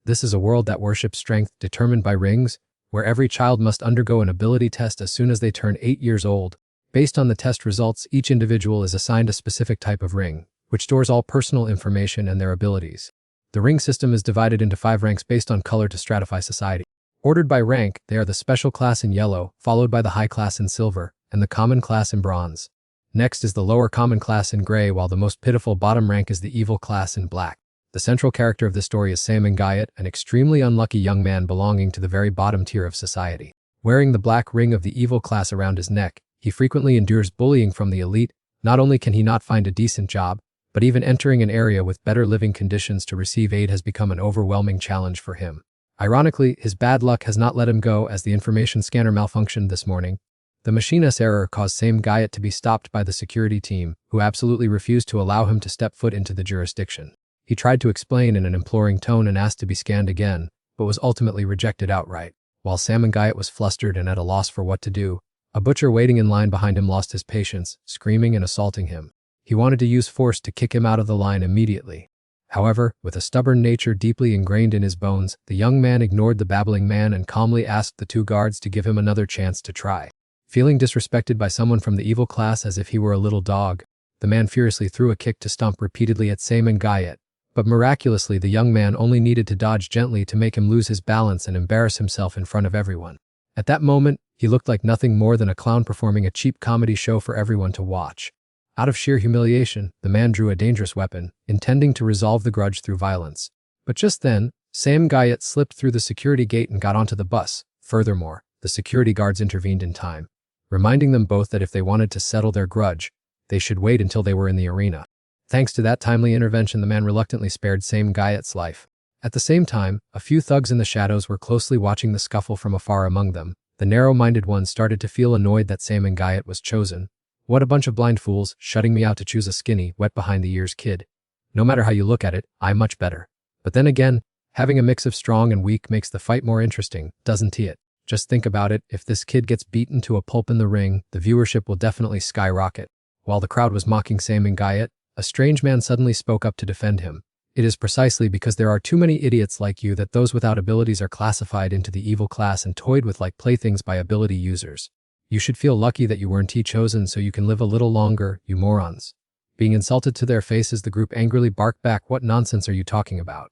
This is a world that worships strength determined by rings, where every child must undergo an ability test as soon as they turn 8 years old. Based on the test results, each individual is assigned a specific type of ring, which stores all personal information and their abilities. The ring system is divided into 5 ranks based on color to stratify society. Ordered by rank, they are the special class in yellow, followed by the high class in silver, and the common class in bronze. Next is the lower common class in gray, while the most pitiful bottom rank is the evil class in black. The central character of this story is Salmon Guyot, an extremely unlucky young man belonging to the very bottom tier of society. Wearing the black ring of the evil class around his neck, he frequently endures bullying from the elite. Not only can he not find a decent job, but even entering an area with better living conditions to receive aid has become an overwhelming challenge for him. Ironically, his bad luck has not let him go, as the information scanner malfunctioned this morning. The machine's error caused Salmon Guyot to be stopped by the security team, who absolutely refused to allow him to step foot into the jurisdiction. He tried to explain in an imploring tone and asked to be scanned again, but was ultimately rejected outright. While Salmon Guyot was flustered and at a loss for what to do, a butcher waiting in line behind him lost his patience, screaming and assaulting him. He wanted to use force to kick him out of the line immediately. However, with a stubborn nature deeply ingrained in his bones, the young man ignored the babbling man and calmly asked the 2 guards to give him another chance to try. Feeling disrespected by someone from the evil class as if he were a little dog, the man furiously threw a kick to stomp repeatedly at Salmon Guyot. But miraculously, the young man only needed to dodge gently to make him lose his balance and embarrass himself in front of everyone. At that moment, he looked like nothing more than a clown performing a cheap comedy show for everyone to watch. Out of sheer humiliation, the man drew a dangerous weapon, intending to resolve the grudge through violence. But just then, Salmon Guyot slipped through the security gate and got onto the bus. Furthermore, the security guards intervened in time, reminding them both that if they wanted to settle their grudge, they should wait until they were in the arena. Thanks to that timely intervention, the man reluctantly spared Salmon Guyot's life. At the same time, a few thugs in the shadows were closely watching the scuffle from afar. Among them, the narrow-minded ones started to feel annoyed that Salmon Guyot was chosen. What a bunch of blind fools, shutting me out to choose a skinny, wet behind the ears kid. No matter how you look at it, I'm much better. But then again, having a mix of strong and weak makes the fight more interesting, doesn't it? Just think about it, if this kid gets beaten to a pulp in the ring, the viewership will definitely skyrocket. While the crowd was mocking Salmon Guyot, a strange man suddenly spoke up to defend him. It is precisely because there are too many idiots like you that those without abilities are classified into the evil class and toyed with like playthings by ability users. You should feel lucky that you weren't chosen so you can live a little longer, you morons. Being insulted to their faces, the group angrily barked back, "What nonsense are you talking about?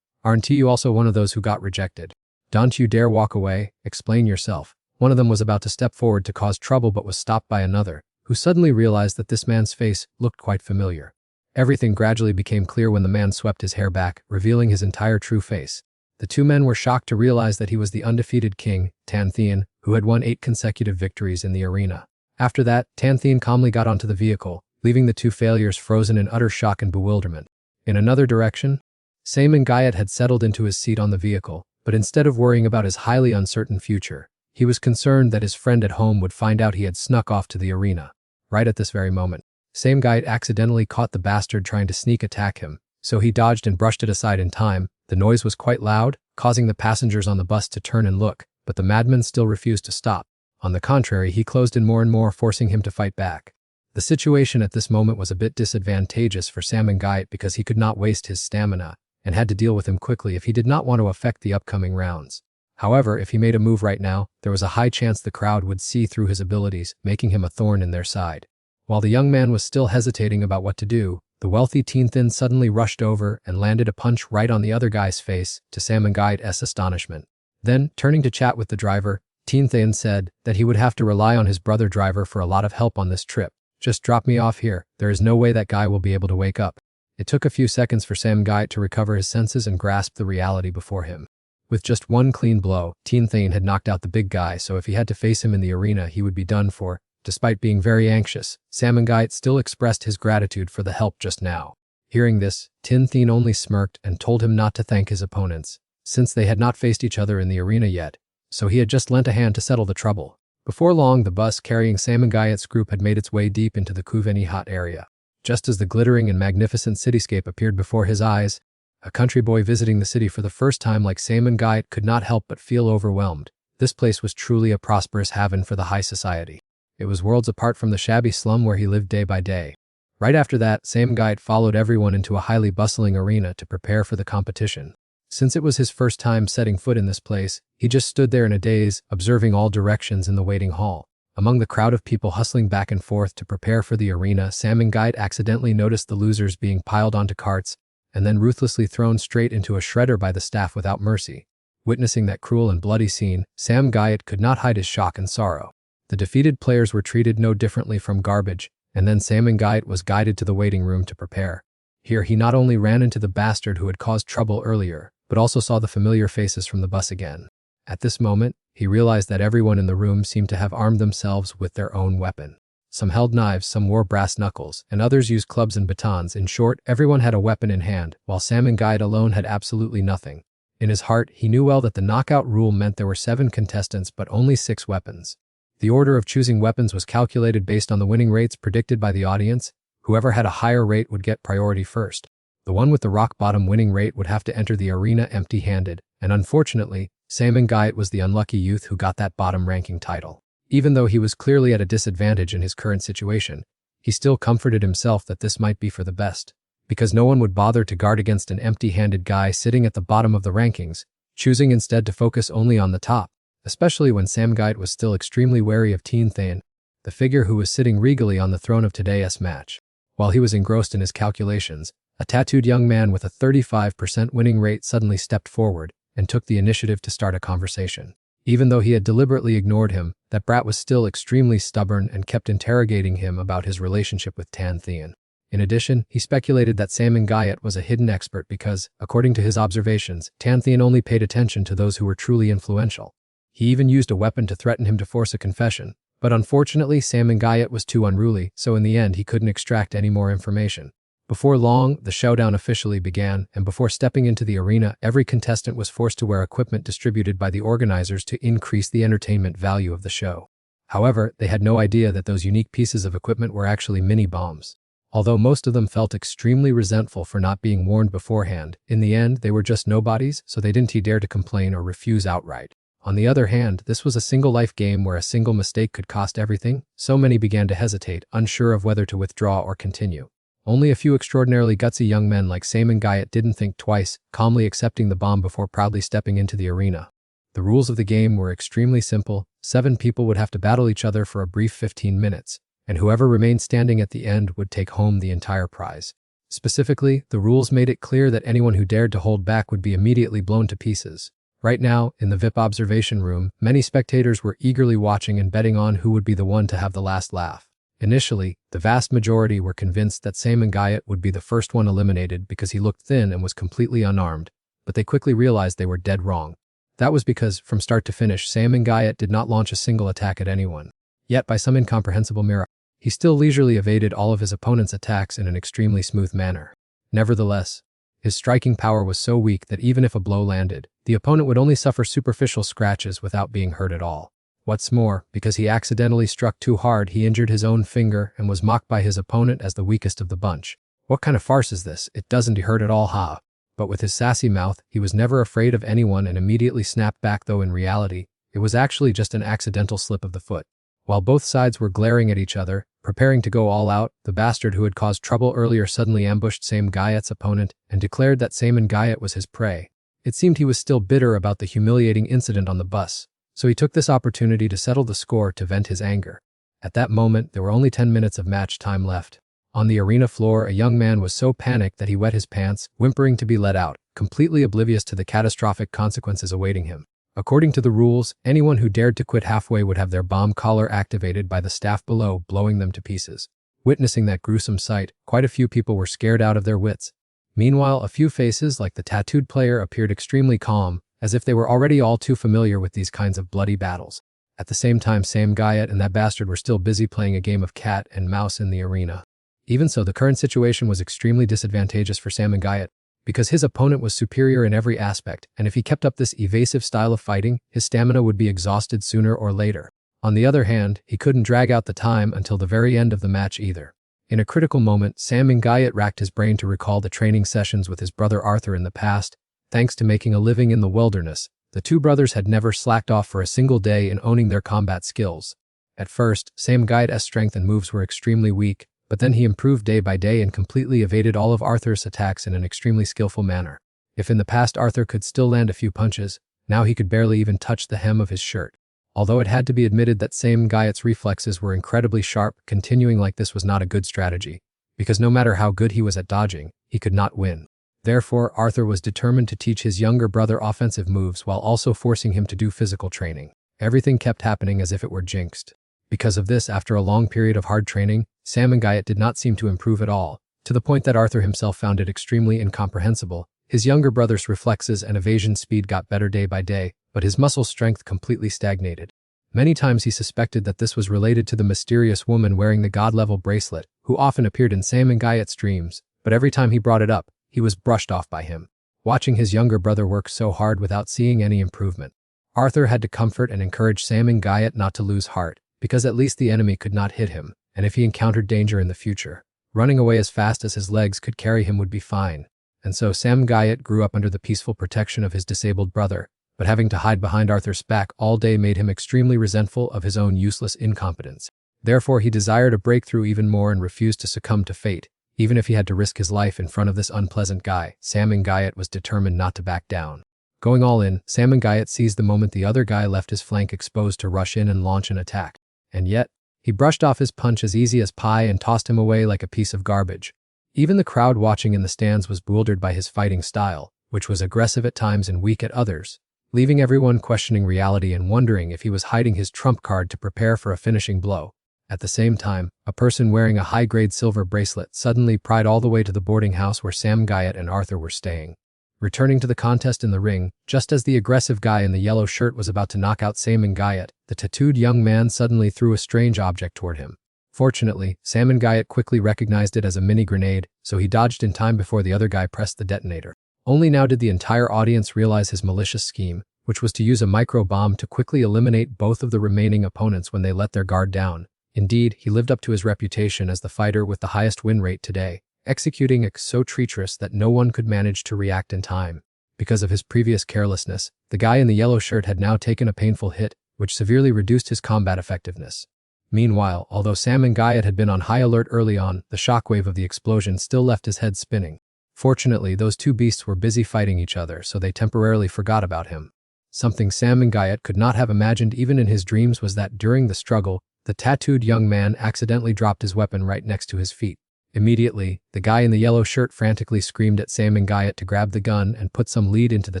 Aren't you also one of those who got rejected? Don't you dare walk away, explain yourself." One of them was about to step forward to cause trouble but was stopped by another, who suddenly realized that this man's face looked quite familiar. Everything gradually became clear when the man swept his hair back, revealing his entire true face. The 2 men were shocked to realize that he was the undefeated king, Tan Thien, who had won 8 consecutive victories in the arena. After that, Tan Thien calmly got onto the vehicle, leaving the 2 failures frozen in utter shock and bewilderment. In another direction, Salmon Guyot had settled into his seat on the vehicle, but instead of worrying about his highly uncertain future, he was concerned that his friend at home would find out he had snuck off to the arena. Right at this very moment, Salmon Guyot accidentally caught the bastard trying to sneak attack him, so he dodged and brushed it aside in time. The noise was quite loud, causing the passengers on the bus to turn and look, but the madman still refused to stop. On the contrary, he closed in more and more, forcing him to fight back. The situation at this moment was a bit disadvantageous for Salmon Guyot because he could not waste his stamina and had to deal with him quickly if he did not want to affect the upcoming rounds. However, if he made a move right now, there was a high chance the crowd would see through his abilities, making him a thorn in their side. While the young man was still hesitating about what to do, the wealthy Tan Thien suddenly rushed over and landed a punch right on the other guy's face, to Salmon Guyot's astonishment. Then, turning to chat with the driver, Tan Thien said that he would have to rely on his brother driver for a lot of help on this trip. "Just drop me off here, there is no way that guy will be able to wake up." It took a few seconds for Salmon Guyot to recover his senses and grasp the reality before him. With just one clean blow, Tan Thien had knocked out the big guy, so if he had to face him in the arena, he would be done for. Despite being very anxious, Salmon Guyot still expressed his gratitude for the help just now. Hearing this, Tan Thien only smirked and told him not to thank his opponents, since they had not faced each other in the arena yet, so he had just lent a hand to settle the trouble. Before long, the bus carrying Salmon Guyot's group had made its way deep into the Kuveni hot area. Just as the glittering and magnificent cityscape appeared before his eyes, a country boy visiting the city for the first time like Salmon Guyot could not help but feel overwhelmed. This place was truly a prosperous haven for the high society. It was worlds apart from the shabby slum where he lived day by day. Right after that, Salmon Guyot followed everyone into a highly bustling arena to prepare for the competition. Since it was his first time setting foot in this place, he just stood there in a daze, observing all directions in the waiting hall. Among the crowd of people hustling back and forth to prepare for the arena, Sam and Guide accidentally noticed the losers being piled onto carts and then ruthlessly thrown straight into a shredder by the staff without mercy. Witnessing that cruel and bloody scene, Sam Guyot could not hide his shock and sorrow. The defeated players were treated no differently from garbage, and then Sam Guyot was guided to the waiting room to prepare. Here he not only ran into the bastard who had caused trouble earlier, but also saw the familiar faces from the bus again. At this moment, he realized that everyone in the room seemed to have armed themselves with their own weapon. Some held knives, some wore brass knuckles, and others used clubs and batons. In short, everyone had a weapon in hand, while Sam Guyot alone had absolutely nothing. In his heart, he knew well that the knockout rule meant there were 7 contestants but only 6 weapons. The order of choosing weapons was calculated based on the winning rates predicted by the audience. Whoever had a higher rate would get priority first. The one with the rock-bottom winning rate would have to enter the arena empty-handed, and unfortunately, Sam Guyot was the unlucky youth who got that bottom-ranking title. Even though he was clearly at a disadvantage in his current situation, he still comforted himself that this might be for the best, because no one would bother to guard against an empty-handed guy sitting at the bottom of the rankings, choosing instead to focus only on the top, especially when Sam Guyot was still extremely wary of Teen Thain, the figure who was sitting regally on the throne of today's match. While he was engrossed in his calculations, a tattooed young man with a 35% winning rate suddenly stepped forward and took the initiative to start a conversation. Even though he had deliberately ignored him, that brat was still extremely stubborn and kept interrogating him about his relationship with Tan Thean. In addition, he speculated that Sam Guyot was a hidden expert because, according to his observations, Tan Thean only paid attention to those who were truly influential. He even used a weapon to threaten him to force a confession, but unfortunately Sam Guyot was too unruly, so in the end he couldn't extract any more information. Before long, the showdown officially began, and before stepping into the arena, every contestant was forced to wear equipment distributed by the organizers to increase the entertainment value of the show. However, they had no idea that those unique pieces of equipment were actually mini-bombs. Although most of them felt extremely resentful for not being warned beforehand, in the end they were just nobodies, so they didn't dare to complain or refuse outright. On the other hand, this was a single-life game where a single mistake could cost everything, so many began to hesitate, unsure of whether to withdraw or continue. Only a few extraordinarily gutsy young men like Sam Guyot didn't think twice, calmly accepting the bomb before proudly stepping into the arena. The rules of the game were extremely simple. 7 people would have to battle each other for a brief 15 minutes, and whoever remained standing at the end would take home the entire prize. Specifically, the rules made it clear that anyone who dared to hold back would be immediately blown to pieces. Right now, in the VIP observation room, many spectators were eagerly watching and betting on who would be the one to have the last laugh. Initially, the vast majority were convinced that Sam Guyot would be the first one eliminated because he looked thin and was completely unarmed, but they quickly realized they were dead wrong. That was because, from start to finish, Sam Guyot did not launch a single attack at anyone. Yet, by some incomprehensible miracle, he still leisurely evaded all of his opponent's attacks in an extremely smooth manner. Nevertheless, his striking power was so weak that even if a blow landed, the opponent would only suffer superficial scratches without being hurt at all. What's more, because he accidentally struck too hard, he injured his own finger and was mocked by his opponent as the weakest of the bunch. What kind of farce is this? It doesn't hurt at all, ha. But with his sassy mouth, he was never afraid of anyone and immediately snapped back, though in reality, it was actually just an accidental slip of the foot. While both sides were glaring at each other, preparing to go all out, the bastard who had caused trouble earlier suddenly ambushed Sam Guyot's opponent and declared that Sam Guyot was his prey. It seemed he was still bitter about the humiliating incident on the bus, so he took this opportunity to settle the score to vent his anger. At that moment, there were only 10 minutes of match time left. On the arena floor, a young man was so panicked that he wet his pants, whimpering to be let out, completely oblivious to the catastrophic consequences awaiting him. According to the rules, anyone who dared to quit halfway would have their bomb collar activated by the staff below, blowing them to pieces. Witnessing that gruesome sight, quite a few people were scared out of their wits. Meanwhile, a few faces, like the tattooed player, appeared extremely calm, as if they were already all too familiar with these kinds of bloody battles. At the same time, Sam Guyot and that bastard were still busy playing a game of cat and mouse in the arena. Even so, the current situation was extremely disadvantageous for Sam Guyot, because his opponent was superior in every aspect, and if he kept up this evasive style of fighting, his stamina would be exhausted sooner or later. On the other hand, he couldn't drag out the time until the very end of the match either. In a critical moment, Sam Guyot racked his brain to recall the training sessions with his brother Arthur in the past. Thanks to making a living in the wilderness, the two brothers had never slacked off for a single day in owning their combat skills. At first, Sam Guyot's strength and moves were extremely weak, but then he improved day by day and completely evaded all of Arthur's attacks in an extremely skillful manner. If in the past Arthur could still land a few punches, now he could barely even touch the hem of his shirt. Although it had to be admitted that Sam Guyot's reflexes were incredibly sharp, continuing like this was not a good strategy, because no matter how good he was at dodging, he could not win. Therefore, Arthur was determined to teach his younger brother offensive moves while also forcing him to do physical training. Everything kept happening as if it were jinxed. Because of this, after a long period of hard training, Sam Guyot did not seem to improve at all, to the point that Arthur himself found it extremely incomprehensible. His younger brother's reflexes and evasion speed got better day by day, but his muscle strength completely stagnated. Many times he suspected that this was related to the mysterious woman wearing the god-level bracelet, who often appeared in Sam Guyot's dreams, but every time he brought it up, he was brushed off by him. Watching his younger brother work so hard without seeing any improvement, Arthur had to comfort and encourage Sam Guyot not to lose heart, because at least the enemy could not hit him, and if he encountered danger in the future, running away as fast as his legs could carry him would be fine. And so Sam Guyot grew up under the peaceful protection of his disabled brother, but having to hide behind Arthur's back all day made him extremely resentful of his own useless incompetence. Therefore, he desired a breakthrough even more and refused to succumb to fate, even if he had to risk his life in front of this unpleasant guy. Sam Guyot was determined not to back down. Going all in, Sam Guyot seized the moment the other guy left his flank exposed to rush in and launch an attack. And yet, he brushed off his punch as easy as pie and tossed him away like a piece of garbage. Even the crowd watching in the stands was bewildered by his fighting style, which was aggressive at times and weak at others, leaving everyone questioning reality and wondering if he was hiding his trump card to prepare for a finishing blow. At the same time, a person wearing a high-grade silver bracelet suddenly pried all the way to the boarding house where Sam Guyot and Arthur were staying. Returning to the contest in the ring, just as the aggressive guy in the yellow shirt was about to knock out Sam Guyot, the tattooed young man suddenly threw a strange object toward him. Fortunately, Sam Guyot quickly recognized it as a mini grenade, so he dodged in time before the other guy pressed the detonator. Only now did the entire audience realize his malicious scheme, which was to use a micro bomb to quickly eliminate both of the remaining opponents when they let their guard down. Indeed, he lived up to his reputation as the fighter with the highest win rate today, executing acts so treacherous that no one could manage to react in time. Because of his previous carelessness, the guy in the yellow shirt had now taken a painful hit, which severely reduced his combat effectiveness. Meanwhile, although Sam Guyot had been on high alert early on, the shockwave of the explosion still left his head spinning. Fortunately, those two beasts were busy fighting each other, so they temporarily forgot about him. Something Sam Guyot could not have imagined even in his dreams was that during the struggle, the tattooed young man accidentally dropped his weapon right next to his feet. Immediately, the guy in the yellow shirt frantically screamed at Sam Guyot to grab the gun and put some lead into the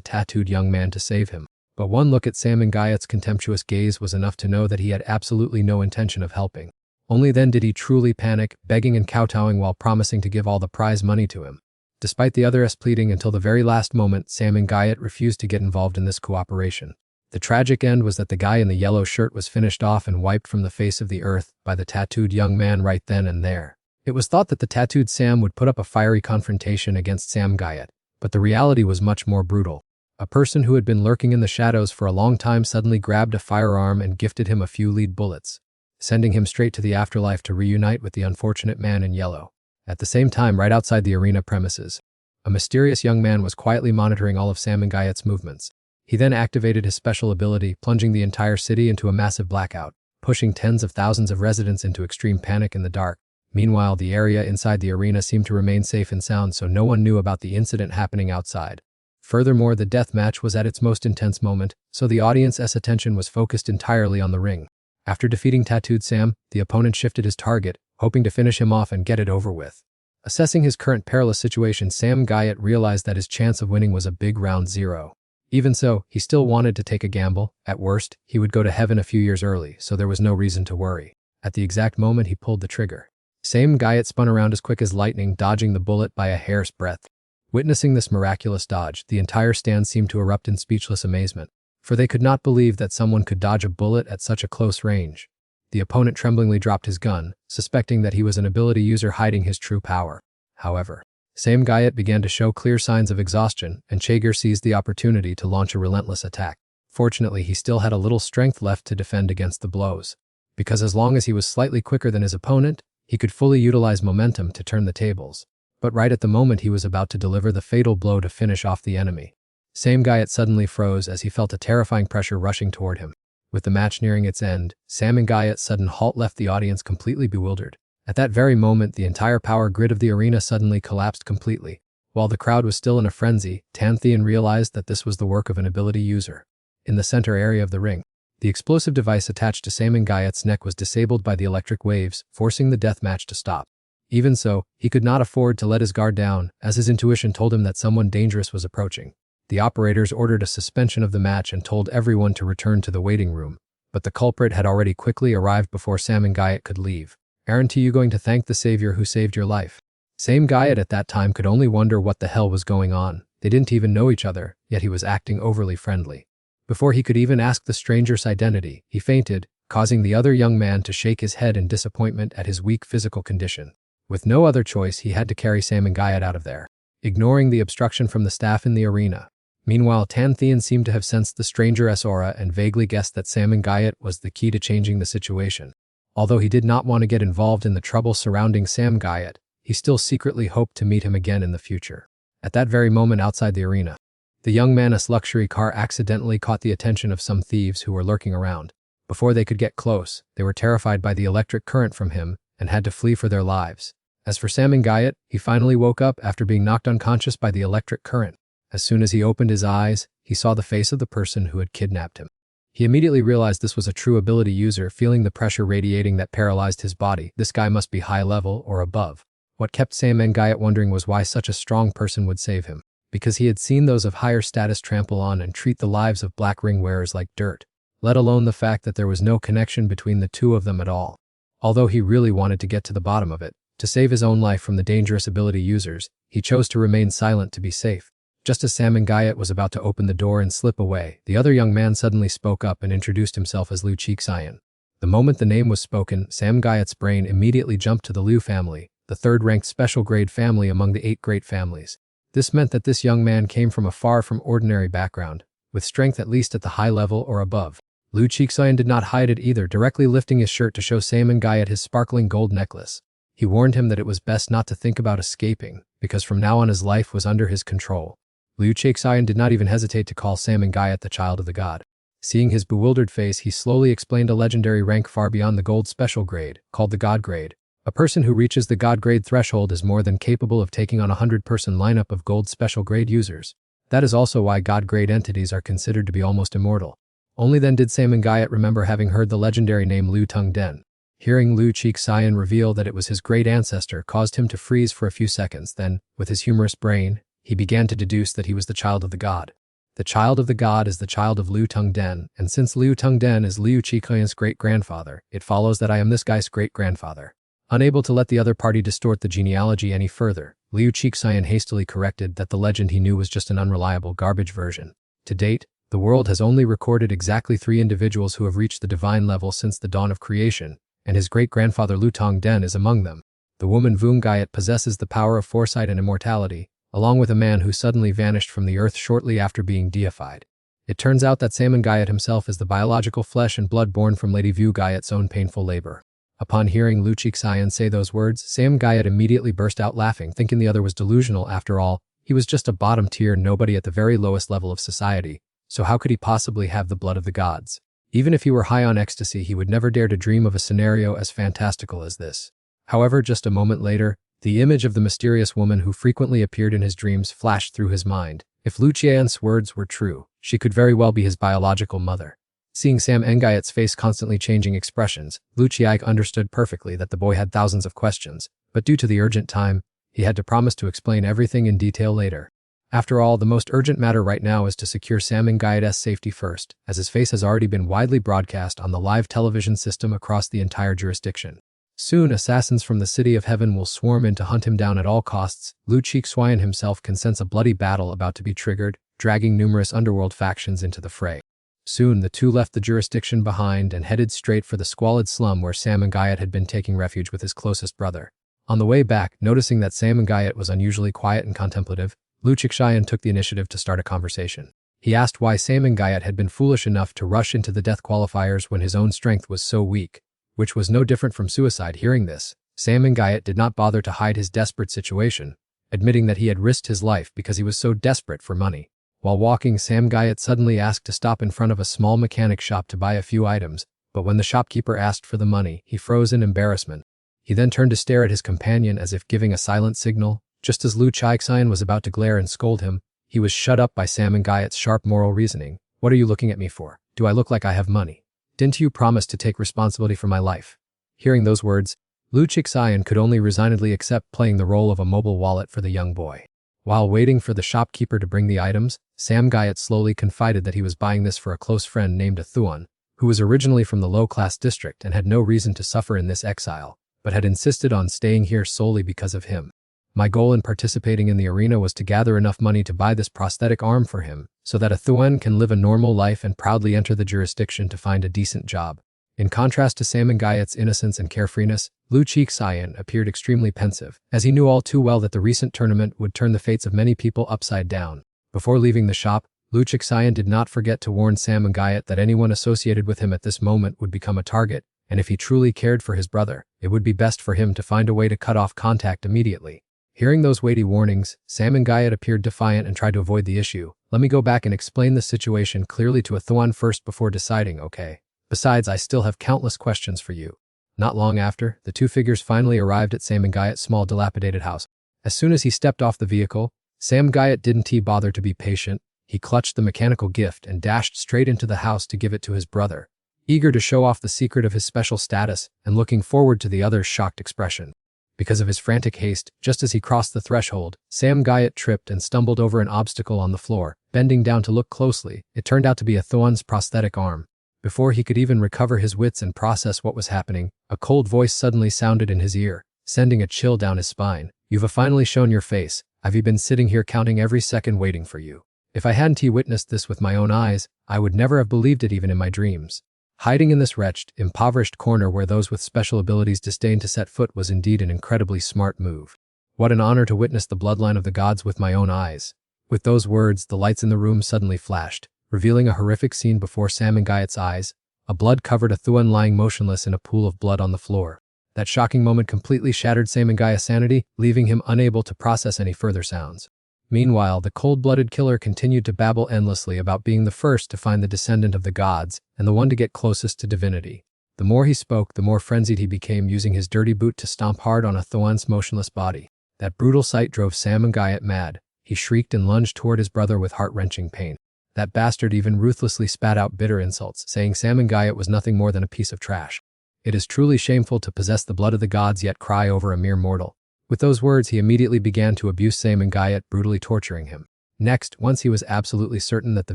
tattooed young man to save him. But one look at Sam Guyot's contemptuous gaze was enough to know that he had absolutely no intention of helping. Only then did he truly panic, begging and kowtowing while promising to give all the prize money to him. Despite the others pleading until the very last moment, Sam Guyot refused to get involved in this cooperation. The tragic end was that the guy in the yellow shirt was finished off and wiped from the face of the earth by the tattooed young man right then and there. It was thought that the tattooed Sam would put up a fiery confrontation against Sam Guyot, but the reality was much more brutal. A person who had been lurking in the shadows for a long time suddenly grabbed a firearm and gifted him a few lead bullets, sending him straight to the afterlife to reunite with the unfortunate man in yellow. At the same time, right outside the arena premises, a mysterious young man was quietly monitoring all of Sam Guyot's movements. He then activated his special ability, plunging the entire city into a massive blackout, pushing tens of thousands of residents into extreme panic in the dark. Meanwhile, the area inside the arena seemed to remain safe and sound, so no one knew about the incident happening outside. Furthermore, the death match was at its most intense moment, so the audience's attention was focused entirely on the ring. After defeating Tattooed Sam, the opponent shifted his target, hoping to finish him off and get it over with. Assessing his current perilous situation, Sam Guyot realized that his chance of winning was a big round zero. Even so, he still wanted to take a gamble. At worst, he would go to heaven a few years early, so there was no reason to worry. At the exact moment he pulled the trigger, Sam Guyot spun around as quick as lightning, dodging the bullet by a hair's breadth. Witnessing this miraculous dodge, the entire stand seemed to erupt in speechless amazement, for they could not believe that someone could dodge a bullet at such a close range. The opponent tremblingly dropped his gun, suspecting that he was an ability user hiding his true power. However, Sam Guyot began to show clear signs of exhaustion, and Chager seized the opportunity to launch a relentless attack. Fortunately, he still had a little strength left to defend against the blows, because as long as he was slightly quicker than his opponent, he could fully utilize momentum to turn the tables. But right at the moment he was about to deliver the fatal blow to finish off the enemy, Sam Guyot suddenly froze as he felt a terrifying pressure rushing toward him. With the match nearing its end, Sam Guyot's sudden halt left the audience completely bewildered. At that very moment, the entire power grid of the arena suddenly collapsed completely. While the crowd was still in a frenzy, Tan Thian realized that this was the work of an ability user. In the center area of the ring, the explosive device attached to Saman Gayat's neck was disabled by the electric waves, forcing the deathmatch to stop. Even so, he could not afford to let his guard down, as his intuition told him that someone dangerous was approaching. The operators ordered a suspension of the match and told everyone to return to the waiting room. But the culprit had already quickly arrived before Saman Gayat could leave. "Aren't you going to thank the savior who saved your life?" Saman Gayat at that time could only wonder what the hell was going on. They didn't even know each other, yet he was acting overly friendly. Before he could even ask the stranger's identity, he fainted, causing the other young man to shake his head in disappointment at his weak physical condition. With no other choice, he had to carry Saman Gayat out of there, ignoring the obstruction from the staff in the arena. Meanwhile, Tan Thian seemed to have sensed the stranger's aura and vaguely guessed that Saman Gayat was the key to changing the situation. Although he did not want to get involved in the trouble surrounding Saman Gayat, he still secretly hoped to meet him again in the future. At that very moment outside the arena, the young man's luxury car accidentally caught the attention of some thieves who were lurking around. Before they could get close, they were terrified by the electric current from him and had to flee for their lives. As for Saman Gayat, he finally woke up after being knocked unconscious by the electric current. As soon as he opened his eyes, he saw the face of the person who had kidnapped him. He immediately realized this was a true ability user, feeling the pressure radiating that paralyzed his body. This guy must be high level or above. What kept Saman Gayat wondering was why such a strong person would save him. Because he had seen those of higher status trample on and treat the lives of black ring wearers like dirt, let alone the fact that there was no connection between the two of them at all. Although he really wanted to get to the bottom of it, to save his own life from the dangerous ability users, he chose to remain silent to be safe. Just as Saman Gayat was about to open the door and slip away, the other young man suddenly spoke up and introduced himself as Liu Chixayan. The moment the name was spoken, Saman Gayat's brain immediately jumped to the Liu family, the third-ranked special grade family among the 8 great families. This meant that this young man came from a far from ordinary background, with strength at least at the high level or above. Liu Chixayan did not hide it either, directly lifting his shirt to show Saman Gayat his sparkling gold necklace. He warned him that it was best not to think about escaping, because from now on his life was under his control. Liu Chixayan did not even hesitate to call Saman Gayat the child of the god. Seeing his bewildered face, he slowly explained a legendary rank far beyond the gold special grade, called the god grade. A person who reaches the god grade threshold is more than capable of taking on a 100-person lineup of gold special grade users. That is also why god grade entities are considered to be almost immortal. Only then did Saman Gayat remember having heard the legendary name Liu Tongden. Hearing Liu Chixayan reveal that it was his great ancestor caused him to freeze for a few seconds. Then, with his humorous brain, he began to deduce that he was the child of the god. The child of the god is the child of Liu Tongden, and since Liu Tongden is Liu Chixayan's great-grandfather, it follows that I am this guy's great-grandfather. Unable to let the other party distort the genealogy any further, Liu Chixayan hastily corrected that the legend he knew was just an unreliable garbage version. To date, the world has only recorded exactly 3 individuals who have reached the divine level since the dawn of creation, and his great-grandfather Liu Tongden is among them. The woman Bun Recaps possesses the power of foresight and immortality, along with a man who suddenly vanished from the earth shortly after being deified. It turns out that Saman Gayat himself is the biological flesh and blood born from Lady Vu Gayat's own painful labor. Upon hearing Liu Chixayan say those words, Saman Gayat immediately burst out laughing, thinking the other was delusional. After all, he was just a bottom-tier nobody at the very lowest level of society, so how could he possibly have the blood of the gods? Even if he were high on ecstasy, he would never dare to dream of a scenario as fantastical as this. However, just a moment later, the image of the mysterious woman who frequently appeared in his dreams flashed through his mind. If Liu Chixayan's words were true, she could very well be his biological mother. Seeing Saman Gayat's face constantly changing expressions, Liu Qiai understood perfectly that the boy had thousands of questions, but due to the urgent time, he had to promise to explain everything in detail later. After all, the most urgent matter right now is to secure Saman Gayat's safety first, as his face has already been widely broadcast on the live television system across the entire jurisdiction. Soon, assassins from the City of Heaven will swarm in to hunt him down at all costs. Liu Chixayan himself can sense a bloody battle about to be triggered, dragging numerous underworld factions into the fray. Soon, the two left the jurisdiction behind and headed straight for the squalid slum where Saman Gayat had been taking refuge with his closest brother. On the way back, noticing that Saman Gayat was unusually quiet and contemplative, Liu Chixayan took the initiative to start a conversation. He asked why Saman Gayat had been foolish enough to rush into the death qualifiers when his own strength was so weak, which was no different from suicide. Hearing this, Saman Gayat did not bother to hide his desperate situation, admitting that he had risked his life because he was so desperate for money. While walking, Saman Gayat suddenly asked to stop in front of a small mechanic shop to buy a few items, but when the shopkeeper asked for the money, he froze in embarrassment. He then turned to stare at his companion as if giving a silent signal, Just as Liu Chaixian was about to glare and scold him, he was shut up by Sam and Guyat's sharp moral reasoning. What are you looking at me for? Do I look like I have money? Didn't you promise to take responsibility for my life? Hearing those words, Liu Chaixian could only resignedly accept playing the role of a mobile wallet for the young boy. While waiting for the shopkeeper to bring the items, Sam Guyat slowly confided that he was buying this for a close friend named Thuan, who was originally from the low-class district and had no reason to suffer in this exile, but had insisted on staying here solely because of him. My goal in participating in the arena was to gather enough money to buy this prosthetic arm for him, so that Thuan can live a normal life and proudly enter the jurisdiction to find a decent job. In contrast to Sam and Guyat's innocence and carefreeness, Liu Chaixian appeared extremely pensive, as he knew all too well that the recent tournament would turn the fates of many people upside down. Before leaving the shop, Liu Chaixian did not forget to warn Sam and Guyat that anyone associated with him at this moment would become a target, and if he truly cared for his brother, it would be best for him to find a way to cut off contact immediately. Hearing those weighty warnings, Sam and Guyat appeared defiant and tried to avoid the issue. Let me go back and explain the situation clearly to Thuan first before deciding, okay? Besides, I still have countless questions for you. Not long after, the two figures finally arrived at Sam and Guyat's small dilapidated house. As soon as he stepped off the vehicle, Sam Guyat didn't bother to be patient. He clutched the mechanical gift and dashed straight into the house to give it to his brother, eager to show off the secret of his special status and looking forward to the other's shocked expression. Because of his frantic haste, just as he crossed the threshold, Sam Guyat tripped and stumbled over an obstacle on the floor. Bending down to look closely, it turned out to be Thuan's prosthetic arm. Before he could even recover his wits and process what was happening, a cold voice suddenly sounded in his ear, sending a chill down his spine. You've finally shown your face. I've been sitting here counting every second waiting for you. If I hadn't witnessed this with my own eyes, I would never have believed it even in my dreams. Hiding in this wretched, impoverished corner where those with special abilities disdained to set foot was indeed an incredibly smart move. What an honor to witness the bloodline of the gods with my own eyes. With those words, the lights in the room suddenly flashed, revealing a horrific scene before Sam and Guyat's eyes. A blood-covered Thuan lying motionless in a pool of blood on the floor. That shocking moment completely shattered Sam and Guyat's sanity, leaving him unable to process any further sounds. Meanwhile, the cold-blooded killer continued to babble endlessly about being the first to find the descendant of the gods and the one to get closest to divinity. The more he spoke, the more frenzied he became, using his dirty boot to stomp hard on Thuan's motionless body. That brutal sight drove Sam and Guyat mad. He shrieked and lunged toward his brother with heart-wrenching pain. That bastard even ruthlessly spat out bitter insults, saying Sam and Guyat was nothing more than a piece of trash. It is truly shameful to possess the blood of the gods yet cry over a mere mortal. With those words, he immediately began to abuse Sam and Guyat, brutally torturing him. Next, once he was absolutely certain that the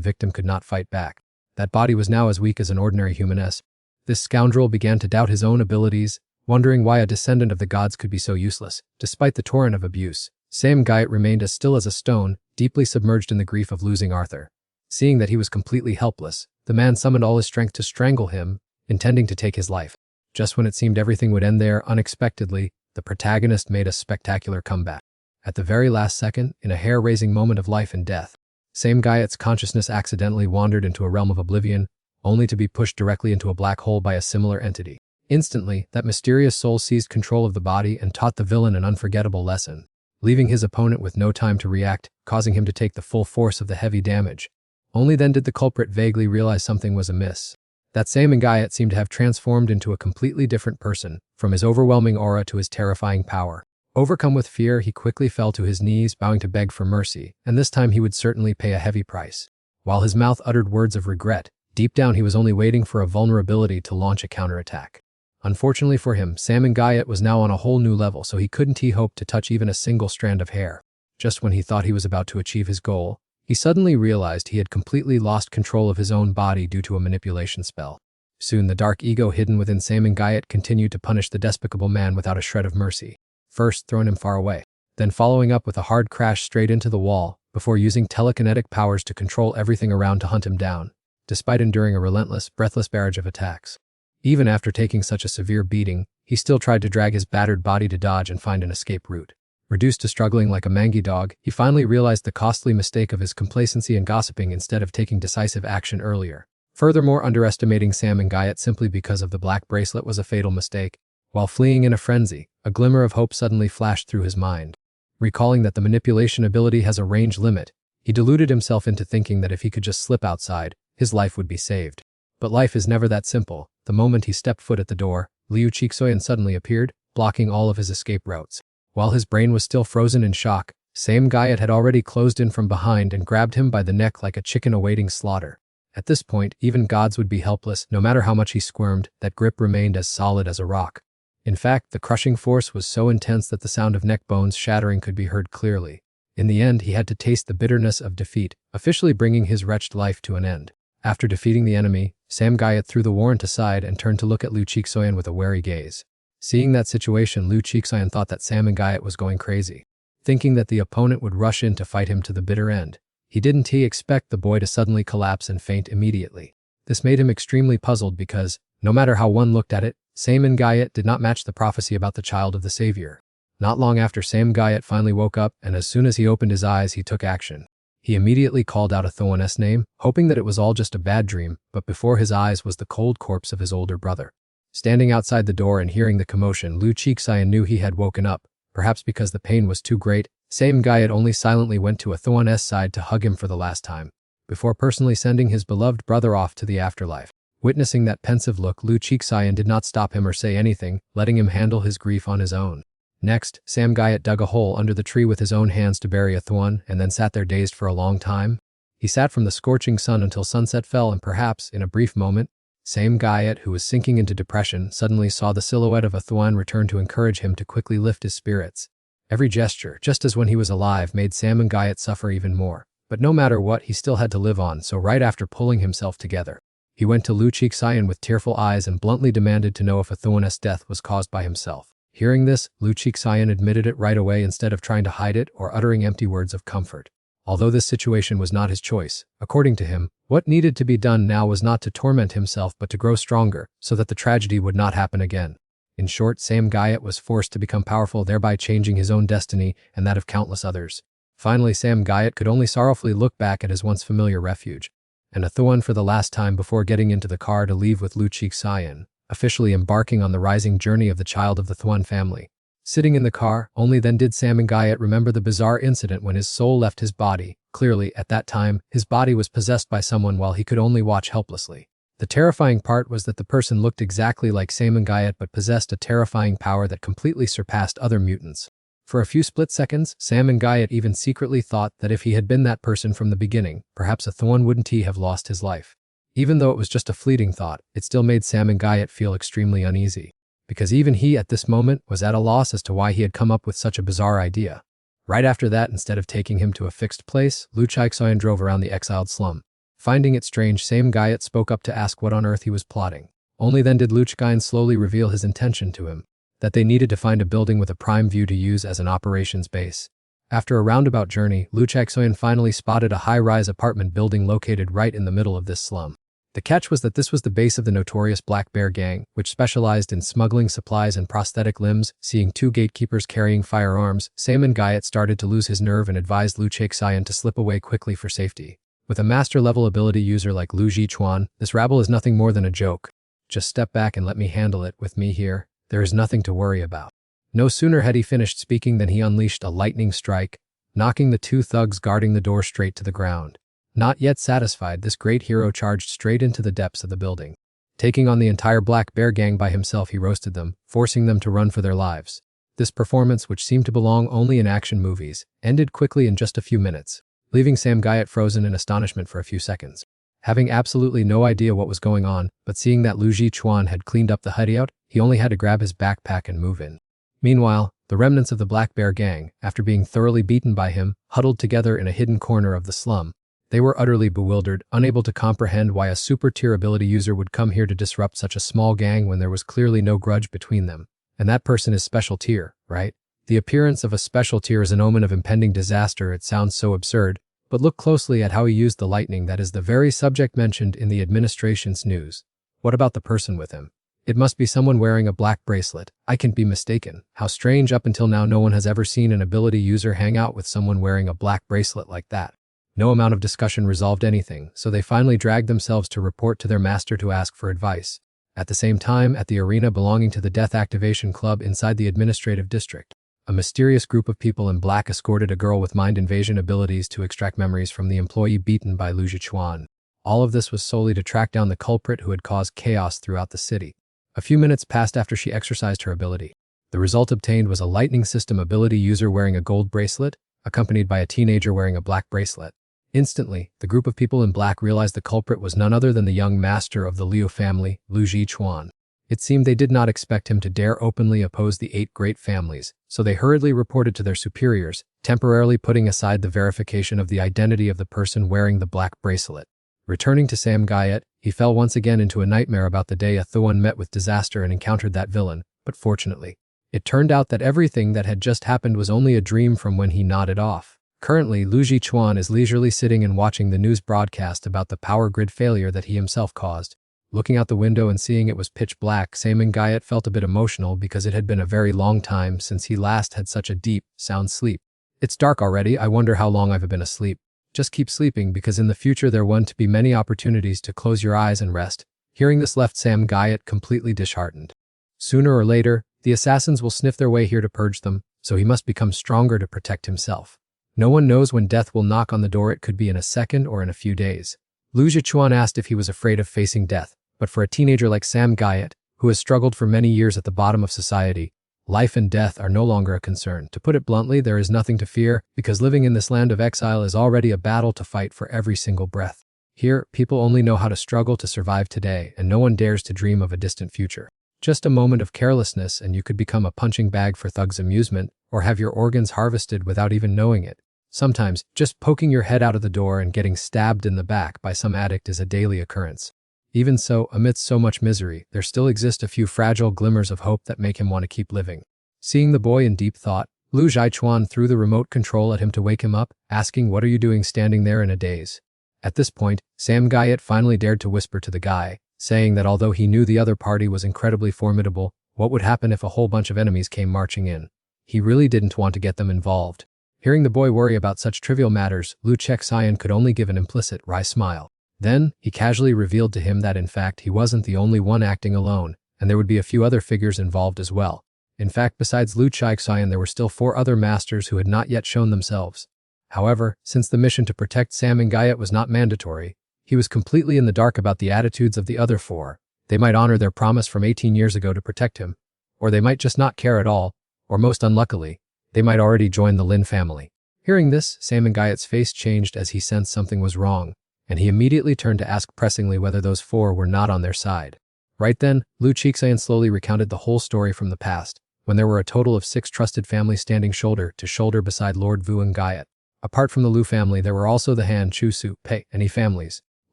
victim could not fight back, that body was now as weak as an ordinary humaness, this scoundrel began to doubt his own abilities, wondering why a descendant of the gods could be so useless. Despite the torrent of abuse, Sam Guyat remained as still as a stone, deeply submerged in the grief of losing Arthur. Seeing that he was completely helpless, the man summoned all his strength to strangle him, intending to take his life. Just when it seemed everything would end there, unexpectedly, the protagonist made a spectacular comeback. At the very last second, in a hair-raising moment of life and death, Sam Guyat's consciousness accidentally wandered into a realm of oblivion, only to be pushed directly into a black hole by a similar entity. Instantly, that mysterious soul seized control of the body and taught the villain an unforgettable lesson, leaving his opponent with no time to react, causing him to take the full force of the heavy damage. Only then did the culprit vaguely realize something was amiss. That Sam and Guyat seemed to have transformed into a completely different person, from his overwhelming aura to his terrifying power. Overcome with fear, he quickly fell to his knees, vowing to beg for mercy, and this time he would certainly pay a heavy price. While his mouth uttered words of regret, deep down he was only waiting for a vulnerability to launch a counterattack. Unfortunately for him, Sam and Guyat was now on a whole new level, so he couldn't hope to touch even a single strand of hair. Just when he thought he was about to achieve his goal, he suddenly realized he had completely lost control of his own body due to a manipulation spell. Soon the dark ego hidden within Sam and Guyat continued to punish the despicable man without a shred of mercy. First throwing him far away, then following up with a hard crash straight into the wall, before using telekinetic powers to control everything around to hunt him down, despite enduring a relentless, breathless barrage of attacks. Even after taking such a severe beating, he still tried to drag his battered body to dodge and find an escape route. Reduced to struggling like a mangy dog, he finally realized the costly mistake of his complacency and gossiping instead of taking decisive action earlier. Furthermore, underestimating Sam and Guyat simply because of the black bracelet was a fatal mistake. While fleeing in a frenzy, a glimmer of hope suddenly flashed through his mind. Recalling that the manipulation ability has a range limit, he deluded himself into thinking that if he could just slip outside, his life would be saved. But life is never that simple. The moment he stepped foot at the door, Liu Chaixian suddenly appeared, blocking all of his escape routes. While his brain was still frozen in shock, Sam Gayat had already closed in from behind and grabbed him by the neck like a chicken awaiting slaughter. At this point, even gods would be helpless. No matter how much he squirmed, that grip remained as solid as a rock. In fact, the crushing force was so intense that the sound of neck bones shattering could be heard clearly. In the end, he had to taste the bitterness of defeat, officially bringing his wretched life to an end. After defeating the enemy, Sam Gayat threw the warrant aside and turned to look at Liu Chixoyan with a wary gaze. Seeing that situation, Liu Chixoyan thought that Sam Gayat was going crazy. Thinking that the opponent would rush in to fight him to the bitter end, he didn't expect the boy to suddenly collapse and faint immediately. This made him extremely puzzled because, no matter how one looked at it, Sam Gayat did not match the prophecy about the child of the savior. Not long after, Sam Gayat finally woke up, and as soon as he opened his eyes, he took action. He immediately called out Athoan's name, hoping that it was all just a bad dream, but before his eyes was the cold corpse of his older brother. Standing outside the door and hearing the commotion, Liu Chixoyan knew he had woken up. Perhaps because the pain was too great, Sam Gayat only silently went to Athoan's side to hug him for the last time, before personally sending his beloved brother off to the afterlife. Witnessing that pensive look, Liu Chixoyan did not stop him or say anything, letting him handle his grief on his own. Next, Sam Gayat dug a hole under the tree with his own hands to bury Athoan and then sat there dazed for a long time. He sat from the scorching sun until sunset fell, and perhaps, in a brief moment, Sam Gayat, who was sinking into depression, suddenly saw the silhouette of Athoan return to encourage him to quickly lift his spirits. Every gesture, just as when he was alive, made Sam Gayat suffer even more. But no matter what, he still had to live on, so right after pulling himself together, he went to Liu Chixoyan with tearful eyes and bluntly demanded to know if Athoan's death was caused by himself. Hearing this, Liu Chixoyan admitted it right away instead of trying to hide it or uttering empty words of comfort. Although this situation was not his choice, according to him, what needed to be done now was not to torment himself but to grow stronger so that the tragedy would not happen again. In short, Sam Gayat was forced to become powerful, thereby changing his own destiny and that of countless others. Finally, Sam Gayat could only sorrowfully look back at his once familiar refuge, and Athoan for the last time before getting into the car to leave with Liu Chixoyan, officially embarking on the rising journey of the child of the Thuan family. Sitting in the car, only then did Sam Gayat remember the bizarre incident when his soul left his body. Clearly, at that time, his body was possessed by someone while he could only watch helplessly. The terrifying part was that the person looked exactly like Sam Gayat but possessed a terrifying power that completely surpassed other mutants. For a few split seconds, Sam Gayat even secretly thought that if he had been that person from the beginning, perhaps Athoan wouldn't have lost his life. Even though it was just a fleeting thought, it still made Sam Gayat feel extremely uneasy, because even he at this moment was at a loss as to why he had come up with such a bizarre idea. Right after that, instead of taking him to a fixed place, Liu Chixoyan drove around the exiled slum. Finding it strange, Sam Gayat spoke up to ask what on earth he was plotting. Only then did Liu Chixoyan slowly reveal his intention to him, that they needed to find a building with a prime view to use as an operations base. After a roundabout journey, Liu Chixoyan finally spotted a high-rise apartment building located right in the middle of this slum. The catch was that this was the base of the notorious Black Bear Gang, which specialized in smuggling supplies and prosthetic limbs. Seeing two gatekeepers carrying firearms, Sam Gayat started to lose his nerve and advised Liu Chixoyan to slip away quickly for safety. With a master-level ability user like Liu Jichuan, this rabble is nothing more than a joke. Just step back and let me handle it. With me here, there is nothing to worry about. No sooner had he finished speaking than he unleashed a lightning strike, knocking the two thugs guarding the door straight to the ground. Not yet satisfied, this great hero charged straight into the depths of the building. Taking on the entire Black Bear Gang by himself, he roasted them, forcing them to run for their lives. This performance, which seemed to belong only in action movies, ended quickly in just a few minutes, leaving Sam Gayat frozen in astonishment for a few seconds. Having absolutely no idea what was going on, but seeing that Liu Jichuan had cleaned up the hideout, he only had to grab his backpack and move in. Meanwhile, the remnants of the Black Bear Gang, after being thoroughly beaten by him, huddled together in a hidden corner of the slum. They were utterly bewildered, unable to comprehend why a super-tier ability user would come here to disrupt such a small gang when there was clearly no grudge between them. And that person is special tier, right? The appearance of a special tier is an omen of impending disaster. It sounds so absurd, but look closely at how he used the lightning. That is the very subject mentioned in the administration's news. What about the person with him? It must be someone wearing a black bracelet. I can't be mistaken. How strange, up until now no one has ever seen an ability user hang out with someone wearing a black bracelet like that. No amount of discussion resolved anything, so they finally dragged themselves to report to their master to ask for advice. At the same time, at the arena belonging to the Death Activation Club inside the administrative district, a mysterious group of people in black escorted a girl with mind invasion abilities to extract memories from the employee beaten by Liu Jichuan. All of this was solely to track down the culprit who had caused chaos throughout the city. A few minutes passed after she exercised her ability. The result obtained was a lightning system ability user wearing a gold bracelet, accompanied by a teenager wearing a black bracelet. Instantly, the group of people in black realized the culprit was none other than the young master of the Liu family, Lu Jichuan. It seemed they did not expect him to dare openly oppose the 8 great families, so they hurriedly reported to their superiors, temporarily putting aside the verification of the identity of the person wearing the black bracelet. Returning to Sam Gayet, he fell once again into a nightmare about the day Thuan met with disaster and encountered that villain, but fortunately, it turned out that everything that had just happened was only a dream from when he nodded off. Currently, Lu Jichuan is leisurely sitting and watching the news broadcast about the power grid failure that he himself caused. Looking out the window and seeing it was pitch black, Sam Gayet felt a bit emotional because it had been a very long time since he last had such a deep, sound sleep. It's dark already, I wonder how long I've been asleep. Just keep sleeping because in the future there want to be many opportunities to close your eyes and rest. Hearing this left Sam Gayet completely disheartened. Sooner or later, the assassins will sniff their way here to purge them, so he must become stronger to protect himself. No one knows when death will knock on the door. It could be in a second or in a few days. Lu Jichuan asked if he was afraid of facing death, but for a teenager like Sam Gayet, who has struggled for many years at the bottom of society, life and death are no longer a concern. To put it bluntly, there is nothing to fear, because living in this land of exile is already a battle to fight for every single breath. Here, people only know how to struggle to survive today, and no one dares to dream of a distant future. Just a moment of carelessness and you could become a punching bag for thugs' amusement, or have your organs harvested without even knowing it. Sometimes, just poking your head out of the door and getting stabbed in the back by some addict is a daily occurrence. Even so, amidst so much misery, there still exist a few fragile glimmers of hope that make him want to keep living. Seeing the boy in deep thought, Lu Jichuan threw the remote control at him to wake him up, asking, "What are you doing standing there in a daze?" At this point, Sam Gayet finally dared to whisper to the guy, saying that although he knew the other party was incredibly formidable, what would happen if a whole bunch of enemies came marching in? He really didn't want to get them involved. Hearing the boy worry about such trivial matters, Lu Chexian could only give an implicit, wry smile. Then, he casually revealed to him that in fact he wasn't the only one acting alone, and there would be a few other figures involved as well. In fact, besides Lu Chexian, there were still 4 other masters who had not yet shown themselves. However, since the mission to protect Sam Gayet was not mandatory, he was completely in the dark about the attitudes of the other 4. They might honor their promise from 18 years ago to protect him, or they might just not care at all, or most unluckily, they might already join the Lin family. Hearing this, Sam Gayet's face changed as he sensed something was wrong, and he immediately turned to ask pressingly whether those 4 were not on their side. Right then, Lu Chexian slowly recounted the whole story from the past, when there were a total of 6 trusted families standing shoulder to shoulder beside Lord Vu Gayet. Apart from the Lu family, there were also the Han, Chu, Su, Pei, and Yi families.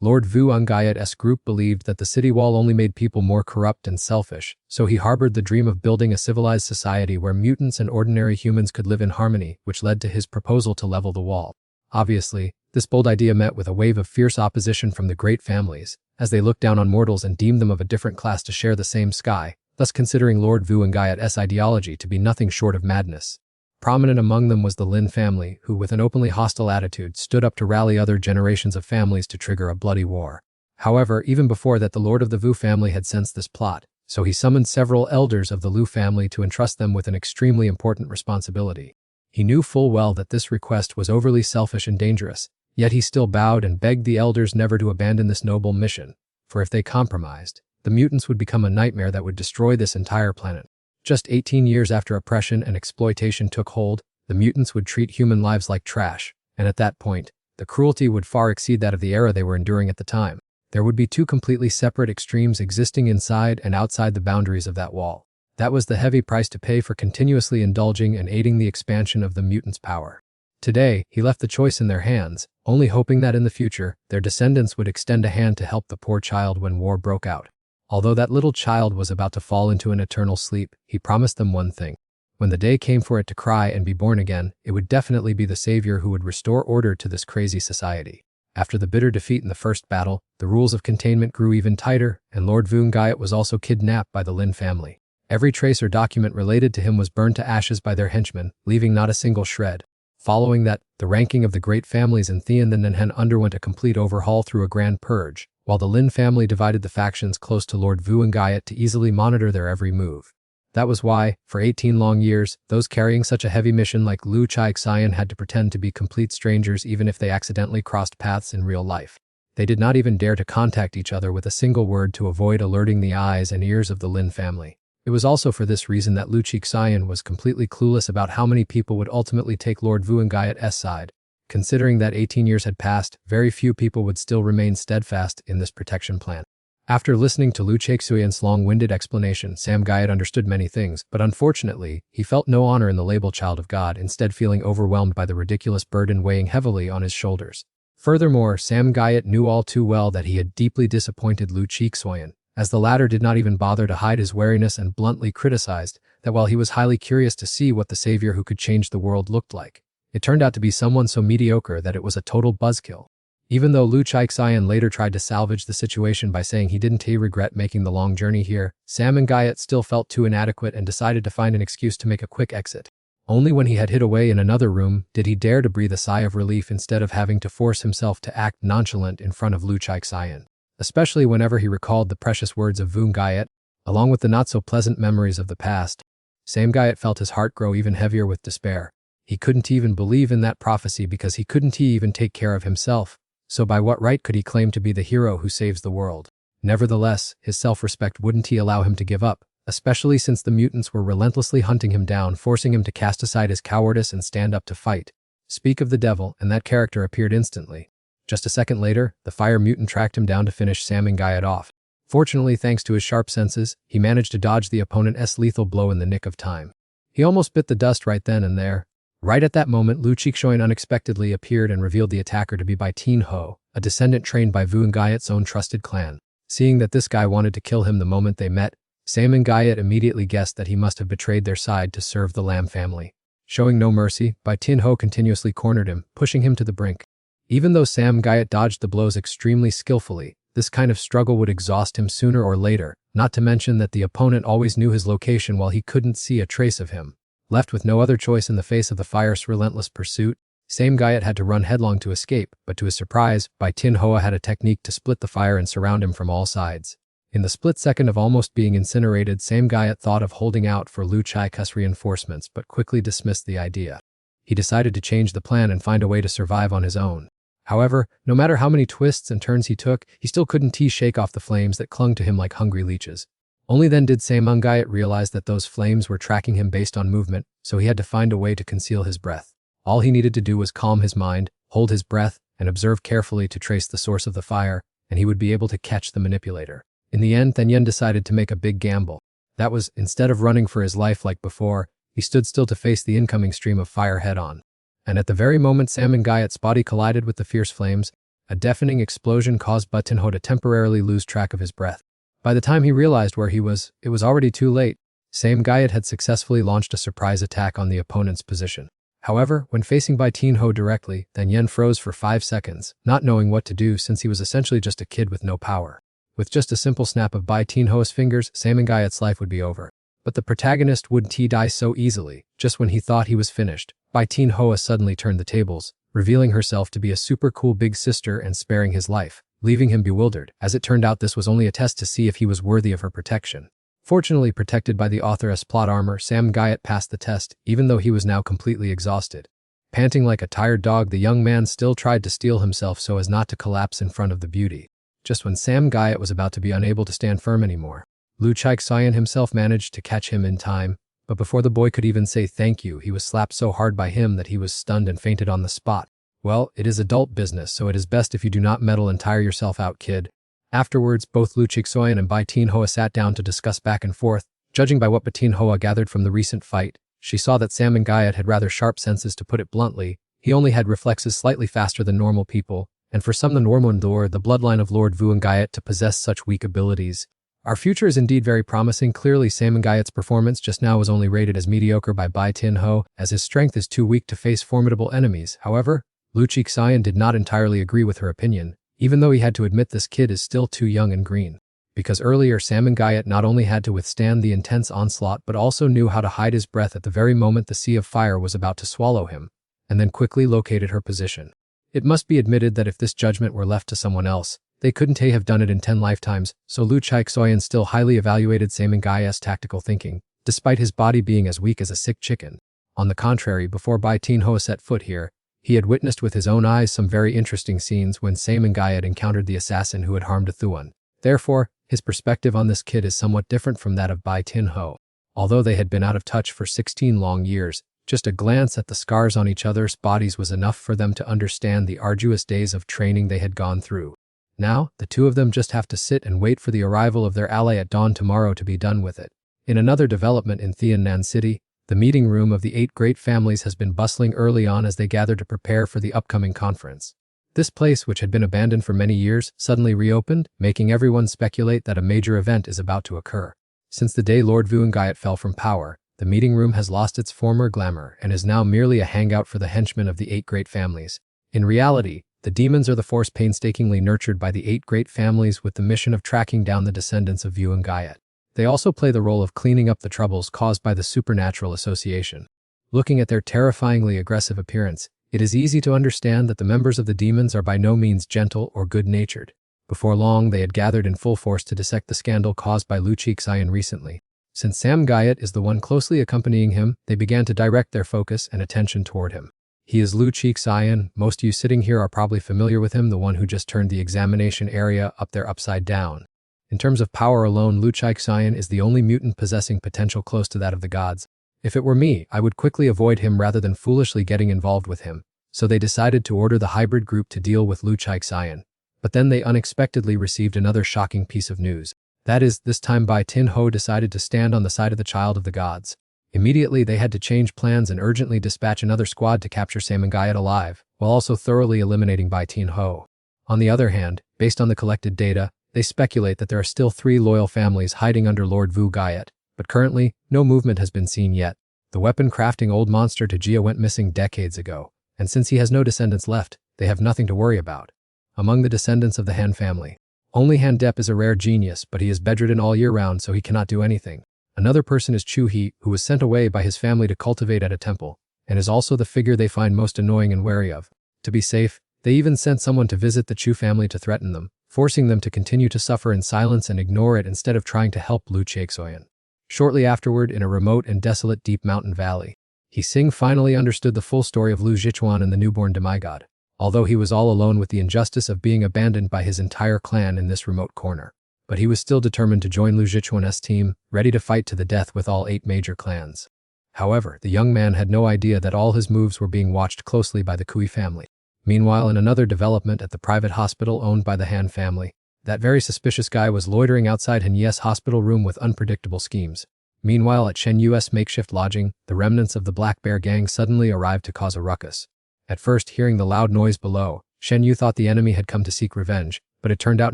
Lord Vu Gayet's group believed that the city wall only made people more corrupt and selfish, so he harbored the dream of building a civilized society where mutants and ordinary humans could live in harmony, which led to his proposal to level the wall. Obviously, this bold idea met with a wave of fierce opposition from the great families, as they looked down on mortals and deemed them of a different class to share the same sky, thus considering Lord Vu Gayet's ideology to be nothing short of madness. Prominent among them was the Lin family, who with an openly hostile attitude stood up to rally other generations of families to trigger a bloody war. However, even before that, the Lord of the Vu family had sensed this plot, so he summoned several elders of the Lu family to entrust them with an extremely important responsibility. He knew full well that this request was overly selfish and dangerous, yet he still bowed and begged the elders never to abandon this noble mission, for if they compromised, the mutants would become a nightmare that would destroy this entire planet. Just 18 years after oppression and exploitation took hold, the mutants would treat human lives like trash, and at that point, the cruelty would far exceed that of the era they were enduring at the time. There would be 2 completely separate extremes existing inside and outside the boundaries of that wall. That was the heavy price to pay for continuously indulging and aiding the expansion of the mutants' power. Today, he left the choice in their hands, only hoping that in the future, their descendants would extend a hand to help the poor child when war broke out. Although that little child was about to fall into an eternal sleep, he promised them one thing. When the day came for it to cry and be born again, it would definitely be the savior who would restore order to this crazy society. After the bitter defeat in the first battle, the rules of containment grew even tighter, and Lord Vu Gayet was also kidnapped by the Lin family. Every trace or document related to him was burned to ashes by their henchmen, leaving not a single shred. Following that, the ranking of the great families in Thean and Hen underwent a complete overhaul through a grand purge, while the Lin family divided the factions close to Lord Vu Gayet to easily monitor their every move. That was why, for 18 long years, those carrying such a heavy mission like Lu Chexian had to pretend to be complete strangers even if they accidentally crossed paths in real life. They did not even dare to contact each other with a single word to avoid alerting the eyes and ears of the Lin family. It was also for this reason that Lu Chixayan was completely clueless about how many people would ultimately take Lord Vuongayat's side. Considering that 18 years had passed, very few people would still remain steadfast in this protection plan. After listening to Lu Chixayan's long-winded explanation, Sam Gayat understood many things, but unfortunately, he felt no honor in the label Child of God, instead feeling overwhelmed by the ridiculous burden weighing heavily on his shoulders. Furthermore, Sam Gayat knew all too well that he had deeply disappointed Lu Chixayan, as the latter did not even bother to hide his wariness and bluntly criticized that while he was highly curious to see what the savior who could change the world looked like, it turned out to be someone so mediocre that it was a total buzzkill. Even though Lu Chixayan later tried to salvage the situation by saying he didn't regret making the long journey here, Sam Gayat still felt too inadequate and decided to find an excuse to make a quick exit. Only when he had hid away in another room did he dare to breathe a sigh of relief instead of having to force himself to act nonchalant in front of Lu Chixayan. Especially whenever he recalled the precious words of Vuongayat, along with the not-so-pleasant memories of the past, Sam Gayat felt his heart grow even heavier with despair. He couldn't even believe in that prophecy because he couldn't even take care of himself, so by what right could he claim to be the hero who saves the world? Nevertheless, his self-respect wouldn't allow him to give up, especially since the mutants were relentlessly hunting him down, forcing him to cast aside his cowardice and stand up to fight. Speak of the devil, and that character appeared instantly. Just a second later, the fire mutant tracked him down to finish Sam Gayat off. Fortunately, thanks to his sharp senses, he managed to dodge the opponent's lethal blow in the nick of time. He almost bit the dust right then and there. Right at that moment, Lu Chixayan unexpectedly appeared and revealed the attacker to be Bai Tin-ho, a descendant trained by Vuongayat's own trusted clan. Seeing that this guy wanted to kill him the moment they met, Sam Gayat immediately guessed that he must have betrayed their side to serve the Lam family. Showing no mercy, Bai Tin-ho continuously cornered him, pushing him to the brink. Even though Sam Gayat dodged the blows extremely skillfully, this kind of struggle would exhaust him sooner or later, not to mention that the opponent always knew his location while he couldn't see a trace of him. Left with no other choice in the face of the fire's relentless pursuit, Sam Gayat had to run headlong to escape, but to his surprise, Bai Tin-ho had a technique to split the fire and surround him from all sides. In the split second of almost being incinerated, Sam Gayat thought of holding out for Lu Chixayan's reinforcements but quickly dismissed the idea. He decided to change the plan and find a way to survive on his own. However, no matter how many twists and turns he took, he still couldn't shake off the flames that clung to him like hungry leeches. Only then did Sam Gayat realize that those flames were tracking him based on movement, so he had to find a way to conceal his breath. All he needed to do was calm his mind, hold his breath, and observe carefully to trace the source of the fire, and he would be able to catch the manipulator. In the end, Then Yen decided to make a big gamble. That was, instead of running for his life like before, he stood still to face the incoming stream of fire head-on. And at the very moment Sam Gayat's body collided with the fierce flames, a deafening explosion caused Bai Tin-ho to temporarily lose track of his breath. By the time he realized where he was, it was already too late. Sam Gayat had successfully launched a surprise attack on the opponent's position. However, when facing Bai Tin-ho directly, Then Yen froze for 5 seconds, not knowing what to do since he was essentially just a kid with no power. With just a simple snap of Bai Tin-ho's fingers, Sam Gayat's life would be over. But the protagonist wouldn't die so easily. Just when he thought he was finished, Bai Tin-ho suddenly turned the tables, revealing herself to be a super cool big sister and sparing his life, leaving him bewildered. As it turned out, this was only a test to see if he was worthy of her protection. Fortunately, protected by the author's plot armor, Sam Gayat passed the test, even though he was now completely exhausted. Panting like a tired dog, the young man still tried to steel himself so as not to collapse in front of the beauty. Just when Sam Gayat was about to be unable to stand firm anymore, Lu Chixayan himself managed to catch him in time, but before the boy could even say thank you, he was slapped so hard by him that he was stunned and fainted on the spot. Well, it is adult business, so it is best if you do not meddle and tire yourself out, kid. Afterwards, both Lu Chixayan and Bai Tin-ho sat down to discuss back and forth. Judging by what Bai Tin-ho gathered from the recent fight, she saw that Sam Gayat had rather sharp senses. To put it bluntly, he only had reflexes slightly faster than normal people, and for some the Normandur, the bloodline of Lord Vuongayat, to possess such weak abilities. Our future is indeed very promising. Clearly, Sam Gayat's performance just now was only rated as mediocre by Bai Tin-ho, as his strength is too weak to face formidable enemies. However, Lu Chixayan did not entirely agree with her opinion, even though he had to admit this kid is still too young and green. Because earlier Sam Gayat not only had to withstand the intense onslaught but also knew how to hide his breath at the very moment the sea of fire was about to swallow him, and then quickly located her position. It must be admitted that if this judgment were left to someone else, they couldn't have done it in 10 lifetimes, so Lu Chixayan still highly evaluated Sam Gayat's tactical thinking, despite his body being as weak as a sick chicken. On the contrary, before Bai Tin-ho set foot here, he had witnessed with his own eyes some very interesting scenes when Sam Gayat encountered the assassin who had harmed Thuan. Therefore, his perspective on this kid is somewhat different from that of Bai Tin-ho. Although they had been out of touch for 16 long years, just a glance at the scars on each other's bodies was enough for them to understand the arduous days of training they had gone through. Now, the two of them just have to sit and wait for the arrival of their ally at dawn tomorrow to be done with it. In another development in Tiannan City, the meeting room of the 8 great families has been bustling early on as they gather to prepare for the upcoming conference. This place, which had been abandoned for many years, suddenly reopened, making everyone speculate that a major event is about to occur. Since the day Lord Vuongayat fell from power, the meeting room has lost its former glamour and is now merely a hangout for the henchmen of the 8 great families. In reality, the demons are the force painstakingly nurtured by the 8 great families with the mission of tracking down the descendants of Vuongayat. They also play the role of cleaning up the troubles caused by the supernatural association. Looking at their terrifyingly aggressive appearance, it is easy to understand that the members of the demons are by no means gentle or good-natured. Before long, they had gathered in full force to dissect the scandal caused by Lu Chixayan recently. Since Sam Gayat is the one closely accompanying him, they began to direct their focus and attention toward him. He is Lu Chixayan. Most of you sitting here are probably familiar with him, the one who just turned the examination area up there upside down. In terms of power alone, Lu Chixayan is the only mutant possessing potential close to that of the gods. If it were me, I would quickly avoid him rather than foolishly getting involved with him. So they decided to order the hybrid group to deal with Lu Chixayan. But then they unexpectedly received another shocking piece of news. That is, this time Bai Tin-ho decided to stand on the side of the child of the gods. Immediately, they had to change plans and urgently dispatch another squad to capture Sam Gayat alive, while also thoroughly eliminating Bai Tin-ho. On the other hand, based on the collected data, they speculate that there are still 3 loyal families hiding under Lord Vuongayat, but currently, no movement has been seen yet. The weapon-crafting old monster Tajia went missing decades ago, and since he has no descendants left, they have nothing to worry about. Among the descendants of the Han family, only Han Dep is a rare genius, but he is bedridden all year round, so he cannot do anything. Another person is Chu He, who was sent away by his family to cultivate at a temple, and is also the figure they find most annoying and wary of. To be safe, they even sent someone to visit the Chu family to threaten them, forcing them to continue to suffer in silence and ignore it instead of trying to help Lu Chixayan. Shortly afterward, in a remote and desolate deep mountain valley, He Sing finally understood the full story of Lu Zhichuan and the newborn demigod, although he was all alone with the injustice of being abandoned by his entire clan in this remote corner. But he was still determined to join Lu Zhichuan's team, ready to fight to the death with all 8 major clans. However, the young man had no idea that all his moves were being watched closely by the Kui family. Meanwhile, in another development at the private hospital owned by the Han family, that very suspicious guy was loitering outside Han Ye's hospital room with unpredictable schemes. Meanwhile, at Shen Yu's makeshift lodging, the remnants of the Black Bear gang suddenly arrived to cause a ruckus. At first, hearing the loud noise below, Shen Yu thought the enemy had come to seek revenge, but it turned out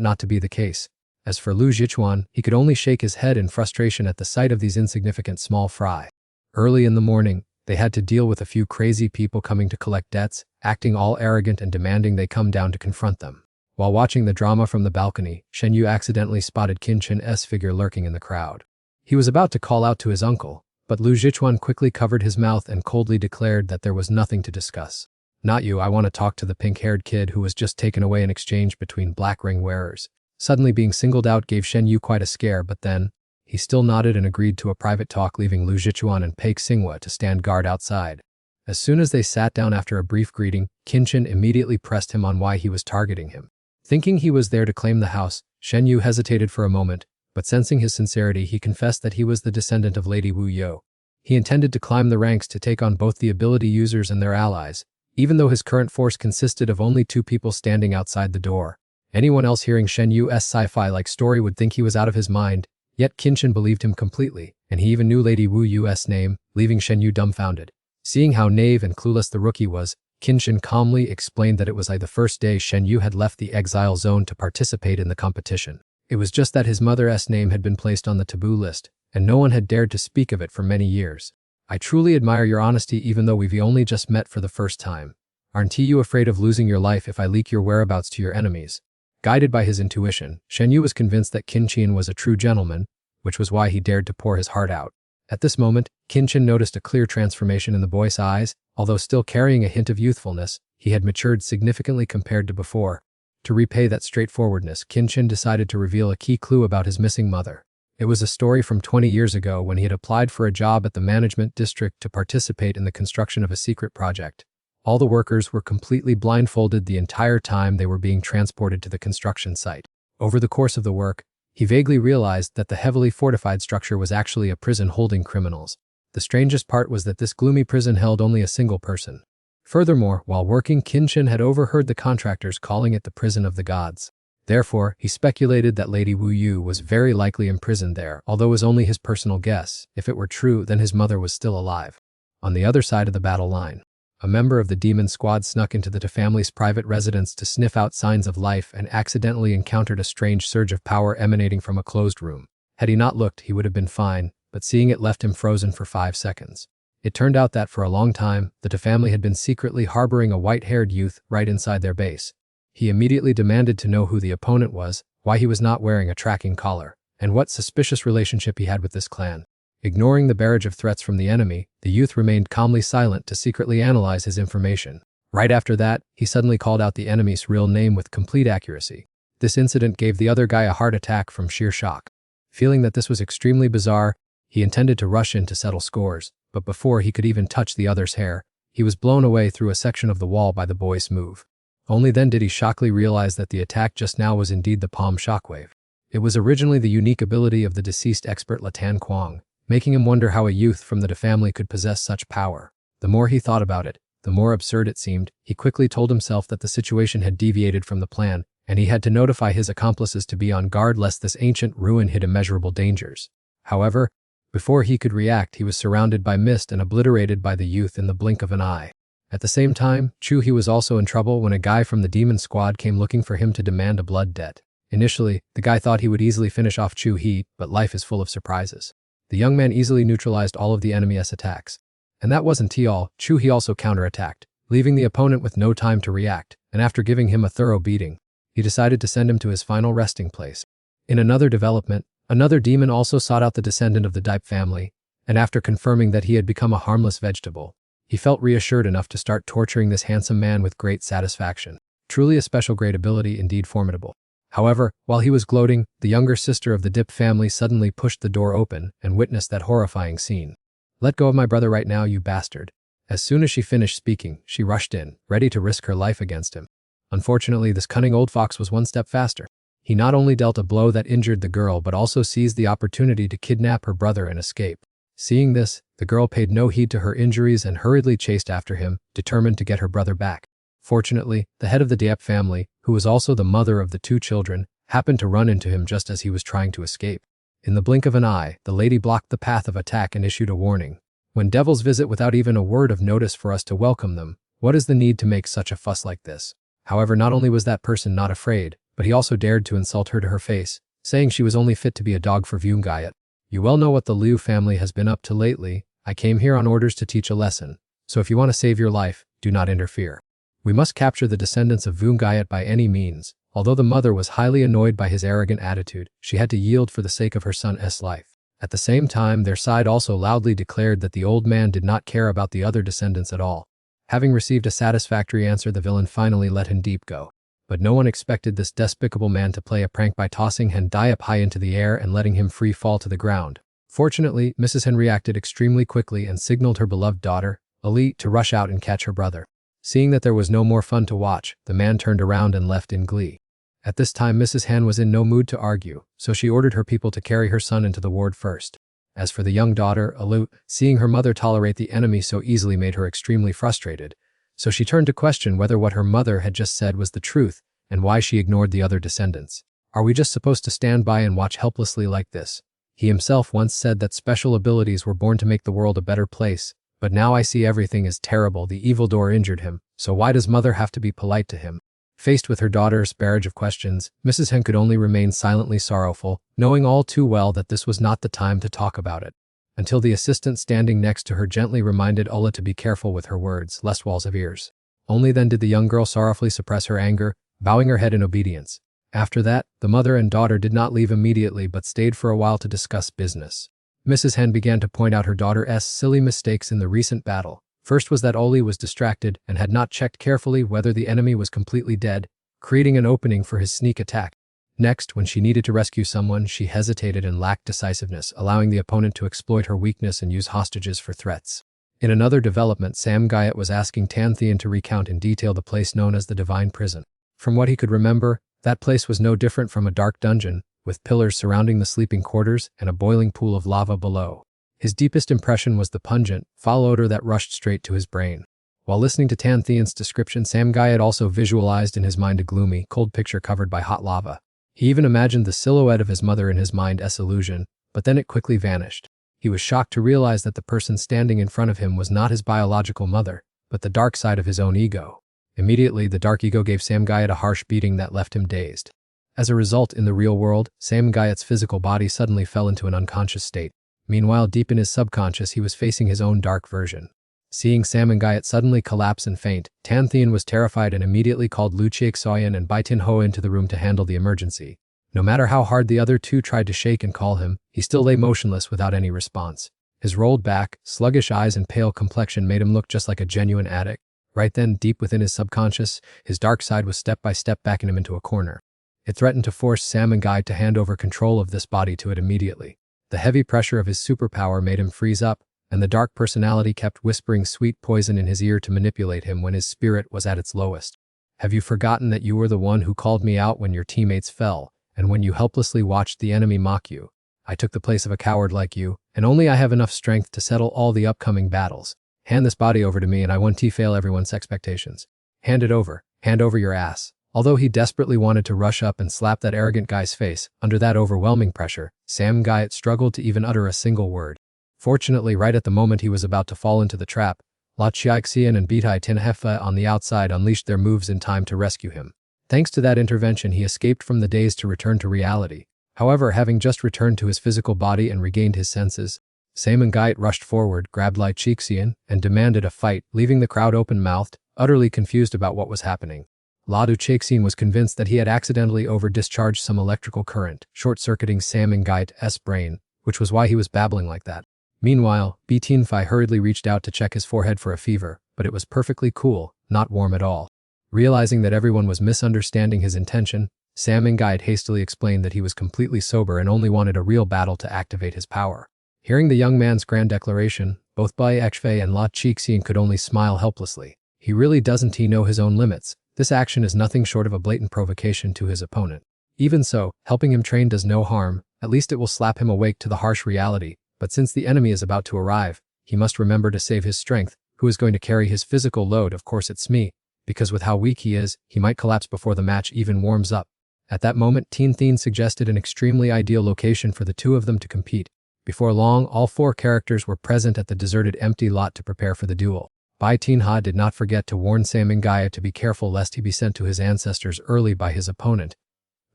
not to be the case. As for Lu Zhichuan, he could only shake his head in frustration at the sight of these insignificant small fry. Early in the morning, they had to deal with a few crazy people coming to collect debts, acting all arrogant and demanding they come down to confront them. While watching the drama from the balcony, Shen Yu accidentally spotted Qin Chen's figure lurking in the crowd. He was about to call out to his uncle, but Lu Zhichuan quickly covered his mouth and coldly declared that there was nothing to discuss. Not you, I want to talk to the pink-haired kid who was just taken away in exchange between black ring wearers. Suddenly being singled out gave Shen Yu quite a scare, but then, he still nodded and agreed to a private talk, leaving Lu Zhichuan and Paik Xinghua to stand guard outside. As soon as they sat down after a brief greeting, Qin Chen immediately pressed him on why he was targeting him. Thinking he was there to claim the house, Shen Yu hesitated for a moment, but sensing his sincerity, he confessed that he was the descendant of Lady Wu Yo. He intended to climb the ranks to take on both the ability users and their allies, even though his current force consisted of only 2 people standing outside the door. Anyone else hearing Shen Yu's sci-fi-like story would think he was out of his mind, yet Qin Chen believed him completely, and he even knew Lady Wu Yu's name, leaving Shen Yu dumbfounded. Seeing how naive and clueless the rookie was, Qin Chen calmly explained that it was like the first day Shen Yu had left the exile zone to participate in the competition. It was just that his mother's name had been placed on the taboo list, and no one had dared to speak of it for many years. I truly admire your honesty even though we've only just met for the first time. Aren't you afraid of losing your life if I leak your whereabouts to your enemies? Guided by his intuition, Shen Yu was convinced that Qin Chen was a true gentleman, which was why he dared to pour his heart out. At this moment, Qin Chen noticed a clear transformation in the boy's eyes. Although still carrying a hint of youthfulness, he had matured significantly compared to before. To repay that straightforwardness, Qin Chen decided to reveal a key clue about his missing mother. It was a story from 20 years ago when he had applied for a job at the management district to participate in the construction of a secret project. All the workers were completely blindfolded the entire time they were being transported to the construction site. Over the course of the work, he vaguely realized that the heavily fortified structure was actually a prison holding criminals. The strangest part was that this gloomy prison held only a single person. Furthermore, while working, Qin had overheard the contractors calling it the prison of the gods. Therefore, he speculated that Lady Wu Yu was very likely imprisoned there, although it was only his personal guess. If it were true, then his mother was still alive. On the other side of the battle line, a member of the demon squad snuck into the family's private residence to sniff out signs of life and accidentally encountered a strange surge of power emanating from a closed room. Had he not looked, he would have been fine, but seeing it left him frozen for 5 seconds. It turned out that for a long time, the family had been secretly harboring a white-haired youth right inside their base. He immediately demanded to know who the opponent was, why he was not wearing a tracking collar, and what suspicious relationship he had with this clan. Ignoring the barrage of threats from the enemy, the youth remained calmly silent to secretly analyze his information. Right after that, he suddenly called out the enemy's real name with complete accuracy. This incident gave the other guy a heart attack from sheer shock. Feeling that this was extremely bizarre, he intended to rush in to settle scores, but before he could even touch the other's hair, he was blown away through a section of the wall by the boy's move. Only then did he shockingly realize that the attack just now was indeed the palm shockwave. It was originally the unique ability of the deceased expert Latan Kwang, making him wonder how a youth from the family could possess such power. The more he thought about it, the more absurd it seemed. He quickly told himself that the situation had deviated from the plan, and he had to notify his accomplices to be on guard lest this ancient ruin hid immeasurable dangers. However, before he could react, he was surrounded by mist and obliterated by the youth in the blink of an eye. At the same time, Chu-He was also in trouble when a guy from the demon squad came looking for him to demand a blood debt. Initially, the guy thought he would easily finish off Chu-He, but life is full of surprises. The young man easily neutralized all of the enemy's attacks. And that wasn't all. Chu-He also counterattacked, leaving the opponent with no time to react, and after giving him a thorough beating, he decided to send him to his final resting place. In another development, another demon also sought out the descendant of the Dipe family, and after confirming that he had become a harmless vegetable, he felt reassured enough to start torturing this handsome man with great satisfaction. Truly a special great ability, indeed formidable. However, while he was gloating, the younger sister of the Dip family suddenly pushed the door open and witnessed that horrifying scene. "Let go of my brother right now, you bastard." As soon as she finished speaking, she rushed in, ready to risk her life against him. Unfortunately, this cunning old fox was one step faster. He not only dealt a blow that injured the girl but also seized the opportunity to kidnap her brother and escape. Seeing this, the girl paid no heed to her injuries and hurriedly chased after him, determined to get her brother back. Fortunately, the head of the Diep family, who was also the mother of the 2 children, happened to run into him just as he was trying to escape. In the blink of an eye, the lady blocked the path of attack and issued a warning. "When devils visit without even a word of notice for us to welcome them, what is the need to make such a fuss like this?" However, not only was that person not afraid, but he also dared to insult her to her face, saying she was only fit to be a dog for Vungayat. "You well know what the Liu family has been up to lately. I came here on orders to teach a lesson, so if you want to save your life, do not interfere. We must capture the descendants of Vungayat by any means." Although the mother was highly annoyed by his arrogant attitude, she had to yield for the sake of her son's life. At the same time, their side also loudly declared that the old man did not care about the other descendants at all. Having received a satisfactory answer, the villain finally let him deep go. But no one expected this despicable man to play a prank by tossing Hen Dai up high into the air and letting him free fall to the ground. Fortunately, Mrs. Hen reacted extremely quickly and signaled her beloved daughter, Ali, to rush out and catch her brother. Seeing that there was no more fun to watch, the man turned around and left in glee. At this time, Mrs. Han was in no mood to argue, so she ordered her people to carry her son into the ward first. As for the young daughter, Alu, seeing her mother tolerate the enemy so easily made her extremely frustrated, so she turned to question whether what her mother had just said was the truth and why she ignored the other descendants. "Are we just supposed to stand by and watch helplessly like this? He himself once said that special abilities were born to make the world a better place, but now I see everything is terrible. The evildoer injured him, so why does mother have to be polite to him?" Faced with her daughter's barrage of questions, Mrs. Hen could only remain silently sorrowful, knowing all too well that this was not the time to talk about it. Until the assistant standing next to her gently reminded Ulla to be careful with her words, lest walls of ears. Only then did the young girl sorrowfully suppress her anger, bowing her head in obedience. After that, the mother and daughter did not leave immediately but stayed for a while to discuss business. Mrs. Hen began to point out her daughter's silly mistakes in the recent battle. First was that Oli was distracted and had not checked carefully whether the enemy was completely dead, creating an opening for his sneak attack. Next, when she needed to rescue someone, she hesitated and lacked decisiveness, allowing the opponent to exploit her weakness and use hostages for threats. In another development, Sam Guyot was asking Tan Thien to recount in detail the place known as the Divine Prison. From what he could remember, That place was no different from a dark dungeon, with pillars surrounding the sleeping quarters and a boiling pool of lava below. His deepest impression was the pungent, foul odor that rushed straight to his brain. While listening to Tan Thien's description, Samgayat also visualized in his mind a gloomy, cold picture covered by hot lava. He even imagined the silhouette of his mother in his mind's illusion, but then it quickly vanished. He was shocked to realize that the person standing in front of him was not his biological mother, but the dark side of his own ego. Immediately, the dark ego gave Samgayat a harsh beating that left him dazed. As a result, in the real world, Samgayat's physical body suddenly fell into an unconscious state. Meanwhile, deep in his subconscious, he was facing his own dark version. Seeing Samgayat suddenly collapse and faint, Tan Thien was terrified and immediately called Liu Chixoyan and Bai Tin Ho into the room to handle the emergency. No matter how hard the other two tried to shake and call him, he still lay motionless without any response. His rolled back, sluggish eyes and pale complexion made him look just like a genuine addict. Right then, deep within his subconscious, his dark side was step by step backing him into a corner. It threatened to force Samgayat to hand over control of this body to it immediately. The heavy pressure of his superpower made him freeze up, and the dark personality kept whispering sweet poison in his ear to manipulate him when his spirit was at its lowest. Have you forgotten that you were the one who called me out when your teammates fell, and when you helplessly watched the enemy mock you? I took the place of a coward like you, and only I have enough strength to settle all the upcoming battles. Hand this body over to me and I won't fail everyone's expectations. Hand it over. Hand over your ass. Although he desperately wanted to rush up and slap that arrogant guy's face, under that overwhelming pressure, Samgayat struggled to even utter a single word. Fortunately, right at the moment he was about to fall into the trap, La Xiaoxian and Bitai Tinhefa on the outside unleashed their moves in time to rescue him. Thanks to that intervention, he escaped from the daze to return to reality. However, having just returned to his physical body and regained his senses, Samgayat rushed forward, grabbed Lai Chixian, and demanded a fight, leaving the crowd open-mouthed, utterly confused about what was happening. Ladu Chixian was convinced that he had accidentally over-discharged some electrical current, short-circuiting Samgayat's brain, which was why he was babbling like that. Meanwhile, Tinfei hurriedly reached out to check his forehead for a fever, but it was perfectly cool, not warm at all. Realizing that everyone was misunderstanding his intention, Samgayat hastily explained that he was completely sober and only wanted a real battle to activate his power. Hearing the young man's grand declaration, both Bai Exfei and La Chixian could only smile helplessly. He really doesn't know his own limits. This action is nothing short of a blatant provocation to his opponent. Even so, helping him train does no harm, at least it will slap him awake to the harsh reality, but since the enemy is about to arrive, he must remember to save his strength. Who is going to carry his physical load? Of course it's me, because with how weak he is, he might collapse before the match even warms up. At that moment, Tan Thien suggested an extremely ideal location for the two of them to compete. Before long, all four characters were present at the deserted empty lot to prepare for the duel. Bai Tinha did not forget to warn Samgayat to be careful lest he be sent to his ancestors early by his opponent.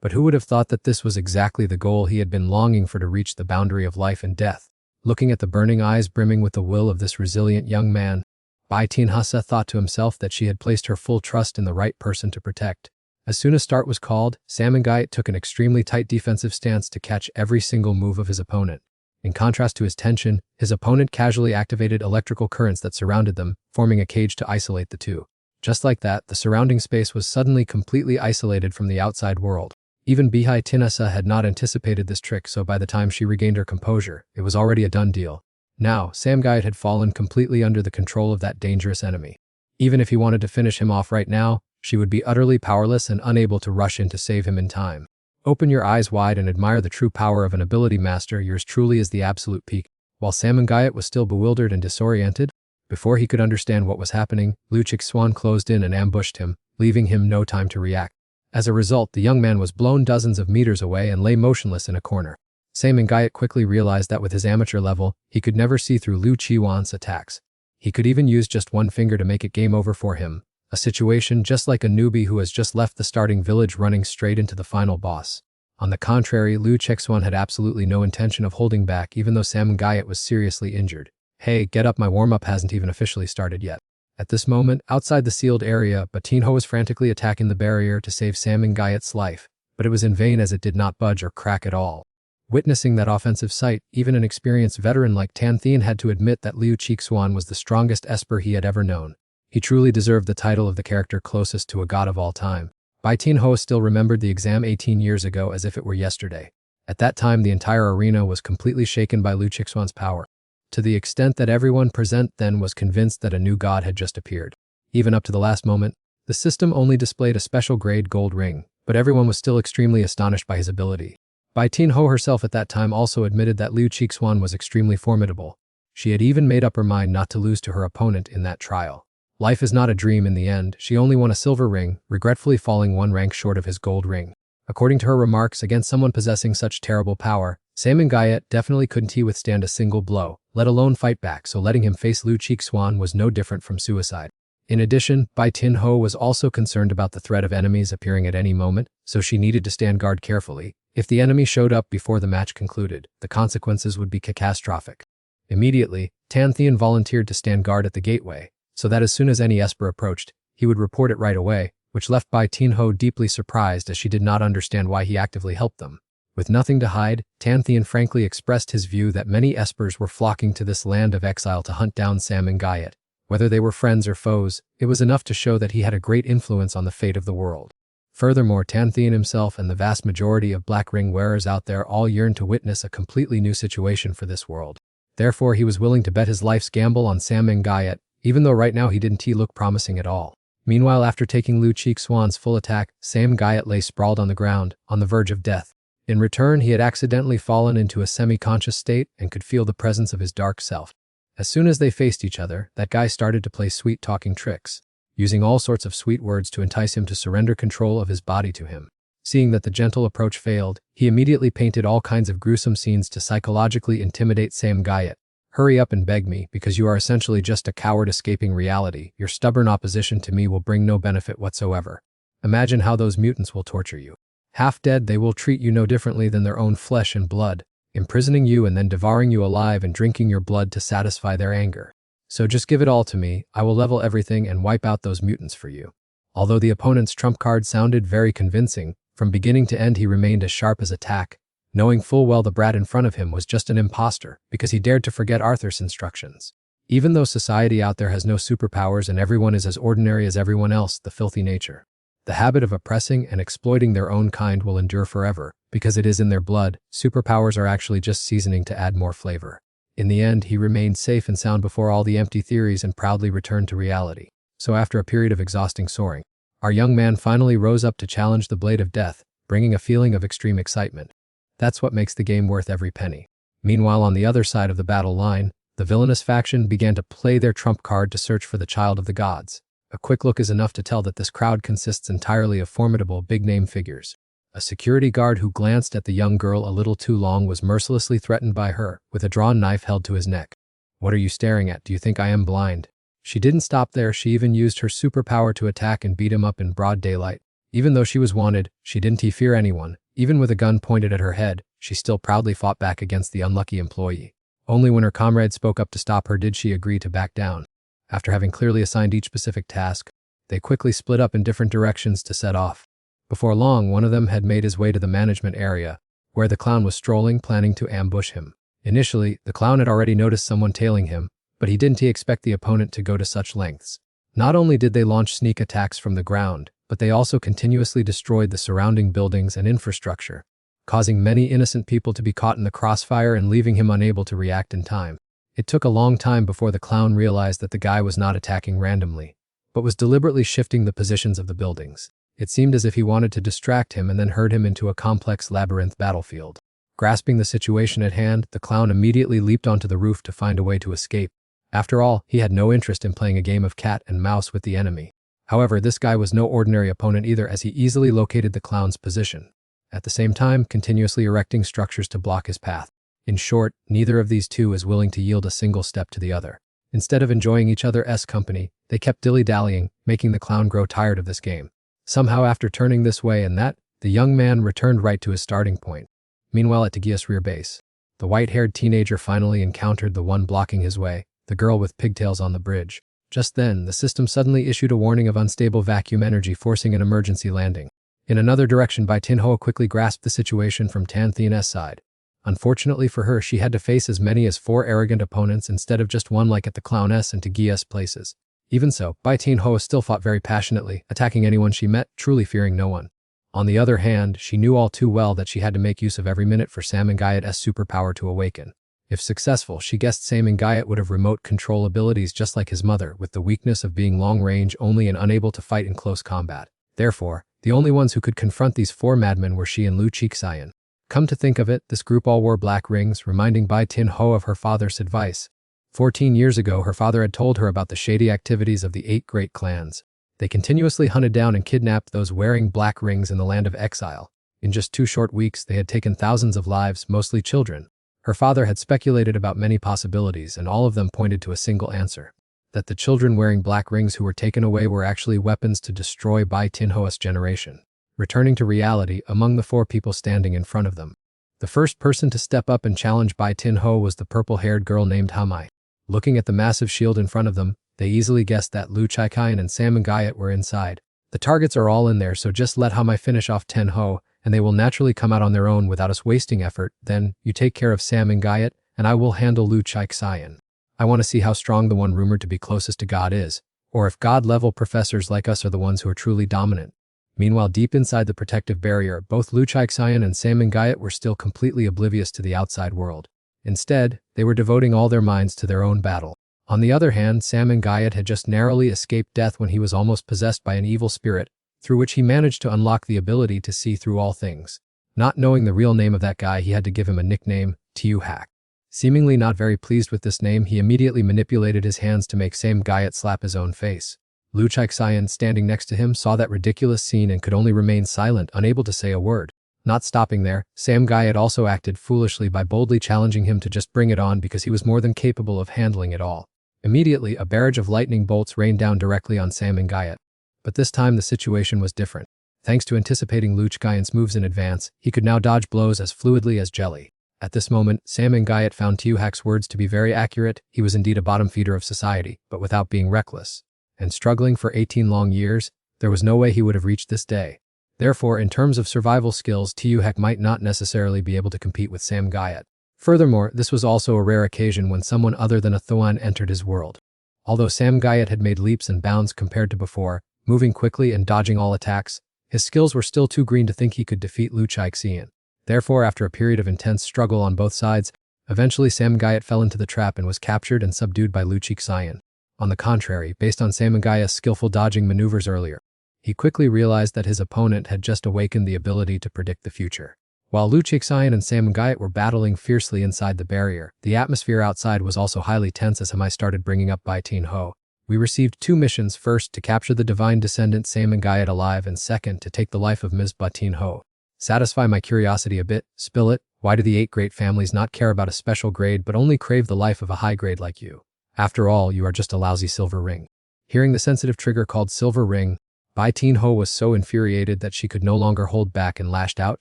But who would have thought that this was exactly the goal he had been longing for, to reach the boundary of life and death? Looking at the burning eyes brimming with the will of this resilient young man, Bai Tinha thought to himself that she had placed her full trust in the right person to protect. As soon as start was called, Samgayat took an extremely tight defensive stance to catch every single move of his opponent. In contrast to his tension, his opponent casually activated electrical currents that surrounded them, forming a cage to isolate the two. Just like that, the surrounding space was suddenly completely isolated from the outside world. Even Bihai Tinasa had not anticipated this trick, so by the time she regained her composure, it was already a done deal. Now, Samgayat had fallen completely under the control of that dangerous enemy. Even if he wanted to finish him off right now, she would be utterly powerless and unable to rush in to save him in time. Open your eyes wide and admire the true power of an ability master. Yours truly is the absolute peak. While Samgayat was still bewildered and disoriented, before he could understand what was happening, Liu Chixuan closed in and ambushed him, leaving him no time to react. As a result, the young man was blown dozens of meters away and lay motionless in a corner. Samgayat quickly realized that with his amateur level, he could never see through Liu Chixuan's attacks. He could even use just one finger to make it game over for him. A situation just like a newbie who has just left the starting village running straight into the final boss. On the contrary, Liu Chixuan had absolutely no intention of holding back, even though Samgayat was seriously injured. Hey, get up, my warm-up hasn't even officially started yet. At this moment, outside the sealed area, Batinho was frantically attacking the barrier to save Samgayat's life, but it was in vain as it did not budge or crack at all. Witnessing that offensive sight, even an experienced veteran like Tan Thien had to admit that Liu Chixuan was the strongest esper he had ever known. He truly deserved the title of the character closest to a god of all time. Bai Tinho still remembered the exam 18 years ago as if it were yesterday. At that time, the entire arena was completely shaken by Liu Chixuan's power, to the extent that everyone present then was convinced that a new god had just appeared. Even up to the last moment, the system only displayed a special grade gold ring, but everyone was still extremely astonished by his ability. Bai Tianho herself at that time also admitted that Liu Qixuan was extremely formidable. She had even made up her mind not to lose to her opponent in that trial. Life is not a dream in the end. She only won a silver ring, regretfully falling one rank short of his gold ring. According to her remarks, against someone possessing such terrible power, Salmon Guyet definitely couldn't withstand a single blow, let alone fight back, so letting him face Liu Qixuan was no different from suicide. In addition, Bai Tianho was also concerned about the threat of enemies appearing at any moment, so she needed to stand guard carefully. If the enemy showed up before the match concluded, the consequences would be catastrophic. Immediately, Tan Thian volunteered to stand guard at the gateway, so that as soon as any Esper approached, he would report it right away, which left Bai Tianho deeply surprised as she did not understand why he actively helped them. With nothing to hide, Tan Thian frankly expressed his view that many Espers were flocking to this land of exile to hunt down Salmon Guyet. Whether they were friends or foes, it was enough to show that he had a great influence on the fate of the world. Furthermore, Tan Thian himself and the vast majority of black ring wearers out there all yearned to witness a completely new situation for this world. Therefore, he was willing to bet his life's gamble on Salmon Guyet, even though right now he didn't look promising at all. Meanwhile, after taking Liu Qixuan's full attack, Salmon Guyet lay sprawled on the ground, on the verge of death. In return, he had accidentally fallen into a semi-conscious state and could feel the presence of his dark self. As soon as they faced each other, that guy started to play sweet-talking tricks, using all sorts of sweet words to entice him to surrender control of his body to him. Seeing that the gentle approach failed, he immediately painted all kinds of gruesome scenes to psychologically intimidate Salmon Guyet. Hurry up and beg me, because you are essentially just a coward escaping reality. Your stubborn opposition to me will bring no benefit whatsoever. Imagine how those mutants will torture you. Half dead, they will treat you no differently than their own flesh and blood, imprisoning you and then devouring you alive and drinking your blood to satisfy their anger. So just give it all to me, I will level everything and wipe out those mutants for you. Although the opponent's trump card sounded very convincing, from beginning to end he remained as sharp as a tack, knowing full well the brat in front of him was just an imposter because he dared to forget Arthur's instructions. Even though society out there has no superpowers and everyone is as ordinary as everyone else, the filthy nature, the habit of oppressing and exploiting their own kind will endure forever because it is in their blood. Superpowers are actually just seasoning to add more flavor. In the end, he remained safe and sound before all the empty theories and proudly returned to reality. So after a period of exhausting soaring, our young man finally rose up to challenge the blade of death, bringing a feeling of extreme excitement. That's what makes the game worth every penny. Meanwhile, on the other side of the battle line, the villainous faction began to play their trump card to search for the child of the gods. A quick look is enough to tell that this crowd consists entirely of formidable big-name figures. A security guard who glanced at the young girl a little too long was mercilessly threatened by her, with a drawn knife held to his neck. What are you staring at? Do you think I am blind? She didn't stop there, she even used her superpower to attack and beat him up in broad daylight. Even though she was wanted, she didn't fear anyone. Even with a gun pointed at her head, she still proudly fought back against the unlucky employee. Only when her comrade spoke up to stop her did she agree to back down. After having clearly assigned each specific task, they quickly split up in different directions to set off. Before long, one of them had made his way to the management area, where the clown was strolling, planning to ambush him. Initially, the clown had already noticed someone tailing him, but he didn't expect the opponent to go to such lengths. Not only did they launch sneak attacks from the ground, but they also continuously destroyed the surrounding buildings and infrastructure, causing many innocent people to be caught in the crossfire and leaving him unable to react in time. It took a long time before the clown realized that the guy was not attacking randomly, but was deliberately shifting the positions of the buildings. It seemed as if he wanted to distract him and then herd him into a complex labyrinth battlefield. Grasping the situation at hand, the clown immediately leaped onto the roof to find a way to escape. After all, he had no interest in playing a game of cat and mouse with the enemy. However, this guy was no ordinary opponent either, as he easily located the clown's position, at the same time continuously erecting structures to block his path. In short, neither of these two is willing to yield a single step to the other. Instead of enjoying each other's company, they kept dilly-dallying, making the clown grow tired of this game. Somehow, after turning this way and that, the young man returned right to his starting point. Meanwhile, at Tagia's rear base, the white-haired teenager finally encountered the one blocking his way, the girl with pigtails on the bridge. Just then, the system suddenly issued a warning of unstable vacuum energy forcing an emergency landing. In another direction, Bai Tianho quickly grasped the situation from Tan Thian's side. Unfortunately for her, she had to face as many as 4 arrogant opponents instead of just one like at the clown's and Tagia's places. Even so, Bai Tianho still fought very passionately, attacking anyone she met, truly fearing no one. On the other hand, she knew all too well that she had to make use of every minute for Salmon Guyet's superpower to awaken. If successful, she guessed Salmon Guyet would have remote control abilities just like his mother, with the weakness of being long-range only and unable to fight in close combat. Therefore, The only ones who could confront these 4 madmen were she and Lu Chixayan. Come to think of it, this group all wore black rings, reminding Bai Tin-ho of her father's advice. 14 years ago, her father had told her about the shady activities of the 8 great clans. They continuously hunted down and kidnapped those wearing black rings in the land of exile. In just 2 short weeks, they had taken thousands of lives, mostly children. Her father had speculated about many possibilities, and all of them pointed to a single answer: that the children wearing black rings who were taken away were actually weapons to destroy Bai Tin-ho's generation. Returning to reality, among the 4 people standing in front of them, the first person to step up and challenge Bai Tin-ho was the purple-haired girl named Hamai. Looking at the massive shield in front of them, they easily guessed that Lu Chixayan and Samangayat were inside. The targets are all in there, so just let Hamai finish off Tin-ho, and they will naturally come out on their own without us wasting effort. Then, you take care of Samangayat, and I will handle Lu Chixayan. I want to see how strong the one rumored to be closest to God is, or if God-level professors like us are the ones who are truly dominant. Meanwhile, deep inside the protective barrier, both Lu Chixayan and Samangayat were still completely oblivious to the outside world. Instead, they were devoting all their minds to their own battle. On the other hand, Samangayat had just narrowly escaped death when he was almost possessed by an evil spirit, through which he managed to unlock the ability to see through all things. Not knowing the real name of that guy, he had to give him a nickname, Tiu Hak. Seemingly not very pleased with this name, he immediately manipulated his hands to make Samangayat slap his own face. Lu Chixayan, standing next to him, saw that ridiculous scene and could only remain silent, unable to say a word. Not stopping there, Samangayat also acted foolishly by boldly challenging him to just bring it on because he was more than capable of handling it all. Immediately, a barrage of lightning bolts rained down directly on Samangayat. But this time the situation was different. Thanks to anticipating Lu Chixayan's moves in advance, he could now dodge blows as fluidly as jelly. At this moment, Samangayat found Tiu Hak's words to be very accurate. He was indeed a bottom feeder of society, but without being reckless. And struggling for 18 long years, there was no way he would have reached this day. Therefore, in terms of survival skills, Tiu Hak might not necessarily be able to compete with Samangayat. Furthermore, this was also a rare occasion when someone other than a Thuan entered his world. Although Samangayat had made leaps and bounds compared to before, moving quickly and dodging all attacks, his skills were still too green to think he could defeat Lu Chixayan. Therefore, after a period of intense struggle on both sides, eventually Samangayat fell into the trap and was captured and subdued by Lu Chixayan. On the contrary, based on Samangayat's skillful dodging maneuvers earlier, he quickly realized that his opponent had just awakened the ability to predict the future. While Lu Chixayan and Samangayat were battling fiercely inside the barrier, the atmosphere outside was also highly tense as Hamai started bringing up Bai Tin-ho. We received 2 missions: first, to capture the divine descendant Samangayat alive, and second, to take the life of Ms. Bai Tin-ho. Satisfy my curiosity a bit, spill it. Why do the 8 great families not care about a special grade but only crave the life of a high grade like you? After all, you are just a lousy silver ring. Hearing the sensitive trigger called silver ring, Bai Tin-ho was so infuriated that she could no longer hold back and lashed out,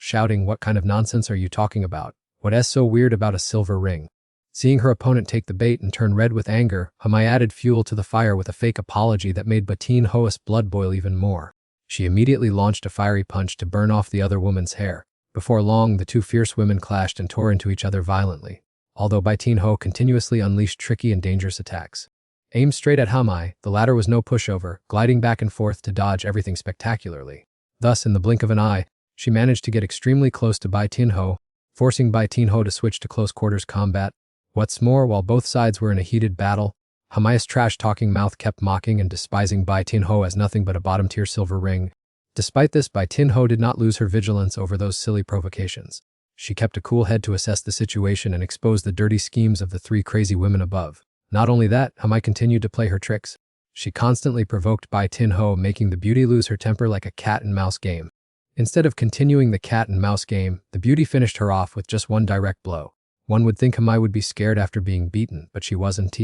shouting, "What kind of nonsense are you talking about? What's so weird about a silver ring?" Seeing her opponent take the bait and turn red with anger, Hamai added fuel to the fire with a fake apology that made Bai Tin-ho's blood boil even more. She immediately launched a fiery punch to burn off the other woman's hair. Before long, the 2 fierce women clashed and tore into each other violently, although Bai Tin-ho continuously unleashed tricky and dangerous attacks. Aimed straight at Hamai, the latter was no pushover, gliding back and forth to dodge everything spectacularly. Thus, in the blink of an eye, she managed to get extremely close to Bai Tin-ho, forcing Bai Tin-ho to switch to close-quarters combat. What's more, while both sides were in a heated battle, Hamai's trash-talking mouth kept mocking and despising Bai Tin-ho as nothing but a bottom-tier silver ring. Despite this, Bai Tin-ho did not lose her vigilance over those silly provocations. She kept a cool head to assess the situation and expose the dirty schemes of the 3 crazy women above. Not only that, Hamai continued to play her tricks. She constantly provoked Bai Tin-ho, making the beauty lose her temper like a cat-and-mouse game. Instead of continuing the cat-and-mouse game, the beauty finished her off with just one direct blow. One would think Hamai would be scared after being beaten, but she wasn't.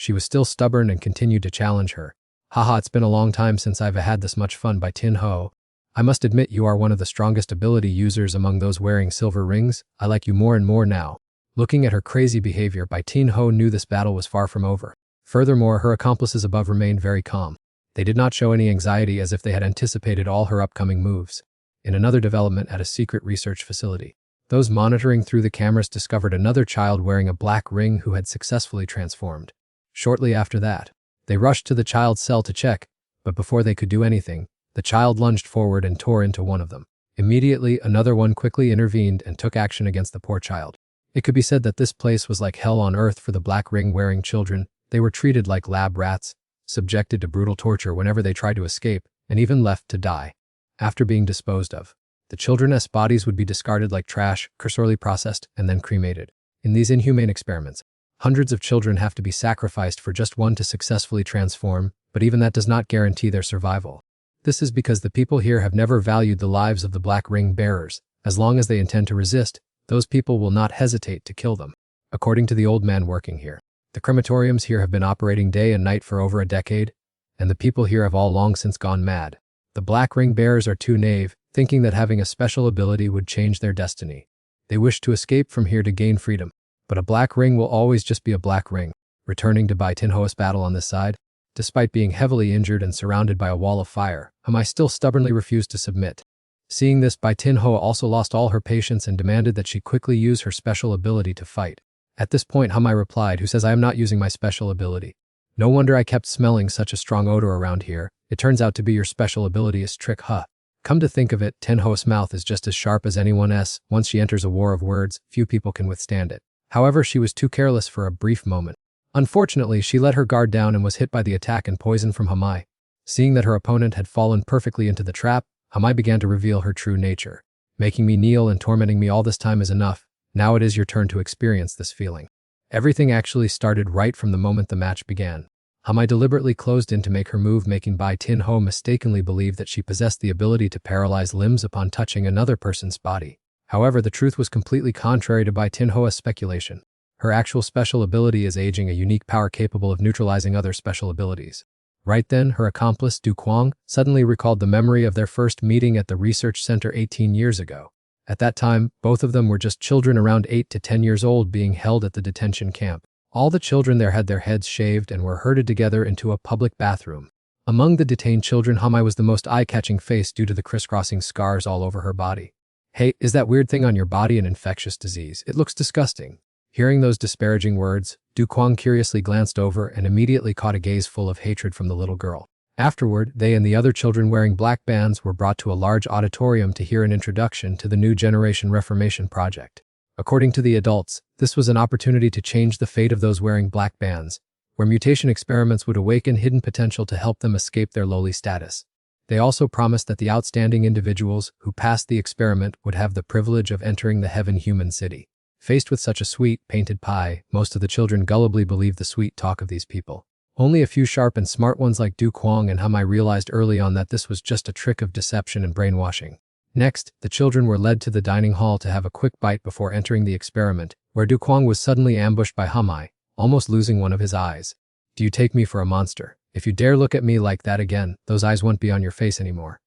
She was still stubborn and continued to challenge her. "Haha, it's been a long time since I've had this much fun, Bai Tin-ho. I must admit you are one of the strongest ability users among those wearing silver rings. I like you more and more now." Looking at her crazy behavior, Bai Tin-ho knew this battle was far from over. Furthermore, her accomplices above remained very calm. They did not show any anxiety, as if they had anticipated all her upcoming moves. In another development at a secret research facility, those monitoring through the cameras discovered another child wearing a black ring who had successfully transformed. Shortly after that, they rushed to the child's cell to check, but before they could do anything, the child lunged forward and tore into one of them. Immediately, another one quickly intervened and took action against the poor child. It could be said that this place was like hell on earth for the black ring-wearing children. They were treated like lab rats, subjected to brutal torture whenever they tried to escape, and even left to die. After being disposed of, the children's bodies would be discarded like trash, cursorily processed, and then cremated. In these inhumane experiments, hundreds of children have to be sacrificed for just one to successfully transform, but even that does not guarantee their survival. This is because the people here have never valued the lives of the black ring bearers. As long as they intend to resist, those people will not hesitate to kill them. According to the old man working here, the crematoriums here have been operating day and night for over a decade, and the people here have all long since gone mad. The black ring bearers are too naive, thinking that having a special ability would change their destiny. They wish to escape from here to gain freedom, but a black ring will always just be a black ring. Returning to Bai Tinhoa's battle on this side, despite being heavily injured and surrounded by a wall of fire, Hamai still stubbornly refused to submit. Seeing this, Bai Tinhoa also lost all her patience and demanded that she quickly use her special ability to fight. At this point, Hamai replied, "Who says I am not using my special ability? No wonder I kept smelling such a strong odor around here. It turns out to be your special ability is trick, huh? Come to think of it, Tinhoa's mouth is just as sharp as anyone's. Once she enters a war of words, few people can withstand it." However, she was too careless for a brief moment. Unfortunately, she let her guard down and was hit by the attack and poison from Hamai. Seeing that her opponent had fallen perfectly into the trap, Hamai began to reveal her true nature. "Making me kneel and tormenting me all this time is enough. Now it is your turn to experience this feeling." Everything actually started right from the moment the match began. Hamai deliberately closed in to make her move, making Bai Tinho mistakenly believe that she possessed the ability to paralyze limbs upon touching another person's body. However, the truth was completely contrary to Bai Tinhoa's speculation. Her actual special ability is aging, a unique power capable of neutralizing other special abilities. Right then, her accomplice, Du Kuang, suddenly recalled the memory of their first meeting at the research center 18 years ago. At that time, both of them were just children around 8 to 10 years old being held at the detention camp. All the children there had their heads shaved and were herded together into a public bathroom. Among the detained children, Hamai was the most eye-catching face due to the crisscrossing scars all over her body. "Hey, is that weird thing on your body an infectious disease? It looks disgusting." Hearing those disparaging words, Du Kuang curiously glanced over and immediately caught a gaze full of hatred from the little girl. Afterward, they and the other children wearing black bands were brought to a large auditorium to hear an introduction to the New Generation Reformation Project. According to the adults, this was an opportunity to change the fate of those wearing black bands, where mutation experiments would awaken hidden potential to help them escape their lowly status. They also promised that the outstanding individuals who passed the experiment would have the privilege of entering the Heaven Human City. Faced with such a sweet, painted pie, most of the children gullibly believed the sweet talk of these people. Only a few sharp and smart ones like Du Kuang and Hamai realized early on that this was just a trick of deception and brainwashing. Next, the children were led to the dining hall to have a quick bite before entering the experiment, where Du Kuang was suddenly ambushed by Hamai, almost losing one of his eyes. "Do you take me for a monster? If you dare look at me like that again, those eyes won't be on your face anymore."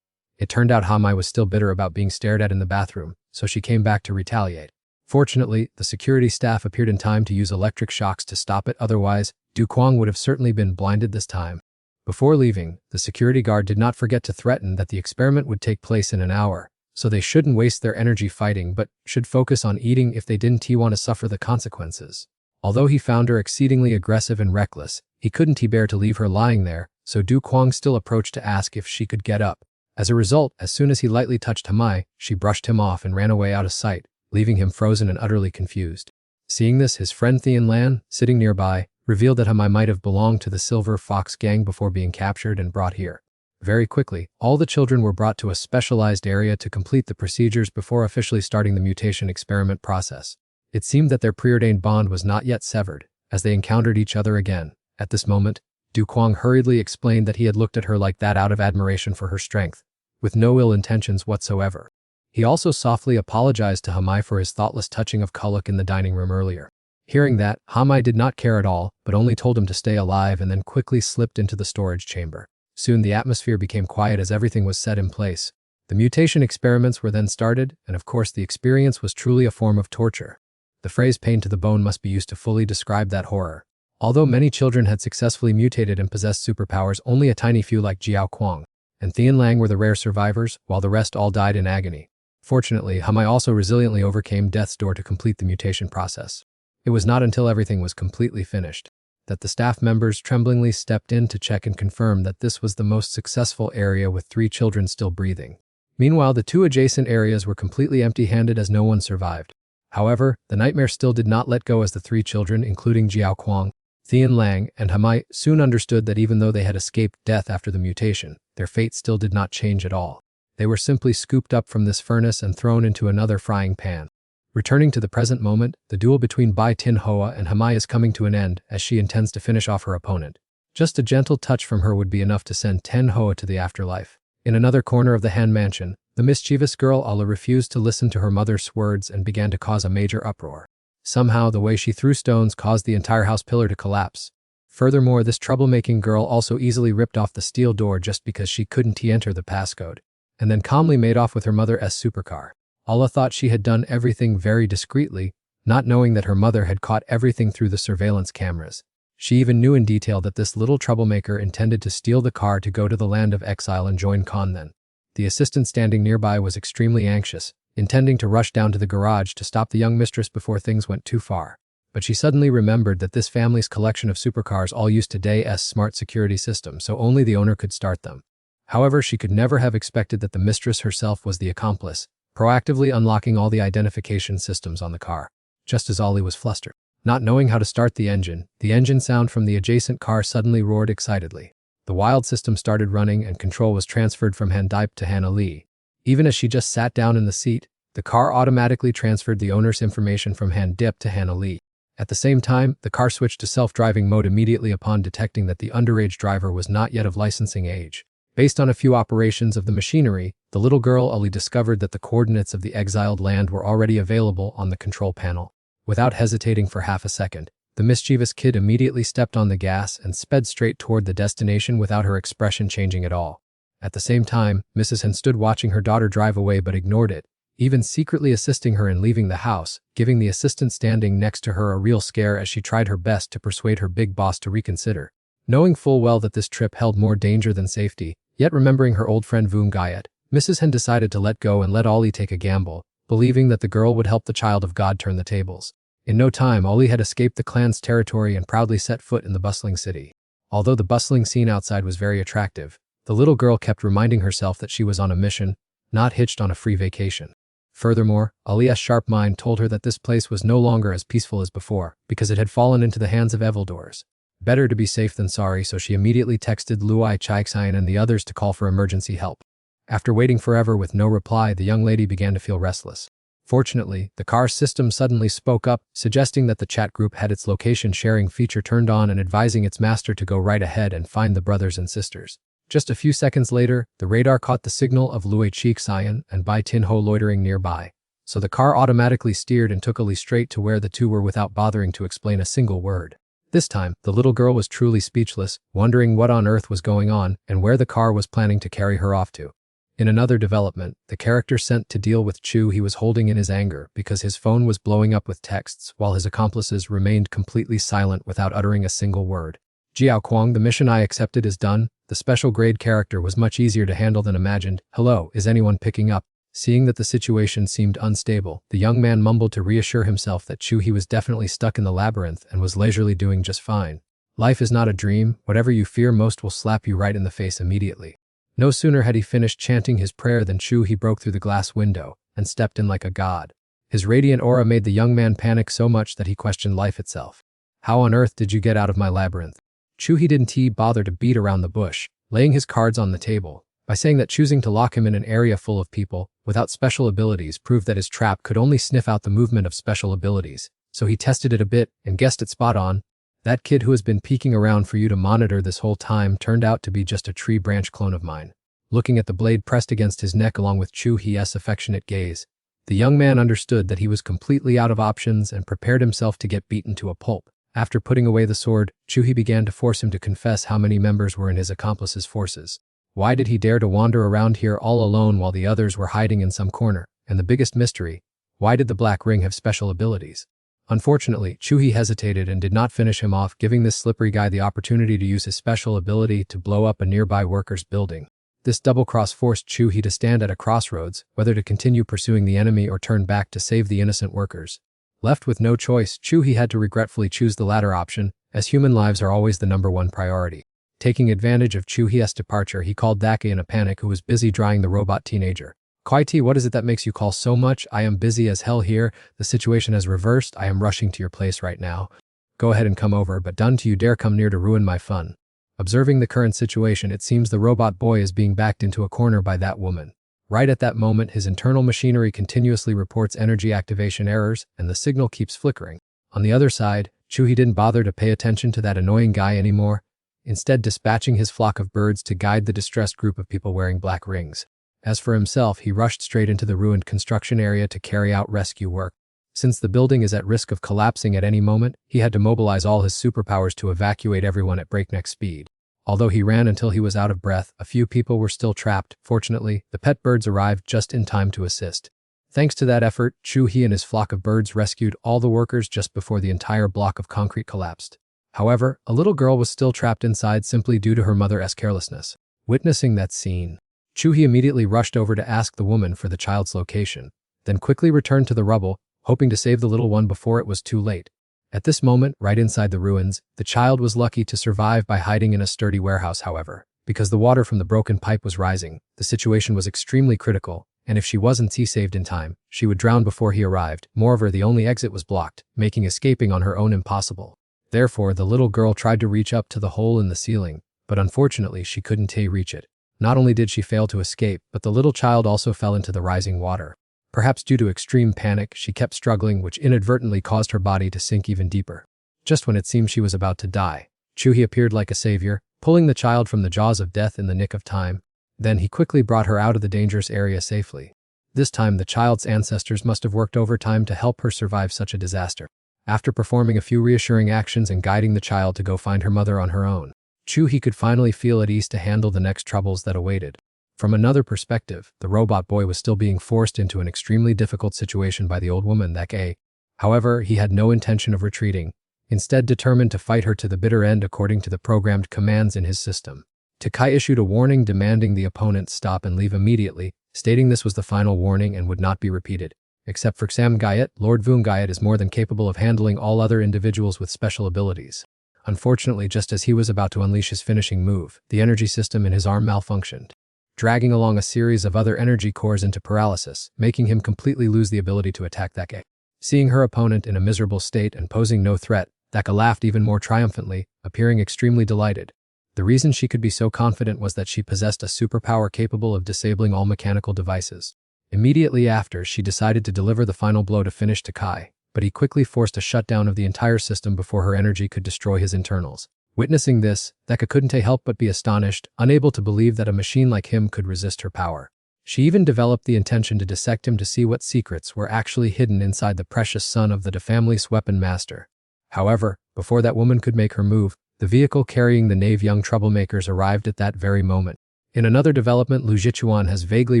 It turned out Hamai was still bitter about being stared at in the bathroom, so she came back to retaliate. Fortunately, the security staff appeared in time to use electric shocks to stop it, otherwise, Du Kuang would have certainly been blinded this time. Before leaving, the security guard did not forget to threaten that the experiment would take place in an hour, so they shouldn't waste their energy fighting but should focus on eating if they didn't want to suffer the consequences. Although he found her exceedingly aggressive and reckless, he couldn't bear to leave her lying there, so Du Kuang still approached to ask if she could get up. As a result, as soon as he lightly touched Hamai, she brushed him off and ran away out of sight, leaving him frozen and utterly confused. Seeing this, his friend Thien Lan, sitting nearby, revealed that Hamai might have belonged to the Silver Fox gang before being captured and brought here. Very quickly, all the children were brought to a specialized area to complete the procedures before officially starting the mutation experiment process. It seemed that their preordained bond was not yet severed, as they encountered each other again. At this moment, Du Kuang hurriedly explained that he had looked at her like that out of admiration for her strength, with no ill intentions whatsoever. He also softly apologized to Hamai for his thoughtless touching of Kuluk in the dining room earlier. Hearing that, Hamai did not care at all, but only told him to stay alive and then quickly slipped into the storage chamber. Soon the atmosphere became quiet as everything was set in place. The mutation experiments were then started, and of course the experience was truly a form of torture. The phrase pain to the bone must be used to fully describe that horror. Although many children had successfully mutated and possessed superpowers, only a tiny few like Jiao Kuang and Thien Lang were the rare survivors, while the rest all died in agony. Fortunately, Hamai also resiliently overcame death's door to complete the mutation process. It was not until everything was completely finished that the staff members tremblingly stepped in to check and confirm that this was the most successful area with 3 children still breathing. Meanwhile, the 2 adjacent areas were completely empty-handed as no one survived. However, the nightmare still did not let go as the 3 children, including Jiao Kuang, Thien Lang, and Hamai, soon understood that even though they had escaped death after the mutation, their fate still did not change at all. They were simply scooped up from this furnace and thrown into another frying pan. Returning to the present moment, the duel between Bai Tin-hoa and Hamai is coming to an end as she intends to finish off her opponent. Just a gentle touch from her would be enough to send Tin-hoa to the afterlife. In another corner of the Han mansion, the mischievous girl Ala refused to listen to her mother's words and began to cause a major uproar. Somehow, the way she threw stones caused the entire house pillar to collapse. Furthermore, this troublemaking girl also easily ripped off the steel door just because she couldn't enter the passcode, and then calmly made off with her mother's supercar. Ala thought she had done everything very discreetly, not knowing that her mother had caught everything through the surveillance cameras. She even knew in detail that this little troublemaker intended to steal the car to go to the land of exile and join Khan then. The assistant standing nearby was extremely anxious, intending to rush down to the garage to stop the young mistress before things went too far. But she suddenly remembered that this family's collection of supercars all used today's smart security system, so only the owner could start them. However, she could never have expected that the mistress herself was the accomplice, proactively unlocking all the identification systems on the car. Just as Ollie was flustered, not knowing how to start the engine sound from the adjacent car suddenly roared excitedly. The wild system started running and control was transferred from Han Dipe to Han Ali. Even as she just sat down in the seat, the car automatically transferred the owner's information from Han Dipe to Han Ali. At the same time, the car switched to self-driving mode immediately upon detecting that the underage driver was not yet of licensing age. Based on a few operations of the machinery, the little girl Ali discovered that the coordinates of the exiled land were already available on the control panel. Without hesitating for half a second, the mischievous kid immediately stepped on the gas and sped straight toward the destination without her expression changing at all. At the same time, Mrs. Han stood watching her daughter drive away but ignored it, even secretly assisting her in leaving the house, giving the assistant standing next to her a real scare as she tried her best to persuade her big boss to reconsider. Knowing full well that this trip held more danger than safety, yet remembering her old friend Voon Gayet, Mrs. Han decided to let go and let Ollie take a gamble, believing that the girl would help the child of God turn the tables. In no time, Ollie had escaped the clan's territory and proudly set foot in the bustling city. Although the bustling scene outside was very attractive, the little girl kept reminding herself that she was on a mission, not hitched on a free vacation. Furthermore, Ali's sharp mind told her that this place was no longer as peaceful as before, because it had fallen into the hands of evildoers. Better to be safe than sorry, so she immediately texted Luai Chaixian and the others to call for emergency help. After waiting forever with no reply, the young lady began to feel restless. Fortunately, the car system suddenly spoke up, suggesting that the chat group had its location sharing feature turned on and advising its master to go right ahead and find the brothers and sisters. Just a few seconds later, the radar caught the signal of Luai Chaixian and Bai Tin-ho loitering nearby, so the car automatically steered and took Ali straight to where the two were without bothering to explain a single word. This time, the little girl was truly speechless, wondering what on earth was going on and where the car was planning to carry her off to. In another development, the character sent to deal with Chu he was holding in his anger because his phone was blowing up with texts while his accomplices remained completely silent without uttering a single word. Jiao Kuang, the mission I accepted is done. The special grade character was much easier to handle than imagined. Hello, is anyone picking up? Seeing that the situation seemed unstable, the young man mumbled to reassure himself that Chu he was definitely stuck in the labyrinth and was leisurely doing just fine. Life is not a dream. Whatever you fear most will slap you right in the face immediately. No sooner had he finished chanting his prayer than Chu he broke through the glass window and stepped in like a god. His radiant aura made the young man panic so much that he questioned life itself. How on earth did you get out of my labyrinth? Chu he didn't bother to beat around the bush, laying his cards on the table, by saying that choosing to lock him in an area full of people without special abilities proved that his trap could only sniff out the movement of special abilities, so he tested it a bit and guessed it spot on. That kid who has been peeking around for you to monitor this whole time turned out to be just a tree branch clone of mine. Looking at the blade pressed against his neck along with Chu He's affectionate gaze, the young man understood that he was completely out of options and prepared himself to get beaten to a pulp. After putting away the sword, Chu He began to force him to confess how many members were in his accomplice's forces. Why did he dare to wander around here all alone while the others were hiding in some corner? And the biggest mystery, why did the Black Ring have special abilities? Unfortunately, Chu He hesitated and did not finish him off, giving this slippery guy the opportunity to use his special ability to blow up a nearby workers' building. This double-cross forced Chu He to stand at a crossroads, whether to continue pursuing the enemy or turn back to save the innocent workers. Left with no choice, Chu He had to regretfully choose the latter option, as human lives are always the #1 priority. Taking advantage of Chu He's departure, he called Dake in a panic, who was busy drying the robot teenager. Kwaiti, what is it that makes you call so much? I am busy as hell here. The situation has reversed. I am rushing to your place right now. Go ahead and come over, but don't you dare come near to ruin my fun. Observing the current situation, it seems the robot boy is being backed into a corner by that woman. Right at that moment, his internal machinery continuously reports energy activation errors, and the signal keeps flickering. On the other side, Chuhi didn't bother to pay attention to that annoying guy anymore, instead dispatching his flock of birds to guide the distressed group of people wearing black rings. As for himself, he rushed straight into the ruined construction area to carry out rescue work. Since the building is at risk of collapsing at any moment, he had to mobilize all his superpowers to evacuate everyone at breakneck speed. Although he ran until he was out of breath, a few people were still trapped. Fortunately, the pet birds arrived just in time to assist. Thanks to that effort, Chuhi and his flock of birds rescued all the workers just before the entire block of concrete collapsed. However, a little girl was still trapped inside simply due to her mother's carelessness. Witnessing that scene, Chuhi immediately rushed over to ask the woman for the child's location, then quickly returned to the rubble, hoping to save the little one before it was too late. At this moment, right inside the ruins, the child was lucky to survive by hiding in a sturdy warehouse. However, because the water from the broken pipe was rising, the situation was extremely critical, and if she wasn't saved in time, she would drown before he arrived. Moreover, the only exit was blocked, making escaping on her own impossible. Therefore, the little girl tried to reach up to the hole in the ceiling, but unfortunately she couldn't reach it. Not only did she fail to escape, but the little child also fell into the rising water. Perhaps due to extreme panic, she kept struggling, which inadvertently caused her body to sink even deeper. Just when it seemed she was about to die, Chuhi appeared like a savior, pulling the child from the jaws of death in the nick of time. Then he quickly brought her out of the dangerous area safely. This time, the child's ancestors must have worked overtime to help her survive such a disaster. After performing a few reassuring actions and guiding the child to go find her mother on her own, Chuhi could finally feel at ease to handle the next troubles that awaited. From another perspective, the robot boy was still being forced into an extremely difficult situation by the old woman that day. However, he had no intention of retreating, instead determined to fight her to the bitter end according to the programmed commands in his system. Takai issued a warning demanding the opponent stop and leave immediately, stating this was the final warning and would not be repeated. Except for Sam Gayat, Lord Vungayat is more than capable of handling all other individuals with special abilities. Unfortunately, just as he was about to unleash his finishing move, the energy system in his arm malfunctioned, dragging along a series of other energy cores into paralysis, making him completely lose the ability to attack Thaka. Seeing her opponent in a miserable state and posing no threat, Thaka laughed even more triumphantly, appearing extremely delighted. The reason she could be so confident was that she possessed a superpower capable of disabling all mechanical devices. Immediately after, she decided to deliver the final blow to finish Takai, but he quickly forced a shutdown of the entire system before her energy could destroy his internals. Witnessing this, Theka couldn't help but be astonished, unable to believe that a machine like him could resist her power. She even developed the intention to dissect him to see what secrets were actually hidden inside the precious son of the family's weapon master. However, before that woman could make her move, the vehicle carrying the naive young troublemakers arrived at that very moment. In another development, Lu Jichuan has vaguely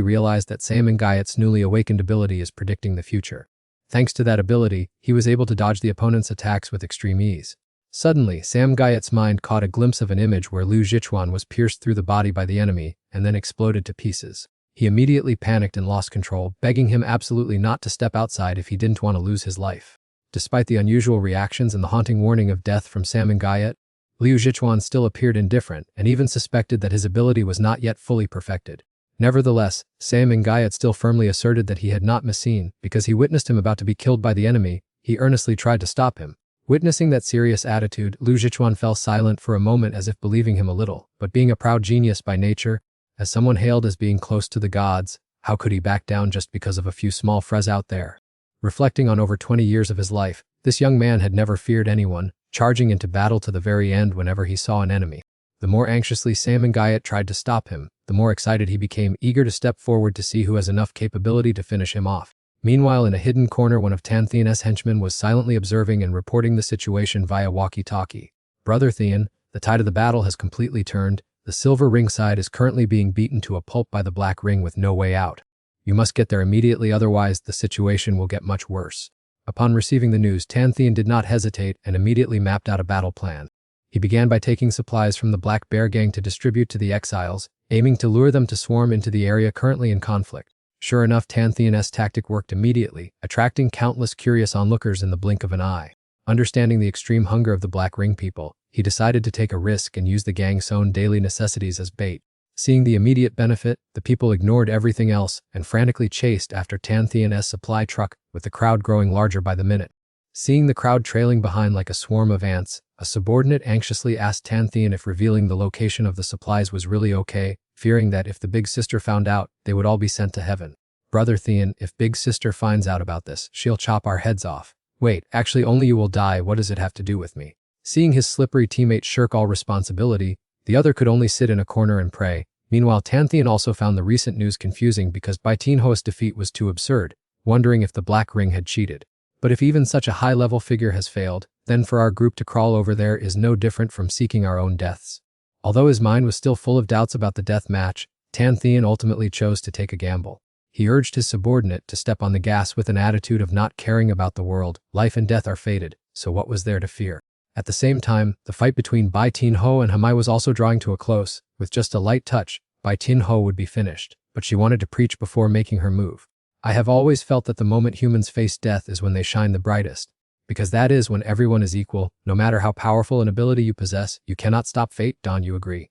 realized that Sam Gayat's newly awakened ability is predicting the future. Thanks to that ability, he was able to dodge the opponent's attacks with extreme ease. Suddenly, Sam Gayat's mind caught a glimpse of an image where Lu Jichuan was pierced through the body by the enemy and then exploded to pieces. He immediately panicked and lost control, begging him absolutely not to step outside if he didn't want to lose his life. Despite the unusual reactions and the haunting warning of death from Sam Gayat, Liu Jichuan still appeared indifferent and even suspected that his ability was not yet fully perfected. Nevertheless, Sam Gayat still firmly asserted that he had not misseen because he witnessed him about to be killed by the enemy. He earnestly tried to stop him. Witnessing that serious attitude, Lu Jichuan fell silent for a moment as if believing him a little, but being a proud genius by nature, as someone hailed as being close to the gods, how could he back down just because of a few small fres out there? Reflecting on over 20 years of his life, this young man had never feared anyone, charging into battle to the very end whenever he saw an enemy. The more anxiously Sam Gayat tried to stop him, the more excited he became, eager to step forward to see who has enough capability to finish him off. Meanwhile, in a hidden corner, one of Tan Thean's henchmen was silently observing and reporting the situation via walkie-talkie. "Brother Thean, the tide of the battle has completely turned. The silver ring side is currently being beaten to a pulp by the black ring with no way out. You must get there immediately, otherwise the situation will get much worse." Upon receiving the news, Tan Thean did not hesitate and immediately mapped out a battle plan. He began by taking supplies from the Black Bear Gang to distribute to the exiles, aiming to lure them to swarm into the area currently in conflict. Sure enough, Tan Thean's tactic worked immediately, attracting countless curious onlookers in the blink of an eye. Understanding the extreme hunger of the Black Ring people, he decided to take a risk and use the gang's own daily necessities as bait. Seeing the immediate benefit, the people ignored everything else and frantically chased after Tan Thean's supply truck, with the crowd growing larger by the minute. Seeing the crowd trailing behind like a swarm of ants, a subordinate anxiously asked Tan Thean if revealing the location of the supplies was really okay. fearing that if the big sister found out, they would all be sent to heaven. Brother Theon, if big sister finds out about this, she'll chop our heads off. Wait, actually only you will die, what does it have to do with me? Seeing his slippery teammate shirk all responsibility, the other could only sit in a corner and pray. Meanwhile, Theon also found the recent news confusing because Bai Tianho's defeat was too absurd, wondering if the Black Ring had cheated. But if even such a high-level figure has failed, then for our group to crawl over there is no different from seeking our own deaths. Although his mind was still full of doubts about the death match, Theon ultimately chose to take a gamble. He urged his subordinate to step on the gas with an attitude of not caring about the world. Life and death are fated, so what was there to fear? At the same time, the fight between Bai Tianho and Hamai was also drawing to a close. With just a light touch, Bai Tianho would be finished, but she wanted to preach before making her move. I have always felt that the moment humans face death is when they shine the brightest, because that is when everyone is equal. No matter how powerful an ability you possess, you cannot stop fate. Don, you agree?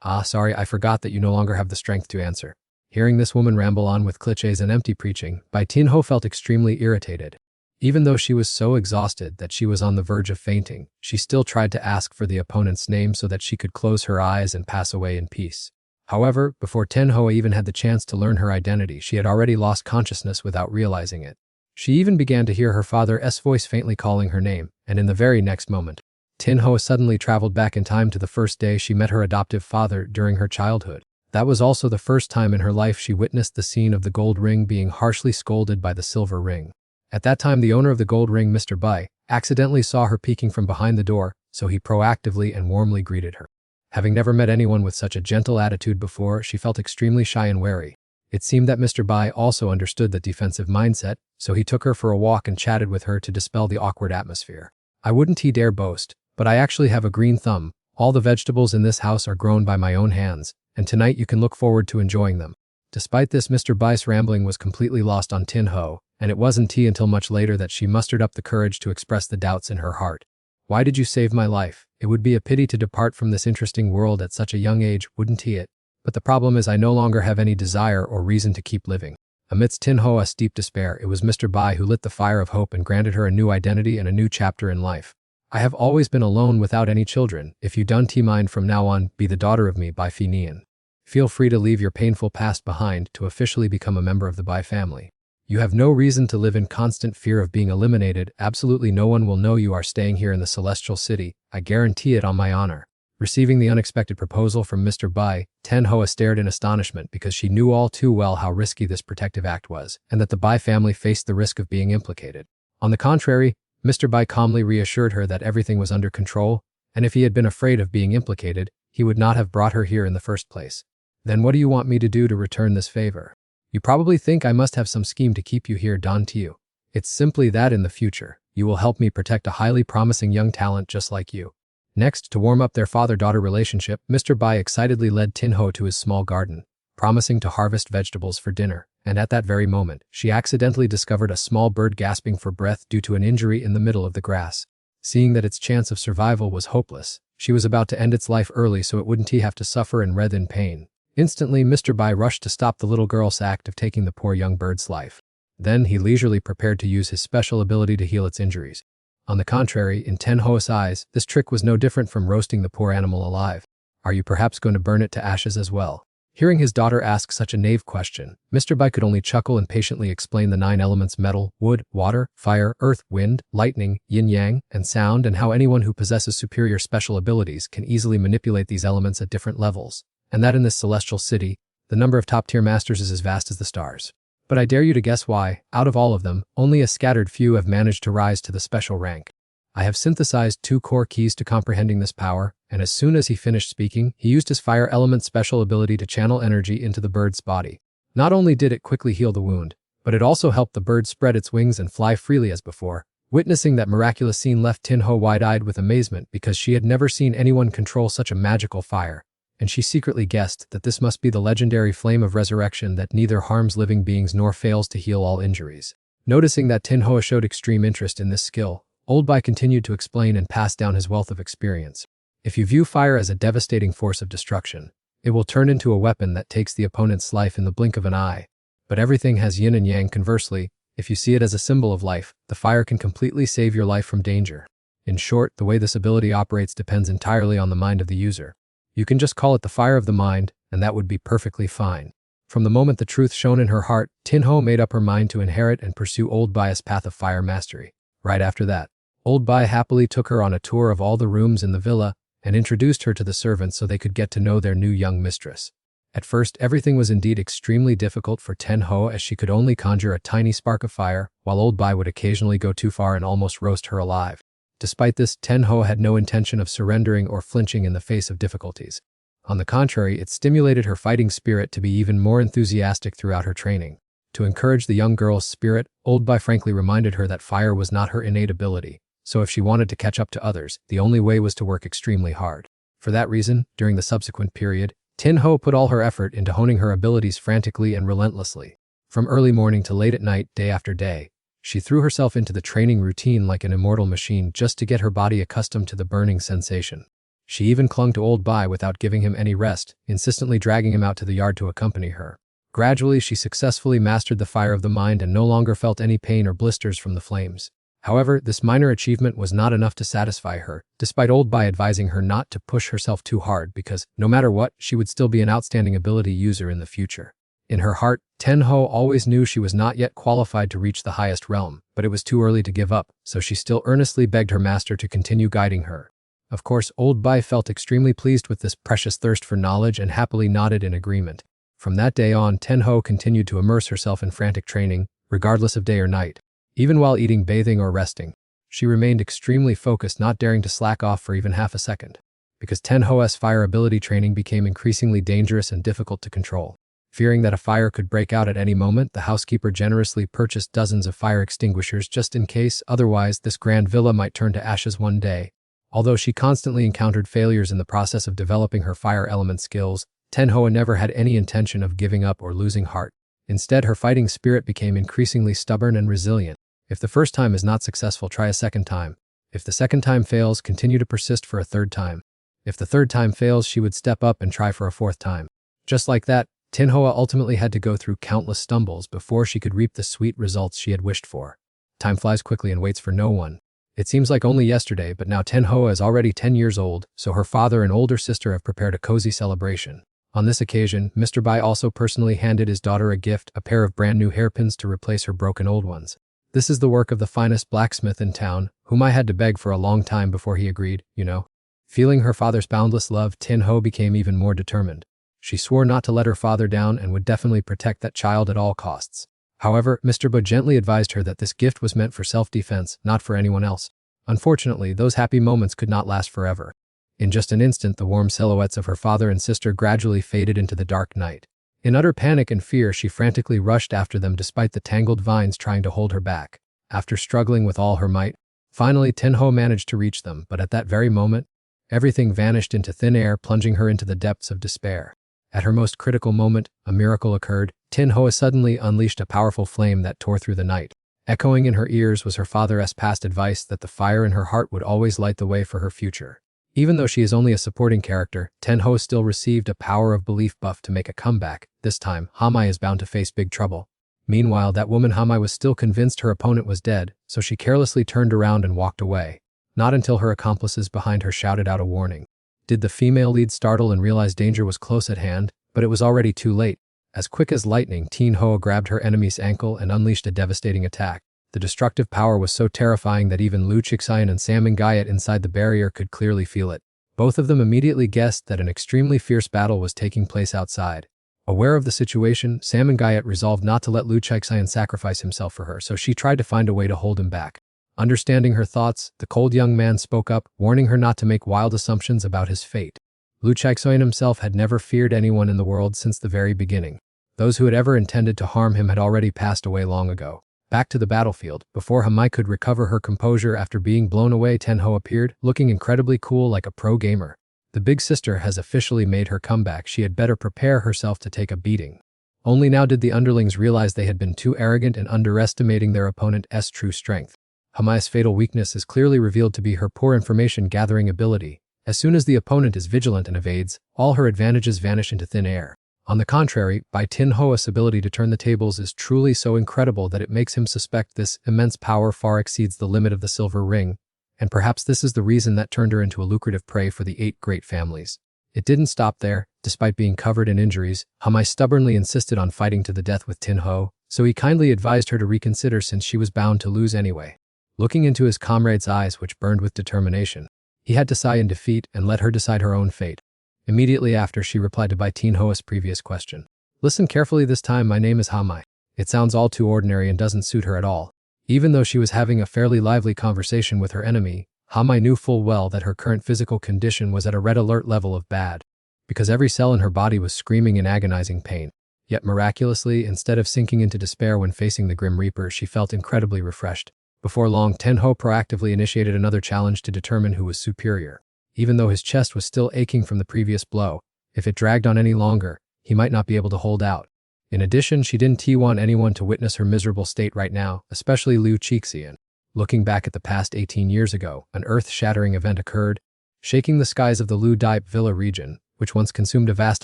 Ah, sorry, I forgot that you no longer have the strength to answer. Hearing this woman ramble on with clichés and empty preaching, Bai Tianho felt extremely irritated. Even though she was so exhausted that she was on the verge of fainting, she still tried to ask for the opponent's name so that she could close her eyes and pass away in peace. However, before Tenho even had the chance to learn her identity, she had already lost consciousness without realizing it. She even began to hear her father's voice faintly calling her name, and in the very next moment, Tenho suddenly traveled back in time to the first day she met her adoptive father during her childhood. That was also the first time in her life she witnessed the scene of the gold ring being harshly scolded by the silver ring. At that time, the owner of the gold ring, Mr. Bai, accidentally saw her peeking from behind the door, so he proactively and warmly greeted her. Having never met anyone with such a gentle attitude before, she felt extremely shy and wary. It seemed that Mr. Bai also understood that defensive mindset, so he took her for a walk and chatted with her to dispel the awkward atmosphere. I wouldn't dare boast, but I actually have a green thumb. All the vegetables in this house are grown by my own hands, and tonight you can look forward to enjoying them. Despite this, Mr. Bai's rambling was completely lost on Tinho, and it wasn't until much later that she mustered up the courage to express the doubts in her heart. Why did you save my life? It would be a pity to depart from this interesting world at such a young age, wouldn't it? But the problem is I no longer have any desire or reason to keep living. Amidst Tinho's deep despair, it was Mr. Bai who lit the fire of hope and granted her a new identity and a new chapter in life. I have always been alone without any children. If you don't mind from now on, be the daughter of me, Bai Finian. Feel free to leave your painful past behind to officially become a member of the Bai family. You have no reason to live in constant fear of being eliminated. Absolutely no one will know you are staying here in the Celestial City. I guarantee it on my honor. Receiving the unexpected proposal from Mr. Bai, Tenho stared in astonishment because she knew all too well how risky this protective act was, and that the Bai family faced the risk of being implicated. On the contrary, Mr. Bai calmly reassured her that everything was under control, and if he had been afraid of being implicated, he would not have brought her here in the first place. Then what do you want me to do to return this favor? You probably think I must have some scheme to keep you here, Don Tiu. It's simply that in the future, you will help me protect a highly promising young talent just like you. Next, to warm up their father-daughter relationship, Mr. Bai excitedly led Tinho to his small garden, promising to harvest vegetables for dinner, and at that very moment, she accidentally discovered a small bird gasping for breath due to an injury in the middle of the grass. Seeing that its chance of survival was hopeless, she was about to end its life early so it wouldn't have to suffer and writhe in pain. Instantly, Mr. Bai rushed to stop the little girl's act of taking the poor young bird's life. Then he leisurely prepared to use his special ability to heal its injuries. On the contrary, in Tenho's eyes, this trick was no different from roasting the poor animal alive. Are you perhaps going to burn it to ashes as well? Hearing his daughter ask such a naive question, Mr. Bai could only chuckle and patiently explain the 9 elements: metal, wood, water, fire, earth, wind, lightning, yin-yang, and sound, and how anyone who possesses superior special abilities can easily manipulate these elements at different levels. And that in this celestial city, the number of top-tier masters is as vast as the stars. But I dare you to guess why, out of all of them, only a scattered few have managed to rise to the special rank. I have synthesized 2 core keys to comprehending this power, and as soon as he finished speaking, he used his fire element special ability to channel energy into the bird's body. Not only did it quickly heal the wound, but it also helped the bird spread its wings and fly freely as before. Witnessing that miraculous scene left Tinho wide-eyed with amazement because she had never seen anyone control such a magical fire. And she secretly guessed that this must be the legendary flame of resurrection that neither harms living beings nor fails to heal all injuries. Noticing that Tinho showed extreme interest in this skill, Old Bai continued to explain and pass down his wealth of experience. If you view fire as a devastating force of destruction, it will turn into a weapon that takes the opponent's life in the blink of an eye. But everything has yin and yang. Conversely, if you see it as a symbol of life, the fire can completely save your life from danger. In short, the way this ability operates depends entirely on the mind of the user. You can just call it the fire of the mind, and that would be perfectly fine. From the moment the truth shone in her heart, Tin-Ho made up her mind to inherit and pursue Old Bai's path of fire mastery. Right after that, Old Bai happily took her on a tour of all the rooms in the villa and introduced her to the servants so they could get to know their new young mistress. At first, everything was indeed extremely difficult for Tin-Ho as she could only conjure a tiny spark of fire, while Old Bai would occasionally go too far and almost roast her alive. Despite this, Tin-Ho had no intention of surrendering or flinching in the face of difficulties. On the contrary, it stimulated her fighting spirit to be even more enthusiastic throughout her training. To encourage the young girl's spirit, Old Bai frankly reminded her that fire was not her innate ability, so if she wanted to catch up to others, the only way was to work extremely hard. For that reason, during the subsequent period, Tin-Ho put all her effort into honing her abilities frantically and relentlessly. From early morning to late at night, day after day, she threw herself into the training routine like an immortal machine just to get her body accustomed to the burning sensation. She even clung to Old Bai without giving him any rest, insistently dragging him out to the yard to accompany her. Gradually, she successfully mastered the fire of the mind and no longer felt any pain or blisters from the flames. However, this minor achievement was not enough to satisfy her, despite Old Bai advising her not to push herself too hard because, no matter what, she would still be an outstanding ability user in the future. In her heart, Tin-Ho always knew she was not yet qualified to reach the highest realm, but it was too early to give up, so she still earnestly begged her master to continue guiding her. Of course, Old Bai felt extremely pleased with this precious thirst for knowledge and happily nodded in agreement. From that day on, Tin-Ho continued to immerse herself in frantic training, regardless of day or night. Even while eating, bathing, or resting, she remained extremely focused, not daring to slack off for even half a second. Because Tin-Ho's fire ability training became increasingly dangerous and difficult to control. Fearing that a fire could break out at any moment, the housekeeper generously purchased dozens of fire extinguishers just in case, otherwise this grand villa might turn to ashes one day. Although she constantly encountered failures in the process of developing her fire element skills, Tin-Ho never had any intention of giving up or losing heart. Instead, her fighting spirit became increasingly stubborn and resilient. If the first time is not successful, try a second time. If the second time fails, continue to persist for a third time. If the third time fails, she would step up and try for a fourth time. Just like that, Tin-Ho ultimately had to go through countless stumbles before she could reap the sweet results she had wished for. Time flies quickly and waits for no one. It seems like only yesterday, but now Tin-Ho is already 10 years old, so her father and older sister have prepared a cozy celebration. On this occasion, Mr. Bai also personally handed his daughter a gift, a pair of brand new hairpins to replace her broken old ones. This is the work of the finest blacksmith in town, whom I had to beg for a long time before he agreed, you know. Feeling her father's boundless love, Tin-Ho became even more determined. She swore not to let her father down and would definitely protect that child at all costs. However, Mr. Bai gently advised her that this gift was meant for self-defense, not for anyone else. Unfortunately, those happy moments could not last forever. In just an instant, the warm silhouettes of her father and sister gradually faded into the dark night. In utter panic and fear, she frantically rushed after them despite the tangled vines trying to hold her back. After struggling with all her might, finally Tin-Ho managed to reach them, but at that very moment, everything vanished into thin air, plunging her into the depths of despair. At her most critical moment, a miracle occurred. Tin-Ho suddenly unleashed a powerful flame that tore through the night. Echoing in her ears was her father's past advice that the fire in her heart would always light the way for her future. Even though she is only a supporting character, Tin-Ho still received a power of belief buff to make a comeback. This time, Hamai is bound to face big trouble. Meanwhile, that woman Hamai was still convinced her opponent was dead, so she carelessly turned around and walked away. Not until her accomplices behind her shouted out a warning. Did the female lead startle and realize danger was close at hand, but it was already too late. As quick as lightning, Tin-Ho grabbed her enemy's ankle and unleashed a devastating attack. The destructive power was so terrifying that even Lu Chixayan and Samengayat inside the barrier could clearly feel it. Both of them immediately guessed that an extremely fierce battle was taking place outside. Aware of the situation, Samengayat resolved not to let Lu Chixayan sacrifice himself for her, so she tried to find a way to hold him back. Understanding her thoughts, the cold young man spoke up, warning her not to make wild assumptions about his fate. Lu Chixayan himself had never feared anyone in the world since the very beginning. Those who had ever intended to harm him had already passed away long ago. Back to the battlefield, before Hamai could recover her composure after being blown away, Tin-Ho appeared, looking incredibly cool like a pro gamer. The big sister has officially made her comeback. She had better prepare herself to take a beating. Only now did the underlings realize they had been too arrogant and underestimating their opponent's true strength. Hamai's fatal weakness is clearly revealed to be her poor information gathering ability. As soon as the opponent is vigilant and evades, all her advantages vanish into thin air. On the contrary, Bai Tin-Ho's ability to turn the tables is truly so incredible that it makes him suspect this immense power far exceeds the limit of the silver ring, and perhaps this is the reason that turned her into a lucrative prey for the 8 great families. It didn't stop there. Despite being covered in injuries, Hamai stubbornly insisted on fighting to the death with Tin Ho, so he kindly advised her to reconsider since she was bound to lose anyway. Looking into his comrade's eyes, which burned with determination, he had to sigh in defeat and let her decide her own fate. Immediately after, she replied to Bai Tin Ho's previous question. Listen carefully this time, my name is Hamai. It sounds all too ordinary and doesn't suit her at all. Even though she was having a fairly lively conversation with her enemy, Hamai knew full well that her current physical condition was at a red alert level of bad, because every cell in her body was screaming in agonizing pain. Yet miraculously, instead of sinking into despair when facing the Grim Reaper, she felt incredibly refreshed. Before long, Tin Ho proactively initiated another challenge to determine who was superior. Even though his chest was still aching from the previous blow, if it dragged on any longer, he might not be able to hold out. In addition, she didn't want anyone to witness her miserable state right now, especially Liu Qixian. Looking back at the past 18 years ago, an earth-shattering event occurred, shaking the skies of the Liu Diep Villa region, which once consumed a vast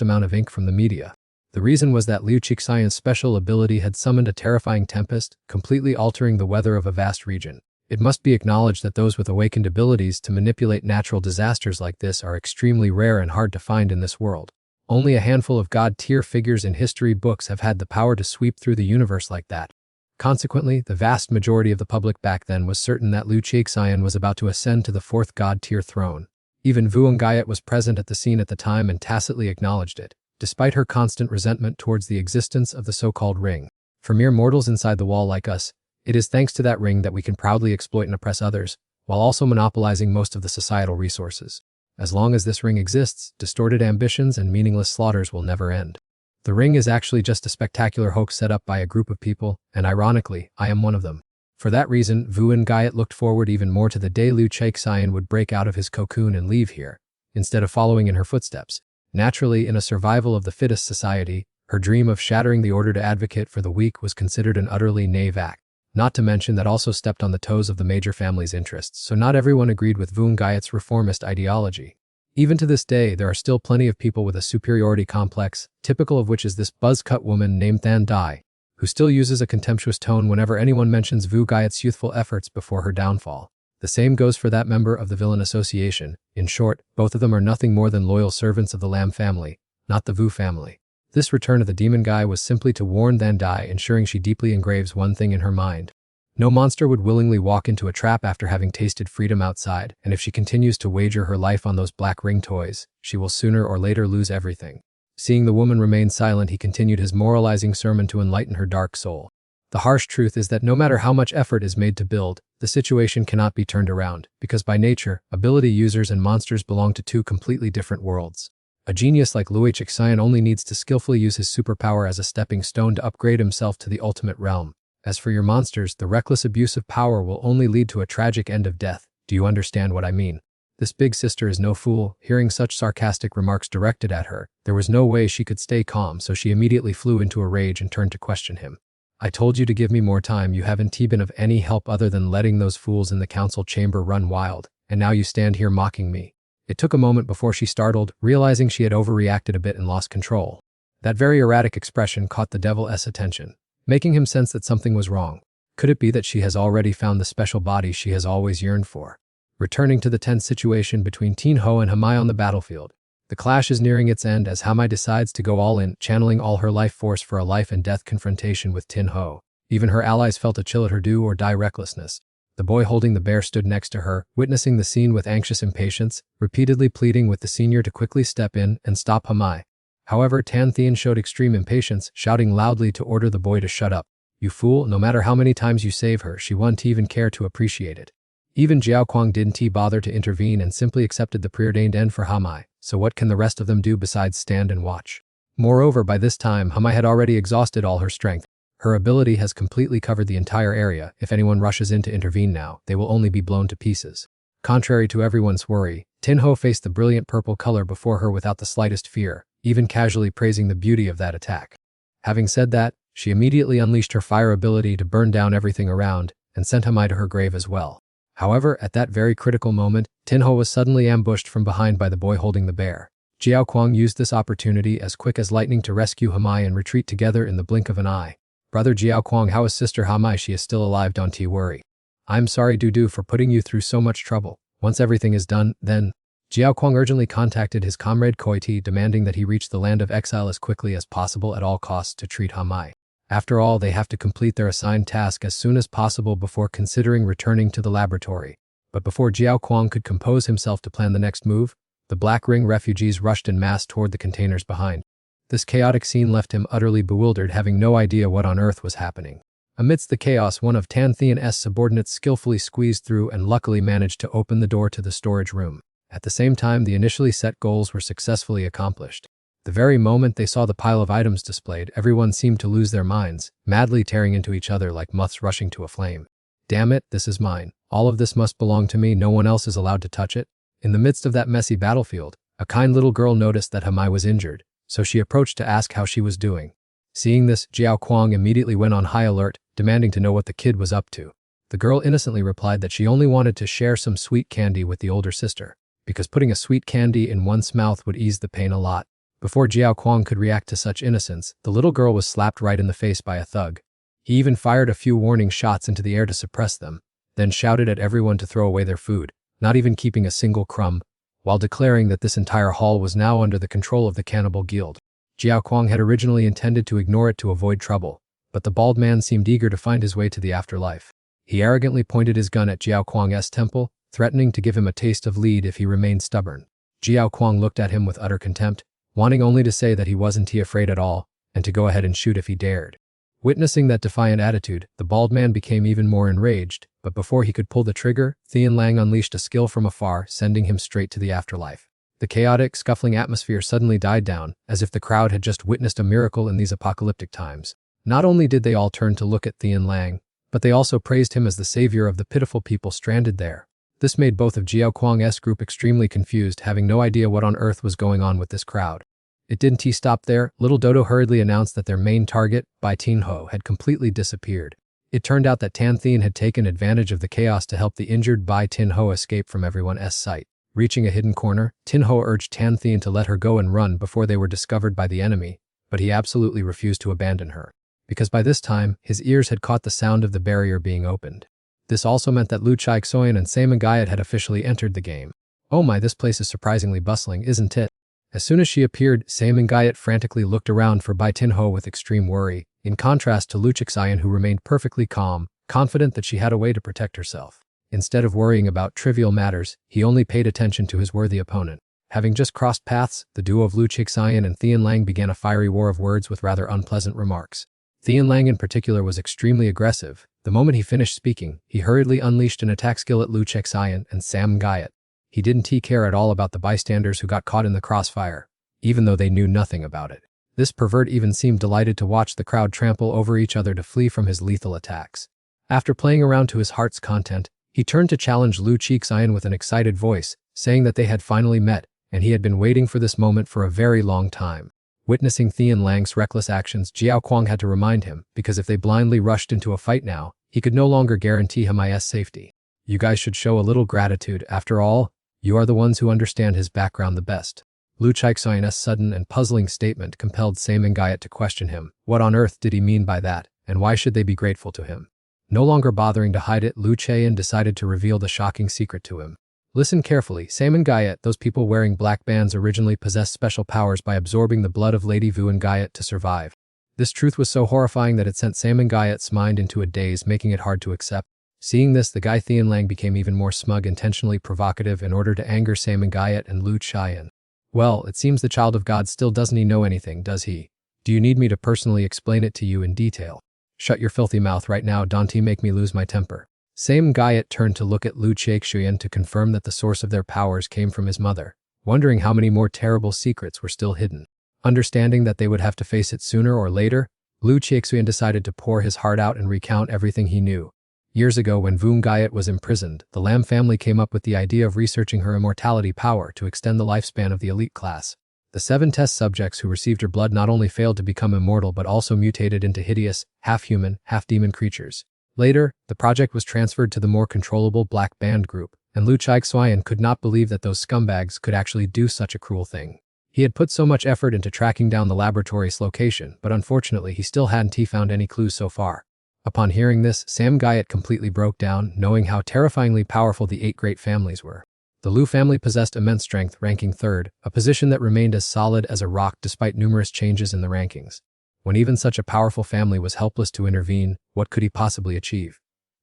amount of ink from the media. The reason was that Liu Qixian's special ability had summoned a terrifying tempest, completely altering the weather of a vast region. It must be acknowledged that those with awakened abilities to manipulate natural disasters like this are extremely rare and hard to find in this world. Only a handful of god-tier figures in history books have had the power to sweep through the universe like that. Consequently, the vast majority of the public back then was certain that Liu Qixian was about to ascend to the fourth god-tier throne. Even Vu Ngayat was present at the scene at the time and tacitly acknowledged it, despite her constant resentment towards the existence of the so-called ring. For mere mortals inside the wall like us, it is thanks to that ring that we can proudly exploit and oppress others, while also monopolizing most of the societal resources. As long as this ring exists, distorted ambitions and meaningless slaughters will never end. The ring is actually just a spectacular hoax set up by a group of people, and ironically, I am one of them. For that reason, Vu Ngayat looked forward even more to the day Liu Qixian would break out of his cocoon and leave here, instead of following in her footsteps. Naturally, in a survival of the fittest society, her dream of shattering the order to advocate for the weak was considered an utterly naive act. Not to mention that also stepped on the toes of the major family's interests, so not everyone agreed with Vu Ngayat's reformist ideology. Even to this day, there are still plenty of people with a superiority complex, typical of which is this buzz-cut woman named Than Dai, who still uses a contemptuous tone whenever anyone mentions Vu Ngayat's youthful efforts before her downfall. The same goes for that member of the Villain Association. In short, both of them are nothing more than loyal servants of the Lam family, not the Vu family. This return of the demon guy was simply to warn Than Dai, ensuring she deeply engraves one thing in her mind. No monster would willingly walk into a trap after having tasted freedom outside, and if she continues to wager her life on those black ring toys, she will sooner or later lose everything. Seeing the woman remain silent, he continued his moralizing sermon to enlighten her dark soul. The harsh truth is that no matter how much effort is made to build, the situation cannot be turned around, because by nature, ability users and monsters belong to two completely different worlds. A genius like Liu Qixian only needs to skillfully use his superpower as a stepping stone to upgrade himself to the ultimate realm. As for your monsters, the reckless abuse of power will only lead to a tragic end of death. Do you understand what I mean? This big sister is no fool. Hearing such sarcastic remarks directed at her, there was no way she could stay calm, so she immediately flew into a rage and turned to question him. I told you to give me more time. You haven't been of any help other than letting those fools in the council chamber run wild, and now you stand here mocking me. It took a moment before she startled, realizing she had overreacted a bit and lost control. That very erratic expression caught the devil's attention, making him sense that something was wrong. Could it be that she has already found the special body she has always yearned for? Returning to the tense situation between Tin Ho and Hamai on the battlefield, the clash is nearing its end as Hamai decides to go all in, channeling all her life force for a life and death confrontation with Tin Ho. Even her allies felt a chill at her do-or-die recklessness. The boy holding the bear stood next to her, witnessing the scene with anxious impatience, repeatedly pleading with the senior to quickly step in and stop Hamai. However, Tan Thien showed extreme impatience, shouting loudly to order the boy to shut up. You fool, no matter how many times you save her, she won't even care to appreciate it. Even Jiao Kuang didn't bother to intervene and simply accepted the preordained end for Hamai, so what can the rest of them do besides stand and watch? Moreover, by this time, Hamai had already exhausted all her strength. Her ability has completely covered the entire area. If anyone rushes in to intervene now, they will only be blown to pieces. Contrary to everyone's worry, Tin Ho faced the brilliant purple color before her without the slightest fear, even casually praising the beauty of that attack. Having said that, she immediately unleashed her fire ability to burn down everything around, and sent Hamai to her grave as well. However, at that very critical moment, Tin Ho was suddenly ambushed from behind by the boy holding the bear. Jiao Kuang used this opportunity as quick as lightning to rescue Hamai and retreat together in the blink of an eye. Brother Jiao Kuang, how is sister Hamai? She is still alive, don't worry. I'm sorry Dudu for putting you through so much trouble. Once everything is done, then... Jiao Kuang urgently contacted his comrade Koiti, demanding that he reach the land of exile as quickly as possible at all costs to treat Hamai. After all, they have to complete their assigned task as soon as possible before considering returning to the laboratory. But before Jiao Kuang could compose himself to plan the next move, the Black Ring refugees rushed en masse toward the containers behind. This chaotic scene left him utterly bewildered, having no idea what on earth was happening. Amidst the chaos, one of Tan Thian's subordinates skillfully squeezed through and luckily managed to open the door to the storage room. At the same time, the initially set goals were successfully accomplished. The very moment they saw the pile of items displayed, everyone seemed to lose their minds, madly tearing into each other like moths rushing to a flame. Damn it, this is mine. All of this must belong to me. No one else is allowed to touch it. In the midst of that messy battlefield, a kind little girl noticed that Hamai was injured, so she approached to ask how she was doing. Seeing this, Jiao Kuang immediately went on high alert, demanding to know what the kid was up to. The girl innocently replied that she only wanted to share some sweet candy with the older sister, because putting a sweet candy in one's mouth would ease the pain a lot. Before Jiao Kuang could react to such innocence, the little girl was slapped right in the face by a thug. He even fired a few warning shots into the air to suppress them, then shouted at everyone to throw away their food, not even keeping a single crumb, while declaring that this entire hall was now under the control of the Cannibal Guild. Jiao Kuang had originally intended to ignore it to avoid trouble, but the bald man seemed eager to find his way to the afterlife. He arrogantly pointed his gun at Jiao Kuang's temple, threatening to give him a taste of lead if he remained stubborn. Jiao Kuang looked at him with utter contempt, wanting only to say that he wasn't afraid at all, and to go ahead and shoot if he dared. Witnessing that defiant attitude, the bald man became even more enraged, but before he could pull the trigger, Thian Lang unleashed a skill from afar, sending him straight to the afterlife. The chaotic, scuffling atmosphere suddenly died down, as if the crowd had just witnessed a miracle in these apocalyptic times. Not only did they all turn to look at Thian Lang, but they also praised him as the savior of the pitiful people stranded there. This made both of Jiao Kuang's group extremely confused, having no idea what on earth was going on with this crowd. It didn't stop there. Little Dodo hurriedly announced that their main target, Bai Tinho, had completely disappeared. It turned out that Tan Thian had taken advantage of the chaos to help the injured Bai Tinho escape from everyone's sight. Reaching a hidden corner, Tinho urged Tan Thian to let her go and run before they were discovered by the enemy, but he absolutely refused to abandon her, because by this time, his ears had caught the sound of the barrier being opened. This also meant that Lu Chaixoyan and Saman Gayat had officially entered the game. Oh my, this place is surprisingly bustling, isn't it? As soon as she appeared, Saman Gayat frantically looked around for Bai Tinho with extreme worry, in contrast to Lu Chaixoyan, who remained perfectly calm, confident that she had a way to protect herself. Instead of worrying about trivial matters, he only paid attention to his worthy opponent. Having just crossed paths, the duo of Lu Chaixoyan and Thian Lang began a fiery war of words with rather unpleasant remarks. Thian Lang in particular was extremely aggressive. The moment he finished speaking, he hurriedly unleashed an attack skill at Lu Chaixoyan and Sam Gayat. He didn't care at all about the bystanders who got caught in the crossfire, even though they knew nothing about it. This pervert even seemed delighted to watch the crowd trample over each other to flee from his lethal attacks. After playing around to his heart's content, he turned to challenge Lu Chaixoyan with an excited voice, saying that they had finally met, and he had been waiting for this moment for a very long time. Witnessing Thian Lang's reckless actions, Jiao Kuang had to remind him, because if they blindly rushed into a fight now, he could no longer guarantee Hamai's safety. You guys should show a little gratitude. After all, you are the ones who understand his background the best. Lu Chaixoyan's sudden and puzzling statement compelled Saman Gayat to question him. What on earth did he mean by that, and why should they be grateful to him? No longer bothering to hide it, Lu Chaixoyan decided to reveal the shocking secret to him. Listen carefully, Saman Gayat, those people wearing black bands originally possessed special powers by absorbing the blood of Lady Vu and Gayat to survive. This truth was so horrifying that it sent Saman Gayat's mind into a daze, making it hard to accept. Seeing this, the guy Thian Lang became even more smug, intentionally provocative in order to anger Saman Gayat and Lu Chaixoyan. Well, it seems the child of God still doesn't know anything, does he? Do you need me to personally explain it to you in detail? Shut your filthy mouth right now, don't make me lose my temper. Saman Gayat turned to look at Lu Chaixoyan to confirm that the source of their powers came from his mother, wondering how many more terrible secrets were still hidden. Understanding that they would have to face it sooner or later, Lu Chaixoyan decided to pour his heart out and recount everything he knew. Years ago, when Vu Gayat was imprisoned, the Lam family came up with the idea of researching her immortality power to extend the lifespan of the elite class. The 7 test subjects who received her blood not only failed to become immortal but also mutated into hideous, half-human, half-demon creatures. Later, the project was transferred to the more controllable Black Band group, and Lu Chaixoyan could not believe that those scumbags could actually do such a cruel thing. He had put so much effort into tracking down the laboratory's location, but unfortunately he still hadn't found any clues so far. Upon hearing this, Sam Gayat completely broke down, knowing how terrifyingly powerful the 8 great families were. The Lu family possessed immense strength, ranking third, a position that remained as solid as a rock despite numerous changes in the rankings. When even such a powerful family was helpless to intervene, what could he possibly achieve?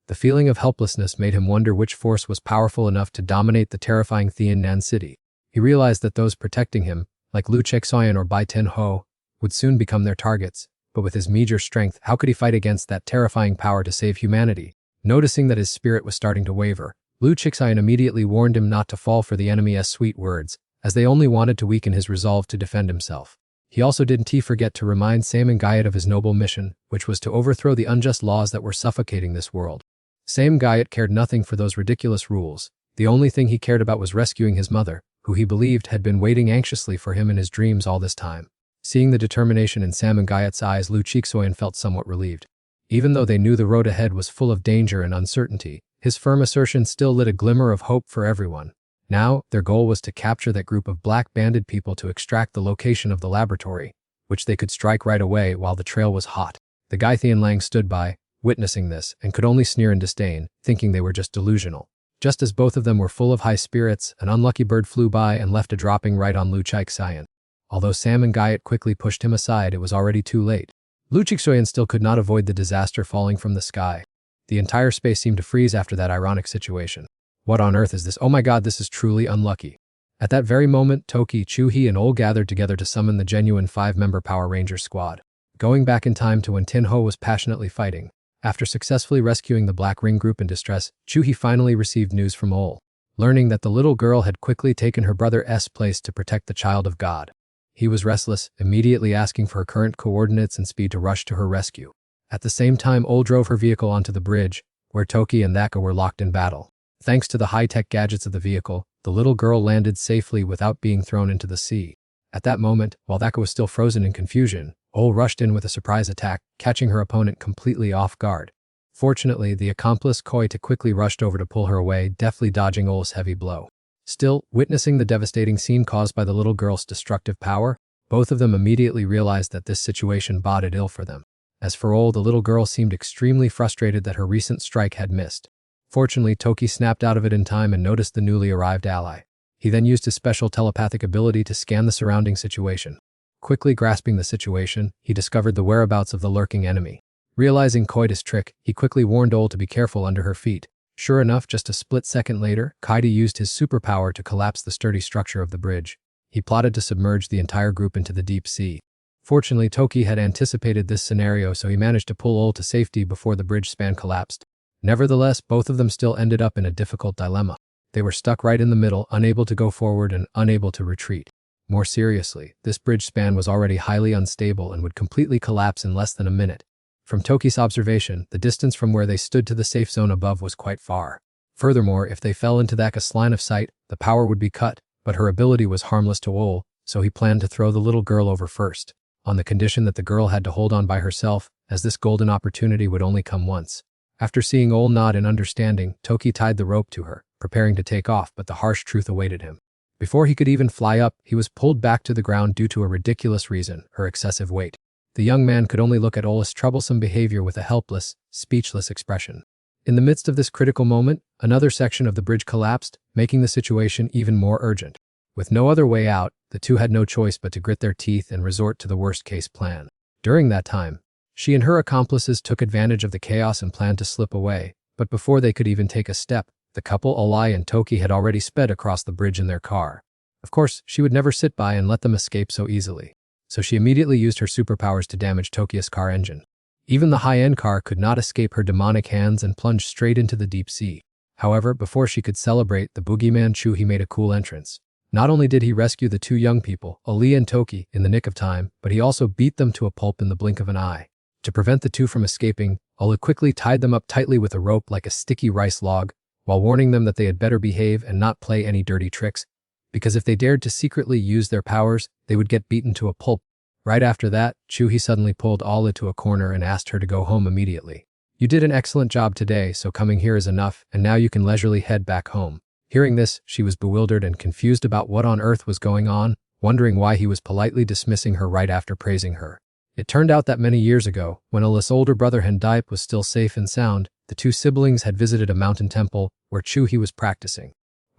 The feeling of helplessness made him wonder which force was powerful enough to dominate the terrifying Tiannan city. He realized that those protecting him, like Lu Chexoyan or Bai Tenho, would soon become their targets, but with his meager strength, how could he fight against that terrifying power to save humanity? Noticing that his spirit was starting to waver, Lu Chixayan immediately warned him not to fall for the enemy's sweet words, as they only wanted to weaken his resolve to defend himself. He also didn't forget to remind Sam Gayat of his noble mission, which was to overthrow the unjust laws that were suffocating this world. Sam Gayat cared nothing for those ridiculous rules. The only thing he cared about was rescuing his mother, who he believed had been waiting anxiously for him in his dreams all this time. Seeing the determination in Sam Gayat's eyes, Lu Chixoyan felt somewhat relieved. Even though they knew the road ahead was full of danger and uncertainty, his firm assertion still lit a glimmer of hope for everyone. Now, their goal was to capture that group of black-banded people to extract the location of the laboratory, which they could strike right away while the trail was hot. The Guy Lang stood by, witnessing this, and could only sneer in disdain, thinking they were just delusional. Just as both of them were full of high spirits, an unlucky bird flew by and left a dropping right on Lu Chixoyan. Although Sam Gayat quickly pushed him aside, it was already too late. Lu Chixoyan still could not avoid the disaster falling from the sky. The entire space seemed to freeze after that ironic situation. What on earth is this? Oh my god, this is truly unlucky. At that very moment, Toki, Chuhi, and Ol gathered together to summon the genuine 5-member Power Ranger squad. Going back in time to when Tinho was passionately fighting. After successfully rescuing the Black Ring group in distress, Chuhi finally received news from Ol, learning that the little girl had quickly taken her brother's place to protect the child of God. He was restless, immediately asking for her current coordinates and speed to rush to her rescue. At the same time, Ol drove her vehicle onto the bridge, where Toki and Thaka were locked in battle. Thanks to the high-tech gadgets of the vehicle, the little girl landed safely without being thrown into the sea. At that moment, while Thaka was still frozen in confusion, Ol rushed in with a surprise attack, catching her opponent completely off guard. Fortunately, the accomplice Koita quickly rushed over to pull her away, deftly dodging Ol's heavy blow. Still, witnessing the devastating scene caused by the little girl's destructive power, both of them immediately realized that this situation boded ill for them. As for Ol, the little girl seemed extremely frustrated that her recent strike had missed. Fortunately, Toki snapped out of it in time and noticed the newly arrived ally. He then used his special telepathic ability to scan the surrounding situation. Quickly grasping the situation, he discovered the whereabouts of the lurking enemy. Realizing Koita's trick, he quickly warned Ol to be careful under her feet. Sure enough, just a split second later, Koita used his superpower to collapse the sturdy structure of the bridge. He plotted to submerge the entire group into the deep sea. Fortunately, Toki had anticipated this scenario, so he managed to pull Ol to safety before the bridge span collapsed. Nevertheless, both of them still ended up in a difficult dilemma. They were stuck right in the middle, unable to go forward and unable to retreat. More seriously, this bridge span was already highly unstable and would completely collapse in less than a minute. From Toki's observation, the distance from where they stood to the safe zone above was quite far. Furthermore, if they fell into Thaka's line of sight, the power would be cut, but her ability was harmless to Ol, so he planned to throw the little girl over first, on the condition that the girl had to hold on by herself, as this golden opportunity would only come once. After seeing Ol nod in understanding, Toki tied the rope to her, preparing to take off, but the harsh truth awaited him. Before he could even fly up, he was pulled back to the ground due to a ridiculous reason: her excessive weight. The young man could only look at Ol's troublesome behavior with a helpless, speechless expression. In the midst of this critical moment, another section of the bridge collapsed, making the situation even more urgent. With no other way out, the two had no choice but to grit their teeth and resort to the worst-case plan. During that time, she and her accomplices took advantage of the chaos and planned to slip away, but before they could even take a step, the couple Olai and Toki had already sped across the bridge in their car. Of course, she would never sit by and let them escape so easily, so she immediately used her superpowers to damage Toki's car engine. Even the high-end car could not escape her demonic hands and plunged straight into the deep sea. However, before she could celebrate, the boogeyman Chuhi made a cool entrance. Not only did he rescue the two young people, Ali and Toki, in the nick of time, but he also beat them to a pulp in the blink of an eye. To prevent the two from escaping, Ali quickly tied them up tightly with a rope like a sticky rice log, while warning them that they had better behave and not play any dirty tricks, because if they dared to secretly use their powers, they would get beaten to a pulp. Right after that, Chuhi suddenly pulled Ala to a corner and asked her to go home immediately. "You did an excellent job today, so coming here is enough, and now you can leisurely head back home." Hearing this, she was bewildered and confused about what on earth was going on, wondering why he was politely dismissing her right after praising her. It turned out that many years ago, when Ala's older brother Hendipe was still safe and sound, the two siblings had visited a mountain temple where Chuhi was practicing.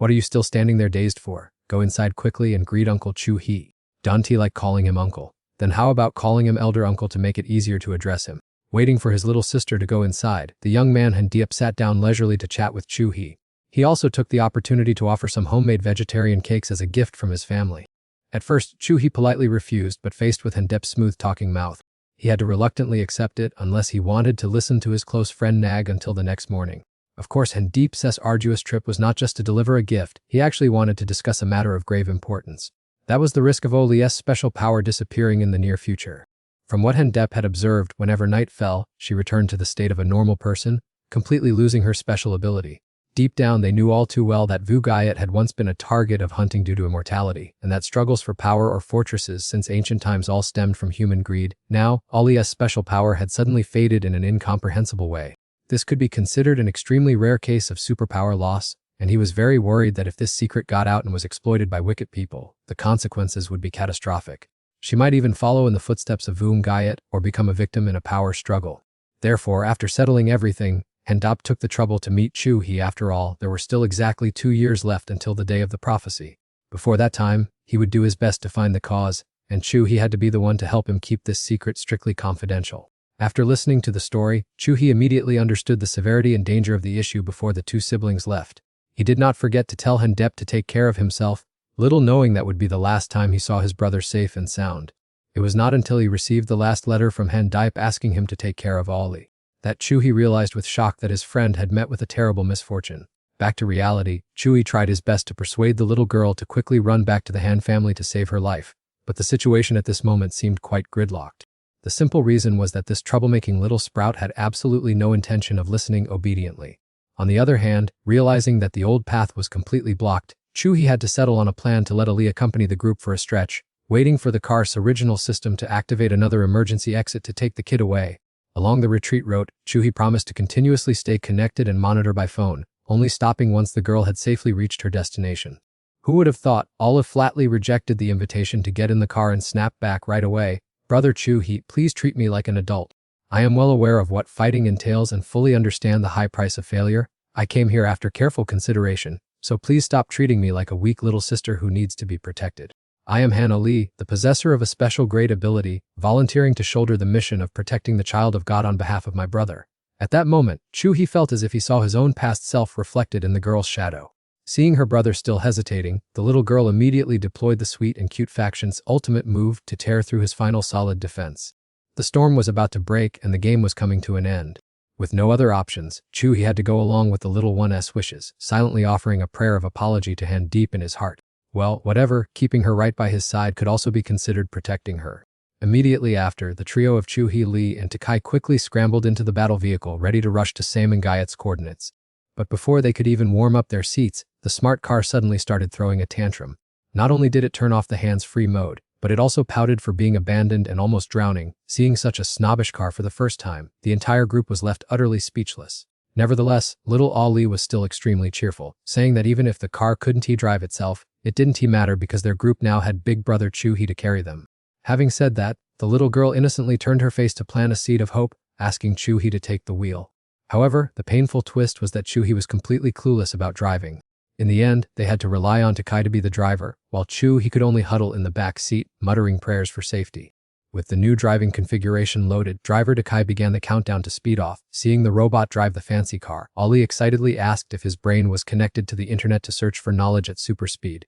What are you still standing there dazed for? Go inside quickly and greet Uncle Chu-hee. Dante liked calling him uncle. Then how about calling him elder uncle to make it easier to address him? Waiting for his little sister to go inside, the young man Han-diep sat down leisurely to chat with Chu-hee. He also took the opportunity to offer some homemade vegetarian cakes as a gift from his family. At first, Chu-hee politely refused, but faced with Han-diep's smooth-talking mouth, he had to reluctantly accept it unless he wanted to listen to his close friend nag until the next morning. Of course, Han-diep's arduous trip was not just to deliver a gift, he actually wanted to discuss a matter of grave importance. That was the risk of Oli's special power disappearing in the near future. From what Han-diep had observed, whenever night fell, she returned to the state of a normal person, completely losing her special ability. Deep down, they knew all too well that Vu Gaiet had once been a target of hunting due to immortality, and that struggles for power or fortresses since ancient times all stemmed from human greed. Now, Oli's special power had suddenly faded in an incomprehensible way. This could be considered an extremely rare case of superpower loss, and he was very worried that if this secret got out and was exploited by wicked people, the consequences would be catastrophic. She might even follow in the footsteps of Vu Gaiet or become a victim in a power struggle. Therefore, after settling everything, Han-diep took the trouble to meet Chu-hee. After all, there were still exactly 2 years left until the day of the prophecy. Before that time, he would do his best to find the cause, and Chu-hee had to be the one to help him keep this secret strictly confidential. After listening to the story, Chu-hee immediately understood the severity and danger of the issue before the two siblings left. He did not forget to tell Han-diep to take care of himself, little knowing that would be the last time he saw his brother safe and sound. It was not until he received the last letter from Han-diep asking him to take care of Oli that Chu-hee realized with shock that his friend had met with a terrible misfortune. Back to reality, Chu-hee tried his best to persuade the little girl to quickly run back to the Han family to save her life, but the situation at this moment seemed quite gridlocked. The simple reason was that this troublemaking little sprout had absolutely no intention of listening obediently. On the other hand, realizing that the old path was completely blocked, Chu-hee had to settle on a plan to let Ali accompany the group for a stretch, waiting for the car's original system to activate another emergency exit to take the kid away. Along the retreat route, Chu-hee promised to continuously stay connected and monitor by phone, only stopping once the girl had safely reached her destination. Who would have thought? Olive flatly rejected the invitation to get in the car and snapped back right away. Brother Chu-hee, please treat me like an adult. I am well aware of what fighting entails and fully understand the high price of failure. I came here after careful consideration, so please stop treating me like a weak little sister who needs to be protected. I am Han Ali, the possessor of a special great ability, volunteering to shoulder the mission of protecting the child of God on behalf of my brother. At that moment, Chu-hee felt as if he saw his own past self reflected in the girl's shadow. Seeing her brother still hesitating, the little girl immediately deployed the sweet and cute faction's ultimate move to tear through his final solid defense. The storm was about to break and the game was coming to an end. With no other options, Chu-hee had to go along with the little one's wishes, silently offering a prayer of apology to Han deep in his heart. Well, whatever, keeping her right by his side could also be considered protecting her. Immediately after, the trio of Chu-hee, Lee, and Takai quickly scrambled into the battle vehicle ready to rush to Sam and Gaiet's coordinates. But before they could even warm up their seats, the smart car suddenly started throwing a tantrum. Not only did it turn off the hands-free mode, but it also pouted for being abandoned and almost drowning. Seeing such a snobbish car for the first time, the entire group was left utterly speechless. Nevertheless, little Ali was still extremely cheerful, saying that even if the car couldn't drive itself, it didn't matter because their group now had big brother Chu-hee to carry them. Having said that, the little girl innocently turned her face to plant a seed of hope, asking Chu-hee to take the wheel. However, the painful twist was that Chu-hee was completely clueless about driving. In the end, they had to rely on Takai to be the driver, while Chu-hee could only huddle in the back seat, muttering prayers for safety. With the new driving configuration loaded, driver Takai began the countdown to speed off. Seeing the robot drive the fancy car, Ali excitedly asked if his brain was connected to the internet to search for knowledge at super speed.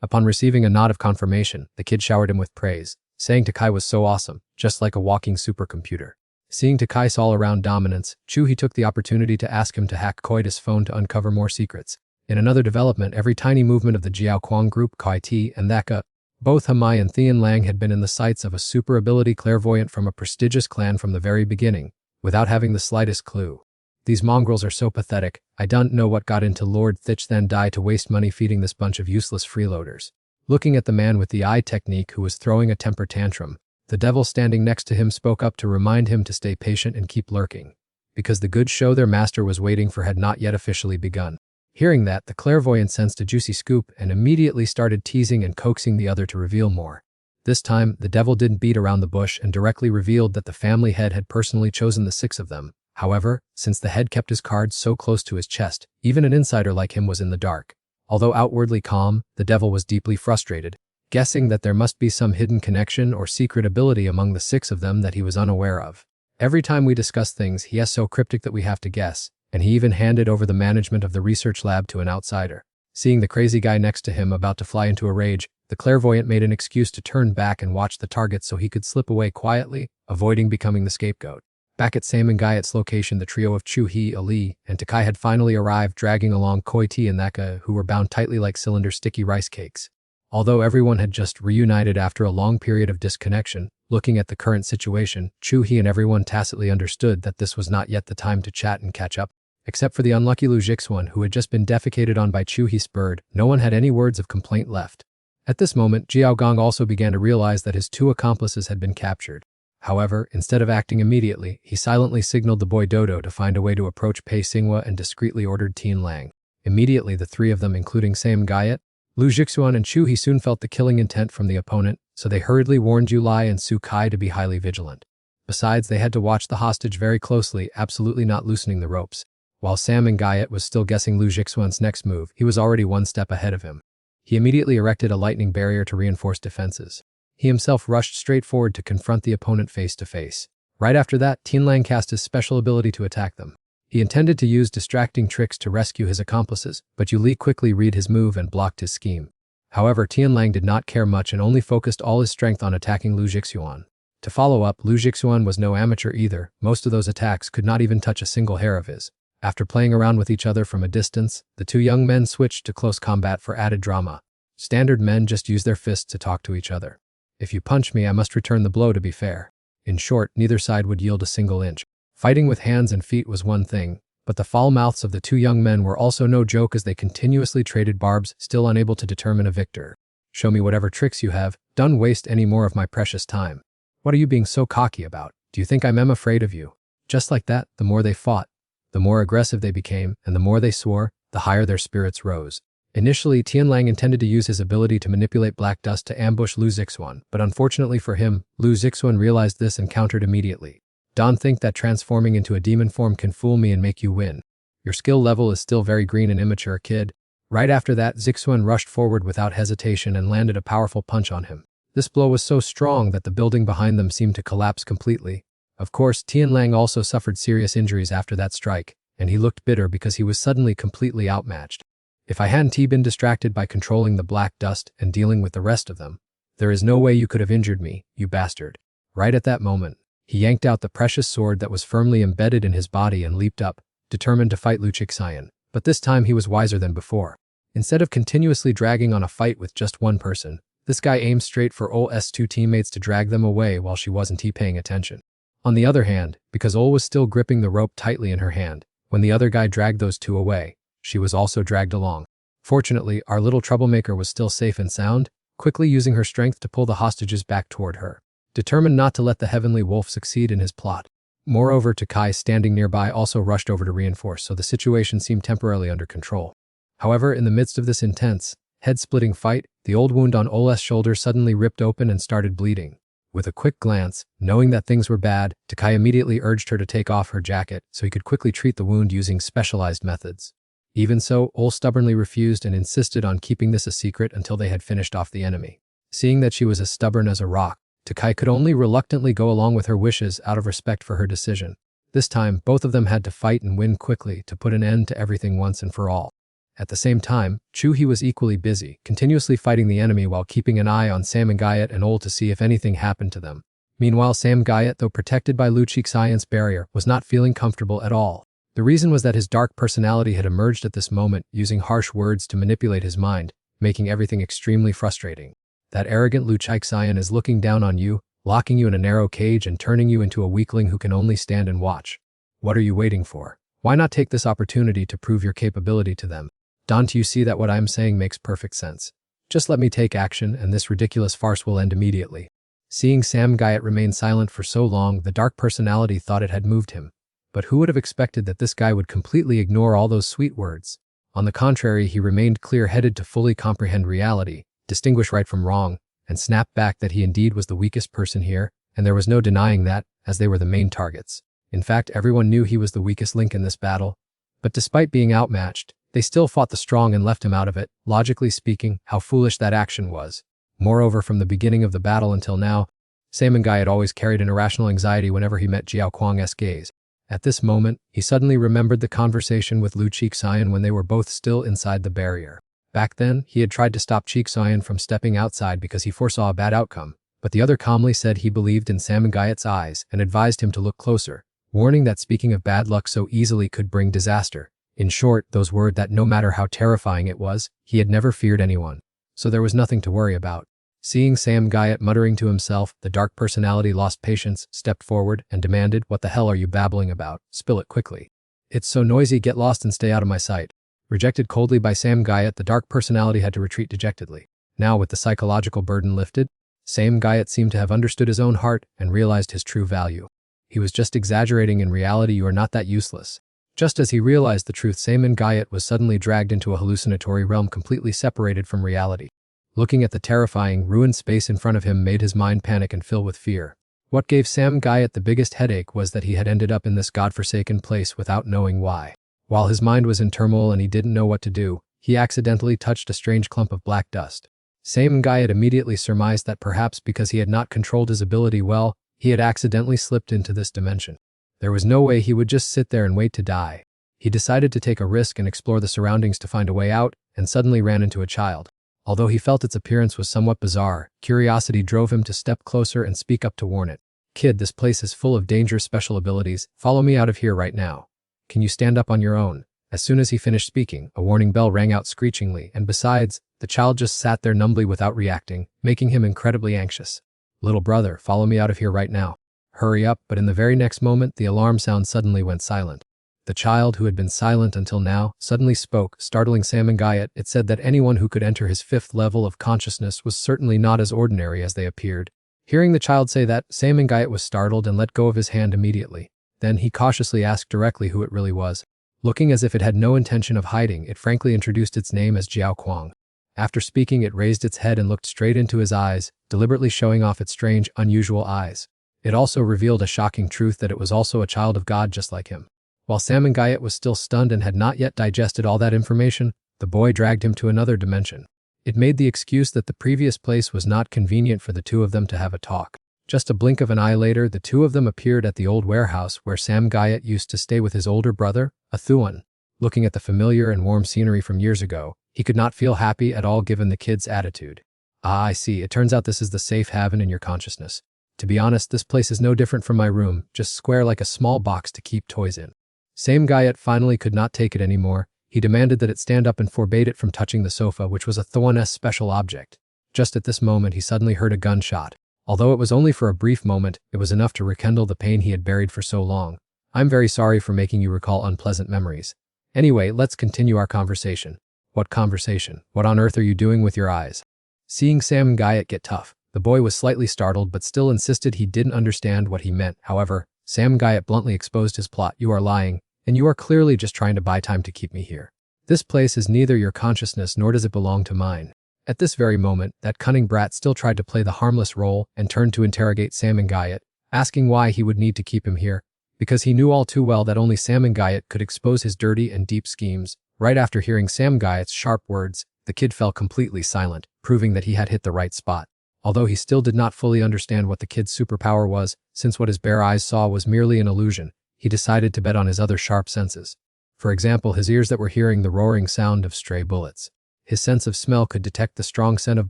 Upon receiving a nod of confirmation, the kid showered him with praise, saying Takai was so awesome, just like a walking supercomputer. Seeing Takai's all-around dominance, Chu-hee took the opportunity to ask him to hack Koida's phone to uncover more secrets. In another development, every tiny movement of the Jiao Kwang group, Kai Ti and Thaka, both Hamai and Thian Lang had been in the sights of a super-ability clairvoyant from a prestigious clan from the very beginning, without having the slightest clue. These mongrels are so pathetic, I don't know what got into Lord Thich Then Dai to waste money feeding this bunch of useless freeloaders. Looking at the man with the eye technique who was throwing a temper tantrum, the devil standing next to him spoke up to remind him to stay patient and keep lurking, because the good show their master was waiting for had not yet officially begun. Hearing that, the clairvoyant sensed a juicy scoop and immediately started teasing and coaxing the other to reveal more. This time, the devil didn't beat around the bush and directly revealed that the family head had personally chosen the 6 of them. However, since the head kept his cards so close to his chest, even an insider like him was in the dark. Although outwardly calm, the devil was deeply frustrated, guessing that there must be some hidden connection or secret ability among the 6 of them that he was unaware of. Every time we discuss things, he is so cryptic that we have to guess, and he even handed over the management of the research lab to an outsider. Seeing the crazy guy next to him about to fly into a rage, the clairvoyant made an excuse to turn back and watch the target so he could slip away quietly, avoiding becoming the scapegoat. Back at Sam and Guyat's location, the trio of Chu-hee, Ali, and Takai had finally arrived, dragging along Koi-T and Thaka, who were bound tightly like cylinder sticky rice cakes. Although everyone had just reunited after a long period of disconnection, looking at the current situation, Chu-hee and everyone tacitly understood that this was not yet the time to chat and catch up. Except for the unlucky Lu Jixuan, who had just been defecated on by Chu-hee's bird, no one had any words of complaint left. At this moment, Jiao Gong also began to realize that his 2 accomplices had been captured. However, instead of acting immediately, he silently signaled the boy Dodo to find a way to approach Pei Xinghua and discreetly ordered Tian Lang. Immediately, the 3 of them, including Sam Guyat, Lu Jixuan and Chu-hee, soon felt the killing intent from the opponent, so they hurriedly warned Julai and Su Kai to be highly vigilant. Besides, they had to watch the hostage very closely, absolutely not loosening the ropes. While Sam and Guyat was still guessing Lu Jixuan's next move, he was already 1 step ahead of him. He immediately erected a lightning barrier to reinforce defenses. He himself rushed straight forward to confront the opponent face to face. Right after that, Tian Lang cast his special ability to attack them. He intended to use distracting tricks to rescue his accomplices, but Yu Li quickly read his move and blocked his scheme. However, Tian Lang did not care much and only focused all his strength on attacking Lu Jixuan. To follow up, Lu Jixuan was no amateur either. Most of those attacks could not even touch a single hair of his. After playing around with each other from a distance, the 2 young men switched to close combat for added drama. Standard men just use their fists to talk to each other. If you punch me, I must return the blow to be fair. In short, neither side would yield a single inch. Fighting with hands and feet was one thing, but the foul mouths of the 2 young men were also no joke as they continuously traded barbs, still unable to determine a victor. Show me whatever tricks you have, don't waste any more of my precious time. What are you being so cocky about? Do you think I'm afraid of you? Just like that, the more they fought, the more aggressive they became, and the more they swore, the higher their spirits rose. Initially, Tian Lang intended to use his ability to manipulate black dust to ambush Lu Jixuan, but unfortunately for him, Lu Jixuan realized this and countered immediately. Don't think that transforming into a demon form can fool me and make you win. Your skill level is still very green and immature, kid. Right after that, Jixuan rushed forward without hesitation and landed a powerful punch on him. This blow was so strong that the building behind them seemed to collapse completely. Of course, Tian Lang also suffered serious injuries after that strike, and he looked bitter because he was suddenly completely outmatched. If I hadn't been distracted by controlling the black dust and dealing with the rest of them, there is no way you could have injured me, you bastard. Right at that moment, he yanked out the precious sword that was firmly embedded in his body and leaped up, determined to fight Lu Jixuan. But this time he was wiser than before. Instead of continuously dragging on a fight with just one person, this guy aimed straight for Ol's 2 teammates to drag them away while she wasn't paying attention. On the other hand, because Ol was still gripping the rope tightly in her hand, when the other guy dragged those 2 away, she was also dragged along. Fortunately, our little troublemaker was still safe and sound, quickly using her strength to pull the hostages back toward her, determined not to let the heavenly wolf succeed in his plot. Moreover, Takai, standing nearby, also rushed over to reinforce, so the situation seemed temporarily under control. However, in the midst of this intense, head-splitting fight, the old wound on Ol's shoulder suddenly ripped open and started bleeding. With a quick glance, knowing that things were bad, Takai immediately urged her to take off her jacket so he could quickly treat the wound using specialized methods. Even so, Ol stubbornly refused and insisted on keeping this a secret until they had finished off the enemy. Seeing that she was as stubborn as a rock, Takai could only reluctantly go along with her wishes out of respect for her decision. This time, both of them had to fight and win quickly to put an end to everything once and for all. At the same time, Chu-hee was equally busy, continuously fighting the enemy while keeping an eye on Sam and Guyat and Ol to see if anything happened to them. Meanwhile, Sam Guyat, though protected by Lu Jixuan's barrier, was not feeling comfortable at all. The reason was that his dark personality had emerged at this moment, using harsh words to manipulate his mind, making everything extremely frustrating. That arrogant Lu Jixuan is looking down on you, locking you in a narrow cage and turning you into a weakling who can only stand and watch. What are you waiting for? Why not take this opportunity to prove your capability to them? Don't you see that what I am saying makes perfect sense? Just let me take action and this ridiculous farce will end immediately. Seeing Sam Guyat remain silent for so long, the dark personality thought it had moved him. But who would have expected that this guy would completely ignore all those sweet words? On the contrary, he remained clear-headed to fully comprehend reality, distinguish right from wrong, and snap back that he indeed was the weakest person here, and there was no denying that, as they were the main targets. In fact, everyone knew he was the weakest link in this battle. But despite being outmatched, They still fought the strong and left him out of it. Logically speaking, how foolish that action was. Moreover, from the beginning of the battle until now, Samangai had always carried an irrational anxiety whenever he met Jiao Kuang's gaze. At this moment, he suddenly remembered the conversation with Lu Cheeksayan when they were both still inside the barrier. Back then, he had tried to stop Cheeksayan from stepping outside because he foresaw a bad outcome, but the other calmly said he believed in Samangayat's eyes and advised him to look closer, warning that speaking of bad luck so easily could bring disaster. In short, those words that no matter how terrifying it was, he had never feared anyone. So there was nothing to worry about. Seeing Samangayat muttering to himself, the dark personality lost patience, stepped forward, and demanded, "What the hell are you babbling about? Spill it quickly. It's so noisy, get lost and stay out of my sight." Rejected coldly by Samangayat, the dark personality had to retreat dejectedly. Now, with the psychological burden lifted, Samangayat seemed to have understood his own heart and realized his true value. He was just exaggerating. In reality, you are not that useless. Just as he realized the truth, Samangayat was suddenly dragged into a hallucinatory realm completely separated from reality. Looking at the terrifying, ruined space in front of him made his mind panic and fill with fear. What gave Samangayat the biggest headache was that he had ended up in this godforsaken place without knowing why. While his mind was in turmoil and he didn't know what to do, he accidentally touched a strange clump of black dust. Samangayat immediately surmised that perhaps because he had not controlled his ability well, he had accidentally slipped into this dimension. There was no way he would just sit there and wait to die. He decided to take a risk and explore the surroundings to find a way out, and suddenly ran into a child. Although he felt its appearance was somewhat bizarre, curiosity drove him to step closer and speak up to warn it. "Kid, this place is full of dangerous special abilities. Follow me out of here right now. Can you stand up on your own?" As soon as he finished speaking, a warning bell rang out screechingly, and besides, the child just sat there numbly without reacting, making him incredibly anxious. "Little brother, follow me out of here right now. Hurry up," but in the very next moment, the alarm sound suddenly went silent. The child, who had been silent until now, suddenly spoke, startling Samangayat. It said that anyone who could enter his 5th level of consciousness was certainly not as ordinary as they appeared. Hearing the child say that, Samangayat was startled and let go of his hand immediately. Then he cautiously asked directly who it really was. Looking as if it had no intention of hiding, it frankly introduced its name as Jiao Kuang. After speaking, it raised its head and looked straight into his eyes, deliberately showing off its strange, unusual eyes. It also revealed a shocking truth that it was also a child of God just like him. While Samangayat was still stunned and had not yet digested all that information, the boy dragged him to another dimension. It made the excuse that the previous place was not convenient for the two of them to have a talk. Just a blink of an eye later, the two of them appeared at the old warehouse where Samangayat used to stay with his older brother, Athuan. Looking at the familiar and warm scenery from years ago, he could not feel happy at all given the kid's attitude. "Ah, I see. It turns out this is the safe haven in your consciousness. To be honest, this place is no different from my room, just square like a small box to keep toys in." Samangayat finally could not take it anymore. He demanded that it stand up and forbade it from touching the sofa, which was Athuan's special object. Just at this moment, he suddenly heard a gunshot. Although it was only for a brief moment, it was enough to rekindle the pain he had buried for so long. "I'm very sorry for making you recall unpleasant memories. Anyway, let's continue our conversation." "What conversation? What on earth are you doing with your eyes?" Seeing Samangayat get tough, the boy was slightly startled but still insisted he didn't understand what he meant. However, Samangayat bluntly exposed his plot. "You are lying, and you are clearly just trying to buy time to keep me here. This place is neither your consciousness nor does it belong to mine." At this very moment, that cunning brat still tried to play the harmless role and turned to interrogate Samangayat, asking why he would need to keep him here, because he knew all too well that only Samangayat could expose his dirty and deep schemes. Right after hearing Samangayat's sharp words, the kid fell completely silent, proving that he had hit the right spot. Although he still did not fully understand what the kid's superpower was, since what his bare eyes saw was merely an illusion, he decided to bet on his other sharp senses. For example, his ears that were hearing the roaring sound of stray bullets. His sense of smell could detect the strong scent of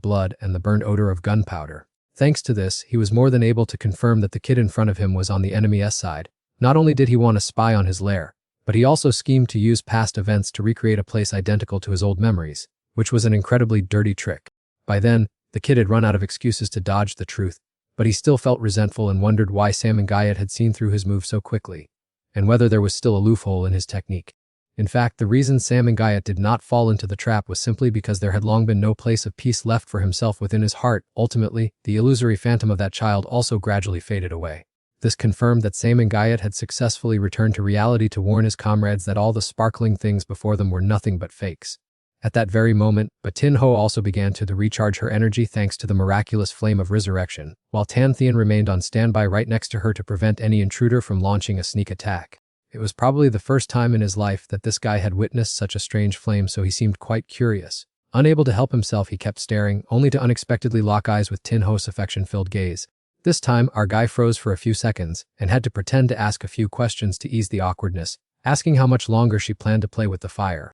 blood and the burnt odor of gunpowder. Thanks to this, he was more than able to confirm that the kid in front of him was on the enemy's side. Not only did he want to spy on his lair, but he also schemed to use past events to recreate a place identical to his old memories, which was an incredibly dirty trick. By then, the kid had run out of excuses to dodge the truth, but he still felt resentful and wondered why Samangayat had seen through his move so quickly, and whether there was still a loophole in his technique. In fact, the reason Samangayat did not fall into the trap was simply because there had long been no place of peace left for himself within his heart. Ultimately, the illusory phantom of that child also gradually faded away. This confirmed that Samangayat had successfully returned to reality to warn his comrades that all the sparkling things before them were nothing but fakes. At that very moment, Batin Ho also began to recharge her energy thanks to the miraculous flame of resurrection, while Tan Thian remained on standby right next to her to prevent any intruder from launching a sneak attack. It was probably the first time in his life that this guy had witnessed such a strange flame, so he seemed quite curious. Unable to help himself, he kept staring, only to unexpectedly lock eyes with Tin Ho's affection-filled gaze. This time, our guy froze for a few seconds and had to pretend to ask a few questions to ease the awkwardness, asking how much longer she planned to play with the fire.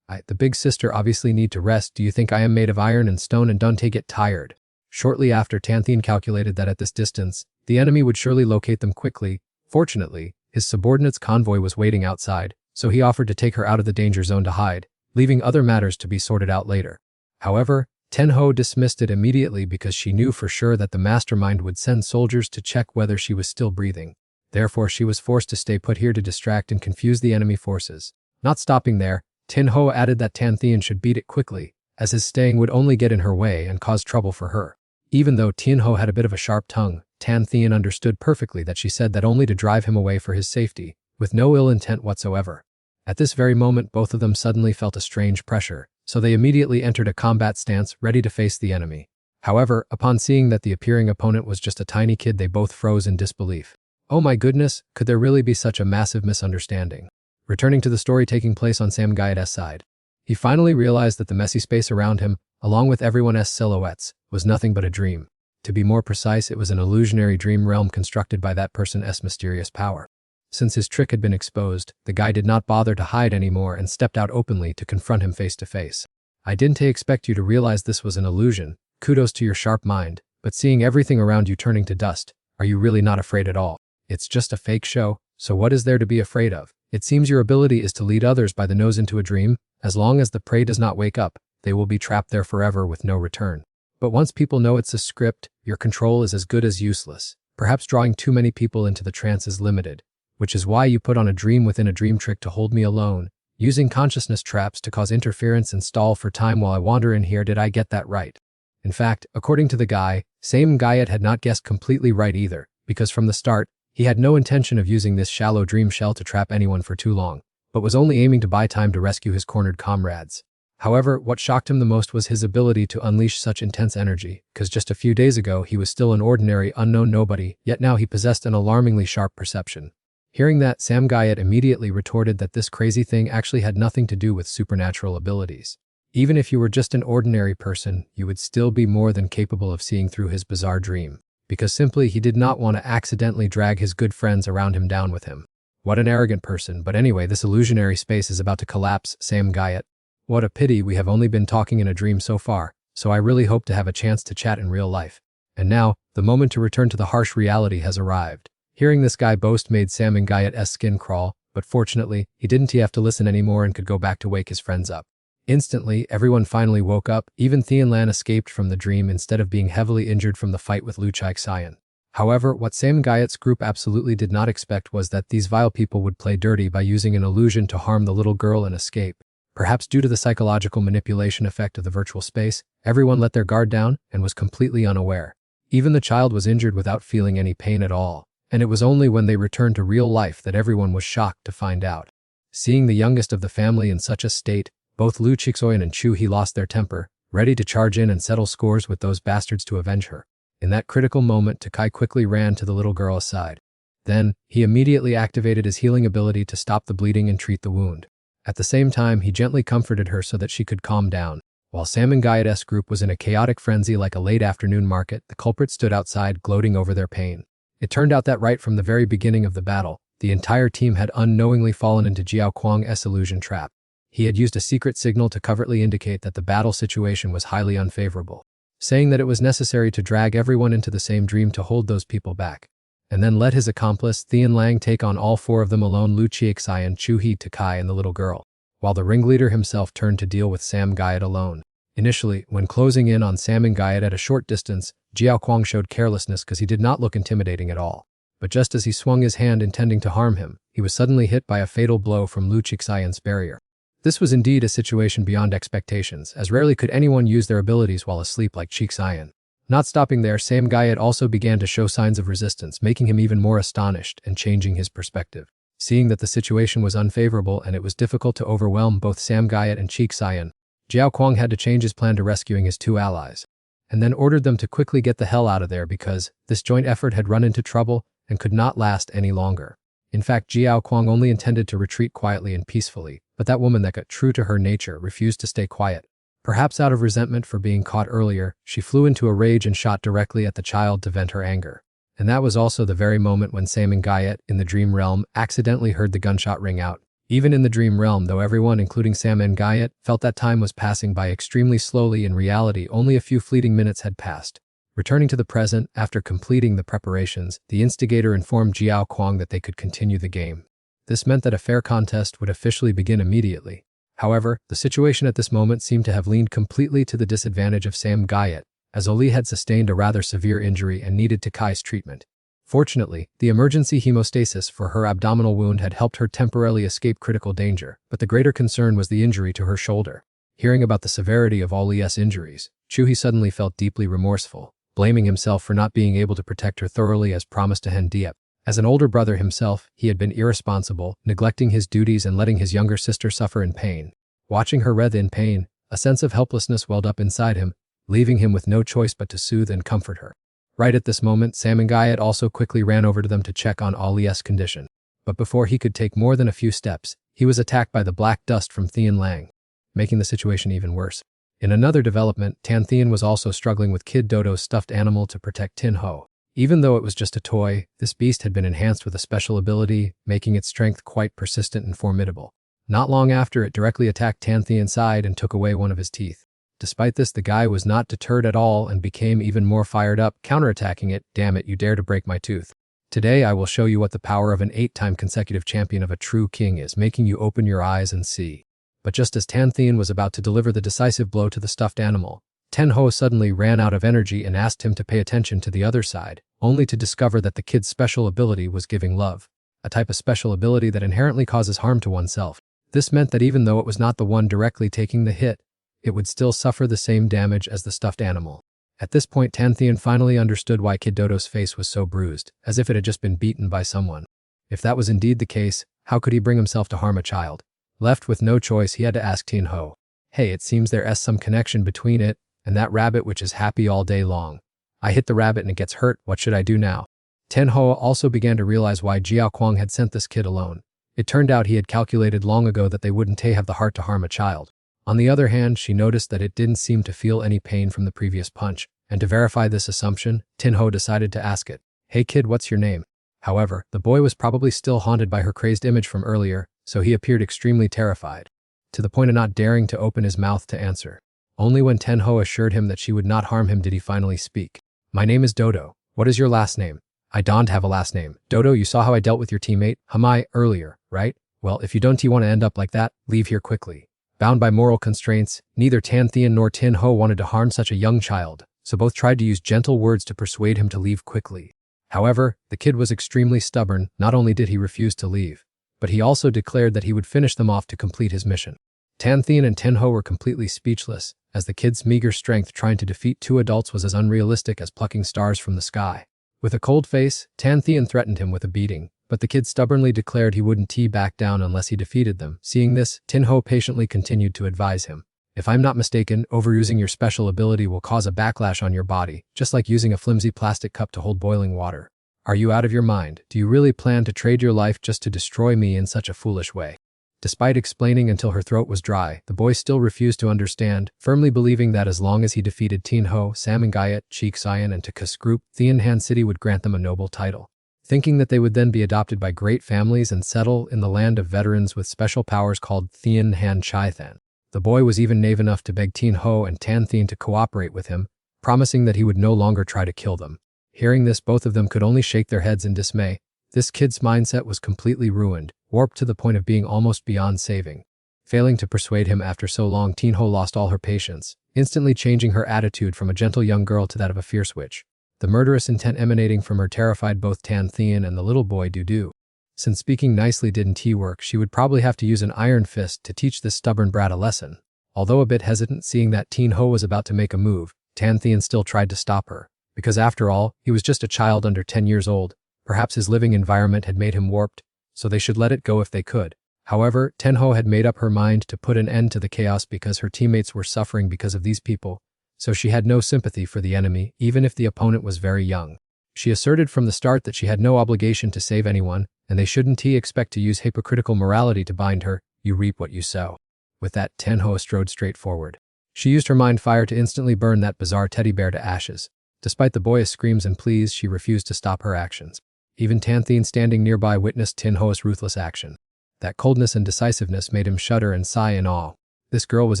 The big sister obviously need to rest. Do you think I am made of iron and stone and don't get tired? Shortly after, Tanthin calculated that at this distance, the enemy would surely locate them quickly. Fortunately, his subordinate's convoy was waiting outside, so he offered to take her out of the danger zone to hide, leaving other matters to be sorted out later. However, Tin Ho dismissed it immediately because she knew for sure that the mastermind would send soldiers to check whether she was still breathing. Therefore, she was forced to stay put here to distract and confuse the enemy forces. Not stopping there, Tin Ho added that Tanthin should beat it quickly, as his staying would only get in her way and cause trouble for her. Even though Tin Ho had a bit of a sharp tongue, Tanthin understood perfectly that she said that only to drive him away for his safety, with no ill intent whatsoever. At this very moment, both of them suddenly felt a strange pressure, so they immediately entered a combat stance, ready to face the enemy. However, upon seeing that the appearing opponent was just a tiny kid, they both froze in disbelief. Oh my goodness, could there really be such a massive misunderstanding? Returning to the story taking place on Sam Gayat's side, he finally realized that the messy space around him, along with everyone's silhouettes, was nothing but a dream. To be more precise, it was an illusionary dream realm constructed by that person's mysterious power. Since his trick had been exposed, the guy did not bother to hide anymore and stepped out openly to confront him face to face. I didn't expect you to realize this was an illusion. Kudos to your sharp mind, but seeing everything around you turning to dust, are you really not afraid at all? It's just a fake show, so what is there to be afraid of? It seems your ability is to lead others by the nose into a dream. As long as the prey does not wake up, they will be trapped there forever with no return. But once people know it's a script, your control is as good as useless. Perhaps drawing too many people into the trance is limited, which is why you put on a dream within a dream trick to hold me alone, using consciousness traps to cause interference and stall for time while I wander in here. Did I get that right? In fact, according to the guy, Sam Gayat had not guessed completely right either, because from the start, he had no intention of using this shallow dream shell to trap anyone for too long, but was only aiming to buy time to rescue his cornered comrades. However, what shocked him the most was his ability to unleash such intense energy, because just a few days ago he was still an ordinary, unknown nobody, yet now he possessed an alarmingly sharp perception. Hearing that, Sam Gayat immediately retorted that this crazy thing actually had nothing to do with supernatural abilities. Even if you were just an ordinary person, you would still be more than capable of seeing through his bizarre dream, because simply he did not want to accidentally drag his good friends around him down with him. What an arrogant person, but anyway, this illusionary space is about to collapse, Sam Gayat. What a pity we have only been talking in a dream so far, so I really hope to have a chance to chat in real life. And now, the moment to return to the harsh reality has arrived. Hearing this guy boast made Sam Gayat's skin crawl, but fortunately, he didn't have to listen anymore and could go back to wake his friends up. Instantly, everyone finally woke up. Even Tianlan escaped from the dream instead of being heavily injured from the fight with Lu Xian. However, what Sam Gayat's group absolutely did not expect was that these vile people would play dirty by using an illusion to harm the little girl and escape. Perhaps due to the psychological manipulation effect of the virtual space, everyone let their guard down and was completely unaware. Even the child was injured without feeling any pain at all, and it was only when they returned to real life that everyone was shocked to find out. Seeing the youngest of the family in such a state, both Lu Xian and Chu He lost their temper, ready to charge in and settle scores with those bastards to avenge her. In that critical moment, Takai quickly ran to the little girl's side. Then, he immediately activated his healing ability to stop the bleeding and treat the wound. At the same time, he gently comforted her so that she could calm down. While Sam Gayat's group was in a chaotic frenzy like a late afternoon market, the culprits stood outside gloating over their pain. It turned out that right from the very beginning of the battle, the entire team had unknowingly fallen into Jiao Kuang's illusion trap. He had used a secret signal to covertly indicate that the battle situation was highly unfavorable, saying that it was necessary to drag everyone into the same dream to hold those people back, and then let his accomplice Tianlan take on all four of them alone: Lu Xian, Chu He, Takai, and the little girl, while the ringleader himself turned to deal with Sam Gayat alone. Initially, when closing in on Sam Gayat at a short distance, Jiao Kuang showed carelessness because he did not look intimidating at all. But just as he swung his hand intending to harm him, he was suddenly hit by a fatal blow from Lu Xian's barrier. This was indeed a situation beyond expectations, as rarely could anyone use their abilities while asleep like Xian. Not stopping there, Sam Gayat also began to show signs of resistance, making him even more astonished and changing his perspective. Seeing that the situation was unfavorable and it was difficult to overwhelm both Sam Gayat and Xian, Jiao Kuang had to change his plan to rescuing his two allies, and then ordered them to quickly get the hell out of there because this joint effort had run into trouble and could not last any longer. In fact, Jiao Kuang only intended to retreat quietly and peacefully, but that woman that got true to her nature refused to stay quiet. Perhaps out of resentment for being caught earlier, she flew into a rage and shot directly at the child to vent her anger. And that was also the very moment when Sam and Gayet, in the dream realm, accidentally heard the gunshot ring out. Even in the dream realm, though everyone, including Sam and Gayet, felt that time was passing by extremely slowly, in reality only a few fleeting minutes had passed. Returning to the present, after completing the preparations, the instigator informed Jiao Kuang that they could continue the game. This meant that a fair contest would officially begin immediately. However, the situation at this moment seemed to have leaned completely to the disadvantage of Sam Gayet, as Oli had sustained a rather severe injury and needed Takai's treatment. Fortunately, the emergency hemostasis for her abdominal wound had helped her temporarily escape critical danger, but the greater concern was the injury to her shoulder. Hearing about the severity of Oli's injuries, Chuhi suddenly felt deeply remorseful, blaming himself for not being able to protect her thoroughly as promised to Han Diep. As an older brother himself, he had been irresponsible, neglecting his duties and letting his younger sister suffer in pain. Watching her writhe in pain, a sense of helplessness welled up inside him, leaving him with no choice but to soothe and comfort her. Right at this moment, Sam and Gayet also quickly ran over to them to check on Oli's condition. But before he could take more than a few steps, he was attacked by the black dust from Thien Lang, making the situation even worse. In another development, Tan Thien was also struggling with Kid Dodo's stuffed animal to protect Tin Ho. Even though it was just a toy, this beast had been enhanced with a special ability, making its strength quite persistent and formidable. Not long after, it directly attacked Tan Thien's side and took away one of his teeth. Despite this, the guy was not deterred at all and became even more fired up, counterattacking it. "Damn it, you dare to break my tooth. Today I will show you what the power of an 8-time consecutive champion of a true king is, making you open your eyes and see." But just as Tan Thien was about to deliver the decisive blow to the stuffed animal, Ten Ho suddenly ran out of energy and asked him to pay attention to the other side, only to discover that the kid's special ability was giving love, a type of special ability that inherently causes harm to oneself. This meant that even though it was not the one directly taking the hit, it would still suffer the same damage as the stuffed animal. At this point, Tan Thien finally understood why Kid Dodo's face was so bruised, as if it had just been beaten by someone. If that was indeed the case, how could he bring himself to harm a child? Left with no choice, he had to ask Tin Ho, "Hey, it seems there's some connection between it and that rabbit which is happy all day long. I hit the rabbit and it gets hurt, what should I do now?" Tin Ho also began to realize why Jiao Kuang had sent this kid alone. It turned out he had calculated long ago that they wouldn't have the heart to harm a child. On the other hand, she noticed that it didn't seem to feel any pain from the previous punch, and to verify this assumption, Tin Ho decided to ask it, "Hey kid, what's your name?" However, the boy was probably still haunted by her crazed image from earlier, so he appeared extremely terrified, to the point of not daring to open his mouth to answer. Only when Ten Ho assured him that she would not harm him did he finally speak. "My name is Dodo. What is your last name?" "I don't have a last name." "Dodo, you saw how I dealt with your teammate, Hamai, earlier, right? Well, if you don't want to end up like that, leave here quickly." Bound by moral constraints, neither Tan Thien nor Tin Ho wanted to harm such a young child, so both tried to use gentle words to persuade him to leave quickly. However, the kid was extremely stubborn. Not only did he refuse to leave, but he also declared that he would finish them off to complete his mission. Tan Thien and Tin Ho were completely speechless, as the kid's meager strength trying to defeat two adults was as unrealistic as plucking stars from the sky. With a cold face, Tan Thien threatened him with a beating, but the kid stubbornly declared he wouldn't back down unless he defeated them. Seeing this, Tin Ho patiently continued to advise him, "If I'm not mistaken, overusing your special ability will cause a backlash on your body, just like using a flimsy plastic cup to hold boiling water. Are you out of your mind? Do you really plan to trade your life just to destroy me in such a foolish way?" Despite explaining until her throat was dry, the boy still refused to understand, firmly believing that as long as he defeated Tin Ho, Sam and Gayet, Cheek Sion and Takus group, Thien Han City would grant them a noble title. Thinking that they would then be adopted by great families and settle in the land of veterans with special powers called Thien Han Chai Than. The boy was even knave enough to beg Tin Ho and Tan Thien to cooperate with him, promising that he would no longer try to kill them. Hearing this, both of them could only shake their heads in dismay. This kid's mindset was completely ruined, warped to the point of being almost beyond saving. Failing to persuade him after so long, Tin Ho lost all her patience, instantly changing her attitude from a gentle young girl to that of a fierce witch. The murderous intent emanating from her terrified both Tan Thien and the little boy Dudu. Since speaking nicely didn't work, she would probably have to use an iron fist to teach this stubborn brat a lesson. Although a bit hesitant seeing that Tin Ho was about to make a move, Tan Thien still tried to stop her, because after all, he was just a child under 10 years old. Perhaps his living environment had made him warped, so they should let it go if they could. However, Tin Ho had made up her mind to put an end to the chaos because her teammates were suffering because of these people, so she had no sympathy for the enemy, even if the opponent was very young. She asserted from the start that she had no obligation to save anyone, and they shouldn't expect to use hypocritical morality to bind her. You reap what you sow. With that, Manhwa strode straight forward. She used her mind fire to instantly burn that bizarre teddy bear to ashes. Despite the boyish screams and pleas, she refused to stop her actions. Even Tanthin, standing nearby, witnessed Manhwa's ruthless action. That coldness and decisiveness made him shudder and sigh in awe. This girl was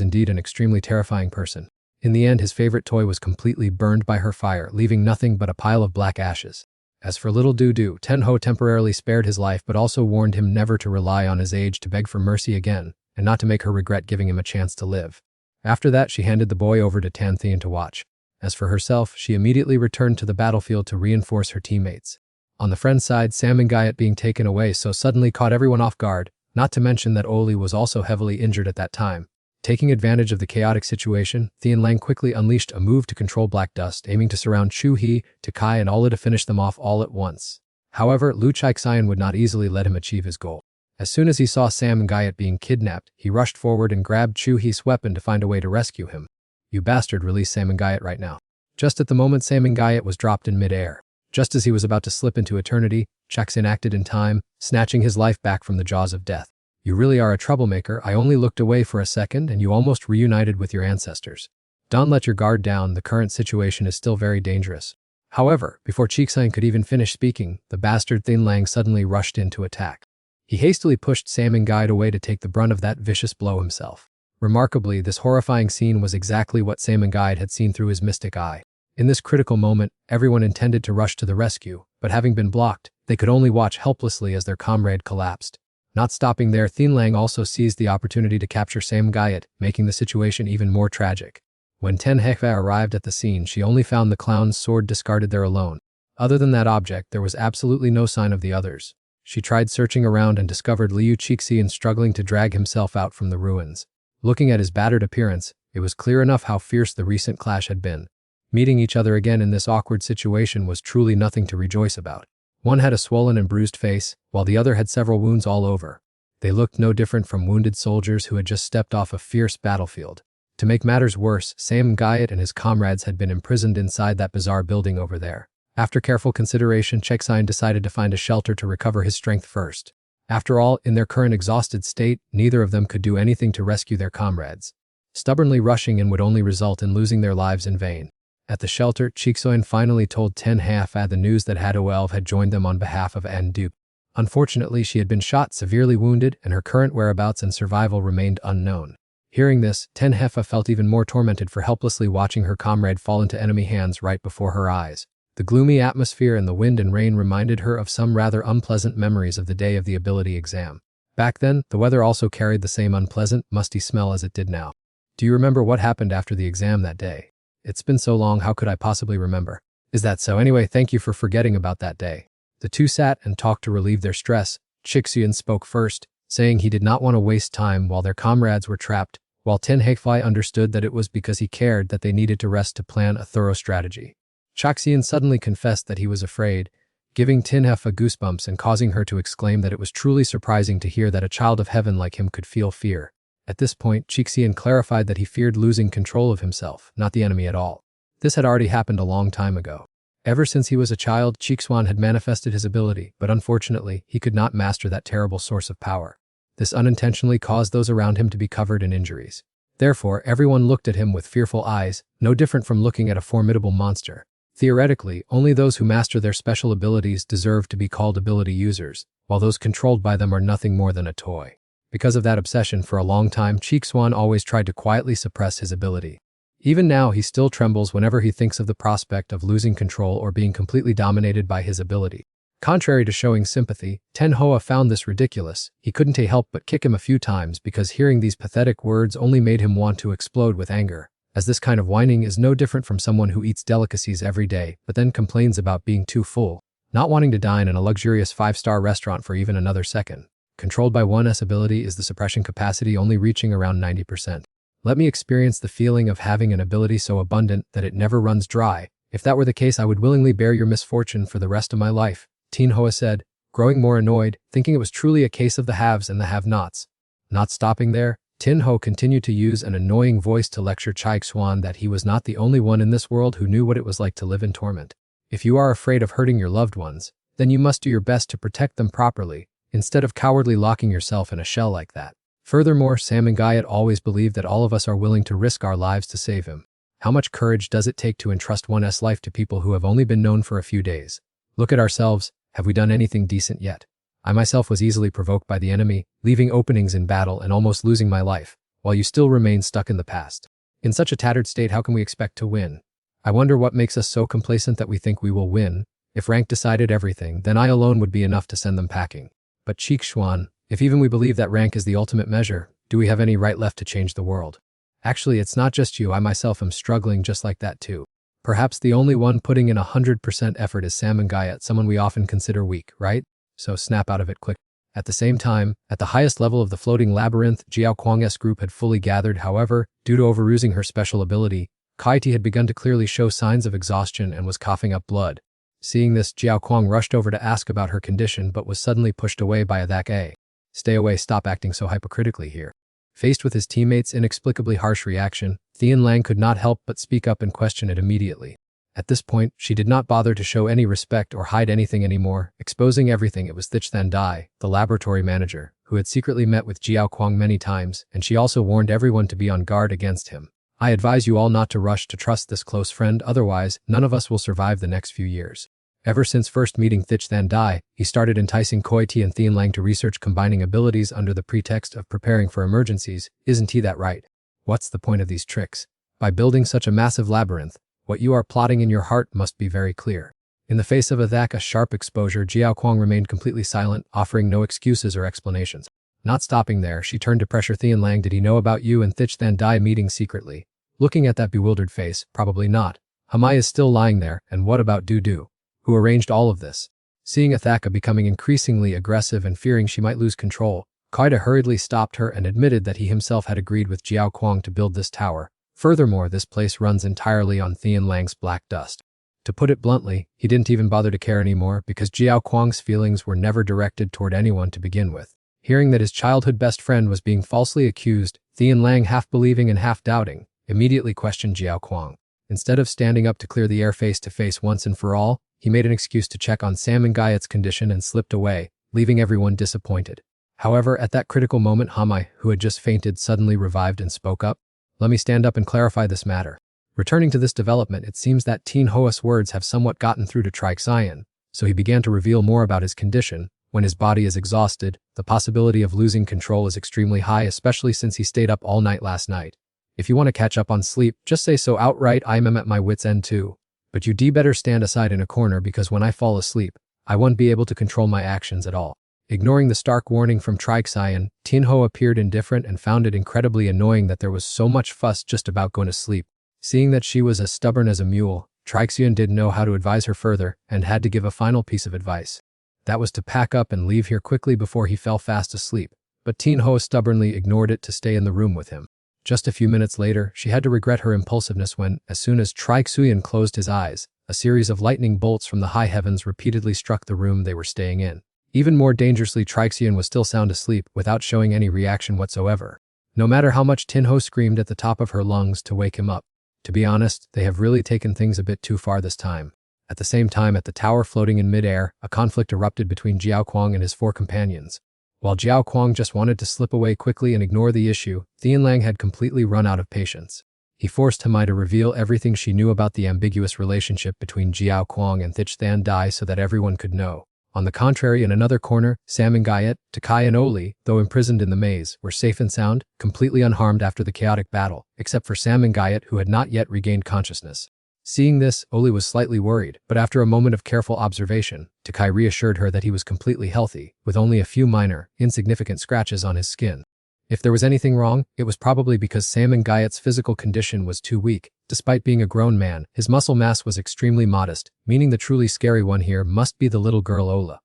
indeed an extremely terrifying person. In the end, his favorite toy was completely burned by her fire, leaving nothing but a pile of black ashes. As for little Dudu, Manhwa temporarily spared his life but also warned him never to rely on his age to beg for mercy again, and not to make her regret giving him a chance to live. After that, she handed the boy over to Tanthin to watch. As for herself, she immediately returned to the battlefield to reinforce her teammates. On the friend's side, Sam and Gayat being taken away so suddenly caught everyone off guard, not to mention that Oli was also heavily injured at that time. Taking advantage of the chaotic situation, Thien Lang quickly unleashed a move to control Black Dust, aiming to surround Chu He, Takai, and Ala to finish them off all at once. However, Lu Chaixian would not easily let him achieve his goal. As soon as he saw Sam and Gayat being kidnapped, he rushed forward and grabbed Chu He's weapon to find a way to rescue him. You bastard, release Sam and Gayat right now. Just at the moment Sam and Gayat was dropped in mid-air. Just as he was about to slip into eternity, Chaixian acted in time, snatching his life back from the jaws of death. You really are a troublemaker. I only looked away for a second and you almost reunited with your ancestors. Don't let your guard down, the current situation is still very dangerous. However, before Chaixian could even finish speaking, the bastard Thien Lang suddenly rushed in to attack. He hastily pushed Sam and Guide away to take the brunt of that vicious blow himself. Remarkably, this horrifying scene was exactly what Sam and Guide had seen through his mystic eye. In this critical moment, everyone intended to rush to the rescue, but having been blocked, they could only watch helplessly as their comrade collapsed. Not stopping there, Thien Lang also seized the opportunity to capture Sam Gayat, making the situation even more tragic. When Ten Hekva arrived at the scene, she only found the clown's sword discarded there alone. Other than that object, there was absolutely no sign of the others. She tried searching around and discovered Liu Chixian struggling to drag himself out from the ruins. Looking at his battered appearance, it was clear enough how fierce the recent clash had been. Meeting each other again in this awkward situation was truly nothing to rejoice about. One had a swollen and bruised face, while the other had several wounds all over. They looked no different from wounded soldiers who had just stepped off a fierce battlefield. To make matters worse, Sam Gayat and his comrades had been imprisoned inside that bizarre building over there. After careful consideration, Chaixian decided to find a shelter to recover his strength first. After all, in their current exhausted state, neither of them could do anything to rescue their comrades. Stubbornly rushing in would only result in losing their lives in vain. At the shelter, Chaixian finally told Ten Hekva the news that Hado had joined them on behalf of An Dupe. Unfortunately, she had been shot, severely wounded, and her current whereabouts and survival remained unknown. Hearing this, Ten Hekva felt even more tormented for helplessly watching her comrade fall into enemy hands right before her eyes. The gloomy atmosphere and the wind and rain reminded her of some rather unpleasant memories of the day of the ability exam. Back then, the weather also carried the same unpleasant, musty smell as it did now. Do you remember what happened after the exam that day? It's been so long, how could I possibly remember? Is that so? Anyway, thank you for forgetting about that day. The two sat and talked to relieve their stress. Chaixian spoke first, saying he did not want to waste time while their comrades were trapped, while Ten Hekva understood that it was because he cared that they needed to rest to plan a thorough strategy. Chaixian suddenly confessed that he was afraid, giving Ten Hekva goosebumps and causing her to exclaim that it was truly surprising to hear that a child of heaven like him could feel fear. At this point, Chaixian clarified that he feared losing control of himself, not the enemy at all. This had already happened a long time ago. Ever since he was a child, Chaixian had manifested his ability, but unfortunately, he could not master that terrible source of power. This unintentionally caused those around him to be covered in injuries. Therefore, everyone looked at him with fearful eyes, no different from looking at a formidable monster. Theoretically, only those who master their special abilities deserve to be called ability users, while those controlled by them are nothing more than a toy. Because of that obsession for a long time, Chaixian always tried to quietly suppress his ability. Even now, he still trembles whenever he thinks of the prospect of losing control or being completely dominated by his ability. Contrary to showing sympathy, Ten Hekva found this ridiculous. He couldn't help but kick him a few times because hearing these pathetic words only made him want to explode with anger, as this kind of whining is no different from someone who eats delicacies every day but then complains about being too full, not wanting to dine in a luxurious 5-star restaurant for even another second. Controlled by one's ability is the suppression capacity only reaching around 90%. Let me experience the feeling of having an ability so abundant that it never runs dry. If that were the case, I would willingly bear your misfortune for the rest of my life, Ten Hekva said, growing more annoyed, thinking it was truly a case of the haves and the have-nots. Not stopping there, Ten Hekva continued to use an annoying voice to lecture Chaixian that he was not the only one in this world who knew what it was like to live in torment. If you are afraid of hurting your loved ones, then you must do your best to protect them properly, instead of cowardly locking yourself in a shell like that. Furthermore, Sam and Guyot always believed that all of us are willing to risk our lives to save him. How much courage does it take to entrust one's life to people who have only been known for a few days? Look at ourselves. Have we done anything decent yet? I myself was easily provoked by the enemy, leaving openings in battle and almost losing my life, while you still remain stuck in the past. In such a tattered state, how can we expect to win? I wonder what makes us so complacent that we think we will win. If rank decided everything, then I alone would be enough to send them packing. But Cheek Xuan, if even we believe that rank is the ultimate measure, do we have any right left to change the world? Actually, it's not just you, I myself am struggling just like that too. Perhaps the only one putting in 100% effort is Sam and Guyot, someone we often consider weak, right? So snap out of it quick. At the same time, at the highest level of the floating labyrinth, Jiao Kuang's group had fully gathered. However, due to overusing her special ability, Kaiti had begun to clearly show signs of exhaustion and was coughing up blood. Seeing this, Jiao Kuang rushed over to ask about her condition but was suddenly pushed away by a "Stay away, stop acting so hypocritically here." Faced with his teammates' inexplicably harsh reaction, Thian Lang could not help but speak up and question it immediately. At this point, she did not bother to show any respect or hide anything anymore, exposing everything. It was Thich Than Dai, the laboratory manager, who had secretly met with Jiao Kuang many times, and she also warned everyone to be on guard against him. I advise you all not to rush to trust this close friend, otherwise, none of us will survive the next few years. Ever since first meeting Thich Than Dai, he started enticing Koiti and Thian Lang to research combining abilities under the pretext of preparing for emergencies. Isn't he that right? What's the point of these tricks? By building such a massive labyrinth, what you are plotting in your heart must be very clear. In the face of a sharp exposure, Jiao Kuang remained completely silent, offering no excuses or explanations. Not stopping there, she turned to pressure Thian Lang. Did he know about you and Thich Than Dai meeting secretly? Looking at that bewildered face, probably not. Hamai is still lying there, and what about Du, who arranged all of this? Seeing Athaka becoming increasingly aggressive and fearing she might lose control, Kaida hurriedly stopped her and admitted that he himself had agreed with Jiao Kuang to build this tower. Furthermore, this place runs entirely on Thian Lang's black dust. To put it bluntly, he didn't even bother to care anymore because Jiao Kuang's feelings were never directed toward anyone to begin with. Hearing that his childhood best friend was being falsely accused, Thian Lang, half believing and half doubting, immediately questioned Jiao Kuang. Instead of standing up to clear the air face to face once and for all, he made an excuse to check on Sam and Guyot's condition and slipped away, leaving everyone disappointed. However, at that critical moment, Hamai, who had just fainted, suddenly revived and spoke up. Let me stand up and clarify this matter. Returning to this development, it seems that Tin Hoa's words have somewhat gotten through to Trixien, so he began to reveal more about his condition. When his body is exhausted, the possibility of losing control is extremely high, especially since he stayed up all night last night. If you want to catch up on sleep, just say so outright. I am at my wit's end too. But you better stand aside in a corner because when I fall asleep, I won't be able to control my actions at all. Ignoring the stark warning from Trixien, Tin Ho appeared indifferent and found it incredibly annoying that there was so much fuss just about going to sleep. Seeing that she was as stubborn as a mule, Trixien didn't know how to advise her further and had to give a final piece of advice. That was to pack up and leave here quickly before he fell fast asleep, but Tin Ho stubbornly ignored it to stay in the room with him. Just a few minutes later, she had to regret her impulsiveness when, as soon as Trixien closed his eyes, a series of lightning bolts from the high heavens repeatedly struck the room they were staying in. Even more dangerously, Trixien was still sound asleep without showing any reaction whatsoever. No matter how much Tin Ho screamed at the top of her lungs to wake him up. To be honest, they have really taken things a bit too far this time. At the same time, at the tower floating in mid-air, a conflict erupted between Jiao Kuang and his 4 companions. While Jiao Kuang just wanted to slip away quickly and ignore the issue, Thian Lang had completely run out of patience. He forced Hamai to reveal everything she knew about the ambiguous relationship between Jiao Kuang and Thich Than Dai so that everyone could know. On the contrary, in another corner, Sam and Guyot, Takai and Oli, though imprisoned in the maze, were safe and sound, completely unharmed after the chaotic battle, except for Sam and Guyot, who had not yet regained consciousness. Seeing this, Oli was slightly worried, but after a moment of careful observation, Takai reassured her that he was completely healthy, with only a few minor, insignificant scratches on his skin. If there was anything wrong, it was probably because Sam and Guyot's physical condition was too weak. Despite being a grown man, his muscle mass was extremely modest, meaning the truly scary one here must be the little girl Ola.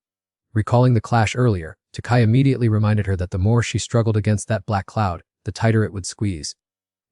Recalling the clash earlier, Takai immediately reminded her that the more she struggled against that black cloud, the tighter it would squeeze.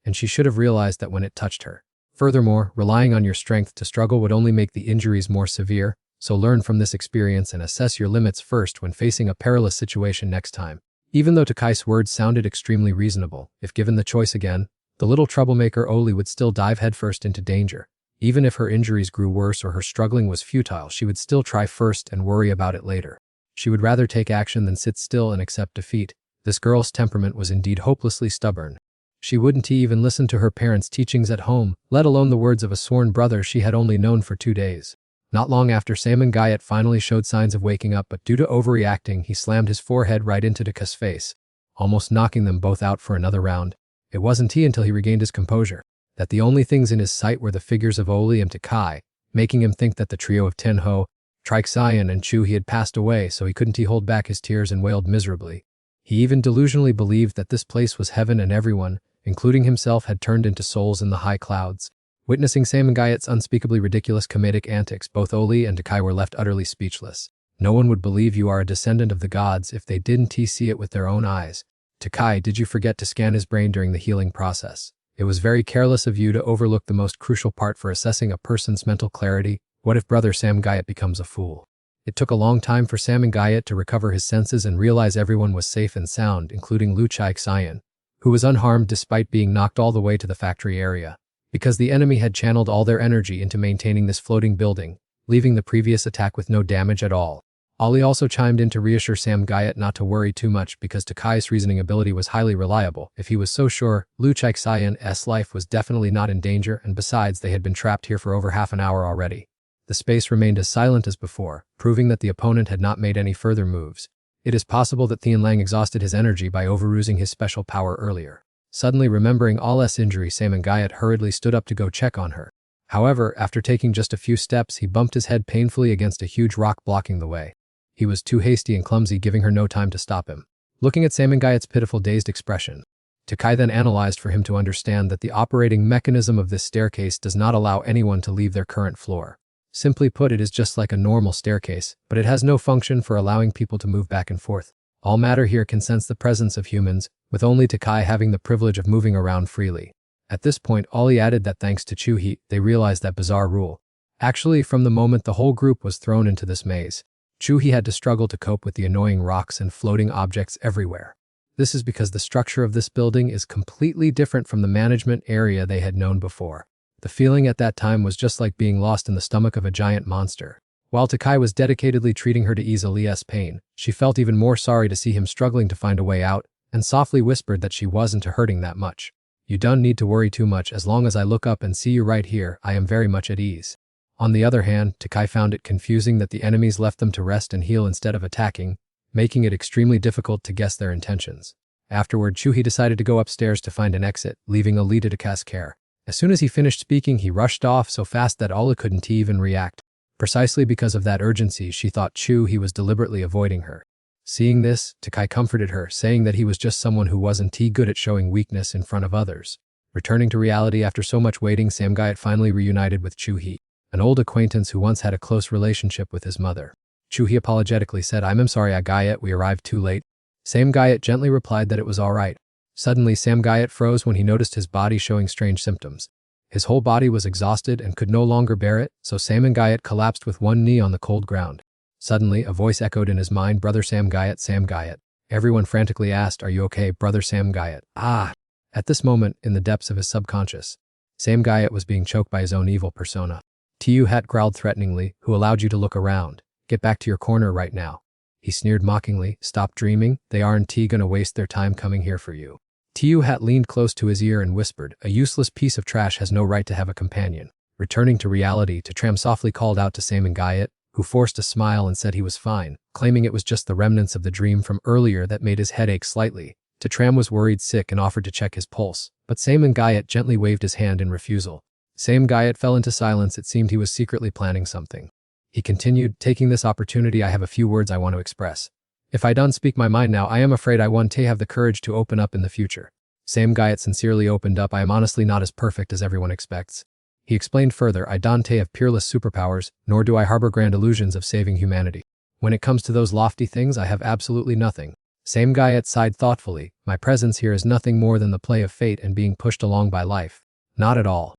And she should have realized that when it touched her. Furthermore, relying on your strength to struggle would only make the injuries more severe, so learn from this experience and assess your limits first when facing a perilous situation next time. Even though Takai's words sounded extremely reasonable, if given the choice again, the little troublemaker Oli would still dive headfirst into danger. Even if her injuries grew worse or her struggling was futile, she would still try first and worry about it later. She would rather take action than sit still and accept defeat. This girl's temperament was indeed hopelessly stubborn. She wouldn't even listen to her parents' teachings at home, let alone the words of a sworn brother she had only known for 2 days. Not long after, Samengayat finally showed signs of waking up, but due to overreacting, he slammed his forehead right into Taka's face, almost knocking them both out for another round. It wasn't until he regained his composure that the only things in his sight were the figures of Oli and Takai, making him think that the trio of Tenho, Trixien, and Chu he had passed away, so he couldn't hold back his tears and wailed miserably. He even delusionally believed that this place was heaven and everyone, including himself, had turned into souls in the high clouds. Witnessing Samengayat's unspeakably ridiculous comedic antics, both Oli and Takai were left utterly speechless. No one would believe you are a descendant of the gods if they didn't see it with their own eyes. Takai, did you forget to scan his brain during the healing process? It was very careless of you to overlook the most crucial part for assessing a person's mental clarity. What if Brother Samengayat becomes a fool? It took a long time for Samengayat to recover his senses and realize everyone was safe and sound, including Lu Chaixian, who was unharmed despite being knocked all the way to the factory area, because the enemy had channeled all their energy into maintaining this floating building, leaving the previous attack with no damage at all. Ali also chimed in to reassure Samengayat not to worry too much because Takai's reasoning ability was highly reliable. If he was so sure, Lu Chaixian's life was definitely not in danger, and besides, they had been trapped here for over half an hour already. The space remained as silent as before, proving that the opponent had not made any further moves. It is possible that Tianlang exhausted his energy by overusing his special power earlier. Suddenly remembering Ali's injury, Samengayat hurriedly stood up to go check on her. However, after taking just a few steps, he bumped his head painfully against a huge rock blocking the way. He was too hasty and clumsy, giving her no time to stop him. Looking at Samengayat's pitiful, dazed expression, Takai then analyzed for him to understand that the operating mechanism of this staircase does not allow anyone to leave their current floor. Simply put, it is just like a normal staircase, but it has no function for allowing people to move back and forth. All matter here can sense the presence of humans, with only Takai having the privilege of moving around freely. At this point, Ollie added that thanks to Chuhi, they realized that bizarre rule. Actually, from the moment the whole group was thrown into this maze, Chuhi had to struggle to cope with the annoying rocks and floating objects everywhere. This is because the structure of this building is completely different from the management area they had known before. The feeling at that time was just like being lost in the stomach of a giant monster. While Takai was dedicatedly treating her to ease Ali's pain, she felt even more sorry to see him struggling to find a way out, and softly whispered that she wasn't hurting that much. You don't need to worry too much. As long as I look up and see you right here, I am very much at ease. On the other hand, Takai found it confusing that the enemies left them to rest and heal instead of attacking, making it extremely difficult to guess their intentions. Afterward, Chuhi decided to go upstairs to find an exit, leaving Ali to Taka's care. As soon as he finished speaking, he rushed off so fast that Ala couldn't even react. Precisely because of that urgency, she thought Chuhi was deliberately avoiding her. Seeing this, Takai comforted her, saying that he was just someone who wasn't good at showing weakness in front of others. Returning to reality after so much waiting, Samengayat finally reunited with Chuhi, an old acquaintance who once had a close relationship with his mother. Chuhi apologetically said, I'm sorry Agayat, we arrived too late. Samengayat gently replied that it was alright. Suddenly, Samengayat froze when he noticed his body showing strange symptoms. His whole body was exhausted and could no longer bear it, so Samengayat collapsed with one knee on the cold ground. Suddenly, a voice echoed in his mind, Brother Samengayat, Samengayat. Everyone frantically asked, Are you okay, Brother Samengayat? Ah! At this moment, in the depths of his subconscious, Samengayat was being choked by his own evil persona. Tiu Hat growled threateningly, Who allowed you to look around? Get back to your corner right now. He sneered mockingly, Stop dreaming, they aren't gonna waste their time coming here for you. Tiu Hat leaned close to his ear and whispered, A useless piece of trash has no right to have a companion. Returning to reality, Tram softly called out to Samengayat, who forced a smile and said he was fine, claiming it was just the remnants of the dream from earlier that made his head ache slightly. Tram was worried sick and offered to check his pulse, but Samengayat gently waved his hand in refusal. Samengayat fell into silence. It seemed he was secretly planning something. He continued, Taking this opportunity, I have a few words I want to express. If I don't speak my mind now, I am afraid I won't have the courage to open up in the future. Samengayat sincerely opened up, I am honestly not as perfect as everyone expects. He explained further, I don't have peerless superpowers, nor do I harbor grand illusions of saving humanity. When it comes to those lofty things, I have absolutely nothing. Samengayat sighed thoughtfully, my presence here is nothing more than the play of fate and being pushed along by life. Not at all.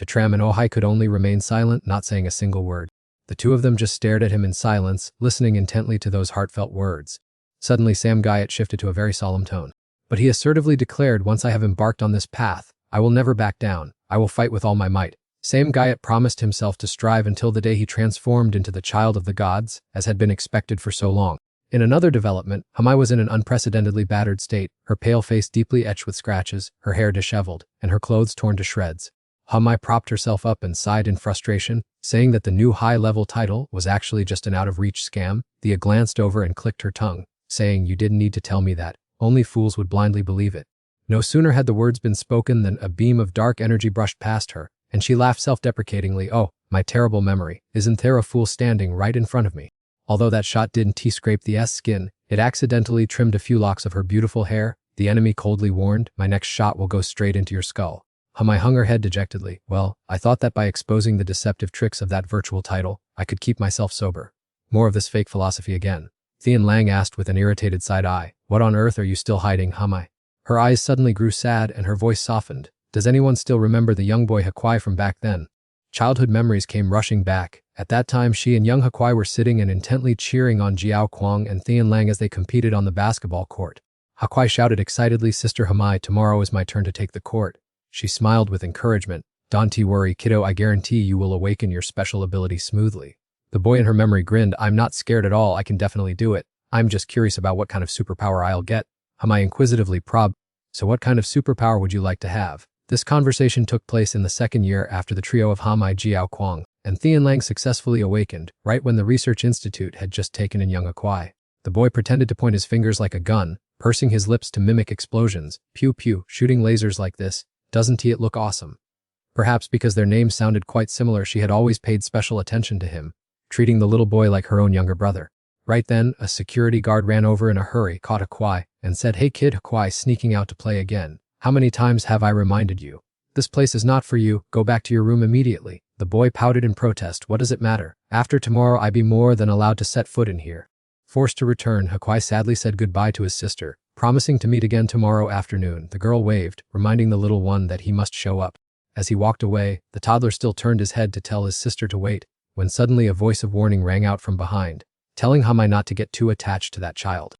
Tram and Ohai could only remain silent, not saying a single word. The two of them just stared at him in silence, listening intently to those heartfelt words. Suddenly Samengayat shifted to a very solemn tone. But he assertively declared, Once I have embarked on this path, I will never back down, I will fight with all my might. Same Gaiet promised himself to strive until the day he transformed into the child of the gods, as had been expected for so long. In another development, Hamai was in an unprecedentedly battered state, her pale face deeply etched with scratches, her hair disheveled, and her clothes torn to shreds. Hamai propped herself up and sighed in frustration, saying that the new high-level title was actually just an out-of-reach scam. Thea glanced over and clicked her tongue, saying, "You didn't need to tell me that. Only fools would blindly believe it." No sooner had the words been spoken than a beam of dark energy brushed past her, and she laughed self-deprecatingly. "Oh, my terrible memory. Isn't there a fool standing right in front of me?" Although that shot didn't scrape the skin, it accidentally trimmed a few locks of her beautiful hair. The enemy coldly warned, "My next shot will go straight into your skull." Hamai hung her head dejectedly. "Well, I thought that by exposing the deceptive tricks of that virtual title, I could keep myself sober." More of this fake philosophy again. Thian Lang asked with an irritated side eye, "What on earth are you still hiding, Hamai?" Her eyes suddenly grew sad and her voice softened. Does anyone still remember the young boy Hakwai from back then? Childhood memories came rushing back. At that time, she and young Hakwai were sitting and intently cheering on Jiao Kuang and Thian Lang as they competed on the basketball court. Hakwai shouted excitedly, "Sister Hamai, tomorrow is my turn to take the court." She smiled with encouragement. "Don't worry, kiddo, I guarantee you will awaken your special ability smoothly." The boy in her memory grinned, "I'm not scared at all, I can definitely do it. I'm just curious about what kind of superpower I'll get." Hamai inquisitively probed, "So what kind of superpower would you like to have?" This conversation took place in the second year after the trio of Hamai, Jiao Kuang, and Thian Lang successfully awakened, right when the research institute had just taken in young Hakwai. The boy pretended to point his fingers like a gun, pursing his lips to mimic explosions. "Pew pew, shooting lasers like this, doesn't it look awesome?" Perhaps because their names sounded quite similar, she had always paid special attention to him, treating the little boy like her own younger brother. Right then, a security guard ran over in a hurry, caught Hakwai, and said, "Hey kid, Hakwai sneaking out to play again. How many times have I reminded you? This place is not for you, go back to your room immediately." The boy pouted in protest. "What does it matter? After tomorrow I be more than allowed to set foot in here." Forced to return, Hakwai sadly said goodbye to his sister, promising to meet again tomorrow afternoon. The girl waved, reminding the little one that he must show up. As he walked away, the toddler still turned his head to tell his sister to wait, when suddenly a voice of warning rang out from behind, telling Hamai not to get too attached to that child.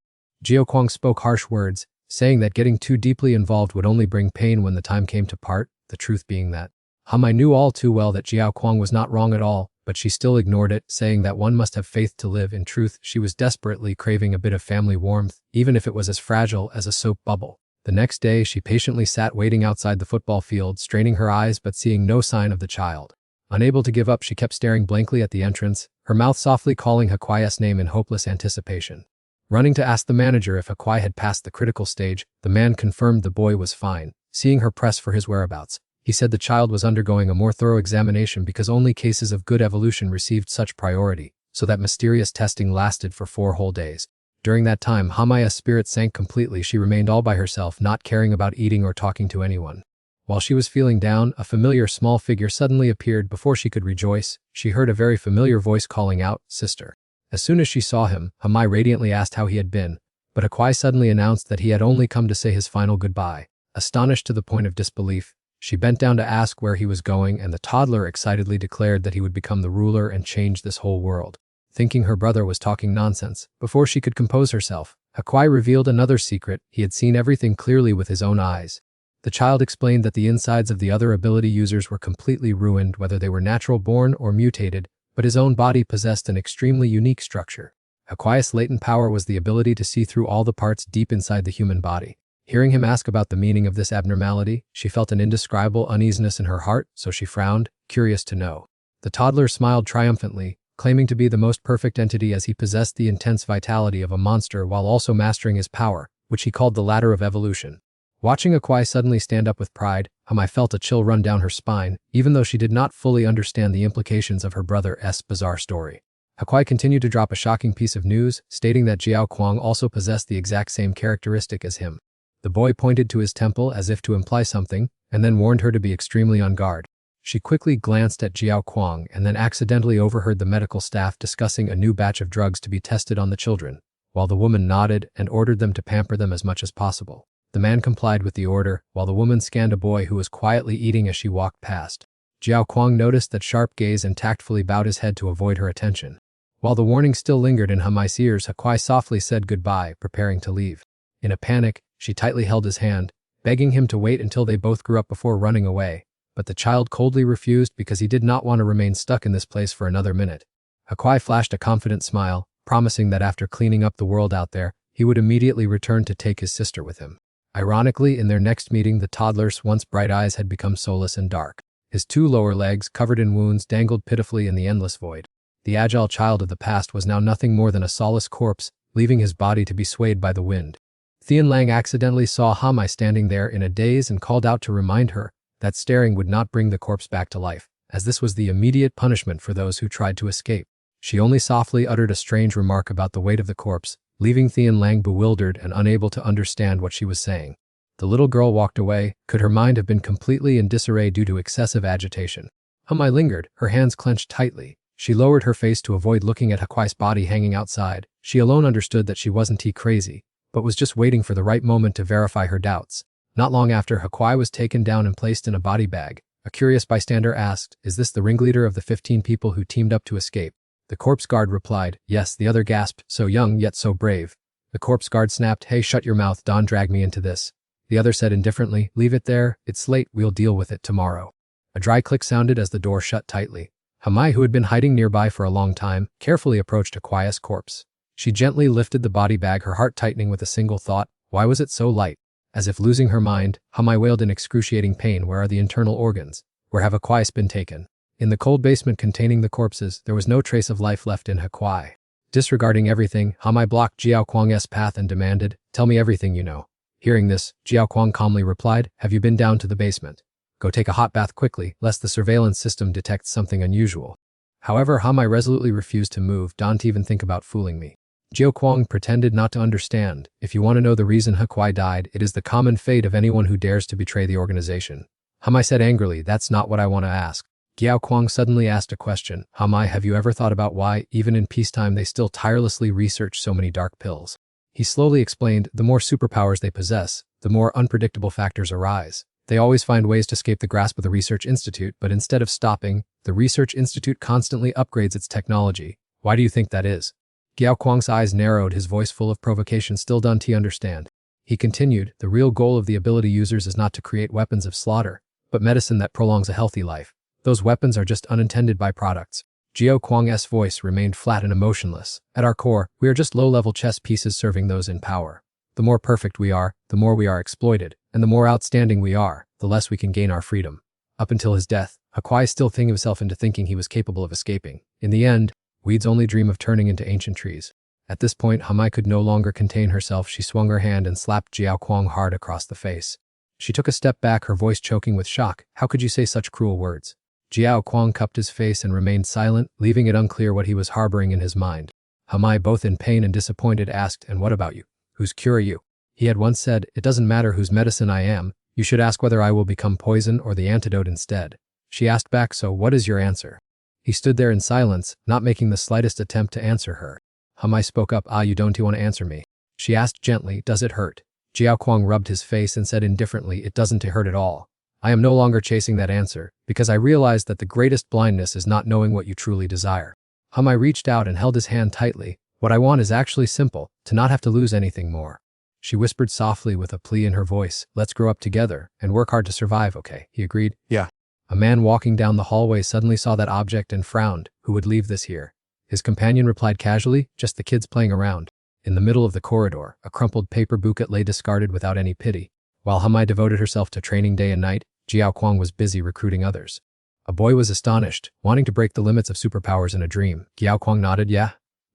Jiao Kuang spoke harsh words, saying that getting too deeply involved would only bring pain when the time came to part, the truth being that Hamai knew all too well that Jiao Kuang was not wrong at all, but she still ignored it, saying that one must have faith to live. In truth, she was desperately craving a bit of family warmth, even if it was as fragile as a soap bubble. The next day, she patiently sat waiting outside the football field, straining her eyes but seeing no sign of the child. Unable to give up, she kept staring blankly at the entrance, her mouth softly calling Hakwai's name in hopeless anticipation. Running to ask the manager if Hakwai had passed the critical stage, the man confirmed the boy was fine. Seeing her press for his whereabouts, he said the child was undergoing a more thorough examination because only cases of good evolution received such priority, so that mysterious testing lasted for 4 whole days. During that time, Hamaya's spirit sank completely. She remained all by herself, not caring about eating or talking to anyone. While she was feeling down, a familiar small figure suddenly appeared. Before she could rejoice, she heard a very familiar voice calling out, "Sister." As soon as she saw him, Hamai radiantly asked how he had been, but Hakwai suddenly announced that he had only come to say his final goodbye. Astonished to the point of disbelief, she bent down to ask where he was going, and the toddler excitedly declared that he would become the ruler and change this whole world. Thinking her brother was talking nonsense, before she could compose herself, Hakwai revealed another secret. He had seen everything clearly with his own eyes. The child explained that the insides of the other ability users were completely ruined, whether they were natural born or mutated, but his own body possessed an extremely unique structure. Hakwai's latent power was the ability to see through all the parts deep inside the human body. Hearing him ask about the meaning of this abnormality, she felt an indescribable uneasiness in her heart, so she frowned, curious to know. The toddler smiled triumphantly, claiming to be the most perfect entity as he possessed the intense vitality of a monster while also mastering his power, which he called the ladder of evolution. Watching Hakwai suddenly stand up with pride, Hamai felt a chill run down her spine, even though she did not fully understand the implications of her brother's bizarre story. Hakwai continued to drop a shocking piece of news, stating that Jiao Kuang also possessed the exact same characteristic as him. The boy pointed to his temple as if to imply something, and then warned her to be extremely on guard. She quickly glanced at Jiao Kuang and then accidentally overheard the medical staff discussing a new batch of drugs to be tested on the children, while the woman nodded and ordered them to pamper them as much as possible. The man complied with the order, while the woman scanned a boy who was quietly eating as she walked past. Jiao Kuang noticed that sharp gaze and tactfully bowed his head to avoid her attention. While the warning still lingered in Hamai's ears, Hakwai softly said goodbye, preparing to leave. In a panic, she tightly held his hand, begging him to wait until they both grew up before running away. but the child coldly refused because he did not want to remain stuck in this place for another minute. Hakwai flashed a confident smile, promising that after cleaning up the world out there, he would immediately return to take his sister with him. Ironically, in their next meeting, the toddler's once bright eyes had become soulless and dark. His 2 lower legs, covered in wounds, dangled pitifully in the endless void. The agile child of the past was now nothing more than a soulless corpse, leaving his body to be swayed by the wind. Thien Lang accidentally saw Hamai standing there in a daze and called out to remind her that staring would not bring the corpse back to life, as this was the immediate punishment for those who tried to escape. She only softly uttered a strange remark about the weight of the corpse, leaving Thien Lang bewildered and unable to understand what she was saying. The little girl walked away. Could her mind have been completely in disarray due to excessive agitation? Hamai lingered, her hands clenched tightly. She lowered her face to avoid looking at Hakwai's body hanging outside. She alone understood that she wasn't crazy, but was just waiting for the right moment to verify her doubts. Not long after, Hakwai was taken down and placed in a body bag. A curious bystander asked, "Is this the ringleader of the 15 people who teamed up to escape?" The corpse guard replied, "Yes." The other gasped, "So young yet so brave." The corpse guard snapped, "Hey, shut your mouth, don't drag me into this." The other said indifferently, "Leave it there, it's late, we'll deal with it tomorrow." A dry click sounded as the door shut tightly. Hamai, who had been hiding nearby for a long time, carefully approached Hakwai's corpse. She gently lifted the body bag, her heart tightening with a single thought: why was it so light? As if losing her mind, Hamai wailed in excruciating pain, "Where are the internal organs? Where have Hakwai's been taken?" In the cold basement containing the corpses, there was no trace of life left in Hakwai. Disregarding everything, Hamai blocked Jiao Kwang's path and demanded, "Tell me everything you know." Hearing this, Jiao Kwang calmly replied, "Have you been down to the basement? Go take a hot bath quickly, lest the surveillance system detects something unusual." However, Hamai resolutely refused to move. "Don't even think about fooling me." Jiao Kwang pretended not to understand. "If you want to know the reason Hakwai died, it is the common fate of anyone who dares to betray the organization." Hamai said angrily, "That's not what I want to ask." Jiao Kwang suddenly asked a question. "Hamai, have you ever thought about why, even in peacetime, they still tirelessly research so many dark pills?" He slowly explained, "The more superpowers they possess, the more unpredictable factors arise. They always find ways to escape the grasp of the Research Institute, but instead of stopping, the Research Institute constantly upgrades its technology. Why do you think that is?" Jiao Kwang's eyes narrowed, his voice full of provocation. "Still don't understand?" He continued, "The real goal of the ability users is not to create weapons of slaughter, but medicine that prolongs a healthy life. Those weapons are just unintended byproducts." Jiao Kwang's voice remained flat and emotionless. "At our core, we are just low-level chess pieces serving those in power. The more perfect we are, the more we are exploited, and the more outstanding we are, the less we can gain our freedom." Up until his death, Hakwai still thinged himself into thinking he was capable of escaping. In the end, weeds only dream of turning into ancient trees. At this point, Hamai could no longer contain herself. She swung her hand and slapped Jiao Kwang hard across the face. She took a step back, her voice choking with shock. "How could you say such cruel words?" Jiao Kwang cupped his face and remained silent, leaving it unclear what he was harboring in his mind. Hamai, both in pain and disappointed, asked, "And what about you? Whose cure are you?" He had once said, "It doesn't matter whose medicine I am, you should ask whether I will become poison or the antidote instead." She asked back, "So what is your answer?" He stood there in silence, not making the slightest attempt to answer her. Hamai spoke up, "You don't want to answer me?" She asked gently, "Does it hurt?" Jiao Kwang rubbed his face and said indifferently, "It doesn't hurt at all. I am no longer chasing that answer, because I realized that the greatest blindness is not knowing what you truly desire." Hamai reached out and held his hand tightly. "What I want is actually simple, to not have to lose anything more." She whispered softly with a plea in her voice, "Let's grow up together and work hard to survive, okay?" He agreed. Yeah. A man walking down the hallway suddenly saw that object and frowned. "Who would leave this here?" His companion replied casually, "Just the kids playing around." In the middle of the corridor, a crumpled paper bouquet lay discarded without any pity. While Hamai devoted herself to training day and night, Jiao Kwang was busy recruiting others. A boy was astonished, wanting to break the limits of superpowers in a dream. Jiao Kwang nodded, "Yeah."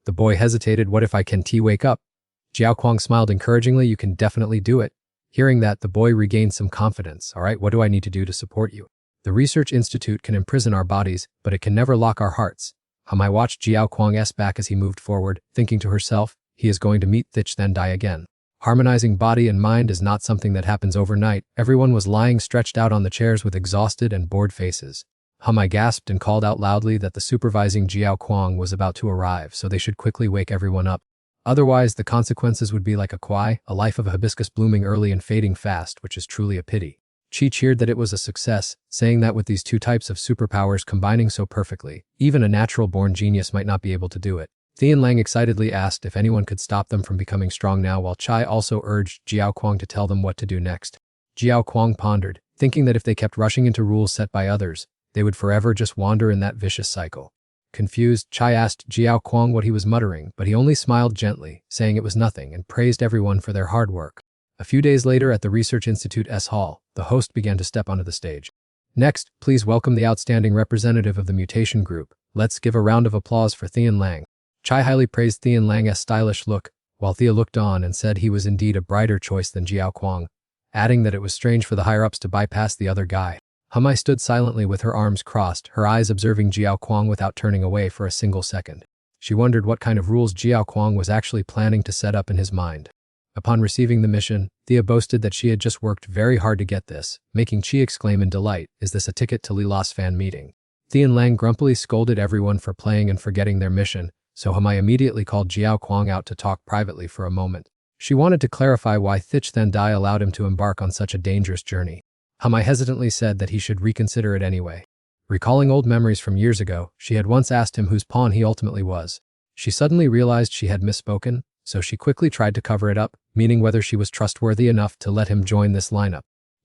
The boy hesitated, "What if I can wake up?" Jiao Kwang smiled encouragingly, "You can definitely do it." Hearing that, the boy regained some confidence. "All right, what do I need to do to support you?" "The Research Institute can imprison our bodies, but it can never lock our hearts." Hamai watched Jiao Kwang's back as he moved forward, thinking to herself, "He is going to meet Thich then die again." Harmonizing body and mind is not something that happens overnight. Everyone was lying stretched out on the chairs with exhausted and bored faces. Hamai gasped and called out loudly that the supervising Jiao Kwang was about to arrive, so they should quickly wake everyone up. Otherwise, the consequences would be like a kwai, a life of a hibiscus blooming early and fading fast, which is truly a pity. Chi cheered that it was a success, saying that with these two types of superpowers combining so perfectly, even a natural-born genius might not be able to do it. Thien Lang excitedly asked if anyone could stop them from becoming strong now, while Chai also urged Jiao Kwang to tell them what to do next. Jiao Kwang pondered. thinking that if they kept rushing into rules set by others, they would forever just wander in that vicious cycle. Confused, Chai asked Jiao Kuang what he was muttering, but he only smiled gently, saying it was nothing, and praised everyone for their hard work. A few days later at the Research Institute Hall, the host began to step onto the stage. Next, please welcome the outstanding representative of the mutation group. Let's give a round of applause for Thian Lang. Chai highly praised Thian Lang's stylish look, while Thea looked on and said he was indeed a brighter choice than Jiao Kuang, adding that it was strange for the higher-ups to bypass the other guy. Humai stood silently with her arms crossed, her eyes observing Jiao Kuang without turning away for a single second. She wondered what kind of rules Jiao Kuang was actually planning to set up in his mind. Upon receiving the mission, Thea boasted that she had just worked very hard to get this, making Chi exclaim in delight, "Is this a ticket to Lila's fan meeting?" Thian Lang grumpily scolded everyone for playing and forgetting their mission, so Humai immediately called Jiao Kuang out to talk privately for a moment. She wanted to clarify why Thich Then Dai allowed him to embark on such a dangerous journey. Humai hesitantly said that he should reconsider it anyway. Recalling old memories from years ago, she had once asked him whose pawn he ultimately was. She suddenly realized she had misspoken, so she quickly tried to cover it up, meaning whether she was trustworthy enough to let him join this lineup.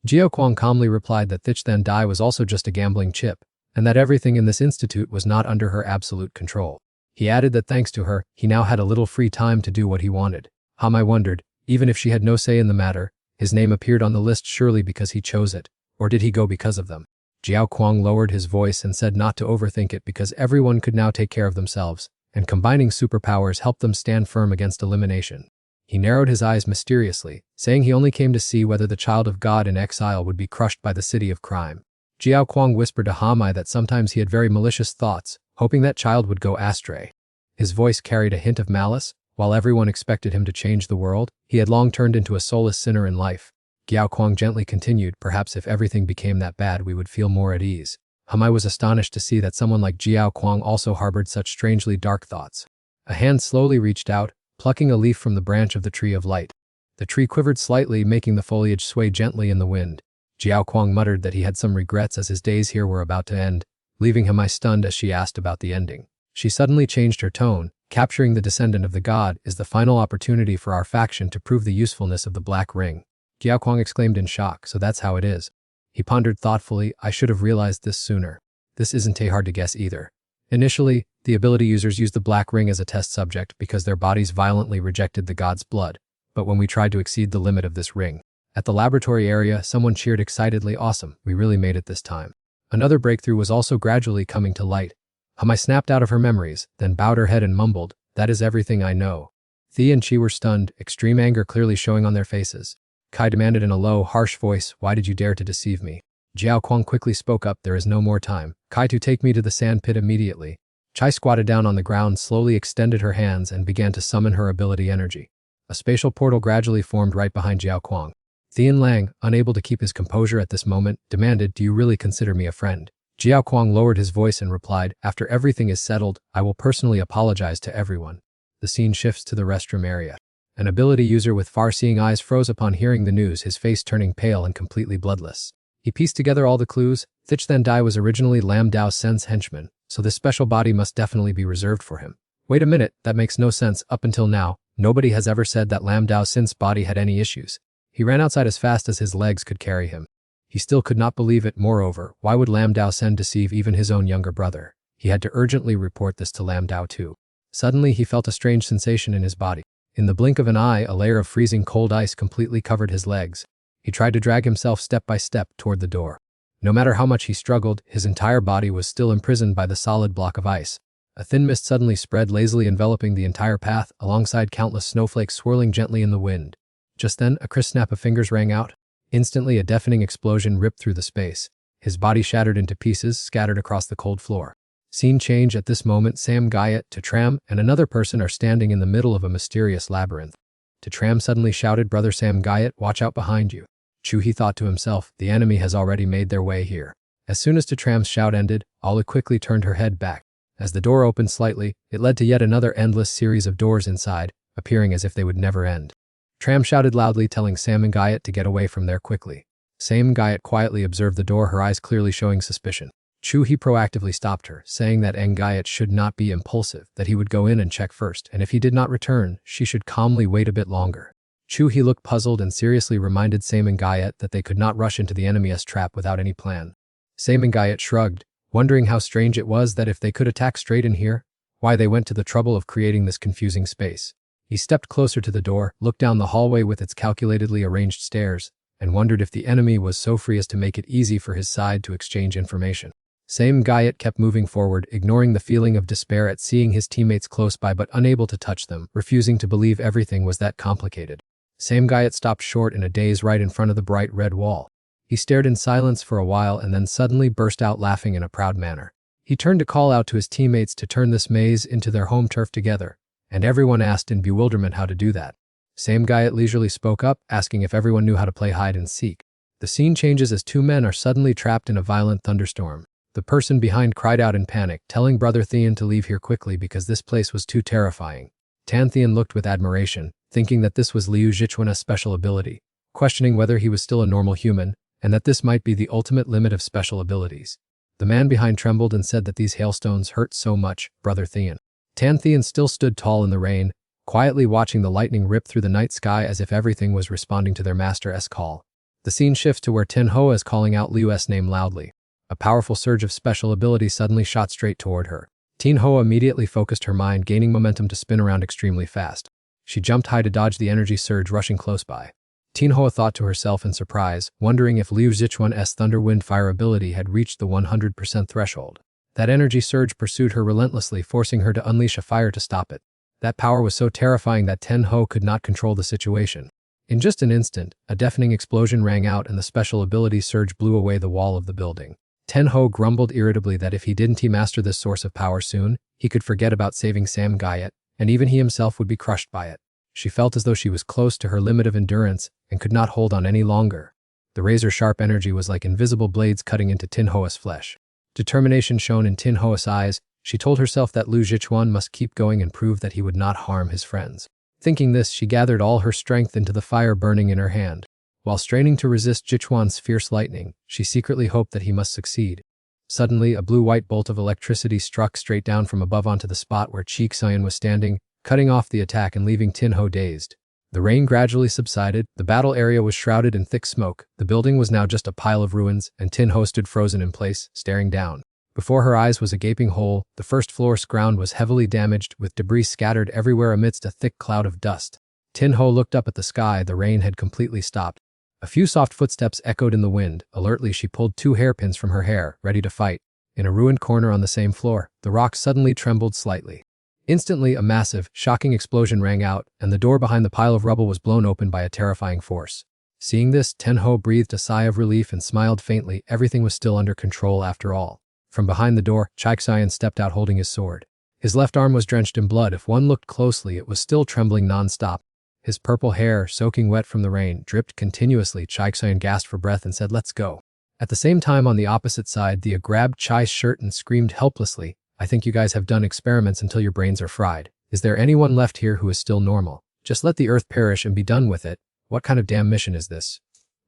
Jiao Kuang calmly replied that Thich Then Dai was also just a gambling chip, and that everything in this institute was not under her absolute control. He added that thanks to her, he now had a little free time to do what he wanted. Humai wondered, even if she had no say in the matter, his name appeared on the list surely because he chose it, or did he go because of them? Jiao Kuang lowered his voice and said not to overthink it because everyone could now take care of themselves, and combining superpowers helped them stand firm against elimination. He narrowed his eyes mysteriously, saying he only came to see whether the child of God in exile would be crushed by the city of crime. Jiao Kuang whispered to Hamai that sometimes he had very malicious thoughts, hoping that child would go astray. His voice carried a hint of malice. While everyone expected him to change the world, he had long turned into a soulless sinner in life. Jiao Kuang gently continued, perhaps if everything became that bad we would feel more at ease. Hamai was astonished to see that someone like Jiao Kuang also harbored such strangely dark thoughts. A hand slowly reached out, plucking a leaf from the branch of the tree of light. The tree quivered slightly, making the foliage sway gently in the wind. Jiao Kuang muttered that he had some regrets as his days here were about to end, leaving Hamai stunned as she asked about the ending. She suddenly changed her tone. Capturing the descendant of the god is the final opportunity for our faction to prove the usefulness of the Black Ring. Jiao Kuang exclaimed in shock, so that's how it is. He pondered thoughtfully, I should have realized this sooner. This isn't hard to guess either. Initially, the ability users used the Black Ring as a test subject because their bodies violently rejected the god's blood, but when we tried to exceed the limit of this ring, at the laboratory area, someone cheered excitedly, awesome, we really made it this time. Another breakthrough was also gradually coming to light. Hamai snapped out of her memories, then bowed her head and mumbled, that is everything I know. Thea and Chi were stunned, extreme anger clearly showing on their faces. Kai demanded in a low, harsh voice, why did you dare to deceive me? Jiao Kuang quickly spoke up, there is no more time. Kai to take me to the sand pit immediately. Chai squatted down on the ground, slowly extended her hands and began to summon her ability energy. A spatial portal gradually formed right behind Jiao Kuang. Thian Lang, unable to keep his composure at this moment, demanded, do you really consider me a friend? Jiao Kuang lowered his voice and replied, after everything is settled, I will personally apologize to everyone. The scene shifts to the restroom area. An ability user with far-seeing eyes froze upon hearing the news, his face turning pale and completely bloodless. He pieced together all the clues. Thich Then Dai was originally Lam Dao Sen's henchman, so this special body must definitely be reserved for him. Wait a minute, that makes no sense. Up until now, nobody has ever said that Lam Dao Sen's body had any issues. He ran outside as fast as his legs could carry him. He still could not believe it. Moreover, why would Lam Dao Sen deceive even his own younger brother? He had to urgently report this to Lam Dao too. Suddenly he felt a strange sensation in his body. In the blink of an eye, a layer of freezing cold ice completely covered his legs. He tried to drag himself step by step toward the door. No matter how much he struggled, his entire body was still imprisoned by the solid block of ice. A thin mist suddenly spread, lazily enveloping the entire path, alongside countless snowflakes swirling gently in the wind. Just then, a crisp snap of fingers rang out. Instantly, a deafening explosion ripped through the space. His body shattered into pieces, scattered across the cold floor. Scene change at this moment. Sam Gayat, Tram, and another person are standing in the middle of a mysterious labyrinth. Tram suddenly shouted, Brother Sam Gayat, watch out behind you. He thought to himself, the enemy has already made their way here. As soon as Tram's shout ended, Ala quickly turned her head back. As the door opened slightly, it led to yet another endless series of doors inside, appearing as if they would never end. Tram shouted loudly, telling Sam and Gayat to get away from there quickly. Sam Gayat quietly observed the door, her eyes clearly showing suspicion. He proactively stopped her, saying that Gayat should not be impulsive, that he would go in and check first, and if he did not return, she should calmly wait a bit longer. He looked puzzled and seriously reminded Sam and Gayet that they could not rush into the enemy's trap without any plan. Sam and Gayet shrugged, wondering how strange it was that if they could attack straight in here, why they went to the trouble of creating this confusing space. He stepped closer to the door, looked down the hallway with its calculatedly arranged stairs, and wondered if the enemy was so free as to make it easy for his side to exchange information. Sam Gayet kept moving forward, ignoring the feeling of despair at seeing his teammates close by but unable to touch them, refusing to believe everything was that complicated. Sam Gayet stopped short in a daze right in front of the bright red wall. He stared in silence for a while and then suddenly burst out laughing in a proud manner. He turned to call out to his teammates to turn this maze into their home turf together, and everyone asked in bewilderment how to do that. Sam Gayet leisurely spoke up, asking if everyone knew how to play hide and seek. The scene changes as two men are suddenly trapped in a violent thunderstorm. The person behind cried out in panic, telling Brother Thean to leave here quickly because this place was too terrifying. Tan Thean looked with admiration, thinking that this was Liu Zhichuan's special ability, questioning whether he was still a normal human, and that this might be the ultimate limit of special abilities. The man behind trembled and said that these hailstones hurt so much, Brother Thean. Tan Thean still stood tall in the rain, quietly watching the lightning rip through the night sky as if everything was responding to their master's call. The scene shifts to where Tin Hoa is calling out Liu's name loudly. A powerful surge of special ability suddenly shot straight toward her. Tin Hoa immediately focused her mind, gaining momentum to spin around extremely fast. She jumped high to dodge the energy surge rushing close by. Tin Hoa thought to herself in surprise, wondering if Liu Zhichuan's Thunder Wind Fire ability had reached the 100% threshold. That energy surge pursued her relentlessly, forcing her to unleash a fire to stop it. That power was so terrifying that Tin Hoa could not control the situation. In just an instant, a deafening explosion rang out and the special ability surge blew away the wall of the building. Tin Hoa grumbled irritably that if he didn't master this source of power soon, he could forget about saving Sam Gayet, and even he himself would be crushed by it. She felt as though she was close to her limit of endurance and could not hold on any longer. The razor-sharp energy was like invisible blades cutting into Tin Hoa's flesh. Determination shone in Tin Hoa's eyes. She told herself that Liu Zhichuan must keep going and prove that he would not harm his friends. Thinking this, she gathered all her strength into the fire burning in her hand. While straining to resist Zhichuan's fierce lightning, she secretly hoped that he must succeed. Suddenly, a blue-white bolt of electricity struck straight down from above onto the spot where Xian was standing, cutting off the attack and leaving Tin Hoa dazed. The rain gradually subsided, the battle area was shrouded in thick smoke, the building was now just a pile of ruins, and Tin Hoa stood frozen in place, staring down. Before her eyes was a gaping hole, the first floor's ground was heavily damaged, with debris scattered everywhere amidst a thick cloud of dust. Tin Hoa looked up at the sky, the rain had completely stopped. A few soft footsteps echoed in the wind. Alertly, she pulled 2 hairpins from her hair, ready to fight. In a ruined corner on the same floor, the rock suddenly trembled slightly. Instantly, a massive, shocking explosion rang out, and the door behind the pile of rubble was blown open by a terrifying force. Seeing this, Tin Hoa breathed a sigh of relief and smiled faintly. Everything was still under control after all. From behind the door, Xian stepped out holding his sword. His left arm was drenched in blood. If one looked closely, it was still trembling non-stop. His purple hair, soaking wet from the rain, dripped continuously. Xian gasped for breath and said, "Let's go." At the same time, on the opposite side, Thea grabbed Chai's shirt and screamed helplessly, "I think you guys have done experiments until your brains are fried. Is there anyone left here who is still normal? Just let the earth perish and be done with it. What kind of damn mission is this?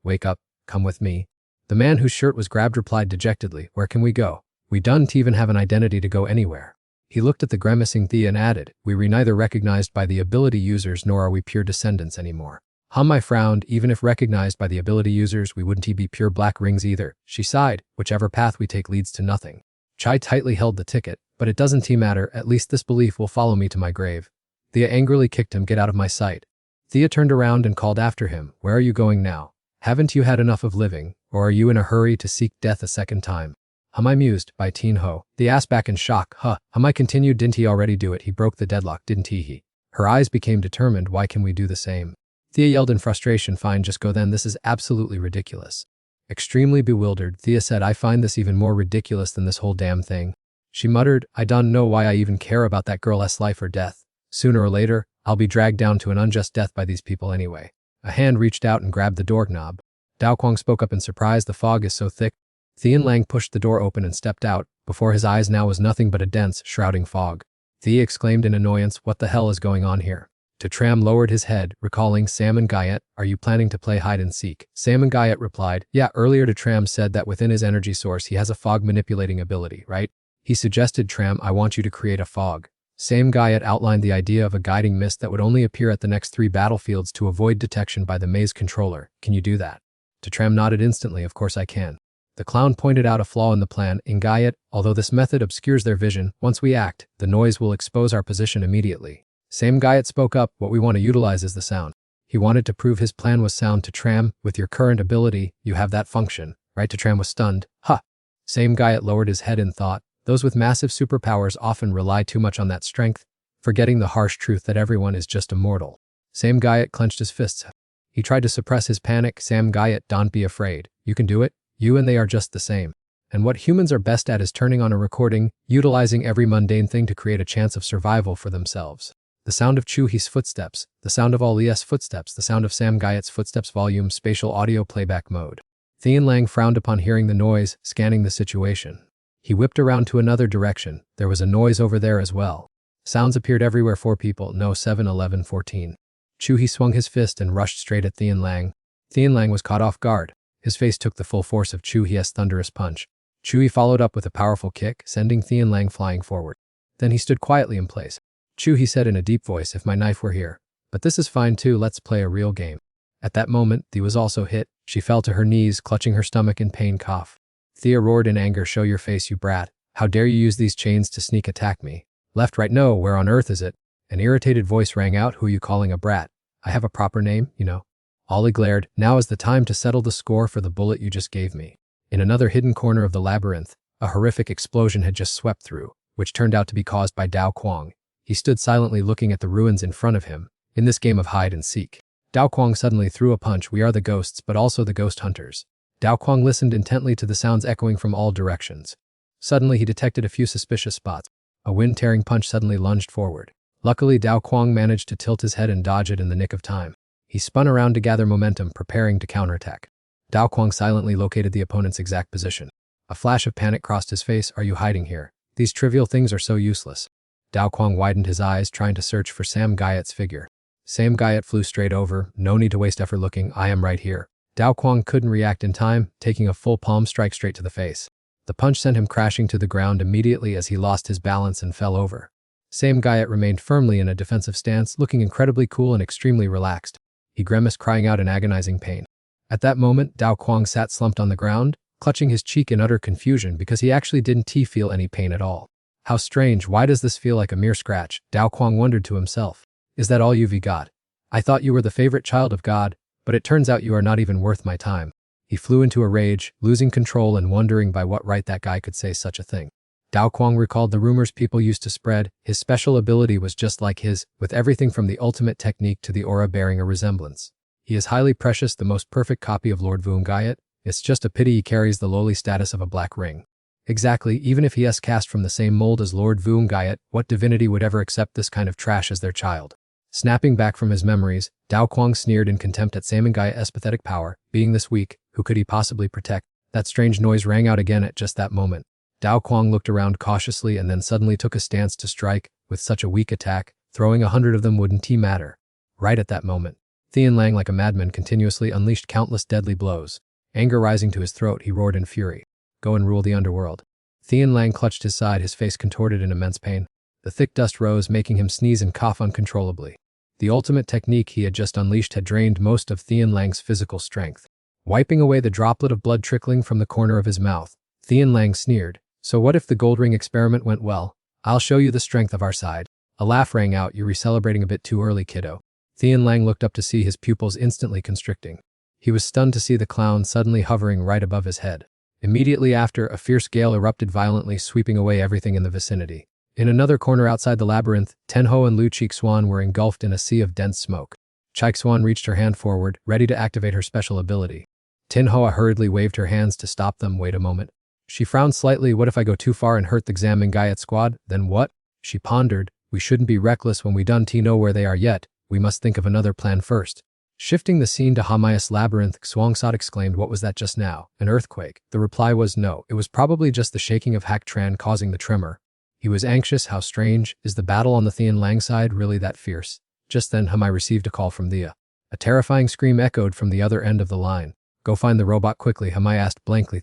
Wake up, come with me." The man whose shirt was grabbed replied dejectedly, "Where can we go? We don't even have an identity to go anywhere." He looked at the grimacing Thea and added, "We were neither recognized by the ability users nor are we pure descendants anymore." I frowned. "Even if recognized by the ability users, we wouldn't be pure black rings either." She sighed, "Whichever path we take leads to nothing." Chai tightly held the ticket, "But it doesn't matter, at least this belief will follow me to my grave." Thea angrily kicked him, "Get out of my sight." Thea turned around and called after him, "Where are you going now? Haven't you had enough of living, or are you in a hurry to seek death a second time?" I mused, by Tin Hoa. Thea asked back in shock, I continued, "Didn't he already do it? He broke the deadlock, didn't he?" Her eyes became determined. "Why can we do the same?" Thea yelled in frustration, "Fine, just go then. This is absolutely ridiculous." Extremely bewildered, Thea said, "I find this even more ridiculous than this whole damn thing." She muttered, "I don't know why I even care about that girl's life or death. Sooner or later, I'll be dragged down to an unjust death by these people anyway." A hand reached out and grabbed the doorknob. Dao Quang spoke up in surprise, "The fog is so thick." Thien Lang pushed the door open and stepped out. Before his eyes now was nothing but a dense, shrouding fog. Thea exclaimed in annoyance, "What the hell is going on here?" Tram lowered his head, recalling, "Sam and Gayet, are you planning to play hide and seek?" Sam and Gayet replied, "Yeah, earlier Tram said that within his energy source he has a fog manipulating ability, right?" He suggested, "Tram, I want you to create a fog." Same Guyot outlined the idea of a guiding mist that would only appear at the next 3 battlefields to avoid detection by the maze controller. Can you do that? Tram nodded instantly. Of course I can. The clown pointed out a flaw in the plan. In Guyot, although this method obscures their vision, once we act, the noise will expose our position immediately. Same Guyot spoke up. What we want to utilize is the sound. He wanted to prove his plan was sound. Tram, with your current ability, you have that function, right? Tram was stunned. Huh. Same Guyot lowered his head in thought. Those with massive superpowers often rely too much on that strength, forgetting the harsh truth that everyone is just a mortal. Same Guyot clenched his fists. He tried to suppress his panic. Same Guyot, don't be afraid. You can do it. You and they are just the same. And what humans are best at is turning on a recording, utilizing every mundane thing to create a chance of survival for themselves. The sound of Chu-hee's footsteps, the sound of Ali's footsteps, the sound of Same Guyot's footsteps. Volume spatial audio playback mode. Thien Lang frowned upon hearing the noise, scanning the situation. He whipped around to another direction. There was a noise over there as well. Sounds appeared everywhere. 4 people. No, 7, 11, 14. Chu-hee swung his fist and rushed straight at Thien Lang. Thien Lang was caught off guard. His face took the full force of Chu-hee's thunderous punch. Chu-hee followed up with a powerful kick, sending Thien Lang flying forward. Then he stood quietly in place. Chu-hee said in a deep voice, if my knife were here. But this is fine too, let's play a real game. At that moment, Thea was also hit. She fell to her knees, clutching her stomach in pain. Cough. Thea roared in anger, show your face, you brat. How dare you use these chains to sneak attack me? Left, right, no, where on earth is it? An irritated voice rang out, who are you calling a brat? I have a proper name, you know. Ollie glared, now is the time to settle the score for the bullet you just gave me. In another hidden corner of the labyrinth, a horrific explosion had just swept through, which turned out to be caused by Dao Quang. He stood silently looking at the ruins in front of him, in this game of hide and seek. Dao Quang suddenly threw a punch. We are the ghosts, but also the ghost hunters. Dao Quang listened intently to the sounds echoing from all directions. Suddenly he detected a few suspicious spots. A wind-tearing punch suddenly lunged forward. Luckily, Dao Quang managed to tilt his head and dodge it in the nick of time. He spun around to gather momentum, preparing to counterattack. Dao Quang silently located the opponent's exact position. A flash of panic crossed his face. Are you hiding here? These trivial things are so useless. Dao Quang widened his eyes, trying to search for Same Guyot's figure. Same Guyot flew straight over. No need to waste effort looking. I am right here. Dao Quang couldn't react in time, taking a full palm strike straight to the face. The punch sent him crashing to the ground immediately as he lost his balance and fell over. Same Guyot remained firmly in a defensive stance, looking incredibly cool and extremely relaxed. He grimaced, crying out in agonizing pain. At that moment, Dao Quang sat slumped on the ground, clutching his cheek in utter confusion because he actually didn't feel any pain at all. How strange, why does this feel like a mere scratch? Dao Quang wondered to himself. Is that all you've got? I thought you were the favorite child of God, but it turns out you are not even worth my time. He flew into a rage, losing control and wondering by what right that guy could say such a thing. Dao Quang recalled the rumors people used to spread. His special ability was just like his, with everything from the ultimate technique to the aura bearing a resemblance. He is highly precious, the most perfect copy of Lord Bun Recaps. It's just a pity he carries the lowly status of a black ring. Exactly, even if he is cast from the same mold as Lord Bun Recaps, what divinity would ever accept this kind of trash as their child? Snapping back from his memories, Dao Quang sneered in contempt at Same Guyot's pathetic power. Being this weak, who could he possibly protect? That strange noise rang out again at just that moment. Dao Quang looked around cautiously and then suddenly took a stance to strike. With such a weak attack, throwing 100 of them wouldn't matter. Right at that moment, Thien Lang, like a madman, continuously unleashed countless deadly blows. Anger rising to his throat, he roared in fury. Go and rule the underworld. Thien Lang clutched his side, his face contorted in immense pain. The thick dust rose, making him sneeze and cough uncontrollably. The ultimate technique he had just unleashed had drained most of Thien Lang's physical strength. Wiping away the droplet of blood trickling from the corner of his mouth, Thien Lang sneered. So what if the gold ring experiment went well? I'll show you the strength of our side. A laugh rang out. You're celebrating a bit too early, kiddo. Thien Lang looked up to see his pupils instantly constricting. He was stunned to see the clown suddenly hovering right above his head. Immediately after, a fierce gale erupted violently, sweeping away everything in the vicinity. In another corner outside the labyrinth, Tenho and Lu Chixuan were engulfed in a sea of dense smoke. Chixuan reached her hand forward, ready to activate her special ability. Tenho hurriedly waved her hands to stop them. Wait a moment. She frowned slightly. What if I go too far and hurt the Same Guyot squad? Then what? She pondered. We shouldn't be reckless when we don't know where they are yet. We must think of another plan first. Shifting the scene to Hamayas labyrinth, Xuangsat exclaimed, what was that just now? An earthquake? The reply was no, it was probably just the shaking of Hak Tran causing the tremor. He was anxious. How strange. Is the battle on the Thien Lang side really that fierce? Just then Hamai received a call from Thea. A terrifying scream echoed from the other end of the line. Go find the robot quickly, Hamai asked blankly.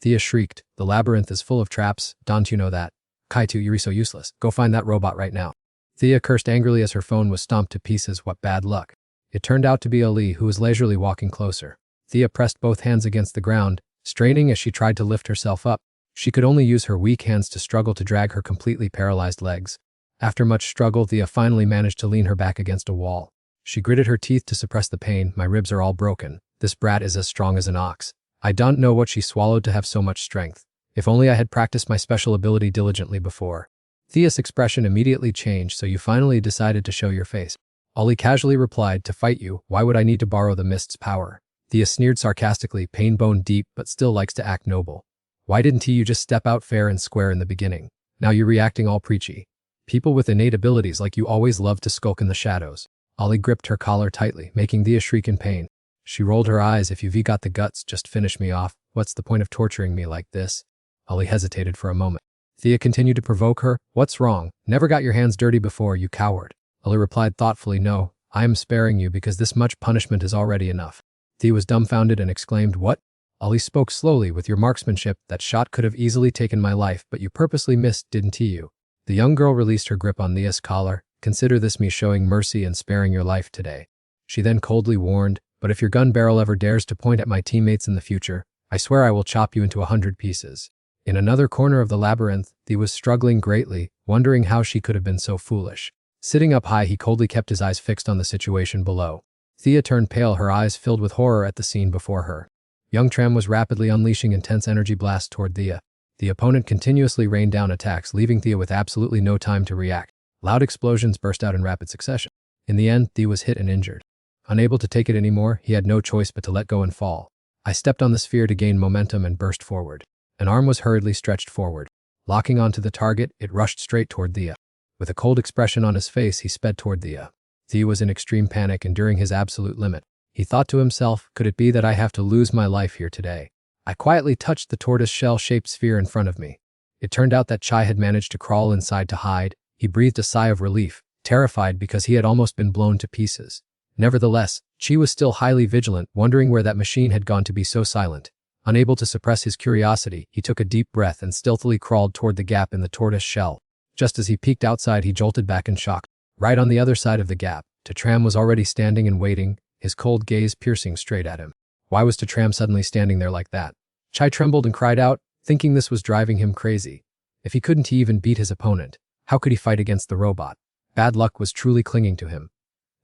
Thea shrieked. The labyrinth is full of traps, don't you know that? Kaitu, you're so useless. Go find that robot right now. Thea cursed angrily as her phone was stomped to pieces. What bad luck. It turned out to be Ali, who was leisurely walking closer. Thea pressed both hands against the ground, straining as she tried to lift herself up. She could only use her weak hands to struggle to drag her completely paralyzed legs. After much struggle, Thea finally managed to lean her back against a wall. She gritted her teeth to suppress the pain. My ribs are all broken. This brat is as strong as an ox. I don't know what she swallowed to have so much strength. If only I had practiced my special ability diligently before. Thea's expression immediately changed. So you finally decided to show your face. Ali casually replied, to fight you. Why would I need to borrow the mist's power? Thea sneered sarcastically, pain bone deep, but still likes to act noble. Why didn't you just step out fair and square in the beginning? Now you're reacting all preachy. People with innate abilities like you always love to skulk in the shadows. Ali gripped her collar tightly, making Thea shriek in pain. She rolled her eyes. If you've got the guts, just finish me off. What's the point of torturing me like this? Ali hesitated for a moment. Thea continued to provoke her. What's wrong? Never got your hands dirty before, you coward. Ali replied thoughtfully, no, I am sparing you because this much punishment is already enough. Thea was dumbfounded and exclaimed, what? Ali spoke slowly. With your marksmanship, that shot could have easily taken my life, but you purposely missed, didn't you? The young girl released her grip on Thea's collar. Consider this me showing mercy and sparing your life today. She then coldly warned, but if your gun barrel ever dares to point at my teammates in the future, I swear I will chop you into 100 pieces. In another corner of the labyrinth, Thea was struggling greatly, wondering how she could have been so foolish. Sitting up high, he coldly kept his eyes fixed on the situation below. Thea turned pale, her eyes filled with horror at the scene before her. Young Tram was rapidly unleashing intense energy blasts toward Thea. The opponent continuously rained down attacks, leaving Thea with absolutely no time to react. Loud explosions burst out in rapid succession. In the end, Thea was hit and injured. Unable to take it anymore, he had no choice but to let go and fall. I stepped on the sphere to gain momentum and burst forward. An arm was hurriedly stretched forward. Locking onto the target, it rushed straight toward Thea. With a cold expression on his face, he sped toward Thea. Thea was in extreme panic, enduring his absolute limit. He thought to himself, could it be that I have to lose my life here today? I quietly touched the tortoise-shell-shaped sphere in front of me. It turned out that Chai had managed to crawl inside to hide. He breathed a sigh of relief, terrified because he had almost been blown to pieces. Nevertheless, Chi was still highly vigilant, wondering where that machine had gone to be so silent. Unable to suppress his curiosity, he took a deep breath and stealthily crawled toward the gap in the tortoise shell. Just as he peeked outside, he jolted back in shock. Right on the other side of the gap, Tram was already standing and waiting, his cold gaze piercing straight at him. Why was Tram suddenly standing there like that? Chai trembled and cried out, thinking this was driving him crazy. If he couldn't even beat his opponent, how could he fight against the robot? Bad luck was truly clinging to him.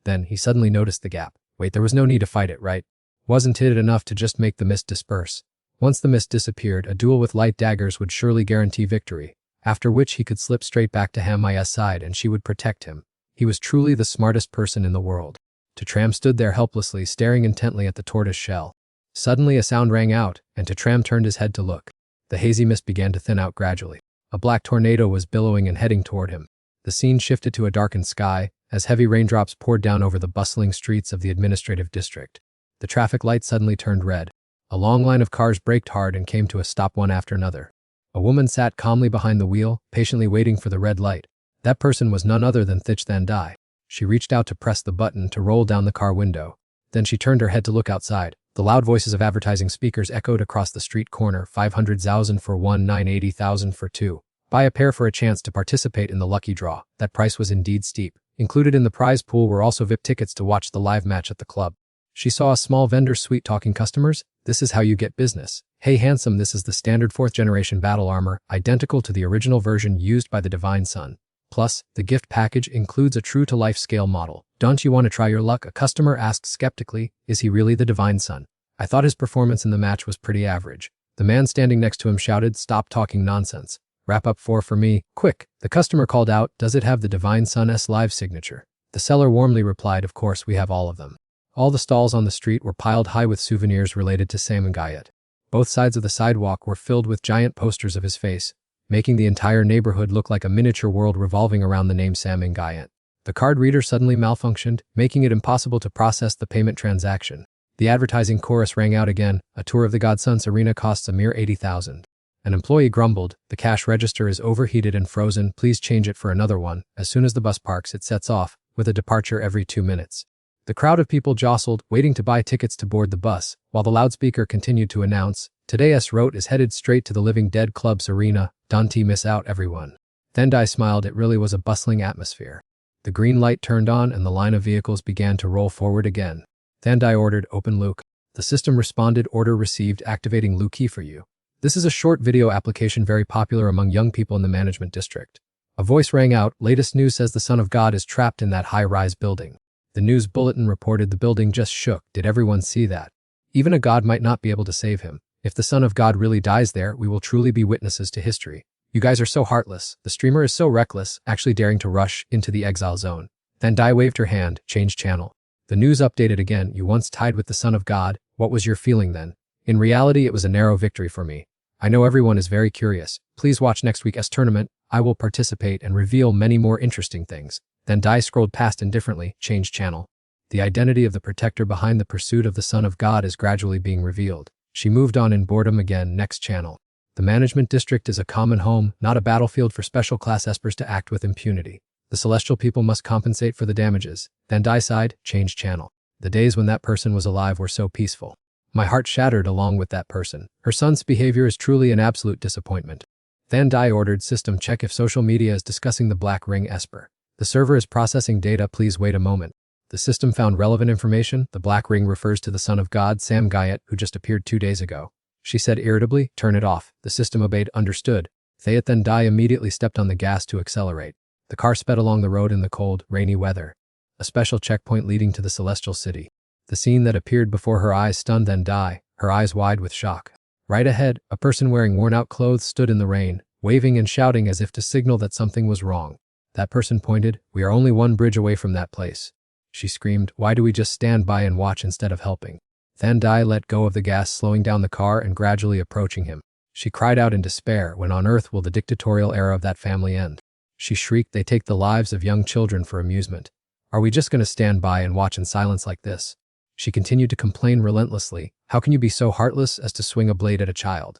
Then he suddenly noticed the gap. Wait, there was no need to fight it, right? Wasn't it enough to just make the mist disperse? Once the mist disappeared, a duel with light daggers would surely guarantee victory, after which he could slip straight back to Hamaya's side and she would protect him. He was truly the smartest person in the world. Tram stood there helplessly, staring intently at the tortoise shell. Suddenly a sound rang out, and Tram turned his head to look. The hazy mist began to thin out gradually. A black tornado was billowing and heading toward him. The scene shifted to a darkened sky, as heavy raindrops poured down over the bustling streets of the administrative district. The traffic light suddenly turned red. A long line of cars braked hard and came to a stop one after another. A woman sat calmly behind the wheel, patiently waiting for the red light. That person was none other than Thich Than Dai. She reached out to press the button to roll down the car window. Then she turned her head to look outside. The loud voices of advertising speakers echoed across the street corner. 500,000 for one, 980,000 for two. Buy a pair for a chance to participate in the lucky draw. That price was indeed steep. Included in the prize pool were also VIP tickets to watch the live match at the club. She saw a small vendor sweet-talking customers. This is how you get business. Hey handsome, this is the standard 4th generation battle armor, identical to the original version used by the Divine Son. Plus, the gift package includes a true-to-life scale model. Don't you want to try your luck? A customer asked skeptically. Is he really the Divine Son? I thought his performance in the match was pretty average. The man standing next to him shouted, stop talking nonsense. Wrap up 4 for me, quick. The customer called out, does it have the Divine Son's live signature? The seller warmly replied, of course we have all of them. All the stalls on the street were piled high with souvenirs related to Sam Gayat. Both sides of the sidewalk were filled with giant posters of his face, making the entire neighborhood look like a miniature world revolving around the name Sam Gayat. The card reader suddenly malfunctioned, making it impossible to process the payment transaction. The advertising chorus rang out again, a tour of the Godson's arena costs a mere 80,000. An employee grumbled, the cash register is overheated and frozen, please change it for another one. As soon as the bus parks, it sets off, with a departure every 2 minutes. The crowd of people jostled, waiting to buy tickets to board the bus, while the loudspeaker continued to announce, today's route is headed straight to the Living Dead Club's arena, don't miss out everyone. Dai smiled. It really was a bustling atmosphere. The green light turned on and the line of vehicles began to roll forward again. Dai ordered, "Open Luke." The system responded, "Order received, activating Luke key for you." This is a short video application very popular among young people in the management district. A voice rang out, "Latest news says the Son of God is trapped in that high-rise building." The news bulletin reported the building just shook. Did everyone see that? Even a god might not be able to save him. If the Son of God really dies there, we will truly be witnesses to history. You guys are so heartless. The streamer is so reckless, actually daring to rush into the exile zone. Dai waved her hand, changed channel. The news updated again. "You once tied with the Son of God. What was your feeling then?" "In reality, it was a narrow victory for me. I know everyone is very curious. Please watch next week's tournament. I will participate and reveal many more interesting things." Dai scrolled past indifferently, changed channel. The identity of the protector behind the pursuit of the Son of God is gradually being revealed. She moved on in boredom again, next channel. The management district is a common home, not a battlefield for special class espers to act with impunity. The celestial people must compensate for the damages. Dai sighed, changed channel. The days when that person was alive were so peaceful. My heart shattered along with that person. Her son's behavior is truly an absolute disappointment. Dai ordered, "System, check if social media is discussing the Black Ring Esper." "The server is processing data, please wait a moment." The system found relevant information. The Black Ring refers to the Son of God, Sam Guyot, who just appeared 2 days ago. She said irritably, "Turn it off." The system obeyed, "Understood." Dai immediately stepped on the gas to accelerate. The car sped along the road in the cold, rainy weather. A special checkpoint leading to the celestial city. The scene that appeared before her eyes stunned Dai, her eyes wide with shock. Right ahead, a person wearing worn-out clothes stood in the rain, waving and shouting as if to signal that something was wrong. That person pointed, "We are only one bridge away from that place." She screamed, "Why do we just stand by and watch instead of helping?" Dai let go of the gas, slowing down the car and gradually approaching him. She cried out in despair, "When on earth will the dictatorial era of that family end?" She shrieked, "They take the lives of young children for amusement. Are we just going to stand by and watch in silence like this?" She continued to complain relentlessly, "How can you be so heartless as to swing a blade at a child?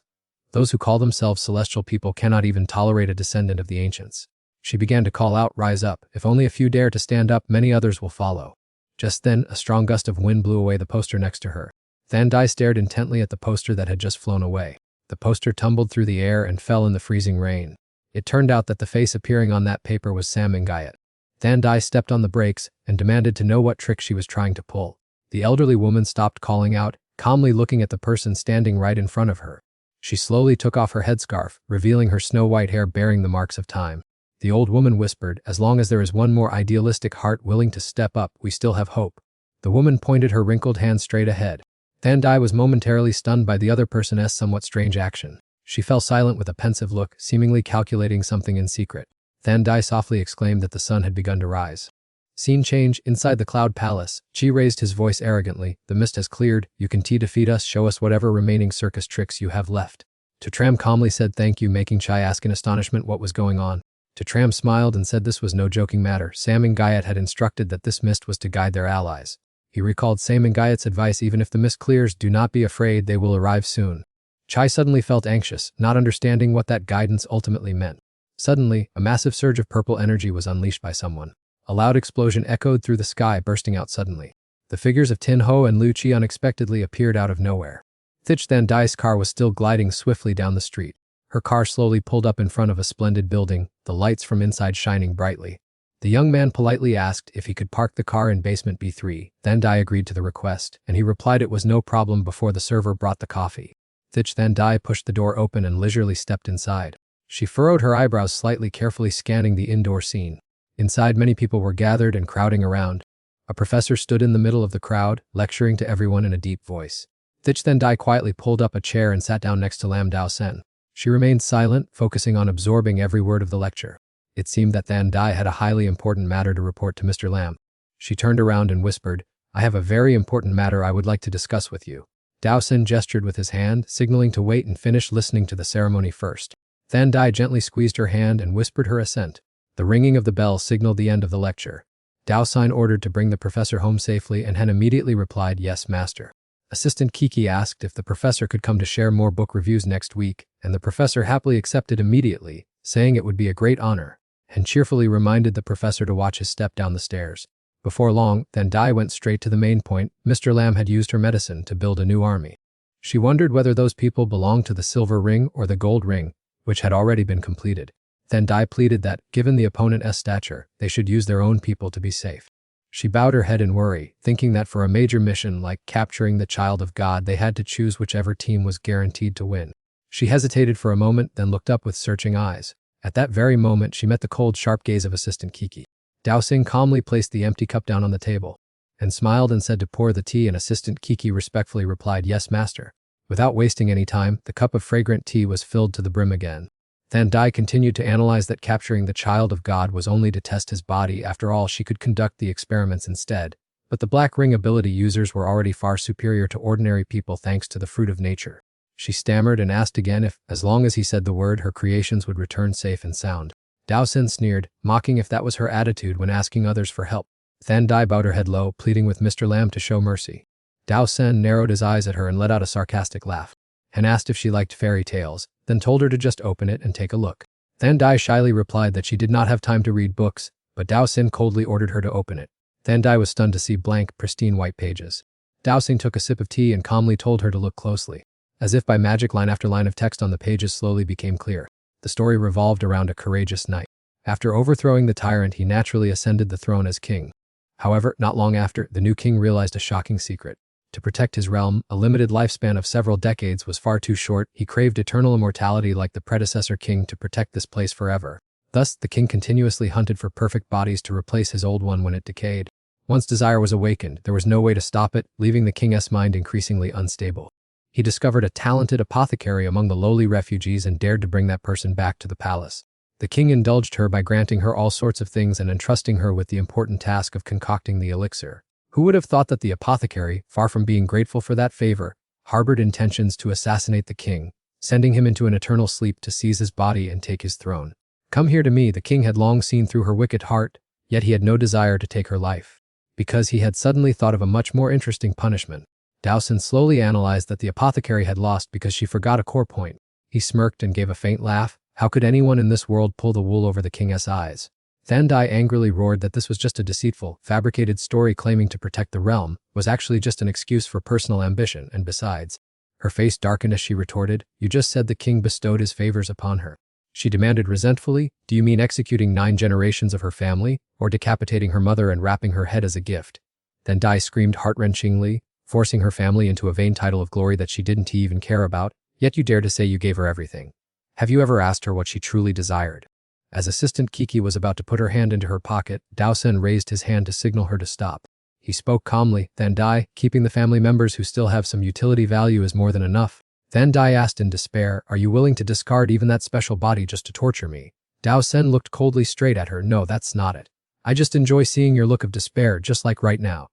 Those who call themselves celestial people cannot even tolerate a descendant of the ancients." She began to call out, "Rise up. If only a few dare to stand up, many others will follow." Just then, a strong gust of wind blew away the poster next to her. Dai stared intently at the poster that had just flown away. The poster tumbled through the air and fell in the freezing rain. It turned out that the face appearing on that paper was Sam Guyot. Dai stepped on the brakes and demanded to know what trick she was trying to pull. The elderly woman stopped calling out, calmly looking at the person standing right in front of her. She slowly took off her headscarf, revealing her snow-white hair bearing the marks of time. The old woman whispered, "As long as there is one more idealistic heart willing to step up, we still have hope." The woman pointed her wrinkled hand straight ahead. Dai was momentarily stunned by the other person's somewhat strange action. She fell silent with a pensive look, seemingly calculating something in secret. Dai softly exclaimed that the sun had begun to rise. Scene change. Inside the Cloud Palace, Chi raised his voice arrogantly, "The mist has cleared. You can defeat us. Show us whatever remaining circus tricks you have left." Tram calmly said thank you, making Chi ask in astonishment what was going on. Tram smiled and said this was no joking matter. Sam Guyot had instructed that this mist was to guide their allies. He recalled Sam Guyot's advice, "Even if the mist clears, do not be afraid, they will arrive soon." Chai suddenly felt anxious, not understanding what that guidance ultimately meant. Suddenly, a massive surge of purple energy was unleashed by someone. A loud explosion echoed through the sky, bursting out suddenly. The figures of Tin Ho and Lu Qi unexpectedly appeared out of nowhere. Dai's car was still gliding swiftly down the street. Her car slowly pulled up in front of a splendid building, the lights from inside shining brightly. The young man politely asked if he could park the car in basement B3. Dai agreed to the request, and he replied it was no problem before the server brought the coffee. Dai pushed the door open and leisurely stepped inside. She furrowed her eyebrows slightly, carefully scanning the indoor scene. Inside, many people were gathered and crowding around. A professor stood in the middle of the crowd, lecturing to everyone in a deep voice. Dai quietly pulled up a chair and sat down next to Lam Dao Sen. She remained silent, focusing on absorbing every word of the lecture. It seemed that Dai had a highly important matter to report to Mr. Lam. She turned around and whispered, "I have a very important matter I would like to discuss with you." Dao Sen gestured with his hand, signaling to wait and finish listening to the ceremony first. Dai gently squeezed her hand and whispered her assent. The ringing of the bell signaled the end of the lecture. Dao Sen ordered to bring the professor home safely, and Han immediately replied, "Yes, master." Assistant Kiki asked if the professor could come to share more book reviews next week, and the professor happily accepted immediately, saying it would be a great honor, and cheerfully reminded the professor to watch his step down the stairs. Before long, Dai went straight to the main point. Mr. Lam had used her medicine to build a new army. She wondered whether those people belonged to the silver ring or the gold ring, which had already been completed. Then Dai pleaded that, given the opponent's stature, they should use their own people to be safe. She bowed her head in worry, thinking that for a major mission like capturing the child of God, they had to choose whichever team was guaranteed to win. She hesitated for a moment, then looked up with searching eyes. At that very moment, she met the cold, sharp gaze of Assistant Kiki. Dao calmly placed the empty cup down on the table and smiled and said to pour the tea, and Assistant Kiki respectfully replied, "Yes, master." Without wasting any time, the cup of fragrant tea was filled to the brim again. Then Dai continued to analyze that capturing the child of God was only to test his body. After all, she could conduct the experiments instead. But the Black Ring ability users were already far superior to ordinary people thanks to the fruit of nature. She stammered and asked again if, as long as he said the word, her creations would return safe and sound. Dao sneered, mocking if that was her attitude when asking others for help. Then Dai bowed her head low, pleading with Mr. Lamb to show mercy. Dao narrowed his eyes at her and let out a sarcastic laugh, and asked if she liked fairy tales, then told her to just open it and take a look. Then Dai shyly replied that she did not have time to read books, but Dao coldly ordered her to open it. Then Dai was stunned to see blank, pristine white pages. Dao took a sip of tea and calmly told her to look closely. As if by magic, line after line of text on the pages slowly became clear. The story revolved around a courageous knight. After overthrowing the tyrant, he naturally ascended the throne as king. However, not long after, the new king realized a shocking secret. To protect his realm, a limited lifespan of several decades was far too short. He craved eternal immortality like the predecessor king to protect this place forever. Thus, the king continuously hunted for perfect bodies to replace his old one when it decayed. Once desire was awakened, there was no way to stop it, leaving the king's mind increasingly unstable. He discovered a talented apothecary among the lowly refugees and dared to bring that person back to the palace. The king indulged her by granting her all sorts of things and entrusting her with the important task of concocting the elixir. Who would have thought that the apothecary, far from being grateful for that favor, harbored intentions to assassinate the king, sending him into an eternal sleep to seize his body and take his throne? "Come here to me," the king had long seen through her wicked heart, yet he had no desire to take her life, because he had suddenly thought of a much more interesting punishment. Dao slowly analyzed that the apothecary had lost because she forgot a core point. He smirked and gave a faint laugh. How could anyone in this world pull the wool over the king's eyes? Then Dai angrily roared that this was just a deceitful, fabricated story claiming to protect the realm, was actually just an excuse for personal ambition, and besides. Her face darkened as she retorted, "You just said the king bestowed his favors upon her." She demanded resentfully, "Do you mean executing 9 generations of her family, or decapitating her mother and wrapping her head as a gift?" Then Dai screamed heart-wrenchingly, forcing her family into a vain title of glory that she didn't even care about, "Yet you dare to say you gave her everything. Have you ever asked her what she truly desired?" As Assistant Kiki was about to put her hand into her pocket, Dao raised his hand to signal her to stop. He spoke calmly, "Then Dai, keeping the family members who still have some utility value is more than enough." Then Dai asked in despair, "Are you willing to discard even that special body just to torture me?" Dao looked coldly straight at her. "No, that's not it. I just enjoy seeing your look of despair, just like right now."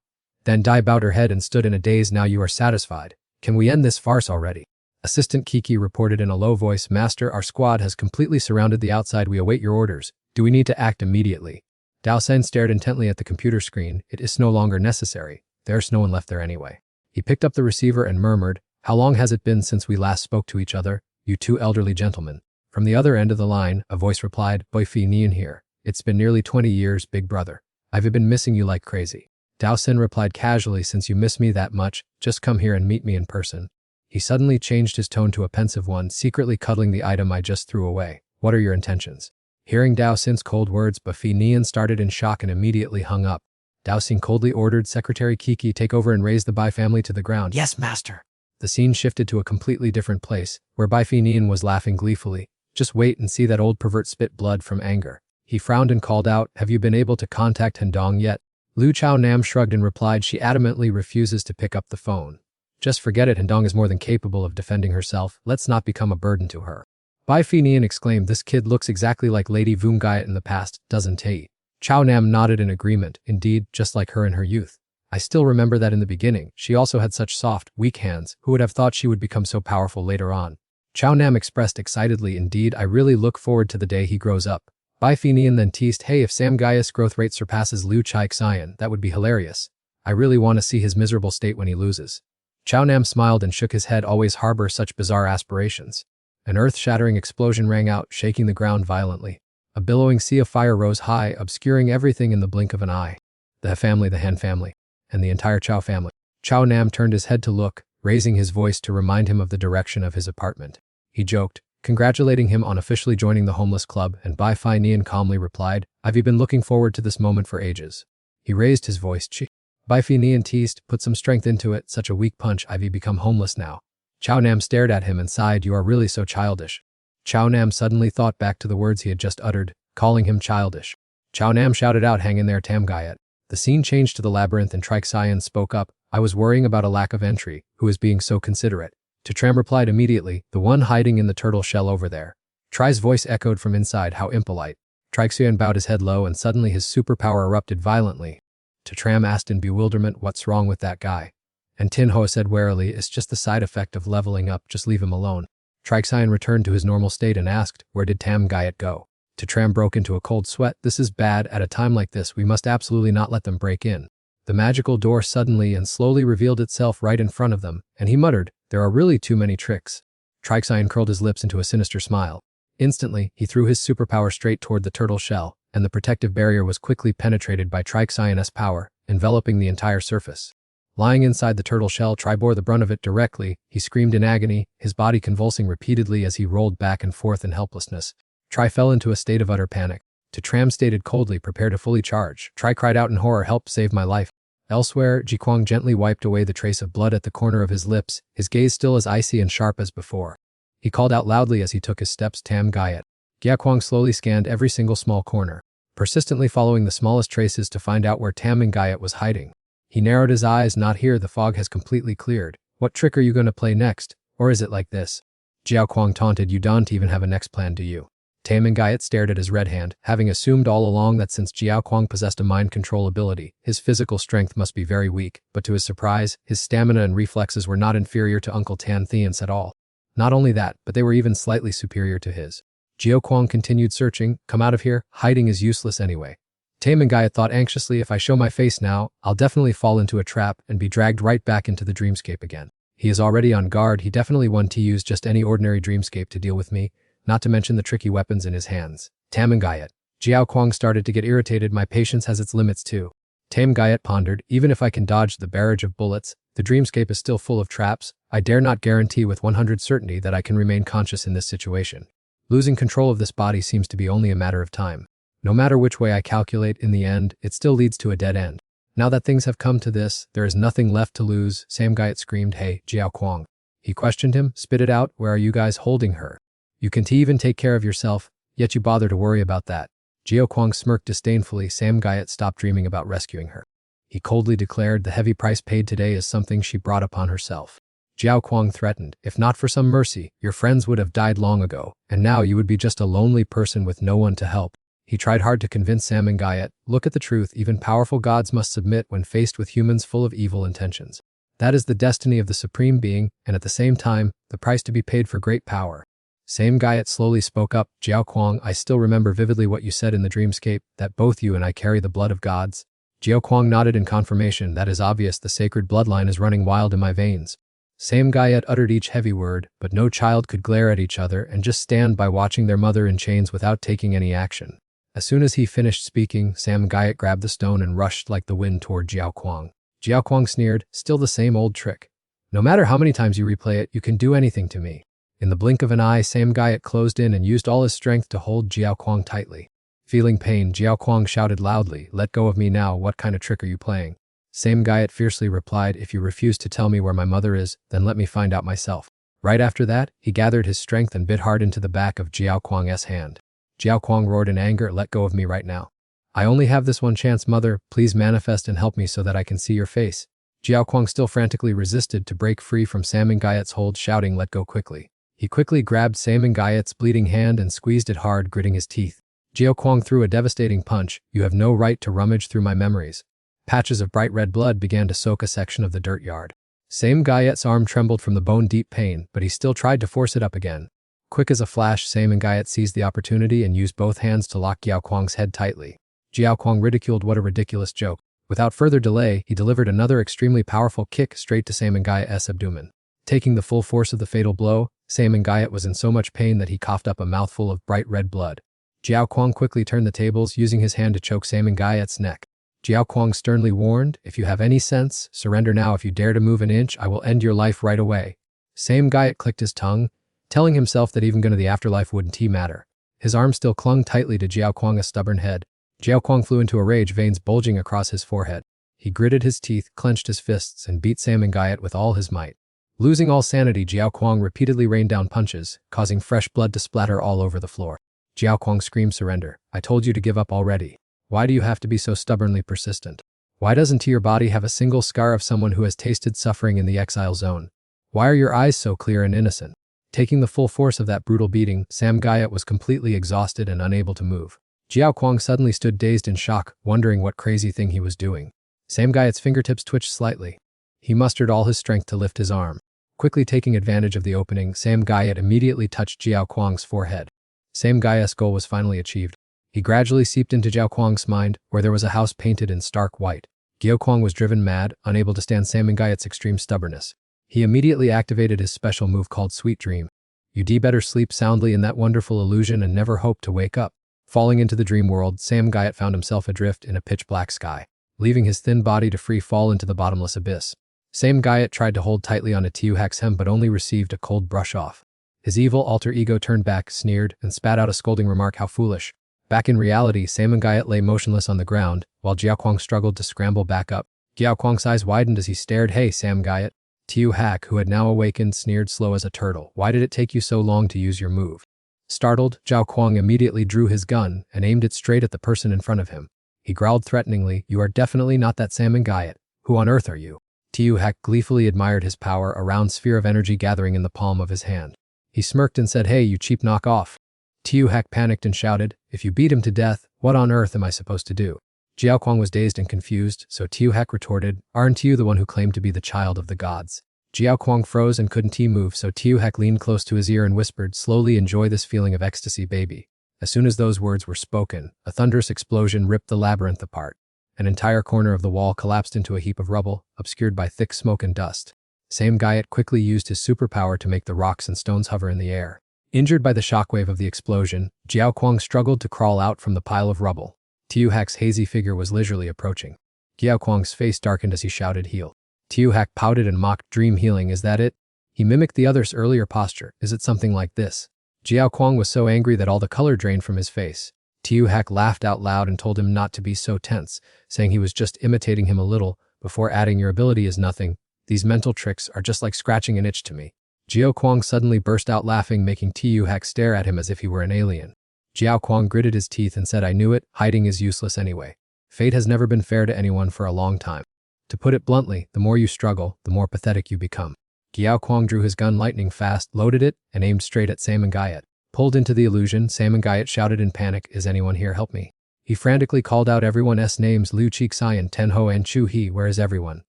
Then Dai bowed her head and stood in a daze. "Now you are satisfied. Can we end this farce already?" Assistant Kiki reported in a low voice, "Master, our squad has completely surrounded the outside. We await your orders. Do we need to act immediately?" Dao stared intently at the computer screen. "It is no longer necessary. There's no one left there anyway." He picked up the receiver and murmured, "How long has it been since we last spoke to each other, you two elderly gentlemen?" From the other end of the line, a voice replied, "Boifi Nian here. It's been nearly 20 years, big brother. I've been missing you like crazy." Dao replied casually, "Since you miss me that much, just come here and meet me in person." He suddenly changed his tone to a pensive one, secretly cuddling the item I just threw away. "What are your intentions?" Hearing Dao cold words, Boifi Nian started in shock and immediately hung up. Dao coldly ordered Secretary Kiki take over and raise the Bai family to the ground. "Yes, master." The scene shifted to a completely different place, where Boifi Nian was laughing gleefully. "Just wait and see that old pervert spit blood from anger." He frowned and called out, "Have you been able to contact Hendong yet?" Liu Chao Nam shrugged and replied, "She adamantly refuses to pick up the phone." "Just forget it, Hendong is more than capable of defending herself. Let's not become a burden to her." Boifi Nian exclaimed, "This kid looks exactly like Lady Vungayat in the past, doesn't he?" Chao Nam nodded in agreement. "Indeed, just like her in her youth. I still remember that in the beginning, she also had such soft, weak hands. Who would have thought she would become so powerful later on?" Chao Nam expressed excitedly, "Indeed, I really look forward to the day he grows up." Boifi Nian then teased, "Hey, if Sam Gaius' growth rate surpasses Liu Xian, that would be hilarious. I really want to see his miserable state when he loses." Chao Nam smiled and shook his head. "Always harbor such bizarre aspirations." An earth-shattering explosion rang out, shaking the ground violently. A billowing sea of fire rose high, obscuring everything in the blink of an eye. The family, the Han family, and the entire Chao family. Chao Nam turned his head to look, raising his voice to remind him of the direction of his apartment. He joked, congratulating him on officially joining the homeless club, and Bai Fai Nian calmly replied, "I've been looking forward to this moment for ages." He raised his voice, "Chi." Bai Fai Nian teased, "Put some strength into it, such a weak punch, I've become homeless now." Chao Nam stared at him and sighed, "You are really so childish." Chao Nam suddenly thought back to the words he had just uttered, calling him childish. Chao Nam shouted out, "Hang in there, Tam Gayat." The scene changed to the labyrinth and Trixien spoke up, "I was worrying about a lack of entry, who is being so considerate." To Tram replied immediately, "The one hiding in the turtle shell over there." Tri's voice echoed from inside, "How impolite." Trixien bowed his head low and suddenly his superpower erupted violently. To Tram asked in bewilderment, "What's wrong with that guy?" And Tin Ho said warily, "It's just the side effect of leveling up, just leave him alone." Trixien returned to his normal state and asked, "Where did Tam Gayat go?" To Tram broke into a cold sweat, "This is bad, at a time like this we must absolutely not let them break in." The magical door suddenly and slowly revealed itself right in front of them, and he muttered, "There are really too many tricks." Trixien curled his lips into a sinister smile. Instantly, he threw his superpower straight toward the turtle shell, and the protective barrier was quickly penetrated by Trixien's power, enveloping the entire surface. Lying inside the turtle shell, Tri bore the brunt of it directly. He screamed in agony, his body convulsing repeatedly as he rolled back and forth in helplessness. Tri fell into a state of utter panic. To Tram stated coldly, "Prepare to fully charge." Tri cried out in horror, "Help, save my life." Elsewhere, Jiquang gently wiped away the trace of blood at the corner of his lips, his gaze still as icy and sharp as before. He called out loudly as he took his steps, "Tam Gayat." Jiaquang slowly scanned every single small corner, persistently following the smallest traces to find out where Tam Gayat was hiding. He narrowed his eyes, "Not here, the fog has completely cleared. What trick are you going to play next? Or is it like this?" Jiao Kuang taunted, "You don't even have a next plan, do you?" Tam Gayat stared at his red hand, having assumed all along that since Jiao Kuang possessed a mind control ability, his physical strength must be very weak, but to his surprise, his stamina and reflexes were not inferior to Uncle Tan Thien's at all. Not only that, but they were even slightly superior to his. Jiao Kuang continued searching, "Come out of here, hiding is useless anyway." Tam Gayat thought anxiously, "If I show my face now, I'll definitely fall into a trap and be dragged right back into the dreamscape again. He is already on guard, he definitely won't use just any ordinary dreamscape to deal with me, not to mention the tricky weapons in his hands." Tam Gayat. Jiao Kuang started to get irritated, "My patience has its limits too." Tam Gayat pondered, "Even if I can dodge the barrage of bullets, the dreamscape is still full of traps. I dare not guarantee with 100 certainty that I can remain conscious in this situation. Losing control of this body seems to be only a matter of time. No matter which way I calculate, in the end, it still leads to a dead end. Now that things have come to this, there is nothing left to lose." Sam Gayat screamed, "Hey, Jiao Kuang." He questioned him, "Spit it out, where are you guys holding her? You can even take care of yourself, yet you bother to worry about that." Jiao Kuang smirked disdainfully. Sam Gayat stopped dreaming about rescuing her. He coldly declared, "The heavy price paid today is something she brought upon herself." Jiao Kuang threatened, "If not for some mercy, your friends would have died long ago, and now you would be just a lonely person with no one to help." He tried hard to convince Sam Gayat, "Look at the truth, even powerful gods must submit when faced with humans full of evil intentions. That is the destiny of the Supreme Being, and at the same time, the price to be paid for great power." Sam Gayat slowly spoke up, "Jiao Kuang, I still remember vividly what you said in the dreamscape, that both you and I carry the blood of gods." Jiao Kuang nodded in confirmation. "That is obvious, the sacred bloodline is running wild in my veins." Sam Gayat uttered each heavy word, but no child could glare at each other and just stand by watching their mother in chains without taking any action. As soon as he finished speaking, Sam Gayat grabbed the stone and rushed like the wind toward Jiao Kuang. Jiao Kuang sneered, "Still the same old trick. No matter how many times you replay it, you can do anything to me." In the blink of an eye, Sam Gayat closed in and used all his strength to hold Jiao Kuang tightly. Feeling pain, Jiao Kuang shouted loudly, "Let go of me now, what kind of trick are you playing?" Sam Gayat fiercely replied, "If you refuse to tell me where my mother is, then let me find out myself." Right after that, he gathered his strength and bit hard into the back of Jiao Kuang's hand. Jiao Kuang roared in anger, "Let go of me right now. I only have this one chance, mother, please manifest and help me so that I can see your face." Jiao Kuang still frantically resisted to break free from Sam Gayat's hold, shouting, "Let go quickly." He quickly grabbed Sam Gayat's bleeding hand and squeezed it hard, gritting his teeth. Jiao Kuang threw a devastating punch, "You have no right to rummage through my memories." Patches of bright red blood began to soak a section of the dirt yard. Sam Gayat's arm trembled from the bone-deep pain, but he still tried to force it up again. Quick as a flash, Sam Gayat seized the opportunity and used both hands to lock Jiao Kuang's head tightly. Jiao Kuang ridiculed, "What a ridiculous joke." Without further delay, he delivered another extremely powerful kick straight to Sam Gayat's abdomen. Taking the full force of the fatal blow, Sam Gayat was in so much pain that he coughed up a mouthful of bright red blood. Jiao Kuang quickly turned the tables, using his hand to choke Sam Gayat's neck. Jiao Kuang sternly warned, "If you have any sense, surrender now. If you dare to move an inch, I will end your life right away." Sam Gayat clicked his tongue, telling himself that even going to the afterlife wouldn't matter. His arm still clung tightly to Jiao Kuang's stubborn head. Jiao Kuang flew into a rage, veins bulging across his forehead. He gritted his teeth, clenched his fists, and beat Sam and Guyot with all his might. Losing all sanity, Jiao Kuang repeatedly rained down punches, causing fresh blood to splatter all over the floor. Jiao Kuang screamed surrender. I told you to give up already. Why do you have to be so stubbornly persistent? Why doesn't your body have a single scar of someone who has tasted suffering in the exile zone? Why are your eyes so clear and innocent? Taking the full force of that brutal beating, Sam Guyot was completely exhausted and unable to move. Jiao Kuang suddenly stood dazed in shock, wondering what crazy thing he was doing. Sam Guyot's fingertips twitched slightly. He mustered all his strength to lift his arm. Quickly taking advantage of the opening, Sam Guyot immediately touched Jiao Kuang's forehead. Sam Guyot's goal was finally achieved. He gradually seeped into Jiao Kuang's mind, where there was a house painted in stark white. Jiao Kuang was driven mad, unable to stand Sam Guyot's extreme stubbornness. He immediately activated his special move called Sweet Dream. You'd better sleep soundly in that wonderful illusion and never hope to wake up. Falling into the dream world, Sam Guyot found himself adrift in a pitch-black sky, leaving his thin body to free fall into the bottomless abyss. Sam Guyot tried to hold tightly onto Tiuhak's hem but only received a cold brush off. His evil alter ego turned back, sneered, and spat out a scolding remark, how foolish. Back in reality, Sam Guyot lay motionless on the ground, while Jiao Kuang struggled to scramble back up. Jiao Kuang's eyes widened as he stared. Hey, Sam Guyot. Tiuhak, who had now awakened, sneered, slow as a turtle. Why did it take you so long to use your move? Startled, Jiao Kuang immediately drew his gun and aimed it straight at the person in front of him. He growled threateningly, you are definitely not that Sam Guyot. Who on earth are you? Tiuhak gleefully admired his power, a round sphere of energy gathering in the palm of his hand. He smirked and said, hey, you cheap knockoff. Tiuhak panicked and shouted, if you beat him to death, what on earth am I supposed to do? Jiao Kuang was dazed and confused, so Tiuhak retorted, aren't you the one who claimed to be the child of the gods? Jiao Kuang froze and couldn't move, so Tiuhak leaned close to his ear and whispered, slowly enjoy this feeling of ecstasy, baby. As soon as those words were spoken, a thunderous explosion ripped the labyrinth apart. An entire corner of the wall collapsed into a heap of rubble, obscured by thick smoke and dust. Sam Guyot quickly used his superpower to make the rocks and stones hover in the air. Injured by the shockwave of the explosion, Jiao Kuang struggled to crawl out from the pile of rubble. Tiuhak's hazy figure was leisurely approaching. Jiao Kuang's face darkened as he shouted, heal. Tiuhak pouted and mocked, dream healing, is that it? He mimicked the other's earlier posture. Is it something like this? Jiao Kuang was so angry that all the color drained from his face. Tiuhak laughed out loud and told him not to be so tense, saying he was just imitating him a little, before adding, your ability is nothing. These mental tricks are just like scratching an itch to me. Jiao Kuang suddenly burst out laughing, making Tiuhak stare at him as if he were an alien. Jiao Kuang gritted his teeth and said, I knew it, hiding is useless anyway. Fate has never been fair to anyone for a long time. To put it bluntly, the more you struggle, the more pathetic you become. Jiao Kuang drew his gun lightning fast, loaded it, and aimed straight at Sam Guyot. Pulled into the illusion, Sam Guyot shouted in panic, is anyone here, help me. He frantically called out everyone's names, Liu Chixai, Tenho and Chu He, where is everyone?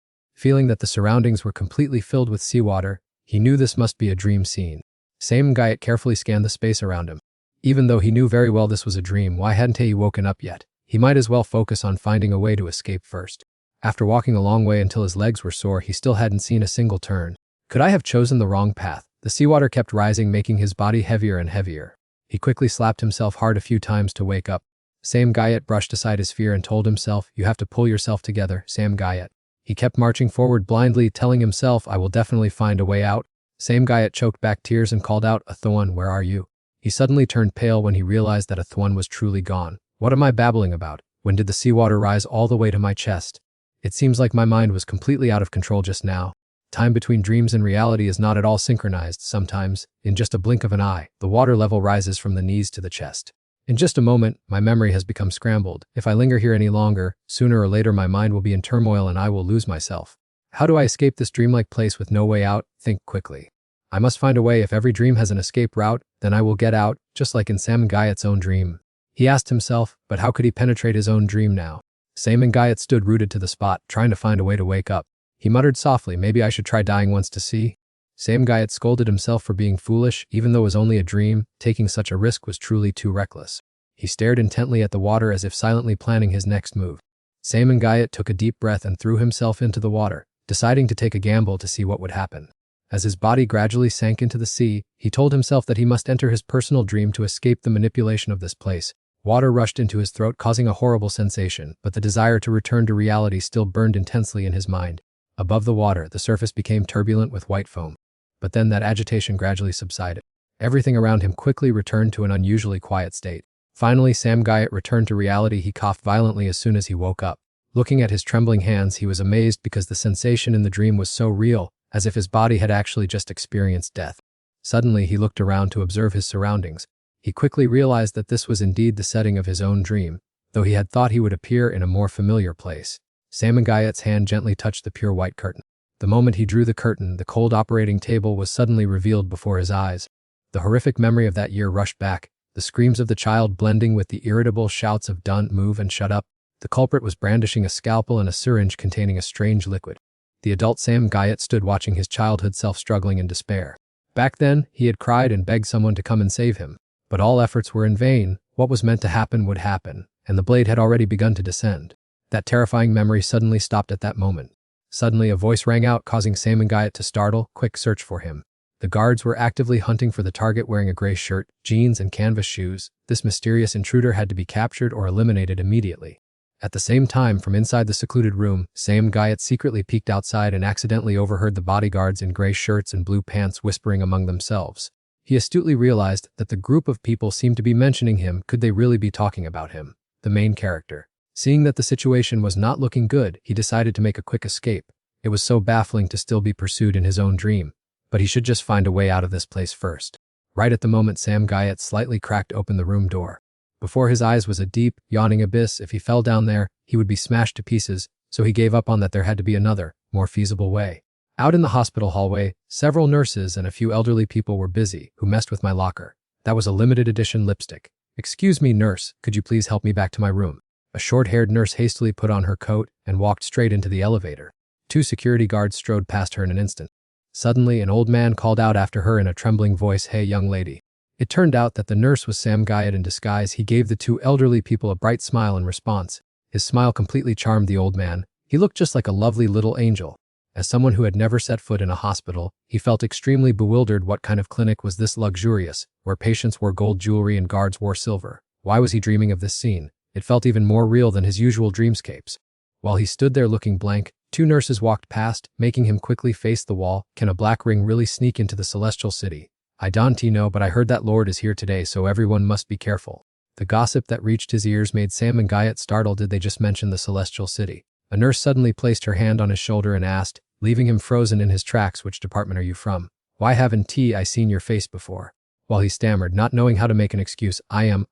Feeling that the surroundings were completely filled with seawater, he knew this must be a dream scene. Sam Guyot carefully scanned the space around him. Even though he knew very well this was a dream, why hadn't he woken up yet? He might as well focus on finding a way to escape first. After walking a long way until his legs were sore, he still hadn't seen a single turn. Could I have chosen the wrong path? The seawater kept rising, making his body heavier and heavier. He quickly slapped himself hard a few times to wake up. Sam Guyot brushed aside his fear and told himself, you have to pull yourself together, Sam Guyot. He kept marching forward blindly, telling himself, I will definitely find a way out. Sam Guyot choked back tears and called out, Athuan, where are you? He suddenly turned pale when he realized that Athuan was truly gone. What am I babbling about? When did the seawater rise all the way to my chest? It seems like my mind was completely out of control just now. Time between dreams and reality is not at all synchronized. Sometimes, in just a blink of an eye, the water level rises from the knees to the chest. In just a moment, my memory has become scrambled. If I linger here any longer, sooner or later my mind will be in turmoil and I will lose myself. How do I escape this dreamlike place with no way out? Think quickly. I must find a way. If every dream has an escape route, then I will get out, just like in Sam Guyot's own dream. He asked himself, but how could he penetrate his own dream now? Sam Guyot stood rooted to the spot, trying to find a way to wake up. He muttered softly, maybe I should try dying once to see. Sam Guyot scolded himself for being foolish, even though it was only a dream. Taking such a risk was truly too reckless. He stared intently at the water as if silently planning his next move. Sam Guyot took a deep breath and threw himself into the water, deciding to take a gamble to see what would happen. As his body gradually sank into the sea, he told himself that he must enter his personal dream to escape the manipulation of this place. Water rushed into his throat, causing a horrible sensation, but the desire to return to reality still burned intensely in his mind. Above the water, the surface became turbulent with white foam. But then that agitation gradually subsided. Everything around him quickly returned to an unusually quiet state. Finally, Sam Guyot returned to reality. He coughed violently as soon as he woke up. Looking at his trembling hands, he was amazed because the sensation in the dream was so real, as if his body had actually just experienced death. Suddenly, he looked around to observe his surroundings. He quickly realized that this was indeed the setting of his own dream, though he had thought he would appear in a more familiar place. Sam Guyot's hand gently touched the pure white curtain. The moment he drew the curtain, the cold operating table was suddenly revealed before his eyes. The horrific memory of that year rushed back, the screams of the child blending with the irritable shouts of "Don't move and shut up." The culprit was brandishing a scalpel and a syringe containing a strange liquid. The adult Sam Guyot stood watching his childhood self struggling in despair. Back then, he had cried and begged someone to come and save him. But all efforts were in vain. What was meant to happen would happen, and the blade had already begun to descend. That terrifying memory suddenly stopped at that moment. Suddenly, a voice rang out, causing Sam Guyot to startle. "Quick, search for him." The guards were actively hunting for the target wearing a gray shirt, jeans, and canvas shoes. This mysterious intruder had to be captured or eliminated immediately. At the same time, from inside the secluded room, Sam Guyot secretly peeked outside and accidentally overheard the bodyguards in gray shirts and blue pants whispering among themselves. He astutely realized that the group of people seemed to be mentioning him. Could they really be talking about him, the main character? Seeing that the situation was not looking good, he decided to make a quick escape. It was so baffling to still be pursued in his own dream, but he should just find a way out of this place first. Right at the moment, Sam Guyot slightly cracked open the room door. Before his eyes was a deep, yawning abyss. If he fell down there, he would be smashed to pieces, so he gave up on that. There had to be another, more feasible way. Out in the hospital hallway, several nurses and a few elderly people were busy, who messed with my locker. That was a limited edition lipstick. "Excuse me, nurse, could you please help me back to my room?" A short-haired nurse hastily put on her coat and walked straight into the elevator. 2 security guards strode past her in an instant. Suddenly, an old man called out after her in a trembling voice, "Hey, young lady." It turned out that the nurse was Sam Guyot in disguise. He gave the 2 elderly people a bright smile in response. His smile completely charmed the old man. He looked just like a lovely little angel. As someone who had never set foot in a hospital, he felt extremely bewildered. What kind of clinic was this luxurious, where patients wore gold jewelry and guards wore silver? Why was he dreaming of this scene? It felt even more real than his usual dreamscapes. While he stood there looking blank, 2 nurses walked past, making him quickly face the wall. "Can a black ring really sneak into the celestial city? I don't know, but I heard that Lord is here today, so everyone must be careful." The gossip that reached his ears made Sam Guyot startled. Did they just mention the celestial city? A nurse suddenly placed her hand on his shoulder and asked, leaving him frozen in his tracks, "Which department are you from? Why haven't I seen your face before?" While he stammered, not knowing how to make an excuse, I am.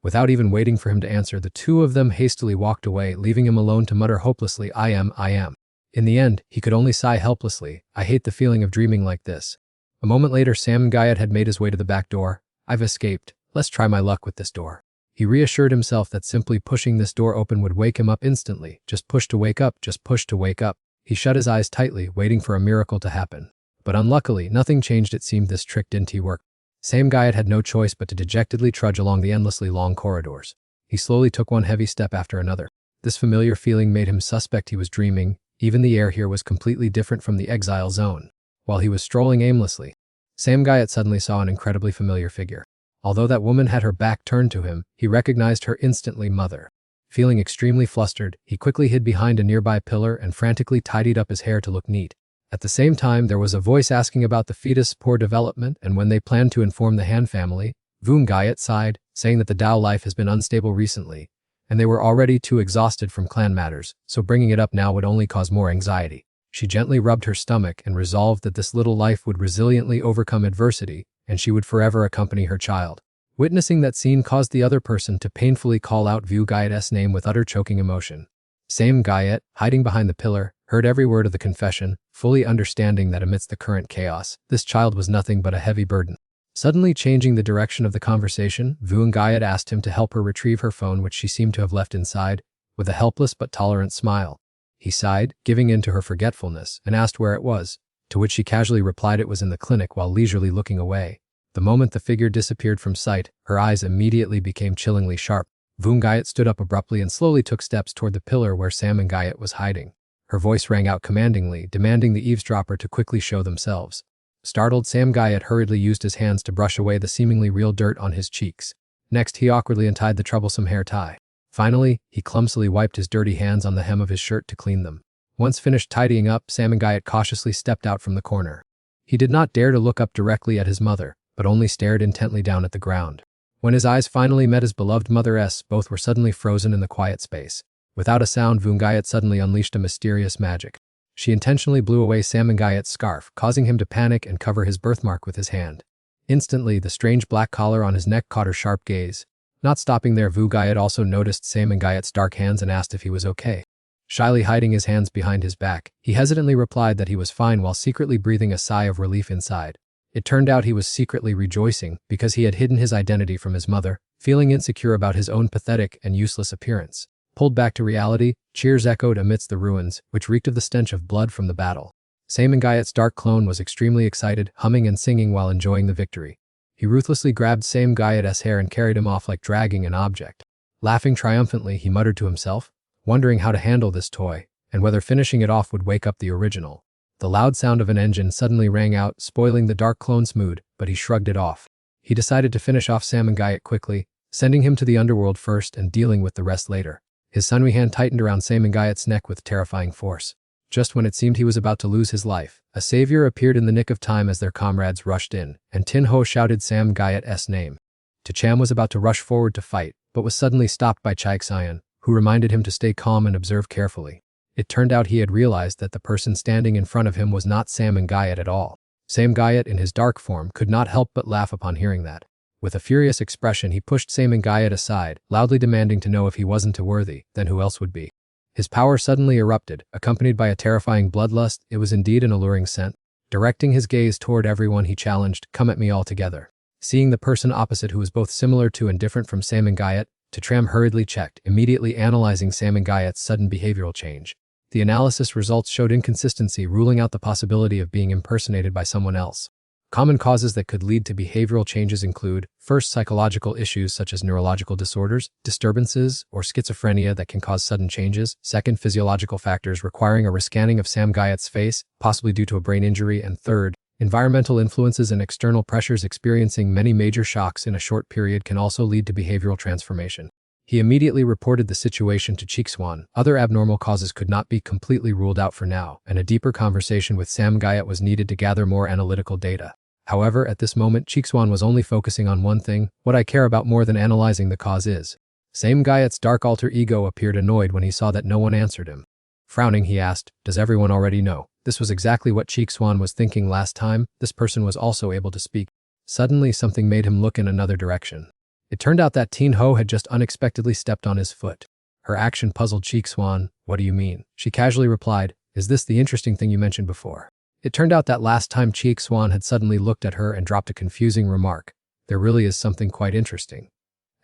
Without even waiting for him to answer, the 2 of them hastily walked away, leaving him alone to mutter hopelessly, I am. In the end, he could only sigh helplessly. "I hate the feeling of dreaming like this." A moment later, Sam Guyot had made his way to the back door. "I've escaped. Let's try my luck with this door." He reassured himself that simply pushing this door open would wake him up instantly. Just push to wake up, just push to wake up. He shut his eyes tightly, waiting for a miracle to happen. But unluckily, nothing changed. It seemed this trick didn't work. Sam Guyot had no choice but to dejectedly trudge along the endlessly long corridors. He slowly took one heavy step after another. This familiar feeling made him suspect he was dreaming. Even the air here was completely different from the exile zone. While he was strolling aimlessly, Sam Guyot suddenly saw an incredibly familiar figure. Although that woman had her back turned to him, he recognized her instantly. Mother. Feeling extremely flustered, he quickly hid behind a nearby pillar and frantically tidied up his hair to look neat. At the same time, there was a voice asking about the fetus' poor development and when they planned to inform the Han family. Bun Recaps sighed, saying that the Dao life has been unstable recently, and they were already too exhausted from clan matters, so bringing it up now would only cause more anxiety. She gently rubbed her stomach and resolved that this little life would resiliently overcome adversity, and she would forever accompany her child. Witnessing that scene caused the other person to painfully call out Bun Recaps' name with utter choking emotion. Sam Guyot, hiding behind the pillar, heard every word of the confession, fully understanding that amidst the current chaos, this child was nothing but a heavy burden. Suddenly changing the direction of the conversation, Bun Recaps asked him to help her retrieve her phone, which she seemed to have left inside, with a helpless but tolerant smile. He sighed, giving in to her forgetfulness, and asked where it was, to which she casually replied it was in the clinic while leisurely looking away. The moment the figure disappeared from sight, her eyes immediately became chillingly sharp. Bun Recaps stood up abruptly and slowly took steps toward the pillar where Sam Guyot was hiding. Her voice rang out commandingly, demanding the eavesdropper to quickly show themselves. Startled, Sam Guyot hurriedly used his hands to brush away the seemingly real dirt on his cheeks. Next, he awkwardly untied the troublesome hair tie. Finally, he clumsily wiped his dirty hands on the hem of his shirt to clean them. Once finished tidying up, Sam Guyot cautiously stepped out from the corner. He did not dare to look up directly at his mother, but only stared intently down at the ground. When his eyes finally met his beloved mother's, both were suddenly frozen in the quiet space. Without a sound, Vungayat suddenly unleashed a mysterious magic. She intentionally blew away Samangayat's scarf, causing him to panic and cover his birthmark with his hand. Instantly, the strange black collar on his neck caught her sharp gaze. Not stopping there, Vungayat also noticed Samangayat's dark hands and asked if he was okay. Shyly hiding his hands behind his back, he hesitantly replied that he was fine while secretly breathing a sigh of relief inside. It turned out he was secretly rejoicing because he had hidden his identity from his mother, feeling insecure about his own pathetic and useless appearance. Pulled back to reality, cheers echoed amidst the ruins, which reeked of the stench of blood from the battle. Samangayat's dark clone was extremely excited, humming and singing while enjoying the victory. He ruthlessly grabbed Samangayat's hair and carried him off like dragging an object. Laughing triumphantly, he muttered to himself, wondering how to handle this toy, and whether finishing it off would wake up the original. The loud sound of an engine suddenly rang out, spoiling the dark clone's mood, but he shrugged it off. He decided to finish off Samangayat quickly, sending him to the underworld first and dealing with the rest later. His sinewy hand tightened around Samangayat's neck with terrifying force. Just when it seemed he was about to lose his life, a savior appeared in the nick of time as their comrades rushed in, and Tin Ho shouted Samangayat's name. Tacham was about to rush forward to fight, but was suddenly stopped by Chaixayan, who reminded him to stay calm and observe carefully. It turned out he had realized that the person standing in front of him was not Samangayat at all. Samangayat in his dark form could not help but laugh upon hearing that. With a furious expression, he pushed Samangayat aside, loudly demanding to know if he wasn't worthy, then who else would be. His power suddenly erupted, accompanied by a terrifying bloodlust. It was indeed an alluring scent. Directing his gaze toward everyone, he challenged, "Come at me all together." Seeing the person opposite who was both similar to and different from Samangayat, Tacham hurriedly checked, immediately analyzing Samangayat's sudden behavioral change. The analysis results showed inconsistency, ruling out the possibility of being impersonated by someone else. Common causes that could lead to behavioral changes include, first, psychological issues such as neurological disorders, disturbances, or schizophrenia that can cause sudden changes. Second, physiological factors requiring a rescanning of Samangayat's face, possibly due to a brain injury. And third, environmental influences and external pressures. Experiencing many major shocks in a short period can also lead to behavioral transformation. He immediately reported the situation to Cheekswan. Other abnormal causes could not be completely ruled out for now, and a deeper conversation with Samangayat was needed to gather more analytical data. However, at this moment, Cheekswan was only focusing on one thing. What I care about more than analyzing the cause is. Samangayat's dark alter ego appeared annoyed when he saw that no one answered him. Frowning, he asked, "Does everyone already know?" This was exactly what Cheekswan was thinking last time. This person was also able to speak. Suddenly, something made him look in another direction. It turned out that Tin Ho had just unexpectedly stepped on his foot. Her action puzzled Cheekswan. "What do you mean?" She casually replied, "Is this the interesting thing you mentioned before?" It turned out that last time Cheekswan had suddenly looked at her and dropped a confusing remark. "There really is something quite interesting."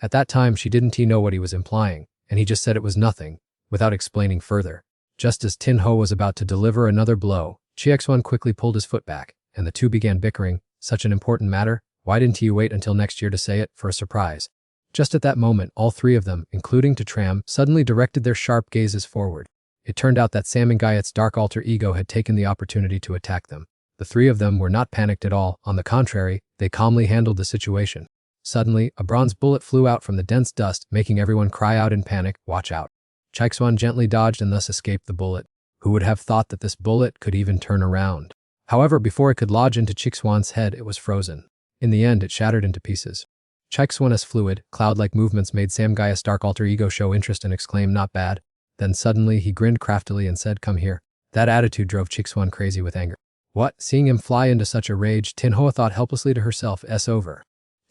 At that time, she didn't know what he was implying, and he just said it was nothing, without explaining further. Just as Tin Ho was about to deliver another blow, Cheekswan quickly pulled his foot back, and the two began bickering. "Such an important matter? Why didn't you wait until next year to say it, for a surprise?" Just at that moment, all three of them, including Tram, suddenly directed their sharp gazes forward. It turned out that Samangayat's dark alter ego had taken the opportunity to attack them. The three of them were not panicked at all. On the contrary, they calmly handled the situation. Suddenly, a bronze bullet flew out from the dense dust, making everyone cry out in panic, "Watch out." Cheekswan gently dodged and thus escaped the bullet. Who would have thought that this bullet could even turn around? However, before it could lodge into Cheekswan's head, it was frozen. In the end, it shattered into pieces. Cheekswan's fluid, cloud-like movements made Samangayat's dark alter ego show interest and exclaim, "Not bad." Then suddenly, he grinned craftily and said, "Come here." That attitude drove Cheekswan crazy with anger. What? Seeing him fly into such a rage, Tin Hoa thought helplessly to herself, "S over."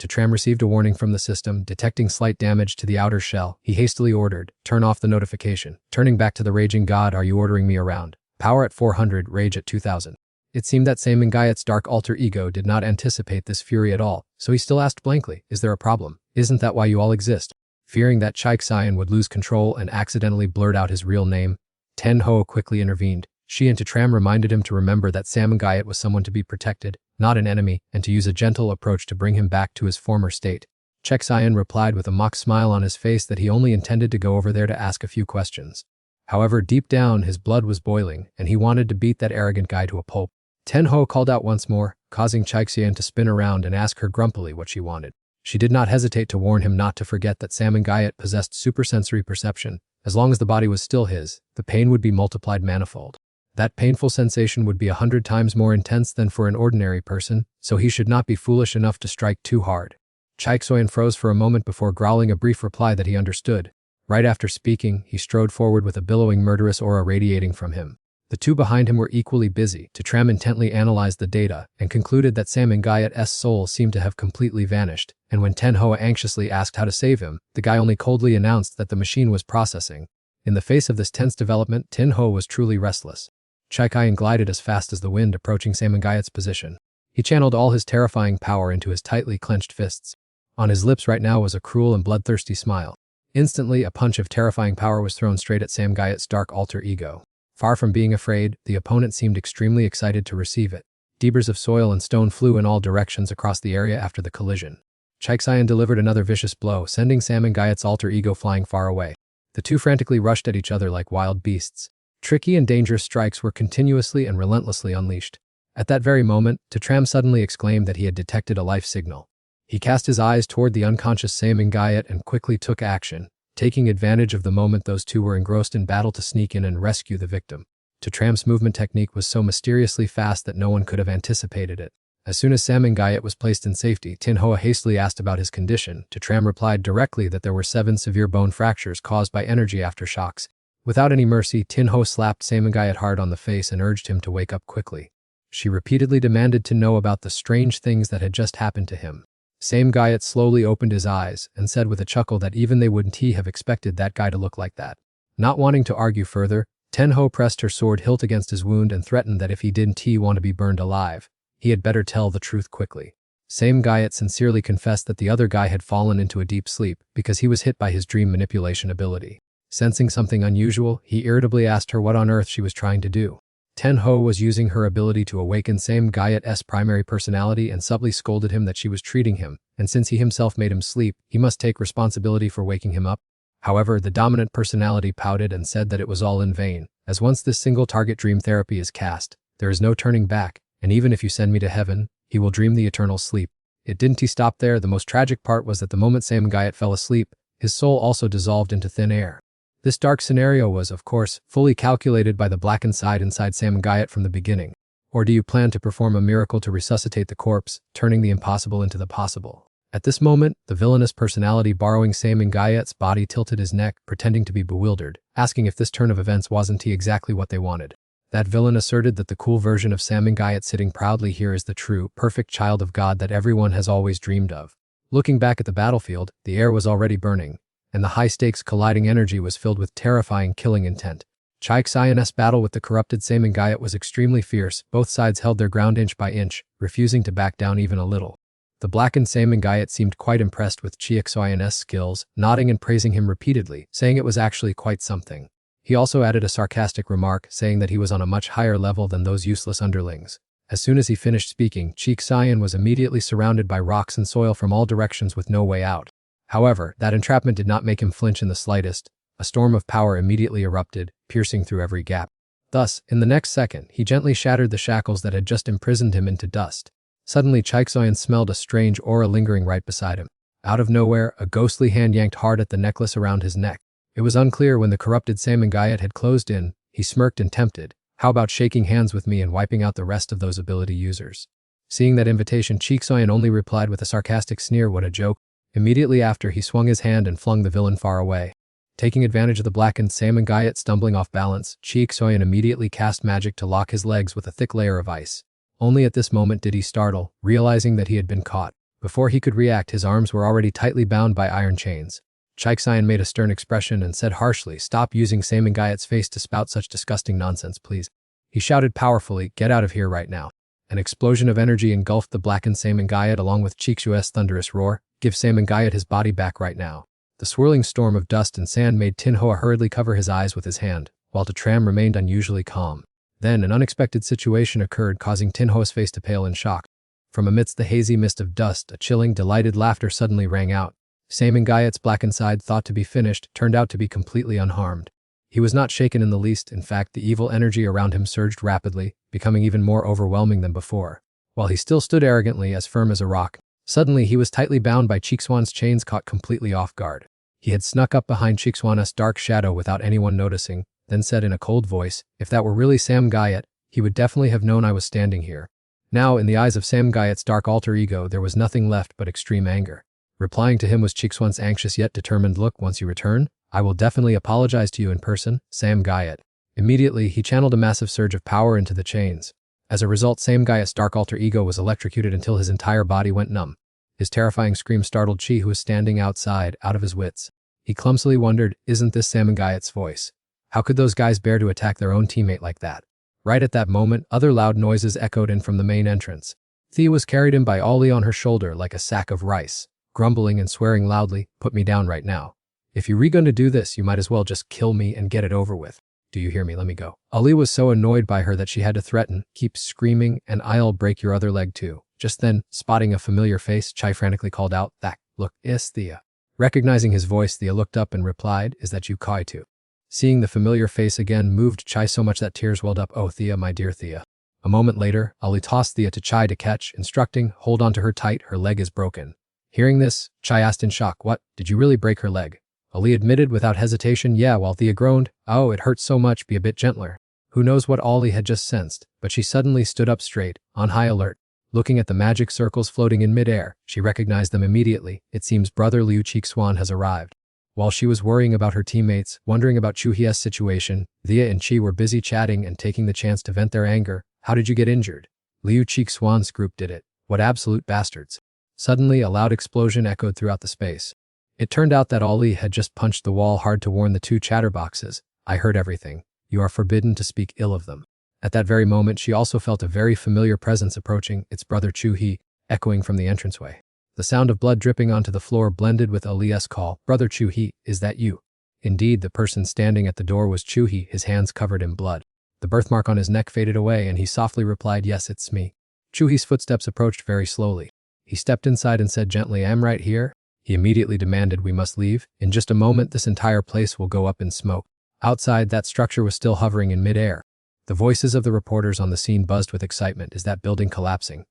Tram received a warning from the system, detecting slight damage to the outer shell. He hastily ordered, "Turn off the notification." Turning back to the raging god, "Are you ordering me around? Power at 400, rage at 2000. It seemed that Samangayat's dark alter ego did not anticipate this fury at all, so he still asked blankly, "Is there a problem? Isn't that why you all exist?" Fearing that Chaixayan would lose control and accidentally blurt out his real name, Ten Ho quickly intervened. She and Tram reminded him to remember that Samangayat was someone to be protected, not an enemy, and to use a gentle approach to bring him back to his former state. Chaixayan replied with a mock smile on his face that he only intended to go over there to ask a few questions. However, deep down, his blood was boiling, and he wanted to beat that arrogant guy to a pulp. Ten Ho called out once more, causing Chaixayan to spin around and ask her grumpily what she wanted. She did not hesitate to warn him not to forget that Samangayat possessed supersensory perception. As long as the body was still his, the pain would be multiplied manifold. That painful sensation would be 100 times more intense than for an ordinary person, so he should not be foolish enough to strike too hard. Chiksoyan froze for a moment before growling a brief reply that he understood. Right after speaking, he strode forward with a billowing murderous aura radiating from him. The two behind him were equally busy. Tram intently analyzed the data and concluded that Samengayat's soul seemed to have completely vanished, and when Tenhua anxiously asked how to save him, the guy only coldly announced that the machine was processing. In the face of this tense development, Tenhua was truly restless. Chiksoyan glided as fast as the wind approaching Samengayat's position. He channeled all his terrifying power into his tightly clenched fists. On his lips right now was a cruel and bloodthirsty smile. Instantly, a punch of terrifying power was thrown straight at Samengayat's dark alter ego. Far from being afraid, the opponent seemed extremely excited to receive it. Debris of soil and stone flew in all directions across the area after the collision. Chiksoyan delivered another vicious blow, sending Samengayat's alter ego flying far away. The two frantically rushed at each other like wild beasts. Tricky and dangerous strikes were continuously and relentlessly unleashed. At that very moment, Tram suddenly exclaimed that he had detected a life signal. He cast his eyes toward the unconscious Samengayat and quickly took action, taking advantage of the moment those two were engrossed in battle to sneak in and rescue the victim. Tram's movement technique was so mysteriously fast that no one could have anticipated it. As soon as Samengayat was placed in safety, Tenhua hastily asked about his condition. Tram replied directly that there were 7 severe bone fractures caused by energy aftershocks. Without any mercy, Tenhua slapped Samengayat hard on the face and urged him to wake up quickly. She repeatedly demanded to know about the strange things that had just happened to him. Samengayat slowly opened his eyes and said with a chuckle that even they wouldn't have expected that guy to look like that. Not wanting to argue further, Tenhua pressed her sword hilt against his wound and threatened that if he didn't want to be burned alive, he had better tell the truth quickly. Samengayat sincerely confessed that the other guy had fallen into a deep sleep because he was hit by his dream manipulation ability. Sensing something unusual, he irritably asked her what on earth she was trying to do. Tenhua was using her ability to awaken Samengayat's primary personality and subtly scolded him that she was treating him, and since he himself made him sleep, he must take responsibility for waking him up. However, the dominant personality pouted and said that it was all in vain, as once this single-target dream therapy is cast, there is no turning back, and even if you send me to heaven, he will dream the eternal sleep. It didn't stop there. The most tragic part was that the moment Samengayat fell asleep, his soul also dissolved into thin air. This dark scenario was, of course, fully calculated by the blackened side inside Samengayat from the beginning. Or do you plan to perform a miracle to resuscitate the corpse, turning the impossible into the possible? At this moment, the villainous personality borrowing Samengayat's body tilted his neck, pretending to be bewildered, asking if this turn of events wasn't exactly what they wanted. That villain asserted that the cool version of Samengayat sitting proudly here is the true, perfect child of God that everyone has always dreamed of. Looking back at the battlefield, the air was already burning, and the high-stakes colliding energy was filled with terrifying killing intent. Chiksoyan's battle with the corrupted Samengayat was extremely fierce. Both sides held their ground inch by inch, refusing to back down even a little. The blackened Samengayat seemed quite impressed with Chiksoyan's skills, nodding and praising him repeatedly, saying it was actually quite something. He also added a sarcastic remark, saying that he was on a much higher level than those useless underlings. As soon as he finished speaking, Chiksoyan was immediately surrounded by rocks and soil from all directions with no way out. However, that entrapment did not make him flinch in the slightest. A storm of power immediately erupted, piercing through every gap. Thus, in the next second, he gently shattered the shackles that had just imprisoned him into dust. Suddenly, Chiksoyan smelled a strange aura lingering right beside him. Out of nowhere, a ghostly hand yanked hard at the necklace around his neck. It was unclear when the corrupted Samengayat had closed in. He smirked and tempted. How about shaking hands with me and wiping out the rest of those ability users? Seeing that invitation, Chiksoyan only replied with a sarcastic sneer, "What a joke." Immediately after, he swung his hand and flung the villain far away. Taking advantage of the blackened Samengayat stumbling off balance, Chiksoyan immediately cast magic to lock his legs with a thick layer of ice. Only at this moment did he startle, realizing that he had been caught. Before he could react, his arms were already tightly bound by iron chains. Chiksoyan made a stern expression and said harshly, "Stop using Samengayat's face to spout such disgusting nonsense, please." He shouted powerfully, "Get out of here right now." An explosion of energy engulfed the blackened Samengayat along with Chiksu's thunderous roar, "Give Samengayat his body back right now." The swirling storm of dust and sand made Tenhua hurriedly cover his eyes with his hand, while Tram remained unusually calm. Then an unexpected situation occurred, causing Tenhua's face to pale in shock. From amidst the hazy mist of dust, a chilling, delighted laughter suddenly rang out. Samengayat's blackened side, thought to be finished, turned out to be completely unharmed. He was not shaken in the least. In fact, the evil energy around him surged rapidly, becoming even more overwhelming than before. While he still stood arrogantly as firm as a rock, suddenly he was tightly bound by Chiksuan's chains, caught completely off guard. He had snuck up behind Chiksuan's dark shadow without anyone noticing, then said in a cold voice, "If that were really Sam Guyot, he would definitely have known I was standing here." Now, in the eyes of Sam Guyot's dark alter ego, there was nothing left but extreme anger. Replying to him was Chixuan's anxious yet determined look. "Once you return, I will definitely apologize to you in person, Sam Guyot." Immediately, he channeled a massive surge of power into the chains. As a result, Sam Guyot's dark alter ego was electrocuted until his entire body went numb. His terrifying scream startled Chi, who was standing outside, out of his wits. He clumsily wondered, isn't this Sam Guyot's voice? How could those guys bear to attack their own teammate like that? Right at that moment, other loud noises echoed in from the main entrance. Thea was carried in by Ollie on her shoulder like a sack of rice, grumbling and swearing loudly, "Put me down right now. If you're going to do this, you might as well just kill me and get it over with. Do you hear me? Let me go." Ali was so annoyed by her that she had to threaten, "Keep screaming and I'll break your other leg too." Just then, spotting a familiar face, Chai frantically called out, "That, look, it's Thea." Recognizing his voice, Thea looked up and replied, "Is that you, Kai too?" Seeing the familiar face again moved Chai so much that tears welled up. "Oh, Thea, my dear Thea." A moment later, Ali tossed Thea to Chai to catch, instructing, "Hold on to her tight, her leg is broken." Hearing this, Chai asked in shock, "What, did you really break her leg?" Ali admitted without hesitation, "Yeah," while Thea groaned, "Oh, it hurts so much, be a bit gentler." Who knows what Ollie had just sensed, but she suddenly stood up straight, on high alert. Looking at the magic circles floating in midair, she recognized them immediately. It seems brother Liu Chixuan has arrived. While she was worrying about her teammates, wondering about Chu Hie's situation, Thea and Chi were busy chatting and taking the chance to vent their anger. "How did you get injured?" "Liu Chixuan's group did it. What absolute bastards." Suddenly, a loud explosion echoed throughout the space. It turned out that Ollie had just punched the wall hard to warn the two chatterboxes. "I heard everything. You are forbidden to speak ill of them." At that very moment, she also felt a very familiar presence approaching, its brother Chu Hie, echoing from the entranceway. The sound of blood dripping onto the floor blended with Ali's call, "Brother Chu Hie, is that you?" Indeed, the person standing at the door was Chu Hie, his hands covered in blood. The birthmark on his neck faded away and he softly replied, "Yes, it's me." Chu Hie's footsteps approached very slowly. He stepped inside and said gently, "I'm right here." He immediately demanded, "We must leave. In just a moment, this entire place will go up in smoke." Outside, that structure was still hovering in midair. The voices of the reporters on the scene buzzed with excitement. "Is that building collapsing?"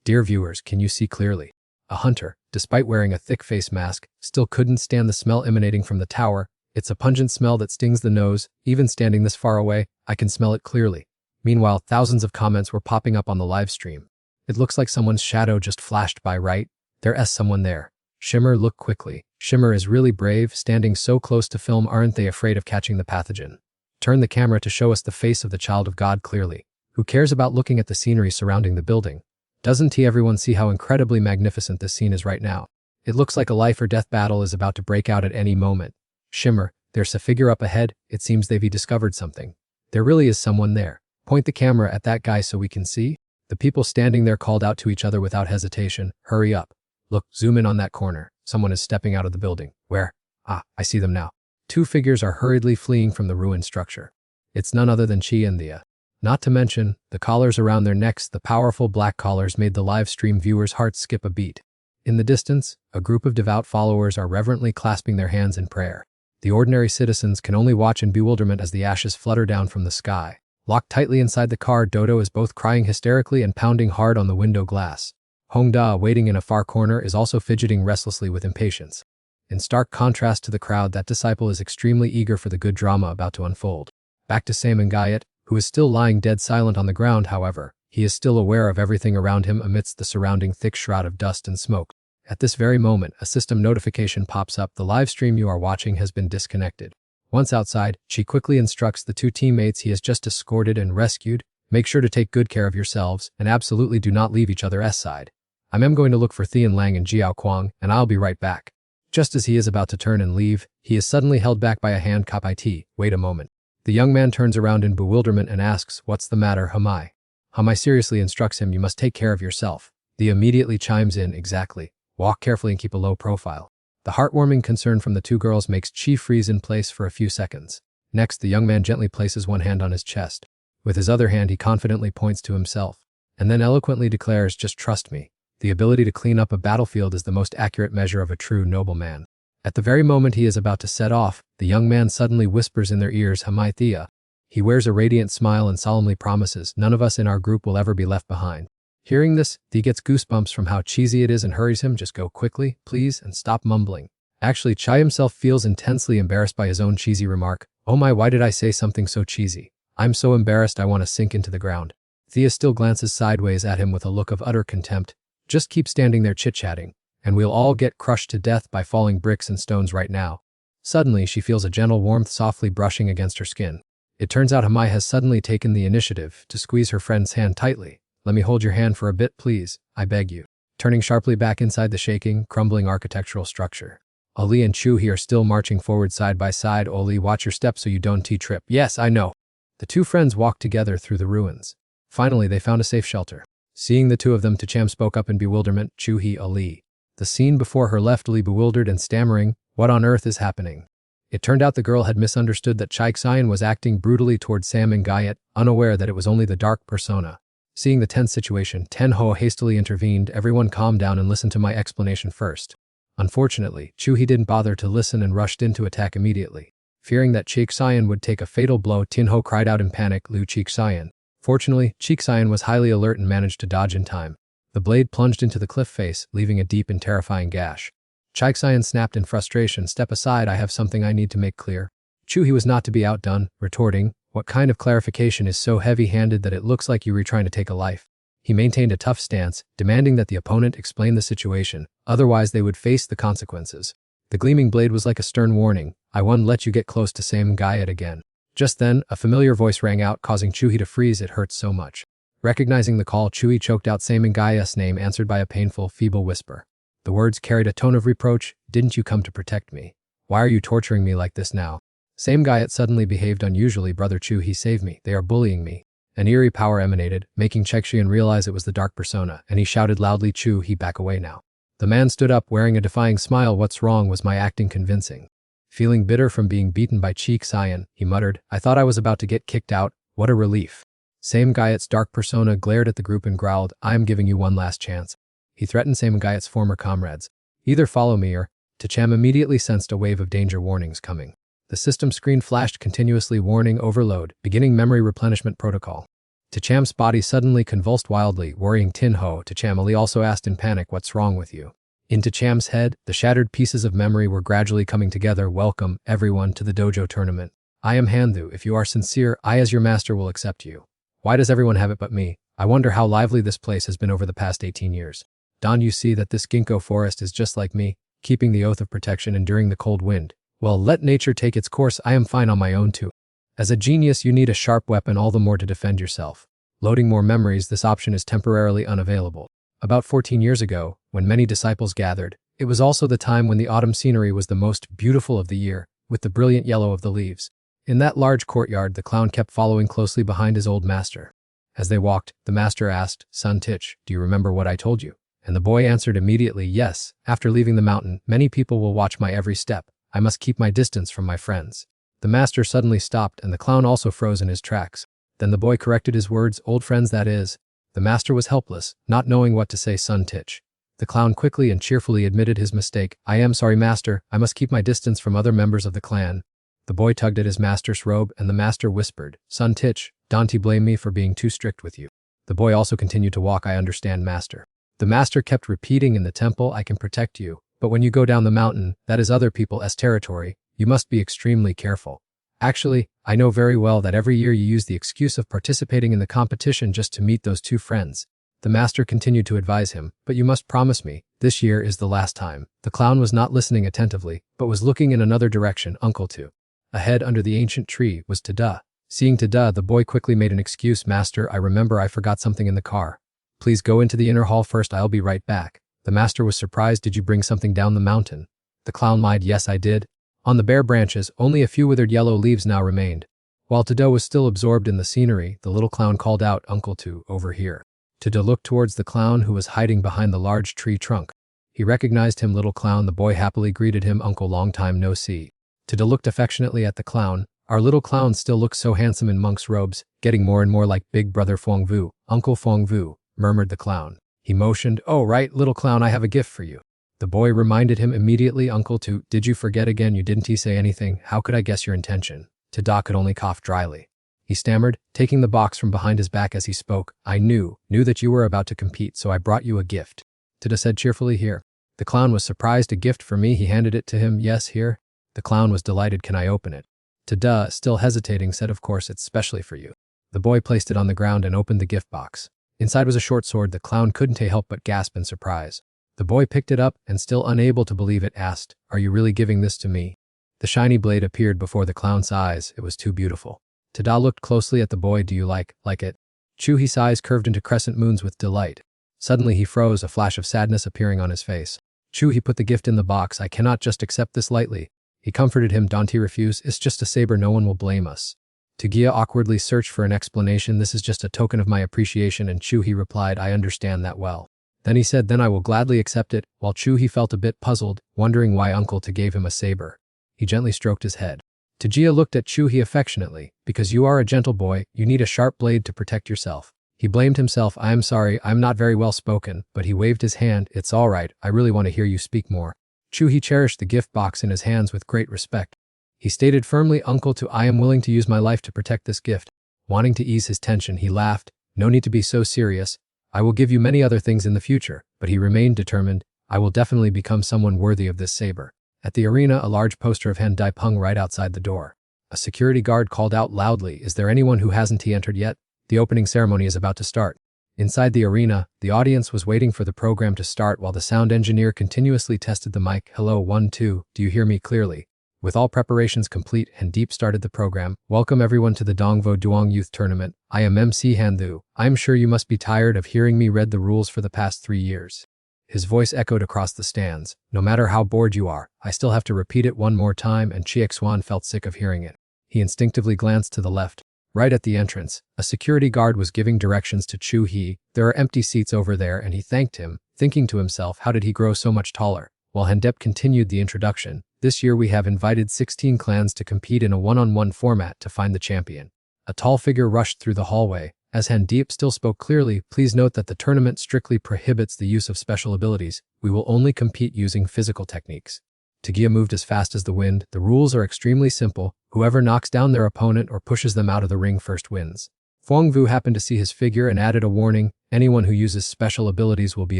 "Dear viewers, can you see clearly?" A hunter, despite wearing a thick face mask, still couldn't stand the smell emanating from the tower. "It's a pungent smell that stings the nose. Even standing this far away, I can smell it clearly." Meanwhile, thousands of comments were popping up on the live stream. "It looks like someone's shadow just flashed by, right? There's someone there." "Shimmer, look quickly. Shimmer is really brave, standing so close to film. Aren't they afraid of catching the pathogen?" "Turn the camera to show us the face of the child of God clearly." "Who cares about looking at the scenery surrounding the building? Doesn't everyone see how incredibly magnificent this scene is right now? It looks like a life or death battle is about to break out at any moment." "Shimmer, there's a figure up ahead. It seems they've discovered something." "There really is someone there. Point the camera at that guy so we can see." The people standing there called out to each other without hesitation, "Hurry up. Look, zoom in on that corner. Someone is stepping out of the building." "Where?" "Ah, I see them now." Two figures are hurriedly fleeing from the ruined structure. It's none other than Chi and Thea. Not to mention, the collars around their necks, the powerful black collars made the live stream viewers' hearts skip a beat. In the distance, a group of devout followers are reverently clasping their hands in prayer. The ordinary citizens can only watch in bewilderment as the ashes flutter down from the sky. Locked tightly inside the car, Dodo is both crying hysterically and pounding hard on the window glass. Hongda, waiting in a far corner, is also fidgeting restlessly with impatience. In stark contrast to the crowd, that disciple is extremely eager for the good drama about to unfold. Back to Sam and Guyot, who is still lying dead silent on the ground. However, he is still aware of everything around him amidst the surrounding thick shroud of dust and smoke. At this very moment, a system notification pops up. The live stream you are watching has been disconnected. Once outside, she quickly instructs the two teammates he has just escorted and rescued, "Make sure to take good care of yourselves, and absolutely do not leave each other's side. I'm going to look for Thian Lang and Jiao Kuang, and I'll be right back." Just as he is about to turn and leave, he is suddenly held back by a hand. "It. Wait a moment." The young man turns around in bewilderment and asks, "What's the matter, Hamai?" Hamai seriously instructs him, "You must take care of yourself." He immediately chimes in, "Exactly. Walk carefully and keep a low profile." The heartwarming concern from the two girls makes Chi freeze in place for a few seconds. Next, the young man gently places one hand on his chest. With his other hand, he confidently points to himself, and then eloquently declares, "Just trust me. The ability to clean up a battlefield is the most accurate measure of a true nobleman." At the very moment he is about to set off, the young man suddenly whispers in their ears, "Hamai Thea." He wears a radiant smile and solemnly promises, "None of us in our group will ever be left behind." Hearing this, Thea gets goosebumps from how cheesy it is and hurries him, "Just go quickly, please, and stop mumbling." Actually, Chai himself feels intensely embarrassed by his own cheesy remark, Oh my, why did I say something so cheesy? I'm so embarrassed I want to sink into the ground. Thea still glances sideways at him with a look of utter contempt. Just keep standing there chit-chatting, and we'll all get crushed to death by falling bricks and stones right now. Suddenly, she feels a gentle warmth softly brushing against her skin. It turns out Hamai has suddenly taken the initiative to squeeze her friend's hand tightly. Let me hold your hand for a bit, please, I beg you. Turning sharply back inside the shaking, crumbling architectural structure. Ali and Chuhi are still marching forward side by side. Oli, watch your step so you don't trip. Yes, I know. The two friends walked together through the ruins. Finally, they found a safe shelter. Seeing the two of them, Tacham spoke up in bewilderment, Chuhi, Ali. The scene before her left Ali bewildered and stammering, what on earth is happening? It turned out the girl had misunderstood that Chaik-Sayan was acting brutally towards Sam and Gayat, unaware that it was only the dark persona. Seeing the tense situation, Tenho hastily intervened. Everyone calm down and listen to my explanation first. Unfortunately, Chuhi didn't bother to listen and rushed in to attack immediately. Fearing that Chaik-Sayan would take a fatal blow, Tinho cried out in panic, Liu Chaik-Sayan. Fortunately, Chaik-Sayan was highly alert and managed to dodge in time. The blade plunged into the cliff face, leaving a deep and terrifying gash. Chaik-Sayan snapped in frustration, step aside, I have something I need to make clear. Chuhi was not to be outdone, retorting, what kind of clarification is so heavy-handed that it looks like you were trying to take a life? He maintained a tough stance, demanding that the opponent explain the situation, otherwise they would face the consequences. The gleaming blade was like a stern warning, I won't let you get close to Sam Gayat again. Just then, a familiar voice rang out, causing Chuhi to freeze, it hurts so much. Recognizing the call, Chuhi choked out Sam Gayat's name, answered by a painful, feeble whisper. The words carried a tone of reproach, didn't you come to protect me? Why are you torturing me like this now? Sam Gayat suddenly behaved unusually, brother Chuhi, save me, they are bullying me. An eerie power emanated, making Chaik-Sayan realize it was the dark persona, and he shouted loudly, Chuhi, back away now. The man stood up, wearing a defying smile, what's wrong, was my acting convincing? Feeling bitter from being beaten by Chaik-Sayan, he muttered, I thought I was about to get kicked out, what a relief. Sam Gayat's dark persona glared at the group and growled, I am giving you one last chance. He threatened Sam Gayat's former comrades. Either follow me or... Tacham immediately sensed a wave of danger warnings coming. The system screen flashed continuously, warning overload, beginning memory replenishment protocol. Tacham's body suddenly convulsed wildly, worrying Tinho. Tacham Ali also asked in panic, what's wrong with you? In Tacham's head, the shattered pieces of memory were gradually coming together. Welcome, everyone, to the dojo tournament. I am Handhu. If you are sincere, I as your master will accept you. Why does everyone have it but me? I wonder how lively this place has been over the past 18 years. Don't you see that this ginkgo forest is just like me, keeping the oath of protection enduring the cold wind? Well, let nature take its course, I am fine on my own too. As a genius, you need a sharp weapon, all the more to defend yourself. Loading more memories, this option is temporarily unavailable. About 14 years ago, when many disciples gathered, it was also the time when the autumn scenery was the most beautiful of the year, with the brilliant yellow of the leaves. In that large courtyard, the clown kept following closely behind his old master. As they walked, the master asked, Son Tich, do you remember what I told you? And the boy answered immediately, yes, after leaving the mountain, many people will watch my every step. I must keep my distance from my friends. The master suddenly stopped and the clown also froze in his tracks. Then the boy corrected his words, old friends that is. The master was helpless, not knowing what to say, Son Tich. The clown quickly and cheerfully admitted his mistake. I am sorry, master, I must keep my distance from other members of the clan. The boy tugged at his master's robe and the master whispered, Son Tich, don't you blame me for being too strict with you. The boy also continued to walk, I understand, master. The master kept repeating in the temple, I can protect you, but when you go down the mountain, that is other people's territory, you must be extremely careful. Actually, I know very well that every year you use the excuse of participating in the competition just to meet those two friends. The master continued to advise him, but you must promise me, this year is the last time. The clown was not listening attentively, but was looking in another direction, Uncle Tu. Ahead under the ancient tree was Tada. Seeing Tada, the boy quickly made an excuse, Master, I remember I forgot something in the car. Please go into the inner hall first, I'll be right back. The master was surprised, did you bring something down the mountain? The clown lied, yes I did. On the bare branches, only a few withered yellow leaves now remained. While Tada was still absorbed in the scenery, the little clown called out, Uncle Tu, over here. Tada looked towards the clown who was hiding behind the large tree trunk. He recognized him, little clown, the boy happily greeted him, Uncle, long time no see. Tada looked affectionately at the clown. Our little clown still looks so handsome in monk's robes, getting more and more like big brother Fong Vu. Uncle Fong Vu, murmured the clown. He motioned, oh right, little clown, I have a gift for you. The boy reminded him immediately, Uncle Tu, did you forget again? You didn't say anything, how could I guess your intention? Tada could only cough dryly. He stammered, taking the box from behind his back as he spoke, I knew that you were about to compete, so I brought you a gift. Tada said cheerfully, here. The clown was surprised, a gift for me, he handed it to him, yes, here. The clown was delighted, can I open it? Tada, still hesitating, said, "Of course, it's specially for you." The boy placed it on the ground and opened the gift box. Inside was a short sword. The clown couldn't help but gasp in surprise. The boy picked it up and, still unable to believe it, asked, "Are you really giving this to me?" The shiny blade appeared before the clown's eyes. It was too beautiful. Tada looked closely at the boy. "Do you like it?" Chuhi's eyes curved into crescent moons with delight. Suddenly he froze, a flash of sadness appearing on his face. Chuhi put the gift in the box. "I cannot just accept this lightly." He comforted him. "Don't refuse. It's just a saber. No one will blame us." Tagia awkwardly searched for an explanation. "This is just a token of my appreciation," and Chuhi replied, "I understand that well." Then he said, "Then I will gladly accept it," while Chuhi felt a bit puzzled, wondering why Uncle Ta gave him a saber. He gently stroked his head. Tagia looked at Chuhi affectionately. "Because you are a gentle boy, you need a sharp blade to protect yourself." He blamed himself. "I am sorry, I'm not very well spoken," but he waved his hand. "It's all right, I really want to hear you speak more." Chuhi cherished the gift box in his hands with great respect. He stated firmly, "Uncle Ta, I am willing to use my life to protect this gift." Wanting to ease his tension, he laughed. "No need to be so serious. I will give you many other things in the future," but he remained determined. "I will definitely become someone worthy of this saber." At the arena, a large poster of Handip hung right outside the door. A security guard called out loudly, "Is there anyone who hasn't entered yet? The opening ceremony is about to start." Inside the arena, the audience was waiting for the program to start while the sound engineer continuously tested the mic. "Hello, 1, 2, do you hear me clearly?" With all preparations complete, Handip started the program. "Welcome everyone to the Dongvo Duong Youth Tournament. I am MC Handu. I'm sure you must be tired of hearing me read the rules for the past 3 years. His voice echoed across the stands. "No matter how bored you are, I still have to repeat it one more time," and Chiexuan felt sick of hearing it. He instinctively glanced to the left. Right at the entrance, a security guard was giving directions to Chu He. "There are empty seats over there," and he thanked him, thinking to himself, how did he grow so much taller? While Handep continued the introduction, "This year we have invited 16 clans to compete in a one-on-one format to find the champion." A tall figure rushed through the hallway. As Handip still spoke clearly, "Please note that the tournament strictly prohibits the use of special abilities. We will only compete using physical techniques." Tagia moved as fast as the wind. "The rules are extremely simple. Whoever knocks down their opponent or pushes them out of the ring first wins." Fong Vu happened to see his figure and added a warning, "Anyone who uses special abilities will be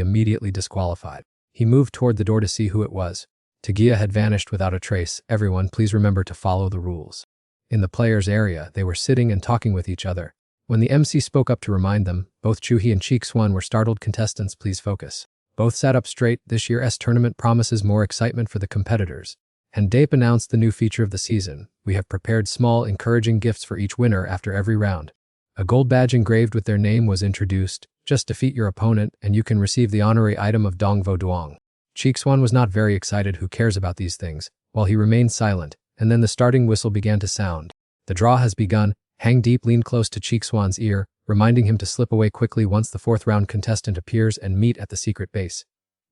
immediately disqualified." He moved toward the door to see who it was. Tagia had vanished without a trace. "Everyone, please remember to follow the rules." In the players' area, they were sitting and talking with each other. When the MC spoke up to remind them, both Chuhi and Cheekswan were startled. "Contestants, please focus." Both sat up straight. "This year's tournament promises more excitement for the competitors." And Dape announced the new feature of the season. "We have prepared small, encouraging gifts for each winner after every round." A gold badge engraved with their name was introduced. "Just defeat your opponent, and you can receive the honorary item of Dongvo Duong." Cheekswan was not very excited. Who cares about these things? While he remained silent, and then the starting whistle began to sound. "The draw has begun." Hang Deep leaned close to Cheekswan's ear, reminding him to slip away quickly once the 4th round contestant appears and meet at the secret base.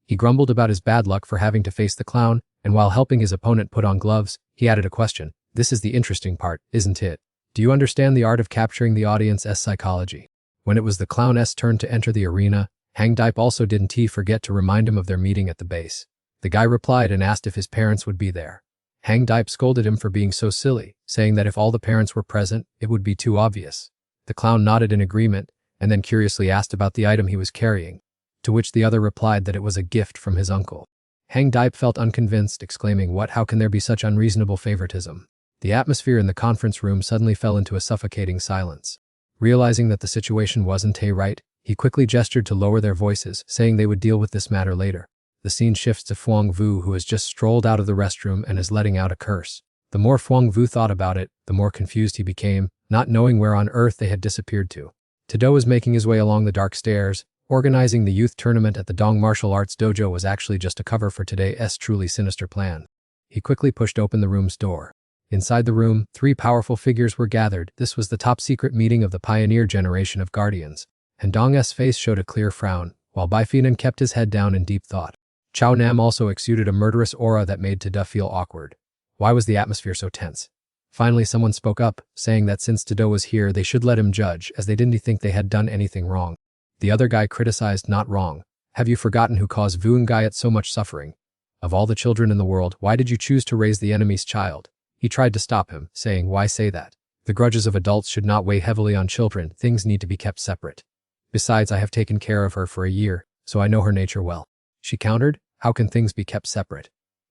He grumbled about his bad luck for having to face the clown, and while helping his opponent put on gloves, he added a question. "This is the interesting part, isn't it? Do you understand the art of capturing the audience's psychology?" When it was the clown's turn to enter the arena, Hang Dipe also didn't forget to remind him of their meeting at the base. The guy replied and asked if his parents would be there. Hang Dipe scolded him for being so silly, saying that if all the parents were present, it would be too obvious. The clown nodded in agreement, and then curiously asked about the item he was carrying, to which the other replied that it was a gift from his uncle. Hang Dipe felt unconvinced, exclaiming, "What? How can there be such unreasonable favoritism?" The atmosphere in the conference room suddenly fell into a suffocating silence. Realizing that the situation wasn't right, he quickly gestured to lower their voices, saying they would deal with this matter later. The scene shifts to Fuang Vu, who has just strolled out of the restroom and is letting out a curse. The more Fuang Vu thought about it, the more confused he became, not knowing where on earth they had disappeared to. Tado was making his way along the dark stairs. Organizing the youth tournament at the Dong Martial Arts Dojo was actually just a cover for today's truly sinister plan. He quickly pushed open the room's door. Inside the room, 3 powerful figures were gathered. This was the top-secret meeting of the pioneer generation of guardians. And Dong's face showed a clear frown, while Baifinan kept his head down in deep thought. Chao Nam also exuded a murderous aura that made Tada feel awkward. Why was the atmosphere so tense? Finally, someone spoke up, saying that since Tada was here, they should let him judge, as they didn't think they had done anything wrong. The other guy criticized, "Not wrong. Have you forgotten who caused Vuongayat so much suffering? Of all the children in the world, why did you choose to raise the enemy's child?" He tried to stop him, saying, "Why say that? The grudges of adults should not weigh heavily on children. Things need to be kept separate. Besides, I have taken care of her for a year, so I know her nature well." She countered, "How can things be kept separate?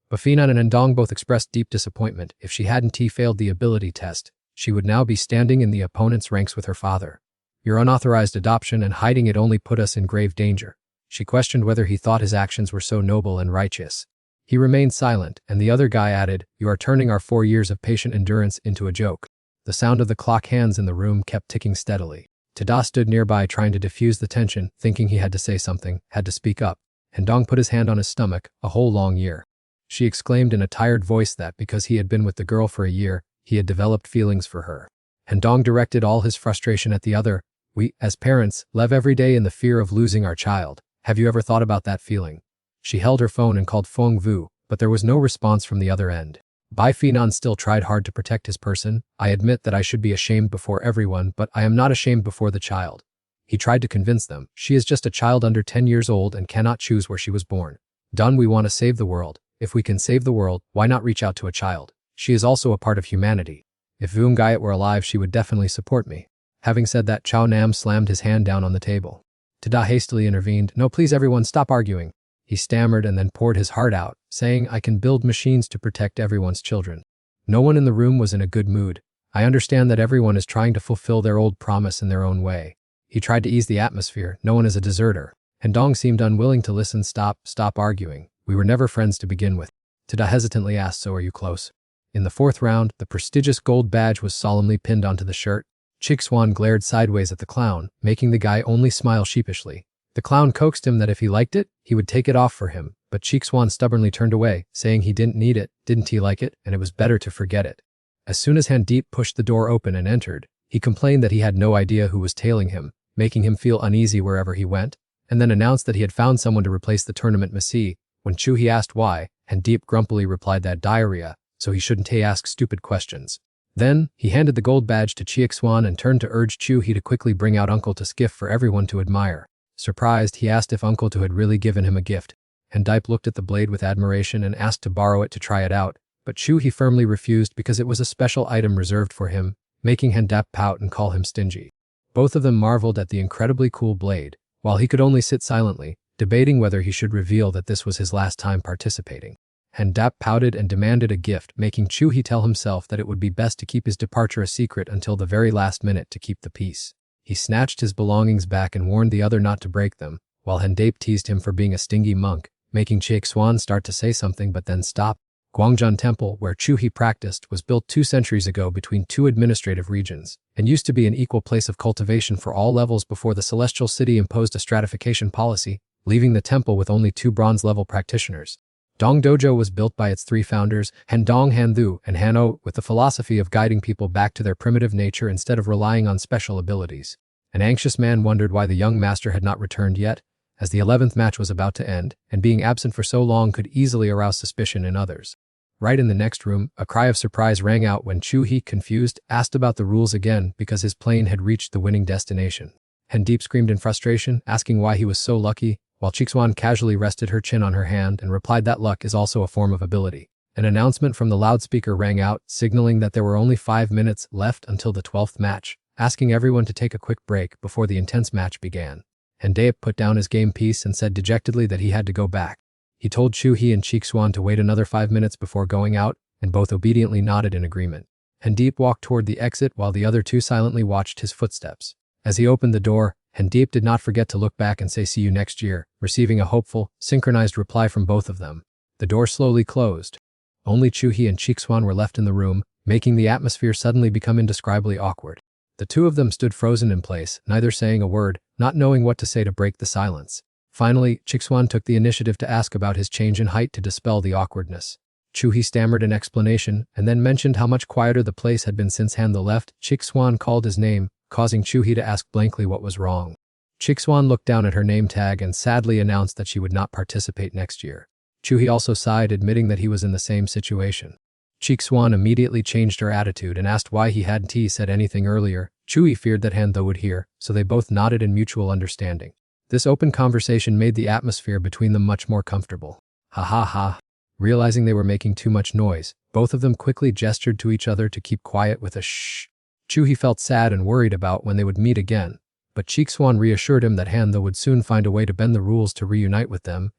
But Finan and Dong both expressed deep disappointment. If she hadn't failed the ability test, she would now be standing in the opponent's ranks with her father. Your unauthorized adoption and hiding it only put us in grave danger. She questioned whether he thought his actions were so noble and righteous. He remained silent, and the other guy added, "You are turning our 4 years of patient endurance into a joke." The sound of the clock hands in the room kept ticking steadily. Tada stood nearby trying to diffuse the tension, thinking he had to say something, had to speak up. And Dong put his hand on his stomach, "A whole long year." She exclaimed in a tired voice that, because he had been with the girl for a year, he had developed feelings for her. And Dong directed all his frustration at the other. "We, as parents, live every day in the fear of losing our child. Have you ever thought about that feeling?" She held her phone and called Feng Vu, but there was no response from the other end. Bai Finan still tried hard to protect his person. "I admit that I should be ashamed before everyone, but I am not ashamed before the child." He tried to convince them. "She is just a child under 10 years old and cannot choose where she was born. Done, we want to save the world. If we can save the world, why not reach out to a child? She is also a part of humanity. If Voon Gayat were alive, she would definitely support me." Having said that, Chao Nam slammed his hand down on the table. Tada hastily intervened. "No, please everyone, stop arguing." He stammered and then poured his heart out, saying, "I can build machines to protect everyone's children." No one in the room was in a good mood. "I understand that everyone is trying to fulfill their old promise in their own way." He tried to ease the atmosphere. "No one is a deserter." And Dong seemed unwilling to listen. Stop arguing. We were never friends to begin with." Tada hesitantly asked, "So are you close?" In the 4th round, the prestigious gold badge was solemnly pinned onto the shirt. Chixuan glared sideways at the clown, making the guy only smile sheepishly. The clown coaxed him that if he liked it, he would take it off for him, but Chixuan stubbornly turned away, saying he didn't need it, didn't he like it, and it was better to forget it. As soon as Han Deep pushed the door open and entered, he complained that he had no idea who was tailing him, making him feel uneasy wherever he went, and then announced that he had found someone to replace the tournament Messi. When Chu He asked why, Han Deep grumpily replied that diarrhea, so he shouldn't ask stupid questions. Then, he handed the gold badge to Chixuan and turned to urge Chu He to quickly bring out Uncle to skiff for everyone to admire. Surprised, he asked if Uncle Tu had really given him a gift. Han Deep looked at the blade with admiration and asked to borrow it to try it out, but Chu He firmly refused because it was a special item reserved for him, making Han Deep pout and call him stingy. Both of them marveled at the incredibly cool blade, while he could only sit silently, debating whether he should reveal that this was his last time participating. Han Deep pouted and demanded a gift, making Chu He tell himself that it would be best to keep his departure a secret until the very last minute to keep the peace. He snatched his belongings back and warned the other not to break them, while Han Deep teased him for being a stingy monk, making Chixuan start to say something but then stop. Guangjun Temple, where Chu He practiced, was built 2 centuries ago between 2 administrative regions, and used to be an equal place of cultivation for all levels before the Celestial City imposed a stratification policy, leaving the temple with only 2 bronze-level practitioners. Dong Dojo was built by its 3 founders, Han Dong, Han Thu, and Han O, with the philosophy of guiding people back to their primitive nature instead of relying on special abilities. An anxious man wondered why the young master had not returned yet, as the 11th match was about to end, and being absent for so long could easily arouse suspicion in others. Right in the next room, a cry of surprise rang out when Chu He, confused, asked about the rules again because his plane had reached the winning destination. Han Deep screamed in frustration, asking why he was so lucky, while Chixuan casually rested her chin on her hand and replied that luck is also a form of ability. An announcement from the loudspeaker rang out, signaling that there were only 5 minutes left until the 12th match, asking everyone to take a quick break before the intense match began. Han Deep put down his game piece and said dejectedly that he had to go back. He told Chu He and Chixuan to wait another 5 minutes before going out, and both obediently nodded in agreement. Han Deep walked toward the exit while the other 2 silently watched his footsteps. As he opened the door, Han Deep did not forget to look back and say "see you next year," receiving a hopeful, synchronized reply from both of them. The door slowly closed. Only Chu He and Chixuan were left in the room, making the atmosphere suddenly become indescribably awkward. The 2 of them stood frozen in place, neither saying a word, not knowing what to say to break the silence. Finally, Chixuan took the initiative to ask about his change in height to dispel the awkwardness. Chu He stammered an explanation, and then mentioned how much quieter the place had been since Han Tho left. Chixuan called his name, causing Chu He to ask blankly what was wrong. Chixuan looked down at her name tag and sadly announced that she would not participate next year. Chu He also sighed, admitting that he was in the same situation. Chixuan immediately changed her attitude and asked why he hadn't said anything earlier. Chu He feared that Han Tho would hear, so they both nodded in mutual understanding. This open conversation made the atmosphere between them much more comfortable. Ha ha ha. Realizing they were making too much noise, both of them quickly gestured to each other to keep quiet with a shh. Chu He felt sad and worried about when they would meet again, but Chixuan reassured him that Han Tho would soon find a way to bend the rules to reunite with them,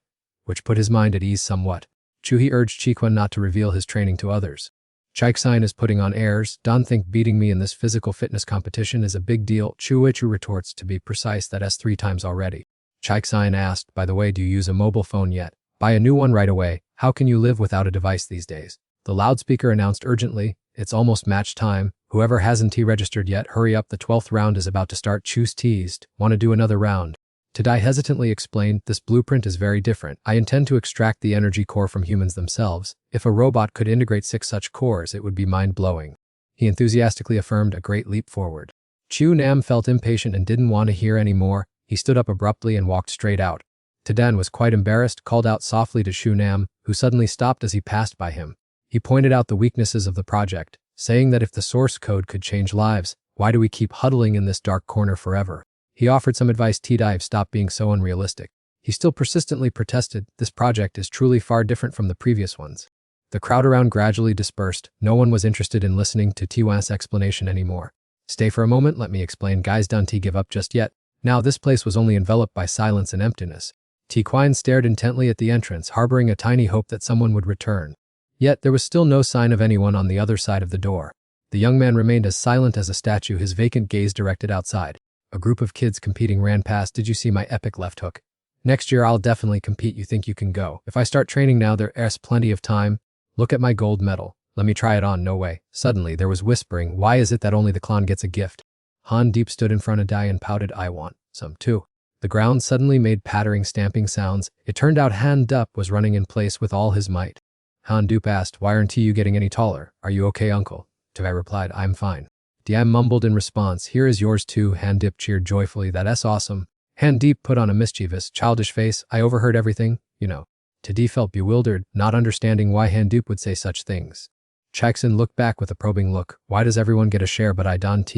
which put his mind at ease somewhat. Chuhi urged Chiquan not to reveal his training to others. Chaiksign is putting on airs. Don't think beating me in this physical fitness competition is a big deal. Chuichu retorts, to be precise, that's 3 times already. Chaiksign asked, by the way, do you use a mobile phone yet? Buy a new one right away. How can you live without a device these days? The loudspeaker announced urgently, it's almost match time. Whoever hasn't registered yet, hurry up, the 12th round is about to start. Choose teased. Want to do another round? Tadai hesitantly explained, this blueprint is very different. I intend to extract the energy core from humans themselves. If a robot could integrate 6 such cores, it would be mind-blowing. He enthusiastically affirmed, a great leap forward. Chu Nam felt impatient and didn't want to hear any more. He stood up abruptly and walked straight out. Tadan was quite embarrassed, called out softly to Chu Nam, who suddenly stopped as he passed by him. He pointed out the weaknesses of the project, saying that if the source code could change lives, why do we keep huddling in this dark corner forever? He offered some advice. Tdive, stop being so unrealistic. He still persistently protested, this project is truly far different from the previous ones. The crowd around gradually dispersed. No one was interested in listening to Tiwan's explanation anymore. Stay for a moment, let me explain. Guys, don't give up just yet. Now this place was only enveloped by silence and emptiness. Tiquine stared intently at the entrance, harboring a tiny hope that someone would return. Yet there was still no sign of anyone on the other side of the door. The young man remained as silent as a statue, his vacant gaze directed outside. A group of kids competing ran past. Did you see my epic left hook? Next year I'll definitely compete. You think you can go? If I start training now, there's plenty of time. Look at my gold medal. Let me try it on. No way. Suddenly there was whispering. Why is it that only the clan gets a gift? Han Deep stood in front of Dai and pouted, I want some too. The ground suddenly made pattering, stamping sounds. It turned out Han Dup was running in place with all his might. Han Dup asked, why aren't you getting any taller? Are you okay, uncle? Dai replied, I'm fine. Diam mumbled in response, here is yours too. Han Dip cheered joyfully, that's awesome. Han Deep put on a mischievous, childish face, I overheard everything, you know. Tadi felt bewildered, not understanding why Han Deep would say such things. Chaikson looked back with a probing look, why does everyone get a share but I don't?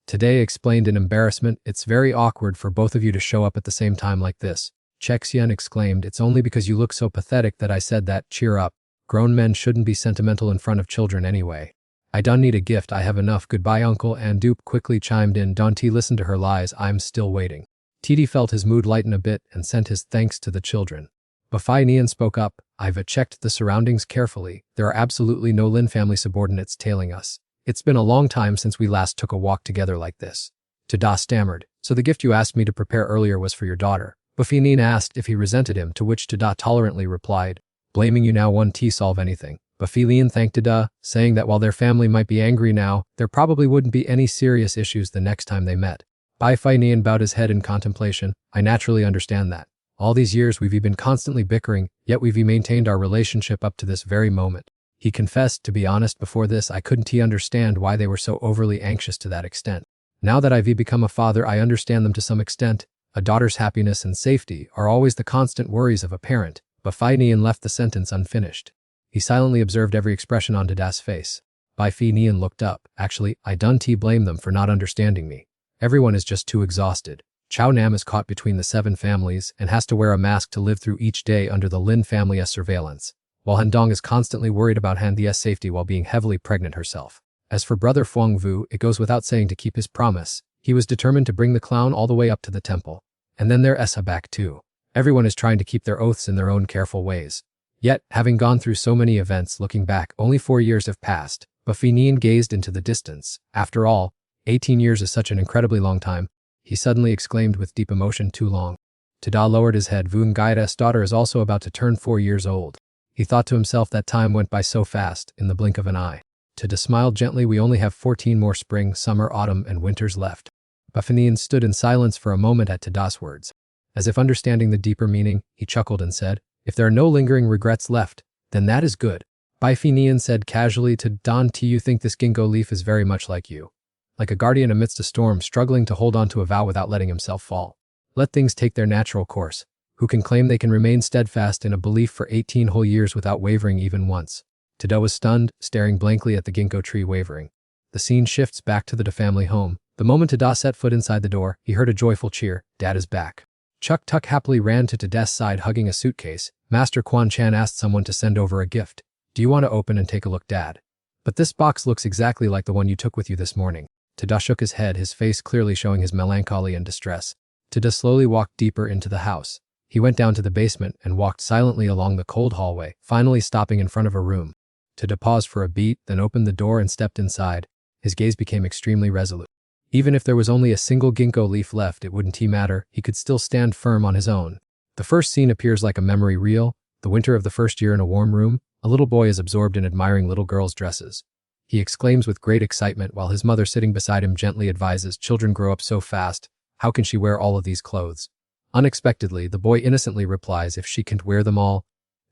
Today explained in embarrassment, it's very awkward for both of you to show up at the same time like this. Chexian exclaimed, it's only because you look so pathetic that I said that, cheer up. Grown men shouldn't be sentimental in front of children anyway. I don't need a gift, I have enough, goodbye uncle. And Dupe quickly chimed in, don't listen to her lies, I'm still waiting. Tidi felt his mood lighten a bit and sent his thanks to the children. Bafai Nian spoke up, I've checked the surroundings carefully, there are absolutely no Lin family subordinates tailing us. It's been a long time since we last took a walk together like this. Tada stammered, so the gift you asked me to prepare earlier was for your daughter. Bafai Nian asked if he resented him, to which Tada tolerantly replied, blaming you now won't solve anything. Bafilian thanked Tada, saying that while their family might be angry now, there probably wouldn't be any serious issues the next time they met. Bai Fai Nian bowed his head in contemplation, I naturally understand that. All these years we've been constantly bickering, yet we've maintained our relationship up to this very moment. He confessed, to be honest, before this I couldn't understand why they were so overly anxious to that extent. Now that I've become a father, I understand them to some extent. A daughter's happiness and safety are always the constant worries of a parent. Bafai Nian left the sentence unfinished. He silently observed every expression on Dada's face. Bai Fi Nian looked up. Actually, I don't blame them for not understanding me. Everyone is just too exhausted. Chao Nam is caught between the 7 families and has to wear a mask to live through each day under the Lin family's surveillance, while Han Dong is constantly worried about Han Di's safety while being heavily pregnant herself. As for brother Fuang Vu, it goes without saying to keep his promise. He was determined to bring the clown all the way up to the temple. And then there's back too. Everyone is trying to keep their oaths in their own careful ways. Yet, having gone through so many events, looking back, only 4 years have passed. Bafinian gazed into the distance. After all, 18 years is such an incredibly long time. He suddenly exclaimed with deep emotion, too long. Tada lowered his head. Vun Gaida's daughter is also about to turn 4 years old. He thought to himself that time went by so fast, in the blink of an eye. Tada smiled gently. We only have 14 more spring, summer, autumn, and winters left. Bafinian stood in silence for a moment at Tada's words. As if understanding the deeper meaning, he chuckled and said, if there are no lingering regrets left, then that is good. Bai Finian said casually to Don T, you think this ginkgo leaf is very much like you. Like a guardian amidst a storm, struggling to hold on to a vow without letting himself fall. Let things take their natural course. Who can claim they can remain steadfast in a belief for 18 whole years without wavering even once? Tada was stunned, staring blankly at the ginkgo tree wavering. The scene shifts back to the family home. The moment Tada set foot inside the door, he heard a joyful cheer. Dad is back. Chuck Tuck happily ran to Tada's side hugging a suitcase. Master Quan Chan asked someone to send over a gift. Do you want to open and take a look, Dad? But this box looks exactly like the one you took with you this morning. Tada shook his head, his face clearly showing his melancholy and distress. Tada slowly walked deeper into the house. He went down to the basement and walked silently along the cold hallway, finally stopping in front of a room. To pause for a beat, then opened the door and stepped inside. His gaze became extremely resolute. Even if there was only a single ginkgo leaf left, it wouldn't matter, he could still stand firm on his own. The first scene appears like a memory reel. The winter of the first year in a warm room, a little boy is absorbed in admiring little girls' dresses. He exclaims with great excitement while his mother sitting beside him gently advises, "Children grow up so fast, how can she wear all of these clothes?" Unexpectedly, the boy innocently replies, "If she can't wear them all,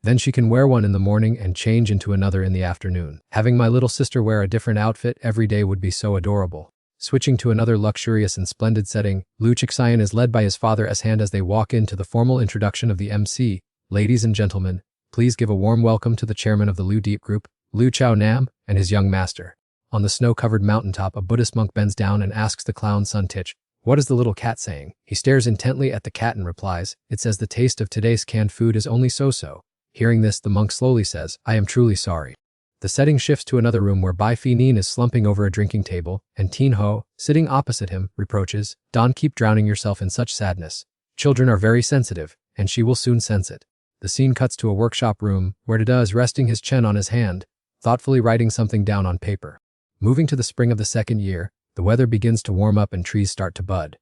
then she can wear one in the morning and change into another in the afternoon. Having my little sister wear a different outfit every day would be so adorable." Switching to another luxurious and splendid setting, Liu Chixian is led by his father's hand as they walk into the formal introduction of the MC. "Ladies and gentlemen, please give a warm welcome to the chairman of the Liu Deep Group, Liu Chao Nam, and his young master." On the snow-covered mountaintop, a Buddhist monk bends down and asks the clown Sun Tich, "What is the little cat saying?" He stares intently at the cat and replies, "It says the taste of today's canned food is only so-so." Hearing this, the monk slowly says, "I am truly sorry." The setting shifts to another room where Bai Fi Nin is slumping over a drinking table, and Tin Ho, sitting opposite him, reproaches, "Don't keep drowning yourself in such sadness. Children are very sensitive, and she will soon sense it." The scene cuts to a workshop room, where Dada is resting his chin on his hand, thoughtfully writing something down on paper. Moving to the spring of the second year, the weather begins to warm up and trees start to bud.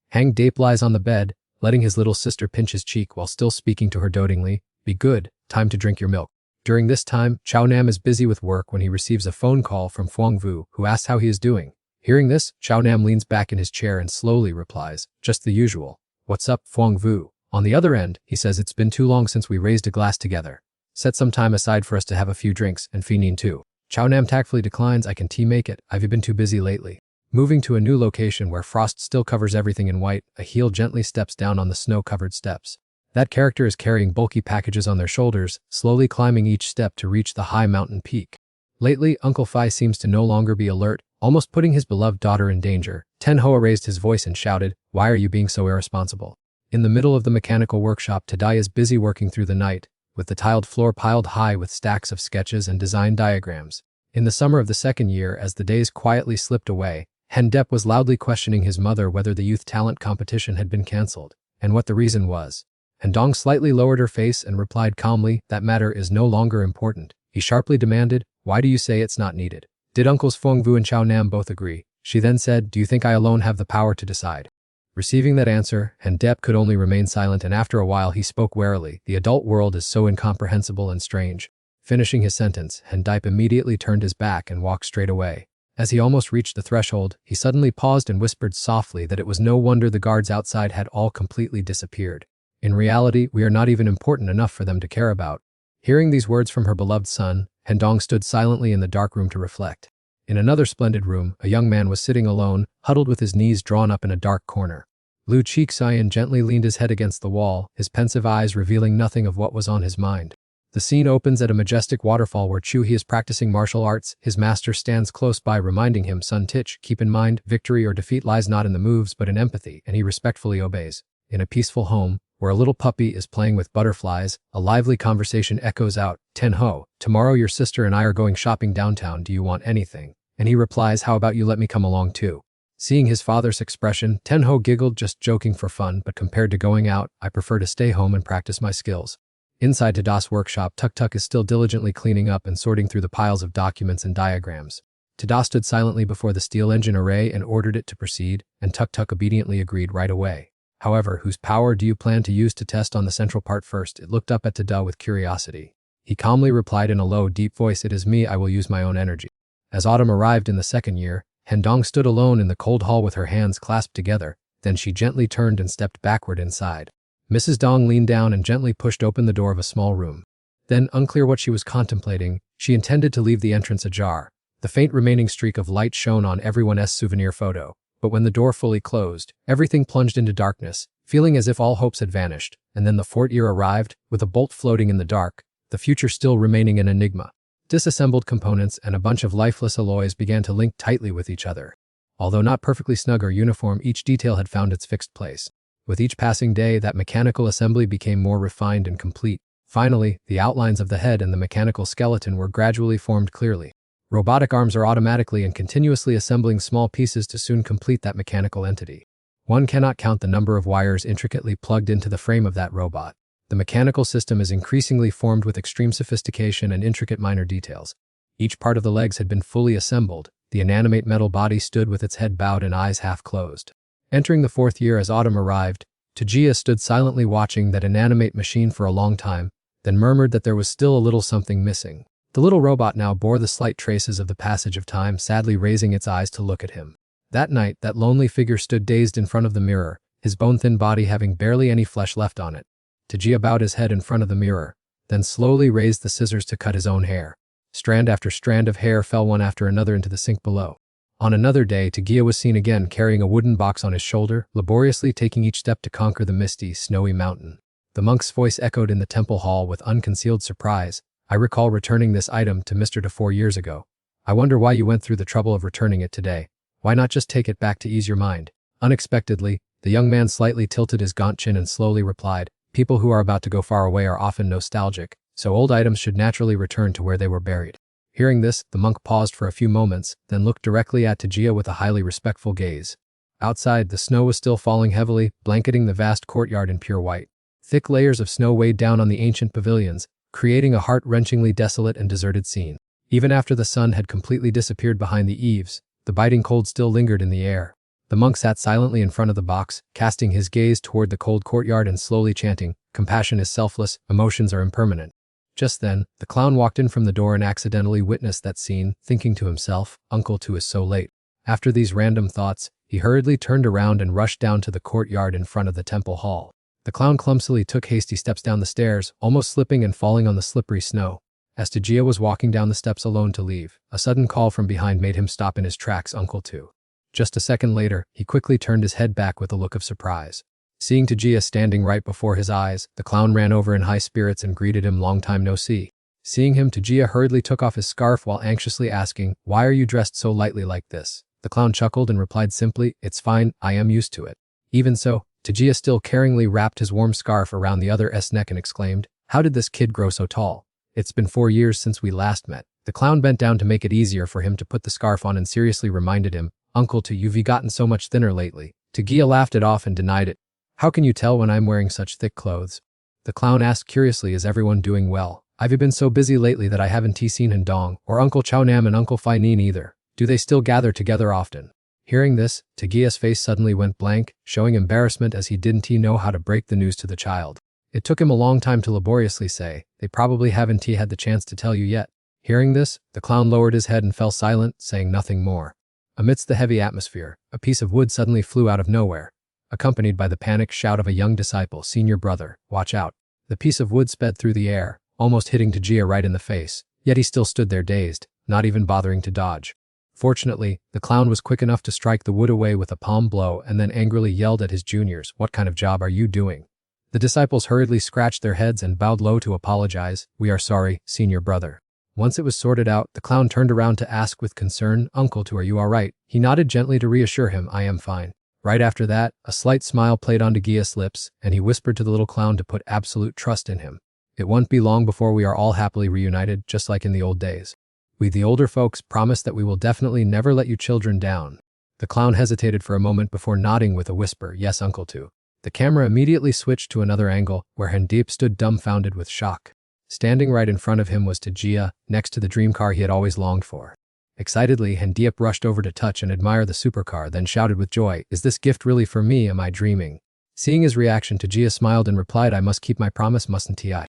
Hang Dape lies on the bed, letting his little sister pinch his cheek while still speaking to her dotingly, "Be good, time to drink your milk." During this time, Chao Nam is busy with work when he receives a phone call from Fuang Vu, who asks how he is doing. Hearing this, Chao Nam leans back in his chair and slowly replies, "Just the usual." "What's up, Fuang Vu?" On the other end, he says, "It's been too long since we raised a glass together. Set some time aside for us to have a few drinks, and Fi Nin too." Chao Nam tactfully declines, "I can make it, I've been too busy lately." Moving to a new location where frost still covers everything in white, a heel gently steps down on the snow-covered steps. That character is carrying bulky packages on their shoulders, slowly climbing each step to reach the high mountain peak. Lately, Uncle Phi seems to no longer be alert, almost putting his beloved daughter in danger. Ten Hoa raised his voice and shouted, "Why are you being so irresponsible?" In the middle of the mechanical workshop, Tadai is busy working through the night, with the tiled floor piled high with stacks of sketches and design diagrams. In the summer of the second year, as the days quietly slipped away, Hendep was loudly questioning his mother whether the youth talent competition had been cancelled, and what the reason was. Hendong slightly lowered her face and replied calmly, "That matter is no longer important." He sharply demanded, "Why do you say it's not needed?" Did Uncles Feng Vu and Chao Nam both agree? She then said, "Do you think I alone have the power to decide?" Receiving that answer, Hendep could only remain silent, and after a while he spoke warily, "The adult world is so incomprehensible and strange." Finishing his sentence, Hendip immediately turned his back and walked straight away. As he almost reached the threshold, he suddenly paused and whispered softly that it was no wonder the guards outside had all completely disappeared. In reality, we are not even important enough for them to care about. Hearing these words from her beloved son, Hendong stood silently in the dark room to reflect. In another splendid room, a young man was sitting alone, huddled with his knees drawn up in a dark corner. Liu Chixian gently leaned his head against the wall, his pensive eyes revealing nothing of what was on his mind. The scene opens at a majestic waterfall where Chu He is practicing martial arts. His master stands close by, reminding him, "Sun Tich, keep in mind, victory or defeat lies not in the moves but in empathy," and he respectfully obeys. In a peaceful home, where a little puppy is playing with butterflies, a lively conversation echoes out, "Ten Ho, tomorrow your sister and I are going shopping downtown. Do you want anything?" And he replies, "How about you let me come along too?" Seeing his father's expression, Ten Ho giggled, "Just joking for fun, but compared to going out, I prefer to stay home and practice my skills." Inside Tada's workshop, Tuk Tuk is still diligently cleaning up and sorting through the piles of documents and diagrams. Tada stood silently before the steel engine array and ordered it to proceed, and Tuk Tuk obediently agreed right away. However, whose power do you plan to use to test on the central part first? It looked up at Tada with curiosity. He calmly replied in a low, deep voice, "It is me, I will use my own energy." As autumn arrived in the second year, Hendong stood alone in the cold hall with her hands clasped together, then she gently turned and stepped backward inside. Mrs. Dong leaned down and gently pushed open the door of a small room. Then, unclear what she was contemplating, she intended to leave the entrance ajar. The faint remaining streak of light shone on everyone's souvenir photo. But when the door fully closed, everything plunged into darkness, feeling as if all hopes had vanished. And then the fourth year arrived, with a bolt floating in the dark, the future still remaining an enigma. Disassembled components and a bunch of lifeless alloys began to link tightly with each other. Although not perfectly snug or uniform, each detail had found its fixed place. With each passing day, that mechanical assembly became more refined and complete. Finally, the outlines of the head and the mechanical skeleton were gradually formed clearly. Robotic arms are automatically and continuously assembling small pieces to soon complete that mechanical entity. One cannot count the number of wires intricately plugged into the frame of that robot. The mechanical system is increasingly formed with extreme sophistication and intricate minor details. Each part of the legs had been fully assembled. The inanimate metal body stood with its head bowed and eyes half closed. Entering the 4th year as autumn arrived, Tajia stood silently watching that inanimate machine for a long time, then murmured that there was still a little something missing. The little robot now bore the slight traces of the passage of time, sadly raising its eyes to look at him. That night, that lonely figure stood dazed in front of the mirror, his bone-thin body having barely any flesh left on it. Tajia bowed his head in front of the mirror, then slowly raised the scissors to cut his own hair. Strand after strand of hair fell one after another into the sink below. On another day, Tajia was seen again carrying a wooden box on his shoulder, laboriously taking each step to conquer the misty, snowy mountain. The monk's voice echoed in the temple hall with unconcealed surprise. I recall returning this item to Mr. De 4 years ago. I wonder why you went through the trouble of returning it today. Why not just take it back to ease your mind? Unexpectedly, the young man slightly tilted his gaunt chin and slowly replied, people who are about to go far away are often nostalgic, so old items should naturally return to where they were buried. Hearing this, the monk paused for a few moments, then looked directly at Tajia with a highly respectful gaze. Outside, the snow was still falling heavily, blanketing the vast courtyard in pure white. Thick layers of snow weighed down on the ancient pavilions, creating a heart-wrenchingly desolate and deserted scene. Even after the sun had completely disappeared behind the eaves, the biting cold still lingered in the air. The monk sat silently in front of the box, casting his gaze toward the cold courtyard and slowly chanting, "Compassion is selfless, emotions are impermanent." Just then, the clown walked in from the door and accidentally witnessed that scene, thinking to himself, Uncle Tu is so late. After these random thoughts, he hurriedly turned around and rushed down to the courtyard in front of the temple hall. The clown clumsily took hasty steps down the stairs, almost slipping and falling on the slippery snow. As Tajia was walking down the steps alone to leave, a sudden call from behind made him stop in his tracks. Uncle Tu. Just a second later, he quickly turned his head back with a look of surprise. Seeing Tajia standing right before his eyes, the clown ran over in high spirits and greeted him, long time no see. Seeing him, Tajia hurriedly took off his scarf while anxiously asking, why are you dressed so lightly like this? The clown chuckled and replied simply, it's fine, I am used to it. Even so, Tajia still caringly wrapped his warm scarf around the other's neck and exclaimed, how did this kid grow so tall? It's been 4 years since we last met. The clown bent down to make it easier for him to put the scarf on and seriously reminded him, Uncle Tu, you've gotten so much thinner lately. Tajia laughed it off and denied it. How can you tell when I'm wearing such thick clothes? The clown asked curiously, is everyone doing well? I've been so busy lately that I haven't seen Hendong or Uncle Chao Nam and Uncle Phai Nin either. Do they still gather together often? Hearing this, Tagia's face suddenly went blank, showing embarrassment as he didn't know how to break the news to the child. It took him a long time to laboriously say, they probably haven't had the chance to tell you yet. Hearing this, the clown lowered his head and fell silent, saying nothing more. Amidst the heavy atmosphere, a piece of wood suddenly flew out of nowhere, accompanied by the panicked shout of a young disciple, senior brother, watch out. The piece of wood sped through the air, almost hitting Tajia right in the face, yet he still stood there dazed, not even bothering to dodge. Fortunately, the clown was quick enough to strike the wood away with a palm blow and then angrily yelled at his juniors, what kind of job are you doing? The disciples hurriedly scratched their heads and bowed low to apologize, we are sorry, senior brother. Once it was sorted out, the clown turned around to ask with concern, Uncle Tu, are you all right? He nodded gently to reassure him, I am fine. Right after that, a slight smile played on Tagia's lips, and he whispered to the little clown to put absolute trust in him. It won't be long before we are all happily reunited, just like in the old days. We the older folks promise that we will definitely never let you children down. The clown hesitated for a moment before nodding with a whisper, yes, Uncle Tu. The camera immediately switched to another angle, where Hendip stood dumbfounded with shock. Standing right in front of him was Tajia, next to the dream car he had always longed for. Excitedly, Hendip rushed over to touch and admire the supercar, then shouted with joy, is this gift really for me, am I dreaming? Seeing his reaction, Tajia smiled and replied, I must keep my promise, mustn't I?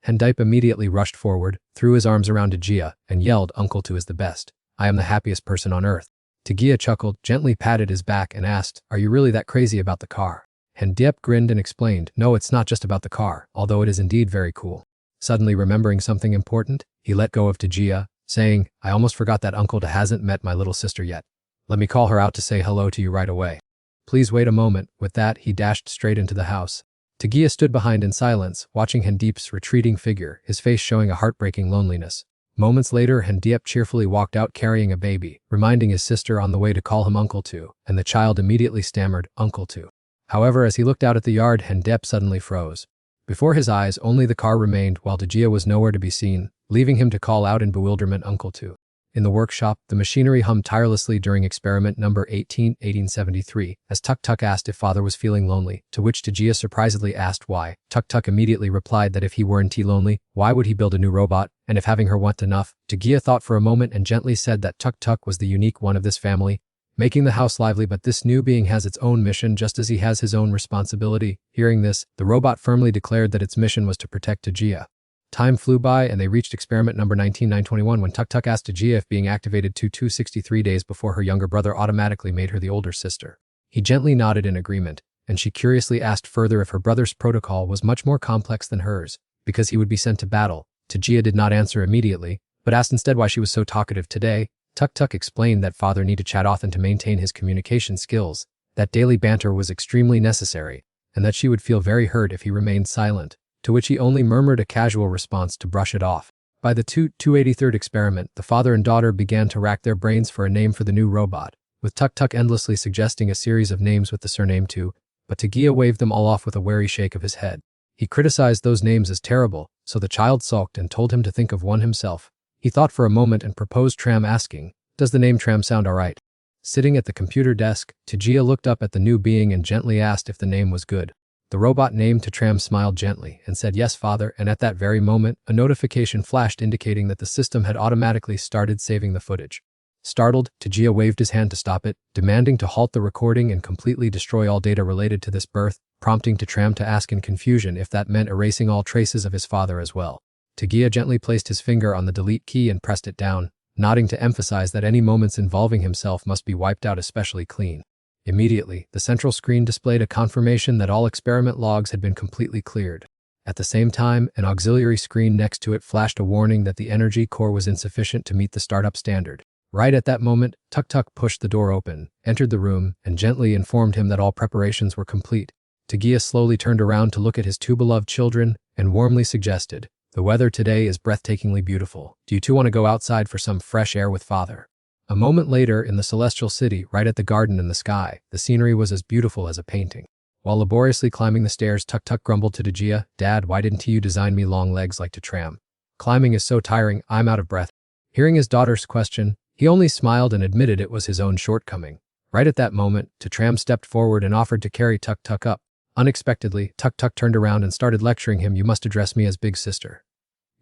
Hendip immediately rushed forward, threw his arms around Tajia, and yelled, Uncle Tu is the best. I am the happiest person on earth. Tajia chuckled, gently patted his back and asked, are you really that crazy about the car? Hendip grinned and explained, no, it's not just about the car, although it is indeed very cool. Suddenly remembering something important, he let go of Tajia, saying, I almost forgot that Uncle Tu hasn't met my little sister yet. Let me call her out to say hello to you right away. Please wait a moment. With that, he dashed straight into the house. Tajia stood behind in silence, watching Hendip's retreating figure, his face showing a heartbreaking loneliness. Moments later, Hendip cheerfully walked out carrying a baby, reminding his sister on the way to call him Uncle Tu, and the child immediately stammered, Uncle Tu. However, as he looked out at the yard, Hendip suddenly froze. Before his eyes, only the car remained while Tajia was nowhere to be seen, leaving him to call out in bewilderment, Uncle Tu. In the workshop, the machinery hummed tirelessly during experiment number 1873, as Tuk-Tuk asked if father was feeling lonely, to which Tajia surprisedly asked why. Tuk-Tuk immediately replied that if he weren't lonely, why would he build a new robot, and if having her wasn't enough. Tajia thought for a moment and gently said that Tuk-Tuk was the unique one of this family, making the house lively, but this new being has its own mission just as he has his own responsibility. Hearing this, the robot firmly declared that its mission was to protect Tajia. Time flew by and they reached experiment number 19921 when Tuk-Tuk asked Tajia if being activated 263 days before her younger brother automatically made her the older sister. He gently nodded in agreement, and she curiously asked further if her brother's protocol was much more complex than hers, because he would be sent to battle. Tajia did not answer immediately, but asked instead why she was so talkative today. Tuk-Tuk explained that father needed to chat often to maintain his communication skills, that daily banter was extremely necessary, and that she would feel very hurt if he remained silent, to which he only murmured a casual response to brush it off. By the 283rd experiment, the father and daughter began to rack their brains for a name for the new robot, with Tuk-Tuk endlessly suggesting a series of names with the surname 2, but Tajia waved them all off with a wary shake of his head. He criticized those names as terrible, so the child sulked and told him to think of one himself. He thought for a moment and proposed Tram, asking, "Does the name Tram sound alright?" Sitting at the computer desk, Tajia looked up at the new being and gently asked if the name was good. The robot named Tram smiled gently and said, "Yes, father," and at that very moment, a notification flashed indicating that the system had automatically started saving the footage. Startled, Tajia waved his hand to stop it, demanding to halt the recording and completely destroy all data related to this birth, prompting Tram to ask in confusion if that meant erasing all traces of his father as well. Tajia gently placed his finger on the delete key and pressed it down, nodding to emphasize that any moments involving himself must be wiped out especially clean. Immediately, the central screen displayed a confirmation that all experiment logs had been completely cleared. At the same time, an auxiliary screen next to it flashed a warning that the energy core was insufficient to meet the startup standard. Right at that moment, Tuk-Tuk pushed the door open, entered the room, and gently informed him that all preparations were complete. Tajia slowly turned around to look at his two beloved children and warmly suggested, "The weather today is breathtakingly beautiful. Do you two want to go outside for some fresh air with father?" A moment later, in the celestial city, right at the garden in the sky, the scenery was as beautiful as a painting. While laboriously climbing the stairs, Tuk-Tuk grumbled to Tajia, "Dad, why didn't you design me long legs like Tram? Climbing is so tiring, I'm out of breath." Hearing his daughter's question, he only smiled and admitted it was his own shortcoming. Right at that moment, Tram stepped forward and offered to carry Tuk-Tuk up. Unexpectedly, Tuk-Tuk turned around and started lecturing him, "You must address me as big sister.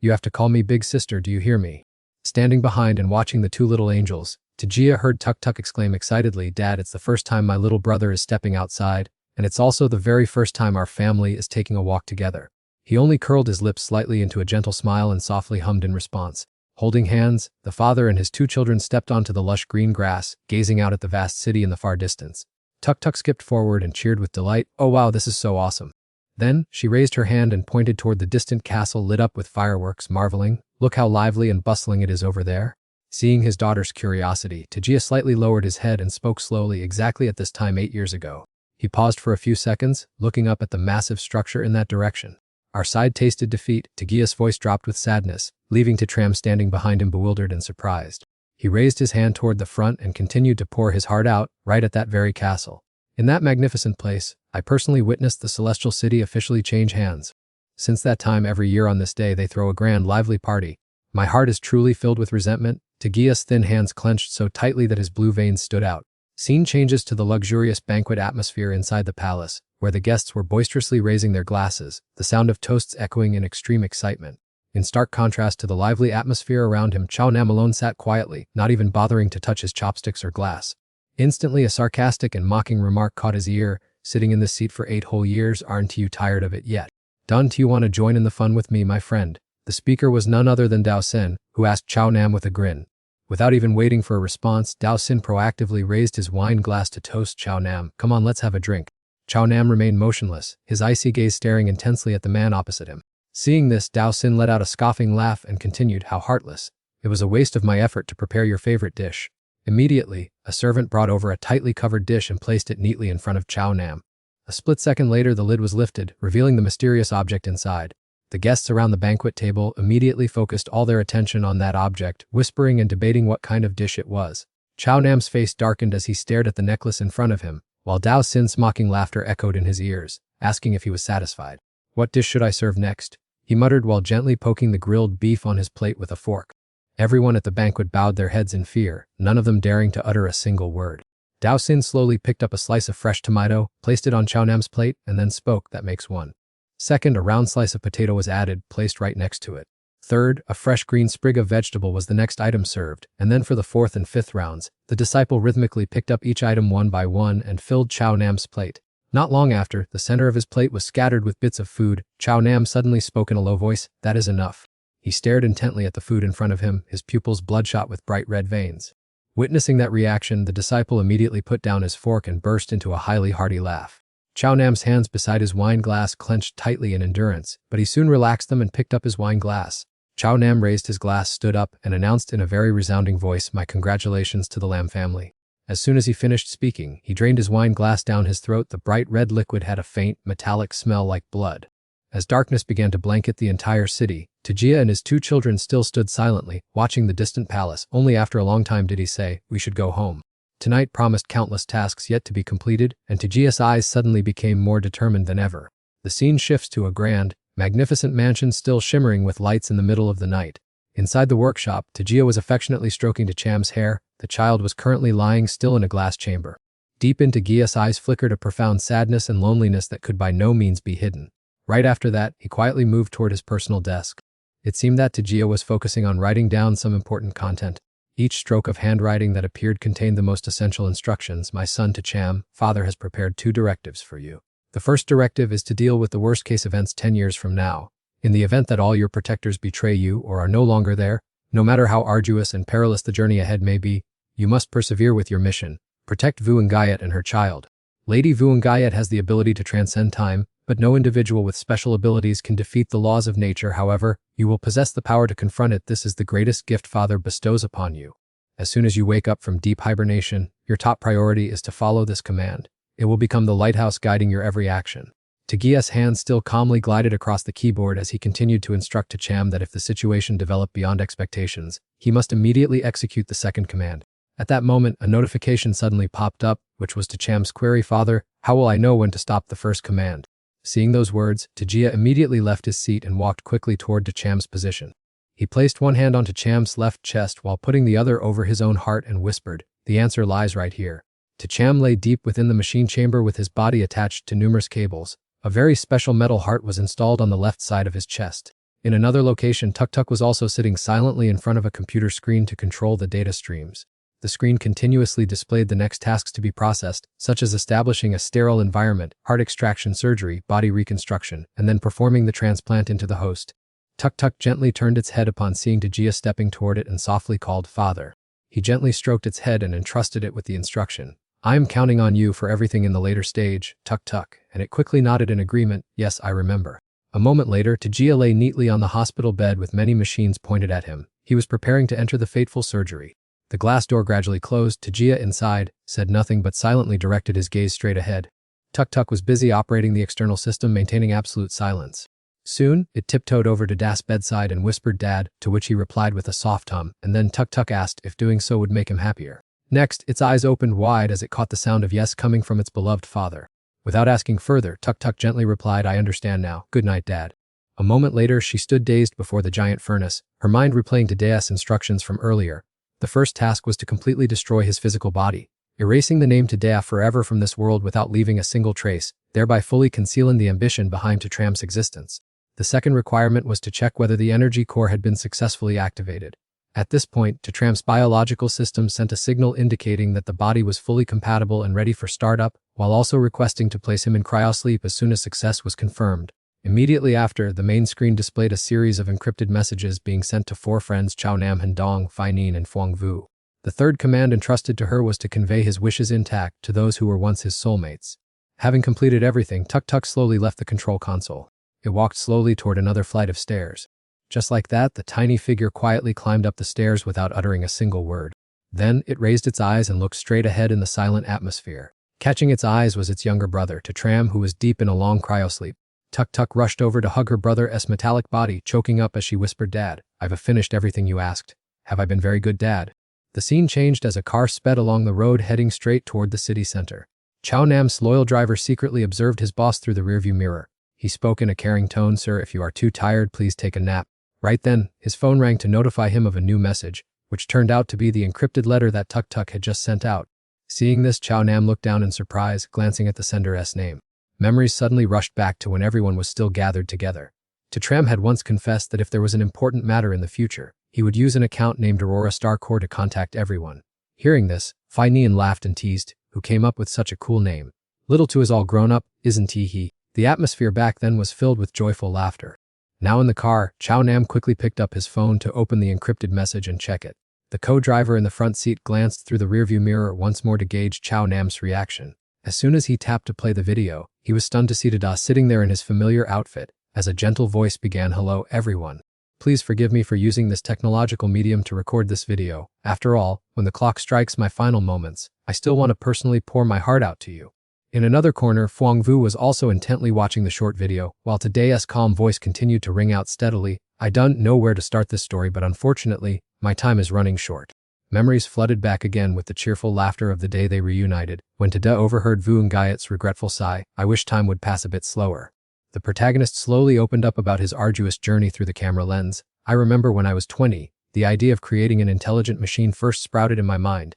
You have to call me big sister, do you hear me?" Standing behind and watching the two little angels, Tajia heard Tuk-Tuk exclaim excitedly, "Dad, it's the first time my little brother is stepping outside, and it's also the very first time our family is taking a walk together." He only curled his lips slightly into a gentle smile and softly hummed in response. Holding hands, the father and his two children stepped onto the lush green grass, gazing out at the vast city in the far distance. Tuk-Tuk skipped forward and cheered with delight, "Oh wow, this is so awesome." Then, she raised her hand and pointed toward the distant castle lit up with fireworks, marveling, "Look how lively and bustling it is over there." Seeing his daughter's curiosity, Tajia slightly lowered his head and spoke slowly. "Exactly at this time 8 years ago." He paused for a few seconds, looking up at the massive structure in that direction. "Our side tasted defeat." Tagia's voice dropped with sadness, leaving Tram standing behind him bewildered and surprised. He raised his hand toward the front and continued to pour his heart out, "Right at that very castle. In that magnificent place, I personally witnessed the celestial city officially change hands. Since that time, every year on this day they throw a grand lively party. My heart is truly filled with resentment." Tagia's thin hands clenched so tightly that his blue veins stood out. Scene changes to the luxurious banquet atmosphere inside the palace, where the guests were boisterously raising their glasses, the sound of toasts echoing in extreme excitement. In stark contrast to the lively atmosphere around him, Chao Nam alone sat quietly, not even bothering to touch his chopsticks or glass. Instantly, a sarcastic and mocking remark caught his ear, "Sitting in this seat for 8 whole years, aren't you tired of it yet? Don't you want to join in the fun with me, my friend?" The speaker was none other than Dao Xin, who asked Chao Nam with a grin. Without even waiting for a response, Dao Xin proactively raised his wine glass to toast Chao Nam. "Come on, let's have a drink." Chao Nam remained motionless, his icy gaze staring intensely at the man opposite him. Seeing this, Dao Xin let out a scoffing laugh and continued, "How heartless. It was a waste of my effort to prepare your favorite dish." Immediately, a servant brought over a tightly covered dish and placed it neatly in front of Chao Nam. A split second later, the lid was lifted, revealing the mysterious object inside. The guests around the banquet table immediately focused all their attention on that object, whispering and debating what kind of dish it was. Chao Nam's face darkened as he stared at the necklace in front of him, while Dao Xin's mocking laughter echoed in his ears, asking if he was satisfied. "What dish should I serve next?" he muttered while gently poking the grilled beef on his plate with a fork. Everyone at the banquet bowed their heads in fear, none of them daring to utter a single word. Dao Xin slowly picked up a slice of fresh tomato, placed it on Chao Nam's plate, and then spoke, "That makes one." Second, a round slice of potato was added, placed right next to it. Third, a fresh green sprig of vegetable was the next item served, and then for the fourth and fifth rounds, the disciple rhythmically picked up each item one by one and filled Chao Nam's plate. Not long after, the center of his plate was scattered with bits of food. Chao Nam suddenly spoke in a low voice, "That is enough." He stared intently at the food in front of him, his pupils bloodshot with bright red veins. Witnessing that reaction, the disciple immediately put down his fork and burst into a highly hearty laugh. Chao Nam's hands beside his wine glass clenched tightly in endurance, but he soon relaxed them and picked up his wine glass. Chao Nam raised his glass, stood up, and announced in a very resounding voice, "My congratulations to the Lam family." As soon as he finished speaking, he drained his wine glass down his throat. The bright red liquid had a faint, metallic smell like blood. As darkness began to blanket the entire city, Tajia and his two children still stood silently, watching the distant palace. Only after a long time did he say, "We should go home." Tonight promised countless tasks yet to be completed, and Tajia's eyes suddenly became more determined than ever. The scene shifts to a grand, magnificent mansion still shimmering with lights in the middle of the night. Inside the workshop, Tajia was affectionately stroking Cham's hair. The child was currently lying still in a glass chamber. Deep into Gia's eyes flickered a profound sadness and loneliness that could by no means be hidden. Right after that, he quietly moved toward his personal desk. It seemed that Tajia was focusing on writing down some important content. Each stroke of handwriting that appeared contained the most essential instructions. "My son Cham, father has prepared 2 directives for you. The first directive is to deal with the worst-case events 10 years from now. In the event that all your protectors betray you or are no longer there, no matter how arduous and perilous the journey ahead may be, you must persevere with your mission. Protect Vuongayat and her child. Lady Vuongayat has the ability to transcend time, but no individual with special abilities can defeat the laws of nature. However, you will possess the power to confront it. This is the greatest gift Father bestows upon you. As soon as you wake up from deep hibernation, your top priority is to follow this command. It will become the lighthouse guiding your every action." Tagia's hand still calmly glided across the keyboard as he continued to instruct Cham that if the situation developed beyond expectations, he must immediately execute the second command. At that moment, a notification suddenly popped up, which was Cham's query, "Father, how will I know when to stop the first command?" Seeing those words, Tagia immediately left his seat and walked quickly toward Cham's position. He placed one hand onto Cham's left chest while putting the other over his own heart and whispered, "The answer lies right here." Cham lay deep within the machine chamber with his body attached to numerous cables. A very special metal heart was installed on the left side of his chest. In another location, Tuk was also sitting silently in front of a computer screen to control the data streams. The screen continuously displayed the next tasks to be processed, such as establishing a sterile environment, heart extraction surgery, body reconstruction, and then performing the transplant into the host. Tuk gently turned its head upon seeing Tajia stepping toward it and softly called, "Father." He gently stroked its head and entrusted it with the instruction, "I am counting on you for everything in the later stage, Tuk," and it quickly nodded in agreement, "Yes, I remember." A moment later, Tajia lay neatly on the hospital bed with many machines pointed at him. He was preparing to enter the fateful surgery. The glass door gradually closed. Tajia inside said nothing but silently directed his gaze straight ahead. Tuk was busy operating the external system, maintaining absolute silence. Soon, it tiptoed over to Das' bedside and whispered, "Dad," to which he replied with a soft hum, and then Tuk asked if doing so would make him happier. Next, its eyes opened wide as it caught the sound of yes coming from its beloved father. Without asking further, Tuk gently replied, "I understand now. Good night, Dad." A moment later, she stood dazed before the giant furnace, her mind replaying Tadea's instructions from earlier. The first task was to completely destroy his physical body, erasing the name Tadea forever from this world without leaving a single trace, thereby fully concealing the ambition behind Tram's existence. The second requirement was to check whether the energy core had been successfully activated. At this point, Tram's biological system sent a signal indicating that the body was fully compatible and ready for startup, while also requesting to place him in cryosleep as soon as success was confirmed. Immediately after, the main screen displayed a series of encrypted messages being sent to 4 friends, Chao Nam, Hendong, Fai Nin, and Fuang Vu. The third command entrusted to her was to convey his wishes intact to those who were once his soulmates. Having completed everything, Tuk slowly left the control console. It walked slowly toward another flight of stairs. Just like that, the tiny figure quietly climbed up the stairs without uttering a single word. Then, it raised its eyes and looked straight ahead in the silent atmosphere. Catching its eyes was its younger brother, Tram, who was deep in a long cryosleep. Tuk rushed over to hug her brother's metallic body, choking up as she whispered, "Dad, I've finished everything you asked. Have I been very good, Dad?" The scene changed as a car sped along the road heading straight toward the city center. Chao Nam's loyal driver secretly observed his boss through the rearview mirror. He spoke in a caring tone, "Sir, if you are too tired, please take a nap." Right then, his phone rang to notify him of a new message, which turned out to be the encrypted letter that Tuk Tuk had just sent out. Seeing this, Chao Nam looked down in surprise, glancing at the sender's name. Memories suddenly rushed back to when everyone was still gathered together. Tram had once confessed that if there was an important matter in the future, he would use an account named Aurora Starcore to contact everyone. Hearing this, Fai Nian laughed and teased, "Who came up with such a cool name? Little too is all grown up, isn't he?" The atmosphere back then was filled with joyful laughter. Now in the car, Chao Nam quickly picked up his phone to open the encrypted message and check it. The co-driver in the front seat glanced through the rearview mirror once more to gauge Chao Nam's reaction. As soon as he tapped to play the video, he was stunned to see Dada sitting there in his familiar outfit, as a gentle voice began, "Hello, everyone. Please forgive me for using this technological medium to record this video. After all, when the clock strikes my final moments, I still want to personally pour my heart out to you." In another corner, Fuang Vu was also intently watching the short video, while Taday's calm voice continued to ring out steadily, "I don't know where to start this story, but unfortunately, my time is running short." Memories flooded back again with the cheerful laughter of the day they reunited. When Tada overheard Vu Ngayat's regretful sigh, "I wish time would pass a bit slower." The protagonist slowly opened up about his arduous journey through the camera lens. "I remember when I was 20, the idea of creating an intelligent machine first sprouted in my mind.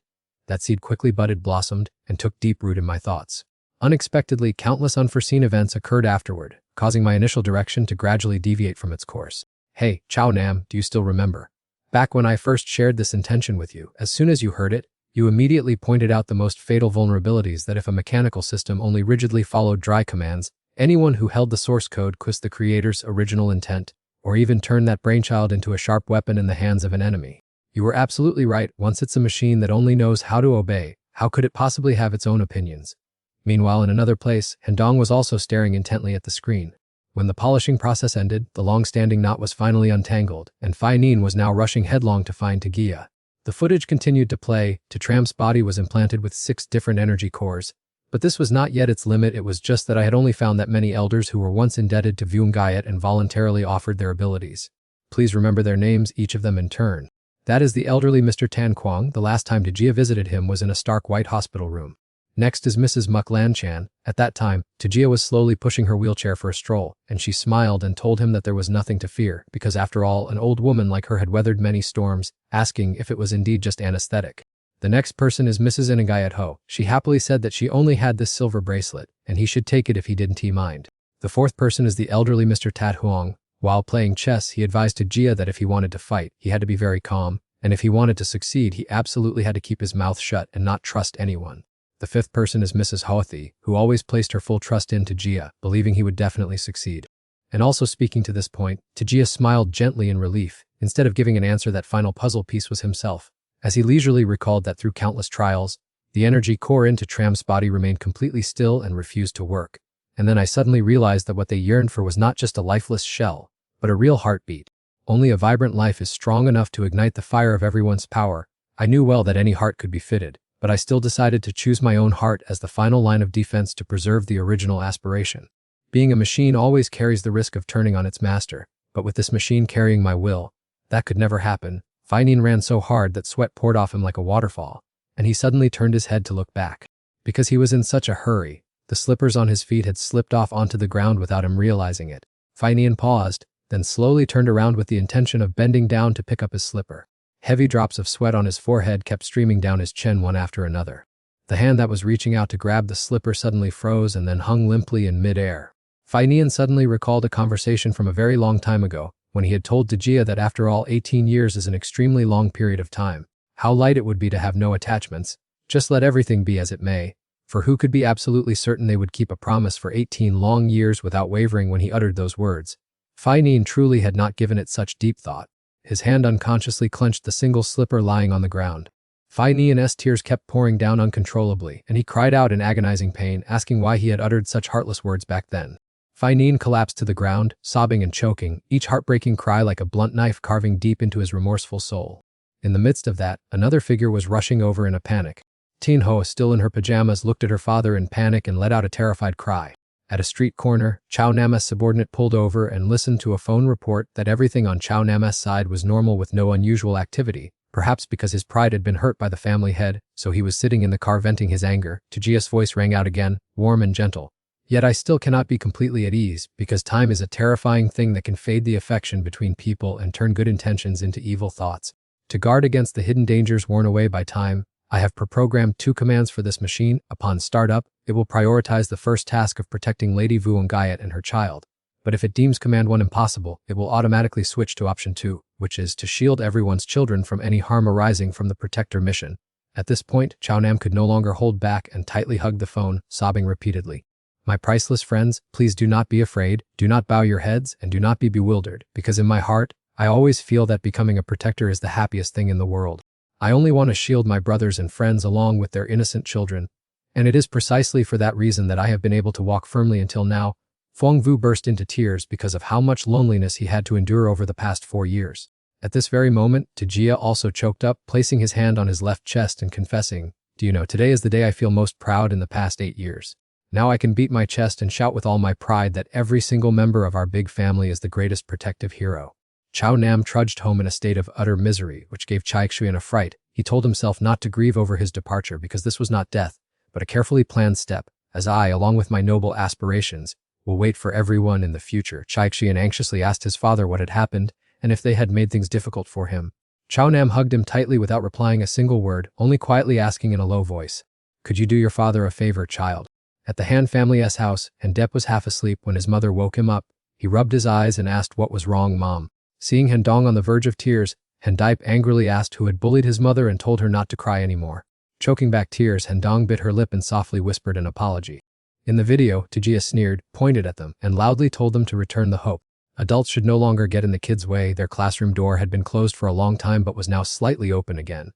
That seed quickly budded, blossomed, and took deep root in my thoughts. Unexpectedly, countless unforeseen events occurred afterward, causing my initial direction to gradually deviate from its course." "Hey, Chao Nam, do you still remember? Back when I first shared this intention with you, as soon as you heard it, you immediately pointed out the most fatal vulnerabilities that if a mechanical system only rigidly followed dry commands, anyone who held the source code could the creator's original intent, or even turn that brainchild into a sharp weapon in the hands of an enemy. You were absolutely right. Once it's a machine that only knows how to obey, how could it possibly have its own opinions?" Meanwhile, in another place, Hendong was also staring intently at the screen. When the polishing process ended, the long-standing knot was finally untangled, and Fai Nian was now rushing headlong to find Tagia. The footage continued to play. Tram's body was implanted with 6 different energy cores. But this was not yet its limit. It was just that I had only found that many elders who were once indebted to Vungayat and voluntarily offered their abilities. Please remember their names, each of them in turn. That is the elderly Mr. Tan Kwang. The last time Tajia visited him was in a stark white hospital room. Next is Mrs. Muk Lan-chan. At that time, Tajia was slowly pushing her wheelchair for a stroll, and she smiled and told him that there was nothing to fear, because after all, an old woman like her had weathered many storms, asking if it was indeed just anesthetic. The next person is Mrs. Inagayat Ho. She happily said that she only had this silver bracelet, and he should take it if he didn't mind. The fourth person is the elderly Mr. Tat Huang. While playing chess, he advised Tajia that if he wanted to fight, he had to be very calm, and if he wanted to succeed, he absolutely had to keep his mouth shut and not trust anyone. The fifth person is Mrs. Hothi, who always placed her full trust in Tajia, believing he would definitely succeed. And also speaking to this point, Tajia smiled gently in relief. Instead of giving an answer, that final puzzle piece was himself, as he leisurely recalled that through countless trials, the energy core into Tram's body remained completely still and refused to work. And then I suddenly realized that what they yearned for was not just a lifeless shell, but a real heartbeat. Only a vibrant life is strong enough to ignite the fire of everyone's power. I knew well that any heart could be fitted, but I still decided to choose my own heart as the final line of defense to preserve the original aspiration. Being a machine always carries the risk of turning on its master, but with this machine carrying my will, that could never happen. Fai Nian ran so hard that sweat poured off him like a waterfall, and he suddenly turned his head to look back. Because he was in such a hurry, the slippers on his feet had slipped off onto the ground without him realizing it. Fai Nian paused, then slowly turned around with the intention of bending down to pick up his slipper. Heavy drops of sweat on his forehead kept streaming down his chin one after another. The hand that was reaching out to grab the slipper suddenly froze and then hung limply in mid-air. Fai Nian suddenly recalled a conversation from a very long time ago, when he had told Tajia that after all 18 years is an extremely long period of time. How light it would be to have no attachments, just let everything be as it may, for who could be absolutely certain they would keep a promise for 18 long years without wavering when he uttered those words? Fai Nian truly had not given it such deep thought. His hand unconsciously clenched the single slipper lying on the ground. Fai Nian's tears kept pouring down uncontrollably, and he cried out in agonizing pain, asking why he had uttered such heartless words back then. Fai Nian collapsed to the ground, sobbing and choking, each heartbreaking cry like a blunt knife carving deep into his remorseful soul. In the midst of that, another figure was rushing over in a panic. Tin Ho, still in her pajamas, looked at her father in panic and let out a terrified cry. At a street corner, Chao Nam's subordinate pulled over and listened to a phone report that everything on Chao Nam's side was normal with no unusual activity, perhaps because his pride had been hurt by the family head, so he was sitting in the car venting his anger. Tajia's voice rang out again, warm and gentle. Yet I still cannot be completely at ease, because time is a terrifying thing that can fade the affection between people and turn good intentions into evil thoughts. To guard against the hidden dangers worn away by time, I have pre-programmed 2 commands for this machine. Upon startup, it will prioritize the first task of protecting Lady Vuongayat and her child. But if it deems command 1 impossible, it will automatically switch to option 2, which is to shield everyone's children from any harm arising from the protector mission. At this point, Chao Nam could no longer hold back and tightly hugged the phone, sobbing repeatedly. My priceless friends, please do not be afraid, do not bow your heads, and do not be bewildered, because in my heart, I always feel that becoming a protector is the happiest thing in the world. I only want to shield my brothers and friends along with their innocent children, and it is precisely for that reason that I have been able to walk firmly until now. Feng Vu burst into tears because of how much loneliness he had to endure over the past 4 years. At this very moment, Tejia also choked up, placing his hand on his left chest and confessing, "Do you know, today is the day I feel most proud in the past 8 years. Now I can beat my chest and shout with all my pride that every single member of our big family is the greatest protective hero." Chao Nam trudged home in a state of utter misery, which gave Chaixuan a fright. He told himself not to grieve over his departure because this was not death, but a carefully planned step, as I, along with my noble aspirations, will wait for everyone in the future. Chaixuan anxiously asked his father what had happened, and if they had made things difficult for him. Chao Nam hugged him tightly without replying a single word, only quietly asking in a low voice, "Could you do your father a favor, child?" At the Han family's house, and Depp was half asleep when his mother woke him up. He rubbed his eyes and asked what was wrong, Mom. Seeing Hendong on the verge of tears, Hendipe angrily asked who had bullied his mother and told her not to cry anymore. Choking back tears, Hendong bit her lip and softly whispered an apology. In the video, Tejia sneered, pointed at them, and loudly told them to return the hope. Adults should no longer get in the kids' way. Their classroom door had been closed for a long time but was now slightly open again.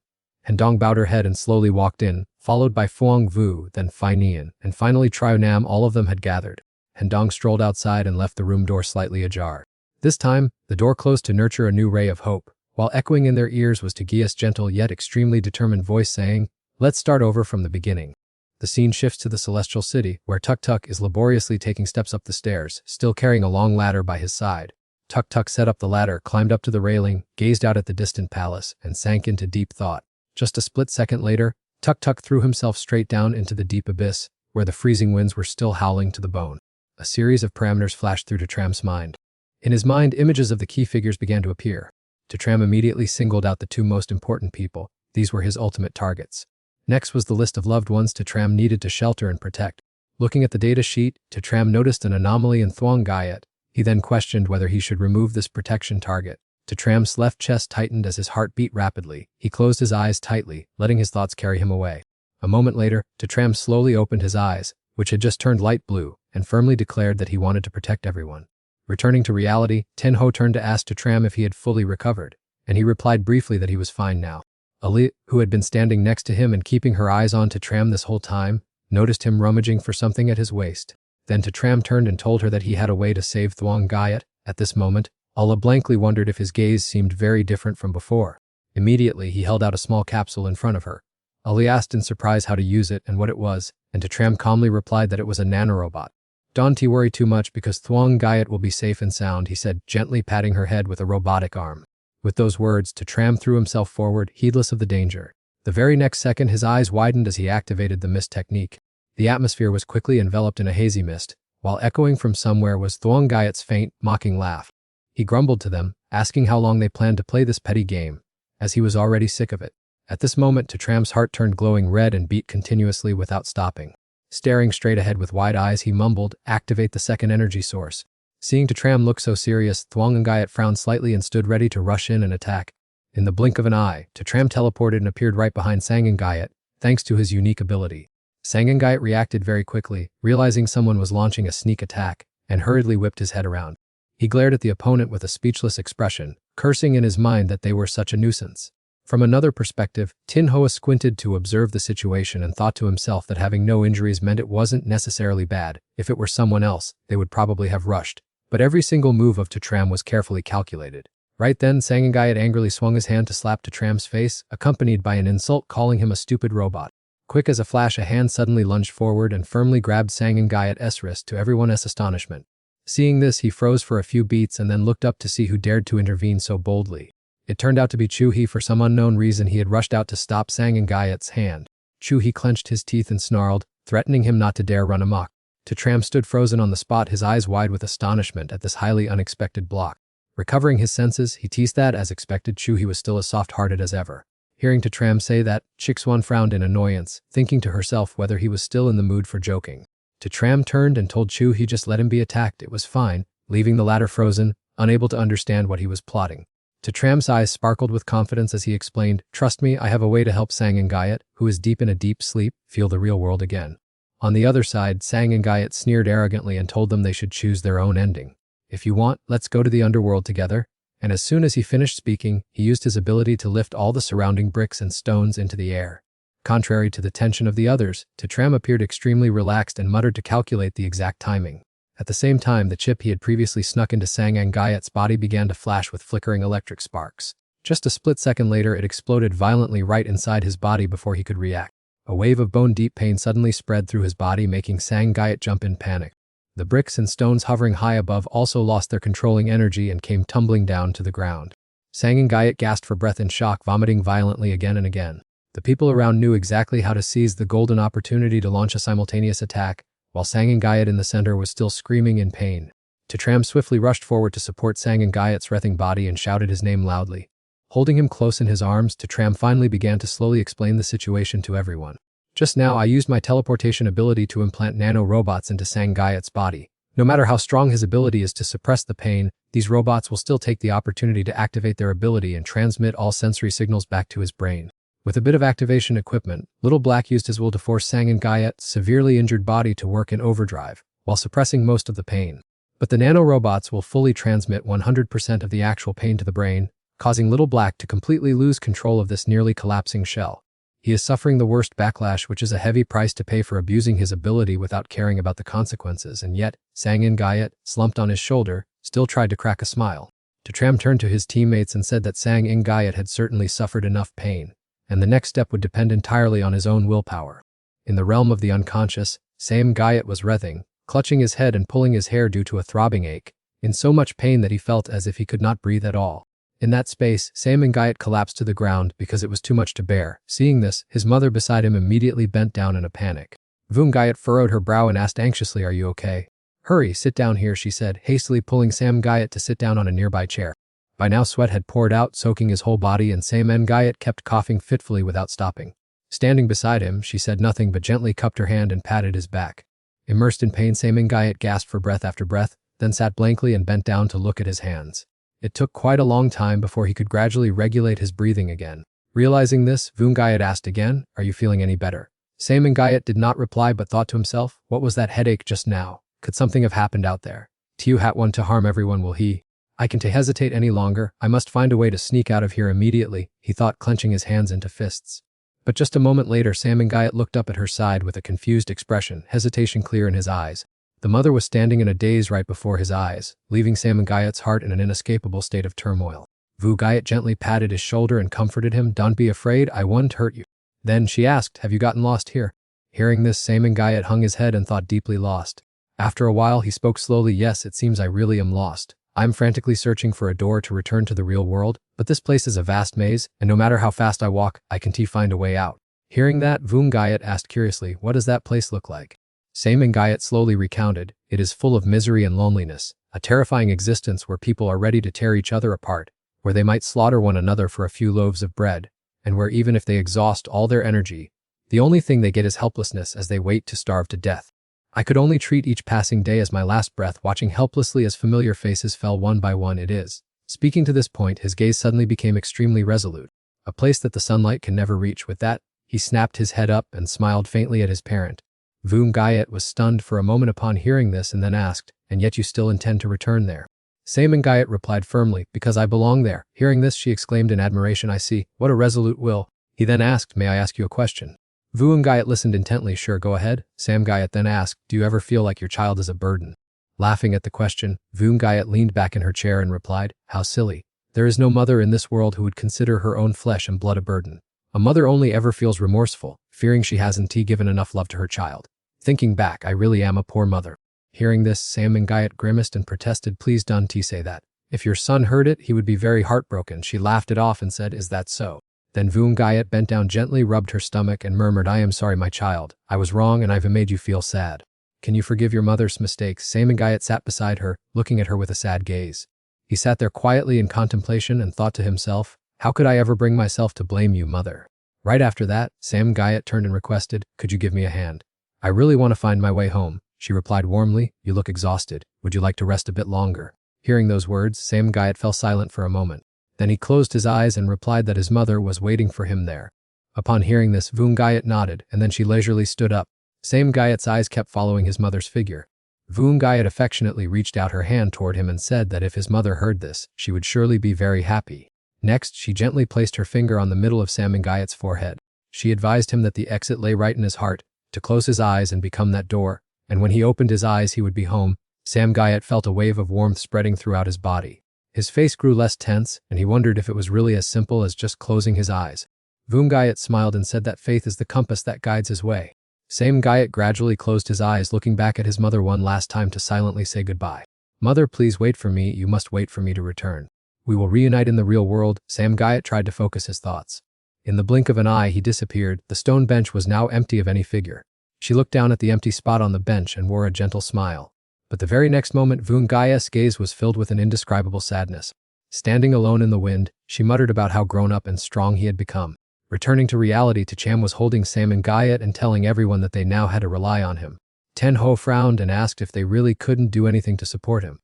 Hendong bowed her head and slowly walked in, followed by Feng Vu, then Fai Nian, and finally Chao Nam. All of them had gathered. Hendong strolled outside and left the room door slightly ajar. This time, the door closed to nurture a new ray of hope, while echoing in their ears was Tegia's gentle yet extremely determined voice saying, "Let's start over from the beginning." The scene shifts to the celestial city, where Tuk Tuk is laboriously taking steps up the stairs, still carrying a long ladder by his side. Tuk Tuk set up the ladder, climbed up to the railing, gazed out at the distant palace, and sank into deep thought. Just a split second later, Tuk Tuk threw himself straight down into the deep abyss, where the freezing winds were still howling to the bone. A series of parameters flashed through Tram's mind. In his mind, images of the key figures began to appear. Tram immediately singled out the 2 most important people. These were his ultimate targets. Next was the list of loved ones Tram needed to shelter and protect. Looking at the data sheet, Tram noticed an anomaly in Thuongayat. He then questioned whether he should remove this protection target. Tram's left chest tightened as his heart beat rapidly. He closed his eyes tightly, letting his thoughts carry him away. A moment later, Tram slowly opened his eyes, which had just turned light blue, and firmly declared that he wanted to protect everyone. Returning to reality, Tenho turned to ask Tram if he had fully recovered, and he replied briefly that he was fine now. Ali, who had been standing next to him and keeping her eyes on Tram this whole time, noticed him rummaging for something at his waist. Then Tram turned and told her that he had a way to save Thuongayat. At this moment, Allah blankly wondered if his gaze seemed very different from before. Immediately, he held out a small capsule in front of her. Ali asked in surprise how to use it and what it was, and Tram calmly replied that it was a nanorobot. "Don't worry too much because Thuongayat will be safe and sound," he said, gently patting her head with a robotic arm. With those words, Tram threw himself forward, heedless of the danger. The very next second, his eyes widened as he activated the mist technique. The atmosphere was quickly enveloped in a hazy mist, while echoing from somewhere was Thuongayat's faint, mocking laugh. He grumbled to them, asking how long they planned to play this petty game, as he was already sick of it. At this moment, Tram's heart turned glowing red and beat continuously without stopping. Staring straight ahead with wide eyes, he mumbled, "Activate the second energy source." Seeing Tram look so serious, Thuongayat frowned slightly and stood ready to rush in and attack. In the blink of an eye, Tram teleported and appeared right behind Sangangayat, thanks to his unique ability. Sangangayat reacted very quickly, realizing someone was launching a sneak attack, and hurriedly whipped his head around. He glared at the opponent with a speechless expression, cursing in his mind that they were such a nuisance. From another perspective, Tin Hoa squinted to observe the situation and thought to himself that having no injuries meant it wasn't necessarily bad. If it were someone else, they would probably have rushed. But every single move of Tram was carefully calculated. Right then, Sangangayat angrily swung his hand to slap Tram's face, accompanied by an insult calling him a stupid robot. Quick as a flash, a hand suddenly lunged forward and firmly grabbed Sangangayat's wrist, to everyone's astonishment. Seeing this, he froze for a few beats and then looked up to see who dared to intervene so boldly. It turned out to be Chu He. For some unknown reason, he had rushed out to stop Sangangayat's hand. Chu He clenched his teeth and snarled, threatening him not to dare run amok. Tram stood frozen on the spot, his eyes wide with astonishment at this highly unexpected block. Recovering his senses, he teased that, as expected, He was still as soft-hearted as ever. Hearing Tram say that, Chixuan frowned in annoyance, thinking to herself whether he was still in the mood for joking. Tram turned and told Chu he just let him be attacked, it was fine, leaving the latter frozen, unable to understand what he was plotting. Tram's eyes sparkled with confidence as he explained, "Trust me, I have a way to help Sang and Gayat, who is deep in a deep sleep, feel the real world again." On the other side, Sang and Gayat sneered arrogantly and told them they should choose their own ending. "If you want, let's go to the underworld together." And as soon as he finished speaking, he used his ability to lift all the surrounding bricks and stones into the air. Contrary to the tension of the others, Tram appeared extremely relaxed and muttered to calculate the exact timing. At the same time, the chip he had previously snuck into Sang and Gayat's body began to flash with flickering electric sparks. Just a split second later, it exploded violently right inside his body before he could react. A wave of bone-deep pain suddenly spread through his body, making Sang Gayat jump in panic. The bricks and stones hovering high above also lost their controlling energy and came tumbling down to the ground. Sang and Gayat gasped for breath in shock, vomiting violently again and again. The people around knew exactly how to seize the golden opportunity to launch a simultaneous attack, while Sang and Gayat in the center was still screaming in pain. Tram swiftly rushed forward to support Sang and Gayat's writhing body and shouted his name loudly. Holding him close in his arms, Tram finally began to slowly explain the situation to everyone. "Just now, I used my teleportation ability to implant nano-robots into Sang Gayat's body. No matter how strong his ability is to suppress the pain, these robots will still take the opportunity to activate their ability and transmit all sensory signals back to his brain." With a bit of activation equipment, Little Black used his will to force Sang and Gayat's severely injured body to work in overdrive, while suppressing most of the pain. But the nanorobots will fully transmit 100% of the actual pain to the brain, causing Little Black to completely lose control of this nearly collapsing shell. He is suffering the worst backlash, which is a heavy price to pay for abusing his ability without caring about the consequences, and yet, Sang and Gayat, slumped on his shoulder, still tried to crack a smile. Tram turned to his teammates and said that Sang and Gayat had certainly suffered enough pain, and the next step would depend entirely on his own willpower. In the realm of the unconscious, Sam Gayat was writhing, clutching his head and pulling his hair due to a throbbing ache, in so much pain that he felt as if he could not breathe at all. In that space, Sam and Gayat collapsed to the ground because it was too much to bear. Seeing this, his mother beside him immediately bent down in a panic. Vun Gayat furrowed her brow and asked anxiously, "Are you okay?" "Hurry, sit down here," she said, hastily pulling Sam Gayat to sit down on a nearby chair. By now sweat had poured out, soaking his whole body, and Sam and Gayat kept coughing fitfully without stopping. Standing beside him, she said nothing but gently cupped her hand and patted his back. Immersed in pain, Sam and Gayat gasped for breath after breath, then sat blankly and bent down to look at his hands. It took quite a long time before he could gradually regulate his breathing again. Realizing this, Vun Gayat asked again, "Are you feeling any better?" Sam and Gayat did not reply but thought to himself, what was that headache just now? Could something have happened out there? Tiu had one to harm everyone, will he? I can't hesitate any longer, I must find a way to sneak out of here immediately, he thought, clenching his hands into fists. But just a moment later, Sam and Gayat looked up at her side with a confused expression, hesitation clear in his eyes. The mother was standing in a daze right before his eyes, leaving Sam and Gayat's heart in an inescapable state of turmoil. Vun Gayat gently patted his shoulder and comforted him, "Don't be afraid, I won't hurt you." Then she asked, "Have you gotten lost here?" Hearing this, Sam and Gayat hung his head and thought deeply lost. After a while, he spoke slowly, "Yes, it seems I really am lost. I'm frantically searching for a door to return to the real world, but this place is a vast maze, and no matter how fast I walk, I can't find a way out." Hearing that, Vun Gayat asked curiously, "What does that place look like?" Sam and Gayat slowly recounted, "It is full of misery and loneliness, a terrifying existence where people are ready to tear each other apart, where they might slaughter one another for a few loaves of bread, and where even if they exhaust all their energy, the only thing they get is helplessness as they wait to starve to death. I could only treat each passing day as my last breath, watching helplessly as familiar faces fell one by one. It is." Speaking to this point, his gaze suddenly became extremely resolute. "A place that the sunlight can never reach." With that, he snapped his head up and smiled faintly at his parent. Vun Gayat was stunned for a moment upon hearing this and then asked, "And yet you still intend to return there?" Sam and Gayat replied firmly, "Because I belong there." Hearing this, she exclaimed in admiration, "I see. What a resolute will." He then asked, "May I ask you a question?" Vun Gayat listened intently. "Sure, go ahead." Sam Gayat then asked, "Do you ever feel like your child is a burden?" Laughing at the question, Vun Gayat leaned back in her chair and replied, "How silly. There is no mother in this world who would consider her own flesh and blood a burden. A mother only ever feels remorseful, fearing she hasn't given enough love to her child. Thinking back, I really am a poor mother." Hearing this, Sam and Gayat grimaced and protested, "Please don't say that. If your son heard it, he would be very heartbroken." She laughed it off and said, "Is that so?" Then Vun Gayat bent down, gently rubbed her stomach and murmured, "I am sorry, my child. I was wrong and I've made you feel sad." Can you forgive your mother's mistakes? Sam Gayat sat beside her, looking at her with a sad gaze. He sat there quietly in contemplation and thought to himself, how could I ever bring myself to blame you, mother? Right after that, Sam Gayat turned and requested, could you give me a hand? I really want to find my way home. She replied warmly, you look exhausted. Would you like to rest a bit longer? Hearing those words, Sam Gayat fell silent for a moment. Then he closed his eyes and replied that his mother was waiting for him there. Upon hearing this, Bun Gayat nodded, and then she leisurely stood up. Sam Gayat's eyes kept following his mother's figure. Bun Gayat affectionately reached out her hand toward him and said that if his mother heard this, she would surely be very happy. Next, she gently placed her finger on the middle of Sam Gayat's forehead. She advised him that the exit lay right in his heart, to close his eyes and become that door, and when he opened his eyes he would be home. Sam Gayat felt a wave of warmth spreading throughout his body. His face grew less tense, and he wondered if it was really as simple as just closing his eyes. Bun Gayat smiled and said that faith is the compass that guides his way. Sam Gayat gradually closed his eyes, looking back at his mother one last time to silently say goodbye. Mother, please wait for me, you must wait for me to return. We will reunite in the real world. Sam Gayat tried to focus his thoughts. In the blink of an eye he disappeared. The stone bench was now empty of any figure. She looked down at the empty spot on the bench and wore a gentle smile. But the very next moment Bun Gayat's gaze was filled with an indescribable sadness. Standing alone in the wind, she muttered about how grown up and strong he had become. Returning to reality, Cham was holding Sam Gayat and telling everyone that they now had to rely on him. Ten Ho frowned and asked if they really couldn't do anything to support him.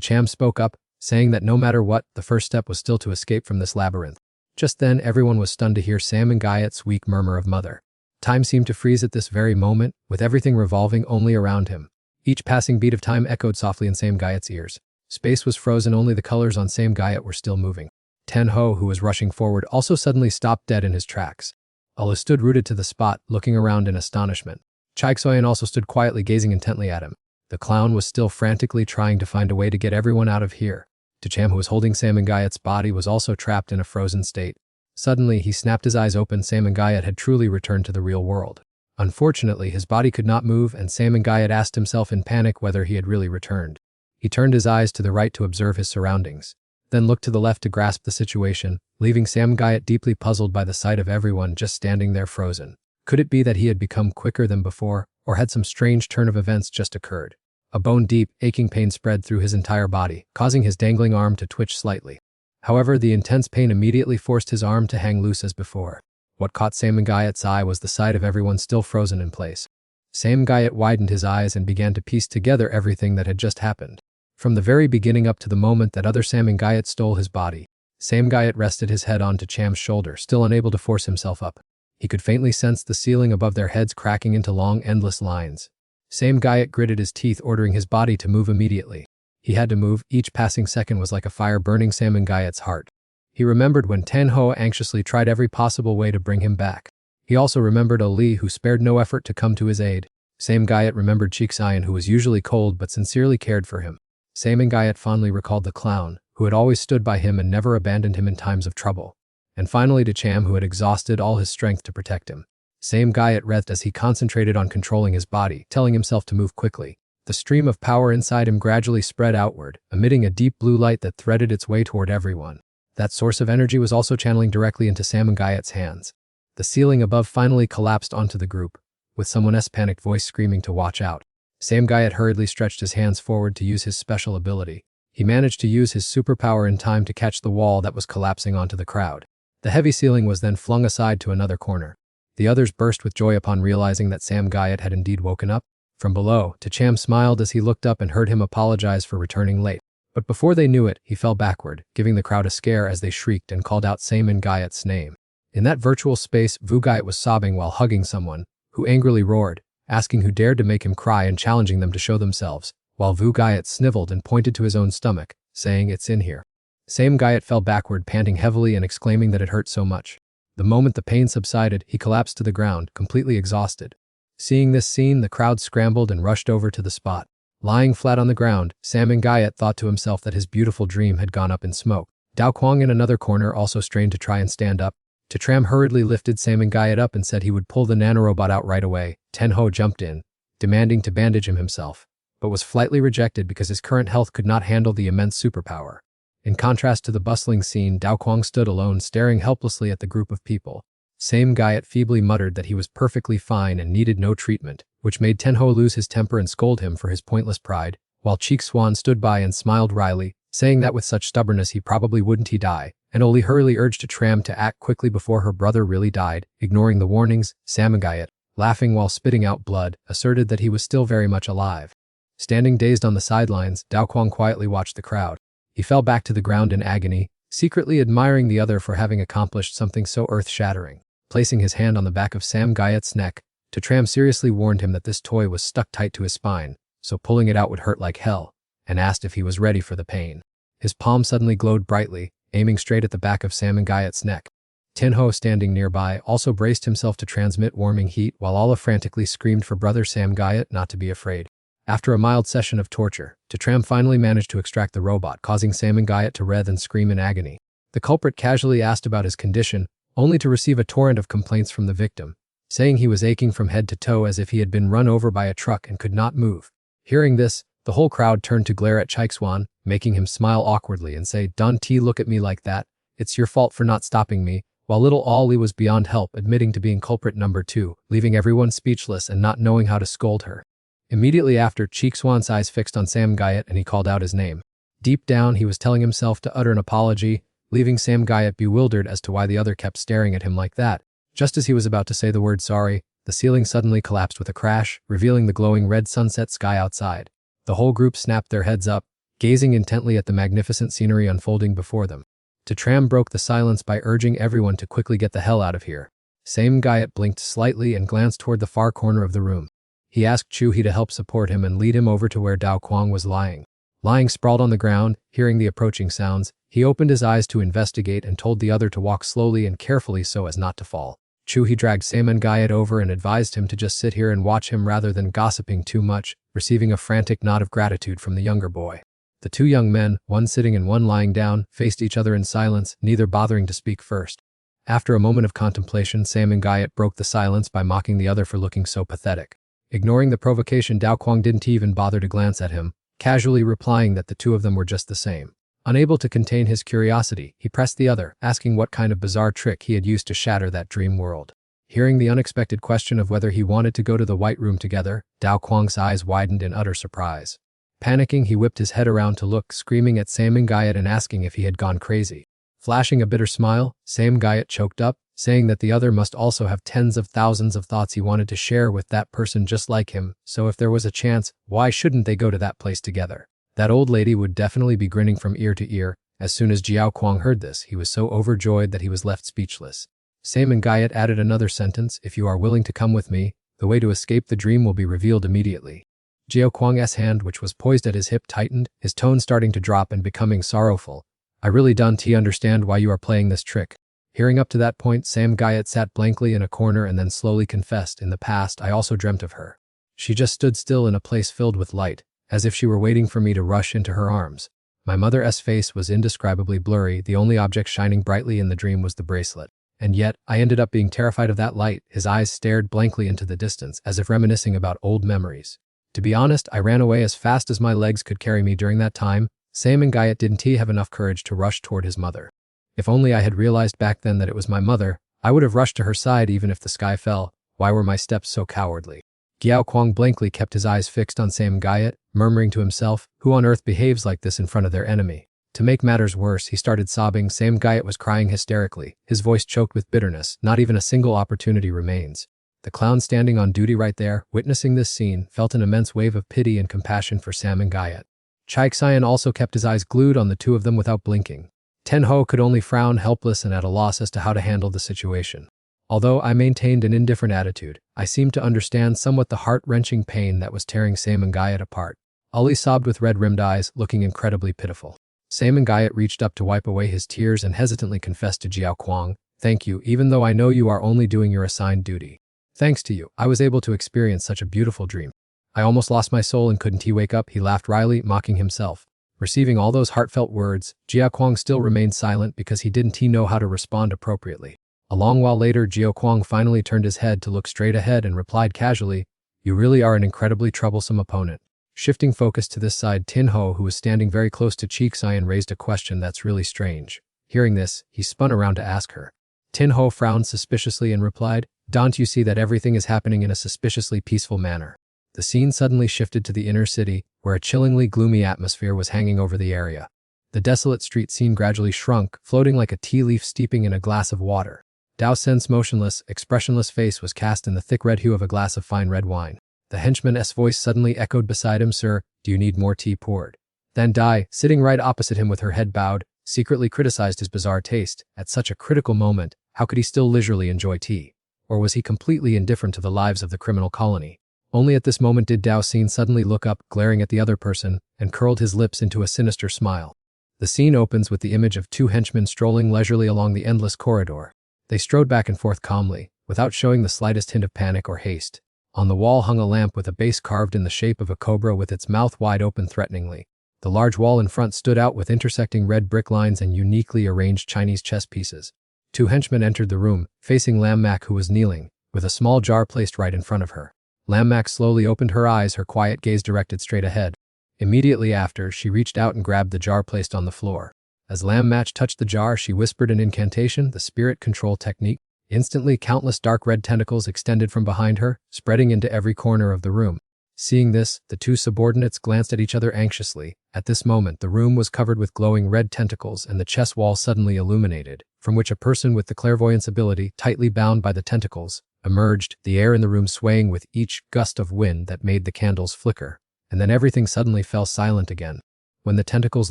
Cham spoke up, saying that no matter what, the first step was still to escape from this labyrinth. Just then, everyone was stunned to hear Sam Gayat's weak murmur of mother. Time seemed to freeze at this very moment, with everything revolving only around him. Each passing beat of time echoed softly in Sam Gayat's ears. Space was frozen, only the colors on Sam Gayat were still moving. Ten Ho, who was rushing forward, also suddenly stopped dead in his tracks. Allah stood rooted to the spot, looking around in astonishment. Chaiksoyan also stood quietly gazing intently at him. The clown was still frantically trying to find a way to get everyone out of here. Cham, who was holding Sam Gayat's body, was also trapped in a frozen state. Suddenly, he snapped his eyes open. Sam Gayat had truly returned to the real world. Unfortunately, his body could not move, and Sam Gayat asked himself in panic whether he had really returned. He turned his eyes to the right to observe his surroundings, then looked to the left to grasp the situation, leaving Sam Gayat deeply puzzled by the sight of everyone just standing there frozen. Could it be that he had become quicker than before, or had some strange turn of events just occurred? A bone-deep, aching pain spread through his entire body, causing his dangling arm to twitch slightly. However, the intense pain immediately forced his arm to hang loose as before. What caught Sam Gayat's eye was the sight of everyone still frozen in place. Sam Gayat widened his eyes and began to piece together everything that had just happened. From the very beginning up to the moment that other Sam Gayat stole his body, Sam Gayat rested his head onto Cham's shoulder, still unable to force himself up. He could faintly sense the ceiling above their heads cracking into long, endless lines. Sam Gayat gritted his teeth, ordering his body to move immediately. He had to move. Each passing second was like a fire burning Sam Gayat's heart. He remembered when Ten Ho anxiously tried every possible way to bring him back. He also remembered Ali, who spared no effort to come to his aid. Sam Gayat remembered Cheeksayan, who was usually cold but sincerely cared for him. Sam Gayat fondly recalled the clown, who had always stood by him and never abandoned him in times of trouble. And finally Cham, who had exhausted all his strength to protect him. Sam Gayat writhed as he concentrated on controlling his body, telling himself to move quickly. The stream of power inside him gradually spread outward, emitting a deep blue light that threaded its way toward everyone. That source of energy was also channeling directly into Sam Gayat's hands. The ceiling above finally collapsed onto the group, with someone's panicked voice screaming to watch out. Sam Gayat hurriedly stretched his hands forward to use his special ability. He managed to use his superpower in time to catch the wall that was collapsing onto the crowd. The heavy ceiling was then flung aside to another corner. The others burst with joy upon realizing that Sam Gayat had indeed woken up. From below, Cham smiled as he looked up and heard him apologize for returning late. But before they knew it, he fell backward, giving the crowd a scare as they shrieked and called out Sam Gayat's name. In that virtual space, Bun Gayat was sobbing while hugging someone, who angrily roared, asking who dared to make him cry and challenging them to show themselves, while Bun Gayat sniveled and pointed to his own stomach, saying, "It's in here." Sam Gayat fell backward, panting heavily and exclaiming that it hurt so much. The moment the pain subsided, he collapsed to the ground, completely exhausted. Seeing this scene, the crowd scrambled and rushed over to the spot. Lying flat on the ground, Sam Gayat thought to himself that his beautiful dream had gone up in smoke. Dao Kwang in another corner also strained to try and stand up. Tram hurriedly lifted Sam Gayat up and said he would pull the nanorobot out right away. Ten Ho jumped in, demanding to bandage him himself, but was flatly rejected because his current health could not handle the immense superpower. In contrast to the bustling scene, Dao Kwang stood alone, staring helplessly at the group of people. Sam Gayat feebly muttered that he was perfectly fine and needed no treatment, which made Tenho lose his temper and scold him for his pointless pride, while Cheek Swan stood by and smiled wryly, saying that with such stubbornness he probably wouldn't die, and only hurriedly urged Tram to act quickly before her brother really died. Ignoring the warnings, Samangayat, laughing while spitting out blood, asserted that he was still very much alive. Standing dazed on the sidelines, Dao Quang quietly watched the crowd. He fell back to the ground in agony, secretly admiring the other for having accomplished something so earth-shattering. Placing his hand on the back of Sam Gayat's neck, Tram seriously warned him that this toy was stuck tight to his spine, so pulling it out would hurt like hell, and asked if he was ready for the pain. His palm suddenly glowed brightly, aiming straight at the back of Sam Gayat's neck. Tinho, standing nearby, also braced himself to transmit warming heat while Olive frantically screamed for brother Sam Gayat not to be afraid. After a mild session of torture, Tram finally managed to extract the robot, causing Sam Gayat to writhe and scream in agony. The culprit casually asked about his condition, only to receive a torrent of complaints from the victim, saying he was aching from head to toe as if he had been run over by a truck and could not move. Hearing this, the whole crowd turned to glare at Chaikswan, making him smile awkwardly and say, "Don't look at me like that, it's your fault for not stopping me," while little Ollie was beyond help, admitting to being culprit number 2, leaving everyone speechless and not knowing how to scold her. Immediately after, Chaikswan's eyes fixed on Sam Gayat and he called out his name. Deep down, he was telling himself to utter an apology, leaving Sam Gayat bewildered as to why the other kept staring at him like that. Just as he was about to say the word sorry, the ceiling suddenly collapsed with a crash, revealing the glowing red sunset sky outside. The whole group snapped their heads up, gazing intently at the magnificent scenery unfolding before them. Tram broke the silence by urging everyone to quickly get the hell out of here. Sam Gayat blinked slightly and glanced toward the far corner of the room. He asked Chu-hee to help support him and lead him over to where Dao Quang was lying. Lying sprawled on the ground, hearing the approaching sounds, he opened his eyes to investigate and told the other to walk slowly and carefully so as not to fall. Chu-hee dragged Sam Gayat over and advised him to just sit here and watch him rather than gossiping too much, receiving a frantic nod of gratitude from the younger boy. The two young men, one sitting and one lying down, faced each other in silence, neither bothering to speak first. After a moment of contemplation, Sam Gayat broke the silence by mocking the other for looking so pathetic. Ignoring the provocation, Dao Quang didn't even bother to glance at him, casually replying that the two of them were just the same. Unable to contain his curiosity, he pressed the other, asking what kind of bizarre trick he had used to shatter that dream world. Hearing the unexpected question of whether he wanted to go to the White Room together, Dao Quang's eyes widened in utter surprise. Panicking, he whipped his head around to look, screaming at Sam Gayat and asking if he had gone crazy. Flashing a bitter smile, Sam Gayat choked up, saying that the other must also have tens of thousands of thoughts he wanted to share with that person just like him, so if there was a chance, why shouldn't they go to that place together? That old lady would definitely be grinning from ear to ear. As soon as Jiao Quang heard this, he was so overjoyed that he was left speechless. Sam Gayat added another sentence, "If you are willing to come with me, the way to escape the dream will be revealed immediately." Jiao Quang's hand, which was poised at his hip, tightened, his tone starting to drop and becoming sorrowful. "I really don't understand why you are playing this trick." Hearing up to that point, Sam Gayat sat blankly in a corner and then slowly confessed, "In the past, I also dreamt of her. She just stood still in a place filled with light, as if she were waiting for me to rush into her arms. My mother's face was indescribably blurry, the only object shining brightly in the dream was the bracelet. And yet, I ended up being terrified of that light." His eyes stared blankly into the distance, as if reminiscing about old memories. "To be honest, I ran away as fast as my legs could carry me during that time." Sam Gayat didn't have enough courage to rush toward his mother. "If only I had realized back then that it was my mother, I would have rushed to her side even if the sky fell. Why were my steps so cowardly?" Jiao Quang blankly kept his eyes fixed on Sam Gayat, murmuring to himself, "Who on earth behaves like this in front of their enemy?" To make matters worse, he started sobbing. Sam Gayat was crying hysterically, his voice choked with bitterness. Not even a single opportunity remains. The clown standing on duty right there, witnessing this scene, felt an immense wave of pity and compassion for Sam Gayat. Chaikswan also kept his eyes glued on the two of them without blinking. Tenho could only frown, helpless and at a loss as to how to handle the situation. Although I maintained an indifferent attitude, I seemed to understand somewhat the heart-wrenching pain that was tearing Sam Gayat apart. Ali sobbed with red-rimmed eyes, looking incredibly pitiful. Sam Gayat reached up to wipe away his tears and hesitantly confessed to Jiao Quang, "Thank you, even though I know you are only doing your assigned duty. Thanks to you, I was able to experience such a beautiful dream. I almost lost my soul and couldn't wake up." He laughed wryly, mocking himself. Receiving all those heartfelt words, Jiao Quang still remained silent because he didn't know how to respond appropriately. A long while later, Jiao Quang finally turned his head to look straight ahead and replied casually, "You really are an incredibly troublesome opponent." Shifting focus to this side, Tin Ho, who was standing very close to Chaikswan, raised a question that's really strange. Hearing this, he spun around to ask her. Tin Ho frowned suspiciously and replied, Don't you see that everything is happening in a suspiciously peaceful manner? The scene suddenly shifted to the inner city, where a chillingly gloomy atmosphere was hanging over the area. The desolate street scene gradually shrunk, floating like a tea leaf steeping in a glass of water. Dao Sen's motionless, expressionless face was cast in the thick red hue of a glass of fine red wine. The henchman's voice suddenly echoed beside him, "Sir, do you need more tea poured?" Then Dai, sitting right opposite him with her head bowed, secretly criticized his bizarre taste. At such a critical moment, how could he still leisurely enjoy tea? Or was he completely indifferent to the lives of the criminal colony? Only at this moment did Dao Xin suddenly look up, glaring at the other person, and curled his lips into a sinister smile. The scene opens with the image of two henchmen strolling leisurely along the endless corridor. They strode back and forth calmly, without showing the slightest hint of panic or haste. On the wall hung a lamp with a base carved in the shape of a cobra with its mouth wide open threateningly. The large wall in front stood out with intersecting red brick lines and uniquely arranged Chinese chess pieces. Two henchmen entered the room, facing Lam Mak, who was kneeling, with a small jar placed right in front of her. Lam Mak slowly opened her eyes, her quiet gaze directed straight ahead. Immediately after, she reached out and grabbed the jar placed on the floor. As Lam Mak touched the jar, she whispered an incantation, the spirit control technique. Instantly, countless dark red tentacles extended from behind her, spreading into every corner of the room. Seeing this, the two subordinates glanced at each other anxiously. At this moment, the room was covered with glowing red tentacles and the chess wall suddenly illuminated, from which a person with the clairvoyance ability, tightly bound by the tentacles, emerged, the air in the room swaying with each gust of wind that made the candles flicker. And then everything suddenly fell silent again. When the tentacles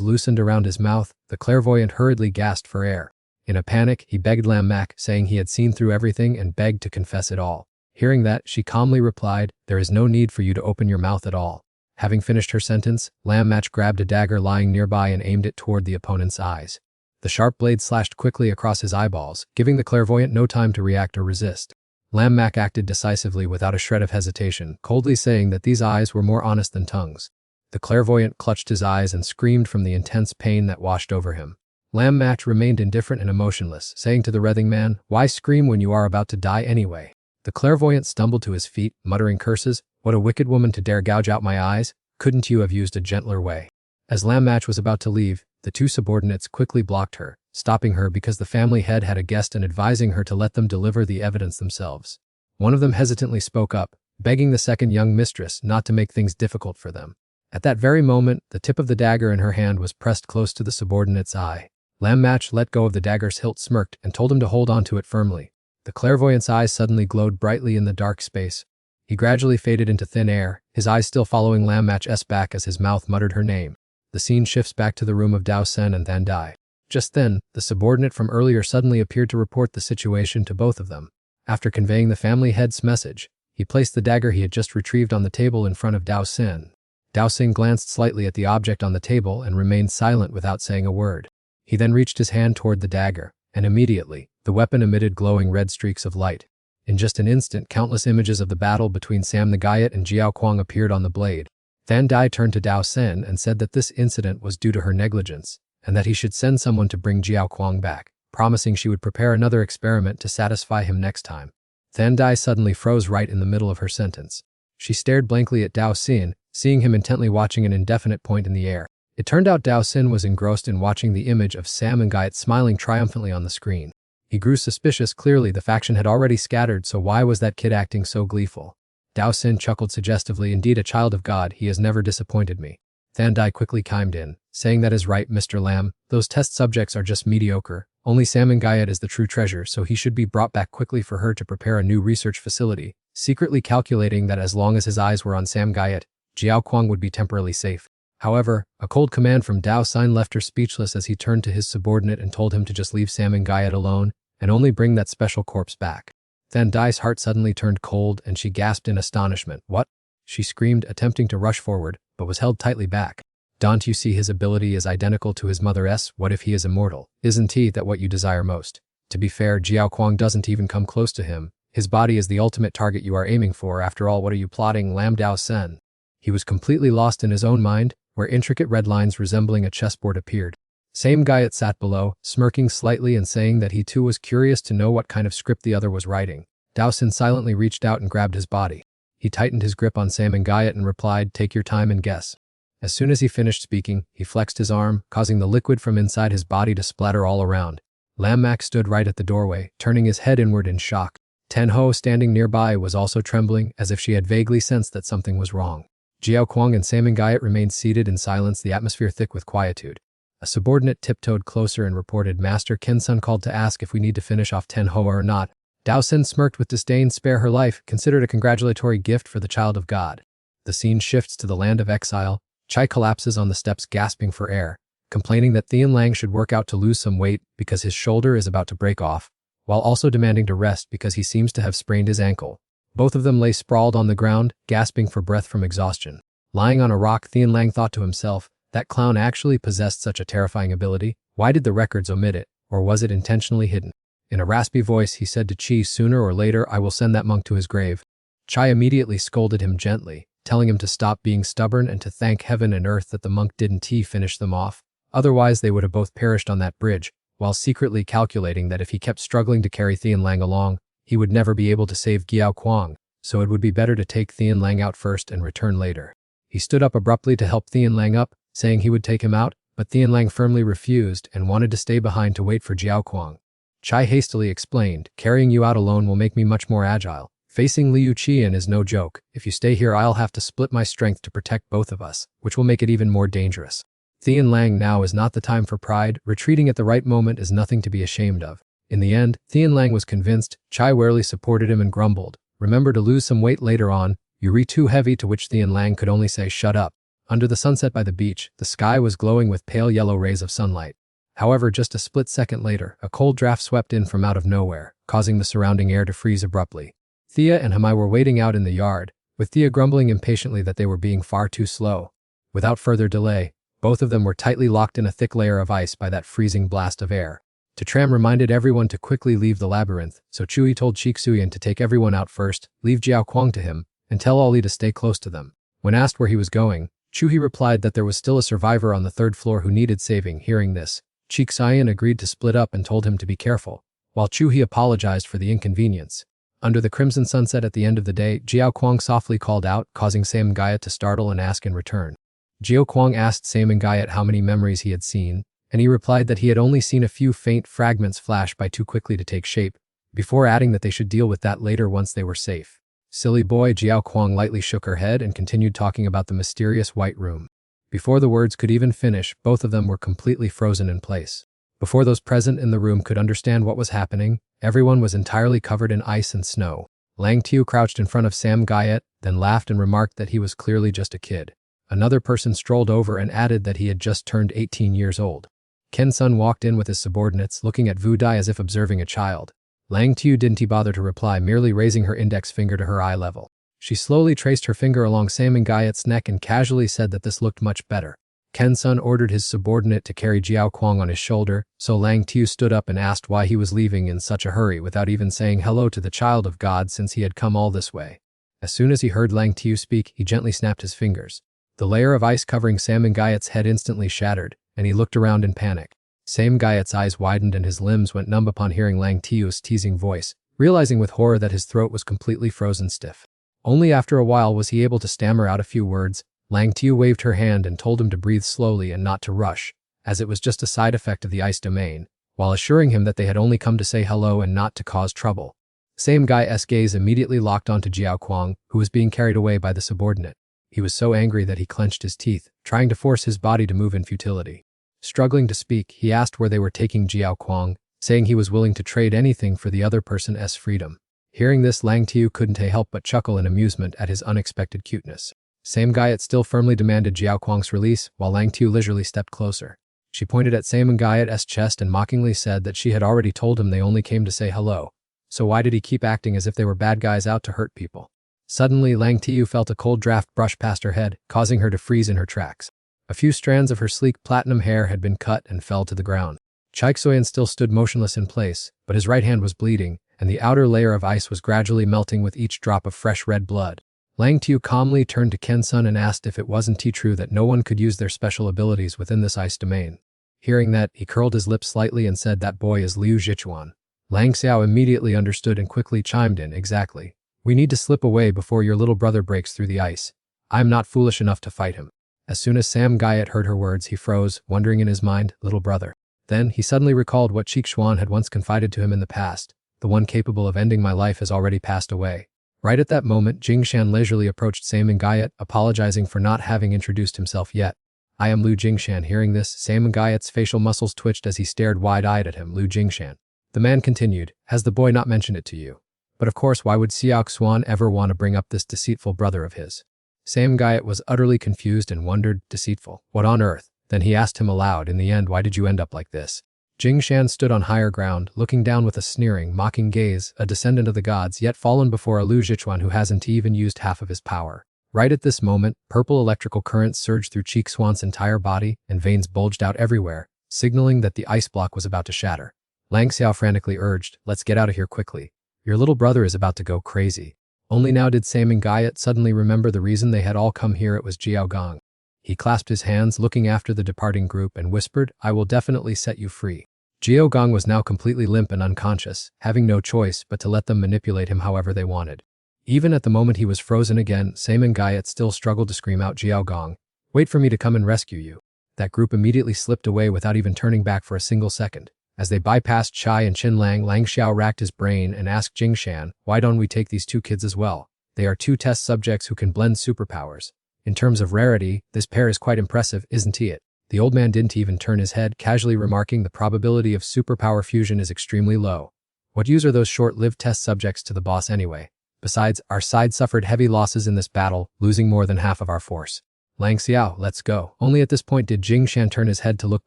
loosened around his mouth, the clairvoyant hurriedly gasped for air. In a panic, he begged Lam Mak, saying he had seen through everything and begged to confess it all. Hearing that, she calmly replied, "There is no need for you to open your mouth at all." Having finished her sentence, Lam Mak grabbed a dagger lying nearby and aimed it toward the opponent's eyes. The sharp blade slashed quickly across his eyeballs, giving the clairvoyant no time to react or resist. Lam Mak acted decisively without a shred of hesitation, coldly saying that these eyes were more honest than tongues. The clairvoyant clutched his eyes and screamed from the intense pain that washed over him. Lam Mak remained indifferent and emotionless, saying to the writhing man, "Why scream when you are about to die anyway?" The clairvoyant stumbled to his feet, muttering curses. "What a wicked woman to dare gouge out my eyes! Couldn't you have used a gentler way?" As Lam Mak was about to leave, the two subordinates quickly blocked her, stopping her because the family head had a guest and advising her to let them deliver the evidence themselves. One of them hesitantly spoke up, begging the second young mistress not to make things difficult for them. At that very moment, the tip of the dagger in her hand was pressed close to the subordinate's eye. Lam Mak let go of the dagger's hilt, smirked, and told him to hold on to it firmly. The clairvoyant's eyes suddenly glowed brightly in the dark space. He gradually faded into thin air, his eyes still following Lam Mak's back as his mouth muttered her name. The scene shifts back to the room of Dao Sen and Than Dai. Just then, the subordinate from earlier suddenly appeared to report the situation to both of them. After conveying the family head's message, he placed the dagger he had just retrieved on the table in front of Dao Sen. Dao Sen glanced slightly at the object on the table and remained silent without saying a word. He then reached his hand toward the dagger, and immediately, the weapon emitted glowing red streaks of light. In just an instant, countless images of the battle between Sam the Guyot and Jiao Kuang appeared on the blade. Than Dai turned to Dao Sen and said that this incident was due to her negligence, and that he should send someone to bring Jiao Kuang back, promising she would prepare another experiment to satisfy him next time. Than Dai suddenly froze right in the middle of her sentence. She stared blankly at Dao Sen, seeing him intently watching an indefinite point in the air. It turned out Dao Sen was engrossed in watching the image of Sam and Guyot smiling triumphantly on the screen. He grew suspicious. Clearly the faction had already scattered, so why was that kid acting so gleeful? Dao Sen chuckled suggestively. "Indeed, a child of God, he has never disappointed me." Than Dai quickly chimed in, saying, "That is right, Mr. Lam. Those test subjects are just mediocre. Only Sam and Guyot is the true treasure, so he should be brought back quickly for her to prepare a new research facility," secretly calculating that as long as his eyes were on Sam Guyot, Jiao Kuang would be temporarily safe. However, a cold command from Dao Sen left her speechless as he turned to his subordinate and told him to just leave Sam and Guyot alone and only bring that special corpse back. Than Dai's heart suddenly turned cold and she gasped in astonishment. "What?" she screamed, attempting to rush forward, but was held tightly back. "Don't you see his ability is identical to his mother's? What if he is immortal? Isn't he that what you desire most? To be fair, Jiao Kuang doesn't even come close to him. His body is the ultimate target you are aiming for. After all, what are you plotting?" Lam Dao Sen. He was completely lost in his own mind, where intricate red lines resembling a chessboard appeared. Sam Guyot sat below, smirking slightly and saying that he too was curious to know what kind of script the other was writing. Dao Sen silently reached out and grabbed his body. He tightened his grip on Sam and Guyot and replied, "Take your time and guess." As soon as he finished speaking, he flexed his arm, causing the liquid from inside his body to splatter all around. Lam Mak stood right at the doorway, turning his head inward in shock. Tenho, standing nearby, was also trembling, as if she had vaguely sensed that something was wrong. Jiao Kuang and Samengayat remained seated in silence, the atmosphere thick with quietude. A subordinate tiptoed closer and reported, "Master, Ken-sun called to ask if we need to finish off Tenho or not." Dao Sin smirked with disdain. "Spare her life, considered a congratulatory gift for the child of God." The scene shifts to the land of exile. Chai collapses on the steps, gasping for air, complaining that Thian Lang should work out to lose some weight because his shoulder is about to break off, while also demanding to rest because he seems to have sprained his ankle. Both of them lay sprawled on the ground, gasping for breath from exhaustion. Lying on a rock, Thian Lang thought to himself, that clown actually possessed such a terrifying ability. Why did the records omit it, or was it intentionally hidden? In a raspy voice, he said to Chi, "Sooner or later I will send that monk to his grave." Chai immediately scolded him gently, telling him to stop being stubborn and to thank heaven and earth that the monk didn't finish them off. Otherwise they would have both perished on that bridge, while secretly calculating that if he kept struggling to carry Thian Lang along, he would never be able to save Jiao Kuang, so it would be better to take Thian Lang out first and return later. He stood up abruptly to help Thian Lang up, saying he would take him out, but Thian Lang firmly refused and wanted to stay behind to wait for Jiao Kuang. Chai hastily explained, "Carrying you out alone will make me much more agile. Facing Liu Qian is no joke. If you stay here, I'll have to split my strength to protect both of us, which will make it even more dangerous." Thian Lang, now is not the time for pride. Retreating at the right moment is nothing to be ashamed of. In the end, Thian Lang was convinced. Chai warily supported him and grumbled, "Remember to lose some weight later on. You're too heavy," to which Thian Lang could only say, "Shut up." Under the sunset by the beach, the sky was glowing with pale yellow rays of sunlight. However, just a split second later, a cold draft swept in from out of nowhere, causing the surrounding air to freeze abruptly. Thea and Hamai were waiting out in the yard, with Thea grumbling impatiently that they were being far too slow. Without further delay, both of them were tightly locked in a thick layer of ice by that freezing blast of air. Tram reminded everyone to quickly leave the labyrinth, so Chui told Chiksuyan to take everyone out first, leave Jiao Kuang to him, and tell Ollie to stay close to them. When asked where he was going, Chuhi replied that there was still a survivor on the third floor who needed saving. Hearing this, Chiksuyan agreed to split up and told him to be careful, while Chuhi apologized for the inconvenience. Under the crimson sunset at the end of the day, Jiao Kuang softly called out, causing Samengayat to startle and ask in return. Jiao Kuang asked Samengayat how many memories he had seen, and he replied that he had only seen a few faint fragments flash by too quickly to take shape, before adding that they should deal with that later once they were safe. "Silly boy," Jiao Kuang lightly shook her head and continued talking about the mysterious white room. Before the words could even finish, both of them were completely frozen in place. Before those present in the room could understand what was happening, everyone was entirely covered in ice and snow. Lang Tiu crouched in front of Samengayat, then laughed and remarked that he was clearly just a kid. Another person strolled over and added that he had just turned 18 years old. Ken-sun walked in with his subordinates, looking at Vu Dai as if observing a child. Lang Tiu didn't bother to reply, merely raising her index finger to her eye level. She slowly traced her finger along Samengayat's neck and casually said that this looked much better. Ken-sun ordered his subordinate to carry Jiao Kuang on his shoulder, so Lang Tiu stood up and asked why he was leaving in such a hurry without even saying hello to the child of God since he had come all this way. As soon as he heard Lang Tiu speak, he gently snapped his fingers. The layer of ice covering Samengayat's head instantly shattered, and he looked around in panic. Samengayat's eyes widened and his limbs went numb upon hearing Lang Tiu's teasing voice, realizing with horror that his throat was completely frozen stiff. Only after a while was he able to stammer out a few words. Lang Tiu waved her hand and told him to breathe slowly and not to rush, as it was just a side effect of the ice domain, while assuring him that they had only come to say hello and not to cause trouble. Samengayat's gaze immediately locked onto Jiao Kuang, who was being carried away by the subordinate. He was so angry that he clenched his teeth, trying to force his body to move in futility. Struggling to speak, he asked where they were taking Jiao Kuang, saying he was willing to trade anything for the other person's freedom. Hearing this, Lang Tiu couldn't help but chuckle in amusement at his unexpected cuteness. Samengayat still firmly demanded Jiao Kuang's release, while Lang Tiu leisurely stepped closer. She pointed at Samengayat's chest and mockingly said that she had already told him they only came to say hello, so why did he keep acting as if they were bad guys out to hurt people? Suddenly, Lang Tiu felt a cold draft brush past her head, causing her to freeze in her tracks. A few strands of her sleek platinum hair had been cut and fell to the ground. Chiksoyan still stood motionless in place, but his right hand was bleeding, and the outer layer of ice was gradually melting with each drop of fresh red blood. Lang Tiu calmly turned to Ken-sun and asked if it wasn't true that no one could use their special abilities within this ice domain. Hearing that, he curled his lips slightly and said that boy is Liu Zhichuan. Lang Xiao immediately understood and quickly chimed in, "Exactly. We need to slip away before your little brother breaks through the ice. I'm not foolish enough to fight him." As soon as Samengayat heard her words, he froze, wondering in his mind, little brother. Then, he suddenly recalled what Chikchuan had once confided to him in the past. the one capable of ending my life has already passed away. Right at that moment, Jingshan leisurely approached Saman Gayat, apologizing for not having introduced himself yet. I am Lu Jingshan. Hearing this, Saman Gayat's facial muscles twitched as he stared wide-eyed at him. Lu Jingshan. The man continued, has the boy not mentioned it to you? But of course, why would Xiao Xuan ever want to bring up this deceitful brother of his? Saman Gayat was utterly confused and wondered, deceitful? What on earth? Then he asked him aloud, in the end, why did you end up like this? Jingshan stood on higher ground, looking down with a sneering, mocking gaze, a descendant of the gods, yet fallen before a Lu Zhichuan who hasn't even used half of his power. Right at this moment, purple electrical currents surged through Xuan's entire body, and veins bulged out everywhere, signaling that the ice block was about to shatter. Lang Xiao frantically urged, let's get out of here quickly. Your little brother is about to go crazy. Only now did Saman Gayat suddenly remember the reason they had all come here. It was Jiao Gong. He clasped his hands, looking after the departing group, and whispered, I will definitely set you free. Jiao Gong was now completely limp and unconscious, having no choice but to let them manipulate him however they wanted. Even at the moment he was frozen again, Saman Gayat still struggled to scream out, Jiao Gong, wait for me to come and rescue you. That group immediately slipped away without even turning back for a single second. As they bypassed Chai and Qin Lang, Lang Xiao racked his brain and asked Jingshan, why don't we take these two kids as well? They are two test subjects who can blend superpowers. In terms of rarity, this pair is quite impressive, isn't it? The old man didn't even turn his head, casually remarking the probability of superpower fusion is extremely low. What use are those short-lived test subjects to the boss anyway? Besides, our side suffered heavy losses in this battle, losing more than half of our force. Lang Xiao, let's go. Only at this point did Jingshan turn his head to look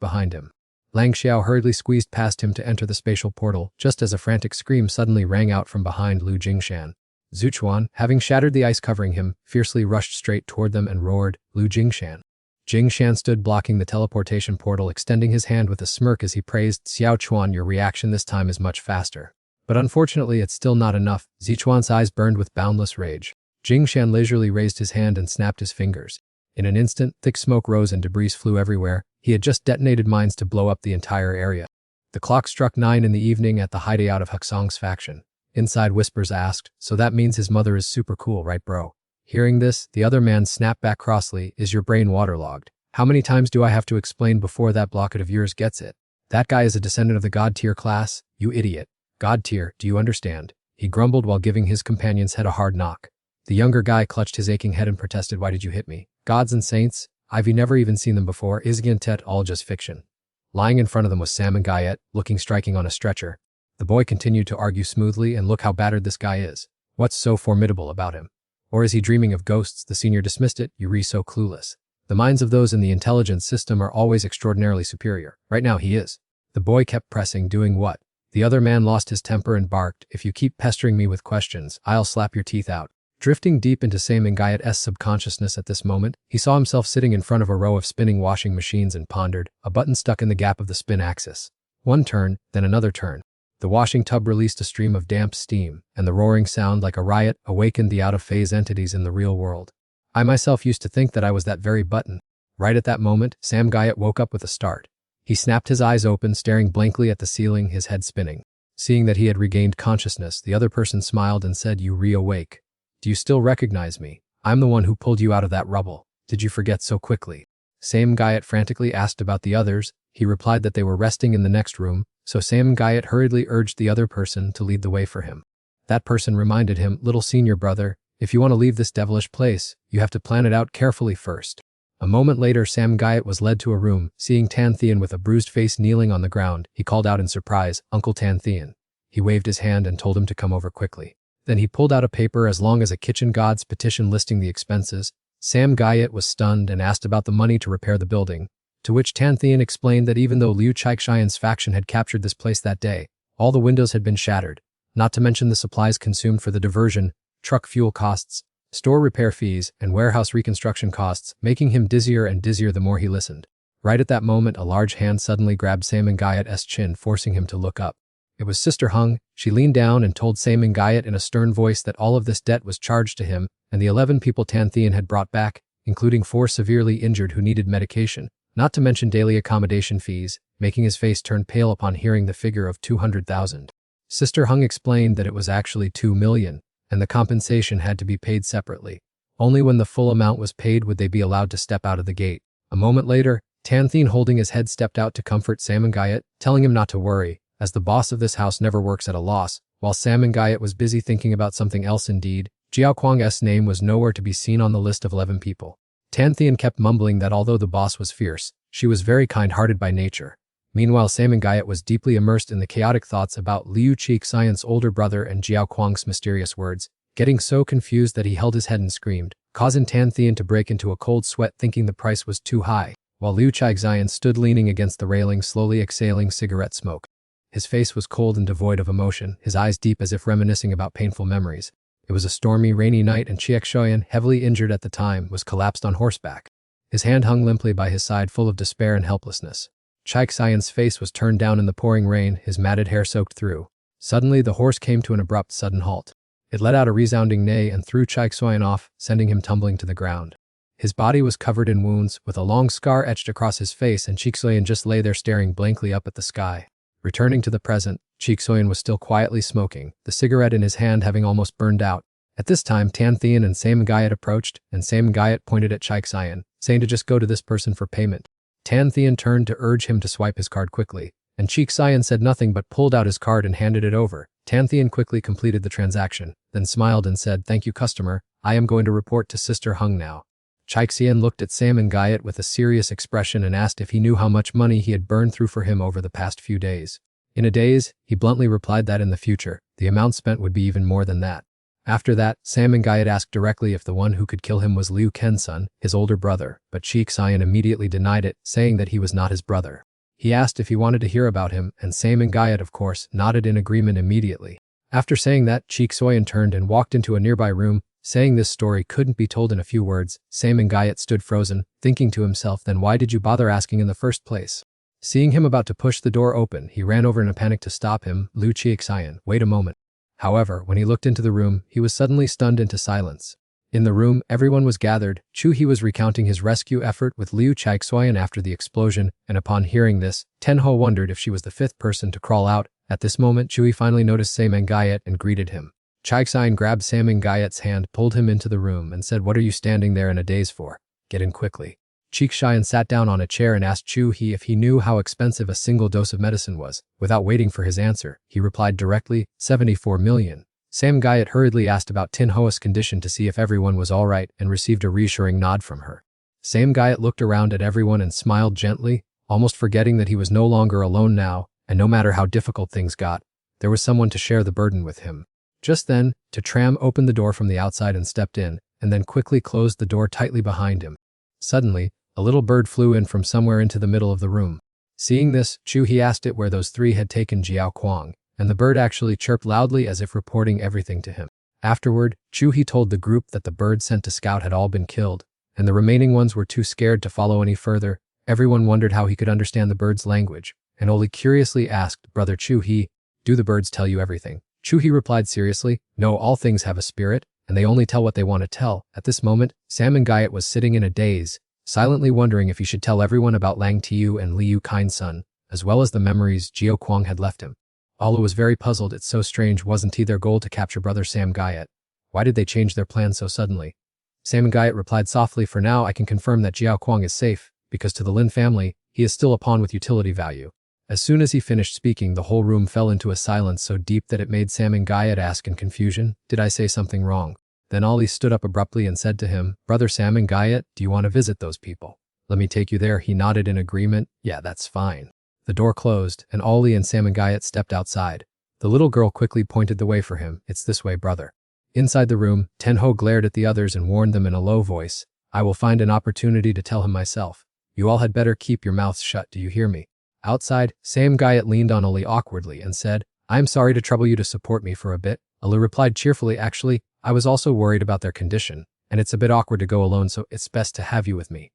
behind him. Lang Xiao hurriedly squeezed past him to enter the spatial portal, just as a frantic scream suddenly rang out from behind Lu Jingshan. Zuchuan, having shattered the ice covering him, fiercely rushed straight toward them and roared, Lu Jingshan. Jingshan stood blocking the teleportation portal, extending his hand with a smirk as he praised, Xiao Chuan, your reaction this time is much faster. But unfortunately it's still not enough. Zichuan's eyes burned with boundless rage. Jingshan leisurely raised his hand and snapped his fingers. In an instant, thick smoke rose and debris flew everywhere. He had just detonated mines to blow up the entire area. The clock struck 9 in the evening at the hideout of Huxong's faction. Inside, whispers asked, so that means his mother is super cool, right bro? Hearing this, the other man snapped back crossly, is your brain waterlogged? How many times do I have to explain before that blockhead of yours gets it? That guy is a descendant of the God tier class, you idiot. God tier, do you understand? He grumbled while giving his companion's head a hard knock. The younger guy clutched his aching head and protested, why did you hit me? Gods and saints? I've never even seen them before, isn't it all just fiction? Lying in front of them was Saman Gayat, looking striking on a stretcher. The boy continued to argue smoothly, and look how battered this guy is. What's so formidable about him? Or is he dreaming of ghosts? The senior dismissed it, you re so clueless. The minds of those in the intelligence system are always extraordinarily superior. Right now he is. The boy kept pressing, doing what? The other man lost his temper and barked, if you keep pestering me with questions, I'll slap your teeth out. Drifting deep into Saman Gayat's subconsciousness at this moment, he saw himself sitting in front of a row of spinning washing machines and pondered, a button stuck in the gap of the spin axis. One turn, then another turn. The washing tub released a stream of damp steam, and the roaring sound like a riot awakened the out-of-phase entities in the real world. I myself used to think that I was that very button. Right at that moment, Sam Gayat woke up with a start. He snapped his eyes open, staring blankly at the ceiling, his head spinning. Seeing that he had regained consciousness, the other person smiled and said, you re-awake. Do you still recognize me? I'm the one who pulled you out of that rubble. Did you forget so quickly? Sam Gayat frantically asked about the others. He replied that they were resting in the next room, so Sam Gayat hurriedly urged the other person to lead the way for him. That person reminded him, little senior brother, if you want to leave this devilish place, you have to plan it out carefully first. A moment later, Sam Gayat was led to a room. Seeing Tan Thian with a bruised face kneeling on the ground, he called out in surprise, Uncle Tan Thian. He waved his hand and told him to come over quickly. Then he pulled out a paper as long as a kitchen god's petition listing the expenses. Sam Gayat was stunned and asked about the money to repair the building, to which Tan Thian explained that even though Liu Chaixian's faction had captured this place that day, all the windows had been shattered, not to mention the supplies consumed for the diversion, truck fuel costs, store repair fees, and warehouse reconstruction costs, making him dizzier and dizzier the more he listened. Right at that moment, a large hand suddenly grabbed Saman Gayat's chin, forcing him to look up. It was Sister Hung. She leaned down and told Saman Gayat in a stern voice that all of this debt was charged to him, and the 11 people Tan Thian had brought back, including 4 severely injured who needed medication, not to mention daily accommodation fees, making his face turn pale upon hearing the figure of 200,000. Sister Hung explained that it was actually 2 million, and the compensation had to be paid separately. Only when the full amount was paid would they be allowed to step out of the gate. A moment later, Tan Thian, holding his head, stepped out to comfort Saman Gayat, telling him not to worry, as the boss of this house never works at a loss. While Sam and Gayet was busy thinking about something else indeed, Jiao Kwang's name was nowhere to be seen on the list of 11 people. Tan Thian kept mumbling that although the boss was fierce, she was very kind-hearted by nature. Meanwhile, Sam and Gayet was deeply immersed in the chaotic thoughts about Liu Qixian's older brother and Jiao Kwang's mysterious words, getting so confused that he held his head and screamed, causing Tan Thian to break into a cold sweat thinking the price was too high, while Liu Qixian stood leaning against the railing slowly exhaling cigarette smoke. His face was cold and devoid of emotion, his eyes deep as if reminiscing about painful memories. It was a stormy, rainy night and Qixian, heavily injured at the time, was collapsed on horseback. His hand hung limply by his side full of despair and helplessness. Qixian's face was turned down in the pouring rain, his matted hair soaked through. Suddenly the horse came to an abrupt, sudden halt. It let out a resounding neigh and threw Qixian off, sending him tumbling to the ground. His body was covered in wounds, with a long scar etched across his face, and Qixian just lay there staring blankly up at the sky. Returning to the present, Qixian was still quietly smoking, the cigarette in his hand having almost burned out. At this time, Tan Thian and Sam Gayet approached, and Sam Gayet pointed at Qixian, saying to just go to this person for payment. Tan Thian turned to urge him to swipe his card quickly, and Qixian said nothing but pulled out his card and handed it over. Tan Thian quickly completed the transaction, then smiled and said, "Thank you, customer. I am going to report to Sister Hung now." Qixian looked at Sam and Gayet with a serious expression and asked if he knew how much money he had burned through for him over the past few days. In a daze, he bluntly replied that in the future, the amount spent would be even more than that. After that, Sam and Gayet asked directly if the one who could kill him was Liu Ken's son, his older brother, but Qixian immediately denied it, saying that he was not his brother. He asked if he wanted to hear about him, and Sam and Gayet, of course, nodded in agreement immediately. After saying that, Qixian turned and walked into a nearby room, saying this story couldn't be told in a few words. Sam and Gayet stood frozen, thinking to himself, then why did you bother asking in the first place? Seeing him about to push the door open, he ran over in a panic to stop him. Liu Qixian, wait a moment. However, when he looked into the room, he was suddenly stunned into silence. In the room, everyone was gathered. Chu He was recounting his rescue effort with Liu Qixian after the explosion, and upon hearing this, Tenho wondered if she was the fifth person to crawl out. At this moment, Chu He finally noticed Sam and Gayet and greeted him. Qixian grabbed Sam and Gayet's hand, pulled him into the room, and said, "What are you standing there in a daze for? Get in quickly." Qixian sat down on a chair and asked Chu He if he knew how expensive a single dose of medicine was. Without waiting for his answer, he replied directly, 74 million. Sam Gayet hurriedly asked about Tin Hoa's condition to see if everyone was all right and received a reassuring nod from her. Sam Gayet looked around at everyone and smiled gently, almost forgetting that he was no longer alone now, and no matter how difficult things got, there was someone to share the burden with him. Just then, Tram opened the door from the outside and stepped in, and then quickly closed the door tightly behind him. Suddenly, a little bird flew in from somewhere into the middle of the room. Seeing this, Chu He asked it where those three had taken Jiao Kwang, and the bird actually chirped loudly as if reporting everything to him. Afterward, Chu He told the group that the bird sent to scout had all been killed, and the remaining ones were too scared to follow any further. Everyone wondered how he could understand the bird's language, and Oli curiously asked, "Brother Chu He, do the birds tell you everything?" Chu He replied seriously, "No, all things have a spirit, and they only tell what they want to tell." At this moment, Sam and Gayet was sitting in a daze, silently wondering if he should tell everyone about Lang Tiu and Liu Kin's son, as well as the memories Jiao Kwang had left him. Ala was very puzzled. It's so strange, wasn't he their goal to capture brother Sam Gayet? Why did they change their plans so suddenly? Sam and Gayet replied softly, "For now I can confirm that Jiao Kwang is safe, because to the Lin family, he is still a pawn with utility value." As soon as he finished speaking, the whole room fell into a silence so deep that it made Sam and Gayet ask in confusion, "Did I say something wrong?" Then Ali stood up abruptly and said to him, "Brother Sam and Gayet, do you want to visit those people? Let me take you there." He nodded in agreement. "Yeah, that's fine." The door closed, and Ali and Sam and Gayet stepped outside. The little girl quickly pointed the way for him. "It's this way, brother." Inside the room, Tenho glared at the others and warned them in a low voice, "I will find an opportunity to tell him myself. You all had better keep your mouths shut, do you hear me?" Outside, Sam Gayet leaned on Ali awkwardly and said, "I'm sorry to trouble you to support me for a bit." Ali replied cheerfully, "Actually, I was also worried about their condition, and it's a bit awkward to go alone, so it's best to have you with me."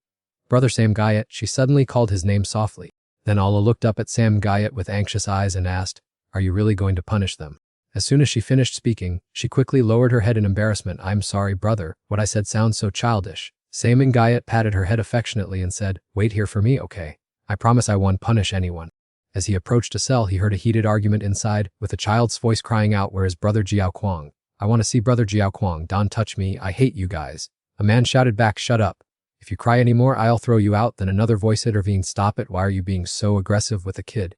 "Brother Sam Gayet," she suddenly called his name softly. Then Allah looked up at Sam Gayet with anxious eyes and asked, "Are you really going to punish them?" As soon as she finished speaking, she quickly lowered her head in embarrassment. "I'm sorry, brother, what I said sounds so childish." Sam Gayet patted her head affectionately and said, "Wait here for me, okay? I promise I won't punish anyone." As he approached a cell, he heard a heated argument inside, with a child's voice crying out, "Where is brother Jiao Kwang? I want to see brother Jiao Kwang. Don't touch me, I hate you guys." A man shouted back, "Shut up. If you cry anymore, I'll throw you out." Then another voice intervened, "Stop it, why are you being so aggressive with the kid?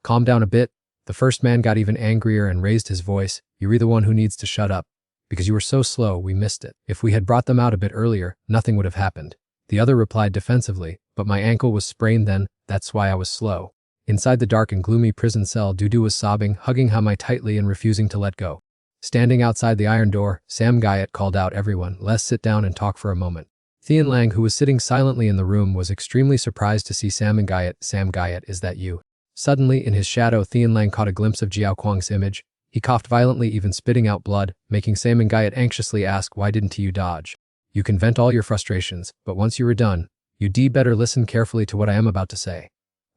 Calm down a bit." The first man got even angrier and raised his voice. You're the one who needs to shut up. Because you were so slow, we missed it. If we had brought them out a bit earlier, nothing would have happened. The other replied defensively, but my ankle was sprained then, that's why I was slow. Inside the dark and gloomy prison cell, Dudu was sobbing, hugging Hamai tightly and refusing to let go. Standing outside the iron door, Sam Gayat called out everyone, let's sit down and talk for a moment. Thien Lang, who was sitting silently in the room, was extremely surprised to see Sam and Gayat. Sam Gayat, is that you? Suddenly, in his shadow, Thien Lang caught a glimpse of Jiao Kuang's image. He coughed violently, even spitting out blood, making Sam and Gayat anxiously ask, why didn't you dodge? You can vent all your frustrations, but once you are done, you'd better listen carefully to what I am about to say.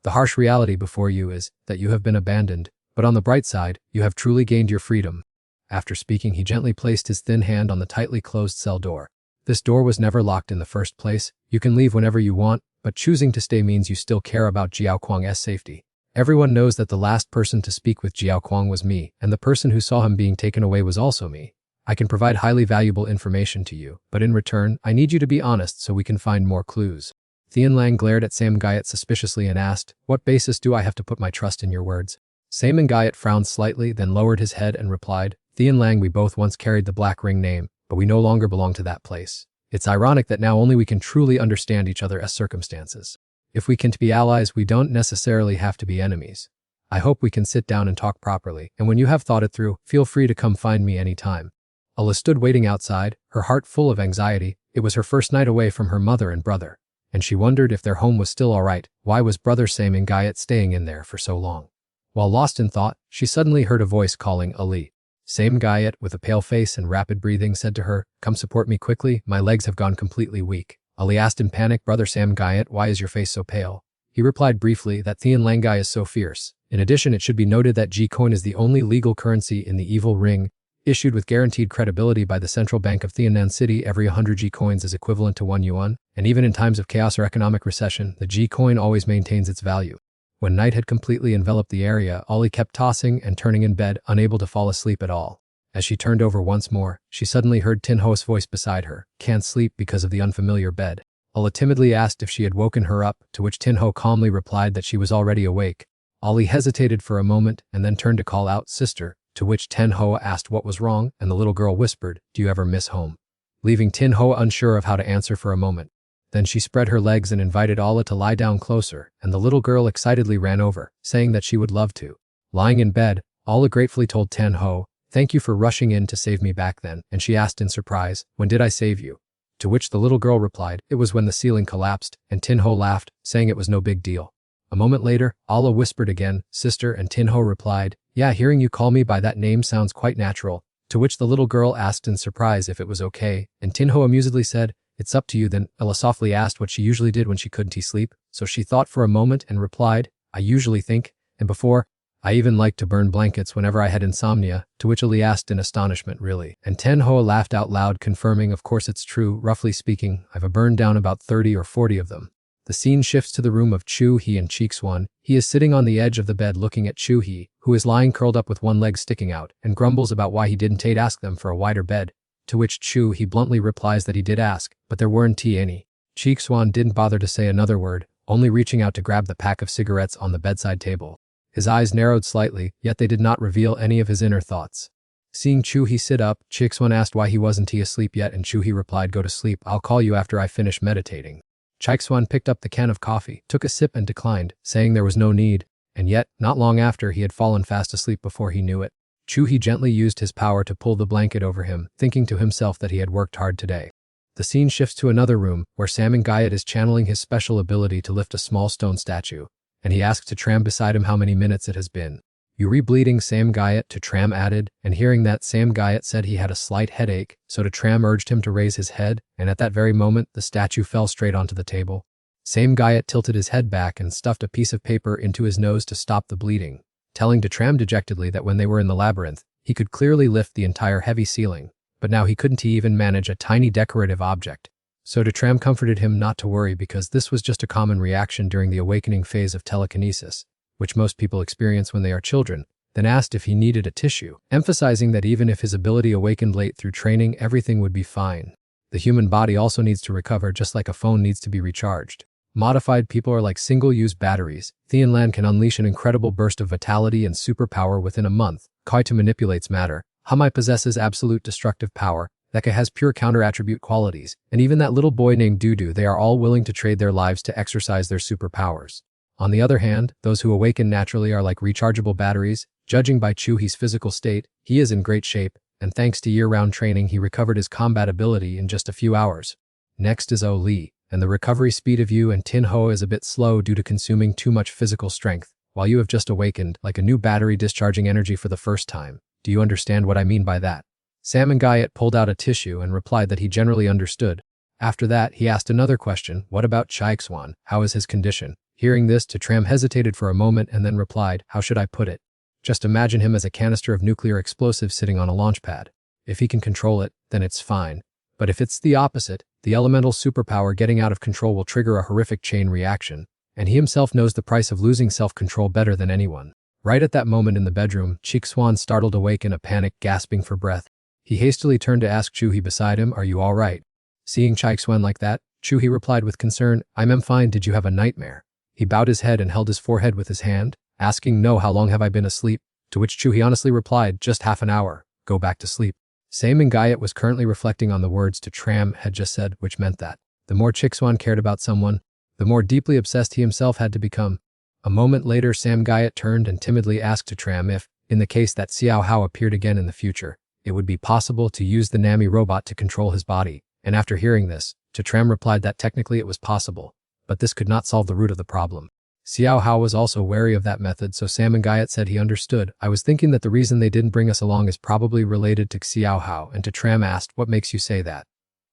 The harsh reality before you is that you have been abandoned, but on the bright side, you have truly gained your freedom. After speaking, he gently placed his thin hand on the tightly closed cell door. This door was never locked in the first place. You can leave whenever you want, but choosing to stay means you still care about Jiao Kuang's safety. Everyone knows that the last person to speak with Jiao Kuang was me, and the person who saw him being taken away was also me. I can provide highly valuable information to you, but in return, I need you to be honest so we can find more clues. Thien Lang glared at Sam Gayat suspiciously and asked, what basis do I have to put my trust in your words? Sam Gayat frowned slightly, then lowered his head and replied, Thien Lang, we both once carried the Black Ring name, but we no longer belong to that place. It's ironic that now only we can truly understand each other as circumstances. If we can be allies, we don't necessarily have to be enemies. I hope we can sit down and talk properly, and when you have thought it through, feel free to come find me anytime. Allah stood waiting outside, her heart full of anxiety. It was her first night away from her mother and brother, and she wondered if their home was still all right. Why was brother Sam Gayat staying in there for so long? While lost in thought, she suddenly heard a voice calling Ali. Sam Gayat, with a pale face and rapid breathing, said to her, come support me quickly, my legs have gone completely weak. Ali asked in panic, brother Sam Gayat, why is your face so pale? He replied briefly that Thien Langai is so fierce. In addition, it should be noted that G-coin is the only legal currency in the evil ring, issued with guaranteed credibility by the Central Bank of Tianan City. Every 100 G-coins is equivalent to 1 yuan, and even in times of chaos or economic recession, the G-coin always maintains its value. When night had completely enveloped the area, Ali kept tossing and turning in bed, unable to fall asleep at all. As she turned over once more, she suddenly heard Tin Ho's voice beside her, can't sleep because of the unfamiliar bed. Ali timidly asked if she had woken her up, to which Tin Ho calmly replied that she was already awake. Ali hesitated for a moment and then turned to call out, sister, to which Tin Ho asked what was wrong, and the little girl whispered, do you ever miss home? Leaving Tin Ho unsure of how to answer for a moment. Then she spread her legs and invited Allah to lie down closer, and the little girl excitedly ran over, saying that she would love to. Lying in bed, Allah gratefully told Tin Ho, thank you for rushing in to save me back then, and she asked in surprise, when did I save you? To which the little girl replied, it was when the ceiling collapsed, and Tin Ho laughed, saying it was no big deal. A moment later, Allah whispered again, sister, and Tin Ho replied, yeah, hearing you call me by that name sounds quite natural. To which the little girl asked in surprise if it was okay, and Tin Ho amusedly said, it's up to you then. Allah softly asked what she usually did when she couldn't sleep, so she thought for a moment and replied, I usually think, and before, I even liked to burn blankets whenever I had insomnia, to which Ali asked in astonishment, really? And Tin Ho laughed out loud, confirming, of course it's true, roughly speaking, I've burned down about 30 or 40 of them. The scene shifts to the room of Chu He and Cheekswan. He is sitting on the edge of the bed looking at Chu He, who is lying curled up with one leg sticking out, and grumbles about why he didn't ask them for a wider bed, to which Chu He bluntly replies that he did ask, but there weren't any. Cheekswan didn't bother to say another word, only reaching out to grab the pack of cigarettes on the bedside table. His eyes narrowed slightly, yet they did not reveal any of his inner thoughts. Seeing Chu He sit up, Cheekswan asked why he wasn't asleep yet, and Chu He replied, go to sleep, I'll call you after I finish meditating. Cheekswan picked up the can of coffee, took a sip and declined, saying there was no need, and yet, not long after he had fallen fast asleep before he knew it. Chu He gently used his power to pull the blanket over him, thinking to himself that he had worked hard today. The scene shifts to another room, where Sam Gayat is channeling his special ability to lift a small stone statue, and he asks to Tram beside him how many minutes it has been. Yuri bleeding Sam Gayat, to Tram added, and hearing that, Sam Gayat said he had a slight headache, so to Tram urged him to raise his head, and at that very moment, the statue fell straight onto the table. Sam Gayat tilted his head back and stuffed a piece of paper into his nose to stop the bleeding, telling to Tram dejectedly that when they were in the labyrinth, he could clearly lift the entire heavy ceiling, but now he couldn't even manage a tiny decorative object. So Tram comforted him not to worry because this was just a common reaction during the awakening phase of telekinesis, which most people experience when they are children, then asked if he needed a tissue, emphasizing that even if his ability awakened late through training, everything would be fine. The human body also needs to recover just like a phone needs to be recharged. Modified people are like single-use batteries. Thienlan can unleash an incredible burst of vitality and superpower within a month. Kaito manipulates matter. Hamai possesses absolute destructive power. Theka has pure counter-attribute qualities. And even that little boy named Dudu, they are all willing to trade their lives to exercise their superpowers. On the other hand, those who awaken naturally are like rechargeable batteries. Judging by Chuhi's physical state, he is in great shape, and thanks to year-round training he recovered his combat ability in just a few hours. Next is O Li, and the recovery speed of Yu and Tin Ho is a bit slow due to consuming too much physical strength, while you have just awakened, like a new battery discharging energy for the first time. Do you understand what I mean by that? Samengayat pulled out a tissue and replied that he generally understood. After that, he asked another question, what about Chaixuan, how is his condition? Hearing this, Tram hesitated for a moment and then replied, how should I put it? Just imagine him as a canister of nuclear explosives sitting on a launch pad. If he can control it, then it's fine. But if it's the opposite, the elemental superpower getting out of control will trigger a horrific chain reaction, and he himself knows the price of losing self-control better than anyone. Right at that moment in the bedroom, Chaixuan startled awake in a panic, gasping for breath. He hastily turned to ask Chuhi beside him, are you all right? Seeing Chaixuan like that, Chuhi replied with concern, I'm fine, did you have a nightmare? He bowed his head and held his forehead with his hand, asking, no, how long have I been asleep? To which Chuhi honestly replied, just half an hour, go back to sleep. Samengayat was currently reflecting on the words Tram had just said, which meant that the more Chaixuan cared about someone, the more deeply obsessed he himself had to become. A moment later, Samengayat turned and timidly asked Tram if, in the case that Xiao Hao appeared again in the future, it would be possible to use the Nami robot to control his body, and after hearing this, Tram replied that technically it was possible, but this could not solve the root of the problem. Xiao Hao was also wary of that method, so Samengayat said he understood. I was thinking that the reason they didn't bring us along is probably related to Xiao Hao, and Tram asked, what makes you say that?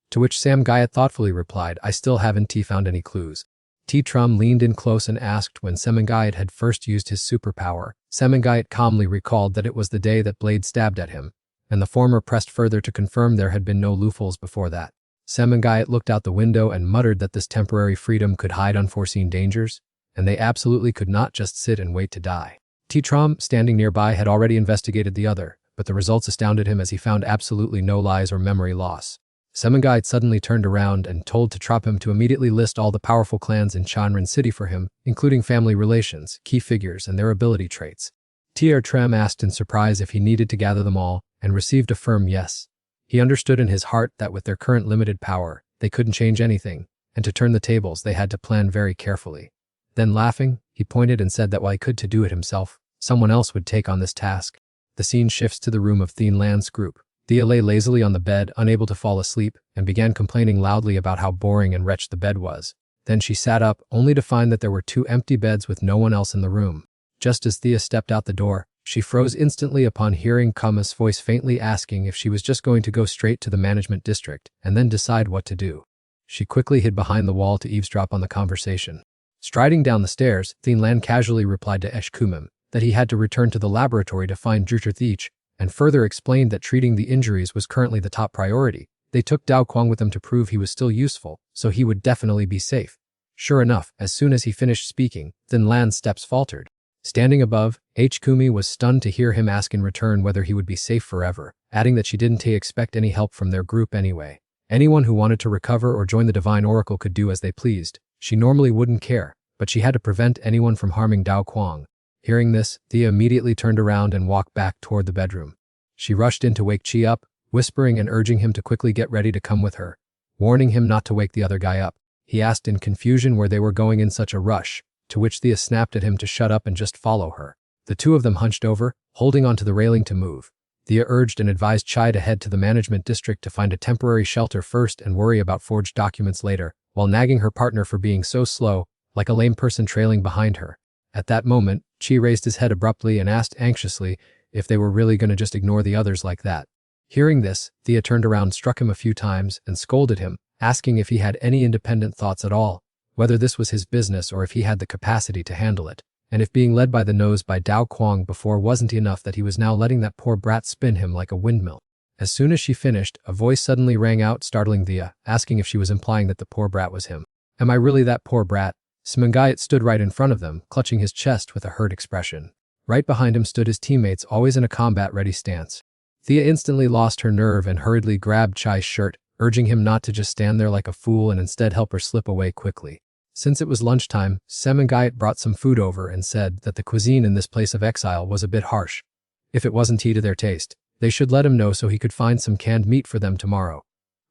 To which Samengayat thoughtfully replied, I still haven't found any clues. Tram leaned in close and asked when Samengayat had first used his superpower. Samengayat calmly recalled that it was the day that Blade stabbed at him, and the former pressed further to confirm there had been no loopholes before that. Samengayat looked out the window and muttered that this temporary freedom could hide unforeseen dangers, and they absolutely could not just sit and wait to die. Tram, standing nearby, had already investigated the other, but the results astounded him as he found absolutely no lies or memory loss. Samengayat suddenly turned around and told him to immediately list all the powerful clans in Chanren City for him, including family relations, key figures, and their ability traits. Tram asked in surprise if he needed to gather them all, and received a firm yes. He understood in his heart that with their current limited power, they couldn't change anything, and to turn the tables they had to plan very carefully. Then laughing, he pointed and said that while he could do it himself, someone else would take on this task. The scene shifts to the room of Thienlan's group. Thea lay lazily on the bed, unable to fall asleep, and began complaining loudly about how boring and wretched the bed was. Then she sat up, only to find that there were 2 empty beds with no one else in the room. Just as Thea stepped out the door, she froze instantly upon hearing Kama's voice faintly asking if she was just going to go straight to the management district and then decide what to do. She quickly hid behind the wall to eavesdrop on the conversation. Striding down the stairs, Thienlan casually replied to Eshkumim that he had to return to the laboratory to find Juterthich, and further explained that treating the injuries was currently the top priority. They took Dao Quang with them to prove he was still useful, so he would definitely be safe. Sure enough, as soon as he finished speaking, Thienlan's steps faltered. Standing above, Kumi was stunned to hear him ask in return whether he would be safe forever, adding that she didn't expect any help from their group anyway. Anyone who wanted to recover or join the Divine Oracle could do as they pleased. She normally wouldn't care, but she had to prevent anyone from harming Dao Quang. Hearing this, Thea immediately turned around and walked back toward the bedroom. She rushed in to wake Chi up, whispering and urging him to quickly get ready to come with her, warning him not to wake the other guy up. He asked in confusion where they were going in such a rush, to which Thea snapped at him to shut up and just follow her. The two of them hunched over, holding onto the railing to move. Thea urged and advised Chai to head to the management district to find a temporary shelter first and worry about forged documents later, while nagging her partner for being so slow, like a lame person trailing behind her. At that moment, Chi raised his head abruptly and asked anxiously if they were really going to just ignore the others like that. Hearing this, Thea turned around, struck him a few times, and scolded him, asking if he had any independent thoughts at all, whether this was his business or if he had the capacity to handle it, and if being led by the nose by Dao Quang before wasn't enough that he was now letting that poor brat spin him like a windmill. As soon as she finished, a voice suddenly rang out, startling Thea, asking if she was implying that the poor brat was him. Am I really that poor brat? Samengayat stood right in front of them, clutching his chest with a hurt expression. Right behind him stood his teammates, always in a combat-ready stance. Thea instantly lost her nerve and hurriedly grabbed Chai's shirt, urging him not to just stand there like a fool and instead help her slip away quickly. Since it was lunchtime, Sem and Gayat brought some food over and said that the cuisine in this place of exile was a bit harsh. If it wasn't tea to their taste, they should let him know so he could find some canned meat for them tomorrow.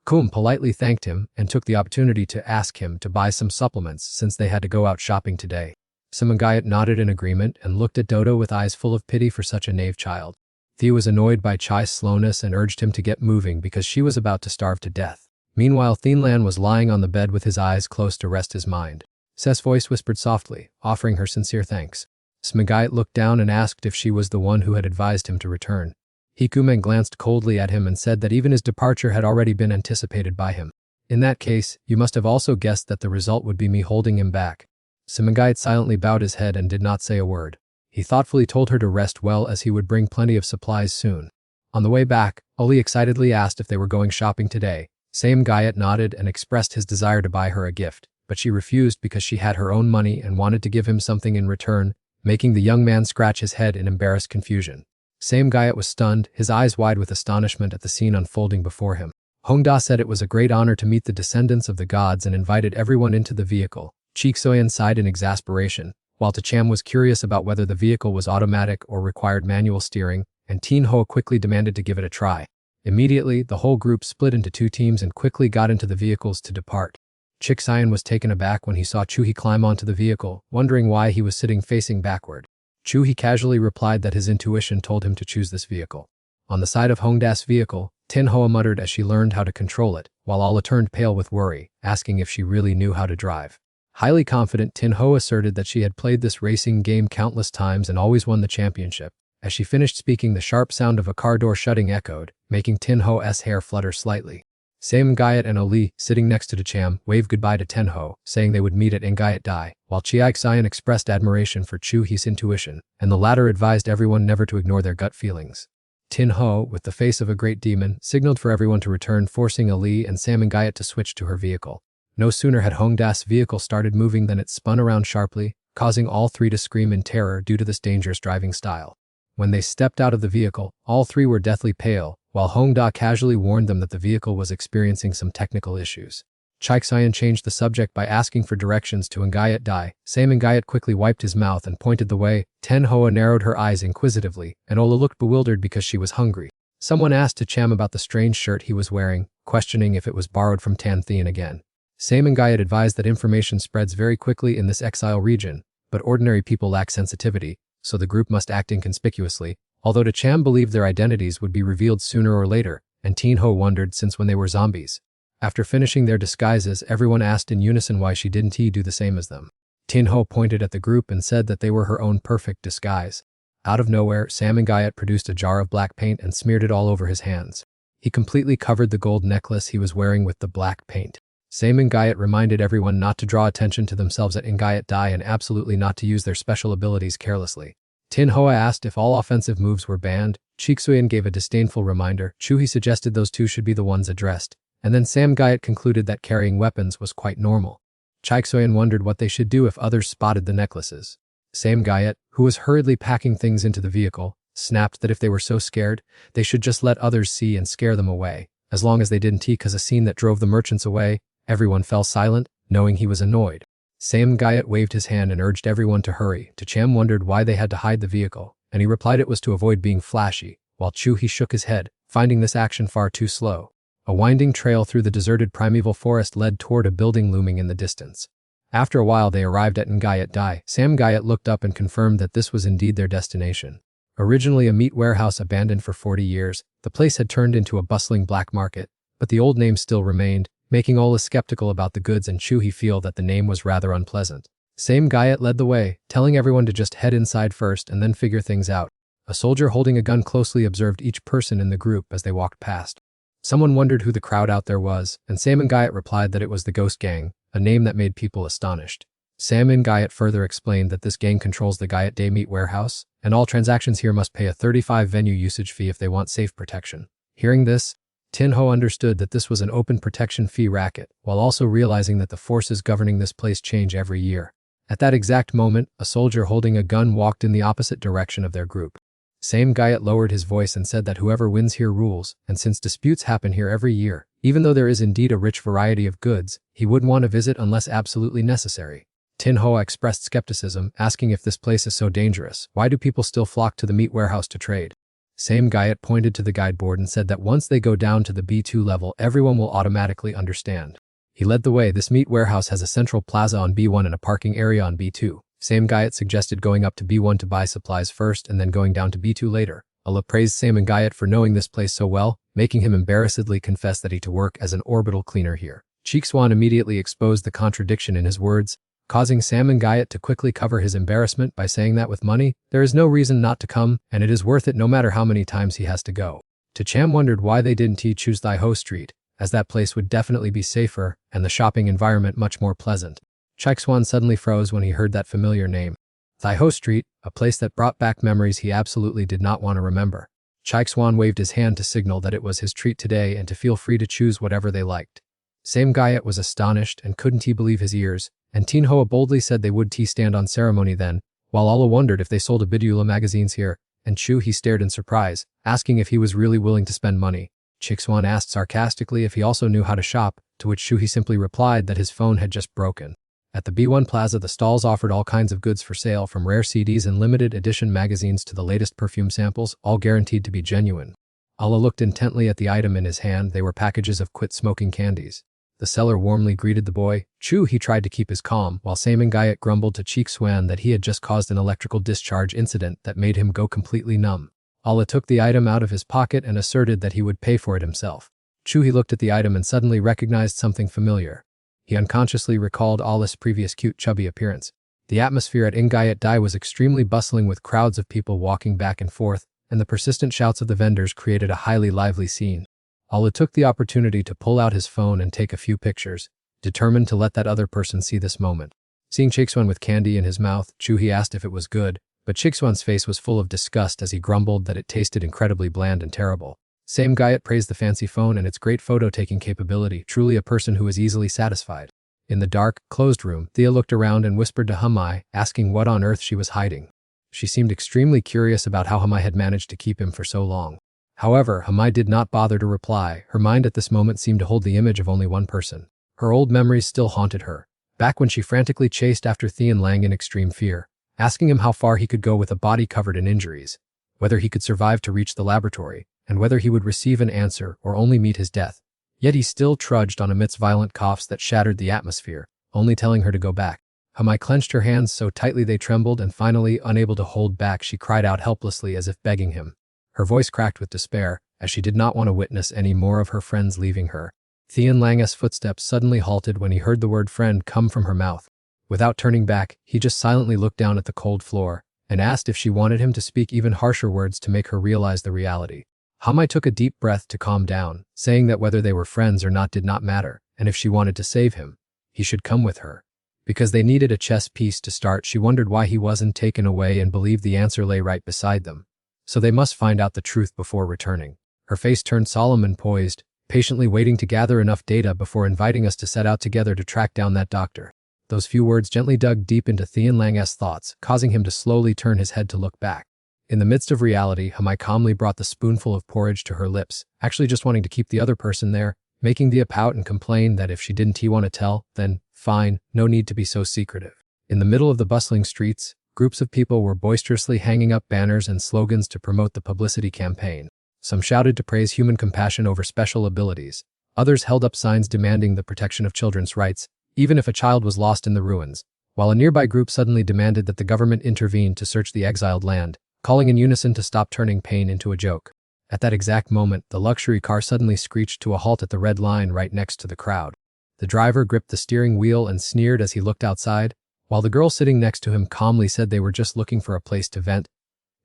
Kum politely thanked him and took the opportunity to ask him to buy some supplements since they had to go out shopping today. Sem and Gayat nodded in agreement and looked at Dodo with eyes full of pity for such a knave child. Thea was annoyed by Chai's slowness and urged him to get moving because she was about to starve to death. Meanwhile, Thienlan was lying on the bed with his eyes closed to rest his mind. Seth's voice whispered softly, offering her sincere thanks. Sem and Gayat looked down and asked if she was the one who had advised him to return. Hikumen glanced coldly at him and said that even his departure had already been anticipated by him. In that case, you must have also guessed that the result would be me holding him back. Sem and Gayat silently bowed his head and did not say a word. He thoughtfully told her to rest well as he would bring plenty of supplies soon. On the way back, Oli excitedly asked if they were going shopping today. Sem Gayat nodded and expressed his desire to buy her a gift, but she refused because she had her own money and wanted to give him something in return, making the young man scratch his head in embarrassed confusion. Sem Gayat was stunned, his eyes wide with astonishment at the scene unfolding before him. Hongda said it was a great honor to meet the descendants of the gods and invited everyone into the vehicle. Cheeksoyan sighed in exasperation, while Tacham was curious about whether the vehicle was automatic or required manual steering, and Teen Ho quickly demanded to give it a try. Immediately, the whole group split into two teams and quickly got into the vehicles to depart. Chiksayan was taken aback when he saw Chuhi climb onto the vehicle, wondering why he was sitting facing backward. Chuhi casually replied that his intuition told him to choose this vehicle. On the side of Hongda's vehicle, Tin Hoa muttered as she learned how to control it, while Ala turned pale with worry, asking if she really knew how to drive. Highly confident, Tin Ho asserted that she had played this racing game countless times and always won the championship. As she finished speaking, the sharp sound of a car door shutting echoed, making Tin Ho's hair flutter slightly. Sem Gayat and Oli, sitting next to Tacham, waved goodbye to Tin Ho, saying they would meet at Ngayat Dai, while Chiaxayan expressed admiration for Chuhi's intuition, and the latter advised everyone never to ignore their gut feelings. Tin Ho, with the face of a great demon, signaled for everyone to return, forcing Ali and Sam Gayat to switch to her vehicle. No sooner had Hongda's vehicle started moving than it spun around sharply, causing all three to scream in terror due to this dangerous driving style. When they stepped out of the vehicle, all three were deathly pale, while Hongda casually warned them that the vehicle was experiencing some technical issues. Chaixayan changed the subject by asking for directions to Ngayat Dai. Sam Ngayat quickly wiped his mouth and pointed the way. Ten Hoa narrowed her eyes inquisitively, and Ola looked bewildered because she was hungry. Someone asked Tacham about the strange shirt he was wearing, questioning if it was borrowed from Tan Thien again. Sam Ngayat advised that information spreads very quickly in this exile region, but ordinary people lack sensitivity, so the group must act inconspicuously, although Tacham believed their identities would be revealed sooner or later, and Teen Ho wondered since when they were zombies. After finishing their disguises, everyone asked in unison why she didn't do the same as them. Tin Ho pointed at the group and said that they were her own perfect disguise. Out of nowhere, Sam Ngayat produced a jar of black paint and smeared it all over his hands. He completely covered the gold necklace he was wearing with the black paint. Sam Ngayat reminded everyone not to draw attention to themselves at Ngayat Dai and absolutely not to use their special abilities carelessly. Tin Hoa asked if all offensive moves were banned. Cheeksuyan gave a disdainful reminder. Chuhi suggested those two should be the ones addressed, and then Sam Gayat concluded that carrying weapons was quite normal. Chaixoyan wondered what they should do if others spotted the necklaces. Sam Gayat, who was hurriedly packing things into the vehicle, snapped that if they were so scared, they should just let others see and scare them away, as long as they didn't cause a scene that drove the merchants away. Everyone fell silent, knowing he was annoyed. Sam Gayat waved his hand and urged everyone to hurry. Tacham wondered why they had to hide the vehicle, and he replied it was to avoid being flashy, while Chuhi shook his head, finding this action far too slow. A winding trail through the deserted primeval forest led toward a building looming in the distance. After a while they arrived at Ngayat Dai. Sam Gayat looked up and confirmed that this was indeed their destination. Originally a meat warehouse abandoned for 40 years, the place had turned into a bustling black market, but the old name still remained, making Ola skeptical about the goods and Chuhi feel that the name was rather unpleasant. Sam Gayat led the way, telling everyone to just head inside first and then figure things out. A soldier holding a gun closely observed each person in the group as they walked past. Someone wondered who the crowd out there was, and Sam Gayat replied that it was the Ghost Gang, a name that made people astonished. Sam Gayat further explained that this gang controls the Gayat Day Meat Warehouse, and all transactions here must pay a 35 venue usage fee if they want safe protection. Hearing this, Tin Ho understood that this was an open protection fee racket, while also realizing that the forces governing this place change every year. At that exact moment, a soldier holding a gun walked in the opposite direction of their group. Same Gayat lowered his voice and said that whoever wins here rules, and since disputes happen here every year, even though there is indeed a rich variety of goods, he wouldn't want to visit unless absolutely necessary. Tin Hoa expressed skepticism, asking if this place is so dangerous, why do people still flock to the meat warehouse to trade? Same Gayat pointed to the guideboard and said that once they go down to the B2 level, everyone will automatically understand. He led the way. This meat warehouse has a central plaza on B1 and a parking area on B2. Same Gayat suggested going up to B1 to buy supplies first and then going down to B2 later. Allah praised Same Gayat for knowing this place so well, making him embarrassedly confess that he to work as an orbital cleaner here. Cheekswan immediately exposed the contradiction in his words, causing Sam Gayat to quickly cover his embarrassment by saying that with money, there is no reason not to come, and it is worth it no matter how many times he has to go. Cham wondered why they didn't choose Thai Ho Street, as that place would definitely be safer and the shopping environment much more pleasant. Cheekswan suddenly froze when he heard that familiar name. Thai Ho Street, a place that brought back memories he absolutely did not want to remember. Cheekswan waved his hand to signal that it was his treat today and to feel free to choose whatever they liked. Same Gayat was astonished and couldn't believe his ears, and Tin Hoa boldly said they would stand on ceremony then, while Allah wondered if they sold Abidula magazines here, and Chu he stared in surprise, asking if he was really willing to spend money. Cheekswan asked sarcastically if he also knew how to shop, to which Chu he simply replied that his phone had just broken. At the B1 Plaza, the stalls offered all kinds of goods for sale, from rare CDs and limited edition magazines to the latest perfume samples, all guaranteed to be genuine. Allah looked intently at the item in his hand. They were packages of quit smoking candies. The seller warmly greeted the boy. Chu he tried to keep his calm, while Same Gayat grumbled to Cheekswan that he had just caused an electrical discharge incident that made him go completely numb. Allah took the item out of his pocket and asserted that he would pay for it himself. Chu he looked at the item and suddenly recognized something familiar. He unconsciously recalled Allah's previous cute chubby appearance. The atmosphere at Ingayat Dai was extremely bustling with crowds of people walking back and forth, and the persistent shouts of the vendors created a highly lively scene. Allah took the opportunity to pull out his phone and take a few pictures, determined to let that other person see this moment. Seeing Cheekswan with candy in his mouth, Chu he asked if it was good, but Cheekswan's face was full of disgust as he grumbled that it tasted incredibly bland and terrible. Same Gayat praised the fancy phone and its great photo-taking capability, truly a person who is easily satisfied. In the dark, closed room, Thea looked around and whispered to Hamai, asking what on earth she was hiding. She seemed extremely curious about how Hamai had managed to keep him for so long. However, Hamai did not bother to reply. Her mind at this moment seemed to hold the image of only one person. Her old memories still haunted her, back when she frantically chased after Thean Lang in extreme fear, asking him how far he could go with a body covered in injuries, whether he could survive to reach the laboratory, and whether he would receive an answer or only meet his death. Yet he still trudged on amidst violent coughs that shattered the atmosphere, only telling her to go back. Hamai clenched her hands so tightly they trembled, and finally, unable to hold back, she cried out helplessly as if begging him. Her voice cracked with despair, as she did not want to witness any more of her friends leaving her. Thean Lang's footsteps suddenly halted when he heard the word friend come from her mouth. Without turning back, he just silently looked down at the cold floor, and asked if she wanted him to speak even harsher words to make her realize the reality. Hamai took a deep breath to calm down, saying that whether they were friends or not did not matter, and if she wanted to save him, he should come with her. Because they needed a chess piece to start, she wondered why he wasn't taken away and believed the answer lay right beside them. So they must find out the truth before returning. Her face turned solemn and poised, patiently waiting to gather enough data before inviting us to set out together to track down that doctor. Those few words gently dug deep into Thean Lang's thoughts, causing him to slowly turn his head to look back. In the midst of reality, Hamai calmly brought the spoonful of porridge to her lips, actually just wanting to keep the other person there, making Thea pout and complain that if she didn't want to tell, then, fine, no need to be so secretive. In the middle of the bustling streets, groups of people were boisterously hanging up banners and slogans to promote the publicity campaign. Some shouted to praise human compassion over special abilities. Others held up signs demanding the protection of children's rights, even if a child was lost in the ruins, while a nearby group suddenly demanded that the government intervene to search the exiled land, calling in unison to stop turning pain into a joke. At that exact moment, the luxury car suddenly screeched to a halt at the red line right next to the crowd. The driver gripped the steering wheel and sneered as he looked outside, while the girl sitting next to him calmly said they were just looking for a place to vent.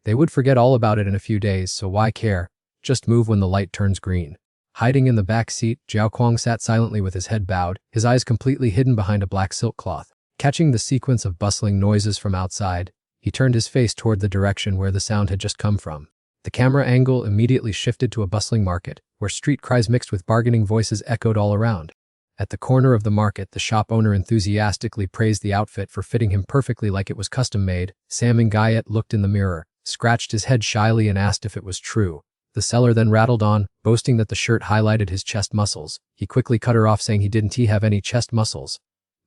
They would forget all about it in a few days, so why care? Just move when the light turns green. Hiding in the back seat, Jiao Kuang sat silently with his head bowed, his eyes completely hidden behind a black silk cloth. Catching the sequence of bustling noises from outside, he turned his face toward the direction where the sound had just come from. The camera angle immediately shifted to a bustling market, where street cries mixed with bargaining voices echoed all around. At the corner of the market, the shop owner enthusiastically praised the outfit for fitting him perfectly like it was custom-made. Sam Gayat looked in the mirror, scratched his head shyly and asked if it was true. The seller then rattled on, boasting that the shirt highlighted his chest muscles. He quickly cut her off, saying he didn't have any chest muscles,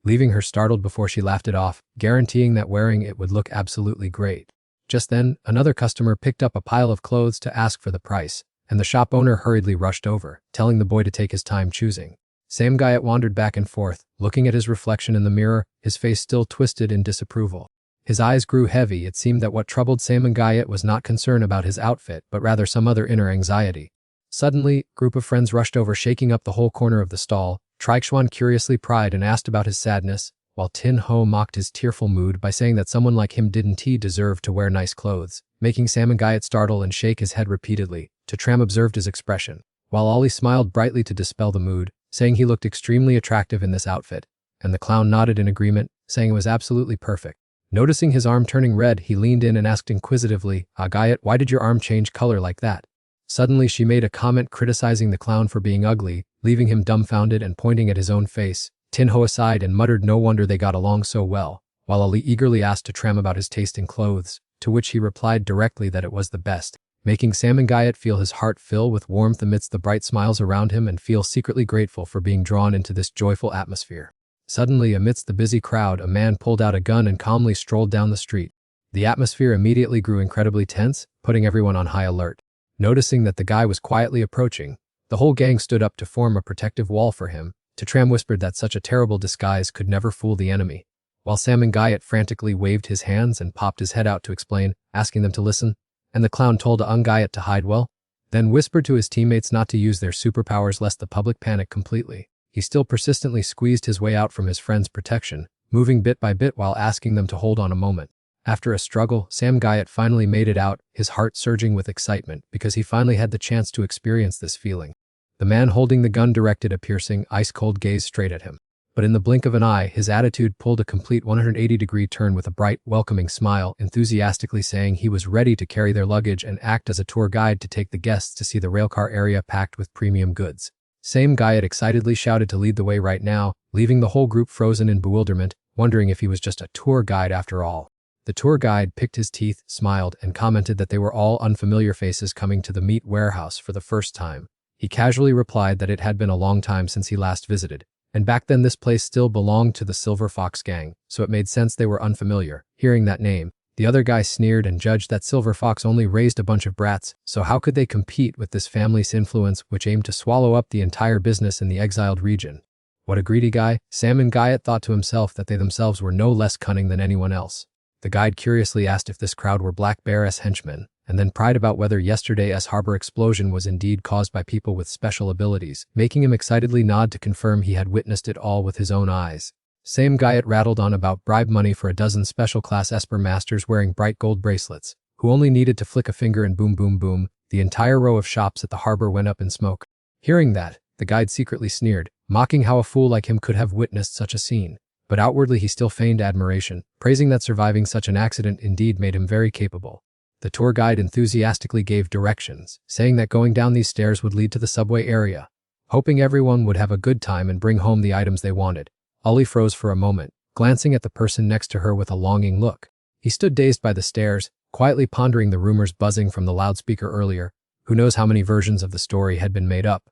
leaving her startled before she laughed it off, guaranteeing that wearing it would look absolutely great. Just then, another customer picked up a pile of clothes to ask for the price, and the shop owner hurriedly rushed over, telling the boy to take his time choosing. Sam Guyot wandered back and forth, looking at his reflection in the mirror, his face still twisted in disapproval. His eyes grew heavy. It seemed that what troubled Sam Guyot was not concern about his outfit, but rather some other inner anxiety. Suddenly, a group of friends rushed over, shaking up the whole corner of the stall. Traixuan curiously pried and asked about his sadness, while Tin Ho mocked his tearful mood by saying that someone like him didn't deserve to wear nice clothes, making Sam Guyot startle and shake his head repeatedly. Tram observed his expression, while Ollie smiled brightly to dispel the mood, saying he looked extremely attractive in this outfit, and the clown nodded in agreement, saying it was absolutely perfect. Noticing his arm turning red, he leaned in and asked inquisitively, Guyot, why did your arm change color like that? Suddenly she made a comment criticizing the clown for being ugly, leaving him dumbfounded and pointing at his own face. Tin Ho sighed and muttered no wonder they got along so well, while Ali eagerly asked Tram about his taste in clothes, to which he replied directly that it was the best, making Sam Guyot feel his heart fill with warmth amidst the bright smiles around him and feel secretly grateful for being drawn into this joyful atmosphere. Suddenly, amidst the busy crowd, a man pulled out a gun and calmly strolled down the street. The atmosphere immediately grew incredibly tense, putting everyone on high alert. Noticing that the guy was quietly approaching, the whole gang stood up to form a protective wall for him. Tram whispered that such a terrible disguise could never fool the enemy, while Sam Guyot frantically waved his hands and popped his head out to explain, asking them to listen, and the clown told Guyot to hide well, then whispered to his teammates not to use their superpowers lest the public panic completely. He still persistently squeezed his way out from his friend's protection, moving bit by bit while asking them to hold on a moment. After a struggle, Sam Guyot finally made it out, his heart surging with excitement because he finally had the chance to experience this feeling. The man holding the gun directed a piercing, ice-cold gaze straight at him. But in the blink of an eye, his attitude pulled a complete 180-degree turn with a bright, welcoming smile, enthusiastically saying he was ready to carry their luggage and act as a tour guide to take the guests to see the railcar area packed with premium goods. Sam Guyot excitedly shouted to lead the way right now, leaving the whole group frozen in bewilderment, wondering if he was just a tour guide after all. The tour guide picked his teeth, smiled, and commented that they were all unfamiliar faces coming to the meat warehouse for the first time. He casually replied that it had been a long time since he last visited, and back then this place still belonged to the Silver Fox gang, so it made sense they were unfamiliar. Hearing that name, the other guy sneered and judged that Silver Fox only raised a bunch of brats, so how could they compete with this family's influence which aimed to swallow up the entire business in the exiled region? What a greedy guy. Sam Guyot thought to himself that they themselves were no less cunning than anyone else. The guide curiously asked if this crowd were Black Bear's henchmen, and then pried about whether yesterday's harbor explosion was indeed caused by people with special abilities, making him excitedly nod to confirm he had witnessed it all with his own eyes. Sam Guyot rattled on about bribe money for a dozen special-class Esper masters wearing bright gold bracelets, who only needed to flick a finger and boom boom boom, the entire row of shops at the harbor went up in smoke. Hearing that, the guide secretly sneered, mocking how a fool like him could have witnessed such a scene. But outwardly he still feigned admiration, praising that surviving such an accident indeed made him very capable. The tour guide enthusiastically gave directions, saying that going down these stairs would lead to the subway area. Hoping everyone would have a good time and bring home the items they wanted, Ollie froze for a moment, glancing at the person next to her with a longing look. He stood dazed by the stairs, quietly pondering the rumors buzzing from the loudspeaker earlier. Who knows how many versions of the story had been made up.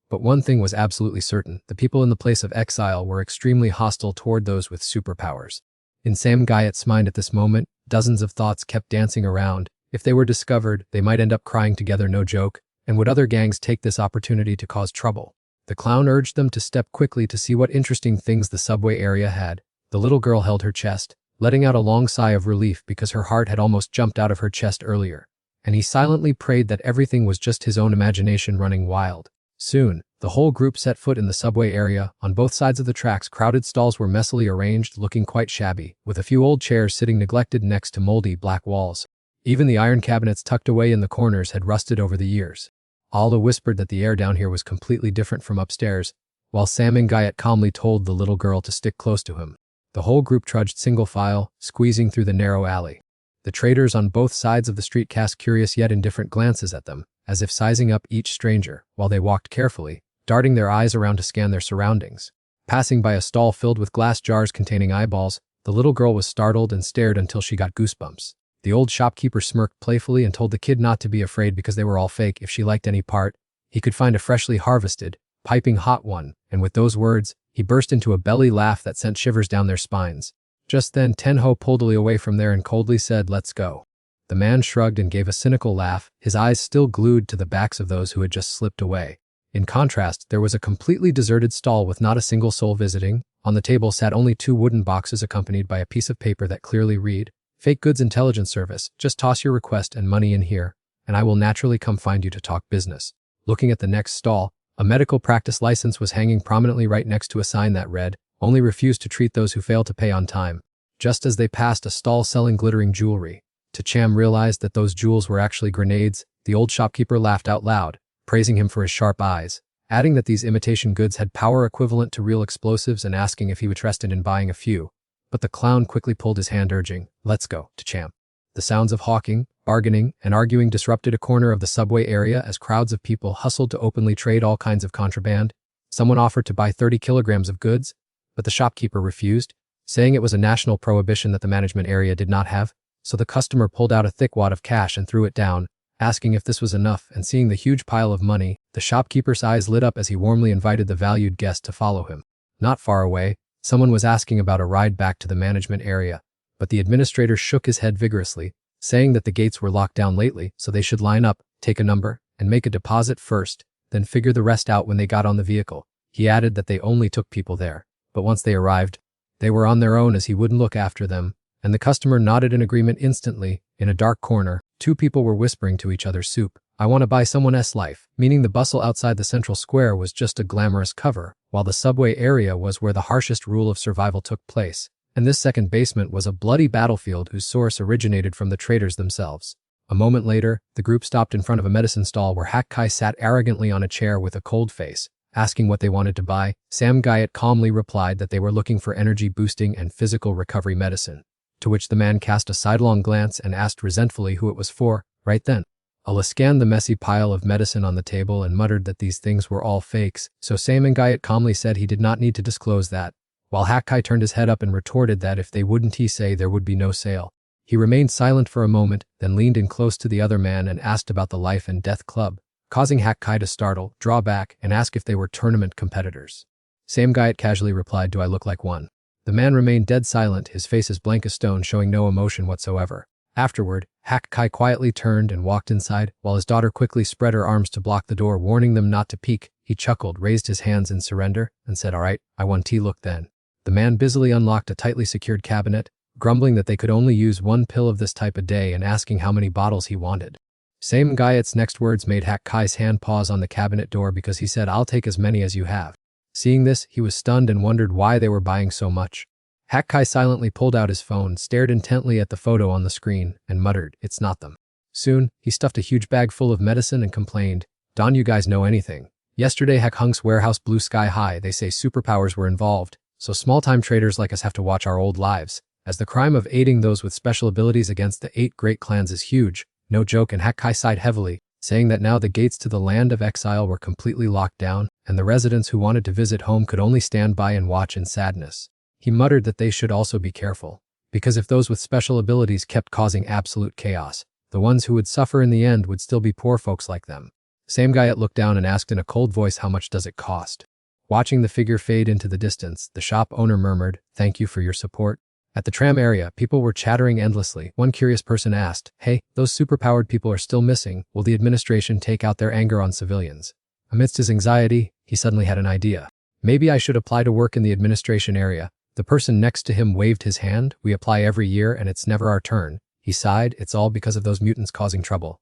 But one thing was absolutely certain, the people in the place of exile were extremely hostile toward those with superpowers. In Sam Guyot's mind at this moment, dozens of thoughts kept dancing around. If they were discovered, they might end up crying together, no joke, and would other gangs take this opportunity to cause trouble? The clown urged them to step quickly to see what interesting things the subway area had. The little girl held her chest, letting out a long sigh of relief because her heart had almost jumped out of her chest earlier, and he silently prayed that everything was just his own imagination running wild. Soon, the whole group set foot in the subway area. On both sides of the tracks, crowded stalls were messily arranged, looking quite shabby, with a few old chairs sitting neglected next to moldy black walls. Even the iron cabinets tucked away in the corners had rusted over the years. Alda whispered that the air down here was completely different from upstairs, while Sam Guyot calmly told the little girl to stick close to him. The whole group trudged single file, squeezing through the narrow alley. The traders on both sides of the street cast curious yet indifferent glances at them, as if sizing up each stranger, while they walked carefully, darting their eyes around to scan their surroundings. Passing by a stall filled with glass jars containing eyeballs, the little girl was startled and stared until she got goosebumps. The old shopkeeper smirked playfully and told the kid not to be afraid because they were all fake. If she liked any part, he could find a freshly harvested, piping hot one, and with those words, he burst into a belly laugh that sent shivers down their spines. Just then Tenho pulled Lee away from there and coldly said, "Let's go." The man shrugged and gave a cynical laugh, his eyes still glued to the backs of those who had just slipped away. In contrast, there was a completely deserted stall with not a single soul visiting. On the table sat only 2 wooden boxes accompanied by a piece of paper that clearly read, "Fake Goods Intelligence Service, just toss your request and money in here, and I will naturally come find you to talk business." Looking at the next stall, a medical practice license was hanging prominently right next to a sign that read, "Only refuse to treat those who fail to pay on time." Just as they passed a stall selling glittering jewelry, Cham realized that those jewels were actually grenades. The old shopkeeper laughed out loud, praising him for his sharp eyes, adding that these imitation goods had power equivalent to real explosives and asking if he was interested in buying a few. But the clown quickly pulled his hand urging, "Let's go," to Cham. The sounds of hawking, bargaining, and arguing disrupted a corner of the subway area as crowds of people hustled to openly trade all kinds of contraband. Someone offered to buy 30 kilograms of goods, but the shopkeeper refused, saying it was a national prohibition that the management area did not have. So the customer pulled out a thick wad of cash and threw it down, asking if this was enough, and seeing the huge pile of money, the shopkeeper's eyes lit up as he warmly invited the valued guest to follow him. Not far away, someone was asking about a ride back to the management area, but the administrator shook his head vigorously, saying that the gates were locked down lately, so they should line up, take a number, and make a deposit first, then figure the rest out when they got on the vehicle. He added that they only took people there, but once they arrived, they were on their own as he wouldn't look after them, and the customer nodded in agreement instantly. In a dark corner, 2 people were whispering to each other, "Soup, I want to buy someone's life," meaning the bustle outside the central square was just a glamorous cover, while the subway area was where the harshest rule of survival took place, and this second basement was a bloody battlefield whose source originated from the traders themselves. A moment later, the group stopped in front of a medicine stall where Hak Kai sat arrogantly on a chair with a cold face. Asking what they wanted to buy, Sam Guyot calmly replied that they were looking for energy-boosting and physical recovery medicine, to which the man cast a sidelong glance and asked resentfully who it was for. Right then, Allah scanned the messy pile of medicine on the table and muttered that these things were all fakes, so Sam Guyot calmly said he did not need to disclose that, while Hak Kai turned his head up and retorted that if they wouldn't he say there would be no sale. He remained silent for a moment, then leaned in close to the other man and asked about the Life and Death Club, causing Hak Kai to startle, draw back, and ask if they were tournament competitors. Sam Guyot casually replied, "Do I look like one?" The man remained dead silent, his face as blank as stone, showing no emotion whatsoever. Afterward, Hak Kai quietly turned and walked inside, while his daughter quickly spread her arms to block the door, warning them not to peek. He chuckled, raised his hands in surrender, and said, "All right, I want tea." Look then. The man busily unlocked a tightly secured cabinet, grumbling that they could only use 1 pill of this type a day and asking how many bottles he wanted. Sam Guyot's next words made Hak Kai's hand pause on the cabinet door because he said, "I'll take as many as you have." Seeing this, he was stunned and wondered why they were buying so much. Hak Kai silently pulled out his phone, stared intently at the photo on the screen, and muttered, "It's not them." Soon, he stuffed a huge bag full of medicine and complained, "Don't you guys know anything? Yesterday Hak Hunk's warehouse blew sky high. They say superpowers were involved, so small-time traders like us have to watch our old lives, as the crime of aiding those with special abilities against the 8 great clans is huge. No joke." And Hak Kai sighed heavily, saying that now the gates to the land of exile were completely locked down, and the residents who wanted to visit home could only stand by and watch in sadness. He muttered that they should also be careful, because if those with special abilities kept causing absolute chaos, the ones who would suffer in the end would still be poor folks like them. Sam Guyot looked down and asked in a cold voice, "How much does it cost?" Watching the figure fade into the distance, the shop owner murmured, "Thank you for your support." At the tram area, people were chattering endlessly. One curious person asked, "Hey, those superpowered people are still missing. Will the administration take out their anger on civilians?" Amidst his anxiety, he suddenly had an idea. "Maybe I should apply to work in the administration area." The person next to him waved his hand. "We apply every year and it's never our turn." He sighed, "It's all because of those mutants causing trouble."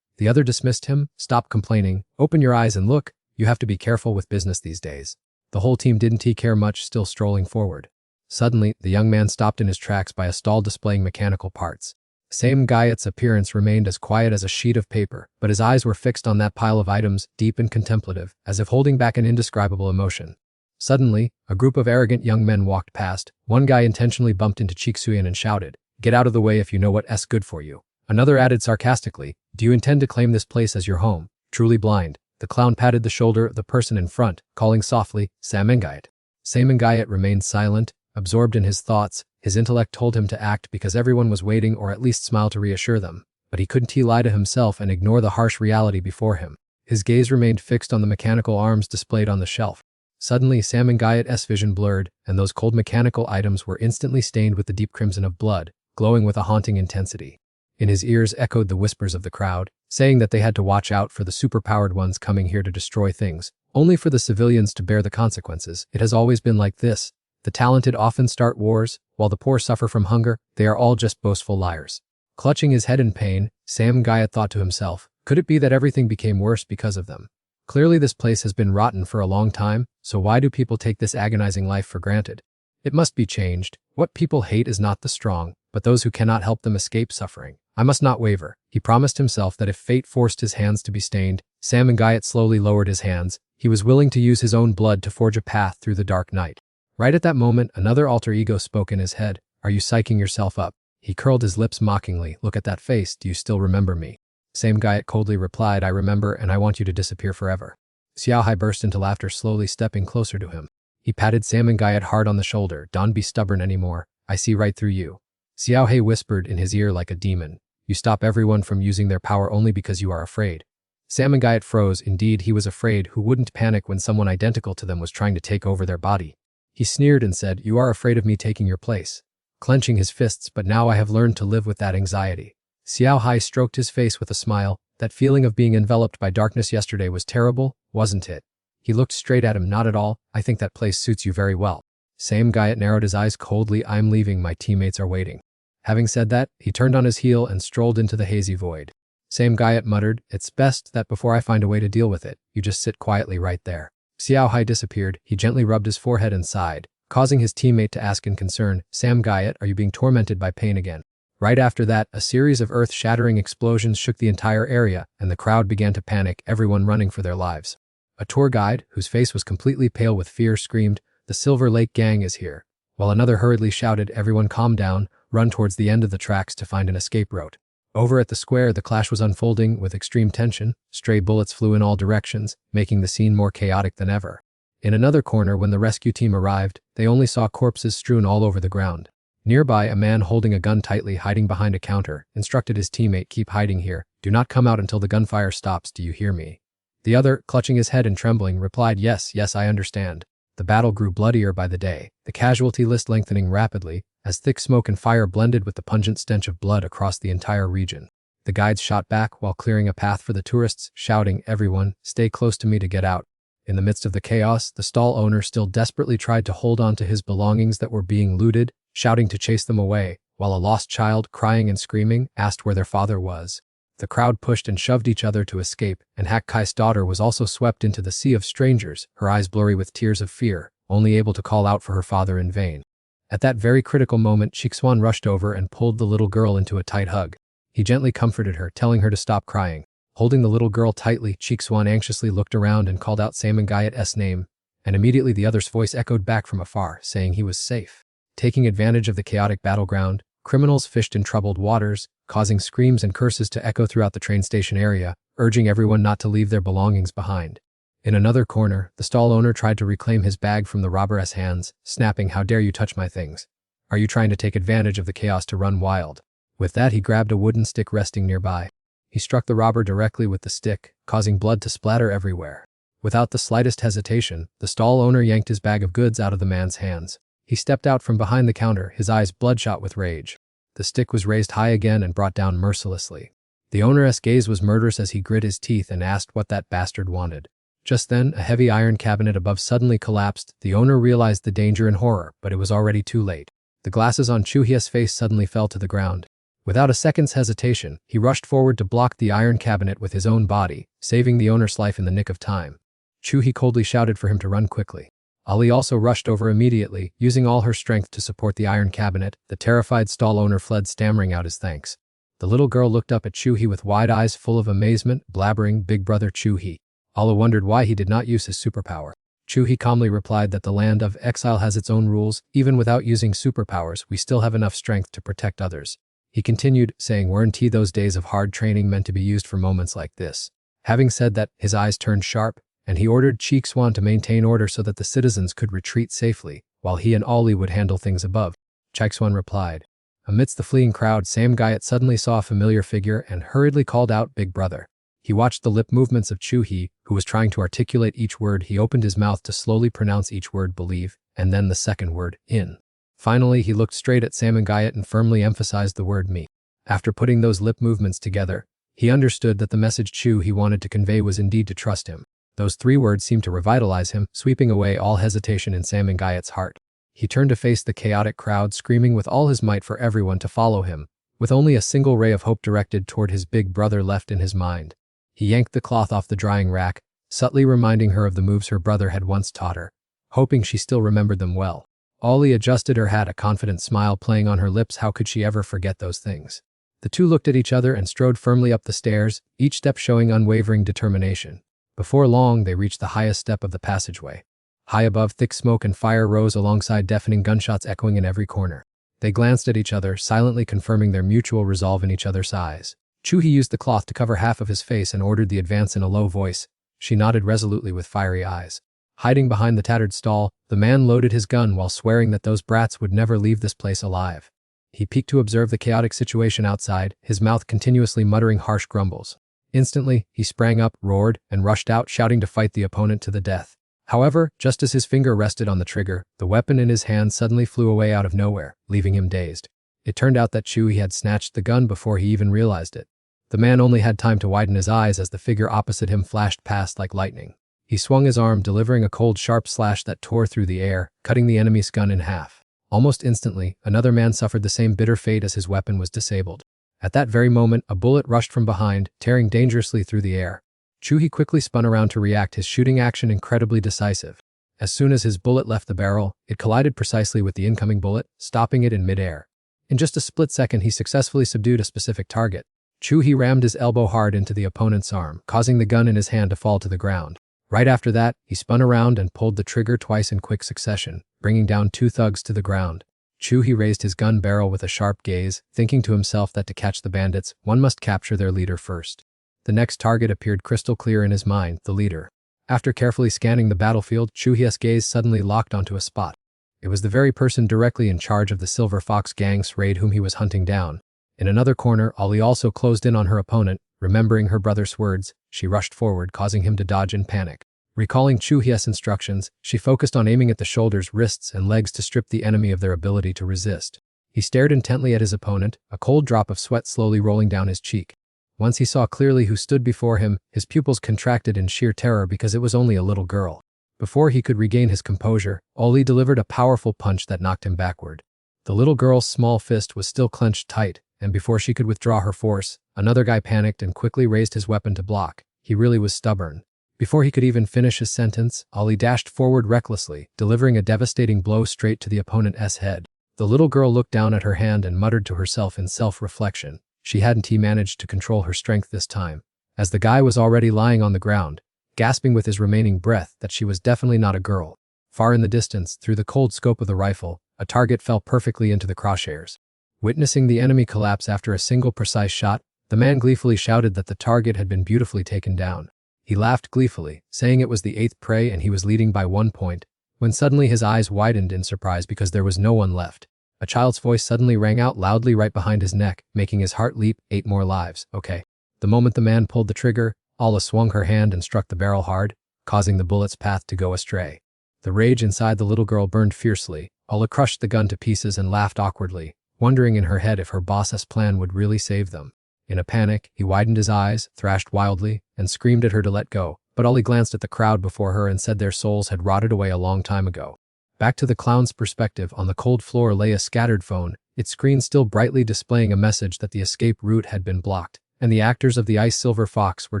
The other dismissed him. "Stop complaining. Open your eyes and look. You have to be careful with business these days." The whole team didn't care much, still strolling forward. Suddenly, the young man stopped in his tracks by a stall displaying mechanical parts. Sam Guyot's appearance remained as quiet as a sheet of paper, but his eyes were fixed on that pile of items, deep and contemplative, as if holding back an indescribable emotion. Suddenly, a group of arrogant young men walked past. One guy intentionally bumped into Chiksuyan and shouted, "Get out of the way if you know what's good for you." Another added sarcastically, "Do you intend to claim this place as your home?" Truly blind, the clown patted the shoulder of the person in front, calling softly, "Sam Guyot." Sam Guyot remained silent, Absorbed in his thoughts, his intellect told him to act because everyone was waiting or at least smile to reassure them. But he couldn't lie to himself and ignore the harsh reality before him. His gaze remained fixed on the mechanical arms displayed on the shelf. Suddenly, Sam and Guyat's vision blurred, and those cold mechanical items were instantly stained with the deep crimson of blood, glowing with a haunting intensity. In his ears echoed the whispers of the crowd, saying that they had to watch out for the superpowered ones coming here to destroy things, only for the civilians to bear the consequences. It has always been like this. The talented often start wars, while the poor suffer from hunger. They are all just boastful liars. Clutching his head in pain, Sam Guyat thought to himself, could it be that everything became worse because of them? Clearly this place has been rotten for a long time, so why do people take this agonizing life for granted? It must be changed. What people hate is not the strong, but those who cannot help them escape suffering. I must not waver. He promised himself that if fate forced his hands to be stained, Sam and Guyat slowly lowered his hands. He was willing to use his own blood to forge a path through the dark night. Right at that moment, another alter ego spoke in his head. Are you psyching yourself up? He curled his lips mockingly. Look at that face. Do you still remember me? Sam Guyat coldly replied, I remember, and I want you to disappear forever. Xiao Hai burst into laughter, slowly stepping closer to him. He patted Sam and Guyat hard on the shoulder. Don't be stubborn anymore. I see right through you. Xiao Hai whispered in his ear like a demon. You stop everyone from using their power only because you are afraid. Sam and Guyat froze. Indeed, he was afraid. Who wouldn't panic when someone identical to them was trying to take over their body? He sneered and said, You are afraid of me taking your place. Clenching his fists, but now I have learned to live with that anxiety. Xiao Hai stroked his face with a smile. That feeling of being enveloped by darkness yesterday was terrible, wasn't it? He looked straight at him. Not at all. I think that place suits you very well. Sam Guyat narrowed his eyes coldly. I'm leaving. My teammates are waiting. Having said that, he turned on his heel and strolled into the hazy void. Sam Guyat muttered, It's best that before I find a way to deal with it, you just sit quietly right there. Xiao Hai disappeared. He gently rubbed his forehead and sighed, causing his teammate to ask in concern, Sam Guyat, are you being tormented by pain again? Right after that, a series of earth-shattering explosions shook the entire area, and the crowd began to panic, everyone running for their lives. A tour guide, whose face was completely pale with fear, screamed, The Silver Lake Gang is here, while another hurriedly shouted, Everyone calm down, run towards the end of the tracks to find an escape route. Over at the square, the clash was unfolding with extreme tension. Stray bullets flew in all directions, making the scene more chaotic than ever. In another corner, when the rescue team arrived, they only saw corpses strewn all over the ground. Nearby, a man holding a gun tightly hiding behind a counter instructed his teammate, Keep hiding here. Do not come out until the gunfire stops. Do you hear me? The other, clutching his head and trembling, replied, Yes, I understand. The battle grew bloodier by the day, the casualty list lengthening rapidly, as thick smoke and fire blended with the pungent stench of blood across the entire region. The guides shot back while clearing a path for the tourists, shouting, Everyone, stay close to me to get out. In the midst of the chaos, the stall owner still desperately tried to hold on to his belongings that were being looted, shouting to chase them away, while a lost child, crying and screaming, asked where their father was. The crowd pushed and shoved each other to escape, and Hak Kai's daughter was also swept into the sea of strangers, her eyes blurry with tears of fear, only able to call out for her father in vain. At that very critical moment, Chixuan rushed over and pulled the little girl into a tight hug. He gently comforted her, telling her to stop crying. Holding the little girl tightly, Chixuan anxiously looked around and called out Sam and Guyat's name, and immediately the other's voice echoed back from afar, saying he was safe. Taking advantage of the chaotic battleground, criminals fished in troubled waters, causing screams and curses to echo throughout the train station area, urging everyone not to leave their belongings behind. In another corner, the stall owner tried to reclaim his bag from the robber's hands, snapping, How dare you touch my things? Are you trying to take advantage of the chaos to run wild? With that, he grabbed a wooden stick resting nearby. He struck the robber directly with the stick, causing blood to splatter everywhere. Without the slightest hesitation, the stall owner yanked his bag of goods out of the man's hands. He stepped out from behind the counter, his eyes bloodshot with rage. The stick was raised high again and brought down mercilessly. The owner's gaze was murderous as he grit his teeth and asked what that bastard wanted. Just then, a heavy iron cabinet above suddenly collapsed. The owner realized the danger and horror, but it was already too late. The glasses on Chu Hie's face suddenly fell to the ground. Without a second's hesitation, he rushed forward to block the iron cabinet with his own body, saving the owner's life in the nick of time. Chu Hie coldly shouted for him to run quickly. Ali also rushed over immediately, using all her strength to support the iron cabinet. The terrified stall owner fled, stammering out his thanks. The little girl looked up at Chu Hie with wide eyes full of amazement, blabbering, Big brother Chu Hie. Ala wondered why he did not use his superpower. Chu Hie calmly replied that the land of exile has its own rules. Even without using superpowers, we still have enough strength to protect others. He continued, saying, Weren't those days of hard training meant to be used for moments like this? Having said that, his eyes turned sharp, and he ordered Chixuan to maintain order so that the citizens could retreat safely, while he and Ollie would handle things above, Chaixuan replied. Amidst the fleeing crowd, Sam Guyot suddenly saw a familiar figure and hurriedly called out, "Big brother." He watched the lip movements of Chu He, who was trying to articulate each word. He opened his mouth to slowly pronounce each word, believe, and then the second word, in. Finally, he looked straight at Sam Guyot and firmly emphasized the word me. After putting those lip movements together, he understood that the message Chu He wanted to convey was indeed to trust him. Those 3 words seemed to revitalize him, sweeping away all hesitation in Sam Guyot's heart. He turned to face the chaotic crowd, screaming with all his might for everyone to follow him, with only a single ray of hope directed toward his big brother left in his mind. He yanked the cloth off the drying rack, subtly reminding her of the moves her brother had once taught her, hoping she still remembered them well. Ollie adjusted her hat, a confident smile playing on her lips. How could she ever forget those things? The two looked at each other and strode firmly up the stairs, each step showing unwavering determination. Before long, they reached the highest step of the passageway. High above, thick smoke and fire rose alongside deafening gunshots echoing in every corner. They glanced at each other, silently confirming their mutual resolve in each other's eyes. Chu He used the cloth to cover half of his face and ordered the advance in a low voice. She nodded resolutely with fiery eyes. Hiding behind the tattered stall, the man loaded his gun while swearing that those brats would never leave this place alive. He peeked to observe the chaotic situation outside, his mouth continuously muttering harsh grumbles. Instantly, he sprang up, roared, and rushed out, shouting to fight the opponent to the death. However, just as his finger rested on the trigger, the weapon in his hand suddenly flew away out of nowhere, leaving him dazed. It turned out that Chu He had snatched the gun before he even realized it. The man only had time to widen his eyes as the figure opposite him flashed past like lightning. He swung his arm, delivering a cold, sharp slash that tore through the air, cutting the enemy's gun in half. Almost instantly, another man suffered the same bitter fate as his weapon was disabled. At that very moment, a bullet rushed from behind, tearing dangerously through the air. Chu He quickly spun around to react, his shooting action incredibly decisive. As soon as his bullet left the barrel, it collided precisely with the incoming bullet, stopping it in midair. In just a split second, he successfully subdued a specific target. Chu He rammed his elbow hard into the opponent's arm, causing the gun in his hand to fall to the ground. Right after that, he spun around and pulled the trigger twice in quick succession, bringing down 2 thugs to the ground. Chu He raised his gun barrel with a sharp gaze, thinking to himself that to catch the bandits, one must capture their leader first. The next target appeared crystal clear in his mind, the leader. After carefully scanning the battlefield, Chu He's gaze suddenly locked onto a spot. It was the very person directly in charge of the Silver Fox gang's raid whom he was hunting down. In another corner, Ollie also closed in on her opponent. Remembering her brother's words, she rushed forward, causing him to dodge in panic. Recalling Chu He's instructions, she focused on aiming at the shoulders, wrists, and legs to strip the enemy of their ability to resist. He stared intently at his opponent, a cold drop of sweat slowly rolling down his cheek. Once he saw clearly who stood before him, his pupils contracted in sheer terror because it was only a little girl. Before he could regain his composure, Ollie delivered a powerful punch that knocked him backward. The little girl's small fist was still clenched tight, and before she could withdraw her force, another guy panicked and quickly raised his weapon to block. He really was stubborn. Before he could even finish his sentence, Ollie dashed forward recklessly, delivering a devastating blow straight to the opponent's head. The little girl looked down at her hand and muttered to herself in self-reflection. She hadn't managed to control her strength this time, as the guy was already lying on the ground, gasping with his remaining breath that she was definitely not a girl. Far in the distance, through the cold scope of the rifle, a target fell perfectly into the crosshairs. Witnessing the enemy collapse after a single precise shot, the man gleefully shouted that the target had been beautifully taken down. He laughed gleefully, saying it was the 8th prey and he was leading by 1 point, when suddenly his eyes widened in surprise because there was no one left. A child's voice suddenly rang out loudly right behind his neck, making his heart leap. 8 more lives, okay. The moment the man pulled the trigger, Alla swung her hand and struck the barrel hard, causing the bullet's path to go astray. The rage inside the little girl burned fiercely. Alla crushed the gun to pieces and laughed awkwardly, wondering in her head if her boss's plan would really save them. In a panic, he widened his eyes, thrashed wildly, and screamed at her to let go, but Ollie glanced at the crowd before her and said their souls had rotted away a long time ago. Back to the clown's perspective, on the cold floor lay a scattered phone, its screen still brightly displaying a message that the escape route had been blocked, and the actors of the Ice Silver Fox were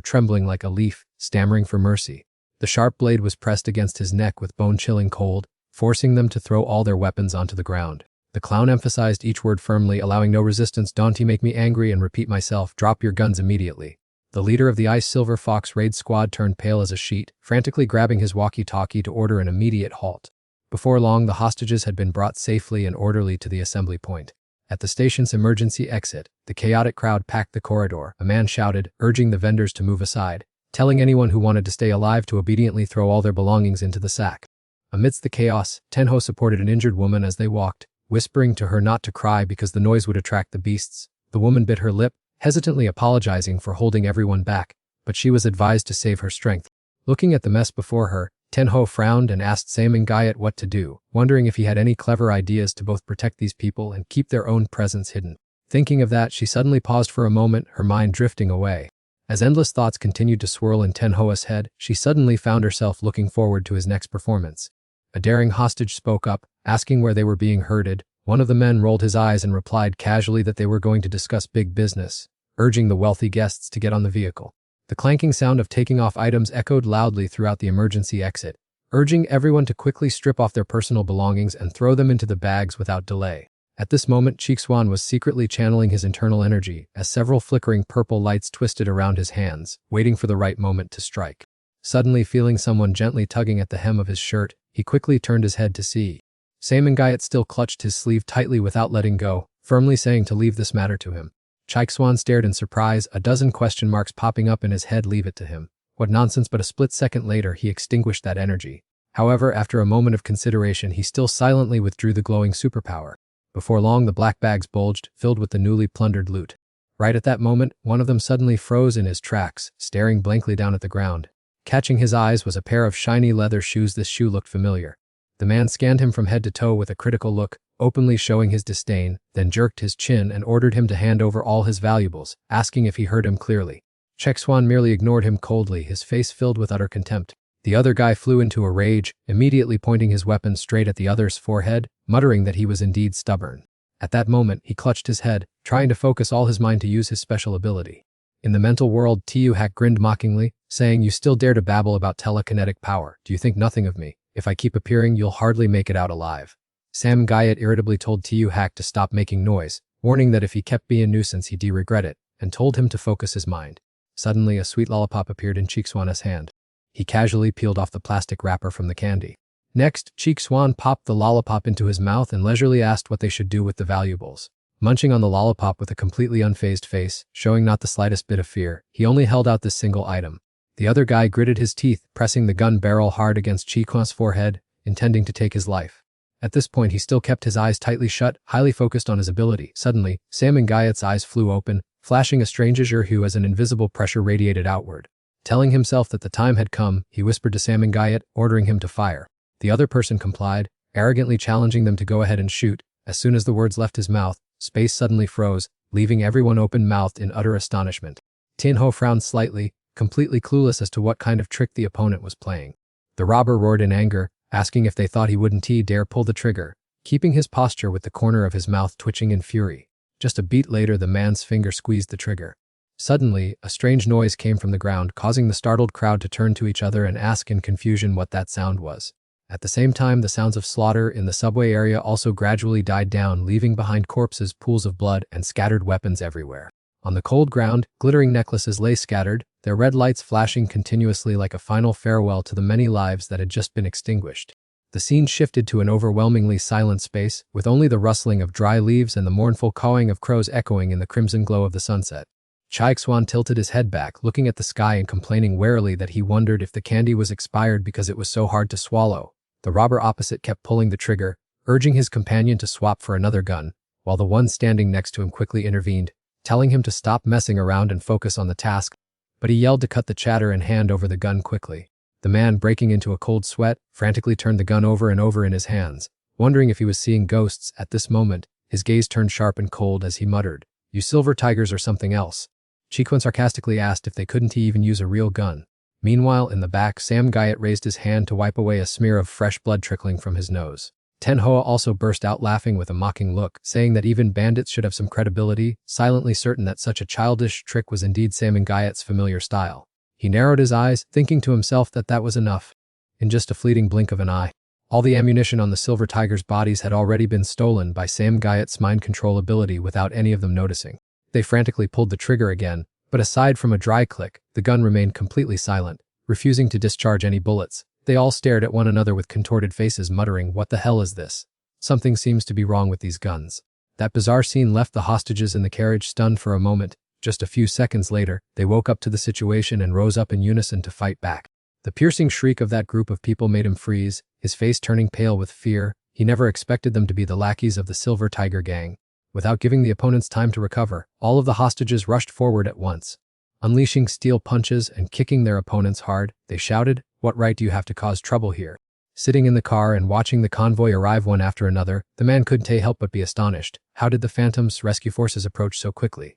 trembling like a leaf, stammering for mercy. The sharp blade was pressed against his neck with bone-chilling cold, forcing them to throw all their weapons onto the ground. The clown emphasized each word firmly, allowing no resistance. Don't make me angry and repeat myself. Drop your guns immediately. The leader of the Ice Silver Fox raid squad turned pale as a sheet, frantically grabbing his walkie-talkie to order an immediate halt. Before long, the hostages had been brought safely and orderly to the assembly point. At the station's emergency exit, the chaotic crowd packed the corridor. A man shouted, urging the vendors to move aside, telling anyone who wanted to stay alive to obediently throw all their belongings into the sack. Amidst the chaos, Tenho supported an injured woman as they walked, whispering to her not to cry because the noise would attract the beasts. The woman bit her lip, hesitantly apologizing for holding everyone back, but she was advised to save her strength. Looking at the mess before her, Tenho frowned and asked Samengayat what to do, wondering if he had any clever ideas to both protect these people and keep their own presence hidden. Thinking of that, she suddenly paused for a moment, her mind drifting away. As endless thoughts continued to swirl in Tenhoa's head, she suddenly found herself looking forward to his next performance. A daring hostage spoke up, asking where they were being herded. One of the men rolled his eyes and replied casually that they were going to discuss big business, urging the wealthy guests to get on the vehicle. The clanking sound of taking off items echoed loudly throughout the emergency exit, urging everyone to quickly strip off their personal belongings and throw them into the bags without delay. At this moment, Cheekswan was secretly channeling his internal energy as several flickering purple lights twisted around his hands, waiting for the right moment to strike. Suddenly feeling someone gently tugging at the hem of his shirt, he quickly turned his head to see. Samengayat still clutched his sleeve tightly without letting go, firmly saying to leave this matter to him. Cheekswan stared in surprise, a dozen question marks popping up in his head. Leave it to him. What nonsense, but a split second later he extinguished that energy. However, after a moment of consideration, he still silently withdrew the glowing superpower. Before long, the black bags bulged, filled with the newly plundered loot. Right at that moment, one of them suddenly froze in his tracks, staring blankly down at the ground. Catching his eyes was a pair of shiny leather shoes. This shoe looked familiar. The man scanned him from head to toe with a critical look, openly showing his disdain, then jerked his chin and ordered him to hand over all his valuables, asking if he heard him clearly. Cheekswan merely ignored him coldly, his face filled with utter contempt. The other guy flew into a rage, immediately pointing his weapon straight at the other's forehead, muttering that he was indeed stubborn. At that moment, he clutched his head, trying to focus all his mind to use his special ability. In the mental world, Tiyuhak grinned mockingly, saying, "You still dare to babble about telekinetic power. Do you think nothing of me? If I keep appearing, you'll hardly make it out alive." Samengayat irritably told Tiyuhak to stop making noise, warning that if he kept being a nuisance he'd regret it, and told him to focus his mind. Suddenly, a sweet lollipop appeared in Cheekswan's hand. He casually peeled off the plastic wrapper from the candy. Next, Cheekswan popped the lollipop into his mouth and leisurely asked what they should do with the valuables. Munching on the lollipop with a completely unfazed face, showing not the slightest bit of fear, he only held out this single item. The other guy gritted his teeth, pressing the gun barrel hard against Cheekswan's forehead, intending to take his life. At this point, he still kept his eyes tightly shut, highly focused on his ability. Suddenly, Samengayat's eyes flew open, flashing a strange azure hue as an invisible pressure radiated outward. Telling himself that the time had come, he whispered to Samengayat, ordering him to fire. The other person complied, arrogantly challenging them to go ahead and shoot. As soon as the words left his mouth, space suddenly froze, leaving everyone open-mouthed in utter astonishment. Tenho frowned slightly, completely clueless as to what kind of trick the opponent was playing. The robber roared in anger, asking if they thought he wouldn't dare pull the trigger, keeping his posture with the corner of his mouth twitching in fury. Just a beat later, the man's finger squeezed the trigger. Suddenly, a strange noise came from the ground, causing the startled crowd to turn to each other and ask in confusion what that sound was. At the same time, the sounds of slaughter in the subway area also gradually died down, leaving behind corpses, pools of blood, and scattered weapons everywhere. On the cold ground, glittering necklaces lay scattered, their red lights flashing continuously like a final farewell to the many lives that had just been extinguished. The scene shifted to an overwhelmingly silent space, with only the rustling of dry leaves and the mournful cawing of crows echoing in the crimson glow of the sunset. Cheekswan tilted his head back, looking at the sky and complaining warily that he wondered if the candy was expired because it was so hard to swallow. The robber opposite kept pulling the trigger, urging his companion to swap for another gun, while the one standing next to him quickly intervened, telling him to stop messing around and focus on the task, but he yelled to cut the chatter and hand over the gun quickly. The man, breaking into a cold sweat, frantically turned the gun over and over in his hands, wondering if he was seeing ghosts. At this moment, his gaze turned sharp and cold as he muttered, "You silver tigers or something else." Cheekswan sarcastically asked if they couldn't even use a real gun. Meanwhile, in the back, Samengayat raised his hand to wipe away a smear of fresh blood trickling from his nose. Tenho also burst out laughing with a mocking look, saying that even bandits should have some credibility, silently certain that such a childish trick was indeed Samengayat's familiar style. He narrowed his eyes, thinking to himself that that was enough. In just a fleeting blink of an eye, all the ammunition on the silver tigers' bodies had already been stolen by Samengayat's mind control ability without any of them noticing. They frantically pulled the trigger again, but aside from a dry click, the gun remained completely silent, refusing to discharge any bullets. They all stared at one another with contorted faces, muttering, "What the hell is this? Something seems to be wrong with these guns." That bizarre scene left the hostages in the carriage stunned for a moment. Just a few seconds later, they woke up to the situation and rose up in unison to fight back. The piercing shriek of that group of people made him freeze, his face turning pale with fear. He never expected them to be the lackeys of the Silver Tiger gang. Without giving the opponents time to recover, all of the hostages rushed forward at once. Unleashing steel punches and kicking their opponents hard, they shouted, "What right do you have to cause trouble here?" Sitting in the car and watching the convoy arrive one after another, the man couldn't help but be astonished. How did the Phantom's rescue forces approach so quickly?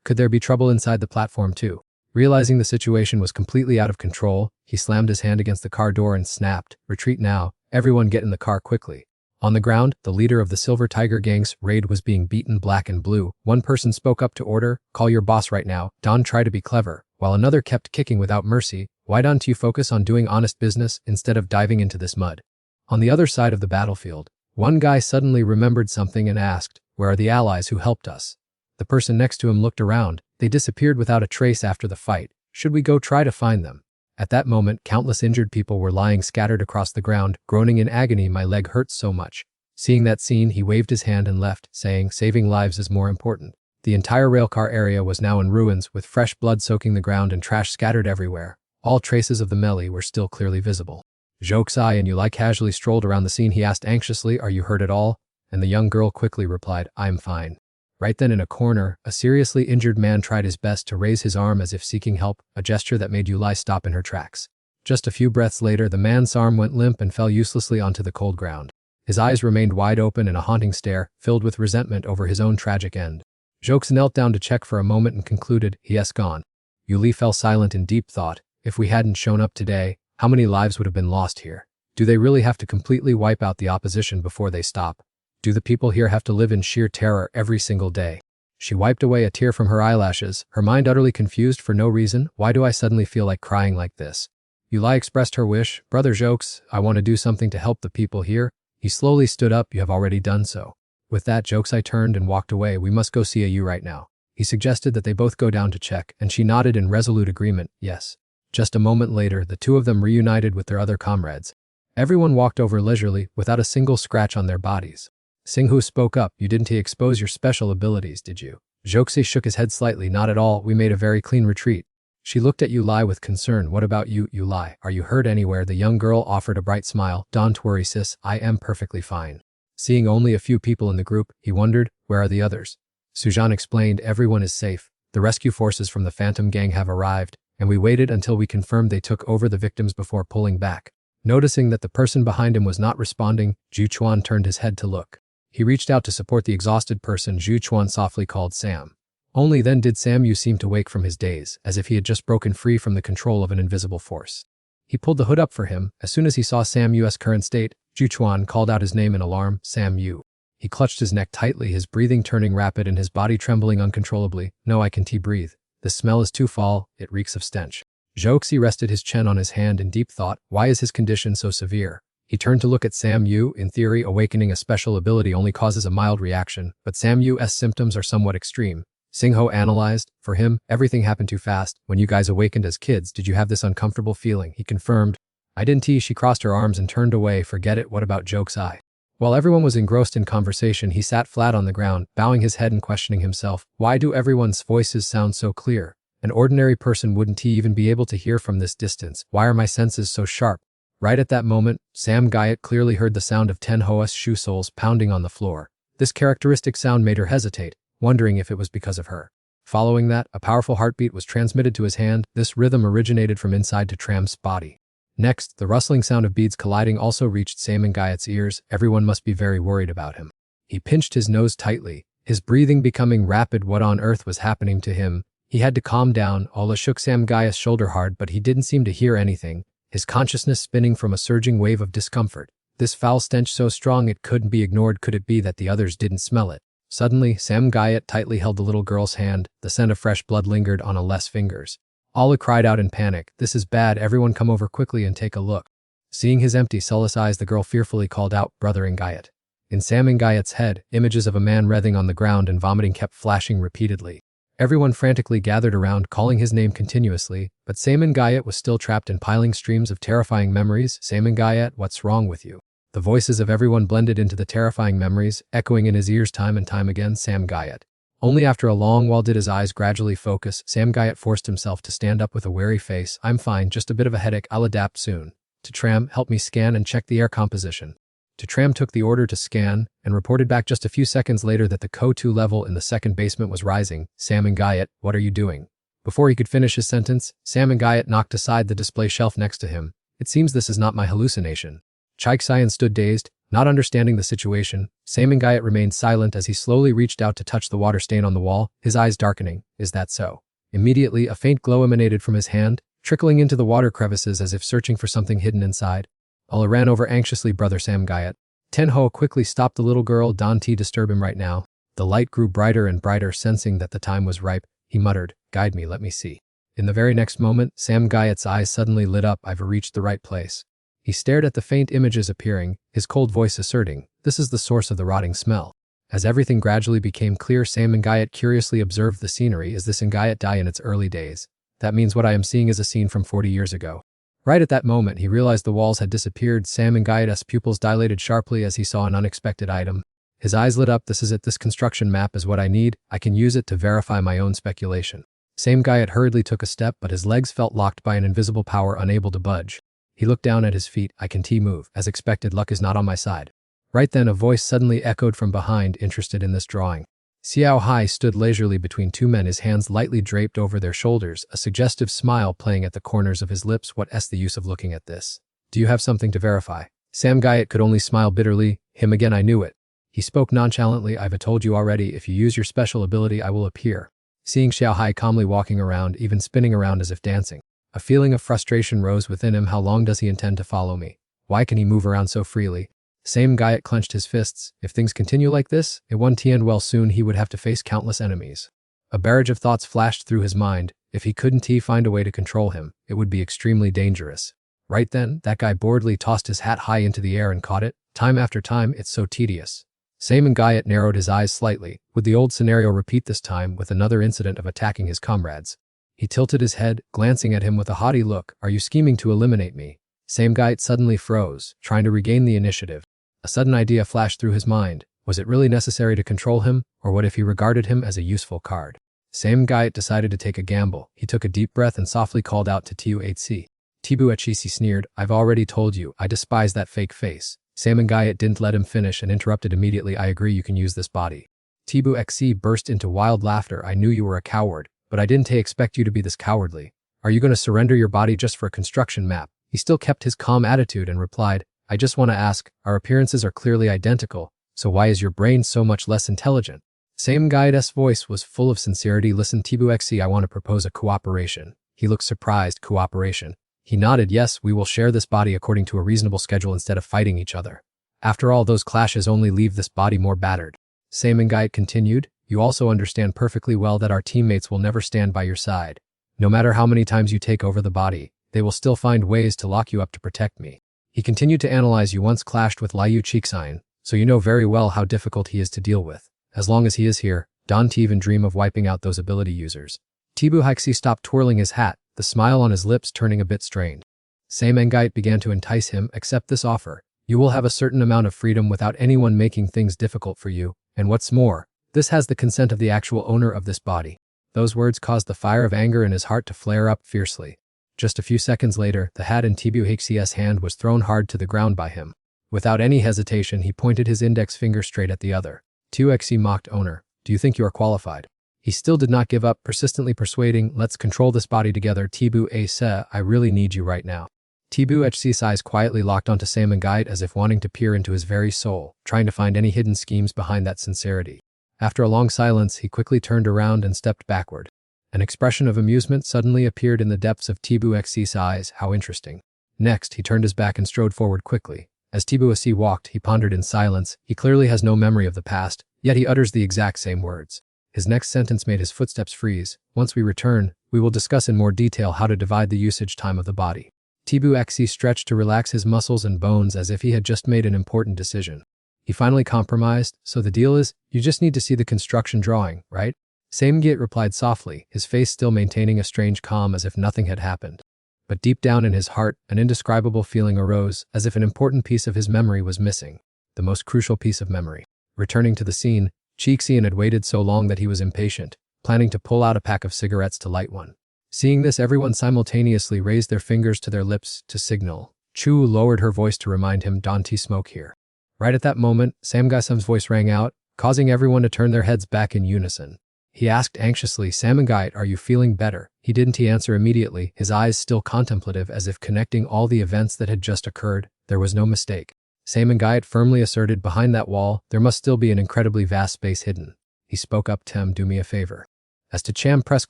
Could there be trouble inside the platform too? Realizing the situation was completely out of control, he slammed his hand against the car door and snapped, "Retreat now, everyone get in the car quickly." On the ground, the leader of the Silver Tiger gang's raid was being beaten black and blue. One person spoke up to order, "Call your boss right now." Don tried to be clever, while another kept kicking without mercy. "Why don't you focus on doing honest business instead of diving into this mud?" On the other side of the battlefield, one guy suddenly remembered something and asked, "Where are the allies who helped us?" The person next to him looked around. They disappeared without a trace after the fight. Should we go try to find them? At that moment, countless injured people were lying scattered across the ground, groaning in agony. "My leg hurts so much." Seeing that scene, he waved his hand and left, saying, "Saving lives is more important." The entire railcar area was now in ruins, with fresh blood soaking the ground and trash scattered everywhere. All traces of the melee were still clearly visible. Jokesai and Yulai casually strolled around the scene. He asked anxiously, "Are you hurt at all?" And the young girl quickly replied, "I'm fine." Right then in a corner, a seriously injured man tried his best to raise his arm as if seeking help, a gesture that made Yulai stop in her tracks. Just a few breaths later, the man's arm went limp and fell uselessly onto the cold ground. His eyes remained wide open in a haunting stare, filled with resentment over his own tragic end. Jokes knelt down to check for a moment and concluded, "He gone." Yuli fell silent in deep thought. If we hadn't shown up today, how many lives would have been lost here? Do they really have to completely wipe out the opposition before they stop? Do the people here have to live in sheer terror every single day? She wiped away a tear from her eyelashes, her mind utterly confused for no reason. Why do I suddenly feel like crying like this? Yulai expressed her wish, "Brother Jokes, I want to do something to help the people here." He slowly stood up. "You have already done so." With that, Jokesai turned and walked away. "We must go see you right now." He suggested that they both go down to check, and she nodded in resolute agreement, "Yes." Just a moment later, the two of them reunited with their other comrades. Everyone walked over leisurely, without a single scratch on their bodies. Singhu spoke up, "You didn't expose your special abilities, did you?" Jokesai shook his head slightly, "Not at all, we made a very clean retreat." She looked at Yulai with concern. "What about you, Yulai? Are you hurt anywhere?" The young girl offered a bright smile. "Don't worry, sis, I am perfectly fine." Seeing only a few people in the group, he wondered, "Where are the others?" Sujan explained, "Everyone is safe. The rescue forces from the Phantom Gang have arrived, and we waited until we confirmed they took over the victims before pulling back." Noticing that the person behind him was not responding, Zhu Chuan turned his head to look. He reached out to support the exhausted person. Zhu Chuan softly called Sam. Only then did Sam Yu seem to wake from his daze, as if he had just broken free from the control of an invisible force. He pulled the hood up for him. As soon as he saw Sam Yu's current state, Zhu Chuan called out his name in alarm, "Sam Yu." He clutched his neck tightly, his breathing turning rapid and his body trembling uncontrollably. "No, I can't breathe. The smell is too foul, it reeks of stench." Jokesai rested his chin on his hand in deep thought. Why is his condition so severe? He turned to look at Sam Yu. In theory, awakening a special ability only causes a mild reaction, but Sam Yu's symptoms are somewhat extreme. Singho analyzed. "For him, everything happened too fast. When you guys awakened as kids, did you have this uncomfortable feeling?" He confirmed. "I didn't." She crossed her arms and turned away. "Forget it. What about Jokesai?" While everyone was engrossed in conversation, he sat flat on the ground, bowing his head and questioning himself. Why do everyone's voices sound so clear? An ordinary person wouldn't even be able to hear from this distance. Why are my senses so sharp? Right at that moment, Sam Guyot clearly heard the sound of 10 Hoa's shoe soles pounding on the floor. This characteristic sound made her hesitate, wondering if it was because of her. Following that, a powerful heartbeat was transmitted to his hand. This rhythm originated from inside to Tram's body. Next, the rustling sound of beads colliding also reached Sam Guyot's ears. Everyone must be very worried about him. He pinched his nose tightly, his breathing becoming rapid. What on earth was happening to him? He had to calm down. Allah shook Sam Guyot's shoulder hard, but he didn't seem to hear anything, his consciousness spinning from a surging wave of discomfort. This foul stench so strong it couldn't be ignored. Could it be that the others didn't smell it? Suddenly, Sam Guyot tightly held the little girl's hand. The scent of fresh blood lingered on Allah's fingers. Allah cried out in panic, "This is bad, everyone come over quickly and take a look." Seeing his empty, soulless eyes, the girl fearfully called out, "Brother Ngayat." In Sam Ngayat's head, images of a man writhing on the ground and vomiting kept flashing repeatedly. Everyone frantically gathered around, calling his name continuously, but Sam Ngayat was still trapped in piling streams of terrifying memories. "Sam Ngayat, what's wrong with you?" The voices of everyone blended into the terrifying memories, echoing in his ears time and time again. "Sam Guyot." Only after a long while did his eyes gradually focus. Sam Guyot forced himself to stand up with a wary face. I'm fine, just a bit of a headache, I'll adapt soon. Tram, help me scan and check the air composition. Tram took the order to scan and reported back just a few seconds later that the CO2 level in the second basement was rising. Sam Guyot, what are you doing? Before he could finish his sentence, Sam Guyot knocked aside the display shelf next to him. It seems this is not my hallucination. Chaik-Sayan stood dazed, not understanding the situation. Sam Guyot remained silent as he slowly reached out to touch the water stain on the wall, his eyes darkening. Is that so? Immediately, a faint glow emanated from his hand, trickling into the water crevices as if searching for something hidden inside. Alla ran over anxiously. Brother Sam Guyot. Tenho quickly stopped the little girl. Don't disturb him right now. The light grew brighter and brighter, sensing that the time was ripe. He muttered, guide me, let me see. In the very next moment, Sam Guyot's eyes suddenly lit up. I've reached the right place. He stared at the faint images appearing, his cold voice asserting, this is the source of the rotting smell. As everything gradually became clear, Sam Guyot curiously observed the scenery. Is this Ngayat Dai in its early days? That means what I am seeing is a scene from 40 years ago. Right at that moment, he realized the walls had disappeared. Sam Guyot's pupils dilated sharply as he saw an unexpected item. His eyes lit up. This is it. This construction map is what I need. I can use it to verify my own speculation. Sam Guyot hurriedly took a step, but his legs felt locked by an invisible power, unable to budge. He looked down at his feet. I can move. As expected, luck is not on my side. Right then, a voice suddenly echoed from behind, interested in this drawing. Xiao Hai stood leisurely between two men, his hands lightly draped over their shoulders, a suggestive smile playing at the corners of his lips. What's the use of looking at this? Do you have something to verify? Sam Guyot could only smile bitterly. Him again, I knew it. He spoke nonchalantly. I've told you already, if you use your special ability, I will appear. Seeing Xiao Hai calmly walking around, even spinning around as if dancing, a feeling of frustration rose within him. How long does he intend to follow me? Why can he move around so freely? Sam Guyot clenched his fists. If things continue like this, it won't end well. Soon he would have to face countless enemies. A barrage of thoughts flashed through his mind. If he couldn't find a way to control him, it would be extremely dangerous. Right then, that guy boredly tossed his hat high into the air and caught it. Time after time, it's so tedious. Sam Guyot narrowed his eyes slightly. Would the old scenario repeat this time with another incident of attacking his comrades? He tilted his head, glancing at him with a haughty look. Are you scheming to eliminate me? Sam Guyot suddenly froze, trying to regain the initiative. A sudden idea flashed through his mind. Was it really necessary to control him, or what if he regarded him as a useful card? Sam Guyot decided to take a gamble. He took a deep breath and softly called out to Tu-8C. Tibu-8C sneered. I've already told you, I despise that fake face. Sam Guyot didn't let him finish and interrupted immediately. I agree, you can use this body. Tibu-8C burst into wild laughter. I knew you were a coward, but I didn't expect you to be this cowardly. Are you going to surrender your body just for a construction map? He still kept his calm attitude and replied, I just want to ask, our appearances are clearly identical, so why is your brain so much less intelligent? Sam Guyot's voice was full of sincerity. Listen, Tibu-8C, I want to propose a cooperation. He looked surprised. Cooperation? He nodded. Yes, we will share this body according to a reasonable schedule instead of fighting each other. After all, those clashes only leave this body more battered. Sam Guyot continued, you also understand perfectly well that our teammates will never stand by your side. No matter how many times you take over the body, they will still find ways to lock you up to protect me. He continued to analyze. You once clashed with Liu Chixin, so you know very well how difficult he is to deal with. As long as he is here, don't even dream of wiping out those ability users. Tibu-8C stopped twirling his hat, the smile on his lips turning a bit strained. Sam Guyot began to entice him. Accept this offer. You will have a certain amount of freedom without anyone making things difficult for you, and what's more, this has the consent of the actual owner of this body. Those words caused the fire of anger in his heart to flare up fiercely. Just a few seconds later, the hat in Tibu-8C's hand was thrown hard to the ground by him. Without any hesitation, he pointed his index finger straight at the other. Tibu-8C mocked, owner, do you think you are qualified? He still did not give up, persistently persuading, let's control this body together. Tibu-8C, I really need you right now. Tibu-8C's eyes quietly locked onto Sam Guyot as if wanting to peer into his very soul, trying to find any hidden schemes behind that sincerity. After a long silence, he quickly turned around and stepped backward. An expression of amusement suddenly appeared in the depths of Tibu-8C's eyes. How interesting. Next, he turned his back and strode forward quickly. As Tibu-8C walked, he pondered in silence. He clearly has no memory of the past, yet he utters the exact same words. His next sentence made his footsteps freeze. Once we return, we will discuss in more detail how to divide the usage time of the body. Tibu-8C stretched to relax his muscles and bones as if he had just made an important decision. He finally compromised. So the deal is, you just need to see the construction drawing, right? Sam Guyot replied softly, his face still maintaining a strange calm as if nothing had happened. But deep down in his heart, an indescribable feeling arose, as if an important piece of his memory was missing. The most crucial piece of memory. Returning to the scene, Cheeksian had waited so long that he was impatient, planning to pull out a pack of cigarettes to light one. Seeing this, everyone simultaneously raised their fingers to their lips to signal. Chu lowered her voice to remind him, "Don't smoke here." Right at that moment, Samgaisam's voice rang out, causing everyone to turn their heads back in unison. He asked anxiously, "Samengait, are you feeling better?" He didn't answer immediately, his eyes still contemplative as if connecting all the events that had just occurred. There was no mistake. Samengait firmly asserted, "Behind that wall, there must still be an incredibly vast space hidden." He spoke up, "Tem, do me a favor." As Cham pressed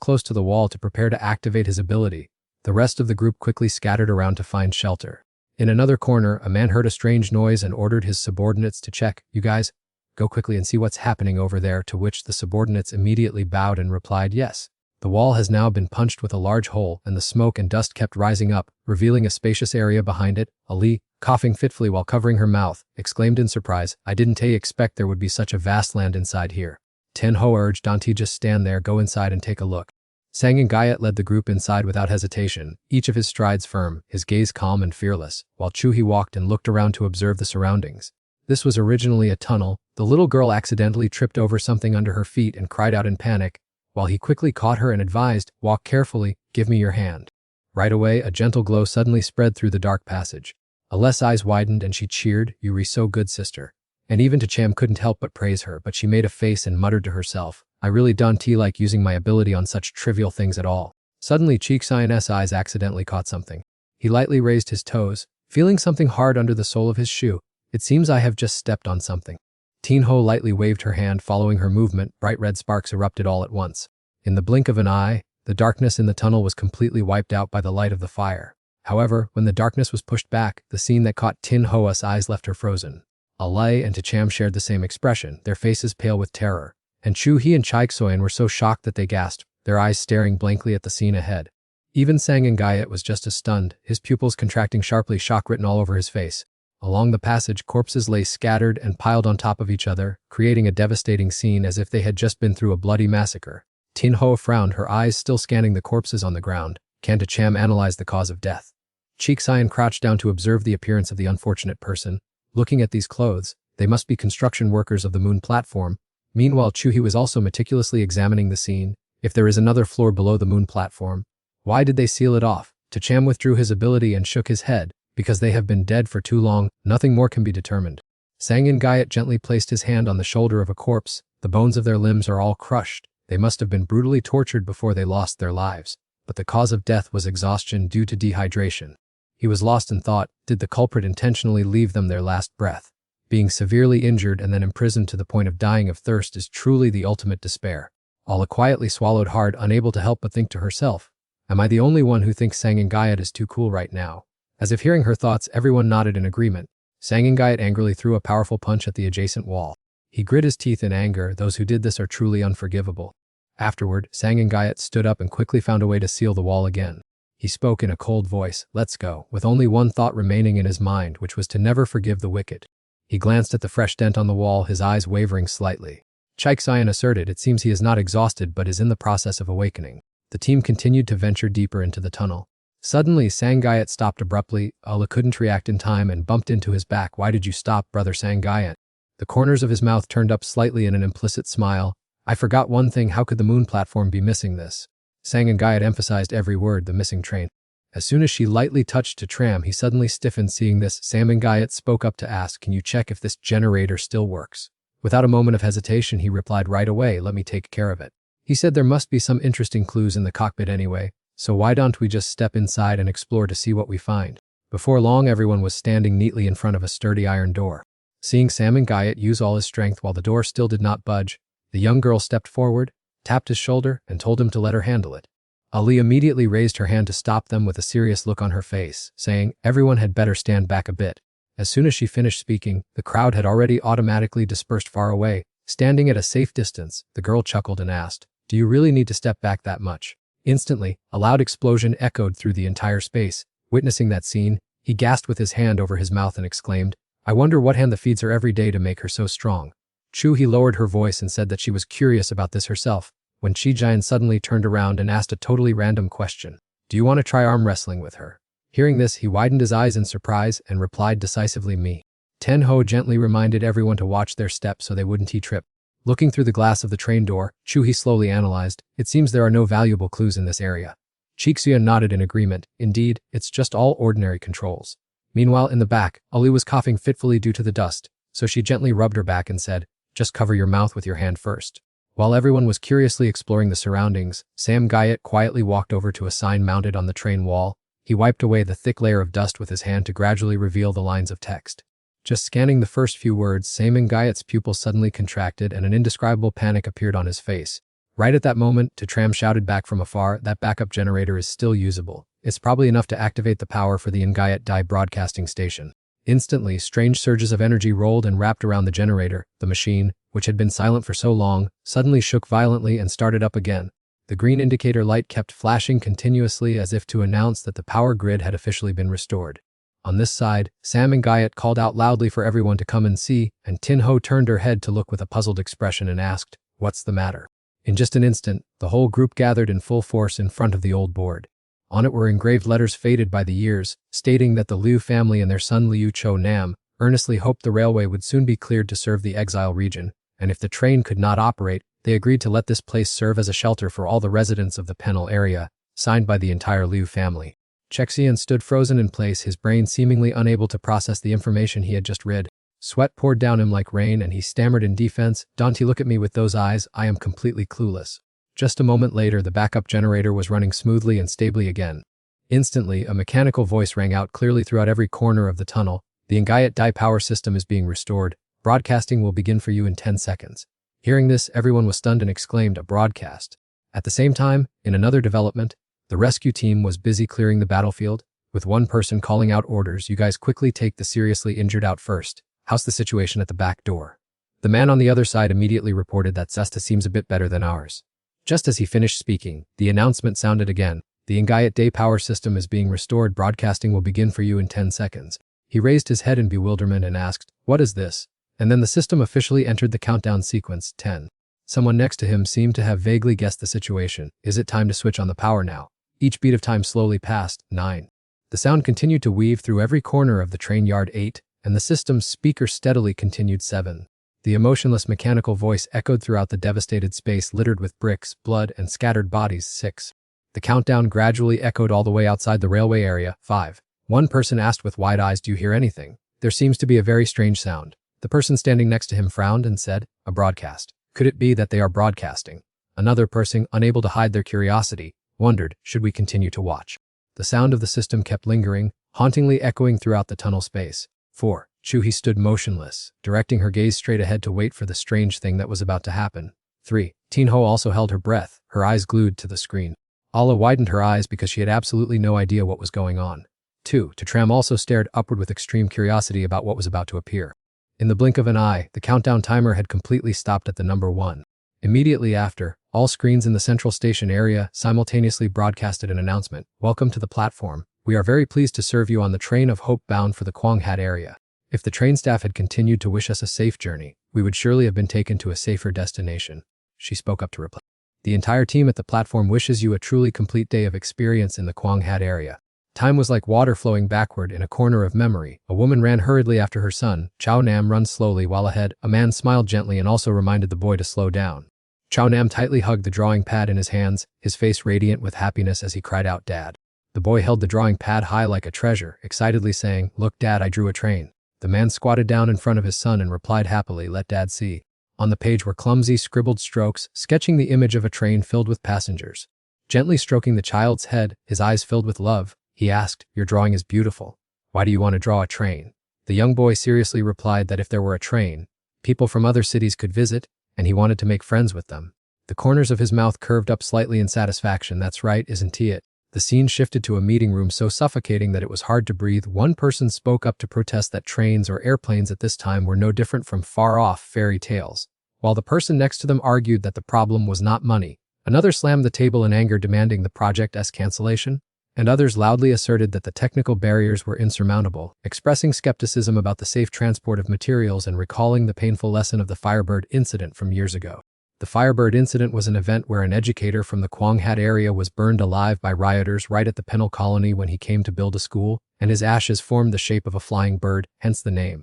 close to the wall to prepare to activate his ability, the rest of the group quickly scattered around to find shelter. In another corner, a man heard a strange noise and ordered his subordinates to check. "You guys, go quickly and see what's happening over there," to which the subordinates immediately bowed and replied yes. The wall has now been punched with a large hole, and the smoke and dust kept rising up, revealing a spacious area behind it. Ali, coughing fitfully while covering her mouth, exclaimed in surprise, "I didn't expect there would be such a vast land inside here." Tenho urged, "Don't just stand there, go inside and take a look." Sang and Gayat led the group inside without hesitation, each of his strides firm, his gaze calm and fearless, while Chuhi walked and looked around to observe the surroundings. This was originally a tunnel. The little girl accidentally tripped over something under her feet and cried out in panic, while he quickly caught her and advised, "Walk carefully, give me your hand." Right away, a gentle glow suddenly spread through the dark passage. Ales's eyes widened and she cheered, "You re so good, sister." And even Cham couldn't help but praise her, but she made a face and muttered to herself, "I really don't like using my ability on such trivial things at all." Suddenly, Cheeksian's eyes accidentally caught something. He lightly raised his toes, feeling something hard under the sole of his shoe. "It seems I have just stepped on something." Tinho lightly waved her hand, following her movement. Bright red sparks erupted all at once. In the blink of an eye, the darkness in the tunnel was completely wiped out by the light of the fire. However, when the darkness was pushed back, the scene that caught Tinho's eyes left her frozen. Alay and Cham shared the same expression, their faces pale with terror. And Chuhi and Chaiksoyan were so shocked that they gasped, their eyes staring blankly at the scene ahead. Even Sang and Gayat was just as stunned, his pupils contracting sharply, shock written all over his face. Along the passage, corpses lay scattered and piled on top of each other, creating a devastating scene as if they had just been through a bloody massacre. Tinho frowned, her eyes still scanning the corpses on the ground. Can Cham analyze the cause of death? Cheeksian crouched down to observe the appearance of the unfortunate person. Looking at these clothes, they must be construction workers of the moon platform. Meanwhile, Chuhi was also meticulously examining the scene. If there is another floor below the moon platform, why did they seal it off? Cham withdrew his ability and shook his head. Because they have been dead for too long, nothing more can be determined. Sangin Gayat gently placed his hand on the shoulder of a corpse. The bones of their limbs are all crushed. They must have been brutally tortured before they lost their lives. But the cause of death was exhaustion due to dehydration. He was lost in thought. Did the culprit intentionally leave them their last breath? Being severely injured and then imprisoned to the point of dying of thirst is truly the ultimate despair. Ala quietly swallowed hard, unable to help but think to herself, "Am I the only one who thinks Sangin Gayat is too cool right now?" As if hearing her thoughts, everyone nodded in agreement. Sangin Gayat angrily threw a powerful punch at the adjacent wall. He grit his teeth in anger. Those who did this are truly unforgivable. Afterward, Sangin Gayat stood up and quickly found a way to seal the wall again. He spoke in a cold voice, "Let's go," with only one thought remaining in his mind, which was to never forgive the wicked. He glanced at the fresh dent on the wall, his eyes wavering slightly. Chaiksayan asserted, "It seems he is not exhausted but is in the process of awakening." The team continued to venture deeper into the tunnel. Suddenly, Sangayat stopped abruptly. Ala couldn't react in time and bumped into his back. "Why did you stop, brother Sangayat?" The corners of his mouth turned up slightly in an implicit smile. "I forgot one thing. How could the moon platform be missing this?" Sangayat emphasized every word, the missing train. As soon as she lightly touched Tram, he suddenly stiffened. Seeing this, Sangayat spoke up to ask, "Can you check if this generator still works?" Without a moment of hesitation, he replied, "Right away, let me take care of it." He said there must be some interesting clues in the cockpit anyway, so why don't we just step inside and explore to see what we find? Before long, everyone was standing neatly in front of a sturdy iron door. Seeing Sangayat use all his strength while the door still did not budge, the young girl stepped forward, tapped his shoulder, and told him to let her handle it. Ali immediately raised her hand to stop them with a serious look on her face, saying, "Everyone had better stand back a bit." As soon as she finished speaking, the crowd had already automatically dispersed far away. Standing at a safe distance, the girl chuckled and asked, "Do you really need to step back that much?" Instantly, a loud explosion echoed through the entire space. Witnessing that scene, he gasped with his hand over his mouth and exclaimed, "I wonder what hand that feeds her every day to make her so strong." Chuhi lowered her voice and said that she was curious about this herself, when Chijian suddenly turned around and asked a totally random question. "Do you want to try arm wrestling with her?" Hearing this, he widened his eyes in surprise and replied decisively, "Me." Tenho gently reminded everyone to watch their steps so they wouldn't trip. Looking through the glass of the train door, Chuhi slowly analyzed. It seems there are no valuable clues in this area. Chixia nodded in agreement. Indeed, it's just all ordinary controls. Meanwhile, in the back, Ali was coughing fitfully due to the dust, so she gently rubbed her back and said, "Just cover your mouth with your hand first." While everyone was curiously exploring the surroundings, Sam Gayat quietly walked over to a sign mounted on the train wall. He wiped away the thick layer of dust with his hand to gradually reveal the lines of text. Just scanning the first few words, Sam Gayat's pupil suddenly contracted and an indescribable panic appeared on his face. Right at that moment, Tram shouted back from afar, "That backup generator is still usable. It's probably enough to activate the power for the Ngayat Dai broadcasting station." Instantly, strange surges of energy rolled and wrapped around the generator. The machine, which had been silent for so long, suddenly shook violently and started up again. The green indicator light kept flashing continuously as if to announce that the power grid had officially been restored. On this side, Sam Gayat called out loudly for everyone to come and see, and Tin Ho turned her head to look with a puzzled expression and asked, "What's the matter?" In just an instant, the whole group gathered in full force in front of the old board. On it were engraved letters faded by the years, stating that the Liu family and their son Liu Cho Nam earnestly hoped the railway would soon be cleared to serve the exile region, and if the train could not operate, they agreed to let this place serve as a shelter for all the residents of the Penal area, signed by the entire Liu family. Chexian stood frozen in place, his brain seemingly unable to process the information he had just read. Sweat poured down him like rain and he stammered in defense, "Don't look at me with those eyes, I am completely clueless." Just a moment later, the backup generator was running smoothly and stably again. Instantly, a mechanical voice rang out clearly throughout every corner of the tunnel. "The Ngayat Dai power system is being restored. Broadcasting will begin for you in 10 seconds. Hearing this, everyone was stunned and exclaimed, "A broadcast." At the same time, in another development, the rescue team was busy clearing the battlefield, with one person calling out orders, "You guys quickly take the seriously injured out first. How's the situation at the back door?" The man on the other side immediately reported that Zesta seems a bit better than ours. Just as he finished speaking, the announcement sounded again. "The Ngayat Day power system is being restored. Broadcasting will begin for you in 10 seconds. He raised his head in bewilderment and asked, "What is this?" And then the system officially entered the countdown sequence, 10. Someone next to him seemed to have vaguely guessed the situation. "Is it time to switch on the power now?" Each beat of time slowly passed, 9. The sound continued to weave through every corner of the train yard, 8, and the system's speaker steadily continued, 7. The emotionless mechanical voice echoed throughout the devastated space littered with bricks, blood, and scattered bodies, 6. The countdown gradually echoed all the way outside the railway area, 5. One person asked with wide eyes, "Do you hear anything?" "There seems to be a very strange sound." The person standing next to him frowned and said, "A broadcast. Could it be that they are broadcasting?" Another person, unable to hide their curiosity, wondered, "Should we continue to watch?" The sound of the system kept lingering, hauntingly echoing throughout the tunnel space. 4. Chuhi stood motionless, directing her gaze straight ahead to wait for the strange thing that was about to happen. 3. Tinho also held her breath, her eyes glued to the screen. Ala widened her eyes because she had absolutely no idea what was going on. 2. Tram also stared upward with extreme curiosity about what was about to appear. In the blink of an eye, the countdown timer had completely stopped at the number 1. Immediately after, all screens in the central station area simultaneously broadcasted an announcement. "Welcome to the platform. We are very pleased to serve you on the train of hope bound for the Kwanghat area. If the train staff had continued to wish us a safe journey, we would surely have been taken to a safer destination." She spoke up to reply. "The entire team at the platform wishes you a truly complete day of experience in the Kwanghat area." Time was like water flowing backward in a corner of memory. A woman ran hurriedly after her son. Chao Nam runs slowly while ahead. A man smiled gently and also reminded the boy to slow down. Chao Nam tightly hugged the drawing pad in his hands, his face radiant with happiness as he cried out, "Dad." The boy held the drawing pad high like a treasure, excitedly saying, "Look, Dad, I drew a train." The man squatted down in front of his son and replied happily, "Let Dad see." On the page were clumsy, scribbled strokes, sketching the image of a train filled with passengers. Gently stroking the child's head, his eyes filled with love, he asked, "Your drawing is beautiful. Why do you want to draw a train?" The young boy seriously replied that if there were a train, people from other cities could visit, and he wanted to make friends with them. The corners of his mouth curved up slightly in satisfaction. "That's right, isn't it?" The scene shifted to a meeting room so suffocating that it was hard to breathe. One person spoke up to protest that trains or airplanes at this time were no different from far-off fairy tales, while the person next to them argued that the problem was not money. Another slammed the table in anger, demanding the project's cancellation, and others loudly asserted that the technical barriers were insurmountable, expressing skepticism about the safe transport of materials and recalling the painful lesson of the Firebird incident from years ago. The Firebird incident was an event where an educator from the Kwanghat area was burned alive by rioters right at the penal colony when he came to build a school, and his ashes formed the shape of a flying bird, hence the name.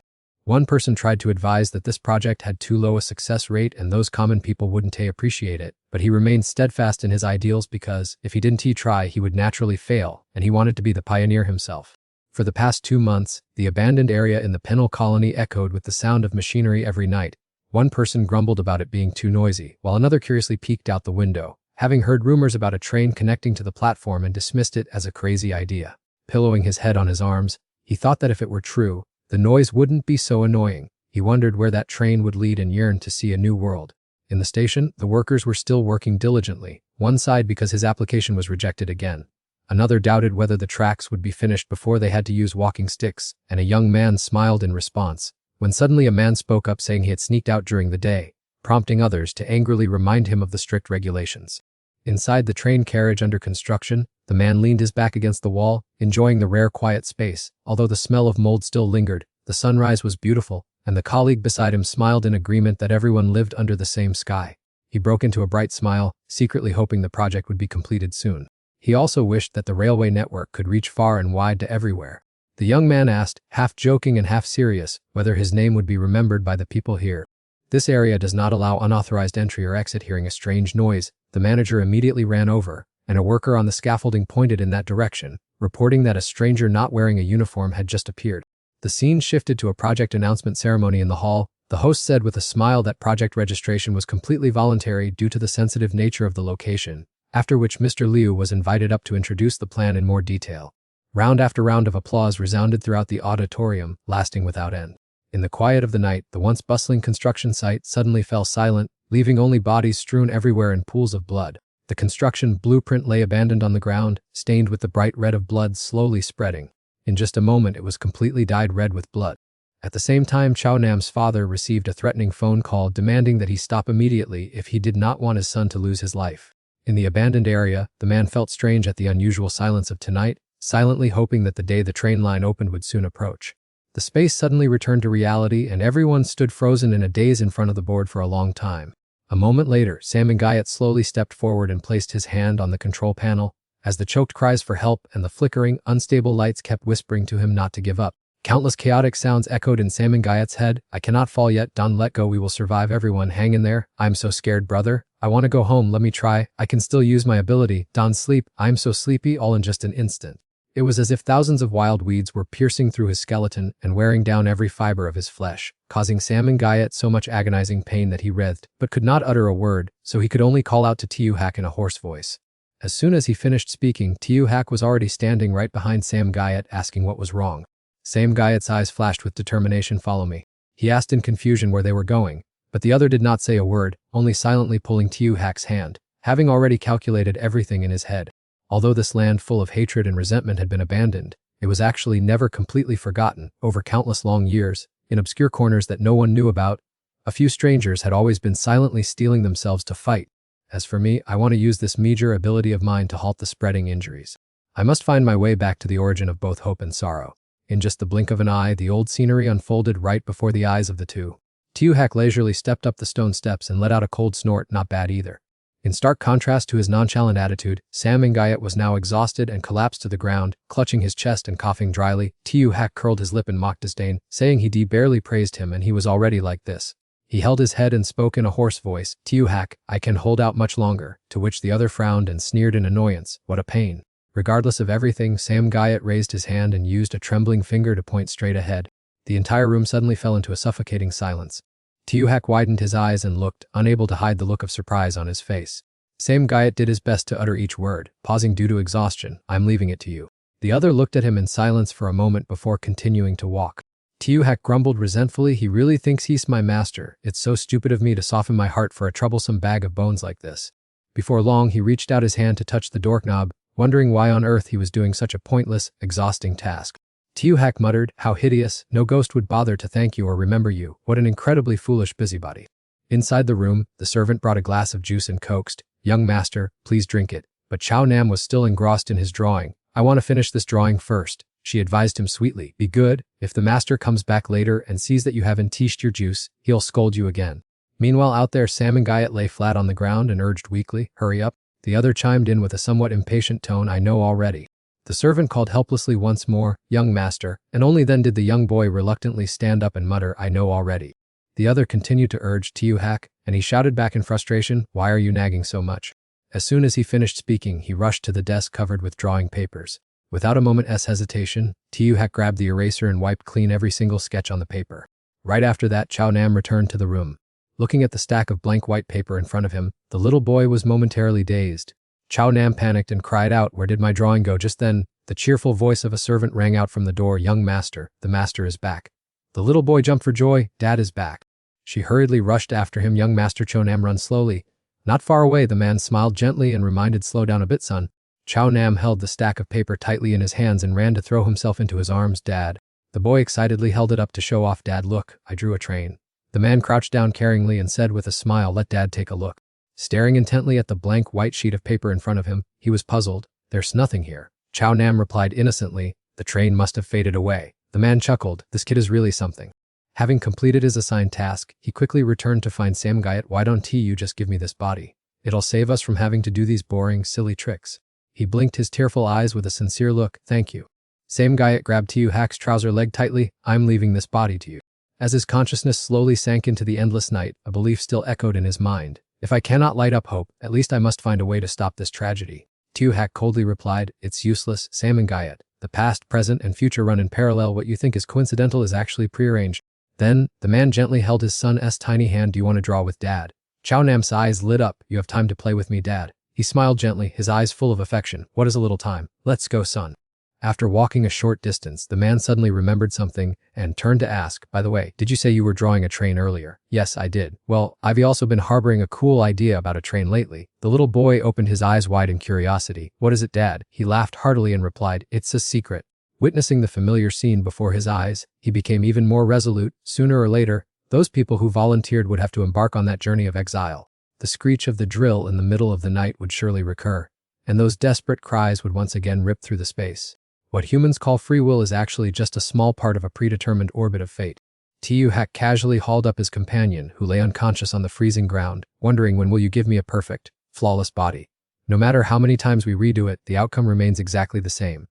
One person tried to advise that this project had too low a success rate and those common people wouldn't appreciate it, but he remained steadfast in his ideals because, if he didn't try, he would naturally fail, and he wanted to be the pioneer himself. For the past 2 months, the abandoned area in the penal colony echoed with the sound of machinery every night. One person grumbled about it being too noisy, while another curiously peeked out the window, having heard rumors about a train connecting to the platform and dismissed it as a crazy idea. Pillowing his head on his arms, he thought that if it were true, the noise wouldn't be so annoying. He wondered where that train would lead and yearned to see a new world. In the station, the workers were still working diligently. One sighed because his application was rejected again. Another doubted whether the tracks would be finished before they had to use walking sticks, and a young man smiled in response, when suddenly a man spoke up saying he had sneaked out during the day, prompting others to angrily remind him of the strict regulations. Inside the train carriage under construction, the man leaned his back against the wall, enjoying the rare quiet space. Although the smell of mold still lingered, the sunrise was beautiful, and the colleague beside him smiled in agreement that everyone lived under the same sky. He broke into a bright smile, secretly hoping the project would be completed soon. He also wished that the railway network could reach far and wide to everywhere. The young man asked, half joking and half serious, whether his name would be remembered by the people here. This area does not allow unauthorized entry or exit. Hearing a strange noise, the manager immediately ran over, and a worker on the scaffolding pointed in that direction, reporting that a stranger not wearing a uniform had just appeared. The scene shifted to a project announcement ceremony in the hall. The host said with a smile that project registration was completely voluntary due to the sensitive nature of the location, after which Mr. Liu was invited up to introduce the plan in more detail. Round after round of applause resounded throughout the auditorium, lasting without end. In the quiet of the night, the once bustling construction site suddenly fell silent, leaving only bodies strewn everywhere in pools of blood. The construction blueprint lay abandoned on the ground, stained with the bright red of blood slowly spreading. In just a moment it was completely dyed red with blood. At the same time, Chao Nam's father received a threatening phone call demanding that he stop immediately if he did not want his son to lose his life. In the abandoned area, the man felt strange at the unusual silence of tonight, silently hoping that the day the train line opened would soon approach. The space suddenly returned to reality and everyone stood frozen in a daze in front of the board for a long time. A moment later, Samangayat slowly stepped forward and placed his hand on the control panel, as the choked cries for help and the flickering, unstable lights kept whispering to him not to give up. Countless chaotic sounds echoed in Samangayat's head. I cannot fall yet, don't let go, we will survive, everyone hang in there, I'm so scared brother, I want to go home, let me try, I can still use my ability, don't sleep, I'm so sleepy, all in just an instant. It was as if thousands of wild weeds were piercing through his skeleton and wearing down every fiber of his flesh, causing Samangayat so much agonizing pain that he writhed, but could not utter a word, so he could only call out to Tiuhak in a hoarse voice. As soon as he finished speaking, Tiuhak was already standing right behind Samangayat asking what was wrong. Samangayat's eyes flashed with determination. Follow me. He asked in confusion where they were going, but the other did not say a word, only silently pulling Tiuhak's hand, having already calculated everything in his head. Although this land full of hatred and resentment had been abandoned, it was actually never completely forgotten. Over countless long years, in obscure corners that no one knew about, a few strangers had always been silently steeling themselves to fight. As for me, I want to use this meager ability of mine to halt the spreading injuries. I must find my way back to the origin of both hope and sorrow. In just the blink of an eye, the old scenery unfolded right before the eyes of the two. Tiuhak leisurely stepped up the stone steps and let out a cold snort, not bad either. In stark contrast to his nonchalant attitude, Samangayat was now exhausted and collapsed to the ground, clutching his chest and coughing dryly. Tiuhak curled his lip in mock disdain, saying he barely praised him and he was already like this. He held his head and spoke in a hoarse voice, Tiuhak, I can hold out much longer, to which the other frowned and sneered in annoyance, what a pain. Regardless of everything, Samangayat raised his hand and used a trembling finger to point straight ahead. The entire room suddenly fell into a suffocating silence. Tiuhak widened his eyes and looked, unable to hide the look of surprise on his face. Samangayat did his best to utter each word, pausing due to exhaustion, I'm leaving it to you. The other looked at him in silence for a moment before continuing to walk. Tiuhak grumbled resentfully, he really thinks he's my master, it's so stupid of me to soften my heart for a troublesome bag of bones like this. Before long he reached out his hand to touch the doorknob, wondering why on earth he was doing such a pointless, exhausting task. Tiuhak muttered, how hideous, no ghost would bother to thank you or remember you, what an incredibly foolish busybody. Inside the room, the servant brought a glass of juice and coaxed, young master, please drink it, but Chao Nam was still engrossed in his drawing. I want to finish this drawing first, she advised him sweetly. Be good, if the master comes back later and sees that you haven't teashed your juice, he'll scold you again. Meanwhile out there Samangayat lay flat on the ground and urged weakly, hurry up. The other chimed in with a somewhat impatient tone, I know already. The servant called helplessly once more, "Young master," and only then did the young boy reluctantly stand up and mutter, "I know already." The other continued to urge Tiuhak, and he shouted back in frustration, "Why are you nagging so much?" As soon as he finished speaking, he rushed to the desk covered with drawing papers. Without a moment's hesitation, Tiuhak grabbed the eraser and wiped clean every single sketch on the paper. Right after that, Chao Nam returned to the room. Looking at the stack of blank white paper in front of him, the little boy was momentarily dazed. Chao Nam panicked and cried out, "Where did my drawing go?" Just then, the cheerful voice of a servant rang out from the door, "Young master, the master is back." The little boy jumped for joy, "Dad is back." She hurriedly rushed after him. "Young master," Chao Nam, "run slowly." Not far away, the man smiled gently and reminded, "Slow down a bit, son." Chao Nam held the stack of paper tightly in his hands and ran to throw himself into his arms. "Dad." The boy excitedly held it up to show off. "Dad, look, I drew a train." The man crouched down caringly and said with a smile, "Let Dad take a look." Staring intently at the blank white sheet of paper in front of him, he was puzzled. "There's nothing here." Chao Nam replied innocently, "The train must have faded away." The man chuckled, "This kid is really something." Having completed his assigned task, he quickly returned to find Sam Gayat. "Why don't you just give me this body? It'll save us from having to do these boring, silly tricks." He blinked his tearful eyes with a sincere look. "Thank you." Sam Gayat grabbed Tiuhak's trouser leg tightly. "I'm leaving this body to you." As his consciousness slowly sank into the endless night, a belief still echoed in his mind. "If I cannot light up hope, at least I must find a way to stop this tragedy." Tiuhak coldly replied, "It's useless, Sam Gayat. The past, present, and future run in parallel. What you think is coincidental is actually prearranged." Then, the man gently held his son's tiny hand. "Do you want to draw with Dad?" Chao Nam's eyes lit up. "You have time to play with me, Dad." He smiled gently, his eyes full of affection. "What is a little time? Let's go, son." After walking a short distance, the man suddenly remembered something and turned to ask, "By the way, did you say you were drawing a train earlier?" "Yes, I did." "Well, I've also been harboring a cool idea about a train lately." The little boy opened his eyes wide in curiosity. "What is it, Dad?" He laughed heartily and replied, "It's a secret." Witnessing the familiar scene before his eyes, he became even more resolute. Sooner or later, those people who volunteered would have to embark on that journey of exile. The screech of the drill in the middle of the night would surely recur, and those desperate cries would once again rip through the space. What humans call free will is actually just a small part of a predetermined orbit of fate. Tiuhak casually hauled up his companion, who lay unconscious on the freezing ground, wondering, "When will you give me a perfect, flawless body?" No matter how many times we redo it, the outcome remains exactly the same.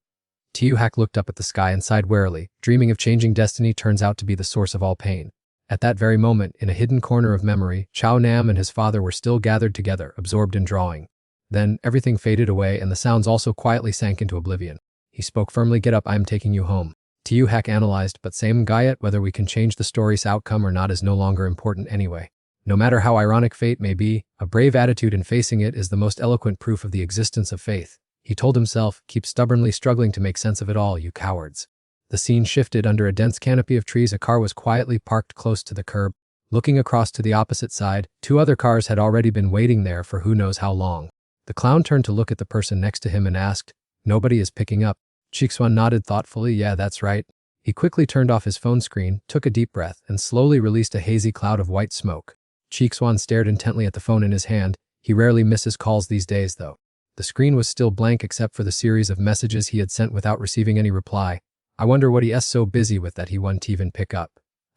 Tiuhak looked up at the sky and sighed wearily. Dreaming of changing destiny turns out to be the source of all pain. At that very moment, in a hidden corner of memory, Chao Nam and his father were still gathered together, absorbed in drawing. Then, everything faded away and the sounds also quietly sank into oblivion. He spoke firmly, "Get up, I am taking you home." Tiuhak analyzed, "But Sam Gayat, whether we can change the story's outcome or not is no longer important anyway. No matter how ironic fate may be, a brave attitude in facing it is the most eloquent proof of the existence of faith." He told himself, "Keep stubbornly struggling to make sense of it all, you cowards." The scene shifted. Under a dense canopy of trees, a car was quietly parked close to the curb. Looking across to the opposite side, 2 other cars had already been waiting there for who knows how long. The clown turned to look at the person next to him and asked, "Nobody is picking up?" Chixuan nodded thoughtfully. "Yeah, that's right." He quickly turned off his phone screen, took a deep breath, and slowly released a hazy cloud of white smoke. Chixuan stared intently at the phone in his hand. He rarely misses calls these days, though. The screen was still blank except for the series of messages he had sent without receiving any reply. I wonder what he's so busy with that he won't even pick up.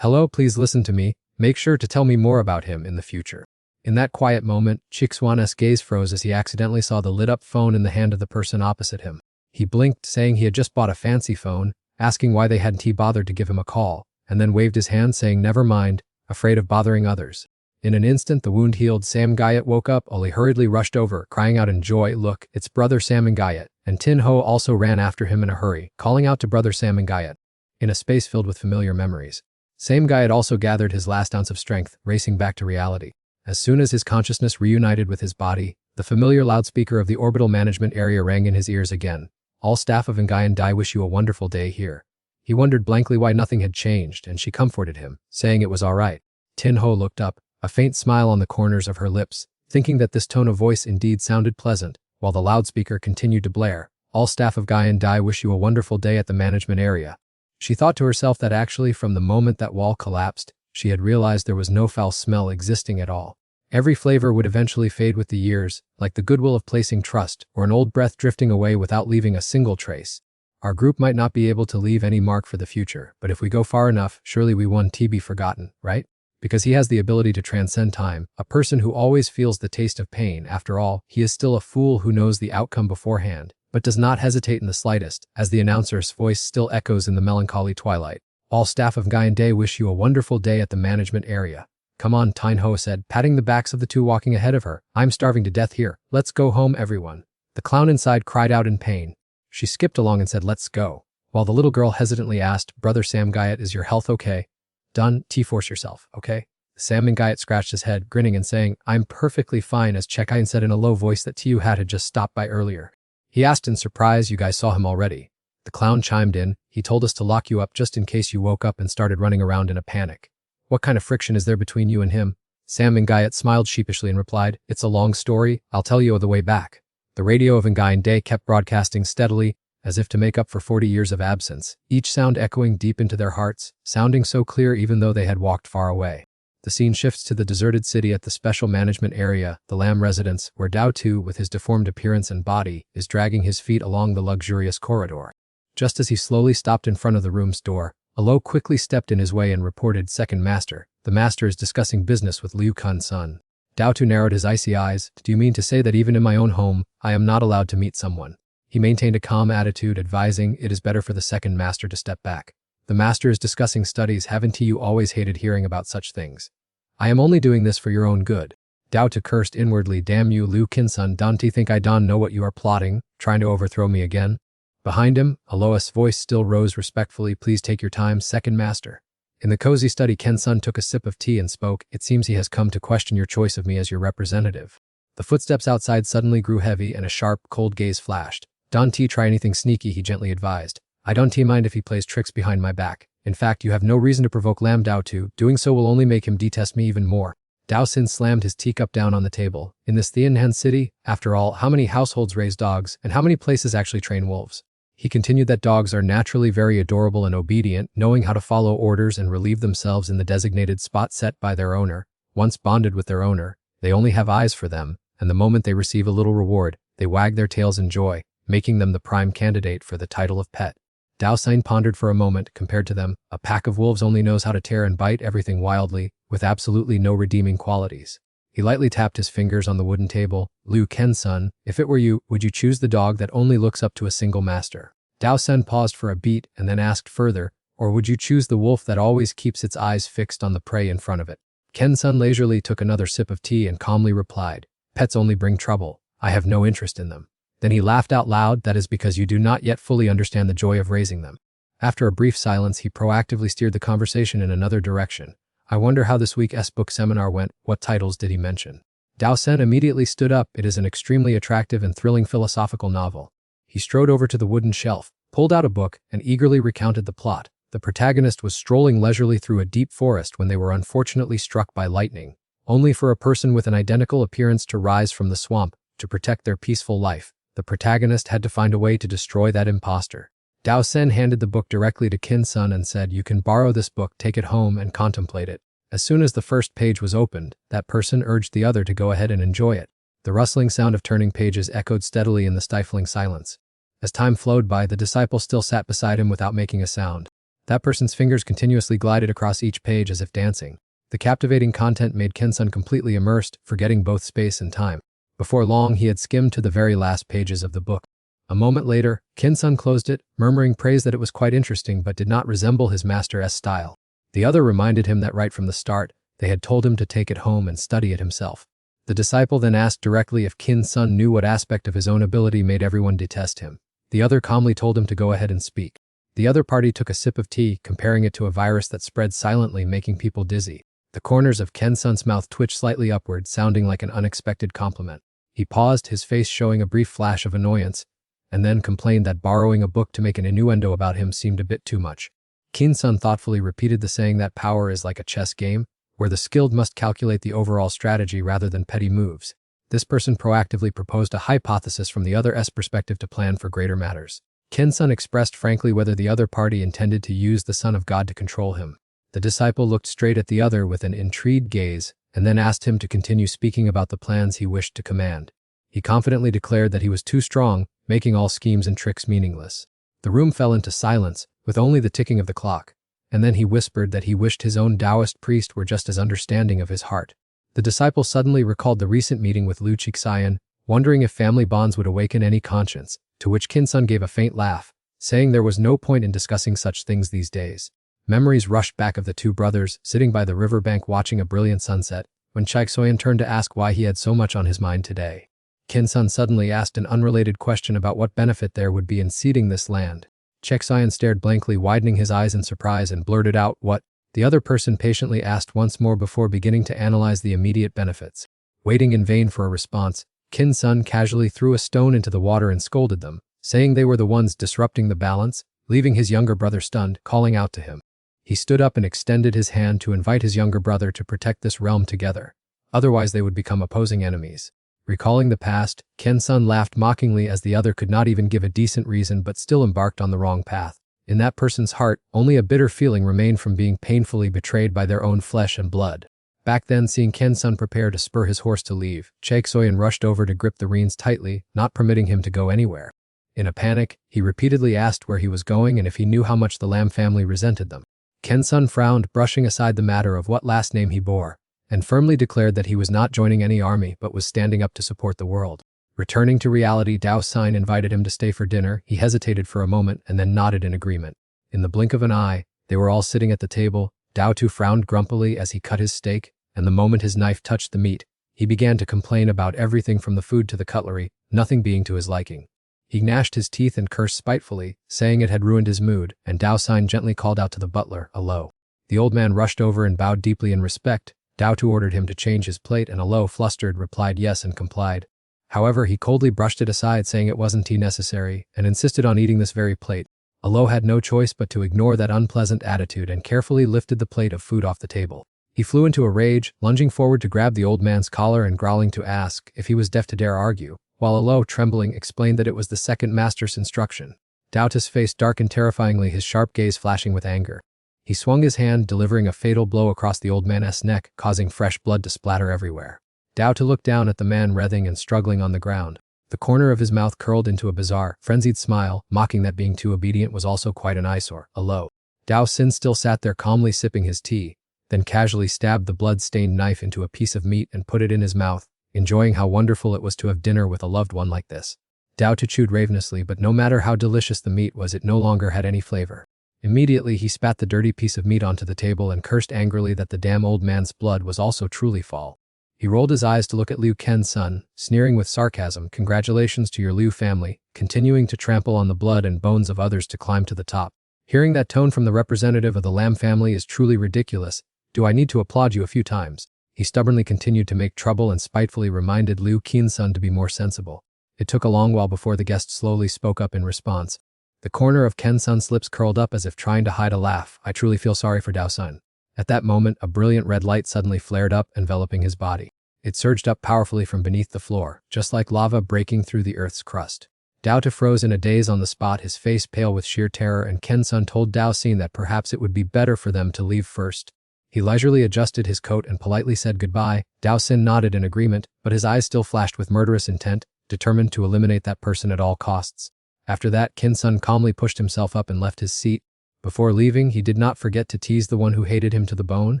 "Hello, please listen to me. Make sure to tell me more about him in the future." In that quiet moment, Chixuan's gaze froze as he accidentally saw the lit-up phone in the hand of the person opposite him. He blinked, saying he had just bought a fancy phone, asking why they hadn't bothered to give him a call, and then waved his hand saying, "Never mind, afraid of bothering others." In an instant, the wound healed. Sam Gayat woke up. Oli hurriedly rushed over, crying out in joy, "Look, it's brother Sam Gayat." And Tin Ho also ran after him in a hurry, calling out to brother Sam Gayat. In a space filled with familiar memories, Sam Gayat also gathered his last ounce of strength, racing back to reality. As soon as his consciousness reunited with his body, the familiar loudspeaker of the orbital management area rang in his ears again. "All staff of Ngayan Dai wish you a wonderful day here." He wondered blankly why nothing had changed, and she comforted him, saying it was all right. Tin Ho looked up, a faint smile on the corners of her lips, thinking that this tone of voice indeed sounded pleasant, while the loudspeaker continued to blare, "All staff of Ngayan Dai wish you a wonderful day at the management area." She thought to herself that actually from the moment that wall collapsed, she had realized there was no foul smell existing at all. Every flavor would eventually fade with the years, like the goodwill of placing trust, or an old breath drifting away without leaving a single trace. Our group might not be able to leave any mark for the future, but if we go far enough, surely we won't be forgotten, right? Because he has the ability to transcend time, a person who always feels the taste of pain. After all, he is still a fool who knows the outcome beforehand, but does not hesitate in the slightest, as the announcer's voice still echoes in the melancholy twilight. All staff of Guyan Day wish you a wonderful day at the management area. Come on, Tine Ho said, patting the backs of the two walking ahead of her. I'm starving to death here. Let's go home, everyone. The clown inside cried out in pain. She skipped along and said, let's go. While the little girl hesitantly asked, Brother Sam Guyot, is your health okay? Done, force yourself, okay? Sam Guyot scratched his head, grinning and saying, I'm perfectly fine, as Chekayan said in a low voice that Tiu had just stopped by earlier. He asked in surprise, you guys saw him already. The clown chimed in, he told us to lock you up just in case you woke up and started running around in a panic. What kind of friction is there between you and him? Sam Guyot smiled sheepishly and replied, it's a long story, I'll tell you on the way back. The radio of Nguyen Day kept broadcasting steadily, as if to make up for 40 years of absence, each sound echoing deep into their hearts, sounding so clear even though they had walked far away. The scene shifts to the deserted city at the special management area, the Lam residence, where Dao Tu, with his deformed appearance and body, is dragging his feet along the luxurious corridor. Just as he slowly stopped in front of the room's door, Alo quickly stepped in his way and reported, Second Master, the master is discussing business with Liu Kun's son. Dao Tu narrowed his icy eyes, do you mean to say that even in my own home, I am not allowed to meet someone? He maintained a calm attitude, advising, it is better for the second master to step back. The master is discussing studies, haven't you always hated hearing about such things? I am only doing this for your own good. Dao Tu cursed inwardly, damn you Liu Kinsun, don't you think I don't know what you are plotting, trying to overthrow me again? Behind him, Alois' voice still rose respectfully, please take your time, second master. In the cozy study, Ken-sun took a sip of tea and spoke, it seems he has come to question your choice of me as your representative. The footsteps outside suddenly grew heavy and a sharp, cold gaze flashed. Don't try anything sneaky, he gently advised. I don't mind if he plays tricks behind my back. In fact, you have no reason to provoke Lam Dao Tu. Doing so will only make him detest me even more. Dao Xin slammed his teacup down on the table. In this Tianhan city, after all, how many households raise dogs and how many places actually train wolves? He continued that dogs are naturally very adorable and obedient, knowing how to follow orders and relieve themselves in the designated spot set by their owner. Once bonded with their owner, they only have eyes for them, and the moment they receive a little reward, they wag their tails in joy, making them the prime candidate for the title of pet. Dao Xin pondered for a moment. Compared to them, a pack of wolves only knows how to tear and bite everything wildly, with absolutely no redeeming qualities. He lightly tapped his fingers on the wooden table. Liu Ken-sun, if it were you, would you choose the dog that only looks up to a single master? Dao Sen paused for a beat and then asked further, or would you choose the wolf that always keeps its eyes fixed on the prey in front of it? Ken-sun leisurely took another sip of tea and calmly replied, pets only bring trouble. I have no interest in them. Then he laughed out loud, that is because you do not yet fully understand the joy of raising them. After a brief silence, he proactively steered the conversation in another direction. I wonder how this week's book seminar went. What titles did he mention? Dao Sen immediately stood up. It is an extremely attractive and thrilling philosophical novel. He strode over to the wooden shelf, pulled out a book, and eagerly recounted the plot. The protagonist was strolling leisurely through a deep forest when they were unfortunately struck by lightning, only for a person with an identical appearance to rise from the swamp to protect their peaceful life. The protagonist had to find a way to destroy that imposter. Dao Sen handed the book directly to Kin-sun and said, you can borrow this book, take it home and contemplate it. As soon as the first page was opened, that person urged the other to go ahead and enjoy it. The rustling sound of turning pages echoed steadily in the stifling silence. As time flowed by, the disciple still sat beside him without making a sound. That person's fingers continuously glided across each page as if dancing. The captivating content made Kin-sun completely immersed, forgetting both space and time. Before long, he had skimmed to the very last pages of the book. A moment later, Kin-sun closed it, murmuring praise that it was quite interesting but did not resemble his master's style. The other reminded him that right from the start, they had told him to take it home and study it himself. The disciple then asked directly if Kin-sun knew what aspect of his own ability made everyone detest him. The other calmly told him to go ahead and speak. The other party took a sip of tea, comparing it to a virus that spread silently, making people dizzy. The corners of Kin-sun's mouth twitched slightly upward, sounding like an unexpected compliment. He paused, his face showing a brief flash of annoyance, and then complained that borrowing a book to make an innuendo about him seemed a bit too much. Kin-sun thoughtfully repeated the saying that power is like a chess game, where the skilled must calculate the overall strategy rather than petty moves. This person proactively proposed a hypothesis from the other's perspective to plan for greater matters. Kin-sun expressed frankly whether the other party intended to use the Son of God to control him. The disciple looked straight at the other with an intrigued gaze, and then asked him to continue speaking about the plans he wished to command. He confidently declared that he was too strong, making all schemes and tricks meaningless. The room fell into silence, with only the ticking of the clock, and then he whispered that he wished his own Taoist priest were just as understanding of his heart. The disciple suddenly recalled the recent meeting with Liu Chixayan, wondering if family bonds would awaken any conscience. To which Kin Sun gave a faint laugh, saying there was no point in discussing such things these days. Memories rushed back of the two brothers sitting by the riverbank watching a brilliant sunset, when Chiksoyan turned to ask why he had so much on his mind today. Kin Sun suddenly asked an unrelated question about what benefit there would be in ceding this land. Chiksoyan stared blankly, widening his eyes in surprise, and blurted out, "What?" The other person patiently asked once more before beginning to analyze the immediate benefits. Waiting in vain for a response, Kin Sun casually threw a stone into the water and scolded them, saying they were the ones disrupting the balance, leaving his younger brother stunned, calling out to him. He stood up and extended his hand to invite his younger brother to protect this realm together. Otherwise they would become opposing enemies. Recalling the past, Kin Sun laughed mockingly as the other could not even give a decent reason but still embarked on the wrong path. In that person's heart, only a bitter feeling remained from being painfully betrayed by their own flesh and blood. Back then, seeing Kin Sun prepare to spur his horse to leave, Chiksoyan rushed over to grip the reins tightly, not permitting him to go anywhere. In a panic, he repeatedly asked where he was going and if he knew how much the Lam family resented them. Kin Sun frowned, brushing aside the matter of what last name he bore, and firmly declared that he was not joining any army but was standing up to support the world. Returning to reality, Dao Xin invited him to stay for dinner. He hesitated for a moment and then nodded in agreement. In the blink of an eye, they were all sitting at the table. Dao Tu frowned grumpily as he cut his steak, and the moment his knife touched the meat, he began to complain about everything from the food to the cutlery, nothing being to his liking. He gnashed his teeth and cursed spitefully, saying it had ruined his mood, and Dao Xin gently called out to the butler, "Alo." The old man rushed over and bowed deeply in respect. Dao Tu ordered him to change his plate, and Alo, flustered, replied yes and complied. However, he coldly brushed it aside, saying it wasn't tea necessary, and insisted on eating this very plate. Alo had no choice but to ignore that unpleasant attitude and carefully lifted the plate of food off the table. He flew into a rage, lunging forward to grab the old man's collar and growling to ask if he was deaf to dare argue, while Alo, trembling, explained that it was the second master's instruction. Dao Tu's face darkened terrifyingly, his sharp gaze flashing with anger. He swung his hand, delivering a fatal blow across the old man's neck, causing fresh blood to splatter everywhere. Dao Tu looked down at the man writhing and struggling on the ground. The corner of his mouth curled into a bizarre, frenzied smile, mocking that being too obedient was also quite an eyesore. Alo. Dao Xin still sat there calmly sipping his tea, then casually stabbed the blood-stained knife into a piece of meat and put it in his mouth, enjoying how wonderful it was to have dinner with a loved one like this. Dao Tu chewed ravenously, but no matter how delicious the meat was, it no longer had any flavor. Immediately, he spat the dirty piece of meat onto the table and cursed angrily that the damn old man's blood was also truly foul. He rolled his eyes to look at Liu Kin Sun, sneering with sarcasm, "Congratulations to your Liu family, continuing to trample on the blood and bones of others to climb to the top. Hearing that tone from the representative of the Lam family is truly ridiculous. Do I need to applaud you a few times?" He stubbornly continued to make trouble and spitefully reminded Liu Kin Sun to be more sensible. It took a long while before the guest slowly spoke up in response. The corner of Ken Sun's lips curled up as if trying to hide a laugh. "I truly feel sorry for Dao Sun." At that moment, a brilliant red light suddenly flared up, enveloping his body. It surged up powerfully from beneath the floor, just like lava breaking through the earth's crust. Dao Tu froze in a daze on the spot, his face pale with sheer terror, and Ken Sun told Dao Xin that perhaps it would be better for them to leave first. He leisurely adjusted his coat and politely said goodbye. Dao Xin nodded in agreement, but his eyes still flashed with murderous intent, determined to eliminate that person at all costs. After that, Kin Sun calmly pushed himself up and left his seat. Before leaving, he did not forget to tease the one who hated him to the bone,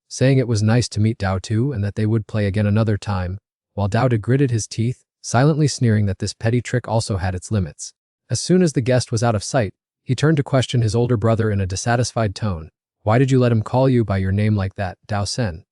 saying it was nice to meet Dao Tu and that they would play again another time, while Dao Tu gritted his teeth, silently sneering that this petty trick also had its limits. As soon as the guest was out of sight, he turned to question his older brother in a dissatisfied tone. "Why did you let him call you by your name like that, Dao Sen?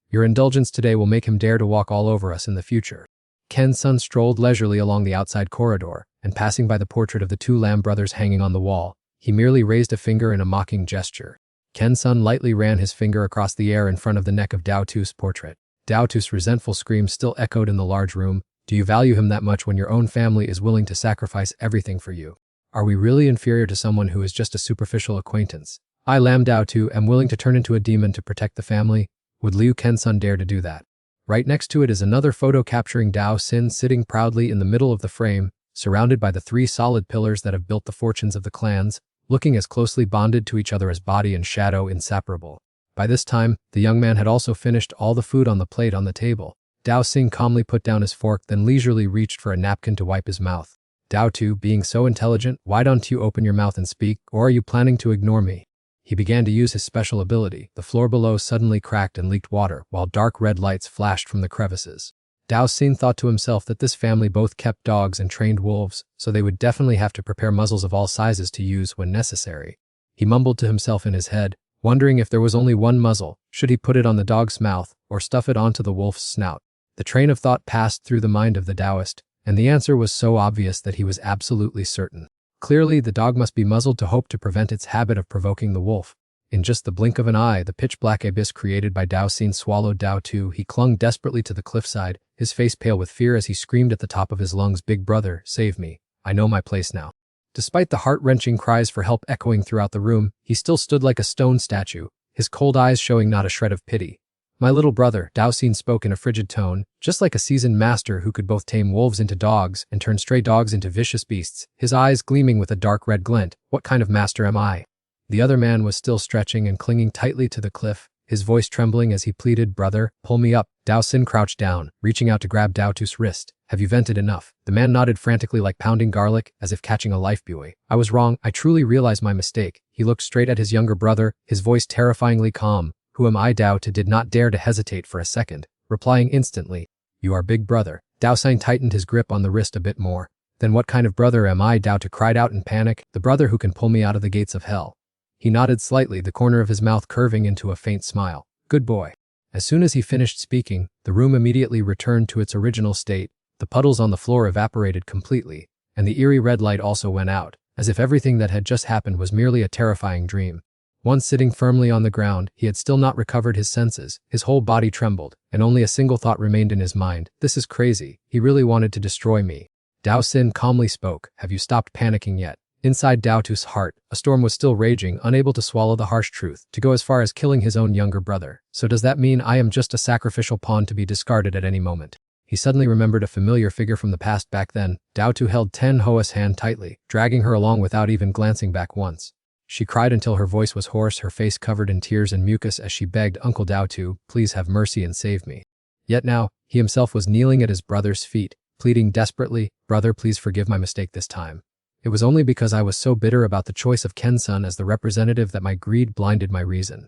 Your indulgence today will make him dare to walk all over us in the future." Ken Sun strolled leisurely along the outside corridor, and passing by the portrait of the two Lam brothers hanging on the wall, he merely raised a finger in a mocking gesture. Ken Sun lightly ran his finger across the air in front of the neck of Dao Tu's portrait. Dao Tu's resentful scream still echoed in the large room. "Do you value him that much when your own family is willing to sacrifice everything for you? Are we really inferior to someone who is just a superficial acquaintance? I, Lam Dao Tu, am willing to turn into a demon to protect the family. Would Liu Ken Sun dare to do that?" Right next to it is another photo capturing Dao Xin sitting proudly in the middle of the frame, surrounded by the three solid pillars that have built the fortunes of the clans, looking as closely bonded to each other as body and shadow inseparable. By this time, the young man had also finished all the food on the plate on the table. Dao Xin calmly put down his fork, then leisurely reached for a napkin to wipe his mouth. "Dao Tu, being so intelligent, why don't you open your mouth and speak, or are you planning to ignore me?" He began to use his special ability. The floor below suddenly cracked and leaked water, while dark red lights flashed from the crevices. Dao Xin thought to himself that this family both kept dogs and trained wolves, so they would definitely have to prepare muzzles of all sizes to use when necessary. He mumbled to himself in his head, wondering if there was only one muzzle, should he put it on the dog's mouth or stuff it onto the wolf's snout. The train of thought passed through the mind of the Taoist, and the answer was so obvious that he was absolutely certain. Clearly, the dog must be muzzled to hope to prevent its habit of provoking the wolf. In just the blink of an eye, the pitch-black abyss created by Dao Xin swallowed Dao Tu. He clung desperately to the cliffside, his face pale with fear as he screamed at the top of his lungs, "Big brother, save me. I know my place now." Despite the heart-wrenching cries for help echoing throughout the room, he still stood like a stone statue, his cold eyes showing not a shred of pity. "My little brother," Dao Xin spoke in a frigid tone, just like a seasoned master who could both tame wolves into dogs and turn stray dogs into vicious beasts, his eyes gleaming with a dark red glint. "What kind of master am I?" The other man was still stretching and clinging tightly to the cliff, his voice trembling as he pleaded, "Brother, pull me up." Dao Xin crouched down, reaching out to grab Dao Tu's wrist. "Have you vented enough?" The man nodded frantically like pounding garlic, as if catching a life buoy. "I was wrong. I truly realized my mistake." He looked straight at his younger brother, his voice terrifyingly calm. "Who am I?" Dao Tu did not dare to hesitate for a second, replying instantly, "You are big brother." Dao Xin tightened his grip on the wrist a bit more. "Then what kind of brother am I?" Dao Tu cried out in panic. "The brother who can pull me out of the gates of hell." He nodded slightly, the corner of his mouth curving into a faint smile. "Good boy." As soon as he finished speaking, the room immediately returned to its original state. The puddles on the floor evaporated completely, and the eerie red light also went out, as if everything that had just happened was merely a terrifying dream. Once sitting firmly on the ground, he had still not recovered his senses. His whole body trembled, and only a single thought remained in his mind. "This is crazy. He really wanted to destroy me." Dao Xin calmly spoke, "Have you stopped panicking yet?" Inside Dao Tu's heart, a storm was still raging, unable to swallow the harsh truth, to go as far as killing his own younger brother. "So does that mean I am just a sacrificial pawn to be discarded at any moment?" He suddenly remembered a familiar figure from the past. Back then, Dao Tu held Ten Hoa's hand tightly, dragging her along without even glancing back once. She cried until her voice was hoarse, her face covered in tears and mucus as she begged, "Uncle Dao Tu, please have mercy and save me." Yet now, he himself was kneeling at his brother's feet, pleading desperately, "Brother, please forgive my mistake this time. It was only because I was so bitter about the choice of Ken-sun as the representative that my greed blinded my reason.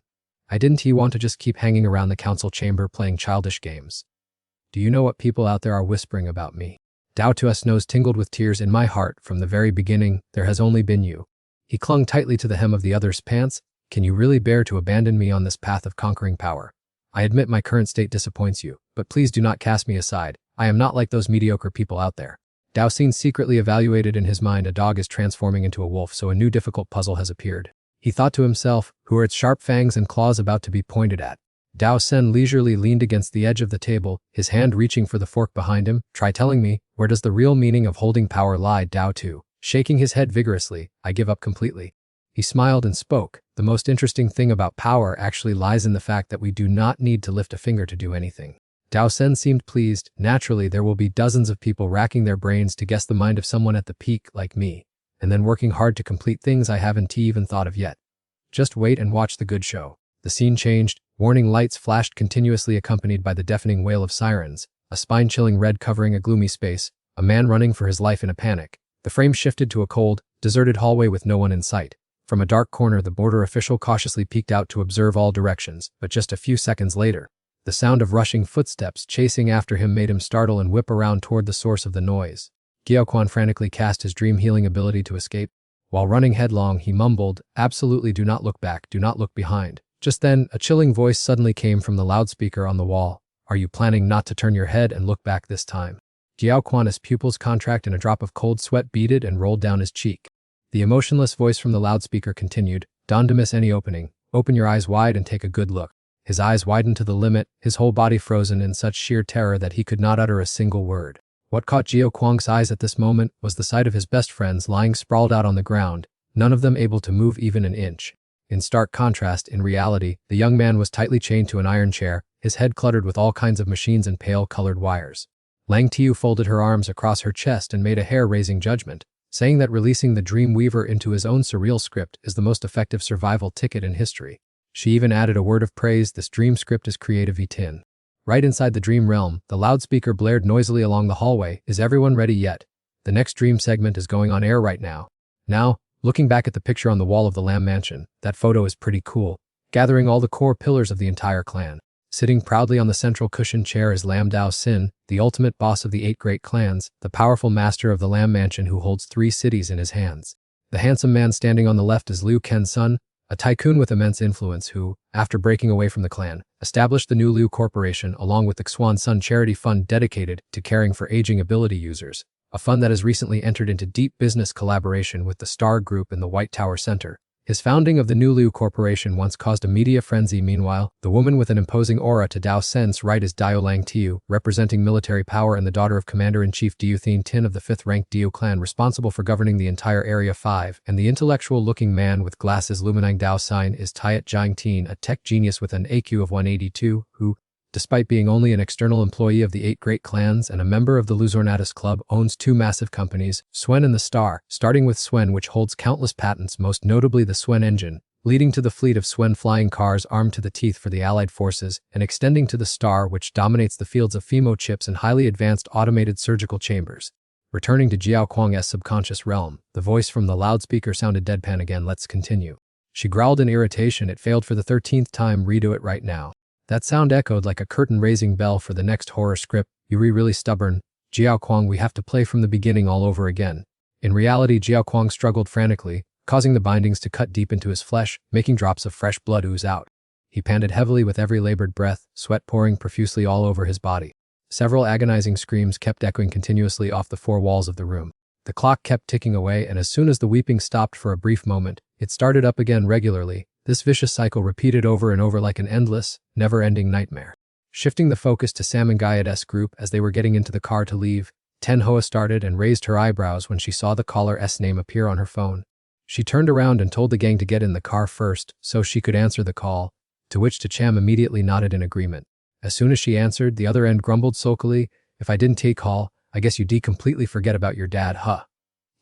I didn't want to just keep hanging around the council chamber playing childish games. Do you know what people out there are whispering about me?" Dao Tu's nose tingled with tears. "In my heart, from the very beginning, there has only been you." He clung tightly to the hem of the other's pants. "Can you really bear to abandon me on this path of conquering power? I admit my current state disappoints you, but please do not cast me aside. I am not like those mediocre people out there." Dao Xin secretly evaluated in his mind, a dog is transforming into a wolf, so a new difficult puzzle has appeared. He thought to himself, who are its sharp fangs and claws about to be pointed at? Dao Sen leisurely leaned against the edge of the table, his hand reaching for the fork behind him. "Try telling me, where does the real meaning of holding power lie?" Dao Tu, shaking his head vigorously, "I give up completely." He smiled and spoke, "The most interesting thing about power actually lies in the fact that we do not need to lift a finger to do anything." Dao Sen seemed pleased. "Naturally, there will be dozens of people racking their brains to guess the mind of someone at the peak like me, and then working hard to complete things I haven't even thought of yet. Just wait and watch the good show." The scene changed. Warning lights flashed continuously, accompanied by the deafening wail of sirens, a spine-chilling red covering a gloomy space, a man running for his life in a panic. The frame shifted to a cold, deserted hallway with no one in sight. From a dark corner, the border official cautiously peeked out to observe all directions, but just a few seconds later, the sound of rushing footsteps chasing after him made him startle and whip around toward the source of the noise. Gyaoquan frantically cast his dream healing ability to escape. While running headlong, he mumbled, "Absolutely do not look back, do not look behind." Just then, a chilling voice suddenly came from the loudspeaker on the wall. "Are you planning not to turn your head and look back this time?" Gyaoquan's pupils contracted and a drop of cold sweat beaded and rolled down his cheek. The emotionless voice from the loudspeaker continued, "Don't miss any opening. Open your eyes wide and take a good look." His eyes widened to the limit, his whole body frozen in such sheer terror that he could not utter a single word. What caught Gyaoquan's eyes at this moment was the sight of his best friends lying sprawled out on the ground, none of them able to move even an inch. In stark contrast, in reality, the young man was tightly chained to an iron chair, his head cluttered with all kinds of machines and pale-colored wires. Lang Tiu folded her arms across her chest and made a hair-raising judgment, saying that releasing the Dream Weaver into his own surreal script is the most effective survival ticket in history. She even added a word of praise, "This dream script is creative E10. Right inside the dream realm, the loudspeaker blared noisily along the hallway. "Is everyone ready yet? The next dream segment is going on air right now." Now, looking back at the picture on the wall of the Lamb Mansion, that photo is pretty cool, gathering all the core pillars of the entire clan. Sitting proudly on the central cushioned chair is Lam Dao Sin, the ultimate boss of the 8 great clans, the powerful master of the Lam Mansion who holds 3 cities in his hands. The handsome man standing on the left is Liu Ken's son, a tycoon with immense influence who, after breaking away from the clan, established the new Liu Corporation along with the Xuan Sun Charity Fund dedicated to caring for aging ability users, a fund that has recently entered into deep business collaboration with the Star Group in the White Tower Center. His founding of the new Liu Corporation once caused a media frenzy. Meanwhile, the woman with an imposing aura to Dao Sen's right is Dao Lang Tiu, representing military power and the daughter of Commander-in-Chief Diu Thien Tin of the 5th-ranked Diu clan responsible for governing the entire Area 5, and the intellectual-looking man with glasses Luminang Dao Sign is Tiat Jiang Tin, a tech genius with an AQ of 182, who, despite being only an external employee of the 8 great clans and a member of the Luzornatus Club, owns 2 massive companies, Swen and the Star, starting with Swen, which holds countless patents, most notably the Swen engine, leading to the fleet of Swen flying cars armed to the teeth for the Allied forces, and extending to the Star, which dominates the fields of Fimo chips and highly advanced automated surgical chambers. Returning to Jiao Kuang's subconscious realm, the voice from the loudspeaker sounded deadpan again. Let's continue. She growled in irritation. It failed for the 13th time. Redo it right now. That sound echoed like a curtain-raising bell for the next horror script. You're really stubborn. Jiao Kuang, we have to play from the beginning all over again. In reality, Jiao Kuang struggled frantically, causing the bindings to cut deep into his flesh, making drops of fresh blood ooze out. He panted heavily with every labored breath, sweat pouring profusely all over his body. Several agonizing screams kept echoing continuously off the 4 walls of the room. The clock kept ticking away, and as soon as the weeping stopped for a brief moment, it started up again regularly. This vicious cycle repeated over and over like an endless, never-ending nightmare. Shifting the focus to Sam and Gaia's group as they were getting into the car to leave, Tenhua started and raised her eyebrows when she saw the caller's name appear on her phone. She turned around and told the gang to get in the car first so she could answer the call, to which Cham immediately nodded in agreement. As soon as she answered, the other end grumbled sulkily, "If I didn't take call, I guess you completely forget about your dad, huh?"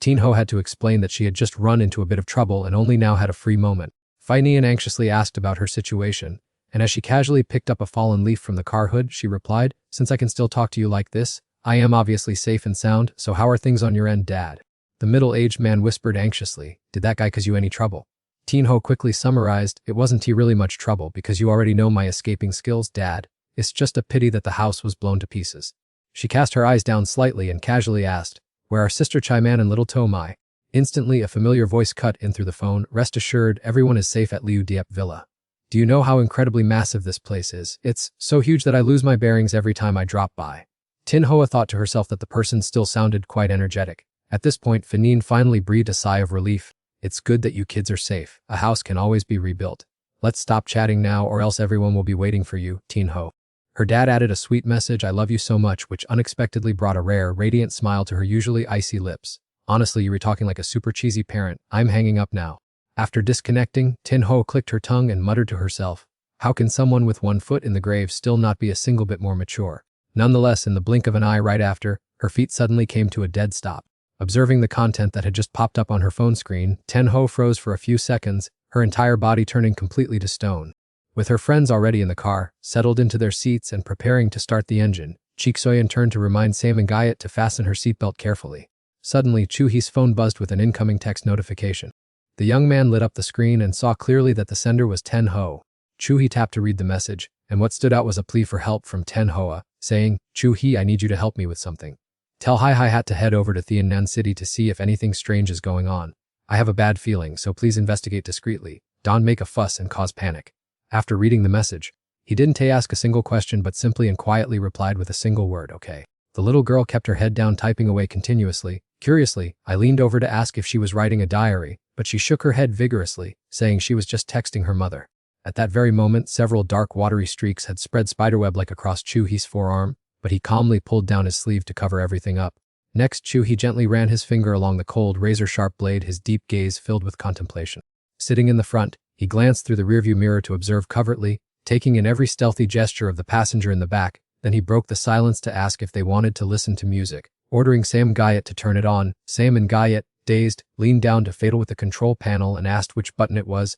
Tenho had to explain that she had just run into a bit of trouble and only now had a free moment. Fai Nian anxiously asked about her situation, and as she casually picked up a fallen leaf from the car hood, she replied, "Since I can still talk to you like this, I am obviously safe and sound, so how are things on your end, Dad?" The middle-aged man whispered anxiously, "Did that guy cause you any trouble?" Tenho quickly summarized, "It wasn't really much trouble because you already know my escaping skills, Dad. It's just a pity that the house was blown to pieces." She cast her eyes down slightly and casually asked, "Where are Sister Chaiman and little To Mai?" Instantly, a familiar voice cut in through the phone, "Rest assured, everyone is safe at Liu Diep Villa. Do you know how incredibly massive this place is? It's so huge that I lose my bearings every time I drop by." Tenhua thought to herself that the person still sounded quite energetic. At this point, Fanine finally breathed a sigh of relief. "It's good that you kids are safe. A house can always be rebuilt. Let's stop chatting now or else everyone will be waiting for you, Tenho." Her dad added a sweet message, "I love you so much," which unexpectedly brought a rare, radiant smile to her usually icy lips. "Honestly, you were talking like a super cheesy parent. I'm hanging up now." After disconnecting, Tenho clicked her tongue and muttered to herself, "How can someone with 1 foot in the grave still not be a single bit more mature?" Nonetheless, in the blink of an eye right after, her feet suddenly came to a dead stop. Observing the content that had just popped up on her phone screen, Tenho froze for a few seconds, her entire body turning completely to stone. With her friends already in the car, settled into their seats and preparing to start the engine, Cheeksoyan turned to remind Sam and Gayat to fasten her seatbelt carefully. Suddenly, Chu-hee's phone buzzed with an incoming text notification. The young man lit up the screen and saw clearly that the sender was Tenho. Chu-hee tapped to read the message, and what stood out was a plea for help from Tenhoa, saying, "Chu-hee, I need you to help me with something. Tell Hi-Hat to head over to Tiannan City to see if anything strange is going on. I have a bad feeling, so please investigate discreetly. Don't make a fuss and cause panic." After reading the message, he didn't ask a single question but simply and quietly replied with a single word, "Okay." The little girl kept her head down, typing away continuously. Curiously, I leaned over to ask if she was writing a diary, but she shook her head vigorously, saying she was just texting her mother. At that very moment, several dark watery streaks had spread spiderweb-like across Chu-hee's forearm, but he calmly pulled down his sleeve to cover everything up. Next, Chu-hee gently ran his finger along the cold, razor-sharp blade, his deep gaze filled with contemplation. Sitting in the front, he glanced through the rearview mirror to observe covertly, taking in every stealthy gesture of the passenger in the back. Then he broke the silence to ask if they wanted to listen to music, ordering Sam Gayat to turn it on. Sam and Gayat, dazed, leaned down to fiddle with the control panel and asked which button it was,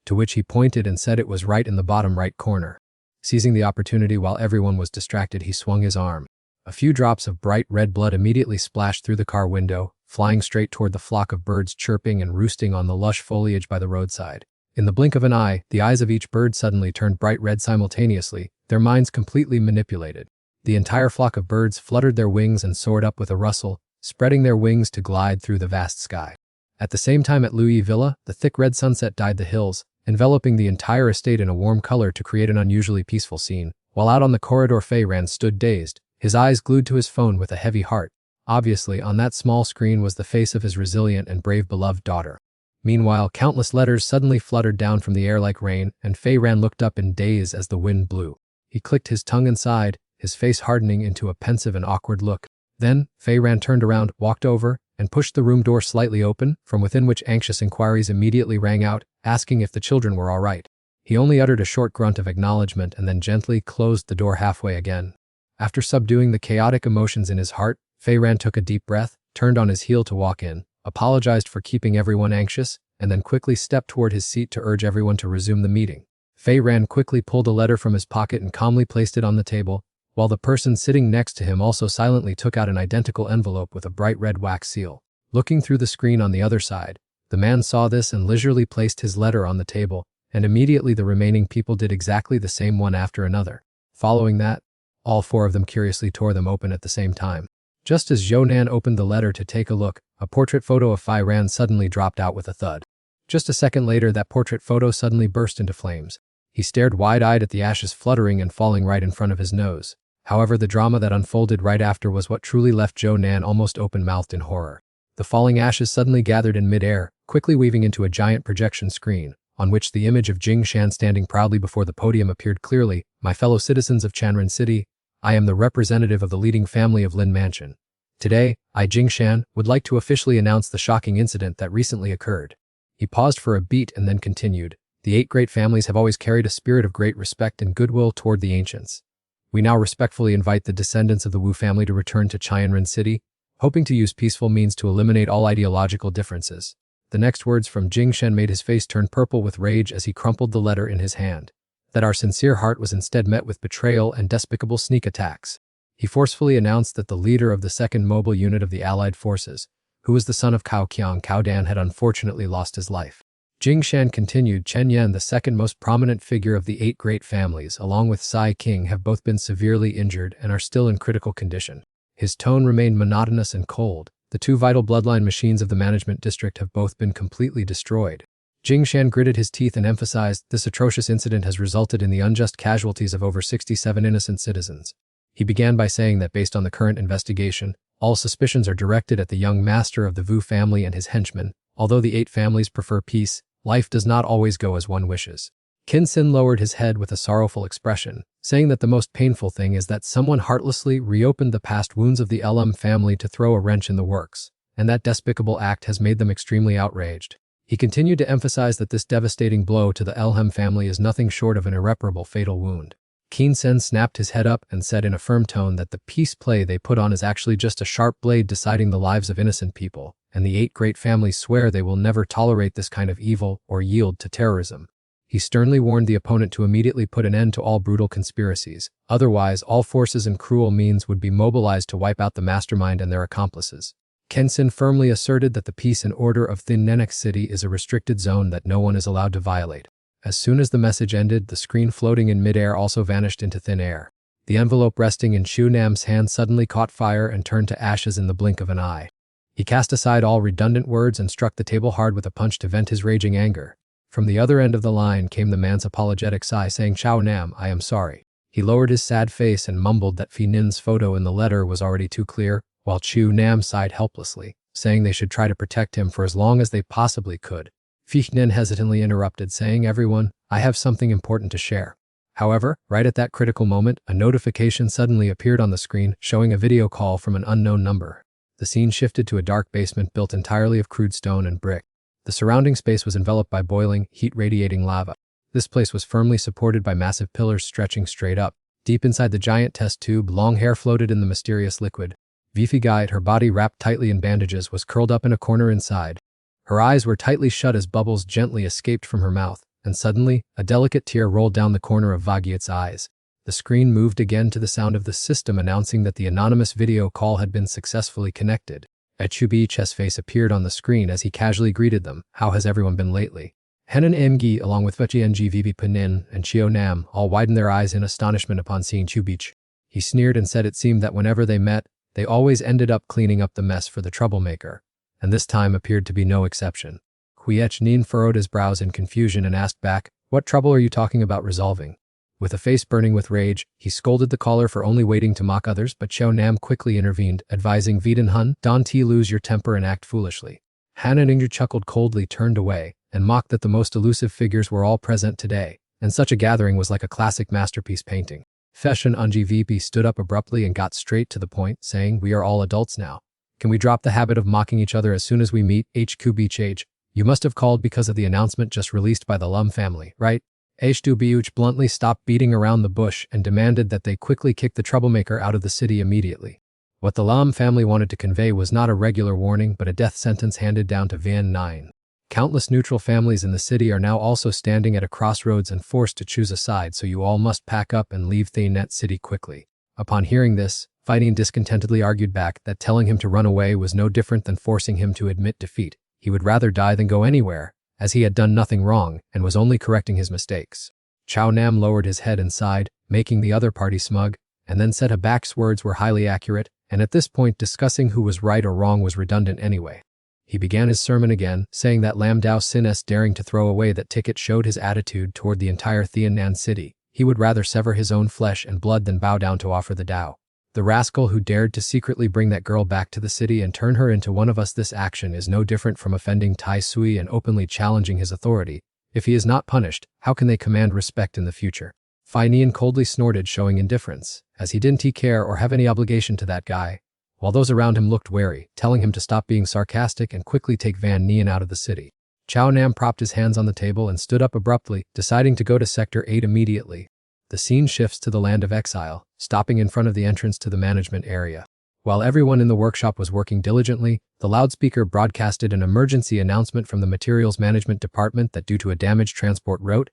to which he pointed and said it was right in the bottom right corner. Seizing the opportunity while everyone was distracted, he swung his arm. A few drops of bright red blood immediately splashed through the car window, flying straight toward the flock of birds chirping and roosting on the lush foliage by the roadside. In the blink of an eye, the eyes of each bird suddenly turned bright red simultaneously, their minds completely manipulated. The entire flock of birds fluttered their wings and soared up with a rustle, spreading their wings to glide through the vast sky. At the same time at Louis Villa, the thick red sunset dyed the hills, enveloping the entire estate in a warm color to create an unusually peaceful scene, while out on the corridor Feiran stood dazed, his eyes glued to his phone with a heavy heart. Obviously, on that small screen was the face of his resilient and brave beloved daughter. Meanwhile, countless letters suddenly fluttered down from the air like rain, and Feiran looked up in daze as the wind blew. He clicked his tongue and sighed, his face hardening into a pensive and awkward look. Then, Feiran turned around, walked over, and pushed the room door slightly open, from within which anxious inquiries immediately rang out, asking if the children were all right. He only uttered a short grunt of acknowledgement and then gently closed the door halfway again. After subduing the chaotic emotions in his heart, Feiran took a deep breath, turned on his heel to walk in, apologized for keeping everyone anxious, and then quickly stepped toward his seat to urge everyone to resume the meeting. Feiran quickly pulled a letter from his pocket and calmly placed it on the table, while the person sitting next to him also silently took out an identical envelope with a bright red wax seal. Looking through the screen on the other side, the man saw this and leisurely placed his letter on the table, and immediately the remaining people did exactly the same one after another. Following that, all four of them curiously tore them open at the same time. Just as Zhou Nan opened the letter to take a look, a portrait photo of Feiran suddenly dropped out with a thud. Just a second later, that portrait photo suddenly burst into flames. He stared wide-eyed at the ashes fluttering and falling right in front of his nose. However, the drama that unfolded right after was what truly left Zhou Nan almost open-mouthed in horror. The falling ashes suddenly gathered in mid-air, quickly weaving into a giant projection screen, on which the image of Jing Shan standing proudly before the podium appeared clearly. "My fellow citizens of Chanren City, I am the representative of the leading family of Lin Mansion. Today, I, Jing Shan, would like to officially announce the shocking incident that recently occurred." He paused for a beat and then continued. "The 8 great families have always carried a spirit of great respect and goodwill toward the ancients. We now respectfully invite the descendants of the Wu family to return to Chanren City, hoping to use peaceful means to eliminate all ideological differences." The next words from Jing Shan made his face turn purple with rage as he crumpled the letter in his hand. That our sincere heart was instead met with betrayal and despicable sneak attacks. He forcefully announced that the leader of the 2nd Mobile Unit of the Allied Forces, who was the son of Cao Qiang Cao Dan, had unfortunately lost his life. Jing Shan continued, "Chen Yan, the second most prominent figure of the 8 great families, along with Sai King, have both been severely injured and are still in critical condition." His tone remained monotonous and cold. "The 2 vital bloodline machines of the management district have both been completely destroyed." Jing Shan gritted his teeth and emphasized, "This atrocious incident has resulted in the unjust casualties of over 67 innocent citizens." He began by saying that based on the current investigation, all suspicions are directed at the young master of the Wu family and his henchmen. Although the 8 families prefer peace, life does not always go as one wishes. Qin Xin lowered his head with a sorrowful expression, saying that the most painful thing is that someone heartlessly reopened the past wounds of the LM family to throw a wrench in the works, and that despicable act has made them extremely outraged. He continued to emphasize that this devastating blow to the Elhem family is nothing short of an irreparable fatal wound. Qin Sen snapped his head up and said in a firm tone that the peace play they put on is actually just a sharp blade deciding the lives of innocent people, and the 8 great families swear they will never tolerate this kind of evil or yield to terrorism. He sternly warned the opponent to immediately put an end to all brutal conspiracies, otherwise all forces and cruel means would be mobilized to wipe out the mastermind and their accomplices. Kensin firmly asserted that the peace and order of Thin Nenek City is a restricted zone that no one is allowed to violate. As soon as the message ended, the screen floating in midair also vanished into thin air. The envelope resting in Chu Nam's hand suddenly caught fire and turned to ashes in the blink of an eye. He cast aside all redundant words and struck the table hard with a punch to vent his raging anger. From the other end of the line came the man's apologetic sigh saying, "Chao Nam, I am sorry." He lowered his sad face and mumbled that Phi Nin's photo in the letter was already too clear, while Chu Nam sighed helplessly, saying they should try to protect him for as long as they possibly could. Phi Nin hesitantly interrupted, saying, "Everyone, I have something important to share." However, right at that critical moment, a notification suddenly appeared on the screen, showing a video call from an unknown number. The scene shifted to a dark basement built entirely of crude stone and brick. The surrounding space was enveloped by boiling, heat-radiating lava. This place was firmly supported by massive pillars stretching straight up. Deep inside the giant test tube, long hair floated in the mysterious liquid. Vifi Guide, her body wrapped tightly in bandages, was curled up in a corner inside. Her eyes were tightly shut as bubbles gently escaped from her mouth, and suddenly, a delicate tear rolled down the corner of Vagiet's eyes. The screen moved again to the sound of the system announcing that the anonymous video call had been successfully connected. Chubich's face appeared on the screen as he casually greeted them. "How has everyone been lately?" Henan Imgi, along with Vachien Gvp Penin and Chio Nam, all widened their eyes in astonishment upon seeing Chubich. He sneered and said it seemed that whenever they met, they always ended up cleaning up the mess for the troublemaker, and this time appeared to be no exception. Huiech Nin furrowed his brows in confusion and asked back, "What trouble are you talking about resolving?" With a face burning with rage, he scolded the caller for only waiting to mock others, but Chio Nam quickly intervened, advising Viden Hun, "Don't lose your temper and act foolishly." Han and Ingju chuckled coldly, turned away, and mocked that the most elusive figures were all present today, and such a gathering was like a classic masterpiece painting. Feshan Unji VP stood up abruptly and got straight to the point, saying, "We are all adults now. Can we drop the habit of mocking each other as soon as we meet? HQ Beach Age. You must have called because of the announcement just released by the Lum family, right?" H2 Biuch bluntly stopped beating around the bush and demanded that they quickly kick the troublemaker out of the city immediately. What the Lam family wanted to convey was not a regular warning but a death sentence handed down to Vian 9. Countless neutral families in the city are now also standing at a crossroads and forced to choose a side, so you all must pack up and leave Thainet City quickly. Upon hearing this, Fighting discontentedly argued back that telling him to run away was no different than forcing him to admit defeat. He would rather die than go anywhere, as he had done nothing wrong and was only correcting his mistakes. Chao Nam lowered his head and sighed, making the other party smug, and then said Habak's words were highly accurate, and at this point discussing who was right or wrong was redundant anyway. He began his sermon again, saying that Lam Dao Sin's daring to throw away that ticket showed his attitude toward the entire Tiannan city. He would rather sever his own flesh and blood than bow down to offer the Dao. The rascal who dared to secretly bring that girl back to the city and turn her into one of us, this action is no different from offending Tai Sui and openly challenging his authority. If he is not punished, how can they command respect in the future? Fai Nian coldly snorted, showing indifference, as he didn't care or have any obligation to that guy, while those around him looked wary, telling him to stop being sarcastic and quickly take Van Nian out of the city. Chao Nam propped his hands on the table and stood up abruptly, deciding to go to Sector 8 immediately. The scene shifts to the land of exile, stopping in front of the entrance to the management area. While everyone in the workshop was working diligently, the loudspeaker broadcasted an emergency announcement from the Materials Management Department that due to a damaged transport route,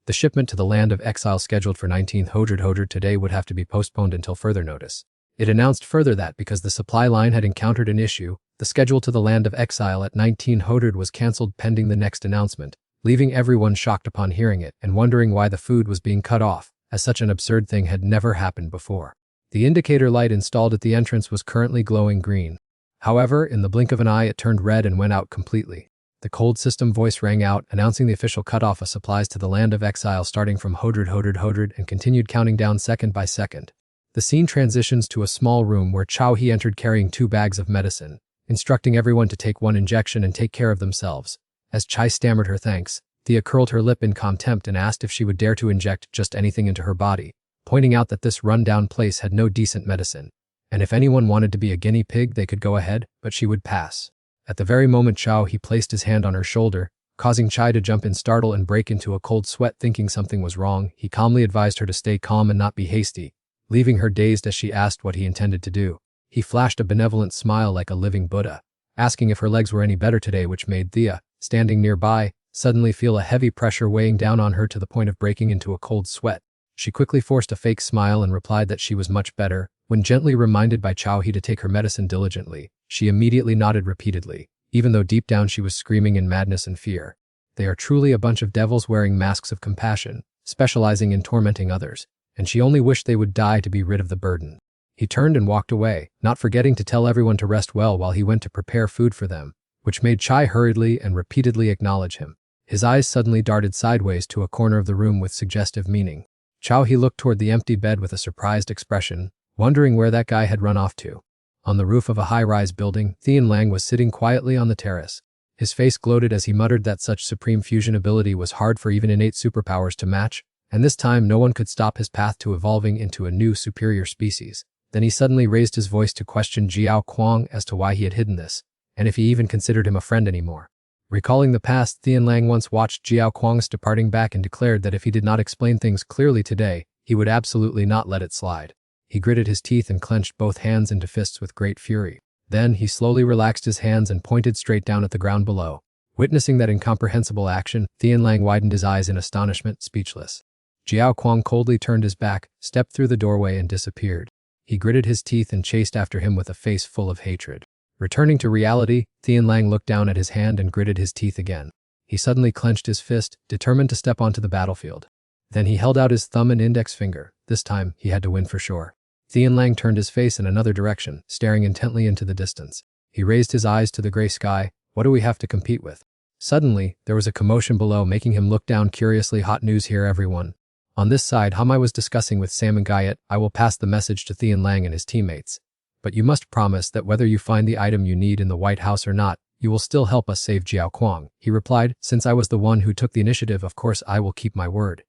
the shipment to the land of exile scheduled for 19th Hodred today would have to be postponed until further notice. It announced further that because the supply line had encountered an issue, the schedule to the land of exile at 19 Hodred was cancelled pending the next announcement, leaving everyone shocked upon hearing it and wondering why the food was being cut off, as such an absurd thing had never happened before. The indicator light installed at the entrance was currently glowing green. However, in the blink of an eye it turned red and went out completely. The cold system voice rang out, announcing the official cutoff of supplies to the land of exile starting from Hodred and continued counting down second by second. The scene transitions to a small room where Chao He entered carrying 2 bags of medicine, instructing everyone to take 1 injection and take care of themselves. As Chai stammered her thanks, Thea curled her lip in contempt and asked if she would dare to inject just anything into her body, pointing out that this run-down place had no decent medicine, and if anyone wanted to be a guinea pig they could go ahead, but she would pass. At the very moment Chao He placed his hand on her shoulder, causing Chai to jump in startle and break into a cold sweat thinking something was wrong. He calmly advised her to stay calm and not be hasty, leaving her dazed as she asked what he intended to do. He flashed a benevolent smile like a living Buddha, asking if her legs were any better today, which made Thea, standing nearby, suddenly feel a heavy pressure weighing down on her to the point of breaking into a cold sweat. She quickly forced a fake smile and replied that she was much better. When gently reminded by Chao He to take her medicine diligently, she immediately nodded repeatedly, even though deep down she was screaming in madness and fear. They are truly a bunch of devils wearing masks of compassion, specializing in tormenting others, and she only wished they would die to be rid of the burden. He turned and walked away, not forgetting to tell everyone to rest well while he went to prepare food for them, which made Chai hurriedly and repeatedly acknowledge him. His eyes suddenly darted sideways to a corner of the room with suggestive meaning. Chao He looked toward the empty bed with a surprised expression, wondering where that guy had run off to. On the roof of a high-rise building, Thian Lang was sitting quietly on the terrace. His face gloated as he muttered that such supreme fusion ability was hard for even innate superpowers to match, and this time no one could stop his path to evolving into a new superior species. Then he suddenly raised his voice to question Jiao Kuang as to why he had hidden this, and if he even considered him a friend anymore. Recalling the past, Thian Lang once watched Jiao Kuang's departing back and declared that if he did not explain things clearly today, he would absolutely not let it slide. He gritted his teeth and clenched both hands into fists with great fury. Then he slowly relaxed his hands and pointed straight down at the ground below. Witnessing that incomprehensible action, Thian Lang widened his eyes in astonishment, speechless. Jiao Kuang coldly turned his back, stepped through the doorway and disappeared. He gritted his teeth and chased after him with a face full of hatred. Returning to reality, Thian Lang looked down at his hand and gritted his teeth again. He suddenly clenched his fist, determined to step onto the battlefield. Then he held out his thumb and index finger. This time, he had to win for sure. Tian Lang turned his face in another direction, staring intently into the distance. He raised his eyes to the gray sky. What do we have to compete with? Suddenly, there was a commotion below, making him look down curiously. Hot news here, everyone. On this side, Hamai was discussing with Sam and Guyet. I will pass the message to Tian Lang and his teammates. But you must promise that whether you find the item you need in the White House or not, you will still help us save Jiao Kuang. He replied, since I was the one who took the initiative, of course I will keep my word.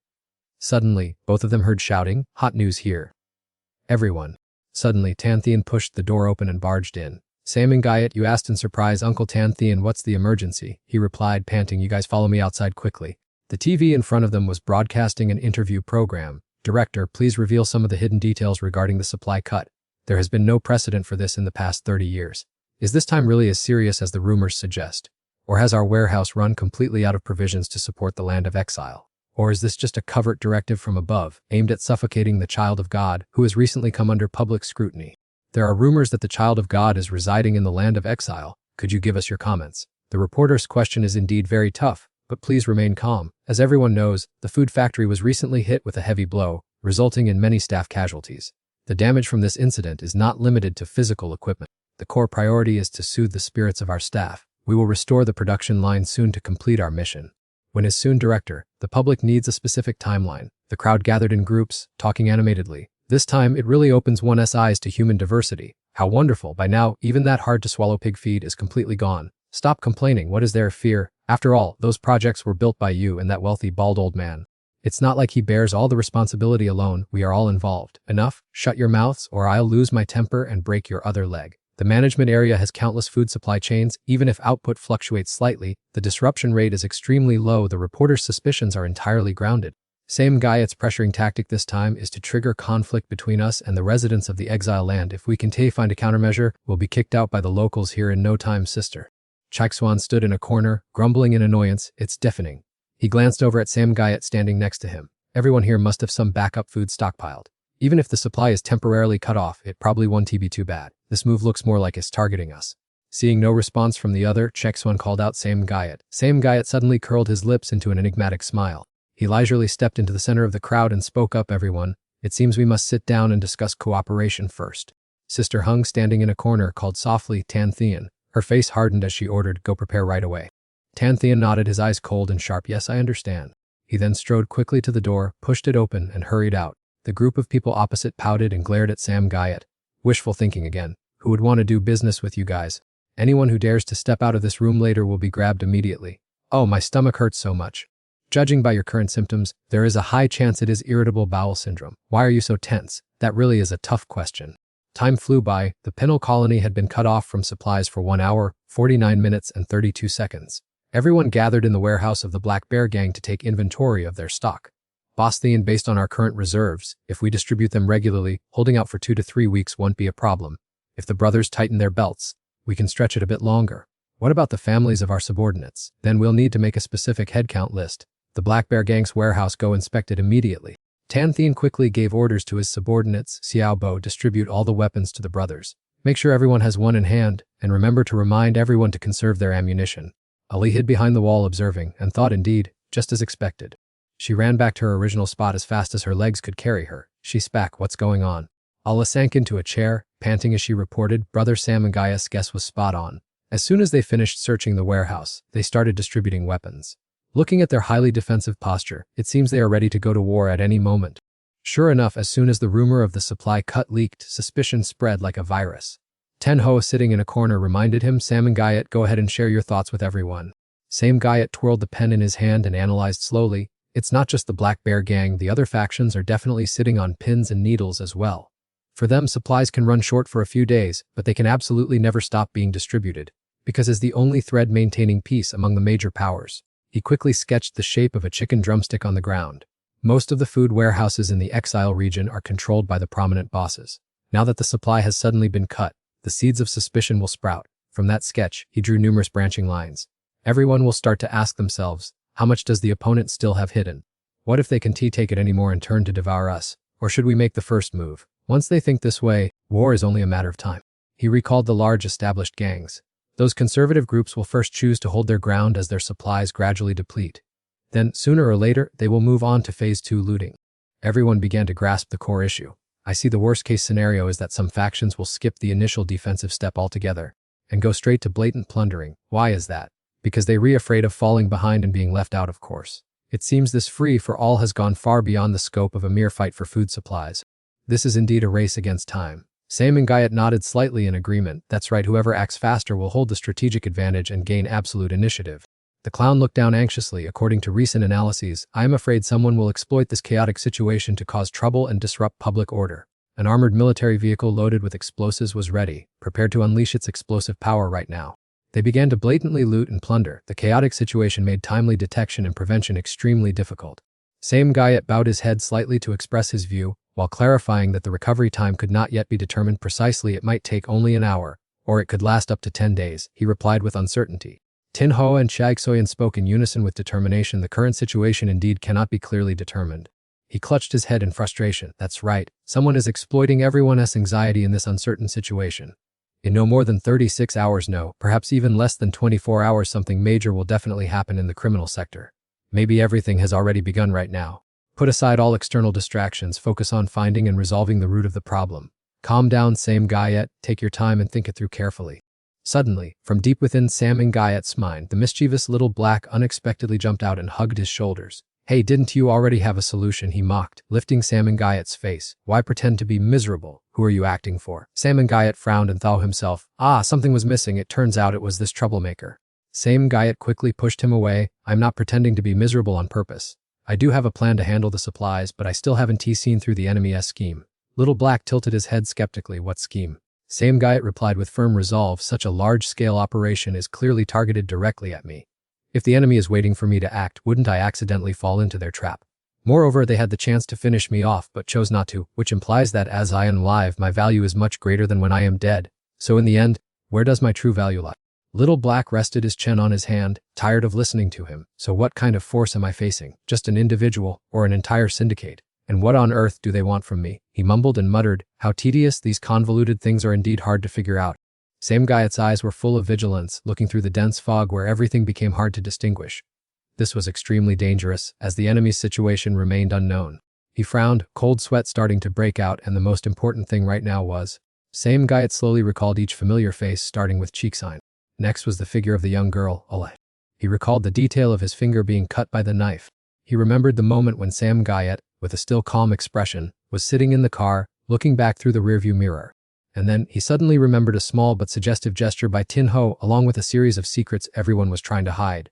Suddenly, both of them heard shouting, hot news here. Everyone. Suddenly, Tan Thian pushed the door open and barged in. Sam and Guyet, you asked in surprise. Uncle Tan Thian, what's the emergency? He replied, panting, you guys follow me outside quickly. The TV in front of them was broadcasting an interview program. Director, please reveal some of the hidden details regarding the supply cut. There has been no precedent for this in the past 30 years. Is this time really as serious as the rumors suggest? Or has our warehouse run completely out of provisions to support the land of exile? Or is this just a covert directive from above, aimed at suffocating the child of God, who has recently come under public scrutiny? There are rumors that the child of God is residing in the land of exile. Could you give us your comments? The reporter's question is indeed very tough, but please remain calm. As everyone knows, the food factory was recently hit with a heavy blow, resulting in many staff casualties. The damage from this incident is not limited to physical equipment. The core priority is to soothe the spirits of our staff. We will restore the production line soon to complete our mission. When is soon, Director? The public needs a specific timeline. The crowd gathered in groups, talking animatedly. This time, it really opens one's eyes to human diversity. How wonderful. By now, even that hard-to-swallow pig feed is completely gone. Stop complaining. What is there fear? After all, those projects were built by you and that wealthy bald old man. It's not like he bears all the responsibility alone. We are all involved. Enough? Shut your mouths, or I'll lose my temper and break your other leg. The management area has countless food supply chains. Even if output fluctuates slightly, the disruption rate is extremely low. The reporter's suspicions are entirely grounded. Same Guyet's pressuring tactic this time is to trigger conflict between us and the residents of the exile land. If we can find a countermeasure, we'll be kicked out by the locals here in no time, sister. Chaixuan stood in a corner, grumbling in annoyance. It's deafening. He glanced over at Sam Guyet standing next to him. Everyone here must have some backup food stockpiled. Even if the supply is temporarily cut off, it probably won't be too bad. This move looks more like it's targeting us. Seeing no response from the other, Chaixuan called out Sam Guyet. Sam Guyet suddenly curled his lips into an enigmatic smile. He leisurely stepped into the center of the crowd and spoke up, everyone. It seems we must sit down and discuss cooperation first. Sister Hung, standing in a corner, called softly, Tan Thian. Her face hardened as she ordered, go prepare right away. Tan Thian nodded, his eyes cold and sharp. Yes, I understand. He then strode quickly to the door, pushed it open, and hurried out. The group of people opposite pouted and glared at Sam Guyet. Wishful thinking again. Who would want to do business with you guys? Anyone who dares to step out of this room later will be grabbed immediately. Oh, my stomach hurts so much. Judging by your current symptoms, there is a high chance it is irritable bowel syndrome. Why are you so tense? That really is a tough question. Time flew by. The penal colony had been cut off from supplies for 1 hour, 49 minutes, and 32 seconds. Everyone gathered in the warehouse of the Black Bear Gang to take inventory of their stock. Boss Thian, based on our current reserves, if we distribute them regularly, holding out for 2 to 3 weeks won't be a problem. If the brothers tighten their belts, we can stretch it a bit longer. What about the families of our subordinates? Then we'll need to make a specific headcount list. The Black Bear Gang's warehouse, go inspect it immediately. Tan Thian quickly gave orders to his subordinates. Xiao Bo, distribute all the weapons to the brothers. Make sure everyone has one in hand, and remember to remind everyone to conserve their ammunition. Ali hid behind the wall observing, and thought indeed, just as expected. She ran back to her original spot as fast as her legs could carry her. She spat, what's going on? Allah sank into a chair, panting as she reported, Brother Sam and Guyet's guess was spot on. As soon as they finished searching the warehouse, they started distributing weapons. Looking at their highly defensive posture, it seems they are ready to go to war at any moment. Sure enough, as soon as the rumor of the supply cut leaked, suspicion spread like a virus. Ten Ho, sitting in a corner, reminded him, Sam and Guyet, go ahead and share your thoughts with everyone. Sam Guyet twirled the pen in his hand and analyzed slowly. It's not just the Black Bear Gang, the other factions are definitely sitting on pins and needles as well. For them, supplies can run short for a few days, but they can absolutely never stop being distributed, because it's the only thread maintaining peace among the major powers. He quickly sketched the shape of a chicken drumstick on the ground. Most of the food warehouses in the exile region are controlled by the prominent bosses. Now that the supply has suddenly been cut, the seeds of suspicion will sprout. From that sketch, he drew numerous branching lines. Everyone will start to ask themselves, how much does the opponent still have hidden? What if they can take it anymore and turn to devour us? Or should we make the first move? Once they think this way, war is only a matter of time. He recalled the large established gangs. Those conservative groups will first choose to hold their ground as their supplies gradually deplete. Then, sooner or later, they will move on to Phase 2 looting. Everyone began to grasp the core issue. I see the worst-case scenario is that some factions will skip the initial defensive step altogether and go straight to blatant plundering. Why is that? Because they're afraid of falling behind and being left out, of course. It seems this free-for-all has gone far beyond the scope of a mere fight for food supplies. This is indeed a race against time. Sam and Guyot nodded slightly in agreement. That's right, whoever acts faster will hold the strategic advantage and gain absolute initiative. The clown looked down anxiously. According to recent analyses, I am afraid someone will exploit this chaotic situation to cause trouble and disrupt public order. An armored military vehicle loaded with explosives was ready, prepared to unleash its explosive power right now. They began to blatantly loot and plunder. The chaotic situation made timely detection and prevention extremely difficult. Sam Guyot bowed his head slightly to express his view, while clarifying that the recovery time could not yet be determined precisely. It might take only an hour, or it could last up to 10 days, he replied with uncertainty. Tin Ho and Chaigsoyan spoke in unison with determination. The current situation indeed cannot be clearly determined. He clutched his head in frustration. That's right, someone is exploiting everyone's anxiety in this uncertain situation. In no more than 36 hours, no, perhaps even less than 24 hours, something major will definitely happen in the criminal sector. Maybe everything has already begun right now. Put aside all external distractions, focus on finding and resolving the root of the problem. Calm down, Sam Guyot, take your time and think it through carefully. Suddenly, from deep within Sam and Guyot's mind, the mischievous little black unexpectedly jumped out and hugged his shoulders. Hey, didn't you already have a solution? He mocked, lifting Sam and Guyot's face. Why pretend to be miserable? Who are you acting for? Sam and Guyot frowned and thought himself, something was missing. It turns out it was this troublemaker. Sam Guyot quickly pushed him away. I'm not pretending to be miserable on purpose. I do have a plan to handle the supplies, but I still haven't seen through the enemy's scheme. Little Black tilted his head skeptically. What scheme? Sam Guyot replied with firm resolve. Such a large-scale operation is clearly targeted directly at me. If the enemy is waiting for me to act, wouldn't I accidentally fall into their trap? Moreover, they had the chance to finish me off but chose not to, which implies that as I am alive, my value is much greater than when I am dead. So in the end, where does my true value lie? Little Black rested his chin on his hand, tired of listening to him. So what kind of force am I facing? Just an individual, or an entire syndicate? And what on earth do they want from me? He mumbled and muttered, how tedious, these convoluted things are indeed hard to figure out. Sam Guyot's eyes were full of vigilance, looking through the dense fog where everything became hard to distinguish. This was extremely dangerous, as the enemy's situation remained unknown. He frowned, cold sweat starting to break out, and the most important thing right now was... Sam Guyot slowly recalled each familiar face, starting with Cheeksign. Next was the figure of the young girl, Olay. He recalled the detail of his finger being cut by the knife. He remembered the moment when Sam Guyot, with a still calm expression, was sitting in the car, looking back through the rearview mirror. And then, he suddenly remembered a small but suggestive gesture by Tin Ho, along with a series of secrets everyone was trying to hide.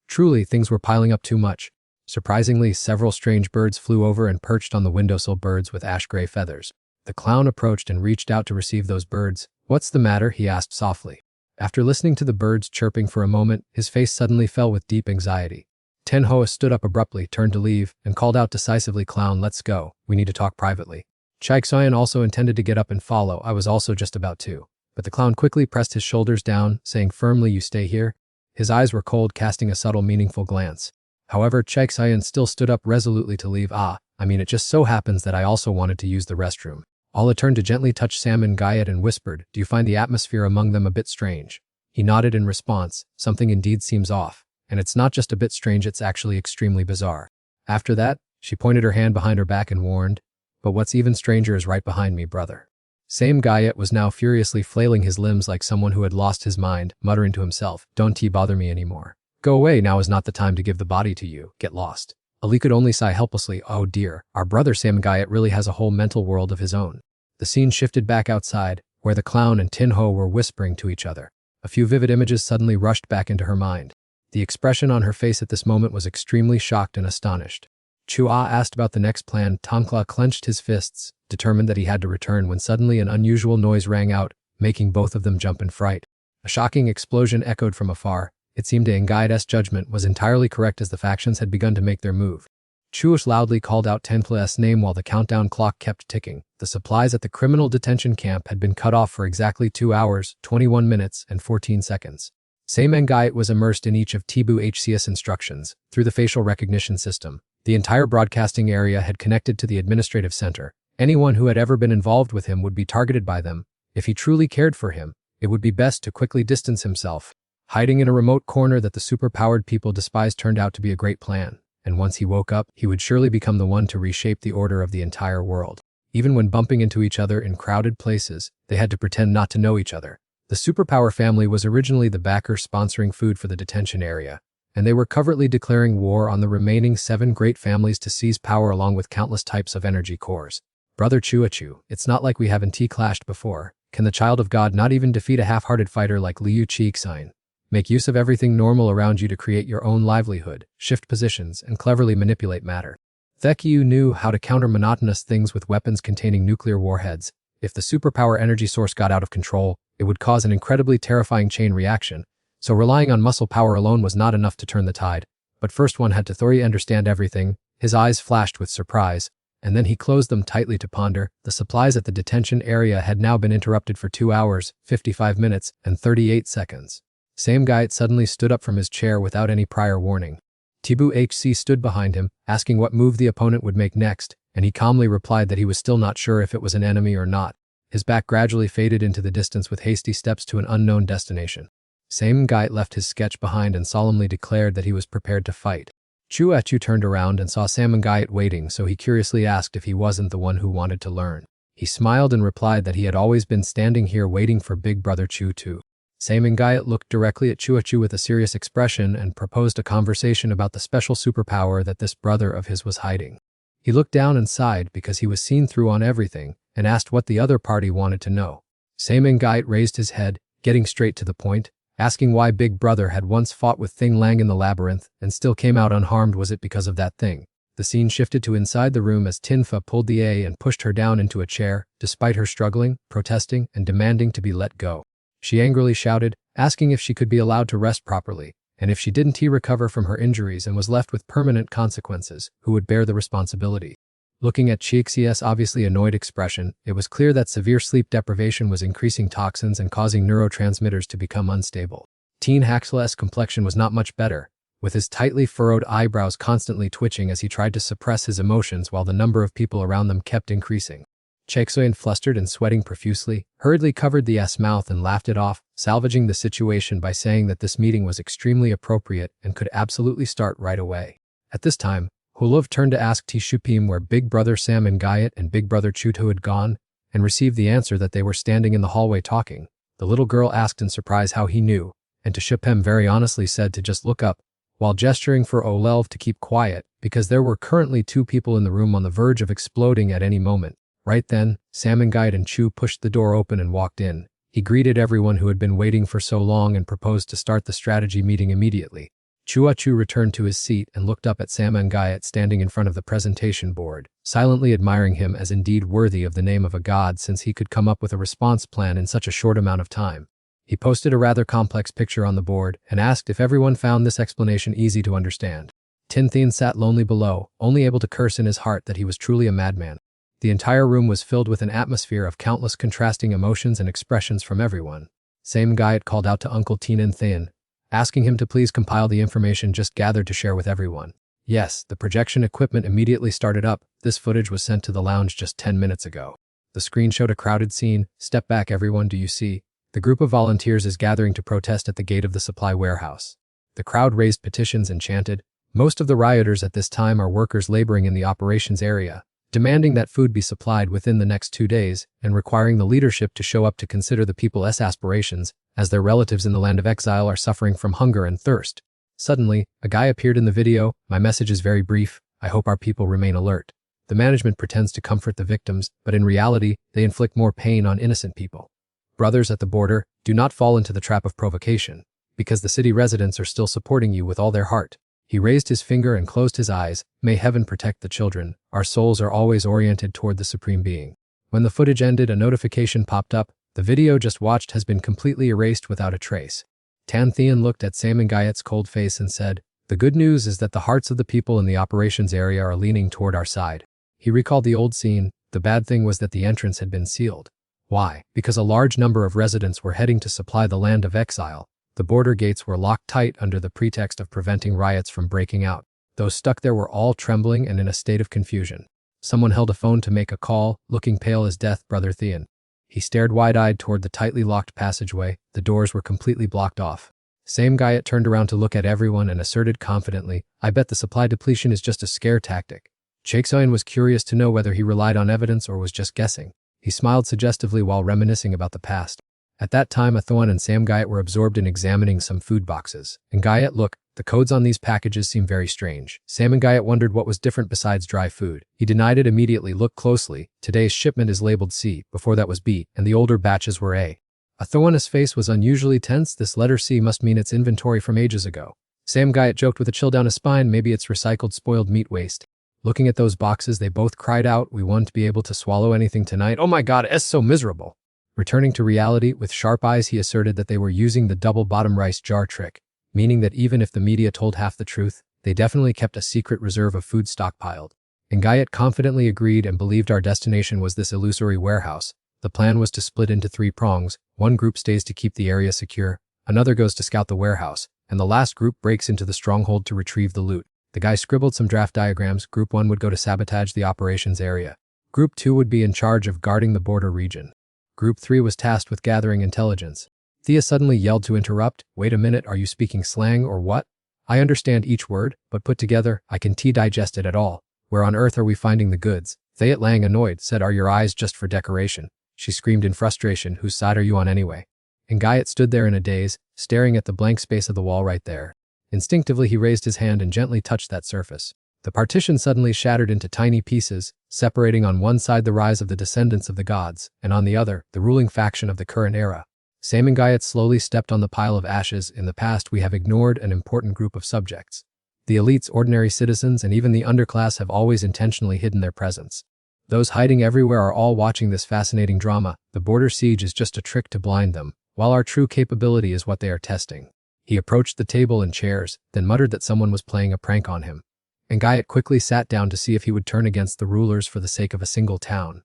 Truly, things were piling up too much. Surprisingly, several strange birds flew over and perched on the windowsill, birds with ash-gray feathers. The clown approached and reached out to receive those birds. What's the matter? He asked softly. After listening to the birds chirping for a moment, his face suddenly fell with deep anxiety. Tin Ho stood up abruptly, turned to leave, and called out decisively, Clown, let's go. We need to talk privately. Chaigsoyan also intended to get up and follow. I was also just about to. But the clown quickly pressed his shoulders down, saying firmly, you stay here. His eyes were cold, casting a subtle, meaningful glance. However, Chaigsoyan still stood up resolutely to leave. It just so happens that I also wanted to use the restroom. Ala turned to gently touch Sam and Guyot and whispered, do you find the atmosphere among them a bit strange? He nodded in response. Something indeed seems off. And it's not just a bit strange, it's actually extremely bizarre. After that, she pointed her hand behind her back and warned, but what's even stranger is right behind me, brother. Sam Guyot was now furiously flailing his limbs like someone who had lost his mind, muttering to himself, don't bother me anymore. Go away, now is not the time to give the body to you, get lost. Ali could only sigh helplessly, oh dear, our brother Sam Guyot really has a whole mental world of his own. The scene shifted back outside, where the clown and Tin Ho were whispering to each other. A few vivid images suddenly rushed back into her mind. The expression on her face at this moment was extremely shocked and astonished. Chua asked about the next plan. Tongkla clenched his fists, determined that he had to return when suddenly an unusual noise rang out, making both of them jump in fright. A shocking explosion echoed from afar. It seemed to Ngai's judgment was entirely correct as the factions had begun to make their move. Chuush loudly called out Tenpla's name while the countdown clock kept ticking. The supplies at the criminal detention camp had been cut off for exactly 2 hours, 21 minutes, and 14 seconds. Sam Ngai was immersed in each of Tibu HCS instructions through the facial recognition system. The entire broadcasting area had connected to the administrative center. Anyone who had ever been involved with him would be targeted by them. If he truly cared for him, it would be best to quickly distance himself. Hiding in a remote corner that the superpowered people despised turned out to be a great plan, and once he woke up, he would surely become the one to reshape the order of the entire world. Even when bumping into each other in crowded places, they had to pretend not to know each other. The superpower family was originally the backer sponsoring food for the detention area, and they were covertly declaring war on the remaining 7 great families to seize power along with countless types of energy cores. Brother Chuachu, it's not like we haven't clashed before. Can the child of God not even defeat a half-hearted fighter like Liu Qixin? Make use of everything normal around you to create your own livelihood, shift positions, and cleverly manipulate matter. Thekyu knew how to counter monotonous things with weapons containing nuclear warheads. If the superpower energy source got out of control, it would cause an incredibly terrifying chain reaction, so relying on muscle power alone was not enough to turn the tide. But first one had to thoroughly understand everything. His eyes flashed with surprise, and then he closed them tightly to ponder. The supplies at the detention area had now been interrupted for 2 hours, 55 minutes, and 38 seconds. Sam Guyot suddenly stood up from his chair without any prior warning. Tibu HC stood behind him, asking what move the opponent would make next, and he calmly replied that he was still not sure if it was an enemy or not. His back gradually faded into the distance with hasty steps to an unknown destination. Sam Guyot left his sketch behind and solemnly declared that he was prepared to fight. Chuachu turned around and saw Sam Guyot waiting, so he curiously asked if he wasn't the one who wanted to learn. He smiled and replied that he had always been standing here waiting for Big Brother Chu too. Sam Guyot looked directly at Chuachu with a serious expression and proposed a conversation about the special superpower that this brother of his was hiding. He looked down and sighed because he was seen through on everything, and asked what the other party wanted to know. Sam Guyot raised his head, getting straight to the point, asking why Big Brother had once fought with Thing Lang in the labyrinth and still came out unharmed. Was it because of that thing? The scene shifted to inside the room as Tinfa pulled the A and pushed her down into a chair, despite her struggling, protesting, and demanding to be let go. She angrily shouted, asking if she could be allowed to rest properly, and if she didn't recover from her injuries and was left with permanent consequences, who would bear the responsibility. Looking at Chixi's obviously annoyed expression, it was clear that severe sleep deprivation was increasing toxins and causing neurotransmitters to become unstable. Teen Haxel's complexion was not much better, with his tightly furrowed eyebrows constantly twitching as he tried to suppress his emotions while the number of people around them kept increasing. Cheksoyan, flustered and sweating profusely, hurriedly covered the mouth and laughed it off, salvaging the situation by saying that this meeting was extremely appropriate and could absolutely start right away. At this time, Hulov turned to ask Tshupim where Big Brother Sam Guyot and Big Brother Chuto had gone, and received the answer that they were standing in the hallway talking. The little girl asked in surprise how he knew, and Tshupim very honestly said to just look up, while gesturing for Olelv to keep quiet, because there were currently 2 people in the room on the verge of exploding at any moment. Right then, Sam Guyot and Chu pushed the door open and walked in. He greeted everyone who had been waiting for so long and proposed to start the strategy meeting immediately. Chuachu returned to his seat and looked up at Sam Guyot standing in front of the presentation board, silently admiring him as indeed worthy of the name of a god since he could come up with a response plan in such a short amount of time. He posted a rather complex picture on the board and asked if everyone found this explanation easy to understand. Tinthian sat lonely below, only able to curse in his heart that he was truly a madman. The entire room was filled with an atmosphere of countless contrasting emotions and expressions from everyone. Sam Guyot called out to Uncle Tinan Thin, asking him to please compile the information just gathered to share with everyone. Yes, the projection equipment immediately started up. This footage was sent to the lounge just 10 minutes ago. The screen showed a crowded scene. Step back everyone, do you see? The group of volunteers is gathering to protest at the gate of the supply warehouse. The crowd raised petitions and chanted. Most of the rioters at this time are workers laboring in the operations area, demanding that food be supplied within the next 2 days and requiring the leadership to show up to consider the people's aspirations, as their relatives in the land of exile are suffering from hunger and thirst. Suddenly, a guy appeared in the video. My message is very brief. I hope our people remain alert. The management pretends to comfort the victims, but in reality, they inflict more pain on innocent people. Brothers at the border, do not fall into the trap of provocation, because the city residents are still supporting you with all their heart. He raised his finger and closed his eyes. May heaven protect the children. Our souls are always oriented toward the Supreme Being. When the footage ended, a notification popped up. The video just watched has been completely erased without a trace. Tanthian looked at Sam Guyot's cold face and said, the good news is that the hearts of the people in the operations area are leaning toward our side. He recalled the old scene. The bad thing was that the entrance had been sealed. Why? Because a large number of residents were heading to supply the land of exile. The border gates were locked tight under the pretext of preventing riots from breaking out. Those stuck there were all trembling and in a state of confusion. Someone held a phone to make a call, looking pale as death. Brother Thean. He stared wide-eyed toward the tightly locked passageway. The doors were completely blocked off. Same Guyet turned around to look at everyone and asserted confidently, "I bet the supply depletion is just a scare tactic." Chaksoyan was curious to know whether he relied on evidence or was just guessing. He smiled suggestively while reminiscing about the past. At that time, Athoan and Sam Guyet were absorbed in examining some food boxes. And Guyet, "Look, the codes on these packages seem very strange." Sam and Guyet wondered what was different besides dry food. He denied it immediately. "Look closely. Today's shipment is labeled C, before that was B, and the older batches were A." Athoan's face was unusually tense. "This letter C must mean it's inventory from ages ago." Sam Guyet joked with a chill down his spine. "Maybe it's recycled spoiled meat waste." Looking at those boxes, they both cried out, "We won't be able to swallow anything tonight. Oh my god, it's so miserable." Returning to reality, with sharp eyes he asserted that they were using the double bottom rice jar trick, meaning that even if the media told half the truth, they definitely kept a secret reserve of food stockpiled. And Guyet confidently agreed and believed our destination was this illusory warehouse. The plan was to split into 3 prongs. One group stays to keep the area secure, another goes to scout the warehouse, and the last group breaks into the stronghold to retrieve the loot. The guy scribbled some draft diagrams. Group 1 would go to sabotage the operations area. Group 2 would be in charge of guarding the border region. Group 3 was tasked with gathering intelligence. Thea suddenly yelled to interrupt. "Wait a minute, are you speaking slang or what? I understand each word, but put together, I can't digest it at all. Where on earth are we finding the goods?" Thea Lang, annoyed, said, "Are your eyes just for decoration?" She screamed in frustration, "Whose side are you on anyway?" And Guyet stood there in a daze, staring at the blank space of the wall right there. Instinctively he raised his hand and gently touched that surface. The partition suddenly shattered into tiny pieces, separating on one side the rise of the descendants of the gods, and on the other, the ruling faction of the current era. Sam and Guyet slowly stepped on the pile of ashes. "In the past we have ignored an important group of subjects. The elites, ordinary citizens, and even the underclass have always intentionally hidden their presence. Those hiding everywhere are all watching this fascinating drama. The border siege is just a trick to blind them, while our true capability is what they are testing." He approached the table and chairs, then muttered that someone was playing a prank on him. And Guyet quickly sat down to see if he would turn against the rulers for the sake of a single town.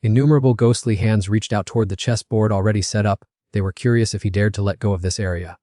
Innumerable ghostly hands reached out toward the chessboard already set up. They were curious if he dared to let go of this area.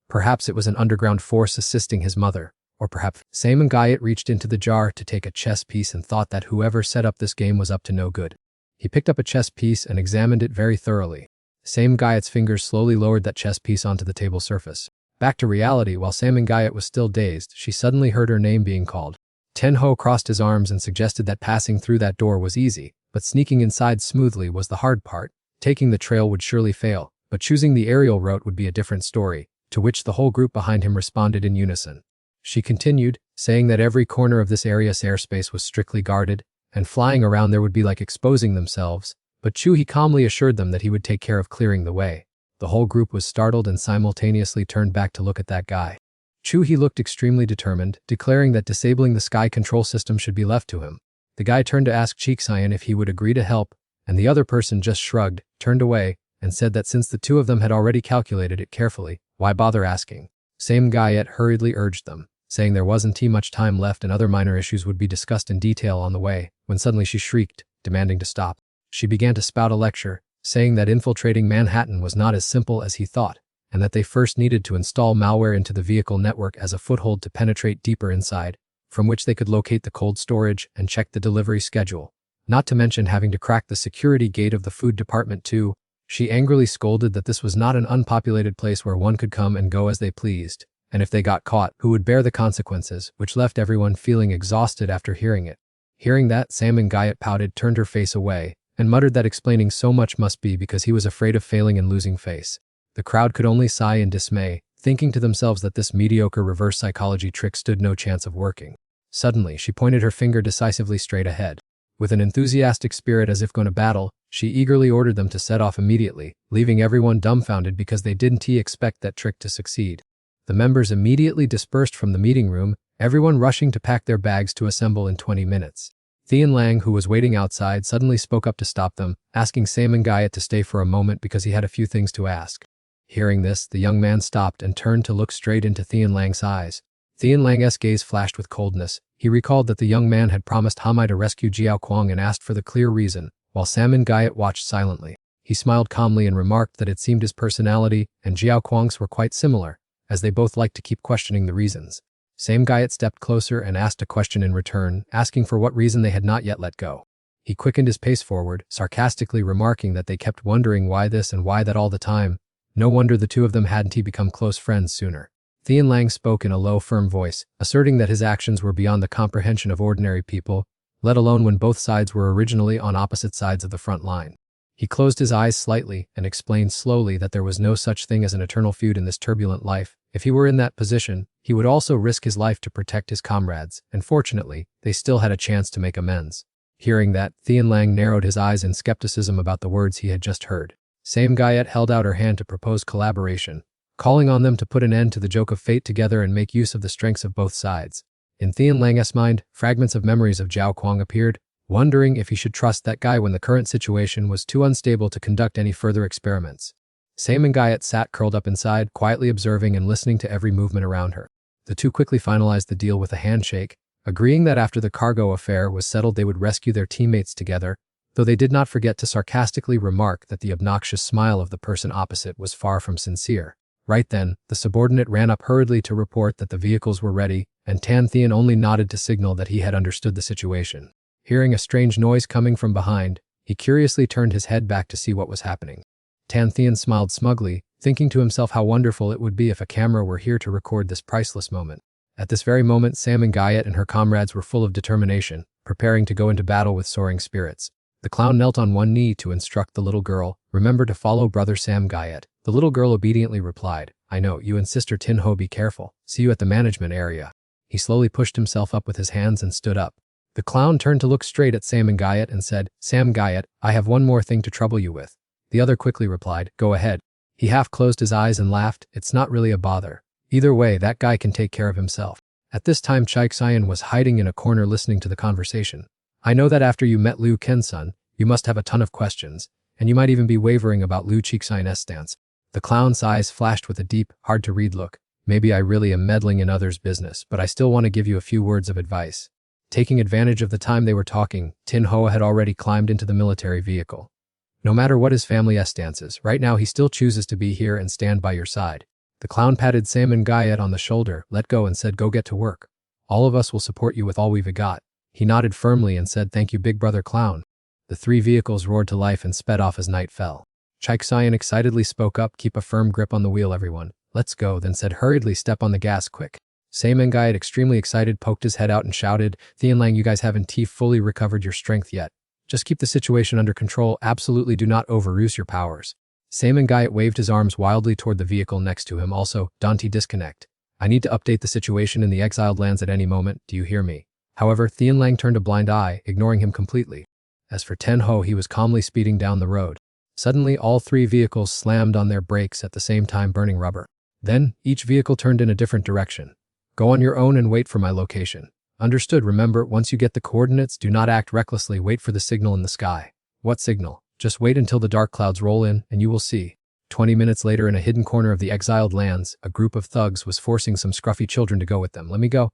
Perhaps it was an underground force assisting his mother, or perhaps Sam and Guyet reached into the jar to take a chess piece and thought that whoever set up this game was up to no good. He picked up a chess piece and examined it very thoroughly. Sam Guyet's fingers slowly lowered that chess piece onto the table surface. Back to reality, while Sam and Guyet was still dazed, she suddenly heard her name being called. Tenho crossed his arms and suggested that passing through that door was easy, but sneaking inside smoothly was the hard part. Taking the trail would surely fail, but choosing the aerial route would be a different story, to which the whole group behind him responded in unison. She continued, saying that every corner of this area's airspace was strictly guarded, and flying around there would be like exposing themselves, but He calmly assured them that he would take care of clearing the way. The whole group was startled and simultaneously turned back to look at that guy. He looked extremely determined, declaring that disabling the sky control system should be left to him. The guy turned to ask Chiksayan if he would agree to help, and the other person just shrugged, turned away, and said that since the two of them had already calculated it carefully, why bother asking? Same Guyet hurriedly urged them, saying there wasn't much time left and other minor issues would be discussed in detail on the way, when suddenly she shrieked, demanding to stop. She began to spout a lecture, saying that infiltrating Manhattan was not as simple as he thought, and that they first needed to install malware into the vehicle network as a foothold to penetrate deeper inside, from which they could locate the cold storage and check the delivery schedule. Not to mention having to crack the security gate of the food department too. She angrily scolded that this was not an unpopulated place where one could come and go as they pleased, and if they got caught, who would bear the consequences, which left everyone feeling exhausted after hearing it. Hearing that, Sam and Guyet pouted, turned her face away, and muttered that explaining so much must be because he was afraid of failing and losing face. The crowd could only sigh in dismay, thinking to themselves that this mediocre reverse psychology trick stood no chance of working. Suddenly, she pointed her finger decisively straight ahead. With an enthusiastic spirit as if going to battle, she eagerly ordered them to set off immediately, leaving everyone dumbfounded because they didn't expect that trick to succeed. The members immediately dispersed from the meeting room, everyone rushing to pack their bags to assemble in 20 minutes. Thean Lang, who was waiting outside, suddenly spoke up to stop them, asking Sam and Guyet to stay for a moment because he had a few things to ask. Hearing this, the young man stopped and turned to look straight into Thean Lang's eyes. Thean Lang's gaze flashed with coldness. He recalled that the young man had promised Hamai to rescue Jiao Kuang and asked for the clear reason, while Sam and Guyet watched silently. He smiled calmly and remarked that it seemed his personality and Jiao Kuang's were quite similar, as they both liked to keep questioning the reasons. Sam Guyet stepped closer and asked a question in return, asking for what reason they had not yet let go. He quickened his pace forward, sarcastically remarking that they kept wondering why this and why that all the time. No wonder the two of them hadn't become close friends sooner. Tian Lang spoke in a low, firm voice, asserting that his actions were beyond the comprehension of ordinary people, let alone when both sides were originally on opposite sides of the front line. He closed his eyes slightly and explained slowly that there was no such thing as an eternal feud in this turbulent life. If he were in that position, he would also risk his life to protect his comrades, and fortunately, they still had a chance to make amends. Hearing that, Tian Lang narrowed his eyes in skepticism about the words he had just heard. Sam Gayet held out her hand to propose collaboration, calling on them to put an end to the joke of fate together and make use of the strengths of both sides. In Tian Lang's mind, fragments of memories of Zhao Kuang appeared, wondering if he should trust that guy when the current situation was too unstable to conduct any further experiments. Sam Gayet sat curled up inside, quietly observing and listening to every movement around her. The two quickly finalized the deal with a handshake, agreeing that after the cargo affair was settled they would rescue their teammates together, though they did not forget to sarcastically remark that the obnoxious smile of the person opposite was far from sincere. Right then, the subordinate ran up hurriedly to report that the vehicles were ready, and Tan Thian only nodded to signal that he had understood the situation. Hearing a strange noise coming from behind, he curiously turned his head back to see what was happening. Tan Thian smiled smugly, thinking to himself how wonderful it would be if a camera were here to record this priceless moment. At this very moment, Sam Gayet and her comrades were full of determination, preparing to go into battle with soaring spirits. The clown knelt on one knee to instruct the little girl, "Remember to follow brother Sam Gayet." The little girl obediently replied, "I know, you and sister Tin Ho be careful. See you at the management area." He slowly pushed himself up with his hands and stood up. The clown turned to look straight at Sam Gayet and said, "Sam Gayet, I have one more thing to trouble you with." The other quickly replied, "Go ahead." He half closed his eyes and laughed, "It's not really a bother. Either way, that guy can take care of himself." At this time, Chaik Xian was hiding in a corner listening to the conversation. "I know that after you met Liu Kensun, you must have a ton of questions, and you might even be wavering about Liu Qixian's stance." The clown's eyes flashed with a deep, hard-to-read look. "Maybe I really am meddling in others' business, but I still want to give you a few words of advice." Taking advantage of the time they were talking, Tin Ho had already climbed into the military vehicle. No matter what his family's stance is, right now he still chooses to be here and stand by your side. The clown patted Sam Gayet on the shoulder, let go and said, "Go get to work. All of us will support you with all we've got." He nodded firmly and said, "Thank you, big brother clown." The three vehicles roared to life and sped off as night fell. Chaik Xian excitedly spoke up, "Keep a firm grip on the wheel, everyone. Let's go," then said hurriedly, "Step on the gas quick." Sam Gayet, extremely excited, poked his head out and shouted, "Tian Lang, you guys haven't fully recovered your strength yet. Just keep the situation under control, absolutely do not overuse your powers." Sam Gayet waved his arms wildly toward the vehicle next to him. "Also, Dante, disconnect. I need to update the situation in the exiled lands at any moment, do you hear me?" However, Tian Lang turned a blind eye, ignoring him completely. As for Ten Ho, he was calmly speeding down the road. Suddenly, all three vehicles slammed on their brakes at the same time, burning rubber. Then, each vehicle turned in a different direction. "Go on your own and wait for my location." "Understood. Remember, once you get the coordinates, do not act recklessly, wait for the signal in the sky." "What signal?" "Just wait until the dark clouds roll in, and you will see." 20 minutes later, in a hidden corner of the exiled lands, a group of thugs was forcing some scruffy children to go with them. "Let me go."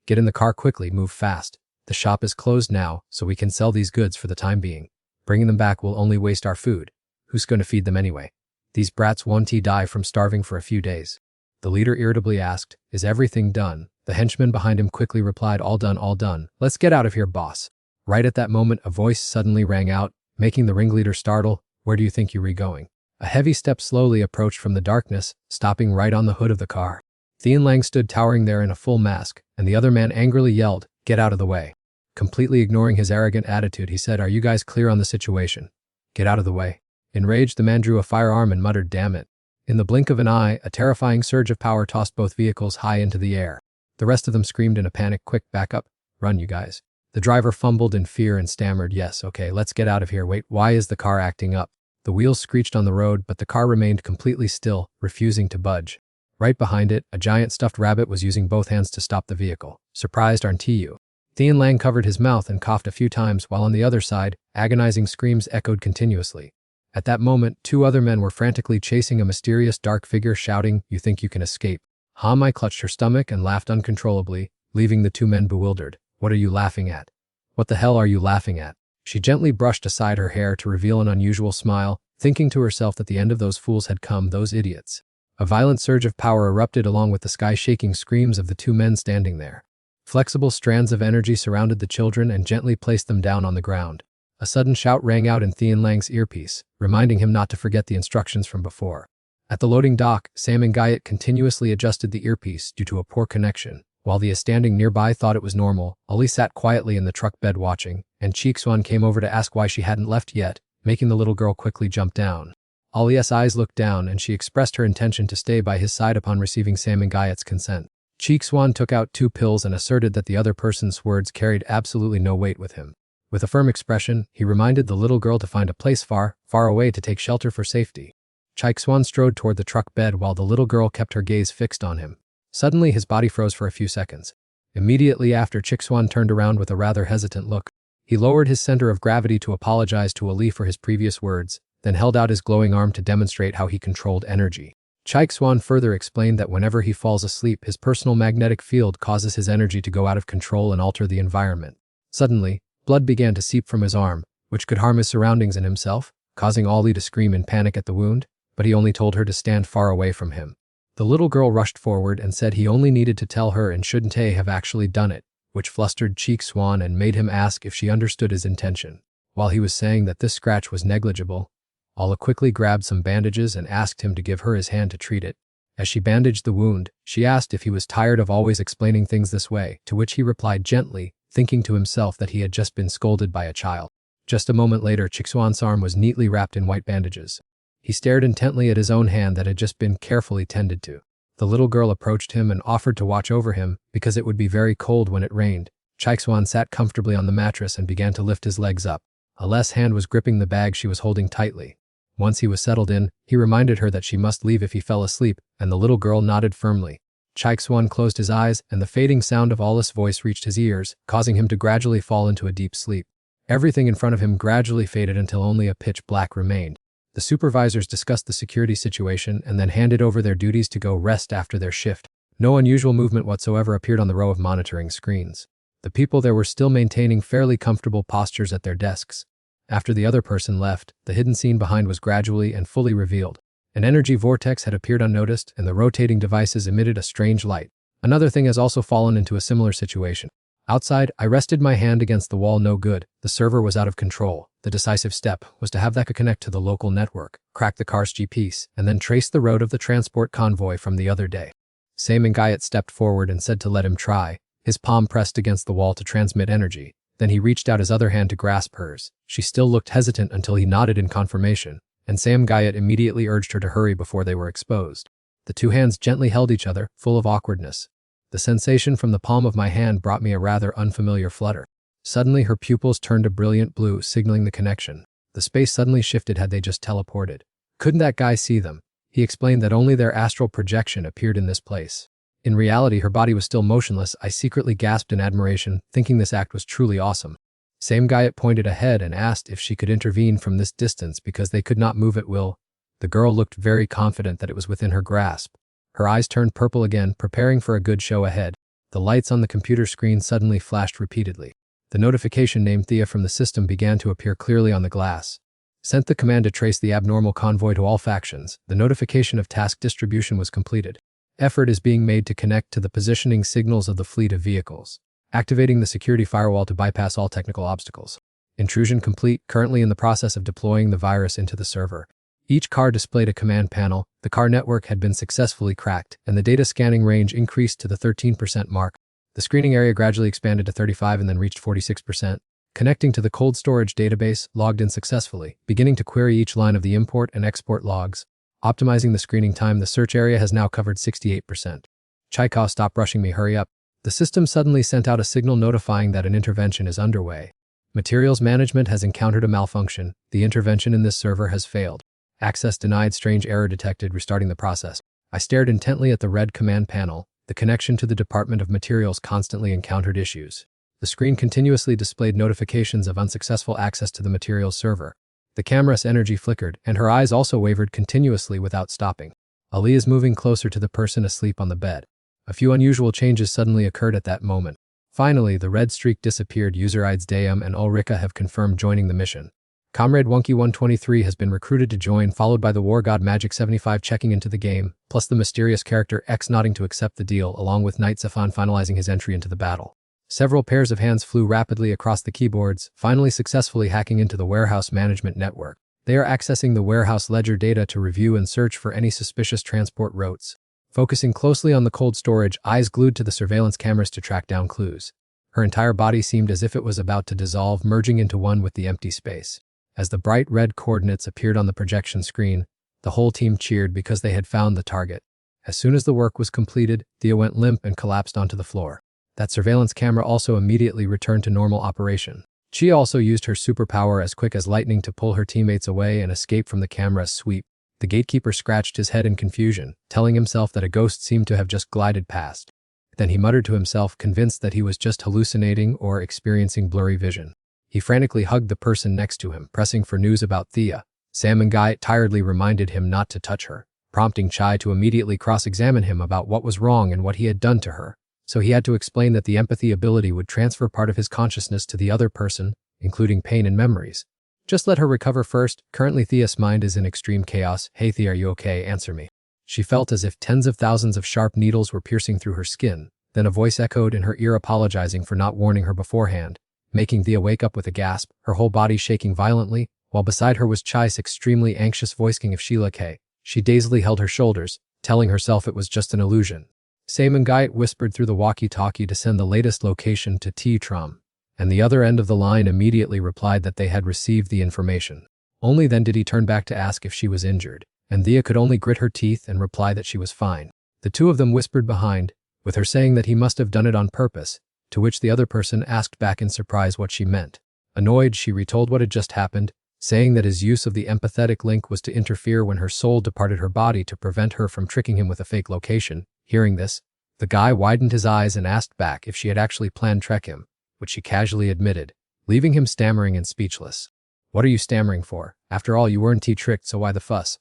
"Get in the car quickly, move fast. The shop is closed now, so we can sell these goods for the time being. Bringing them back will only waste our food. Who's going to feed them anyway? These brats won't die from starving for a few days." The leader irritably asked, "Is everything done?" The henchman behind him quickly replied, "All done, all done. Let's get out of here, boss." Right at that moment, a voice suddenly rang out, making the ringleader startle. "Where do you think you're going?" A heavy step slowly approached from the darkness, stopping right on the hood of the car. Tian Lang stood towering there in a full mask, and the other man angrily yelled, "Get out of the way." Completely ignoring his arrogant attitude, he said, "Are you guys clear on the situation? Get out of the way." Enraged, the man drew a firearm and muttered, "Damn it." In the blink of an eye, a terrifying surge of power tossed both vehicles high into the air. The rest of them screamed in a panic, "Quick, back up. Run, you guys." The driver fumbled in fear and stammered, "Yes, okay, let's get out of here. Wait, why is the car acting up?" The wheels screeched on the road, but the car remained completely still, refusing to budge. Right behind it, a giant stuffed rabbit was using both hands to stop the vehicle. "Surprised, aren't you?" Tian Lang covered his mouth and coughed a few times, while on the other side, agonizing screams echoed continuously. At that moment, two other men were frantically chasing a mysterious dark figure, shouting, "You think you can escape?" Mai clutched her stomach and laughed uncontrollably, leaving the two men bewildered. "What are you laughing at?" "What the hell are you laughing at?" She gently brushed aside her hair to reveal an unusual smile, thinking to herself that the end of those fools had come, those idiots. A violent surge of power erupted along with the sky-shaking screams of the two men standing there. Flexible strands of energy surrounded the children and gently placed them down on the ground. A sudden shout rang out in Thean Lang's earpiece, reminding him not to forget the instructions from before. At the loading dock, Sam and Guyot continuously adjusted the earpiece due to a poor connection. While the standing nearby thought it was normal, Ali sat quietly in the truck bed watching, and Cheekswan came over to ask why she hadn't left yet, making the little girl quickly jump down. Ali's eyes looked down and she expressed her intention to stay by his side upon receiving Sam and Guyot's consent. Cheekswan took out 2 pills and asserted that the other person's words carried absolutely no weight with him. With a firm expression, he reminded the little girl to find a place far, far away to take shelter for safety. Cheekswan strode toward the truck bed while the little girl kept her gaze fixed on him. Suddenly, his body froze for a few seconds. Immediately after, Cheekswan turned around with a rather hesitant look. He lowered his center of gravity to apologize to Ali for his previous words, then held out his glowing arm to demonstrate how he controlled energy. Cheekswan further explained that whenever he falls asleep, his personal magnetic field causes his energy to go out of control and alter the environment. Suddenly, blood began to seep from his arm, which could harm his surroundings and himself, causing Ali to scream in panic at the wound, but he only told her to stand far away from him. The little girl rushed forward and said he only needed to tell her and shouldn't he have actually done it, which flustered Cheekswan and made him ask if she understood his intention. While he was saying that this scratch was negligible, Allah quickly grabbed some bandages and asked him to give her his hand to treat it. As she bandaged the wound, she asked if he was tired of always explaining things this way, to which he replied gently, thinking to himself that he had just been scolded by a child. Just a moment later, Cheekswan's arm was neatly wrapped in white bandages. He stared intently at his own hand that had just been carefully tended to. The little girl approached him and offered to watch over him, because it would be very cold when it rained. Cheekswan sat comfortably on the mattress and began to lift his legs up. Ali's hand was gripping the bag she was holding tightly. Once he was settled in, he reminded her that she must leave if he fell asleep, and the little girl nodded firmly. Cheekswan closed his eyes, and the fading sound of Ali's voice reached his ears, causing him to gradually fall into a deep sleep. Everything in front of him gradually faded until only a pitch black remained. The supervisors discussed the security situation and then handed over their duties to go rest after their shift. No unusual movement whatsoever appeared on the row of monitoring screens. The people there were still maintaining fairly comfortable postures at their desks. After the other person left, the hidden scene behind was gradually and fully revealed. An energy vortex had appeared unnoticed, and the rotating devices emitted a strange light. Another thing has also fallen into a similar situation. Outside, I rested my hand against the wall. No good. The server was out of control. The decisive step was to have that connect to the local network, crack the car's GPS, and then trace the road of the transport convoy from the other day. Sam and Guyot stepped forward and said to let him try. His palm pressed against the wall to transmit energy. Then he reached out his other hand to grasp hers. She still looked hesitant until he nodded in confirmation, and Sam Guyot immediately urged her to hurry before they were exposed. The 2 hands gently held each other, full of awkwardness. The sensation from the palm of my hand brought me a rather unfamiliar flutter. Suddenly her pupils turned a brilliant blue, signaling the connection. The space suddenly shifted. Had they just teleported? Couldn't that guy see them? He explained that only their astral projection appeared in this place. In reality, her body was still motionless. I secretly gasped in admiration, thinking this act was truly awesome. Sam Guyot pointed ahead and asked if she could intervene from this distance because they could not move at will. The girl looked very confident that it was within her grasp. Her eyes turned purple again, preparing for a good show ahead. The lights on the computer screen suddenly flashed repeatedly. The notification named Thea from the system began to appear clearly on the glass. Sent the command to trace the abnormal convoy to all factions. The notification of task distribution was completed. Effort is being made to connect to the positioning signals of the fleet of vehicles. Activating the security firewall to bypass all technical obstacles. Intrusion complete, currently in the process of deploying the virus into the server. Each car displayed a command panel. The car network had been successfully cracked, and the data scanning range increased to the 13% mark. The screening area gradually expanded to 35% and then reached 46%. Connecting to the cold storage database, logged in successfully, beginning to query each line of the import and export logs. Optimizing the screening time, the search area has now covered 68%. Chaikov, stop rushing me, hurry up. The system suddenly sent out a signal notifying that an intervention is underway. Materials management has encountered a malfunction. The intervention in this server has failed. Access denied, strange error detected, restarting the process. I stared intently at the red command panel. The connection to the Department of Materials constantly encountered issues. The screen continuously displayed notifications of unsuccessful access to the materials server. The camera's energy flickered, and her eyes also wavered continuously without stopping. Ali is moving closer to the person asleep on the bed. A few unusual changes suddenly occurred at that moment. Finally, the red streak disappeared. User IDs Dayam and Ulrika have confirmed joining the mission. Comrade Wonky 123 has been recruited to join, followed by the War God Magic 75 checking into the game, plus the mysterious character X nodding to accept the deal, along with Knight Safan finalizing his entry into the battle. Several pairs of hands flew rapidly across the keyboards, finally successfully hacking into the warehouse management network. They are accessing the warehouse ledger data to review and search for any suspicious transport routes. Focusing closely on the cold storage, eyes glued to the surveillance cameras to track down clues. Her entire body seemed as if it was about to dissolve, merging into one with the empty space. As the bright red coordinates appeared on the projection screen, the whole team cheered because they had found the target. As soon as the work was completed, Thea went limp and collapsed onto the floor. That surveillance camera also immediately returned to normal operation. She also used her superpower as quick as lightning to pull her teammates away and escape from the camera's sweep. The gatekeeper scratched his head in confusion, telling himself that a ghost seemed to have just glided past. Then he muttered to himself, convinced that he was just hallucinating or experiencing blurry vision. He frantically hugged the person next to him, pressing for news about Thea. Sam and Guy tiredly reminded him not to touch her, prompting Chai to immediately cross-examine him about what was wrong and what he had done to her. So he had to explain that the empathy ability would transfer part of his consciousness to the other person, including pain and memories. Just let her recover first. Currently Thea's mind is in extreme chaos. Hey Thea, are you okay? Answer me. She felt as if tens of thousands of sharp needles were piercing through her skin. Then a voice echoed in her ear apologizing for not warning her beforehand, making Thea wake up with a gasp, her whole body shaking violently, while beside her was Chai's extremely anxious voice asking if Sheila K. She dazedly held her shoulders, telling herself it was just an illusion. Sam and Guy whispered through the walkie-talkie to send the latest location to T-Trom, and the other end of the line immediately replied that they had received the information. Only then did he turn back to ask if she was injured, and Thea could only grit her teeth and reply that she was fine. The two of them whispered behind, with her saying that he must have done it on purpose, to which the other person asked back in surprise what she meant. Annoyed, she retold what had just happened, saying that his use of the empathetic link was to interfere when her soul departed her body to prevent her from tricking him with a fake location. Hearing this, the guy widened his eyes and asked back if she had actually planned to trick him, which she casually admitted, leaving him stammering and speechless. What are you stammering for? After all, you weren't tricked, so why the fuss?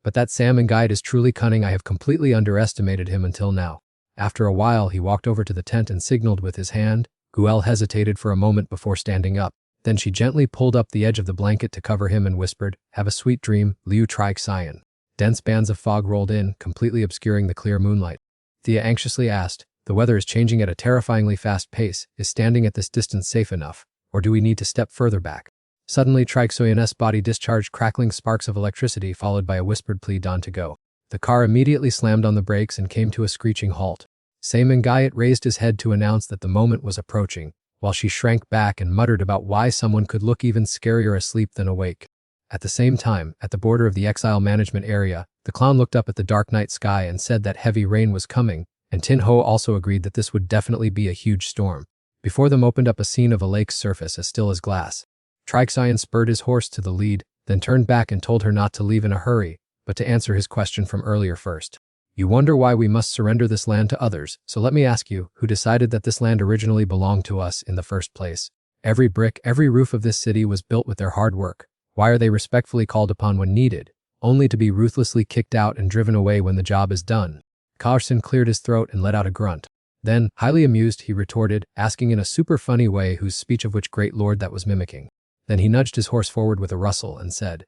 But that Sam and Guide is truly cunning. I have completely underestimated him until now. After a while, he walked over to the tent and signaled with his hand. Guel hesitated for a moment before standing up. Then she gently pulled up the edge of the blanket to cover him and whispered, "Have a sweet dream, Liu Trike-Cyan." Dense bands of fog rolled in, completely obscuring the clear moonlight. Thea anxiously asked, "The weather is changing at a terrifyingly fast pace. Is standing at this distance safe enough, or do we need to step further back?" Suddenly, Trike-Cyan's body discharged crackling sparks of electricity followed by a whispered plea Don to go. The car immediately slammed on the brakes and came to a screeching halt. Sam and Guyot raised his head to announce that the moment was approaching, while she shrank back and muttered about why someone could look even scarier asleep than awake. At the same time, at the border of the exile management area, the clown looked up at the dark night sky and said that heavy rain was coming, and Tin Ho also agreed that this would definitely be a huge storm. Before them opened up a scene of a lake's surface as still as glass. Trike-Cyan spurred his horse to the lead, then turned back and told her not to leave in a hurry, but to answer his question from earlier first. "You wonder why we must surrender this land to others, so let me ask you, who decided that this land originally belonged to us in the first place? Every brick, every roof of this city was built with their hard work. Why are they respectfully called upon when needed, only to be ruthlessly kicked out and driven away when the job is done?" Carson cleared his throat and let out a grunt. Then, highly amused, he retorted, asking in a super funny way whose speech of which great lord that was mimicking. Then he nudged his horse forward with a rustle and said,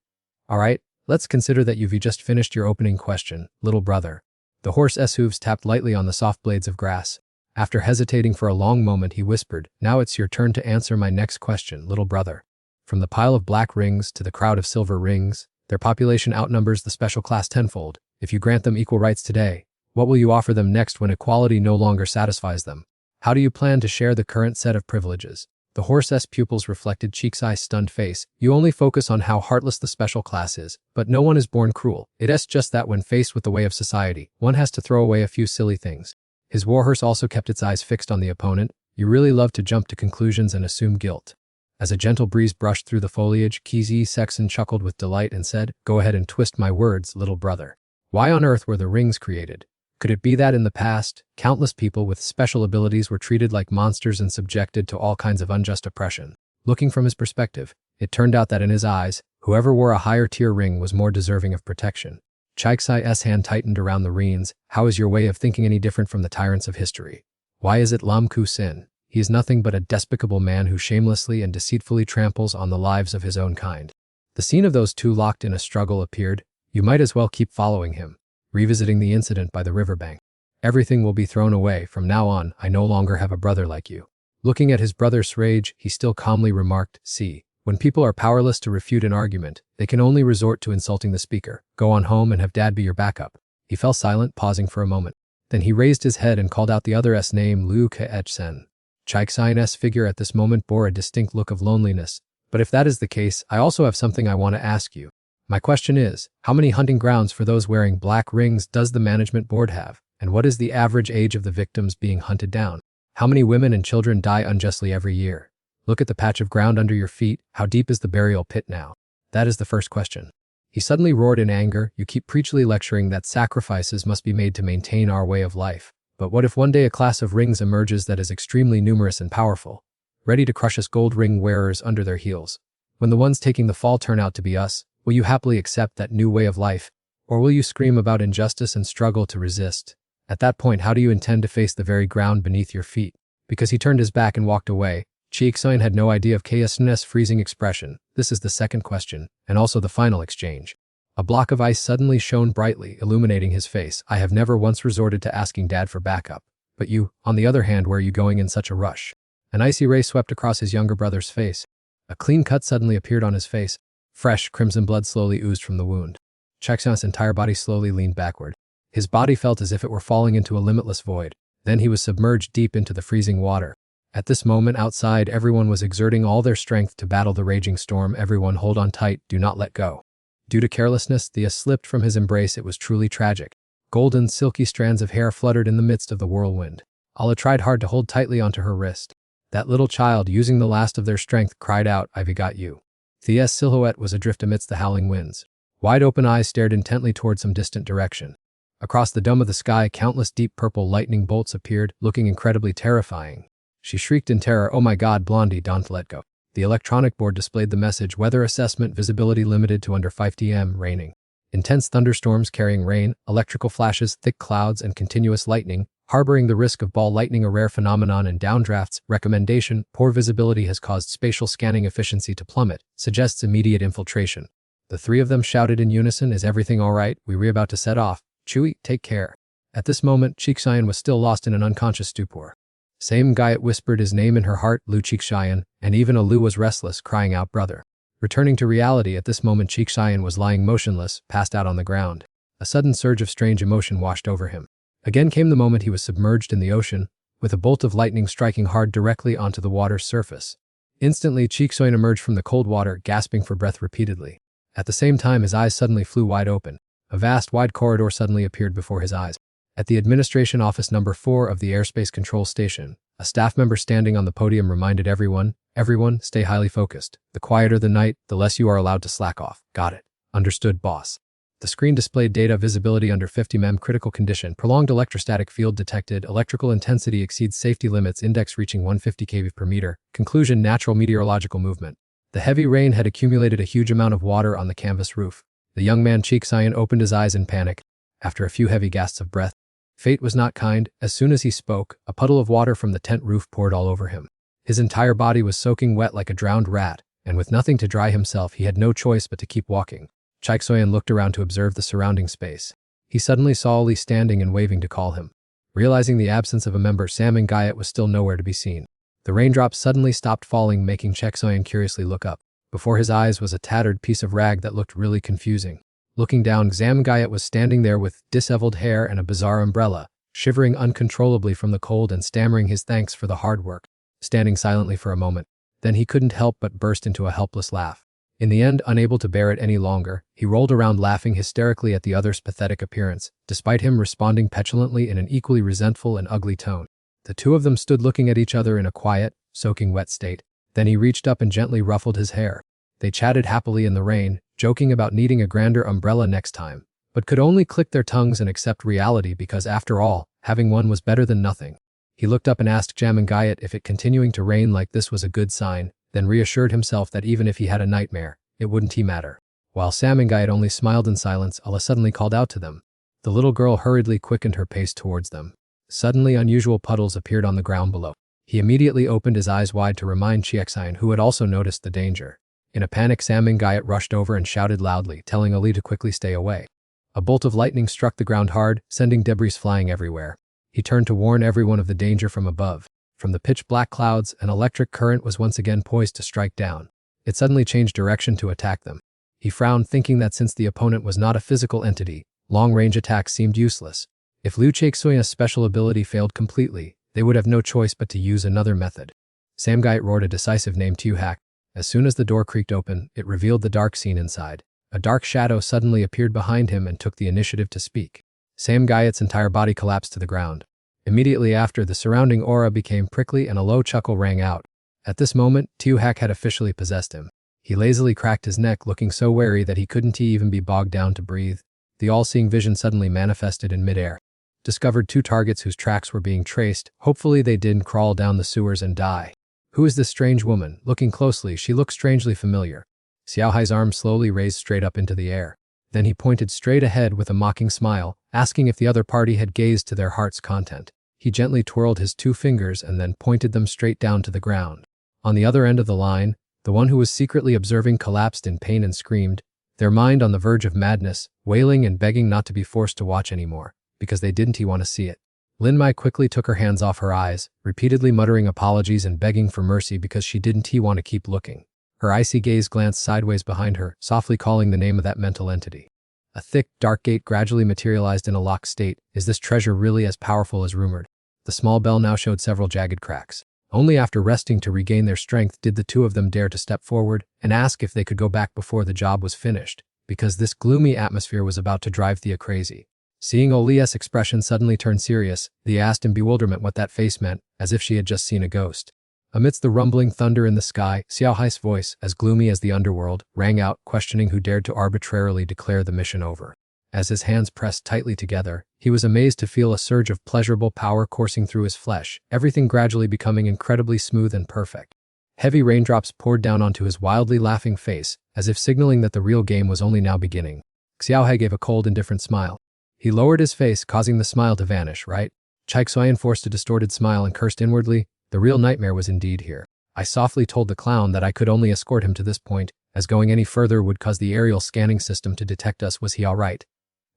"All right, let's consider that you've just finished your opening question, little brother." The horse's hooves tapped lightly on the soft blades of grass. After hesitating for a long moment, he whispered, "Now it's your turn to answer my next question, little brother." From the pile of black rings to the crowd of silver rings, their population outnumbers the special class tenfold. If you grant them equal rights today, what will you offer them next when equality no longer satisfies them? How do you plan to share the current set of privileges? The horse's pupils reflected Cheek's stunned face. "You only focus on how heartless the special class is, but no one is born cruel. It's just that when faced with the way of society, one has to throw away a few silly things." His warhorse also kept its eyes fixed on the opponent. "You really love to jump to conclusions and assume guilt." As a gentle breeze brushed through the foliage, Kizi Sexton chuckled with delight and said, "Go ahead and twist my words, little brother. Why on earth were the rings created? Could it be that in the past, countless people with special abilities were treated like monsters and subjected to all kinds of unjust oppression?" Looking from his perspective, it turned out that in his eyes, whoever wore a higher tier ring was more deserving of protection. Chaiksai's hand tightened around the reins. "How is your way of thinking any different from the tyrants of history? Why is it Lam Ku Sin? He is nothing but a despicable man who shamelessly and deceitfully tramples on the lives of his own kind." The scene of those two locked in a struggle appeared. "You might as well keep following him." Revisiting the incident by the riverbank. "Everything will be thrown away. From now on, I no longer have a brother like you." Looking at his brother's rage, he still calmly remarked, "See, when people are powerless to refute an argument, they can only resort to insulting the speaker. Go on home and have dad be your backup." He fell silent, pausing for a moment. Then he raised his head and called out the other's name, Liu Ke-sen. Chiksayan's figure at this moment bore a distinct look of loneliness. "But if that is the case, I also have something I want to ask you. My question is, how many hunting grounds for those wearing black rings does the management board have? And what is the average age of the victims being hunted down? How many women and children die unjustly every year? Look at the patch of ground under your feet. How deep is the burial pit now? That is the first question." He suddenly roared in anger, "You keep preachily lecturing that sacrifices must be made to maintain our way of life. But what if one day a class of rings emerges that is extremely numerous and powerful, ready to crush us gold ring wearers under their heels? When the ones taking the fall turn out to be us, will you happily accept that new way of life? Or will you scream about injustice and struggle to resist? At that point, how do you intend to face the very ground beneath your feet?" Because he turned his back and walked away, Chiksayan had no idea of Kayasne's freezing expression. This is the second question, and also the final exchange. A block of ice suddenly shone brightly, illuminating his face. "I have never once resorted to asking dad for backup. But you, on the other hand, where are you going in such a rush?" An icy ray swept across his younger brother's face. A clean cut suddenly appeared on his face. Fresh, crimson blood slowly oozed from the wound. Chiksayan's entire body slowly leaned backward. His body felt as if it were falling into a limitless void. Then he was submerged deep into the freezing water. At this moment outside, everyone was exerting all their strength to battle the raging storm. "Everyone hold on tight, do not let go." Due to carelessness, Thea slipped from his embrace. It was truly tragic. Golden, silky strands of hair fluttered in the midst of the whirlwind. Ala tried hard to hold tightly onto her wrist. That little child, using the last of their strength, cried out, "I've got you." Thea's silhouette was adrift amidst the howling winds. Wide-open eyes stared intently toward some distant direction. Across the dome of the sky, countless deep purple lightning bolts appeared, looking incredibly terrifying. She shrieked in terror, "Oh my God, Blondie, don't let go." The electronic board displayed the message, "Weather assessment, visibility limited to under 5 m, raining." Intense thunderstorms carrying rain, electrical flashes, thick clouds, and continuous lightning, harboring the risk of ball lightning, a rare phenomenon in downdrafts. Recommendation: poor visibility has caused spatial scanning efficiency to plummet, suggests immediate infiltration. The three of them shouted in unison, "Is everything all right? We're about to set off. Chewie, take care." At this moment, Chiksayan was still lost in an unconscious stupor. Same Guyot whispered his name in her heart, "Liu Chiksayan," and even Alu was restless, crying out, "Brother." Returning to reality, at this moment Chiksayan was lying motionless, passed out on the ground. A sudden surge of strange emotion washed over him. Again came the moment he was submerged in the ocean, with a bolt of lightning striking hard directly onto the water's surface. Instantly, Chiksayan emerged from the cold water, gasping for breath repeatedly. At the same time, his eyes suddenly flew wide open. A vast, wide corridor suddenly appeared before his eyes. At the administration office number 4 of the airspace control station, a staff member standing on the podium reminded everyone, "Everyone, stay highly focused. The quieter the night, the less you are allowed to slack off." "Got it. Understood, boss." The screen displayed data: visibility under 50 m, critical condition, prolonged electrostatic field detected, electrical intensity exceeds safety limits, index reaching 150 kV per meter, conclusion: natural meteorological movement. The heavy rain had accumulated a huge amount of water on the canvas roof. The young man Chiksayan opened his eyes in panic. After a few heavy gasps of breath, fate was not kind. As soon as he spoke, a puddle of water from the tent roof poured all over him. His entire body was soaking wet like a drowned rat, and with nothing to dry himself, he had no choice but to keep walking. Chiksayan looked around to observe the surrounding space. He suddenly saw Ali standing and waving to call him. Realizing the absence of a member, Sam and Guyot was still nowhere to be seen. The raindrops suddenly stopped falling, making Chiksayan curiously look up. Before his eyes was a tattered piece of rag that looked really confusing. Looking down, Sam Guyot was standing there with disheveled hair and a bizarre umbrella, shivering uncontrollably from the cold and stammering his thanks for the hard work. Standing silently for a moment, then he couldn't help but burst into a helpless laugh. In the end, unable to bear it any longer, he rolled around laughing hysterically at the other's pathetic appearance, despite him responding petulantly in an equally resentful and ugly tone. The two of them stood looking at each other in a quiet, soaking wet state. Then he reached up and gently ruffled his hair. They chatted happily in the rain, joking about needing a grander umbrella next time, but could only click their tongues and accept reality because, after all, having one was better than nothing. He looked up and asked Jam and Guyot if it continuing to rain like this was a good sign, then reassured himself that even if he had a nightmare, it wouldn't matter. While Sam and Guyot only smiled in silence, Allah suddenly called out to them. The little girl hurriedly quickened her pace towards them. Suddenly, unusual puddles appeared on the ground below. He immediately opened his eyes wide to remind Chiksayan, who had also noticed the danger. In a panic, Sam and Guyot rushed over and shouted loudly, telling Ali to quickly stay away. A bolt of lightning struck the ground hard, sending debris flying everywhere. He turned to warn everyone of the danger from above. From the pitch-black clouds, an electric current was once again poised to strike down. It suddenly changed direction to attack them. He frowned, thinking that since the opponent was not a physical entity, long-range attacks seemed useless. If Liu Chaixuya's special ability failed completely, they would have no choice but to use another method. Samgait roared a decisive name to Hack. As soon as the door creaked open, it revealed the dark scene inside. A dark shadow suddenly appeared behind him and took the initiative to speak. Samgait's entire body collapsed to the ground. Immediately after, the surrounding aura became prickly and a low chuckle rang out. At this moment, Hack had officially possessed him. He lazily cracked his neck, looking so wary that he couldn't even be bogged down to breathe. The all-seeing vision suddenly manifested in midair. Discovered 2 targets whose tracks were being traced. Hopefully they didn't crawl down the sewers and die. Who is this strange woman? Looking closely, she looked strangely familiar. Xiao Hai's arm slowly raised straight up into the air. Then he pointed straight ahead with a mocking smile, asking if the other party had gazed to their heart's content. He gently twirled his 2 fingers and then pointed them straight down to the ground. On the other end of the line, the one who was secretly observing collapsed in pain and screamed, their mind on the verge of madness, wailing and begging not to be forced to watch anymore, because they didn't want to see it. Lin Mai quickly took her hands off her eyes, repeatedly muttering apologies and begging for mercy because she didn't want to keep looking. Her icy gaze glanced sideways behind her, softly calling the name of that mental entity. A thick, dark gate gradually materialized in a locked state. Is this treasure really as powerful as rumored? The small bell now showed several jagged cracks. Only after resting to regain their strength did the 2 of them dare to step forward and ask if they could go back before the job was finished, because this gloomy atmosphere was about to drive Thea crazy. Seeing Olia's expression suddenly turn serious, Thea asked in bewilderment what that face meant, as if she had just seen a ghost. Amidst the rumbling thunder in the sky, Xiao Hai's voice, as gloomy as the underworld, rang out, questioning who dared to arbitrarily declare the mission over. As his hands pressed tightly together, he was amazed to feel a surge of pleasurable power coursing through his flesh, everything gradually becoming incredibly smooth and perfect. Heavy raindrops poured down onto his wildly laughing face, as if signaling that the real game was only now beginning. Xiao Hai gave a cold, indifferent smile. He lowered his face, causing the smile to vanish, right? Chaixuyan forced a distorted smile and cursed inwardly. The real nightmare was indeed here. I softly told the clown that I could only escort him to this point, as going any further would cause the aerial scanning system to detect us. Was he all right?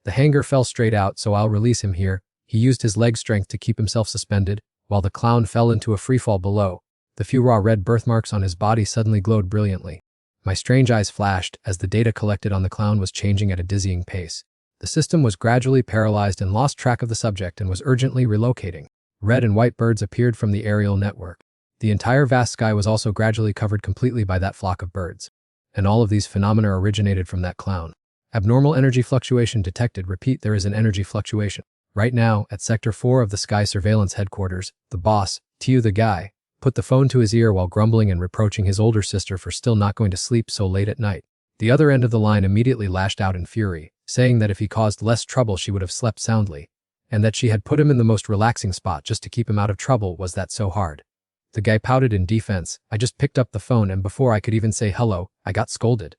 The hanger fell straight out, so I'll release him here. He used his leg strength to keep himself suspended, while the clown fell into a freefall below. The few raw red birthmarks on his body suddenly glowed brilliantly. My strange eyes flashed as the data collected on the clown was changing at a dizzying pace. The system was gradually paralyzed and lost track of the subject and was urgently relocating. Red and white birds appeared from the aerial network. The entire vast sky was also gradually covered completely by that flock of birds. And all of these phenomena originated from that clown. Abnormal energy fluctuation detected. Repeat, there is an energy fluctuation. Right now, at Sector 4 of the Sky Surveillance Headquarters, the boss, Tiu the guy, put the phone to his ear while grumbling and reproaching his older sister for still not going to sleep so late at night. The other end of the line immediately lashed out in fury, saying that if he caused less trouble she would have slept soundly, and that she had put him in the most relaxing spot just to keep him out of trouble. Was that so hard? The guy pouted in defense. I just picked up the phone and before I could even say hello, I got scolded.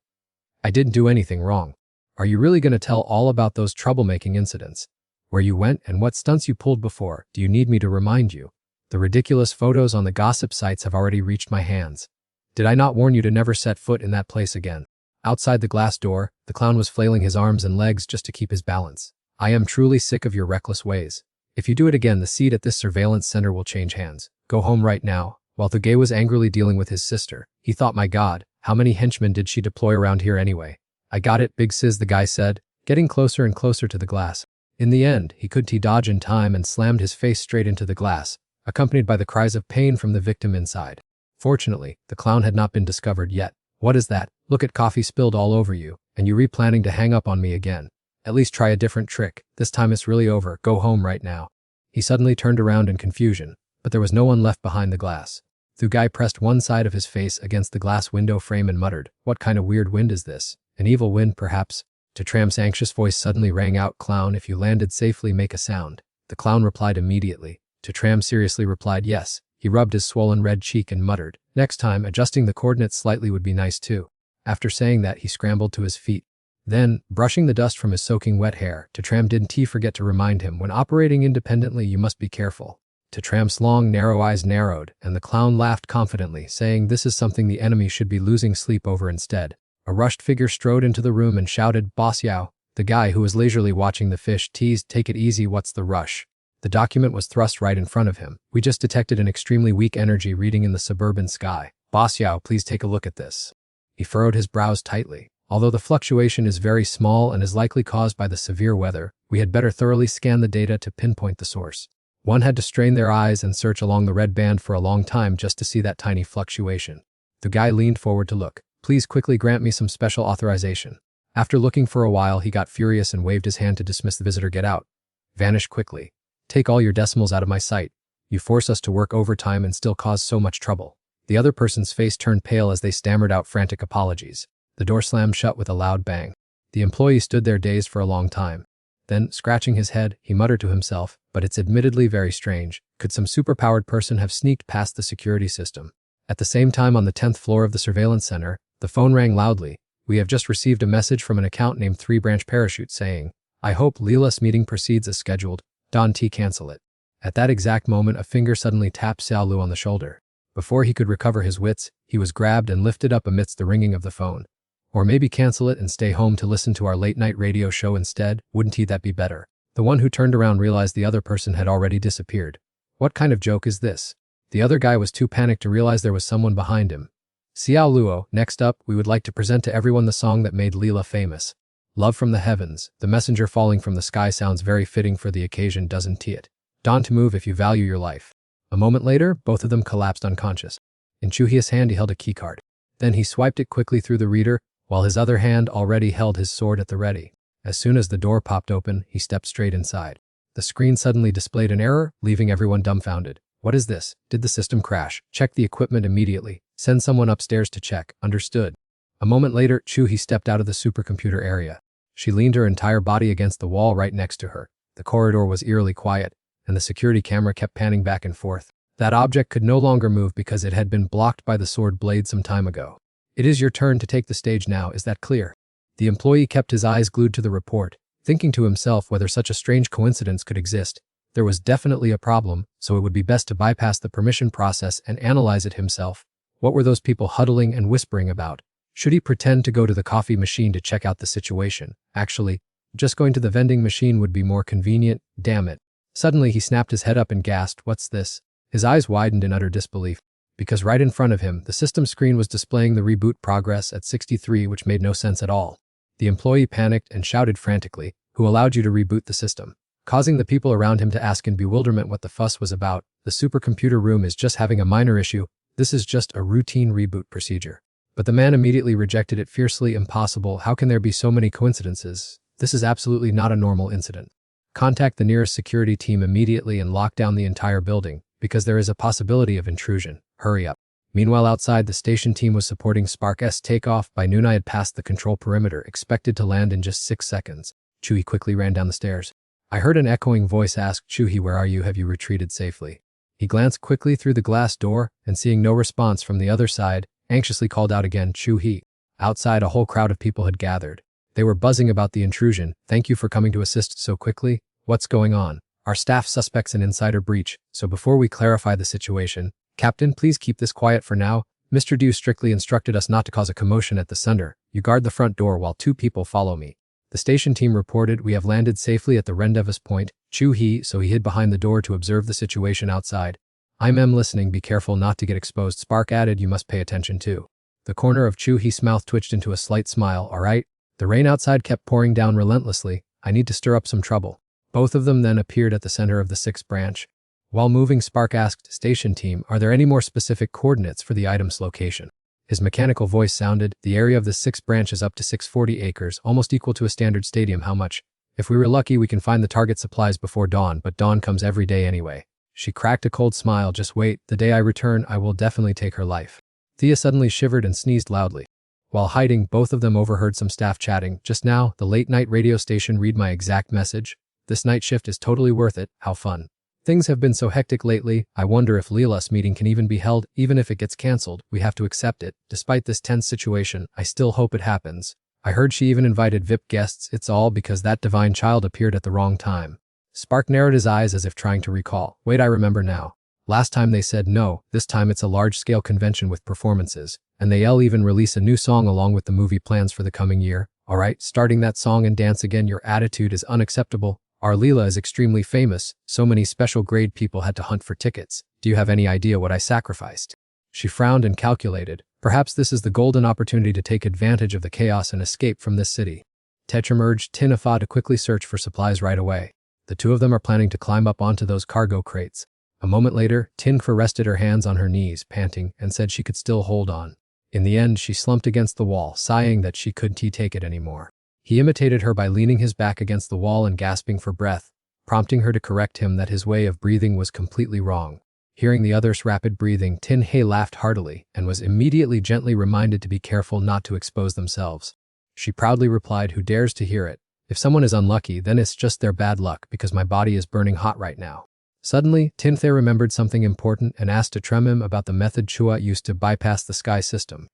I didn't do anything wrong. Are you really going to tell all about those troublemaking incidents? Where you went and what stunts you pulled before? Do you need me to remind you? The ridiculous photos on the gossip sites have already reached my hands. Did I not warn you to never set foot in that place again? Outside the glass door, the clown was flailing his arms and legs just to keep his balance. I am truly sick of your reckless ways. If you do it again, the seat at this surveillance center will change hands. Go home right now. While the gay was angrily dealing with his sister, he thought, my God, how many henchmen did she deploy around here anyway? I got it, Big Sis, the guy said, getting closer and closer to the glass. In the end, he could dodge in time and slammed his face straight into the glass, accompanied by the cries of pain from the victim inside. Fortunately, the clown had not been discovered yet. What is that? Look at coffee spilled all over you, and you planning to hang up on me again. At least try a different trick. This time it's really over. Go home right now. He suddenly turned around in confusion, but there was no one left behind the glass. The guy pressed one side of his face against the glass window frame and muttered, what kind of weird wind is this? An evil wind, perhaps? To Tram's anxious voice suddenly rang out, clown, if you landed safely, make a sound. The clown replied immediately. To Tram seriously replied yes. He rubbed his swollen red cheek and muttered, next time adjusting the coordinates slightly would be nice too. After saying that, he scrambled to his feet. Then, brushing the dust from his soaking wet hair, To Tram didn't he forget to remind him, when operating independently you must be careful. To Tram's long, narrow eyes narrowed, and the clown laughed confidently, saying this is something the enemy should be losing sleep over instead. A rushed figure strode into the room and shouted, Boss Yao. The guy who was leisurely watching the fish teased, take it easy, what's the rush? The document was thrust right in front of him. We just detected an extremely weak energy reading in the suburban sky. Boss Yao, please take a look at this. He furrowed his brows tightly. Although the fluctuation is very small and is likely caused by the severe weather, we had better thoroughly scan the data to pinpoint the source. One had to strain their eyes and search along the red band for a long time just to see that tiny fluctuation. The guy leaned forward to look. Please quickly grant me some special authorization. After looking for a while, he got furious and waved his hand to dismiss the visitor. Get out. Vanish quickly. Take all your decimals out of my sight. You force us to work overtime and still cause so much trouble. The other person's face turned pale as they stammered out frantic apologies. The door slammed shut with a loud bang. The employee stood there dazed for a long time. Then, scratching his head, he muttered to himself, but it's admittedly very strange. Could some superpowered person have sneaked past the security system? At the same time, on the 10th floor of the surveillance center, the phone rang loudly. We have just received a message from an account named 3 Branch Parachute saying, I hope Leela's meeting proceeds as scheduled. Don T. Cancel it. At that exact moment, a finger suddenly tapped Xiao Lu on the shoulder. Before he could recover his wits, he was grabbed and lifted up amidst the ringing of the phone. Or maybe cancel it and stay home to listen to our late-night radio show instead, wouldn't that be better? The one who turned around realized the other person had already disappeared. What kind of joke is this? The other guy was too panicked to realize there was someone behind him. Xiao Luo, next up, we would like to present to everyone the song that made Leela famous. Love from the Heavens, the messenger falling from the sky sounds very fitting for the occasion, doesn't it? Don to move if you value your life. A moment later, both of them collapsed unconscious. In Chuhia's hand he held a keycard. Then he swiped it quickly through the reader, while his other hand already held his sword at the ready. As soon as the door popped open, he stepped straight inside. The screen suddenly displayed an error, leaving everyone dumbfounded. What is this? Did the system crash? Check the equipment immediately. Send someone upstairs to check. Understood. A moment later, Chuhi stepped out of the supercomputer area. She leaned her entire body against the wall right next to her. The corridor was eerily quiet, and the security camera kept panning back and forth. That object could no longer move because it had been blocked by the sword blade some time ago. It is your turn to take the stage now, is that clear? The employee kept his eyes glued to the report, thinking to himself whether such a strange coincidence could exist. There was definitely a problem, so it would be best to bypass the permission process and analyze it himself. What were those people huddling and whispering about? Should he pretend to go to the coffee machine to check out the situation? Actually, just going to the vending machine would be more convenient, damn it. Suddenly he snapped his head up and gasped, what's this? His eyes widened in utter disbelief, because right in front of him, the system screen was displaying the reboot progress at 63, which made no sense at all. The employee panicked and shouted frantically, who allowed you to reboot the system? Causing the people around him to ask in bewilderment what the fuss was about. The supercomputer room is just having a minor issue. This is just a routine reboot procedure. But the man immediately rejected it fiercely. Impossible. How can there be so many coincidences? This is absolutely not a normal incident. Contact the nearest security team immediately and lock down the entire building, because there is a possibility of intrusion. Hurry up. Meanwhile, outside, the station team was supporting Spark's takeoff. By noon I had passed the control perimeter, expected to land in just 6 seconds. Chuhi quickly ran down the stairs. I heard an echoing voice ask, Chuhi, where are you? Have you retreated safely? He glanced quickly through the glass door, and seeing no response from the other side, anxiously called out again, Chuhi. Outside, a whole crowd of people had gathered. They were buzzing about the intrusion. Thank you for coming to assist so quickly. What's going on? Our staff suspects an insider breach, so before we clarify the situation, Captain, please keep this quiet for now. Mr. Dew strictly instructed us not to cause a commotion at the center. You guard the front door while 2 people follow me. The station team reported we have landed safely at the rendezvous point. Chuhi, so he hid behind the door to observe the situation outside. I'm listening, be careful not to get exposed. Spark added, you must pay attention too. The corner of Chuhi's mouth twitched into a slight smile. All right. The rain outside kept pouring down relentlessly. I need to stir up some trouble. Both of them then appeared at the center of the 6th branch. While moving, Spark asked, Station team, are there any more specific coordinates for the item's location? His mechanical voice sounded, the area of the 6th branch is up to 640 acres, almost equal to a standard stadium. How much? If we were lucky, we can find the target supplies before dawn, but dawn comes every day anyway. She cracked a cold smile. Just wait, the day I return, I will definitely take her life. Thea suddenly shivered and sneezed loudly. While hiding, both of them overheard some staff chatting. Just now, the late-night radio station read my exact message. This night shift is totally worth it. How fun. Things have been so hectic lately, I wonder if Leela's meeting can even be held. Even if it gets cancelled, we have to accept it. Despite this tense situation, I still hope it happens. I heard she even invited VIP guests. It's all because that divine child appeared at the wrong time. Spark narrowed his eyes as if trying to recall. Wait, I remember now. Last time they said no, this time it's a large-scale convention with performances, and they'll even release a new song along with the movie plans for the coming year. Alright, starting that song and dance again. Your attitude is unacceptable. Our Leela is extremely famous, so many special grade people had to hunt for tickets. Do you have any idea what I sacrificed? She frowned and calculated. Perhaps this is the golden opportunity to take advantage of the chaos and escape from this city. Tetram urged Tin Afa to quickly search for supplies right away. The two of them are planning to climb up onto those cargo crates. A moment later, Tin Kfa rested her hands on her knees, panting, and said she could still hold on. In the end, she slumped against the wall, sighing that she couldn't take it anymore. He imitated her by leaning his back against the wall and gasping for breath, prompting her to correct him that his way of breathing was completely wrong. Hearing the other's rapid breathing, Tin He laughed heartily and was immediately gently reminded to be careful not to expose themselves. She proudly replied, "Who dares to hear it? If someone is unlucky, then it's just their bad luck because my body is burning hot right now." Suddenly, Tin The remembered something important and asked Tremim about the method Chua used to bypass the sky system.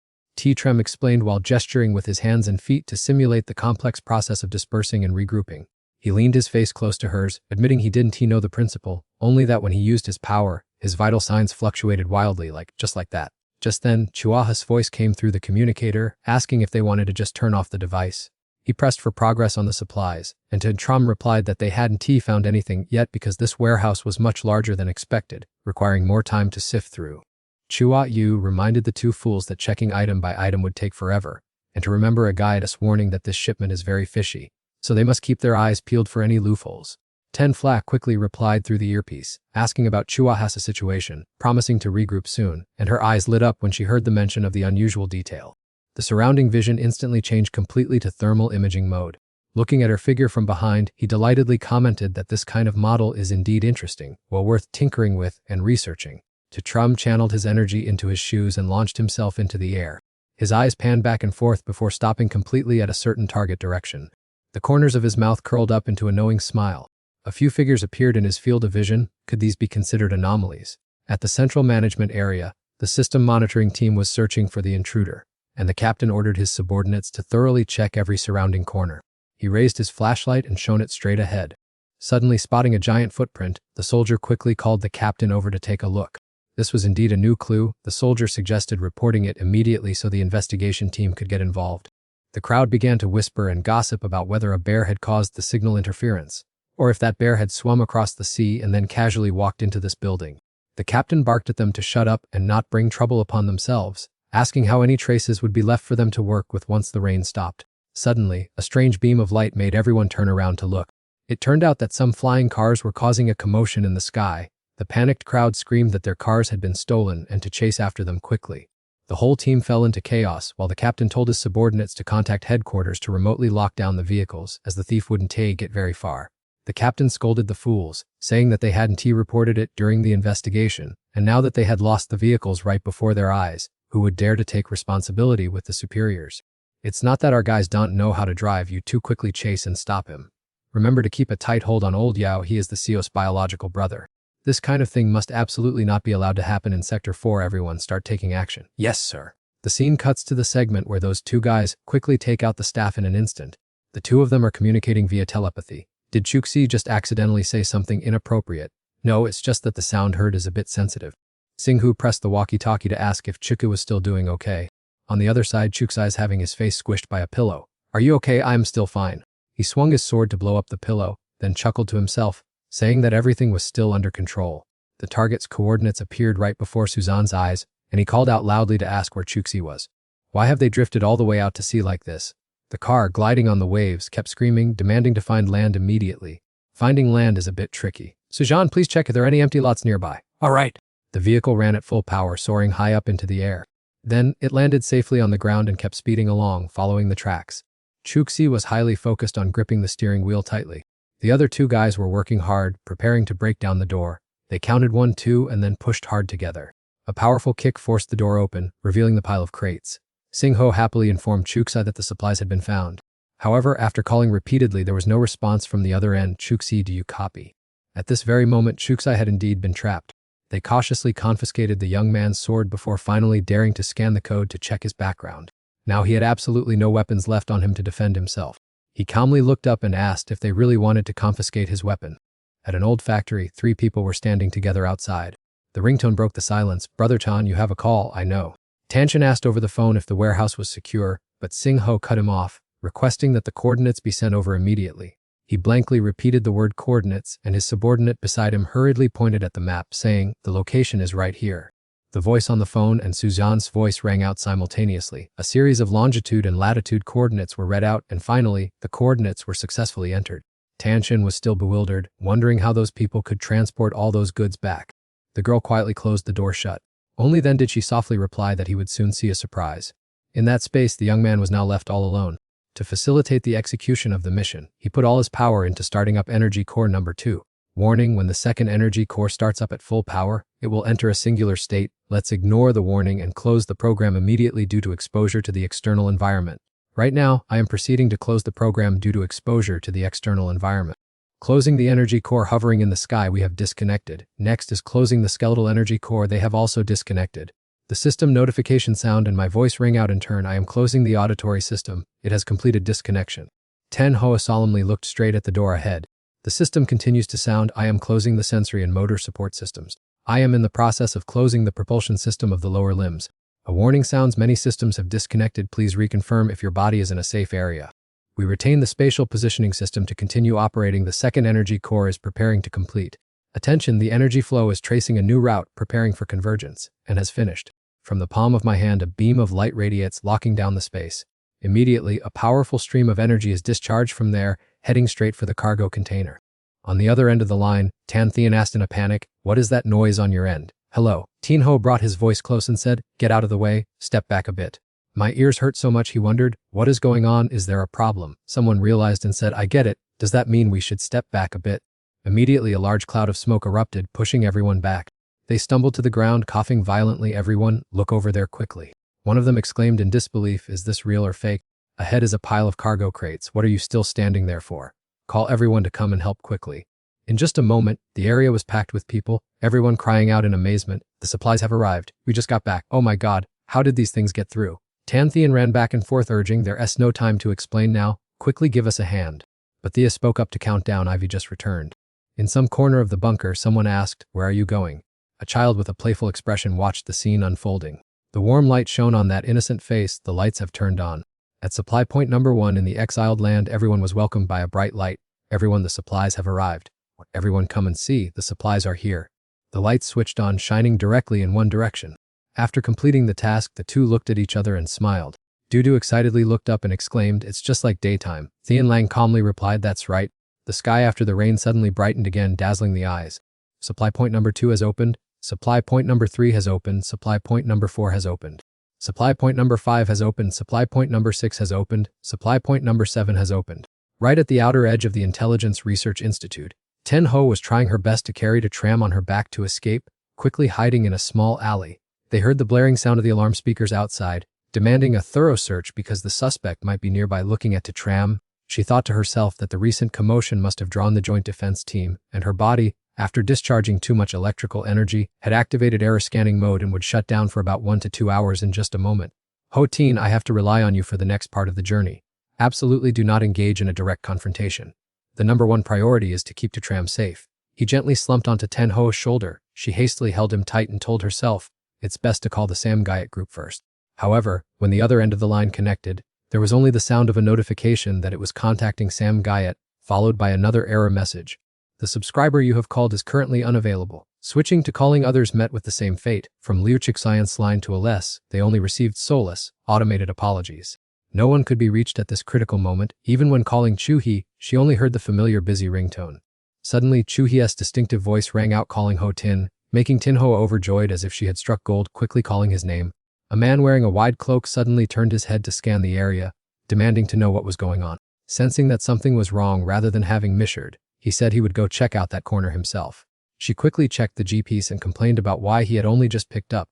Trem explained while gesturing with his hands and feet to simulate the complex process of dispersing and regrouping. He leaned his face close to hers, admitting he didn't know the principle, only that when he used his power, his vital signs fluctuated wildly, just like that. Just then, Chuaha's voice came through the communicator, asking if they wanted to just turn off the device. He pressed for progress on the supplies, and Tram replied that they hadn't found anything yet because this warehouse was much larger than expected, requiring more time to sift through. Chua Yu reminded the two fools that checking item by item would take forever, and to remember a guidance warning that this shipment is very fishy, so they must keep their eyes peeled for any loopholes. Ten Flack quickly replied through the earpiece, asking about Chuaha's situation, promising to regroup soon, and her eyes lit up when she heard the mention of the unusual detail. The surrounding vision instantly changed completely to thermal imaging mode. Looking at her figure from behind, he delightedly commented that this kind of model is indeed interesting, well worth tinkering with and researching. Tram channeled his energy into his shoes and launched himself into the air. His eyes panned back and forth before stopping completely at a certain target direction. The corners of his mouth curled up into a knowing smile. A few figures appeared in his field of vision. Could these be considered anomalies? At the central management area, the system monitoring team was searching for the intruder, and the captain ordered his subordinates to thoroughly check every surrounding corner. He raised his flashlight and shone it straight ahead. Suddenly spotting a giant footprint, the soldier quickly called the captain over to take a look. This was indeed a new clue. The soldier suggested reporting it immediately so the investigation team could get involved. The crowd began to whisper and gossip about whether a bear had caused the signal interference, or if that bear had swum across the sea and then casually walked into this building. The captain barked at them to shut up and not bring trouble upon themselves, asking how any traces would be left for them to work with once the rain stopped. Suddenly, a strange beam of light made everyone turn around to look. It turned out that some flying cars were causing a commotion in the sky. The panicked crowd screamed that their cars had been stolen and to chase after them quickly. The whole team fell into chaos while the captain told his subordinates to contact headquarters to remotely lock down the vehicles as the thief wouldn't get very far. The captain scolded the fools, saying that they hadn't reported it during the investigation, and now that they had lost the vehicles right before their eyes, who would dare to take responsibility with the superiors? It's not that our guys don't know how to drive, you too quickly chase and stop him. Remember to keep a tight hold on old Yao, he is the CEO's biological brother. This kind of thing must absolutely not be allowed to happen in Sector 4. Everyone start taking action. Yes, sir. The scene cuts to the segment where those two guys quickly take out the staff in an instant. The two of them are communicating via telepathy. Did Chuxi just accidentally say something inappropriate? No, it's just that the sound heard is a bit sensitive. Singhu pressed the walkie-talkie to ask if Chuku was still doing okay. On the other side, Chuxi is having his face squished by a pillow. Are you okay? I'm still fine. He swung his sword to blow up the pillow, then chuckled to himself, saying that everything was still under control. The target's coordinates appeared right before Suzanne's eyes, and he called out loudly to ask where Chuxi was. Why have they drifted all the way out to sea like this? The car, gliding on the waves, kept screaming, demanding to find land immediately. Finding land is a bit tricky. Suzanne, please check if there are any empty lots nearby. All right. The vehicle ran at full power, soaring high up into the air. Then, it landed safely on the ground and kept speeding along, following the tracks. Chuxi was highly focused on gripping the steering wheel tightly. The other two guys were working hard, preparing to break down the door. They counted 1, 2, and then pushed hard together. A powerful kick forced the door open, revealing the pile of crates. Singho happily informed Chuxi that the supplies had been found. However, after calling repeatedly, there was no response from the other end. Chuxi, do you copy? At this very moment, Chuxi had indeed been trapped. They cautiously confiscated the young man's sword before finally daring to scan the code to check his background. Now he had absolutely no weapons left on him to defend himself. He calmly looked up and asked if they really wanted to confiscate his weapon. At an old factory, 3 people were standing together outside. The ringtone broke the silence. Brother Chan, you have a call, I know. Tanshin asked over the phone if the warehouse was secure, but Singho cut him off, requesting that the coordinates be sent over immediately. He blankly repeated the word coordinates, and his subordinate beside him hurriedly pointed at the map, saying, "The location is right here." The voice on the phone and Suzanne's voice rang out simultaneously. A series of longitude and latitude coordinates were read out, and finally, the coordinates were successfully entered. Tanshin was still bewildered, wondering how those people could transport all those goods back. The girl quietly closed the door shut. Only then did she softly reply that he would soon see a surprise. In that space, the young man was now left all alone. To facilitate the execution of the mission, he put all his power into starting up Energy Core number 2. Warning: when the second Energy Core starts up at full power, it will enter a singular state. Let's ignore the warning and close the program immediately due to exposure to the external environment. Right now, I am proceeding to close the program due to exposure to the external environment. Closing the Energy Core hovering in the sky, we have disconnected. Next is closing the Skeletal Energy Core, they have also disconnected. The system notification sound and my voice rang out in turn. I am closing the auditory system. It has completed disconnection. Tenho solemnly looked straight at the door ahead. The system continues to sound. I am closing the sensory and motor support systems. I am in the process of closing the propulsion system of the lower limbs. A warning sounds. Many systems have disconnected. Please reconfirm if your body is in a safe area. We retain the spatial positioning system to continue operating. The second Energy Core is preparing to complete. Attention, the energy flow is tracing a new route, preparing for convergence, and has finished. From the palm of my hand, a beam of light radiates, locking down the space. Immediately, a powerful stream of energy is discharged from there, heading straight for the cargo container. On the other end of the line, Tan Thian asked in a panic, "What is that noise on your end?" "Hello." Tinho brought his voice close and said, "Get out of the way, step back a bit." My ears hurt so much he wondered, "What is going on? Is there a problem?" Someone realized and said, "I get it. Does that mean we should step back a bit?" Immediately, a large cloud of smoke erupted, pushing everyone back. They stumbled to the ground, coughing violently. "Everyone, look over there quickly." One of them exclaimed in disbelief, "Is this real or fake?" "Ahead is a pile of cargo crates. What are you still standing there for? Call everyone to come and help quickly." In just a moment, the area was packed with people, everyone crying out in amazement, "The supplies have arrived. We just got back. Oh my god, how did these things get through?" Tan Thian ran back and forth urging, "There's no time to explain now. Quickly give us a hand." But Thea spoke up to count down. "Ivy just returned." In some corner of the bunker, someone asked, "Where are you going?" A child with a playful expression watched the scene unfolding. The warm light shone on that innocent face. The lights have turned on. At supply point number 1 in the exiled land, everyone was welcomed by a bright light. "Everyone, the supplies have arrived." "Everyone come and see, the supplies are here." The lights switched on, shining directly in one direction. After completing the task, the two looked at each other and smiled. Dudu excitedly looked up and exclaimed, "It's just like daytime." Thian Lang calmly replied, "That's right." The sky after the rain suddenly brightened again, dazzling the eyes. Supply point number 2 has opened. Supply point number 3 has opened. Supply point number 4 has opened. Supply point number 5 has opened. Supply point number 6 has opened. Supply point number 7 has opened. Right at the outer edge of the Intelligence Research Institute, Tenho was trying her best to carry the tram on her back to escape, quickly hiding in a small alley. They heard the blaring sound of the alarm speakers outside, demanding a thorough search because the suspect might be nearby looking at the tram. She thought to herself that the recent commotion must have drawn the Joint Defense Team, and her body, after discharging too much electrical energy, had activated error scanning mode and would shut down for about 1 to 2 hours in just a moment. "Ho Tin, I have to rely on you for the next part of the journey. Absolutely do not engage in a direct confrontation. The number 1 priority is to keep the tram safe." He gently slumped onto Tenho's shoulder. She hastily held him tight and told herself, "It's best to call the Sam Guyot group first." However, when the other end of the line connected, there was only the sound of a notification that it was contacting Sam Guyot, followed by another error message. "The subscriber you have called is currently unavailable." Switching to calling others met with the same fate. From Liu Science line to Aless, they only received soulless, automated apologies. No one could be reached at this critical moment. Even when calling Chu-hee, she only heard the familiar busy ringtone. Suddenly, Chu-hee's distinctive voice rang out calling Ho Tin, making Tinho overjoyed as if she had struck gold. Quickly calling his name, a man wearing a wide cloak suddenly turned his head to scan the area, demanding to know what was going on. Sensing that something was wrong rather than having misheard, he said he would go check out that corner himself. She quickly checked the G-piece and complained about why he had only just picked up.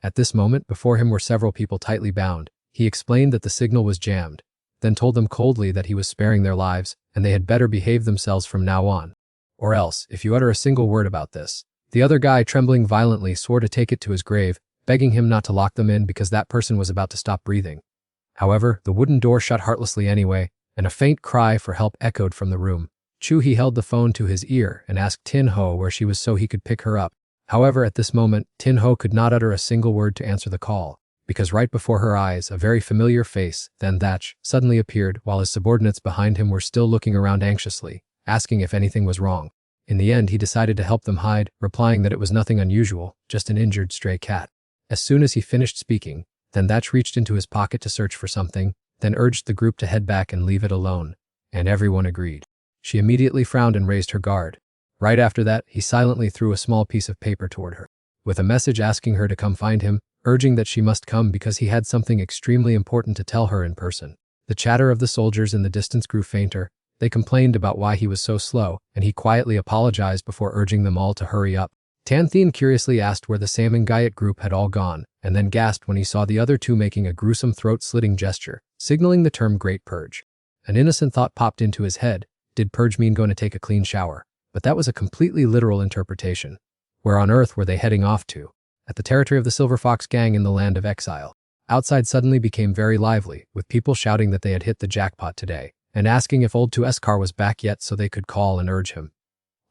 At this moment, before him were several people tightly bound. He explained that the signal was jammed, then told them coldly that he was sparing their lives and they had better behave themselves from now on. "Or else, if you utter a single word about this." The other guy, trembling violently, swore to take it to his grave, begging him not to lock them in because that person was about to stop breathing. However, the wooden door shut heartlessly anyway, and a faint cry for help echoed from the room. Chu-hee held the phone to his ear and asked Tin-ho where she was so he could pick her up. However, at this moment, Tin-ho could not utter a single word to answer the call. because right before her eyes, a very familiar face, then Thatch, suddenly appeared while his subordinates behind him were still looking around anxiously, asking if anything was wrong. In the end, he decided to help them hide, replying that it was nothing unusual, just an injured stray cat. As soon as he finished speaking, then Thatch reached into his pocket to search for something, then urged the group to head back and leave it alone. And everyone agreed. She immediately frowned and raised her guard. Right after that, he silently threw a small piece of paper toward her, with a message asking her to come find him, urging that she must come because he had something extremely important to tell her in person. The chatter of the soldiers in the distance grew fainter. They complained about why he was so slow, and he quietly apologized before urging them all to hurry up. Tanthin curiously asked where the Salmon Guyot group had all gone, and then gasped when he saw the other two making a gruesome throat-slitting gesture, signaling the term Great Purge. An innocent thought popped into his head. Did purge mean going to take a clean shower? But that was a completely literal interpretation. Where on earth were they heading off to? At the territory of the Silver Fox Gang in the Land of Exile. Outside suddenly became very lively, with people shouting that they had hit the jackpot today, and asking if old 2's car was back yet so they could call and urge him.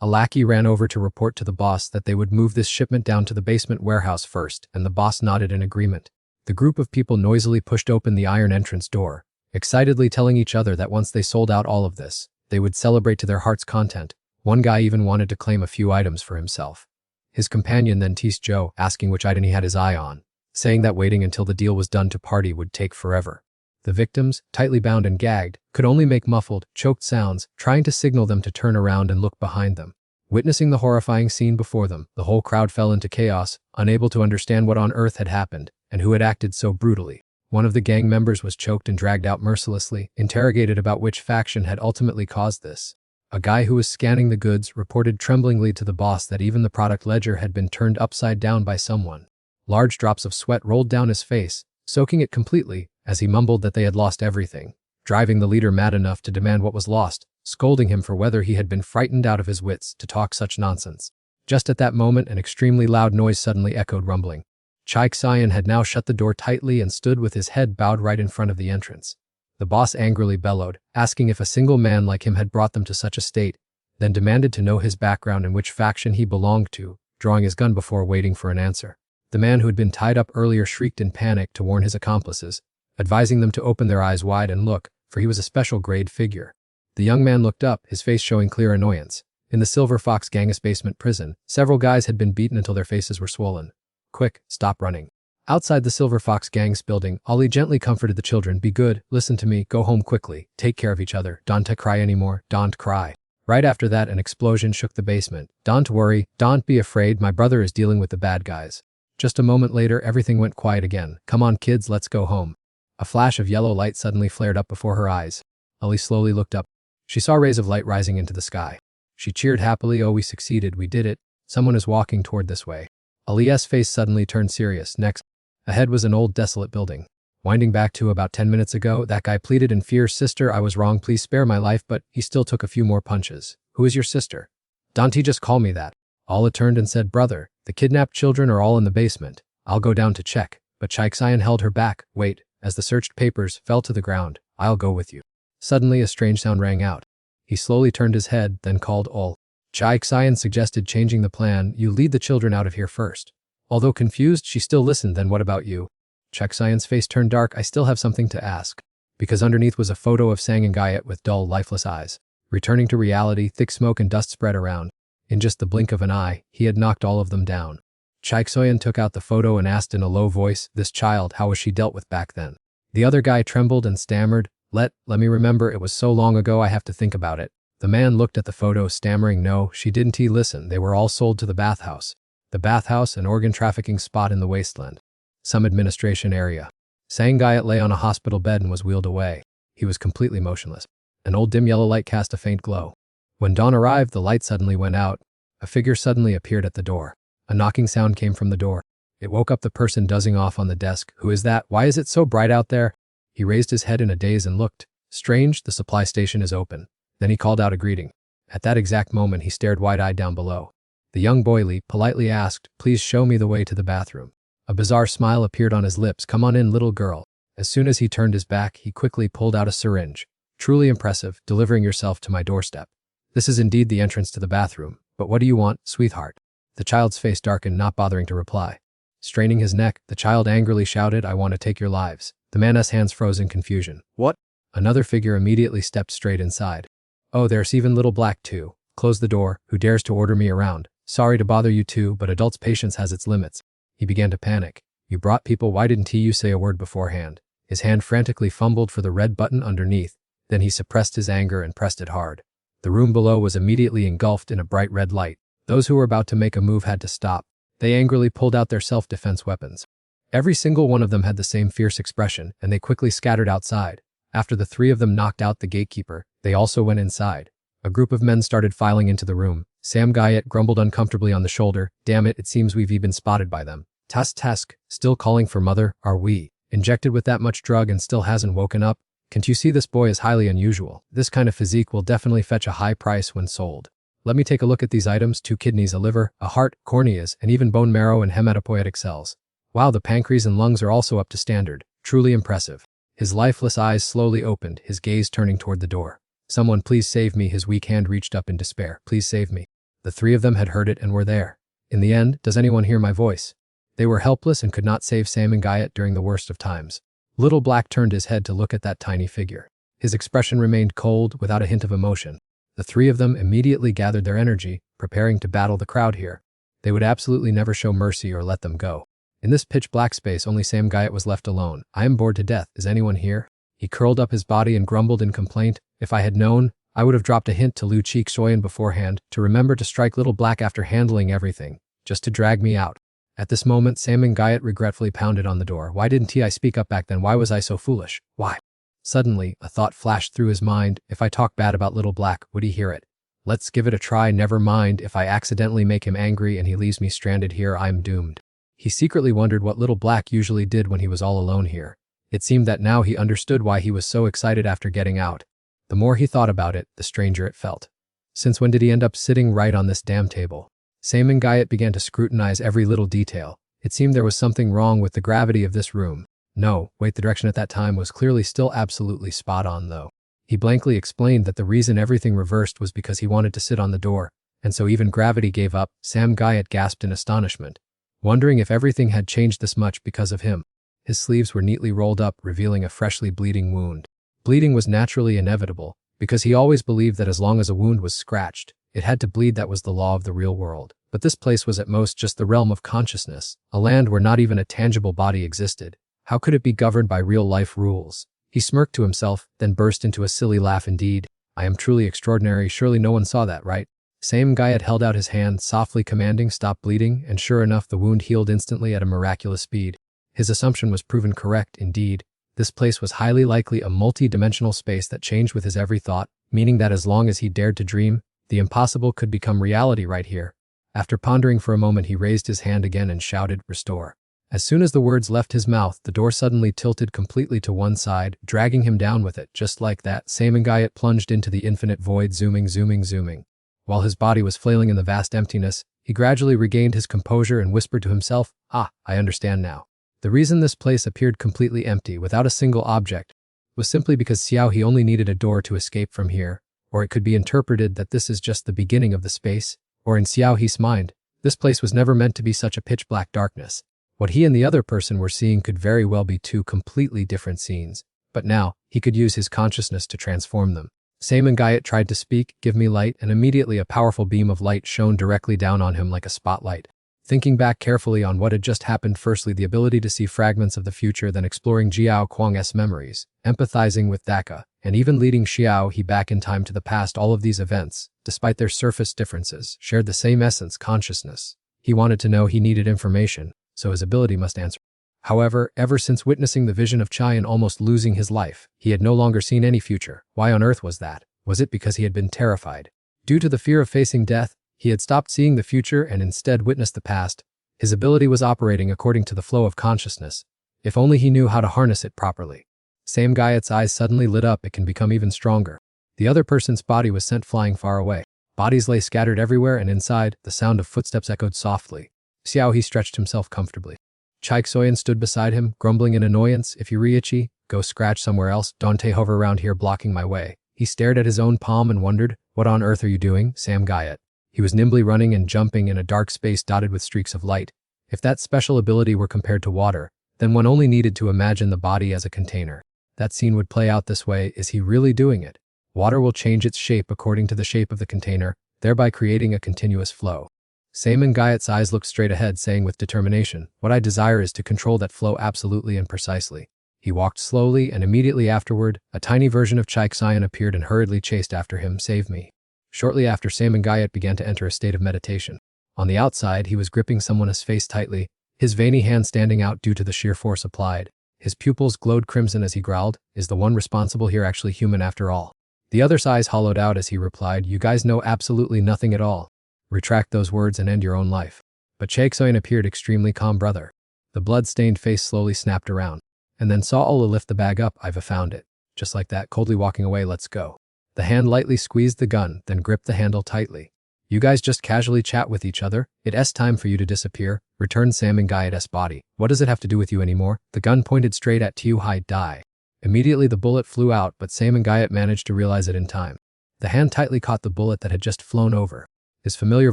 A lackey ran over to report to the boss that they would move this shipment down to the basement warehouse first, and the boss nodded in agreement. The group of people noisily pushed open the iron entrance door, excitedly telling each other that once they sold out all of this, they would celebrate to their heart's content. One guy even wanted to claim a few items for himself. His companion then teased Joe, asking which item he had his eye on, saying that waiting until the deal was done to party would take forever. The victims, tightly bound and gagged, could only make muffled, choked sounds, trying to signal them to turn around and look behind them. Witnessing the horrifying scene before them, the whole crowd fell into chaos, unable to understand what on earth had happened, and who had acted so brutally. One of the gang members was choked and dragged out mercilessly, interrogated about which faction had ultimately caused this. A guy who was scanning the goods reported tremblingly to the boss that even the product ledger had been turned upside down by someone. Large drops of sweat rolled down his face, soaking it completely, as he mumbled that they had lost everything, driving the leader mad enough to demand what was lost, scolding him for whether he had been frightened out of his wits to talk such nonsense. Just at that moment, an extremely loud noise suddenly echoed, rumbling. Chaik Sion had now shut the door tightly and stood with his head bowed right in front of the entrance. The boss angrily bellowed, asking if a single man like him had brought them to such a state, then demanded to know his background and which faction he belonged to, drawing his gun before waiting for an answer. The man who had been tied up earlier shrieked in panic to warn his accomplices, advising them to open their eyes wide and look, for he was a special grade figure. The young man looked up, his face showing clear annoyance. In the Silver Fox Gang's basement prison, several guys had been beaten until their faces were swollen. Quick, stop running. Outside the Silver Fox Gang's building, Ali gently comforted the children. Be good, listen to me, go home quickly, take care of each other, don't cry anymore, don't cry. Right after that, an explosion shook the basement. Don't worry, don't be afraid, my brother is dealing with the bad guys. Just a moment later, everything went quiet again. Come on kids, let's go home. A flash of yellow light suddenly flared up before her eyes. Ali slowly looked up. She saw rays of light rising into the sky. She cheered happily. Oh, we succeeded, we did it. Someone is walking toward this way. Ali's face suddenly turned serious. Next, ahead was an old desolate building. Winding back to about 10 minutes ago, that guy pleaded in fear, sister, I was wrong, please spare my life, but he still took a few more punches. Who is your sister? Don't he just call me that? Allah turned and said, brother, the kidnapped children are all in the basement. I'll go down to check. But Chaik Sion held her back. Wait, as the searched papers fell to the ground, I'll go with you. Suddenly a strange sound rang out. He slowly turned his head, then called Ol. Chaik Sion suggested changing the plan. You lead the children out of here first. Although confused, she still listened. Then what about you? Chaik Sion's face turned dark. I still have something to ask. Because underneath was a photo of Salmon Guyot with dull, lifeless eyes. Returning to reality, thick smoke and dust spread around. In just the blink of an eye, he had knocked all of them down. Chaik Sion took out the photo and asked in a low voice, this child, how was she dealt with back then? The other guy trembled and stammered, let me remember, it was so long ago I have to think about it. The man looked at the photo, stammering, no, she didn't. He listen, they were all sold to the bathhouse. The bathhouse, an organ trafficking spot in the wasteland. Some administration area. Salmon Guyot lay on a hospital bed and was wheeled away. He was completely motionless. An old dim yellow light cast a faint glow. When dawn arrived, the light suddenly went out. A figure suddenly appeared at the door. A knocking sound came from the door. It woke up the person dozing off on the desk. Who is that? Why is it so bright out there? He raised his head in a daze and looked. Strange, the supply station is open. Then he called out a greeting. At that exact moment, he stared wide-eyed down below. The young boy politely asked, please show me the way to the bathroom. A bizarre smile appeared on his lips. Come on in, little girl. As soon as he turned his back, he quickly pulled out a syringe. Truly impressive, delivering yourself to my doorstep. This is indeed the entrance to the bathroom, but what do you want, sweetheart? The child's face darkened, not bothering to reply. Straining his neck, the child angrily shouted, "I want to take your lives." The man's hands froze in confusion. "What?" Another figure immediately stepped straight inside. "Oh, there's even little black too. Close the door. Who dares to order me around? Sorry to bother you too, but adults' patience has its limits." He began to panic. "You brought people, why didn't you say a word beforehand?" His hand frantically fumbled for the red button underneath, then he suppressed his anger and pressed it hard. The room below was immediately engulfed in a bright red light. Those who were about to make a move had to stop. They angrily pulled out their self-defense weapons. Every single one of them had the same fierce expression, and they quickly scattered outside. After the three of them knocked out the gatekeeper, they also went inside. A group of men started filing into the room. Sam Guyot grumbled uncomfortably on the shoulder. "Damn it, it seems we've been spotted by them. Tusk, still calling for mother, are we? Injected with that much drug and still hasn't woken up? Can't you see this boy is highly unusual? This kind of physique will definitely fetch a high price when sold. Let me take a look at these items: 2 kidneys, a liver, a heart, corneas, and even bone marrow and hematopoietic cells. Wow, the pancreas and lungs are also up to standard. Truly impressive." His lifeless eyes slowly opened, his gaze turning toward the door. "Someone please save me." His weak hand reached up in despair. "Please save me." The three of them had heard it and were there. In the end, does anyone hear my voice? They were helpless and could not save Sam and Guyot during the worst of times. Little Black turned his head to look at that tiny figure. His expression remained cold, without a hint of emotion. The three of them immediately gathered their energy, preparing to battle the crowd here. They would absolutely never show mercy or let them go. In this pitch-black space, only Sam Guyot was left alone. "I am bored to death. Is anyone here?" He curled up his body and grumbled in complaint. "If I had known, I would have dropped a hint to Liu Cheek-Shoyan beforehand, to remember to strike Little Black after handling everything, just to drag me out." At this moment, Sam and Guyot regretfully pounded on the door. "Why didn't I speak up back then? Why was I so foolish? Why?" Suddenly, a thought flashed through his mind. If I talk bad about Little Black, would he hear it? Let's give it a try. Never mind, if I accidentally make him angry and he leaves me stranded here, I'm doomed. He secretly wondered what Little Black usually did when he was all alone here. It seemed that now he understood why he was so excited after getting out. The more he thought about it, the stranger it felt. Since when did he end up sitting right on this damn table? Sam and Guyot began to scrutinize every little detail. It seemed there was something wrong with the gravity of this room. No, wait, the direction at that time was clearly still absolutely spot on though. He blankly explained that the reason everything reversed was because he wanted to sit on the door, and so even gravity gave up. Sam Guyot gasped in astonishment, wondering if everything had changed this much because of him. His sleeves were neatly rolled up, revealing a freshly bleeding wound. Bleeding was naturally inevitable, because he always believed that as long as a wound was scratched, it had to bleed. That was the law of the real world. But this place was at most just the realm of consciousness, a land where not even a tangible body existed. How could it be governed by real-life rules? He smirked to himself, then burst into a silly laugh. "Indeed, I am truly extraordinary. Surely no one saw that, right?" Sam Guyot held out his hand, softly commanding, "Stop bleeding," and sure enough, the wound healed instantly at a miraculous speed. His assumption was proven correct. Indeed, this place was highly likely a multi-dimensional space that changed with his every thought, meaning that as long as he dared to dream, the impossible could become reality right here. After pondering for a moment, he raised his hand again and shouted, "Restore." As soon as the words left his mouth, the door suddenly tilted completely to one side, dragging him down with it. Just like that, Sam Guyot plunged into the infinite void, zooming. While his body was flailing in the vast emptiness, he gradually regained his composure and whispered to himself, "Ah, I understand now. The reason this place appeared completely empty, without a single object, was simply because he only needed a door to escape from here. Or it could be interpreted that this is just the beginning of the space, or in Xiaohe's mind, this place was never meant to be such a pitch-black darkness. What he and the other person were seeing could very well be two completely different scenes, but now, he could use his consciousness to transform them. Sam Guyot tried to speak, "Give me light," and immediately a powerful beam of light shone directly down on him like a spotlight. Thinking back carefully on what had just happened, firstly the ability to see fragments of the future, then exploring Jiao Kuang's memories, empathizing with Daka, and even leading Xiaohe back in time to the past, all of these events, despite their surface differences, shared the same essence, consciousness. He wanted to know, he needed information, so his ability must answer. However, ever since witnessing the vision of Chai and almost losing his life, he had no longer seen any future. Why on earth was that? Was it because he had been terrified? Due to the fear of facing death, he had stopped seeing the future and instead witnessed the past. His ability was operating according to the flow of consciousness. If only he knew how to harness it properly. Sam Guyot's eyes suddenly lit up. It can become even stronger. The other person's body was sent flying far away. Bodies lay scattered everywhere, and inside, the sound of footsteps echoed softly. Xiaohe stretched himself comfortably. Cheek-Shoyan stood beside him, grumbling in annoyance, "If you're itchy, go scratch somewhere else. Don't hover around here blocking my way." He stared at his own palm and wondered, "What on earth are you doing, Sam Guyot?" He was nimbly running and jumping in a dark space dotted with streaks of light. If that special ability were compared to water, then one only needed to imagine the body as a container. That scene would play out this way. Is he really doing it? Water will change its shape according to the shape of the container, thereby creating a continuous flow. Saman Gayat's eyes looked straight ahead, saying with determination, "What I desire is to control that flow absolutely and precisely." He walked slowly, and immediately afterward, a tiny version of Chaiksayan appeared and hurriedly chased after him. "Save me." Shortly after, Saman Gayat began to enter a state of meditation. On the outside, he was gripping someone's face tightly, his veiny hand standing out due to the sheer force applied. His pupils glowed crimson as he growled, "Is the one responsible here actually human after all?" The other's eyes hollowed out as he replied, "You guys know absolutely nothing at all. Retract those words and end your own life." But Chaiksayan appeared extremely calm. "Brother." The blood-stained face slowly snapped around, and then saw Ola lift the bag up. "I've found it." Just like that, coldly walking away. "Let's go." The hand lightly squeezed the gun, then gripped the handle tightly. "You guys just casually chat with each other? It's time for you to disappear," returned Saman Gayat's body. "What does it have to do with you anymore?" The gun pointed straight at Tiu Hai Dai. Immediately the bullet flew out, but Saman Gayat managed to realize it in time. The hand tightly caught the bullet that had just flown over. His familiar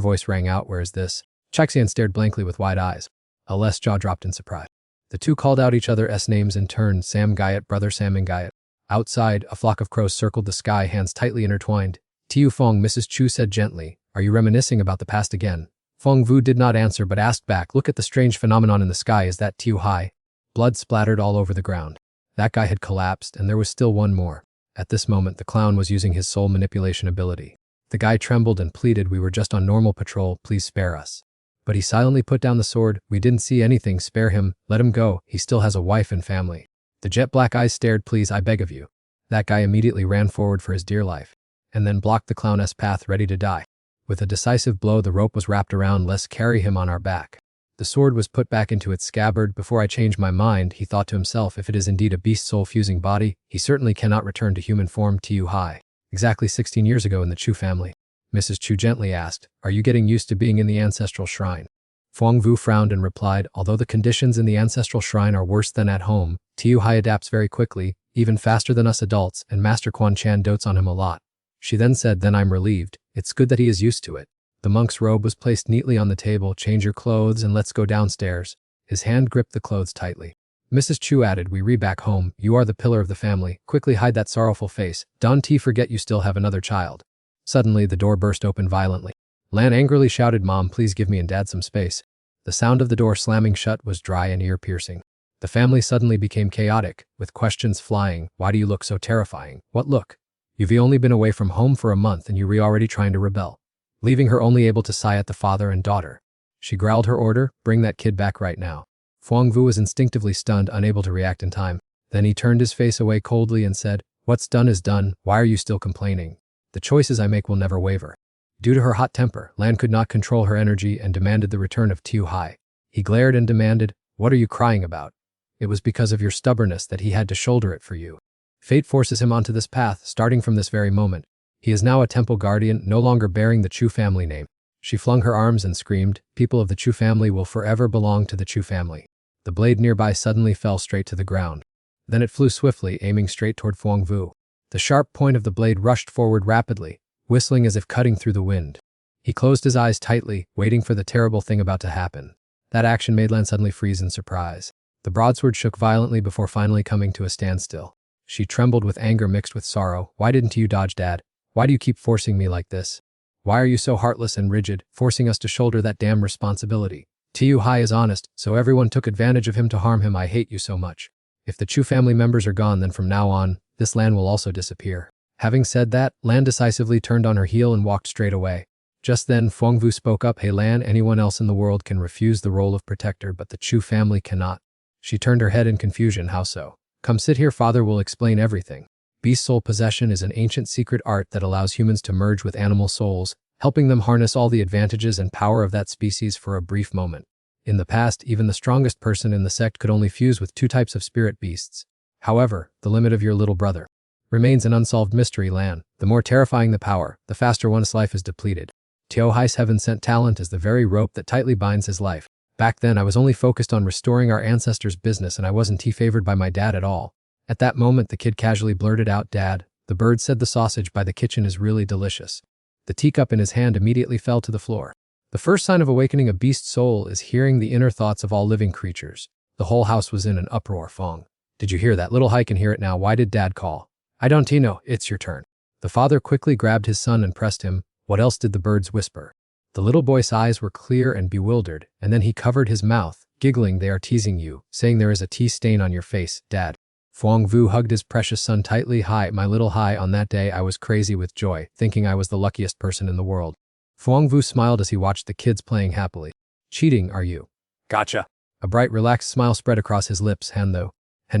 voice rang out, "Where is this?" Chaiksayan stared blankly with wide eyes. Ala's jaw dropped in surprise. The two called out each other's names in turn. "Sam Gayat, brother Saman Gayat." Outside, a flock of crows circled the sky, hands tightly intertwined. "Tiu Fong," Mrs. Chu said gently, "are you reminiscing about the past again?" Fong Vu did not answer but asked back, "Look at the strange phenomenon in the sky. Is that Tiu Hai?" Blood splattered all over the ground. That guy had collapsed, and there was still one more. At this moment, the clown was using his soul manipulation ability. The guy trembled and pleaded, "We were just on normal patrol, please spare us." But he silently put down the sword. "We didn't see anything, spare him, let him go, he still has a wife and family." The jet black eyes stared, "Please, I beg of you." That guy immediately ran forward for his dear life, and then blocked the clown's path, ready to die. With a decisive blow, the rope was wrapped around. "Let's carry him on our back." The sword was put back into its scabbard. "Before I change my mind," he thought to himself, "if it is indeed a beast soul-fusing body, he certainly cannot return to human form." Tiu Hai. Exactly 16 years ago in the Chu family. Mrs. Chu gently asked, "Are you getting used to being in the ancestral shrine?" Fong Vu frowned and replied, "Although the conditions in the ancestral shrine are worse than at home, Tiu Hai adapts very quickly, even faster than us adults, and Master Quan Chan dotes on him a lot." She then said, "Then I'm relieved. It's good that he is used to it." The monk's robe was placed neatly on the table. "Change your clothes and let's go downstairs." His hand gripped the clothes tightly. Mrs. Chu added, "We re back home. You are the pillar of the family. Quickly hide that sorrowful face. Don't forget you still have another child." Suddenly, the door burst open violently. Lan angrily shouted, "Mom, please give me and Dad some space." The sound of the door slamming shut was dry and ear-piercing. The family suddenly became chaotic, with questions flying. "Why do you look so terrifying?" "What look? You've only been away from home for a month and you're already trying to rebel." Leaving her only able to sigh at the father and daughter. She growled her order, "Bring that kid back right now." Fong Vu was instinctively stunned, unable to react in time. Then he turned his face away coldly and said, "What's done is done. Why are you still complaining? The choices I make will never waver." Due to her hot temper, Lan could not control her energy and demanded the return of Tiu Hai. He glared and demanded, "What are you crying about? It was because of your stubbornness that he had to shoulder it for you. Fate forces him onto this path, starting from this very moment. He is now a temple guardian, no longer bearing the Chu family name." She flung her arms and screamed, "People of the Chu family will forever belong to the Chu family." The blade nearby suddenly fell straight to the ground. Then it flew swiftly, aiming straight toward Fong Vu. The sharp point of the blade rushed forward rapidly, whistling as if cutting through the wind. He closed his eyes tightly, waiting for the terrible thing about to happen. That action made Lan suddenly freeze in surprise. The broadsword shook violently before finally coming to a standstill. She trembled with anger mixed with sorrow. "Why didn't you dodge, Dad? Why do you keep forcing me like this? Why are you so heartless and rigid, forcing us to shoulder that damn responsibility? Tiu Hai is honest, so everyone took advantage of him to harm him. I hate you so much. If the Chu family members are gone, then from now on, this land will also disappear." Having said that, Lan decisively turned on her heel and walked straight away. Just then, Fong Vu spoke up, "Hey Lan, anyone else in the world can refuse the role of protector, but the Chu family cannot." She turned her head in confusion. "How so?" "Come sit here, father will explain everything. Beast soul possession is an ancient secret art that allows humans to merge with animal souls, helping them harness all the advantages and power of that species for a brief moment. In the past, even the strongest person in the sect could only fuse with 2 types of spirit beasts. However, the limit of your little brother remains an unsolved mystery, Lan. The more terrifying the power, the faster one's life is depleted. Tiu Hai's heaven-sent talent is the very rope that tightly binds his life. Back then, I was only focused on restoring our ancestors' business and I wasn't favored by my dad at all." At that moment, the kid casually blurted out, "Dad, the bird said the sausage by the kitchen is really delicious." The teacup in his hand immediately fell to the floor. The first sign of awakening a beast's soul is hearing the inner thoughts of all living creatures. The whole house was in an uproar. Fong. Did you hear that? Little Hai can hear it now. Why did Dad call? I don't know. It's your turn. The father quickly grabbed his son and pressed him. What else did the birds whisper? The little boy's eyes were clear and bewildered, and then he covered his mouth, giggling. They are teasing you, saying there is a tea stain on your face, Dad. Fong Vu hugged his precious son tightly. Hi, my little Hai. On that day I was crazy with joy, thinking I was the luckiest person in the world. Fong Vu smiled as he watched the kids playing happily. Cheating, are you? Gotcha. A bright, relaxed smile spread across his lips. Han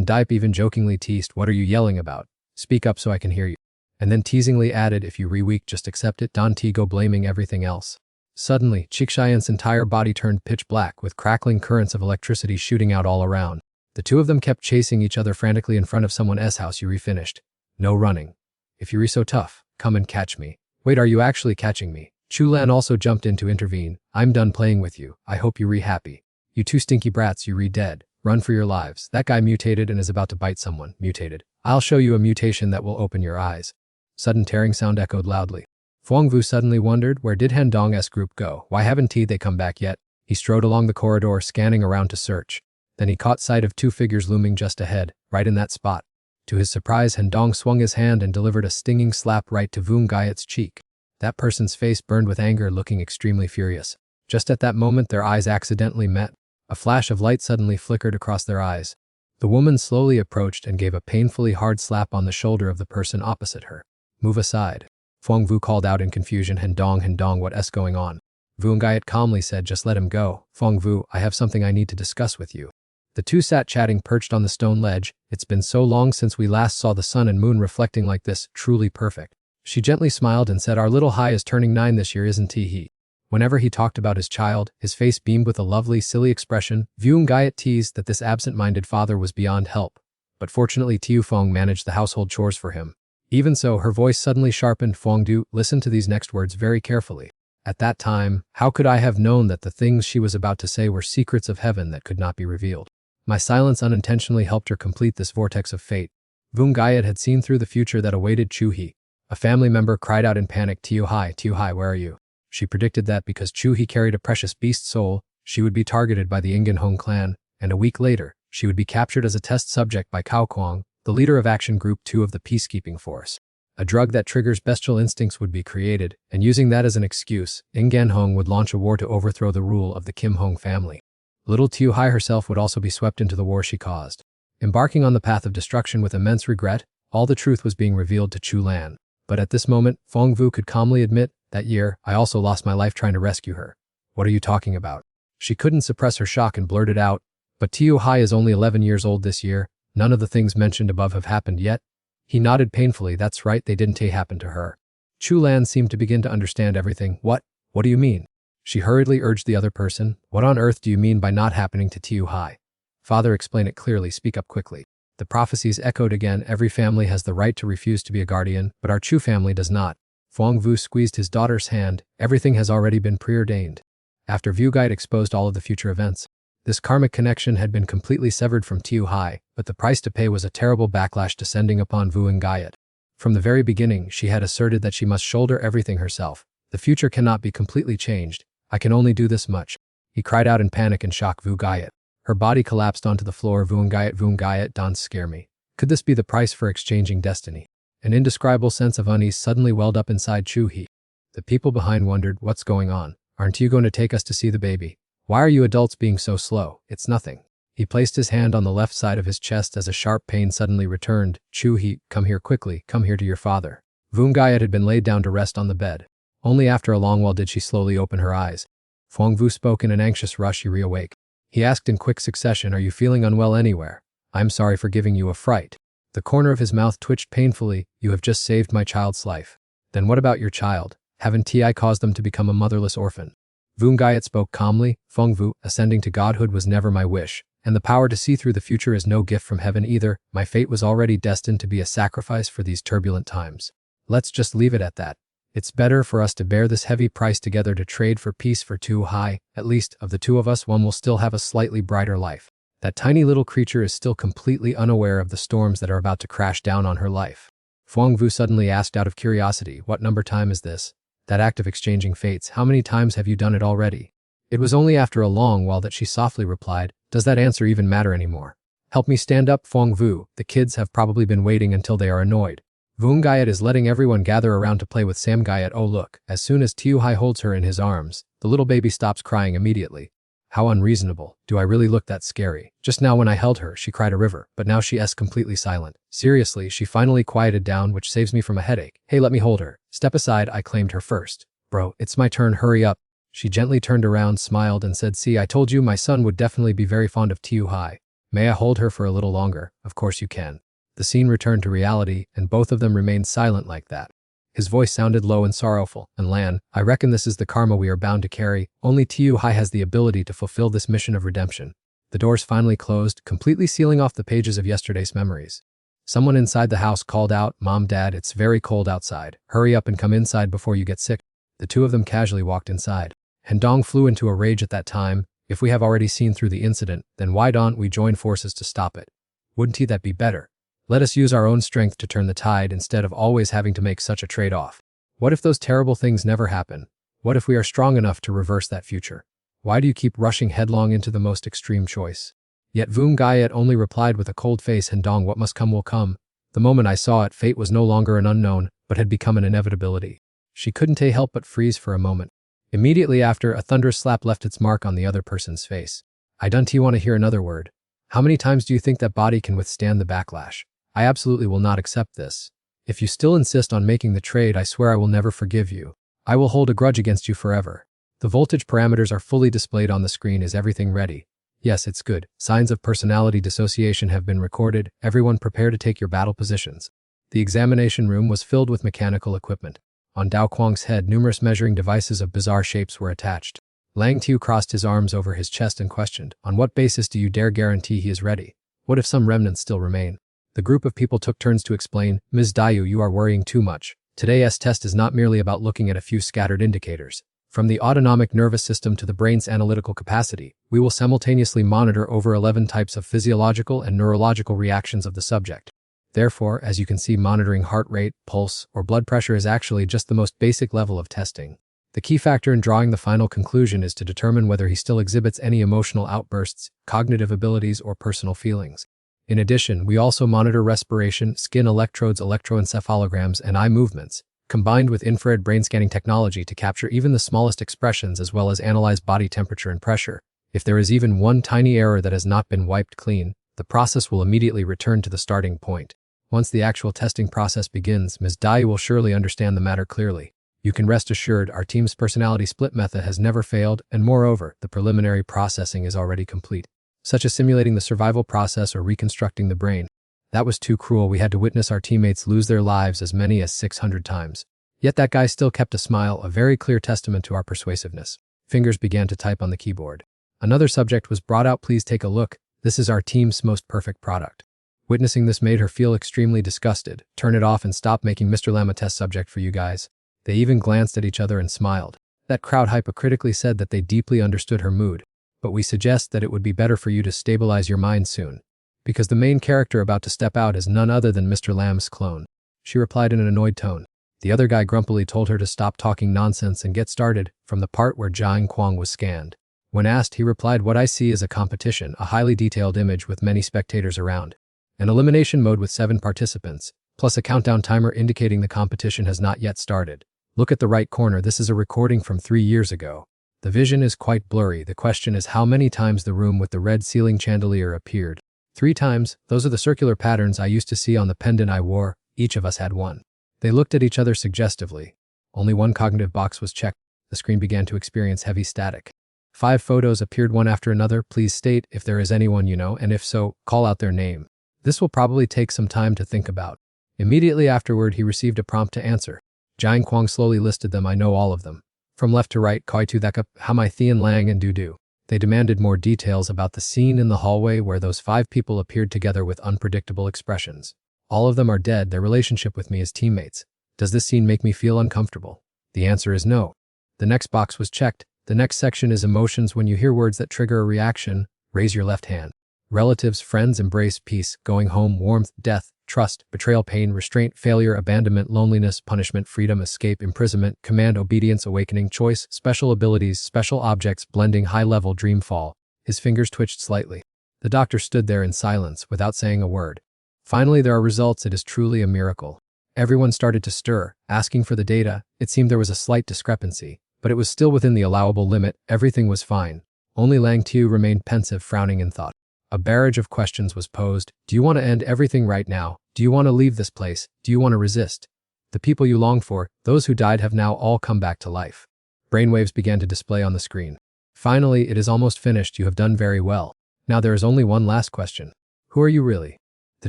Dipe even jokingly teased, what are you yelling about? Speak up so I can hear you. And then teasingly added, if you re-weak, just accept it. Don Tigo blaming everything else. Suddenly, Chikshayan's entire body turned pitch black with crackling currents of electricity shooting out all around. The two of them kept chasing each other frantically in front of someone else's house. Yuri finished. No running. If you're so tough, come and catch me. Wait, are you actually catching me? Chu Lan also jumped in to intervene. I'm done playing with you. I hope you're happy. You two stinky brats, you're dead. Run for your lives. That guy mutated and is about to bite someone. Mutated. I'll show you a mutation that will open your eyes. Sudden tearing sound echoed loudly. Fong Vu suddenly wondered, where did Han Dong's group go? Why haven't they come back yet? He strode along the corridor, scanning around to search. Then he caught sight of two figures looming just ahead, right in that spot. To his surprise, Han Dong swung his hand and delivered a stinging slap right to Vung Gaiet's cheek. That person's face burned with anger, looking extremely furious. Just at that moment, their eyes accidentally met. A flash of light suddenly flickered across their eyes. The woman slowly approached and gave a painfully hard slap on the shoulder of the person opposite her. Move aside. Fong Vu called out in confusion. Han Dong, what's going on? Vung Gaiet calmly said, just let him go. Fong Vu, I have something I need to discuss with you. The two sat chatting perched on the stone ledge. It's been so long since we last saw the sun and moon reflecting like this, truly perfect. She gently smiled and said, our little Hai is turning 9 this year, isn't he? Whenever he talked about his child, his face beamed with a lovely, silly expression. Vung Gaiet teased that this absent-minded father was beyond help. But fortunately Tiu Fong managed the household chores for him. Even so, her voice suddenly sharpened. Fong Du, listen to these next words very carefully. At that time, how could I have known that the things she was about to say were secrets of heaven that could not be revealed? My silence unintentionally helped her complete this vortex of fate. Vung Gaiet had seen through the future that awaited Chu He. A family member cried out in panic, Tiu Hai, where are you? She predicted that because Chu He carried a precious beast soul, she would be targeted by the Ingen Hong clan, and a week later, she would be captured as a test subject by Cao Kuang, the leader of Action Group 2 of the peacekeeping force. A drug that triggers bestial instincts would be created, and using that as an excuse, Ingen Hong would launch a war to overthrow the rule of the Kim Hong family. Little Tiu Hai herself would also be swept into the war she caused. Embarking on the path of destruction with immense regret, all the truth was being revealed to Chu Lan. But at this moment, Fong Vu could calmly admit, that year, I also lost my life trying to rescue her. What are you talking about? She couldn't suppress her shock and blurted out, but Tiu Hai is only 11 years old this year. None of the things mentioned above have happened yet. He nodded painfully. That's right, they didn't happen to her. Chu Lan seemed to begin to understand everything. What do you mean? She hurriedly urged the other person. What on earth do you mean by not happening to Tiu Hai? Father, explain it clearly, speak up quickly. The prophecies echoed again. Every family has the right to refuse to be a guardian, but our Chu family does not. Fong Vu squeezed his daughter's hand. Everything has already been preordained. After Vu Guide exposed all of the future events, this karmic connection had been completely severed from Tiu Hai, but the price to pay was a terrible backlash descending upon Vu and Gaiet. From the very beginning, she had asserted that she must shoulder everything herself. The future cannot be completely changed. I can only do this much. He cried out in panic and shock. Vu Gaiet. Her body collapsed onto the floor. Vu Gaiet, don't scare me. Could this be the price for exchanging destiny? An indescribable sense of unease suddenly welled up inside Chu He. The people behind wondered, what's going on? Aren't you going to take us to see the baby? Why are you adults being so slow? It's nothing. He placed his hand on the left side of his chest as a sharp pain suddenly returned. Chu He, come here quickly, come here to your father. Vung Gaiet had been laid down to rest on the bed. Only after a long while did she slowly open her eyes. Fong Vu spoke in an anxious rush. She reawake. He asked in quick succession, are you feeling unwell anywhere? I'm sorry for giving you a fright. The corner of his mouth twitched painfully. You have just saved my child's life. Then what about your child? Haven't I caused them to become a motherless orphan? Vung Gaiet spoke calmly. Fong Vu, ascending to godhood was never my wish, and the power to see through the future is no gift from heaven either. My fate was already destined to be a sacrifice for these turbulent times. Let's just leave it at that. It's better for us to bear this heavy price together to trade for peace for Tiu Hai. At least, of the two of us, one will still have a slightly brighter life. That tiny little creature is still completely unaware of the storms that are about to crash down on her life. Fong Vu suddenly asked out of curiosity, what number time is this? That act of exchanging fates, how many times have you done it already? It was only after a long while that she softly replied, does that answer even matter anymore? Help me stand up, Fong Vu. The kids have probably been waiting until they are annoyed. Vung Gayet is letting everyone gather around to play with Sam Gayet. Oh look, as soon as Tiu Hai holds her in his arms, the little baby stops crying immediately. How unreasonable. Do I really look that scary? Just now when I held her, she cried a river, but now she is completely silent. Seriously, she finally quieted down, which saves me from a headache. Hey, let me hold her. Step aside, I claimed her first. Bro, it's my turn, hurry up. She gently turned around, smiled, and said, see, I told you my son would definitely be very fond of Tiu Hai. May I hold her for a little longer? Of course you can. The scene returned to reality, and both of them remained silent like that. His voice sounded low and sorrowful. And Lan, I reckon this is the karma we are bound to carry. Only Tiu Hai has the ability to fulfill this mission of redemption. The doors finally closed, completely sealing off the pages of yesterday's memories. Someone inside the house called out, Mom, Dad, it's very cold outside. Hurry up and come inside before you get sick. The two of them casually walked inside. Hendong flew into a rage at that time. If we have already seen through the incident, then why don't we join forces to stop it? Wouldn't that be better? Let us use our own strength to turn the tide instead of always having to make such a trade-off. What if those terrible things never happen? What if we are strong enough to reverse that future? Why do you keep rushing headlong into the most extreme choice? Yet Vung Gayet only replied with a cold face, Hendong, what must come will come. The moment I saw it, fate was no longer an unknown, but had become an inevitability. She couldn't help but freeze for a moment. Immediately after, a thunderous slap left its mark on the other person's face. I don't want to hear another word. How many times do you think that body can withstand the backlash? I absolutely will not accept this. If you still insist on making the trade, I swear I will never forgive you. I will hold a grudge against you forever. The voltage parameters are fully displayed on the screen. Is everything ready? Yes, it's good. Signs of personality dissociation have been recorded. Everyone prepare to take your battle positions. The examination room was filled with mechanical equipment. On Dao Quang's head, numerous measuring devices of bizarre shapes were attached. Lang Tiu crossed his arms over his chest and questioned, on what basis do you dare guarantee he is ready? What if some remnants still remain? The group of people took turns to explain, Ms. Dayu, you are worrying too much. Today's test is not merely about looking at a few scattered indicators. From the autonomic nervous system to the brain's analytical capacity, we will simultaneously monitor over 11 types of physiological and neurological reactions of the subject. Therefore, as you can see, monitoring heart rate, pulse, or blood pressure is actually just the most basic level of testing. The key factor in drawing the final conclusion is to determine whether he still exhibits any emotional outbursts, cognitive abilities, or personal feelings. In addition, we also monitor respiration, skin electrodes, electroencephalograms, and eye movements, combined with infrared brain scanning technology to capture even the smallest expressions as well as analyze body temperature and pressure. If there is even one tiny error that has not been wiped clean, the process will immediately return to the starting point. Once the actual testing process begins, Ms. Dai will surely understand the matter clearly. You can rest assured our team's personality split method has never failed, and moreover, the preliminary processing is already complete, such as simulating the survival process or reconstructing the brain. That was too cruel. We had to witness our teammates lose their lives as many as 600 times. Yet that guy still kept a smile, a very clear testament to our persuasiveness. Fingers began to type on the keyboard. Another subject was brought out. Please take a look. This is our team's most perfect product. Witnessing this made her feel extremely disgusted. Turn it off and stop making Mr. Lam a test subject for you guys. They even glanced at each other and smiled. That crowd hypocritically said that they deeply understood her mood. But we suggest that it would be better for you to stabilize your mind soon, because the main character about to step out is none other than Mr. Lam's clone. She replied in an annoyed tone. The other guy grumpily told her to stop talking nonsense and get started, from the part where Jiang Quang was scanned. When asked, he replied, what I see is a competition, a highly detailed image with many spectators around. An elimination mode with 7 participants, plus a countdown timer indicating the competition has not yet started. Look at the right corner, this is a recording from 3 years ago. The vision is quite blurry. The question is how many times the room with the red ceiling chandelier appeared. 3 times. Those are the circular patterns I used to see on the pendant I wore. Each of us had one. They looked at each other suggestively. Only one cognitive box was checked. The screen began to experience heavy static. 5 photos appeared one after another. Please state if there is anyone you know, and if so, call out their name. This will probably take some time to think about. Immediately afterward, he received a prompt to answer. Jiang Quang slowly listed them. I know all of them. From left to right, Koi Tu Theka, Hamai Thian Lang and Du. They demanded more details about the scene in the hallway where those 5 people appeared together with unpredictable expressions. All of them are dead. Their relationship with me as teammates. Does this scene make me feel uncomfortable? The answer is no. The next box was checked. The next section is emotions. When you hear words that trigger a reaction, raise your left hand. Relatives, friends, embrace, peace, going home, warmth, death, trust, betrayal, pain, restraint, failure, abandonment, loneliness, punishment, freedom, escape, imprisonment, command, obedience, awakening, choice, special abilities, special objects, blending, high-level, dream fall. His fingers twitched slightly. The doctor stood there in silence, without saying a word. Finally, there are results. It is truly a miracle. Everyone started to stir, asking for the data. It seemed there was a slight discrepancy, but it was still within the allowable limit. Everything was fine. Only Lang Tiu remained pensive, frowning in thought. A barrage of questions was posed. Do you want to end everything right now? Do you want to leave this place? Do you want to resist? The people you longed for, those who died, have now all come back to life. Brainwaves began to display on the screen. Finally, it is almost finished. You have done very well. Now there is only one last question. Who are you really? The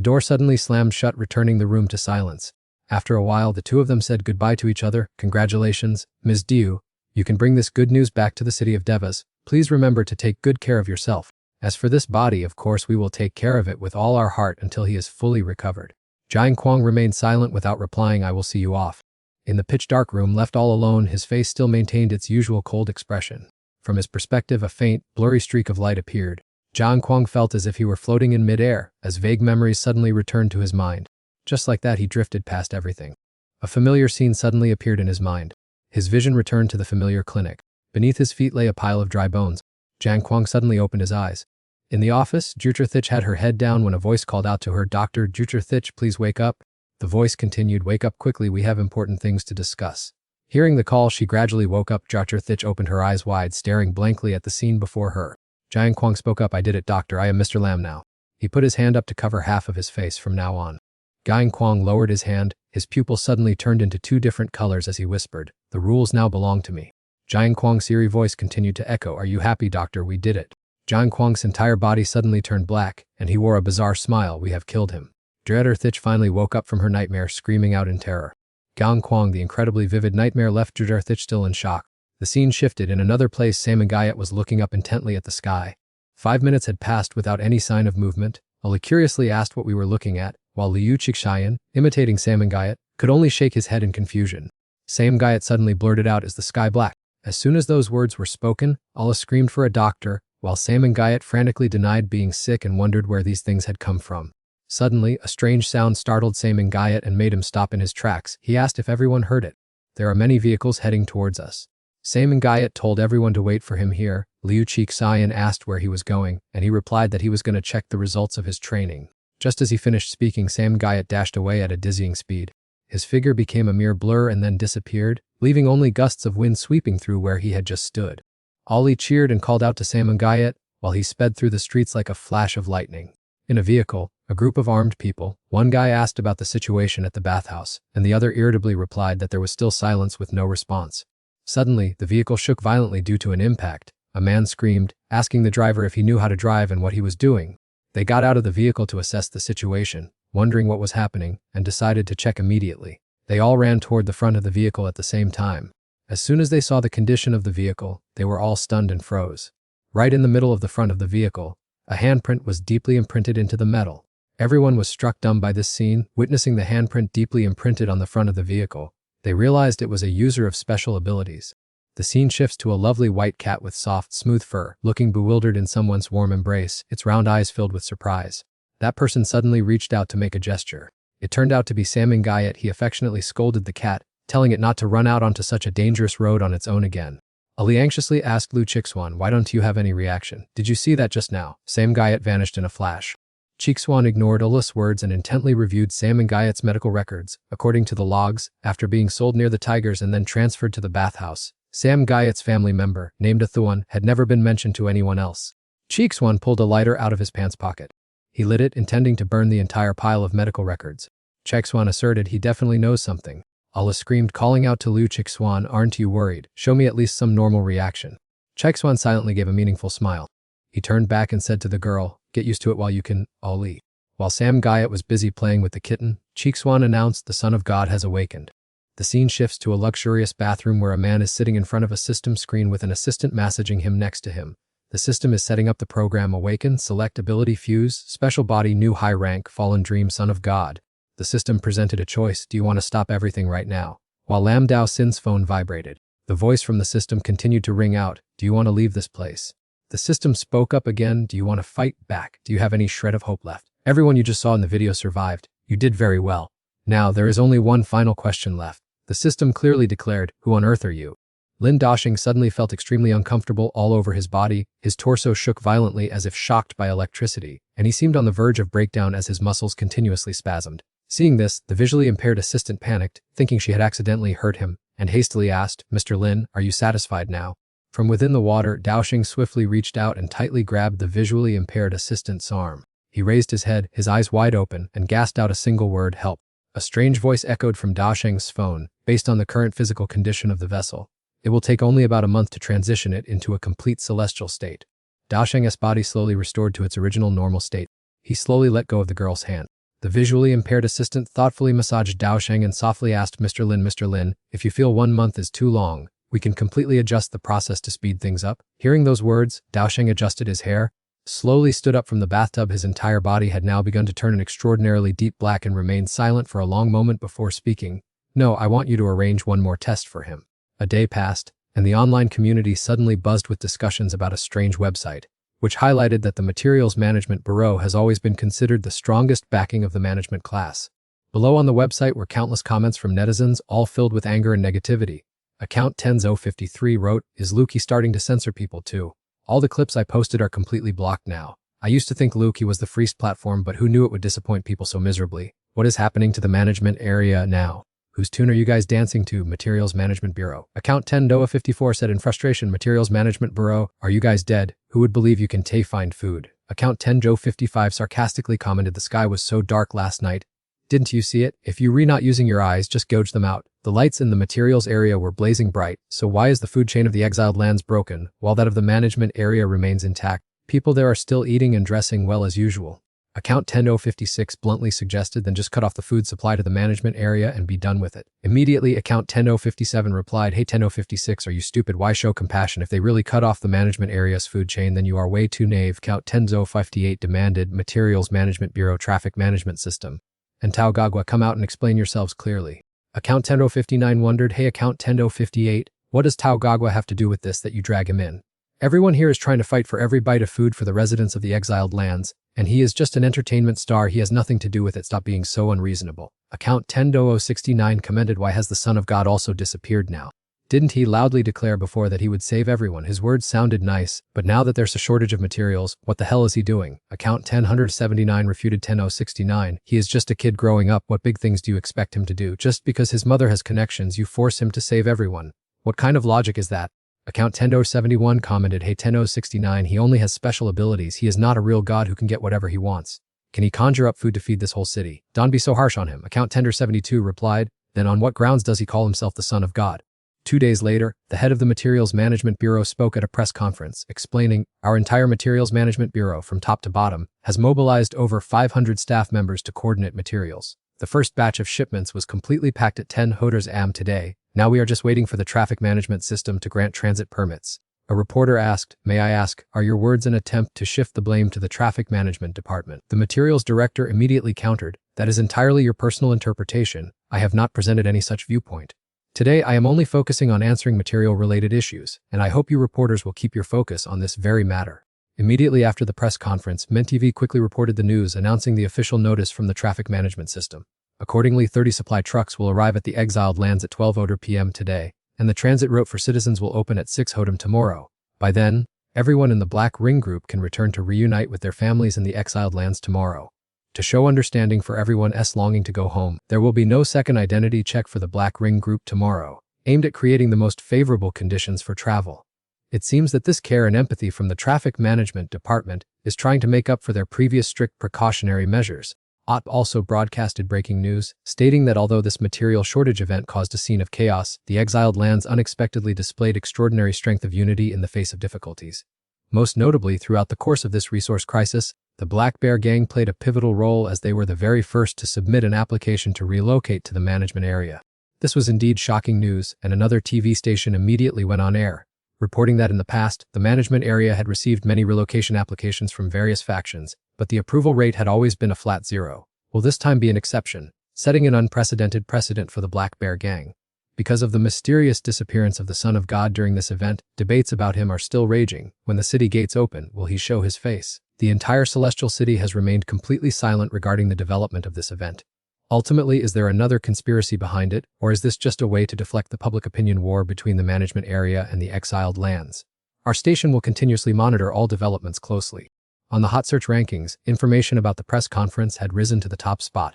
door suddenly slammed shut, returning the room to silence. After a while, the two of them said goodbye to each other. Congratulations, Ms. Diu. You can bring this good news back to the city of Devas. Please remember to take good care of yourself. As for this body, of course we will take care of it with all our heart until he is fully recovered. Jiang Quang remained silent without replying. I will see you off. In the pitch-dark room, left all alone, his face still maintained its usual cold expression. From his perspective, a faint, blurry streak of light appeared. Jiang Quang felt as if he were floating in mid-air, as vague memories suddenly returned to his mind. Just like that, he drifted past everything. A familiar scene suddenly appeared in his mind. His vision returned to the familiar clinic. Beneath his feet lay a pile of dry bones. Jiang Quang suddenly opened his eyes. In the office, Jucherthich had her head down when a voice called out to her, Dr. Jucherthich, please wake up. The voice continued, wake up quickly, we have important things to discuss. Hearing the call, she gradually woke up. Jucherthich opened her eyes wide, staring blankly at the scene before her. Jiang Quang spoke up, I did it, doctor, I am Mr. Lam now. He put his hand up to cover half of his face from now on. Jiang Quang lowered his hand, his pupils suddenly turned into two different colors as he whispered, the rules now belong to me. Jiang Quang's eerie voice continued to echo, are you happy, doctor, we did it. Jiang Quang's entire body suddenly turned black, and he wore a bizarre smile, we have killed him. Jucherthich finally woke up from her nightmare, screaming out in terror. Jiang Quang, the incredibly vivid nightmare left Jucherthich still in shock. The scene shifted. In another place, Samangayat was looking up intently at the sky. 5 minutes had passed without any sign of movement. Ali curiously asked what we were looking at, while Liu Chixian, imitating Samangayat, could only shake his head in confusion. Samangayat suddenly blurted out, is the sky black? As soon as those words were spoken, Allah screamed for a doctor, while Samangayat frantically denied being sick and wondered where these things had come from. Suddenly, a strange sound startled Samangayat and made him stop in his tracks. He asked if everyone heard it. There are many vehicles heading towards us. Samangayat told everyone to wait for him here. Liu Chixian asked where he was going, and he replied that he was going to check the results of his training. Just as he finished speaking, Samangayat dashed away at a dizzying speed. His figure became a mere blur and then disappeared, leaving only gusts of wind sweeping through where he had just stood. Ali cheered and called out to Samangayat, while he sped through the streets like a flash of lightning. In a vehicle, a group of armed people, one guy asked about the situation at the bathhouse, and the other irritably replied that there was still silence with no response. Suddenly, the vehicle shook violently due to an impact. A man screamed, asking the driver if he knew how to drive and what he was doing. They got out of the vehicle to assess the situation, wondering what was happening, and decided to check immediately. They all ran toward the front of the vehicle at the same time. As soon as they saw the condition of the vehicle, they were all stunned and froze. Right in the middle of the front of the vehicle, a handprint was deeply imprinted into the metal. Everyone was struck dumb by this scene, witnessing the handprint deeply imprinted on the front of the vehicle. They realized it was a user of special abilities. The scene shifts to a lovely white cat with soft, smooth fur, looking bewildered in someone's warm embrace, its round eyes filled with surprise. That person suddenly reached out to make a gesture. It turned out to be Samangayat. He affectionately scolded the cat, telling it not to run out onto such a dangerous road on its own again. Ali anxiously asked Liu Chixuan, why don't you have any reaction? Did you see that just now? Samangayat vanished in a flash. Chixuan ignored Ali's words and intently reviewed Samangayat's medical records. According to the logs, after being sold near the tigers and then transferred to the bathhouse, Samangayat's family member, named Athuan, had never been mentioned to anyone else. Chixuan pulled a lighter out of his pants pocket. He lit it, intending to burn the entire pile of medical records. Chixuan asserted he definitely knows something. Allah screamed, calling out to Liu Chixuan, aren't you worried? Show me at least some normal reaction. Chixuan silently gave a meaningful smile. He turned back and said to the girl, get used to it while you can, Ali. While Samangayat was busy playing with the kitten, Chixuan announced the Son of God has awakened. The scene shifts to a luxurious bathroom where a man is sitting in front of a system screen with an assistant messaging him next to him. The system is setting up the program Awaken, Select Ability Fuse, Special Body New High Rank, Fallen Dream Son of God. The system presented a choice, do you want to stop everything right now? While Lam Dao Sin's phone vibrated, the voice from the system continued to ring out, do you want to leave this place? The system spoke up again, do you want to fight back? Do you have any shred of hope left? Everyone you just saw in the video survived. You did very well. Now, there is only one final question left. The system clearly declared, "Who on earth are you?" Lin Dasheng suddenly felt extremely uncomfortable all over his body, his torso shook violently as if shocked by electricity, and he seemed on the verge of breakdown as his muscles continuously spasmed. Seeing this, the visually impaired assistant panicked, thinking she had accidentally hurt him, and hastily asked, "Mr. Lin, are you satisfied now?" From within the water, Dasheng swiftly reached out and tightly grabbed the visually impaired assistant's arm. He raised his head, his eyes wide open, and gasped out a single word, "Help." A strange voice echoed from Dasheng's phone, based on the current physical condition of the vessel. It will take only about a month to transition it into a complete celestial state. Dasheng's body slowly restored to its original normal state. He slowly let go of the girl's hand. The visually impaired assistant thoughtfully massaged Dasheng and softly asked, Mr. Lin, if you feel 1 month is too long, we can completely adjust the process to speed things up." Hearing those words, Dasheng adjusted his hair, slowly stood up from the bathtub. His entire body had now begun to turn an extraordinarily deep black and remained silent for a long moment before speaking. "No, I want you to arrange one more test for him." A day passed, and the online community suddenly buzzed with discussions about a strange website, which highlighted that the Materials Management Bureau has always been considered the strongest backing of the management class. Below on the website were countless comments from netizens, all filled with anger and negativity. Account Tenzo53 wrote, "Is Luki starting to censor people too? All the clips I posted are completely blocked now. I used to think Luki was the freest platform, but who knew it would disappoint people so miserably? What is happening to the management area now? Whose tune are you guys dancing to, Materials Management Bureau?" Account Tendoa54 said in frustration, "Materials Management Bureau, are you guys dead? Who would believe you can find food?" Account Tenjo55 sarcastically commented, "The sky was so dark last night. Didn't you see it? If you not using your eyes, just gouge them out. The lights in the materials area were blazing bright, so why is the food chain of the exiled lands broken, while that of the management area remains intact? People there are still eating and dressing well as usual." Account Tendo56 bluntly suggested, "Then just cut off the food supply to the management area and be done with it." Immediately, Account Tendo57 replied, "Hey Tendo56, are you stupid? Why show compassion? If they really cut off the management area's food chain, then you are way too naive." Account Tenzo58 demanded, "Materials Management Bureau Traffic Management System and Tao Gagwa, come out and explain yourselves clearly." Account Tendo59 wondered, "Hey Account Tendo58, what does Tao Gagwa have to do with this that you drag him in? Everyone here is trying to fight for every bite of food for the residents of the exiled lands, and he is just an entertainment star. He has nothing to do with it. Stop being so unreasonable." Account Tendo69 commented, "Why has the Son of God also disappeared now? Didn't he loudly declare before that he would save everyone? His words sounded nice, but now that there's a shortage of materials, what the hell is he doing?" Account 1079 refuted 10069, "He is just a kid growing up. What big things do you expect him to do? Just because his mother has connections, you force him to save everyone. What kind of logic is that?" Account Tendo71 commented, "Hey Tendo69, he only has special abilities. He is not a real god who can get whatever he wants. Can he conjure up food to feed this whole city? Don't be so harsh on him." Account Tender72 replied, "Then on what grounds does he call himself the Son of God?" 2 days later, the head of the Materials Management Bureau spoke at a press conference, explaining, "Our entire Materials Management Bureau, from top to bottom, has mobilized over 500 staff members to coordinate materials. The first batch of shipments was completely packed at 10 Hoders AM today. Now we are just waiting for the traffic management system to grant transit permits." A reporter asked, "May I ask, are your words an attempt to shift the blame to the traffic management department?" The materials director immediately countered, "That is entirely your personal interpretation. I have not presented any such viewpoint. Today I am only focusing on answering material-related issues, and I hope you reporters will keep your focus on this very matter." Immediately after the press conference, MenTV quickly reported the news announcing the official notice from the traffic management system. Accordingly, 30 supply trucks will arrive at the exiled lands at 12 p.m. today, and the transit route for citizens will open at 6 Hodem tomorrow. By then, everyone in the Black Ring Group can return to reunite with their families in the exiled lands tomorrow. To show understanding for everyone's longing to go home, there will be no second identity check for the Black Ring Group tomorrow, aimed at creating the most favorable conditions for travel. It seems that this care and empathy from the Traffic Management Department is trying to make up for their previous strict precautionary measures. OT also broadcasted breaking news, stating that although this material shortage event caused a scene of chaos, the exiled lands unexpectedly displayed extraordinary strength of unity in the face of difficulties. Most notably, throughout the course of this resource crisis, the Black Bear Gang played a pivotal role as they were the very first to submit an application to relocate to the management area. This was indeed shocking news, and another TV station immediately went on air, reporting that in the past, the management area had received many relocation applications from various factions, but the approval rate had always been a flat 0. Will this time be an exception, setting an unprecedented precedent for the Black Bear Gang? Because of the mysterious disappearance of the Son of God during this event, debates about him are still raging. When the city gates open, will he show his face? The entire celestial city has remained completely silent regarding the development of this event. Ultimately, is there another conspiracy behind it, or is this just a way to deflect the public opinion war between the management area and the exiled lands? Our station will continuously monitor all developments closely. On the hot search rankings, information about the press conference had risen to the top spot.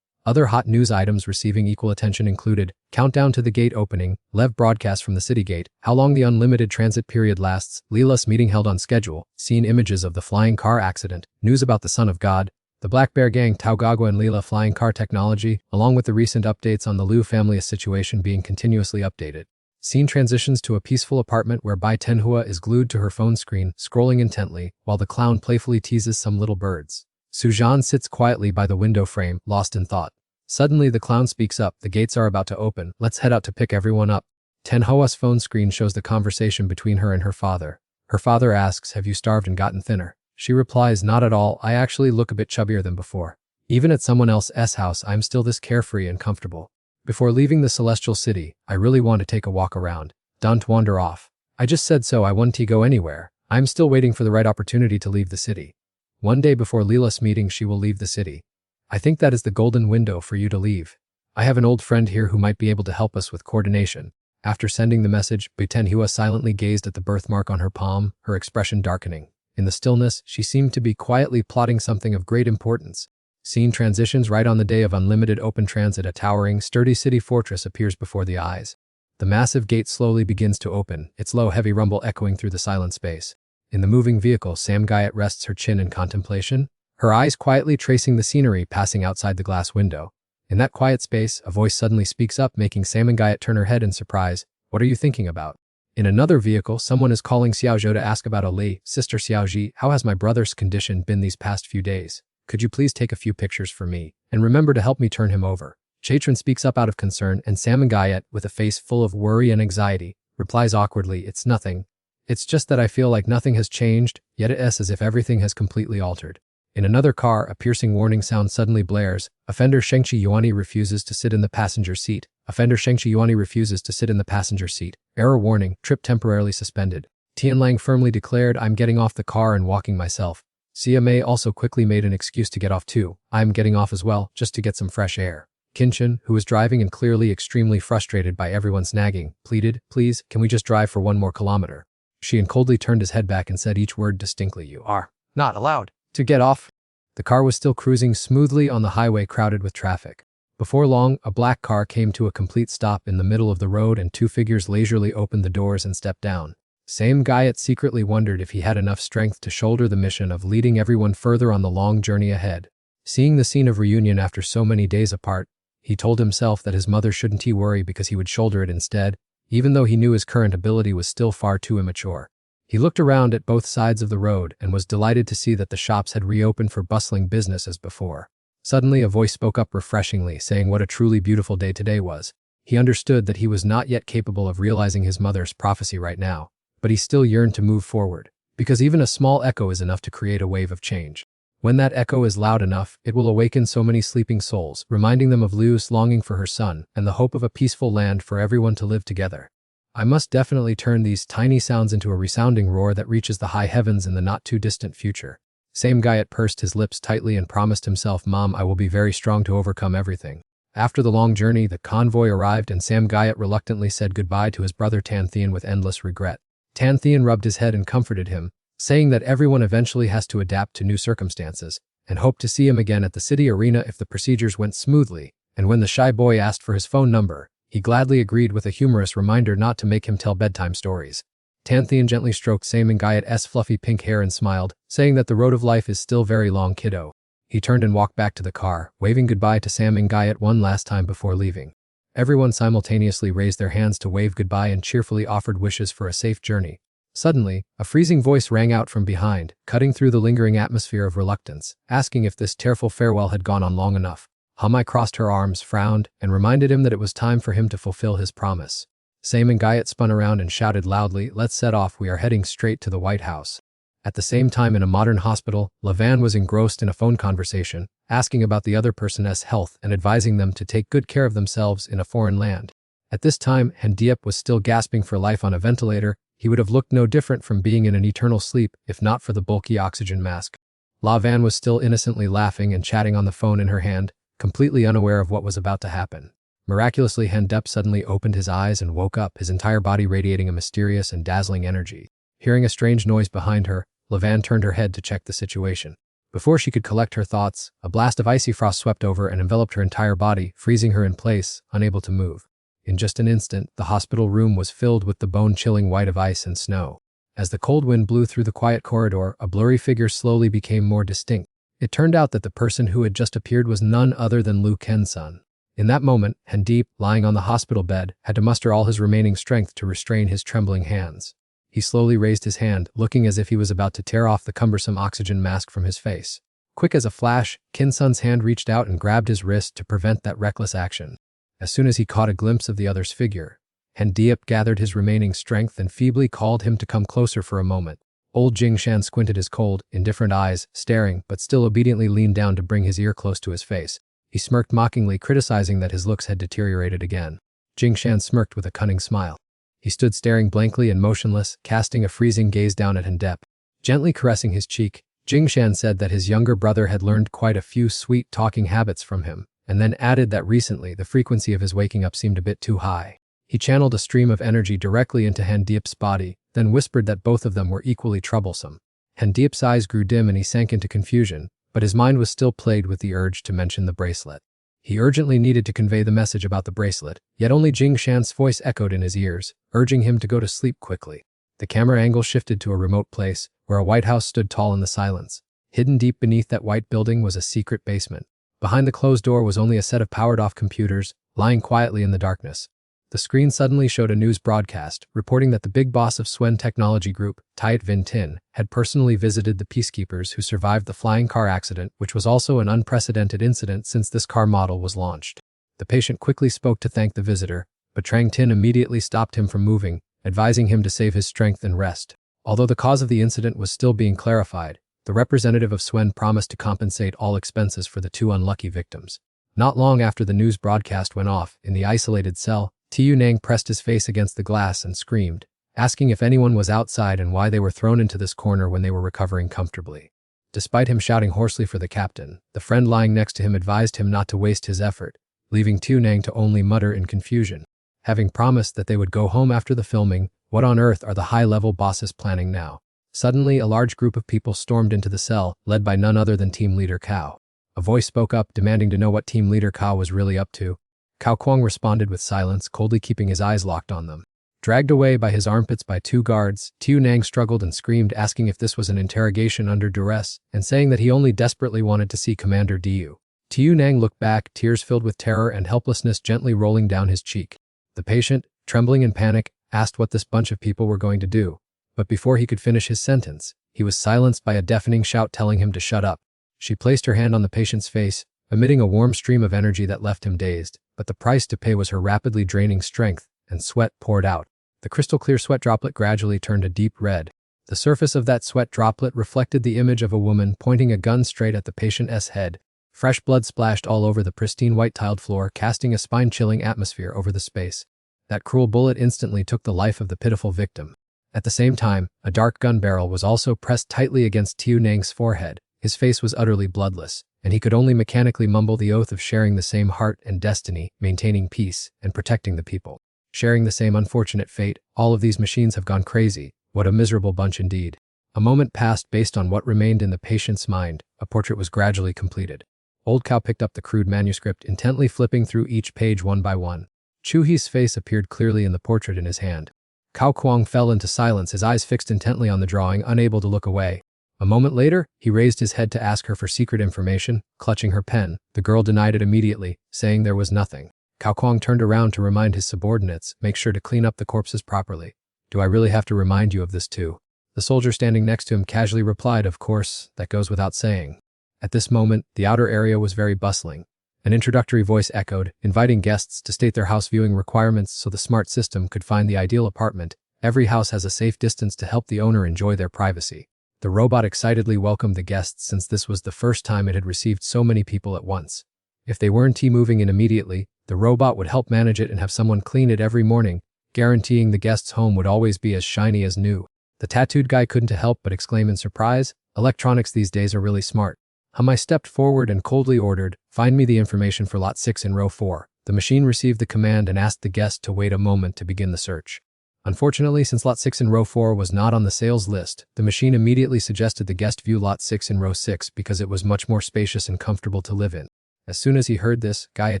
Other hot news items receiving equal attention included countdown to the gate opening, Lev broadcast from the city gate, how long the unlimited transit period lasts, Leela's meeting held on schedule, seen images of the flying car accident, news about the Son of God, the Black Bear Gang, Taugagwa and Leela flying car technology, along with the recent updates on the Liu family's situation being continuously updated. Scene transitions to a peaceful apartment where Bai Tenhua is glued to her phone screen, scrolling intently, while the clown playfully teases some little birds. Sujan sits quietly by the window frame, lost in thought. Suddenly the clown speaks up, the gates are about to open, let's head out to pick everyone up. Tenhua's phone screen shows the conversation between her and her father. Her father asks, have you starved and gotten thinner? She replies, not at all, I actually look a bit chubbier than before. Even at someone else's house I'm still this carefree and comfortable. Before leaving the celestial city, I really want to take a walk around. Don't wander off. I just said so, I won't go anywhere. I'm still waiting for the right opportunity to leave the city. One day before Leela's meeting she will leave the city. I think that is the golden window for you to leave. I have an old friend here who might be able to help us with coordination. After sending the message, Butenhua silently gazed at the birthmark on her palm, her expression darkening. In the stillness, she seemed to be quietly plotting something of great importance. Scene transitions right on the day of unlimited open transit. A towering, sturdy city fortress appears before the eyes. The massive gate slowly begins to open, its low, heavy rumble echoing through the silent space. In the moving vehicle, Sam Guyot rests her chin in contemplation, her eyes quietly tracing the scenery passing outside the glass window. In that quiet space, a voice suddenly speaks up, making Sam Guyot turn her head in surprise. What are you thinking about? In another vehicle, someone is calling Xiaozhou to ask about Ali. Sister Xiaozhi, how has my brother's condition been these past few days? Could you please take a few pictures for me, and remember to help me turn him over? Chaitron speaks up out of concern, and Sam Guyot, with a face full of worry and anxiety, replies awkwardly, it's nothing. It's just that I feel like nothing has changed, yet it's as if everything has completely altered. In another car, a piercing warning sound suddenly blares. Offender Shengqi Yuani refuses to sit in the passenger seat. Offender Shengqi Yuani refuses to sit in the passenger seat. Error warning, trip temporarily suspended. Tianlang firmly declared, I'm getting off the car and walking myself. CMA also quickly made an excuse to get off too. I'm getting off as well, just to get some fresh air. Kinchen, who was driving and clearly extremely frustrated by everyone's nagging, pleaded, please, can we just drive for 1 more kilometer? Xian coldly turned his head back and said each word distinctly, you are not allowed to get off. The car was still cruising smoothly on the highway crowded with traffic. Before long, a black car came to a complete stop in the middle of the road and 2 figures leisurely opened the doors and stepped down. Sam Guyot secretly wondered if he had enough strength to shoulder the mission of leading everyone further on the long journey ahead. Seeing the scene of reunion after so many days apart, he told himself that his mother shouldn't worry because he would shoulder it instead, even though he knew his current ability was still far too immature. He looked around at both sides of the road and was delighted to see that the shops had reopened for bustling business as before. Suddenly a voice spoke up refreshingly, saying what a truly beautiful day today was. He understood that he was not yet capable of realizing his mother's prophecy right now, but he still yearned to move forward, because even a small echo is enough to create a wave of change. When that echo is loud enough, it will awaken so many sleeping souls, reminding them of Liu's longing for her son and the hope of a peaceful land for everyone to live together. I must definitely turn these tiny sounds into a resounding roar that reaches the high heavens in the not-too-distant future. Sam Guyot pursed his lips tightly and promised himself, Mom, I will be very strong to overcome everything. After the long journey, the convoy arrived and Sam Guyot reluctantly said goodbye to his brother Tan Thien with endless regret. Tan Thien rubbed his head and comforted him, saying that everyone eventually has to adapt to new circumstances, and hoped to see him again at the city arena if the procedures went smoothly, and when the shy boy asked for his phone number, he gladly agreed with a humorous reminder not to make him tell bedtime stories. Tan Thien gently stroked Sam Guyot's fluffy pink hair and smiled, saying that the road of life is still very long, kiddo. He turned and walked back to the car, waving goodbye to Sam Guyot one last time before leaving. Everyone simultaneously raised their hands to wave goodbye and cheerfully offered wishes for a safe journey. Suddenly, a freezing voice rang out from behind, cutting through the lingering atmosphere of reluctance, asking if this tearful farewell had gone on long enough. Hamai crossed her arms, frowned, and reminded him that it was time for him to fulfill his promise. Sam Guyot spun around and shouted loudly, let's set off, we are heading straight to the White House. At the same time in a modern hospital, Levan was engrossed in a phone conversation, asking about the other person's health and advising them to take good care of themselves in a foreign land. At this time, Han Diep was still gasping for life on a ventilator. He would have looked no different from being in an eternal sleep if not for the bulky oxygen mask. La Van was still innocently laughing and chatting on the phone in her hand, completely unaware of what was about to happen. Miraculously, Handep suddenly opened his eyes and woke up, his entire body radiating a mysterious and dazzling energy. Hearing a strange noise behind her, Levan turned her head to check the situation. Before she could collect her thoughts, a blast of icy frost swept over and enveloped her entire body, freezing her in place, unable to move. In just an instant, the hospital room was filled with the bone-chilling white of ice and snow. As the cold wind blew through the quiet corridor, a blurry figure slowly became more distinct. It turned out that the person who had just appeared was none other than Liu Kensun. In that moment, Handep, lying on the hospital bed, had to muster all his remaining strength to restrain his trembling hands. He slowly raised his hand, looking as if he was about to tear off the cumbersome oxygen mask from his face. Quick as a flash, Kinsun's hand reached out and grabbed his wrist to prevent that reckless action. As soon as he caught a glimpse of the other's figure, Handep gathered his remaining strength and feebly called him to come closer for a moment. Old Jingshan squinted his cold, indifferent eyes, staring, but still obediently leaned down to bring his ear close to his face. He smirked mockingly, criticizing that his looks had deteriorated again. Jingshan smirked with a cunning smile. He stood staring blankly and motionless, casting a freezing gaze down at Handep. Gently caressing his cheek, Jingshan said that his younger brother had learned quite a few sweet talking habits from him, and then added that recently the frequency of his waking up seemed a bit too high. He channeled a stream of energy directly into Handep's body, then whispered that both of them were equally troublesome. Handep's eyes grew dim and he sank into confusion, but his mind was still plagued with the urge to mention the bracelet. He urgently needed to convey the message about the bracelet, yet only Jingshan's voice echoed in his ears, urging him to go to sleep quickly. The camera angle shifted to a remote place, where a white house stood tall in the silence. Hidden deep beneath that white building was a secret basement. Behind the closed door was only a set of powered-off computers, lying quietly in the darkness. The screen suddenly showed a news broadcast, reporting that the big boss of Swen Technology Group, Tiet Vin Tin, had personally visited the peacekeepers who survived the flying car accident, which was also an unprecedented incident since this car model was launched. The patient quickly spoke to thank the visitor, but Trang Tin immediately stopped him from moving, advising him to save his strength and rest. Although the cause of the incident was still being clarified, the representative of Swen promised to compensate all expenses for the two unlucky victims. Not long after the news broadcast went off, in the isolated cell, Tiu Nang pressed his face against the glass and screamed, asking if anyone was outside and why they were thrown into this corner when they were recovering comfortably. Despite him shouting hoarsely for the captain, the friend lying next to him advised him not to waste his effort, leaving Tiu Nang to only mutter in confusion. Having promised that they would go home after the filming, what on earth are the high-level bosses planning now? Suddenly, a large group of people stormed into the cell, led by none other than Team Leader Cao. A voice spoke up, demanding to know what Team Leader Cao was really up to. Cao Kuang responded with silence, coldly keeping his eyes locked on them. Dragged away by his armpits by two guards, Tiu Nang struggled and screamed, asking if this was an interrogation under duress, and saying that he only desperately wanted to see Commander Diu. Tiu Nang looked back, tears filled with terror and helplessness gently rolling down his cheek. The patient, trembling in panic, asked what this bunch of people were going to do, but before he could finish his sentence, he was silenced by a deafening shout telling him to shut up. She placed her hand on the patient's face, emitting a warm stream of energy that left him dazed, but the price to pay was her rapidly draining strength, and sweat poured out. The crystal-clear sweat droplet gradually turned a deep red. The surface of that sweat droplet reflected the image of a woman pointing a gun straight at the patient's head. Fresh blood splashed all over the pristine white-tiled floor, casting a spine-chilling atmosphere over the space. That cruel bullet instantly took the life of the pitiful victim. At the same time, a dark gun barrel was also pressed tightly against Tiu Nang's forehead. His face was utterly bloodless, and he could only mechanically mumble the oath of sharing the same heart and destiny, maintaining peace, and protecting the people. Sharing the same unfortunate fate, all of these machines have gone crazy. What a miserable bunch indeed. A moment passed. Based on what remained in the patient's mind, a portrait was gradually completed. Old Cow picked up the crude manuscript, intently flipping through each page one by one. Chu He's face appeared clearly in the portrait in his hand. Cao Kuang fell into silence, his eyes fixed intently on the drawing, unable to look away. A moment later, he raised his head to ask her for secret information. Clutching her pen, the girl denied it immediately, saying there was nothing. Cao Kuang turned around to remind his subordinates, make sure to clean up the corpses properly. Do I really have to remind you of this too? The soldier standing next to him casually replied, of course, that goes without saying. At this moment, the outer area was very bustling. An introductory voice echoed, inviting guests to state their house viewing requirements so the smart system could find the ideal apartment. Every house has a safe distance to help the owner enjoy their privacy. The robot excitedly welcomed the guests since this was the first time it had received so many people at once. If they weren't moving in immediately, the robot would help manage it and have someone clean it every morning, guaranteeing the guest's home would always be as shiny as new. The tattooed guy couldn't help but exclaim in surprise, electronics these days are really smart. Hamai stepped forward and coldly ordered, "Find me the information for lot 6 in row 4. The machine received the command and asked the guest to wait a moment to begin the search. Unfortunately, since lot 6 in row 4 was not on the sales list, the machine immediately suggested the guest view lot 6 in row 6 because it was much more spacious and comfortable to live in. As soon as he heard this, Gaia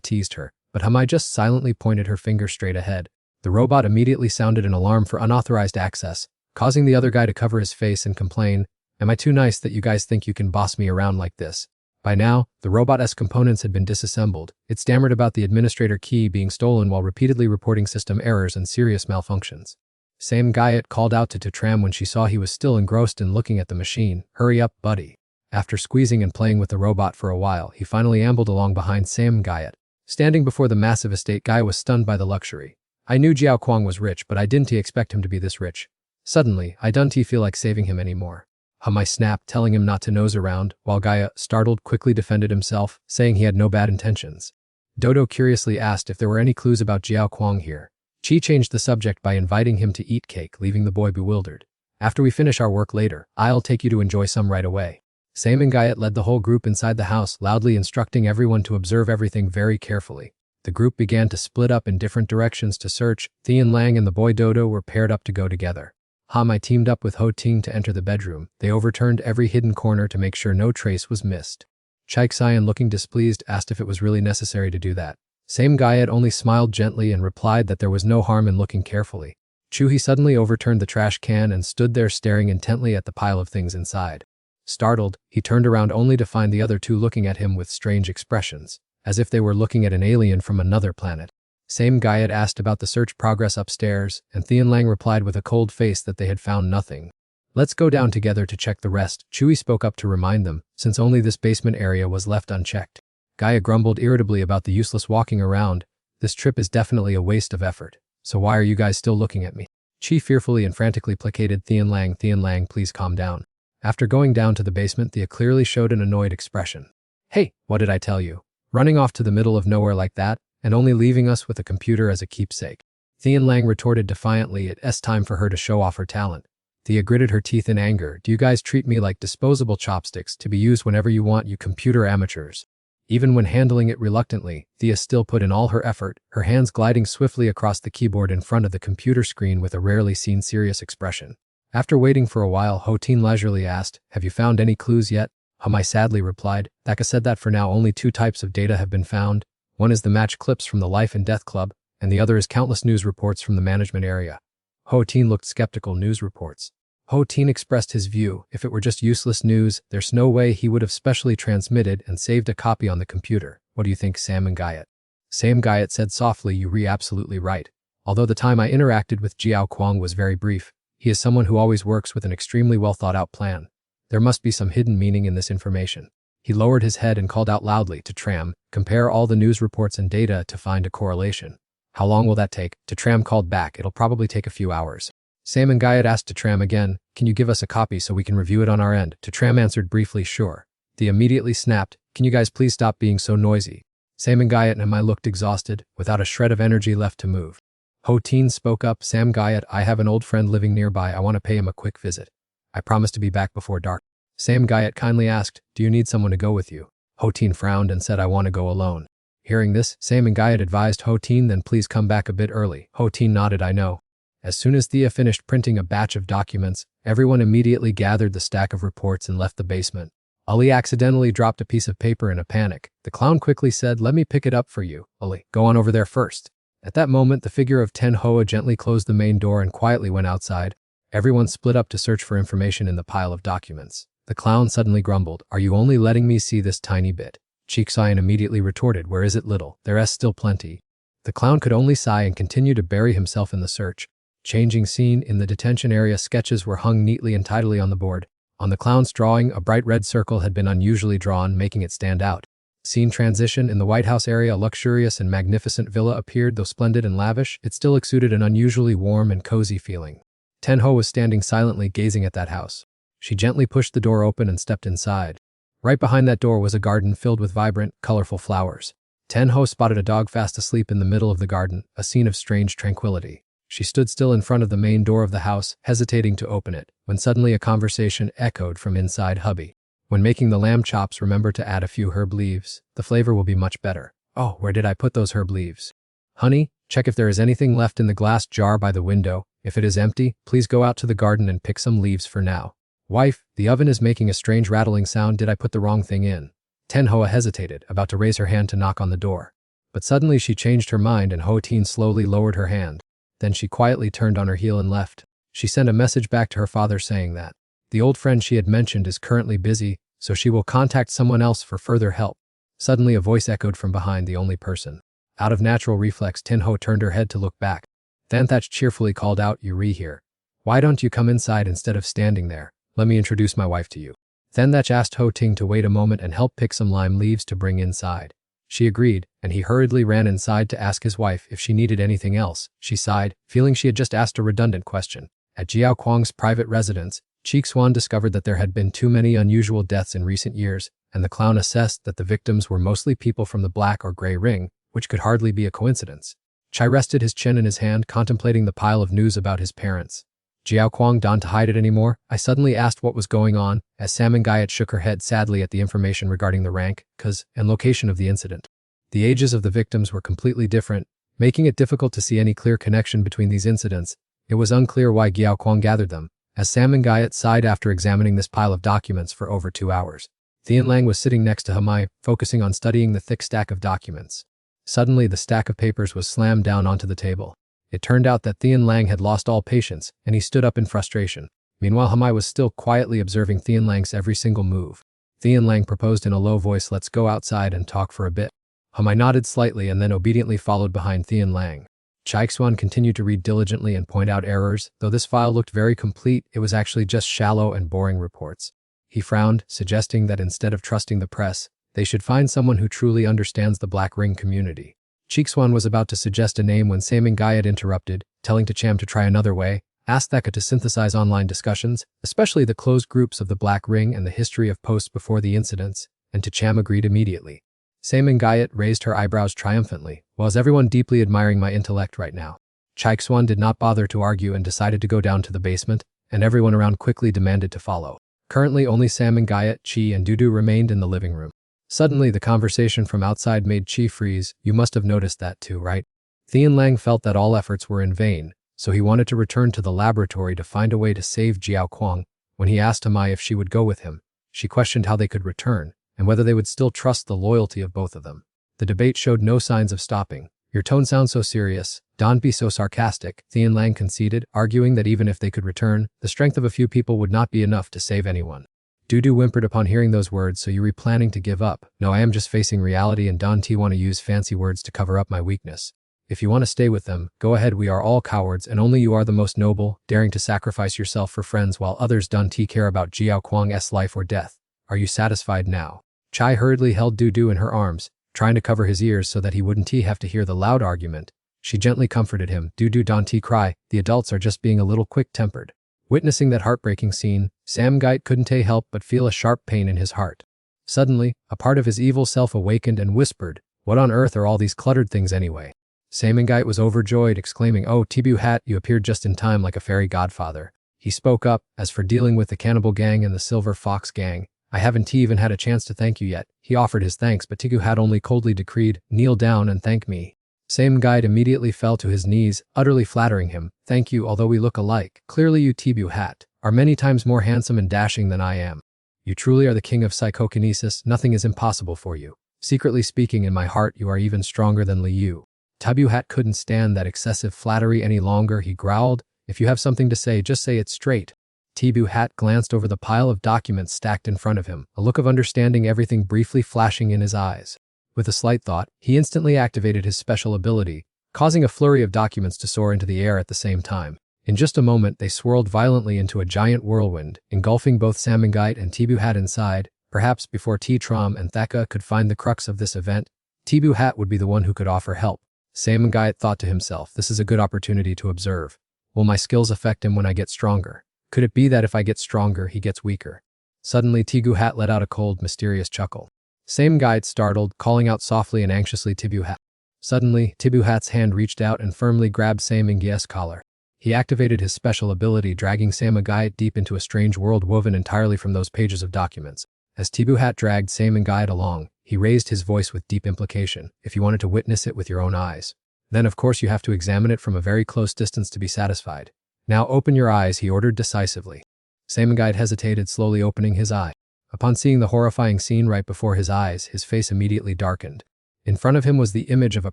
teased her, but Hamai just silently pointed her finger straight ahead. The robot immediately sounded an alarm for unauthorized access, causing the other guy to cover his face and complain, "Am I too nice that you guys think you can boss me around like this?" By now, the robot's components had been disassembled. It stammered about the administrator key being stolen while repeatedly reporting system errors and serious malfunctions. Sam Guyot called out to Tram when she saw he was still engrossed in looking at the machine. "Hurry up, buddy." After squeezing and playing with the robot for a while, he finally ambled along behind Sam Guyot. Standing before the massive estate, Guy was stunned by the luxury. "I knew Jiao Kwang was rich, but I didn't expect him to be this rich. Suddenly, I don't feel like saving him anymore." Hamai snapped, telling him not to nose around, while Gaia, startled, quickly defended himself, saying he had no bad intentions. Dodo curiously asked if there were any clues about Jiao Kwang here. Chi changed the subject by inviting him to eat cake, leaving the boy bewildered. "After we finish our work later, I'll take you to enjoy some right away." Sam and Guyot led the whole group inside the house, loudly instructing everyone to observe everything very carefully. The group began to split up in different directions to search. Thian Lang and the boy Dodo were paired up to go together. Hamai teamed up with Ho Ting to enter the bedroom. They overturned every hidden corner to make sure no trace was missed. Chaik Xian, looking displeased, asked if it was really necessary to do that. Same Guyot only smiled gently and replied that there was no harm in looking carefully. Chuhi suddenly overturned the trash can and stood there staring intently at the pile of things inside. Startled, he turned around only to find the other two looking at him with strange expressions, as if they were looking at an alien from another planet. Same Guyot asked about the search progress upstairs, and Thian Lang replied with a cold face that they had found nothing. "Let's go down together to check the rest," Chewie spoke up to remind them, since only this basement area was left unchecked. Gaia grumbled irritably about the useless walking around. "This trip is definitely a waste of effort. So why are you guys still looking at me?" Chi fearfully and frantically placated Thian Lang. "Thian Lang, please calm down." After going down to the basement, Thea clearly showed an annoyed expression. "Hey, what did I tell you? Running off to the middle of nowhere like that, and only leaving us with a computer as a keepsake." Thian Lang retorted defiantly. "It's time for her to show off her talent." Thea gritted her teeth in anger. "Do you guys treat me like disposable chopsticks to be used whenever you want, you computer amateurs?" Even when handling it reluctantly, Thea still put in all her effort, her hands gliding swiftly across the keyboard in front of the computer screen with a rarely seen serious expression. After waiting for a while, Ho Tin leisurely asked, "Have you found any clues yet?" Hamai sadly replied, "Thaka said that for now only 2 types of data have been found. One is the match clips from the Life and Death Club, and the other is countless news reports from the management area." Ho Tin looked skeptical. "News reports?" Ho Tin expressed his view. If it were just useless news, there's no way he would have specially transmitted and saved a copy on the computer. "What do you think, Sam and Guyot?" Sam Guyot said softly, "You're absolutely right. Although the time I interacted with Jiao Kwang was very brief, he is someone who always works with an extremely well thought out plan. There must be some hidden meaning in this information." He lowered his head and called out loudly to Tram, "Compare all the news reports and data to find a correlation." "How long will that take?" Tram called back. "It'll probably take a few hours." Sam and Guyot asked Tram again, "Can you give us a copy so we can review it on our end?" Tram answered briefly, "Sure." They immediately snapped, "Can you guys please stop being so noisy?" Sam and Guyot and I looked exhausted, without a shred of energy left to move. Ho Tin spoke up, "Sam Guyot, I have an old friend living nearby. I want to pay him a quick visit. I promise to be back before dark." Sam Guyot kindly asked, "Do you need someone to go with you?" Ho Tin frowned and said, "I want to go alone." Hearing this, Sam and Guyot advised Ho Tin, "Then please come back a bit early." Ho Tin nodded, "I know." As soon as Thea finished printing a batch of documents, everyone immediately gathered the stack of reports and left the basement. Ali accidentally dropped a piece of paper in a panic. The clown quickly said, "Let me pick it up for you, Ali. Go on over there first." At that moment, the figure of Ten Hoa gently closed the main door and quietly went outside. Everyone split up to search for information in the pile of documents. The clown suddenly grumbled, "Are you only letting me see this tiny bit?" Cheeksayan immediately retorted, "Where is it, little? There's still plenty." The clown could only sigh and continue to bury himself in the search. Changing scene, in the detention area, sketches were hung neatly and tidily on the board. On the clown's drawing, a bright red circle had been unusually drawn, making it stand out. Scene transition, in the White House area, a luxurious and magnificent villa appeared. Though splendid and lavish, it still exuded an unusually warm and cozy feeling. Tenho was standing silently gazing at that house. She gently pushed the door open and stepped inside. Right behind that door was a garden filled with vibrant, colorful flowers. Tenho spotted a dog fast asleep in the middle of the garden, a scene of strange tranquility. She stood still in front of the main door of the house, hesitating to open it, when suddenly a conversation echoed from inside hubby. When making the lamb chops, remember to add a few herb leaves. The flavor will be much better. Oh, where did I put those herb leaves? Honey, check if there is anything left in the glass jar by the window. If it is empty, please go out to the garden and pick some leaves for now. Wife, the oven is making a strange rattling sound. Did I put the wrong thing in? Tenhoa hesitated, about to raise her hand to knock on the door. But suddenly she changed her mind and Ho-Teen slowly lowered her hand. Then she quietly turned on her heel and left. She sent a message back to her father saying that the old friend she had mentioned is currently busy, so she will contact someone else for further help. Suddenly a voice echoed from behind the only person. Out of natural reflex, Tenho turned her head to look back. Thanthatch cheerfully called out, "Yuri here. Why don't you come inside instead of standing there? Let me introduce my wife to you." Thanthatch asked Ho-Ting to wait a moment and help pick some lime leaves to bring inside. She agreed, and he hurriedly ran inside to ask his wife if she needed anything else. She sighed, feeling she had just asked a redundant question. At Jiao Kwang's private residence, Cheekswan discovered that there had been too many unusual deaths in recent years, and the clown assessed that the victims were mostly people from the Black or Gray Ring, which could hardly be a coincidence. Chai rested his chin in his hand, contemplating the pile of news about his parents. Jiao Kwang didn't hide it anymore. I suddenly asked what was going on, as Samangayat shook her head sadly at the information regarding the rank, cause, and location of the incident. The ages of the victims were completely different, making it difficult to see any clear connection between these incidents. It was unclear why Jiao Kwang gathered them, as Samangayat sighed after examining this pile of documents for over 2 hours. Thian Lang was sitting next to Hamai, focusing on studying the thick stack of documents. Suddenly, the stack of papers was slammed down onto the table. It turned out that Thian Lang had lost all patience, and he stood up in frustration. Meanwhile, Hamai was still quietly observing Thian Lang's every single move. Thian Lang proposed in a low voice, "Let's go outside and talk for a bit." Hamai nodded slightly and then obediently followed behind Thian Lang. Chaixuan continued to read diligently and point out errors. Though this file looked very complete, it was actually just shallow and boring reports. He frowned, suggesting that instead of trusting the press, they should find someone who truly understands the Black Ring community. Cheekswan was about to suggest a name when Samangayat interrupted, telling Cham to try another way, asked Theka to synthesize online discussions, especially the closed groups of the Black Ring and the history of posts before the incidents, and Cham agreed immediately. Samangayat raised her eyebrows triumphantly. "Was everyone deeply admiring my intellect right now?" Cheekswan did not bother to argue and decided to go down to the basement, and everyone around quickly demanded to follow. Currently only Samangayat, Chi, and Dudu remained in the living room. Suddenly, the conversation from outside made Chi freeze. "You must have noticed that too, right?" Thian Lang felt that all efforts were in vain, so he wanted to return to the laboratory to find a way to save Jiao Kwang. When he asked Hamai if she would go with him, she questioned how they could return, and whether they would still trust the loyalty of both of them. The debate showed no signs of stopping. "Your tone sounds so serious. Don't be so sarcastic," Thian Lang conceded, arguing that even if they could return, the strength of a few people would not be enough to save anyone. Dudu whimpered upon hearing those words. "So you're planning to give up?" "No, I am just facing reality and don't want to use fancy words to cover up my weakness. If you want to stay with them, go ahead. We are all cowards and only you are the most noble, daring to sacrifice yourself for friends while others don't care about Jiao Kwang's life or death. Are you satisfied now?" Chai hurriedly held Dudu in her arms, trying to cover his ears so that he wouldn't have to hear the loud argument. She gently comforted him. "Dudu, don't cry, the adults are just being a little quick-tempered." Witnessing that heartbreaking scene, Samgait couldn't help but feel a sharp pain in his heart. Suddenly, a part of his evil self awakened and whispered, "What on earth are all these cluttered things anyway?" Samangait was overjoyed, exclaiming, "Oh, Tibu Hat, you appeared just in time like a fairy godfather." He spoke up, "As for dealing with the Cannibal Gang and the Silver Fox Gang, I haven't even had a chance to thank you yet." He offered his thanks, but Tigu Hat only coldly decreed, "Kneel down and thank me." Samgait immediately fell to his knees, utterly flattering him. "Thank you, although we look alike. Clearly you, Tibu Hat, are many times more handsome and dashing than I am. You truly are the king of psychokinesis. Nothing is impossible for you. Secretly speaking, in my heart you are even stronger than Liu." Tibu Hat couldn't stand that excessive flattery any longer. He growled, "If you have something to say, just say it straight." Tibu Hat glanced over the pile of documents stacked in front of him, a look of understanding everything briefly flashing in his eyes. With a slight thought, he instantly activated his special ability, causing a flurry of documents to soar into the air at the same time. In just a moment, they swirled violently into a giant whirlwind, engulfing both Samangait and Tibu Hat inside. Perhaps before Tram and Theka could find the crux of this event, Tibu Hat would be the one who could offer help. Samangait thought to himself, "This is a good opportunity to observe. Will my skills affect him when I get stronger? Could it be that if I get stronger, he gets weaker?" Suddenly, Tigu Hat let out a cold, mysterious chuckle. Samgait startled, calling out softly and anxiously, "Tibu Hat." Suddenly, Tibu Hat's hand reached out and firmly grabbed Samangai's collar. He activated his special ability, dragging Samangait deep into a strange world woven entirely from those pages of documents. As Tibu Hat dragged Sam and Guide along, he raised his voice with deep implication. If you wanted to witness it with your own eyes, then of course you have to examine it from a very close distance to be satisfied. Now open your eyes, he ordered decisively. Sam and Guide hesitated, slowly opening his eye. Upon seeing the horrifying scene right before his eyes, his face immediately darkened. In front of him was the image of a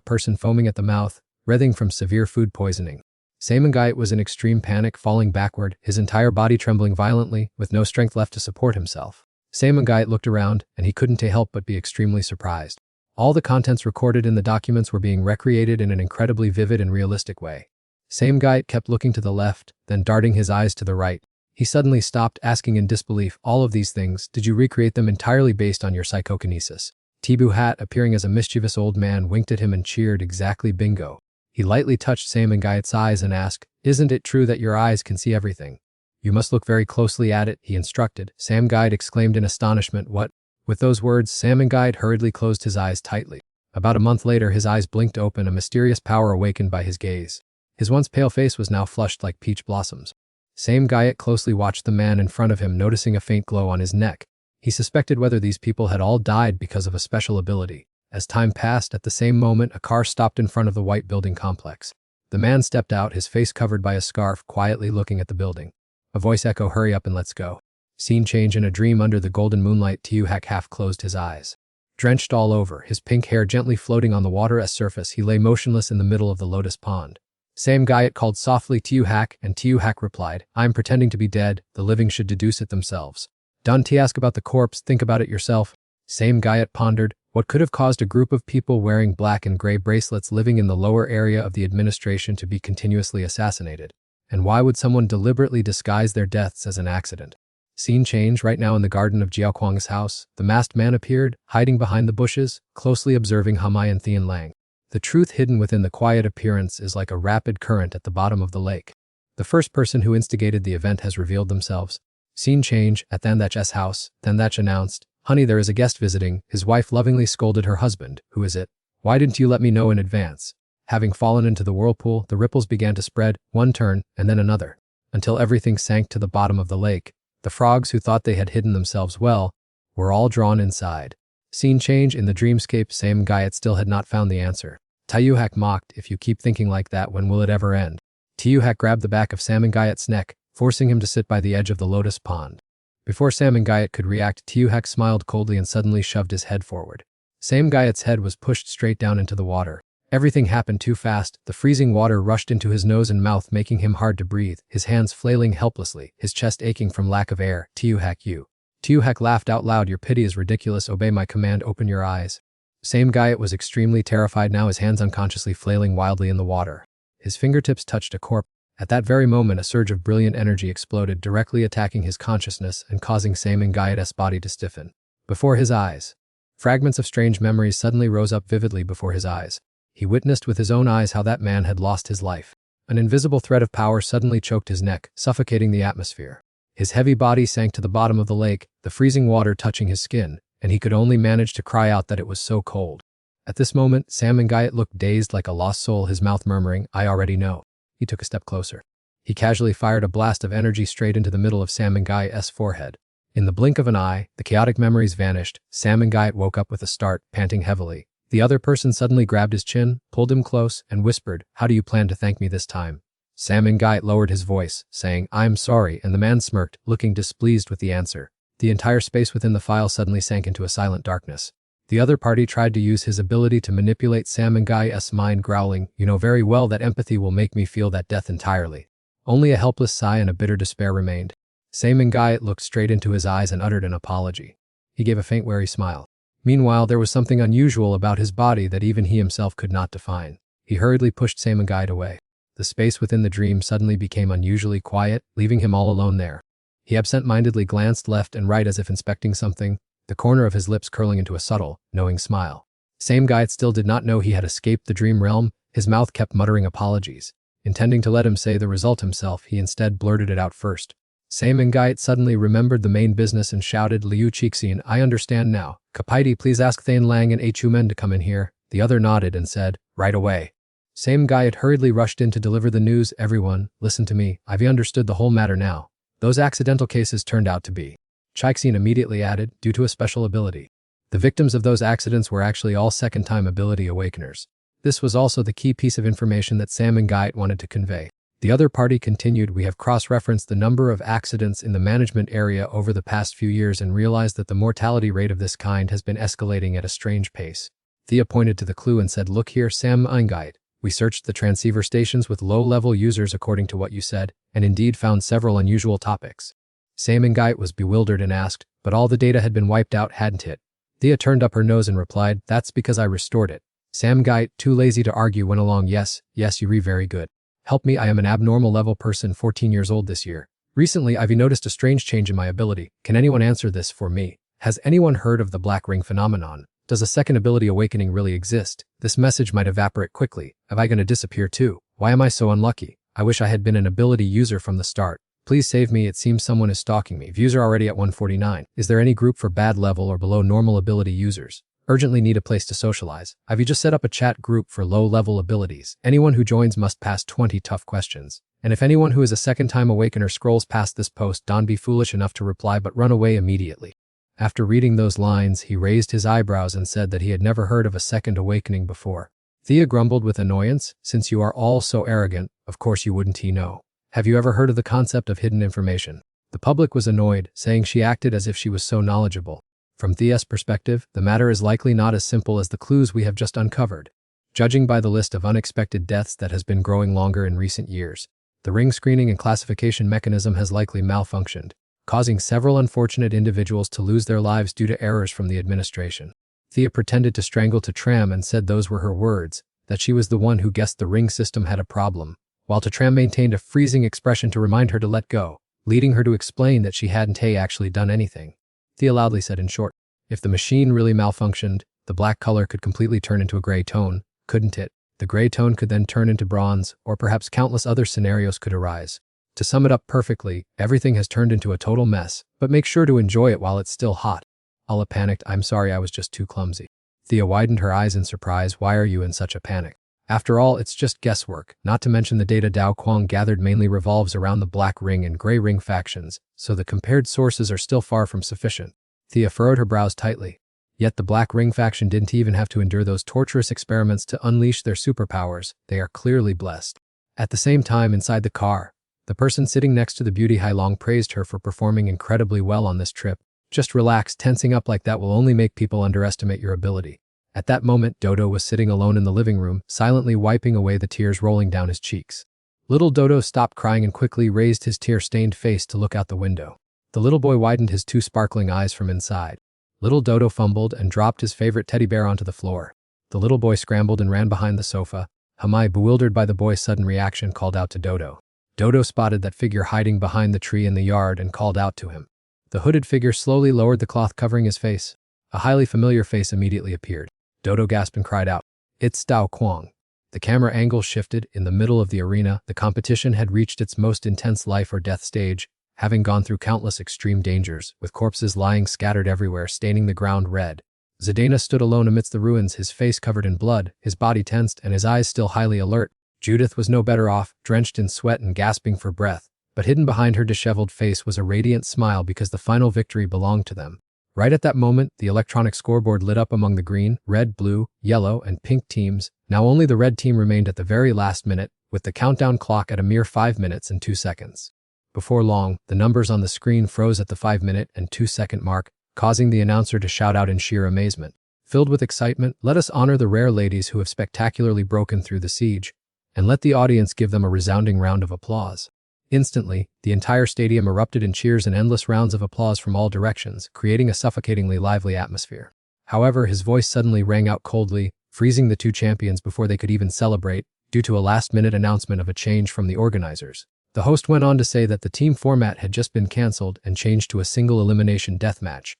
person foaming at the mouth, writhing from severe food poisoning. Sam and Guide was in extreme panic, falling backward, his entire body trembling violently, with no strength left to support himself. Sam and Guide looked around, and he couldn't help but be extremely surprised. All the contents recorded in the documents were being recreated in an incredibly vivid and realistic way. Sam Guide kept looking to the left, then darting his eyes to the right. He suddenly stopped, asking in disbelief, all of these things, did you recreate them entirely based on your psychokinesis? Tibu Hat, appearing as a mischievous old man, winked at him and cheered, exactly bingo. He lightly touched Sam and Guide's eyes and asked, isn't it true that your eyes can see everything? You must look very closely at it, he instructed. Sam Guide exclaimed in astonishment, what? With those words, Sam and Guide hurriedly closed his eyes tightly. About a month later, his eyes blinked open, a mysterious power awakened by his gaze. His once pale face was now flushed like peach blossoms. Sam Guide closely watched the man in front of him, noticing a faint glow on his neck. He suspected whether these people had all died because of a special ability. As time passed, at the same moment, a car stopped in front of the white building complex. The man stepped out, his face covered by a scarf, quietly looking at the building. A voice echoed, hurry up and let's go. Scene change. In a dream under the golden moonlight, Tiuhak half closed his eyes. Drenched all over, his pink hair gently floating on the water's surface, he lay motionless in the middle of the lotus pond. Sam Guide called softly, Tiuhak, and Tiuhak replied, I'm pretending to be dead, the living should deduce it themselves. Don't ask about the corpse, think about it yourself. Sam Guide pondered, what could have caused a group of people wearing black and gray bracelets living in the lower area of the administration to be continuously assassinated? And why would someone deliberately disguise their deaths as an accident? Scene change. Right now in the garden of Jiaoquang's house, the masked man appeared, hiding behind the bushes, closely observing Hamai and Thian Lang. The truth hidden within the quiet appearance is like a rapid current at the bottom of the lake. The first person who instigated the event has revealed themselves. Scene change. At Thandach's house, Thandach announced, honey, there is a guest visiting. His wife lovingly scolded her husband, who is it? Why didn't you let me know in advance? Having fallen into the whirlpool, the ripples began to spread, one turn, and then another, until everything sank to the bottom of the lake. The frogs, who thought they had hidden themselves well, were all drawn inside. Scene change. In the dreamscape, Sam Guide still had not found the answer. Tiuhak mocked, if you keep thinking like that, when will it ever end? Tiuhak grabbed the back of Sam Guide's neck, forcing him to sit by the edge of the lotus pond. Before Sam Guide could react, Tiuhak smiled coldly and suddenly shoved his head forward. Sam Guide's head was pushed straight down into the water. Everything happened too fast. The freezing water rushed into his nose and mouth, making him hard to breathe, his hands flailing helplessly, his chest aching from lack of air. Tiuhak, you. Tiuhak laughed out loud, your pity is ridiculous, obey my command, open your eyes. Sam Guide was extremely terrified now, his hands unconsciously flailing wildly in the water. His fingertips touched a corpse. At that very moment, a surge of brilliant energy exploded, directly attacking his consciousness and causing Sam Guide's body to stiffen. Before his eyes, fragments of strange memories suddenly rose up vividly before his eyes. He witnessed with his own eyes how that man had lost his life. An invisible thread of power suddenly choked his neck, suffocating the atmosphere. His heavy body sank to the bottom of the lake, the freezing water touching his skin, and he could only manage to cry out that it was so cold. At this moment, Sam Guide looked dazed like a lost soul, his mouth murmuring, I already know. He took a step closer. He casually fired a blast of energy straight into the middle of Sam Guide's forehead. In the blink of an eye, the chaotic memories vanished. Sam Guide woke up with a start, panting heavily. The other person suddenly grabbed his chin, pulled him close, and whispered, how do you plan to thank me this time? Sam Guide lowered his voice, saying, I'm sorry, and the man smirked, looking displeased with the answer. The entire space within the file suddenly sank into a silent darkness. The other party tried to use his ability to manipulate Sam Guide's mind, growling, you know very well that empathy will make me feel that death entirely. Only a helpless sigh and a bitter despair remained. Sam Guide looked straight into his eyes and uttered an apology. He gave a faint wary smile. Meanwhile, there was something unusual about his body that even he himself could not define. He hurriedly pushed Sam Guide away. The space within the dream suddenly became unusually quiet, leaving him all alone there. He absent-mindedly glanced left and right as if inspecting something, the corner of his lips curling into a subtle, knowing smile. Sam Guide still did not know he had escaped the dream realm. His mouth kept muttering apologies. Intending to let him say the result himself, he instead blurted it out first. Sam Guide suddenly remembered the main business and shouted, Liu Chixin, I understand now. Kapaidi, please ask Thian Lang and Chu Men to come in here. The other nodded and said, right away. Sam Guide hurriedly rushed in to deliver the news. Everyone, listen to me. I've understood the whole matter now. Those accidental cases turned out to be Chaixin immediately added, due to a special ability. The victims of those accidents were actually all second-time ability awakeners. This was also the key piece of information that Sam and Gait wanted to convey. The other party continued, we have cross-referenced the number of accidents in the management area over the past few years and realized that the mortality rate of this kind has been escalating at a strange pace. Thea pointed to the clue and said, look here, Sam and Gait. We searched the transceiver stations with low-level users according to what you said, and indeed found several unusual topics. Sam and Gait was bewildered and asked, but all the data had been wiped out, hadn't it? Thea turned up her nose and replied, that's because I restored it. Sam Gait, too lazy to argue, went along, yes, you re very good. Help me, I am an abnormal level person 14 years old this year. Recently I've noticed a strange change in my ability. Can anyone answer this for me? Has anyone heard of the black ring phenomenon? Does a second ability awakening really exist? This message might evaporate quickly. Am I going to disappear too? Why am I so unlucky? I wish I had been an ability user from the start. Please save me, it seems someone is stalking me. Views are already at 149. Is there any group for bad level or below normal ability users? Urgently need a place to socialize. I've just set up a chat group for low-level abilities. Anyone who joins must pass 20 tough questions. And if anyone who is a second-time awakener scrolls past this post, don't be foolish enough to reply but run away immediately. After reading those lines, he raised his eyebrows and said that he had never heard of a second awakening before. Thea grumbled with annoyance, since you are all so arrogant, of course you wouldn't know. Have you ever heard of the concept of hidden information? The public was annoyed, saying she acted as if she was so knowledgeable. From Thea's perspective, the matter is likely not as simple as the clues we have just uncovered. Judging by the list of unexpected deaths that has been growing longer in recent years, the ring screening and classification mechanism has likely malfunctioned, causing several unfortunate individuals to lose their lives due to errors from the administration. Thea pretended to strangle Tram and said those were her words, that she was the one who guessed the ring system had a problem, while Tram maintained a freezing expression to remind her to let go, leading her to explain that she hadn't actually done anything. Thea loudly said, in short, if the machine really malfunctioned, the black color could completely turn into a gray tone, couldn't it? The gray tone could then turn into bronze, or perhaps countless other scenarios could arise. To sum it up perfectly, everything has turned into a total mess, but make sure to enjoy it while it's still hot. Alla panicked, I'm sorry, I was just too clumsy. Thea widened her eyes in surprise, why are you in such a panic? After all, it's just guesswork, not to mention the data Dao Quang gathered mainly revolves around the black ring and gray ring factions, so the compared sources are still far from sufficient. Thea furrowed her brows tightly. Yet the black ring faction didn't even have to endure those torturous experiments to unleash their superpowers. They are clearly blessed. At the same time, inside the car, the person sitting next to the beauty Hailong praised her for performing incredibly well on this trip. Just relax, tensing up like that will only make people underestimate your ability. At that moment, Dodo was sitting alone in the living room, silently wiping away the tears rolling down his cheeks. Little Dodo stopped crying and quickly raised his tear-stained face to look out the window. The little boy widened his two sparkling eyes from inside. Little Dodo fumbled and dropped his favorite teddy bear onto the floor. The little boy scrambled and ran behind the sofa. Hamai, bewildered by the boy's sudden reaction, called out to Dodo. Dodo spotted that figure hiding behind the tree in the yard and called out to him. The hooded figure slowly lowered the cloth covering his face. A highly familiar face immediately appeared. Dodo gasped and cried out, "It's Dao Quang." The camera angle shifted. In the middle of the arena, the competition had reached its most intense life or death stage, having gone through countless extreme dangers, with corpses lying scattered everywhere, staining the ground red. Zidane stood alone amidst the ruins, his face covered in blood, his body tensed, and his eyes still highly alert. Judith was no better off, drenched in sweat and gasping for breath, but hidden behind her disheveled face was a radiant smile because the final victory belonged to them. Right at that moment, the electronic scoreboard lit up among the green, red, blue, yellow, and pink teams. Now only the red team remained at the very last minute, with the countdown clock at a mere 5 minutes and 2 seconds. Before long, the numbers on the screen froze at the 5-minute and 2-second mark, causing the announcer to shout out in sheer amazement. Filled with excitement, let us honor the rare ladies who have spectacularly broken through the siege, and let the audience give them a resounding round of applause. Instantly, the entire stadium erupted in cheers and endless rounds of applause from all directions, creating a suffocatingly lively atmosphere. However, his voice suddenly rang out coldly, freezing the two champions before they could even celebrate, due to a last-minute announcement of a change from the organizers. The host went on to say that the team format had just been cancelled and changed to a single elimination deathmatch,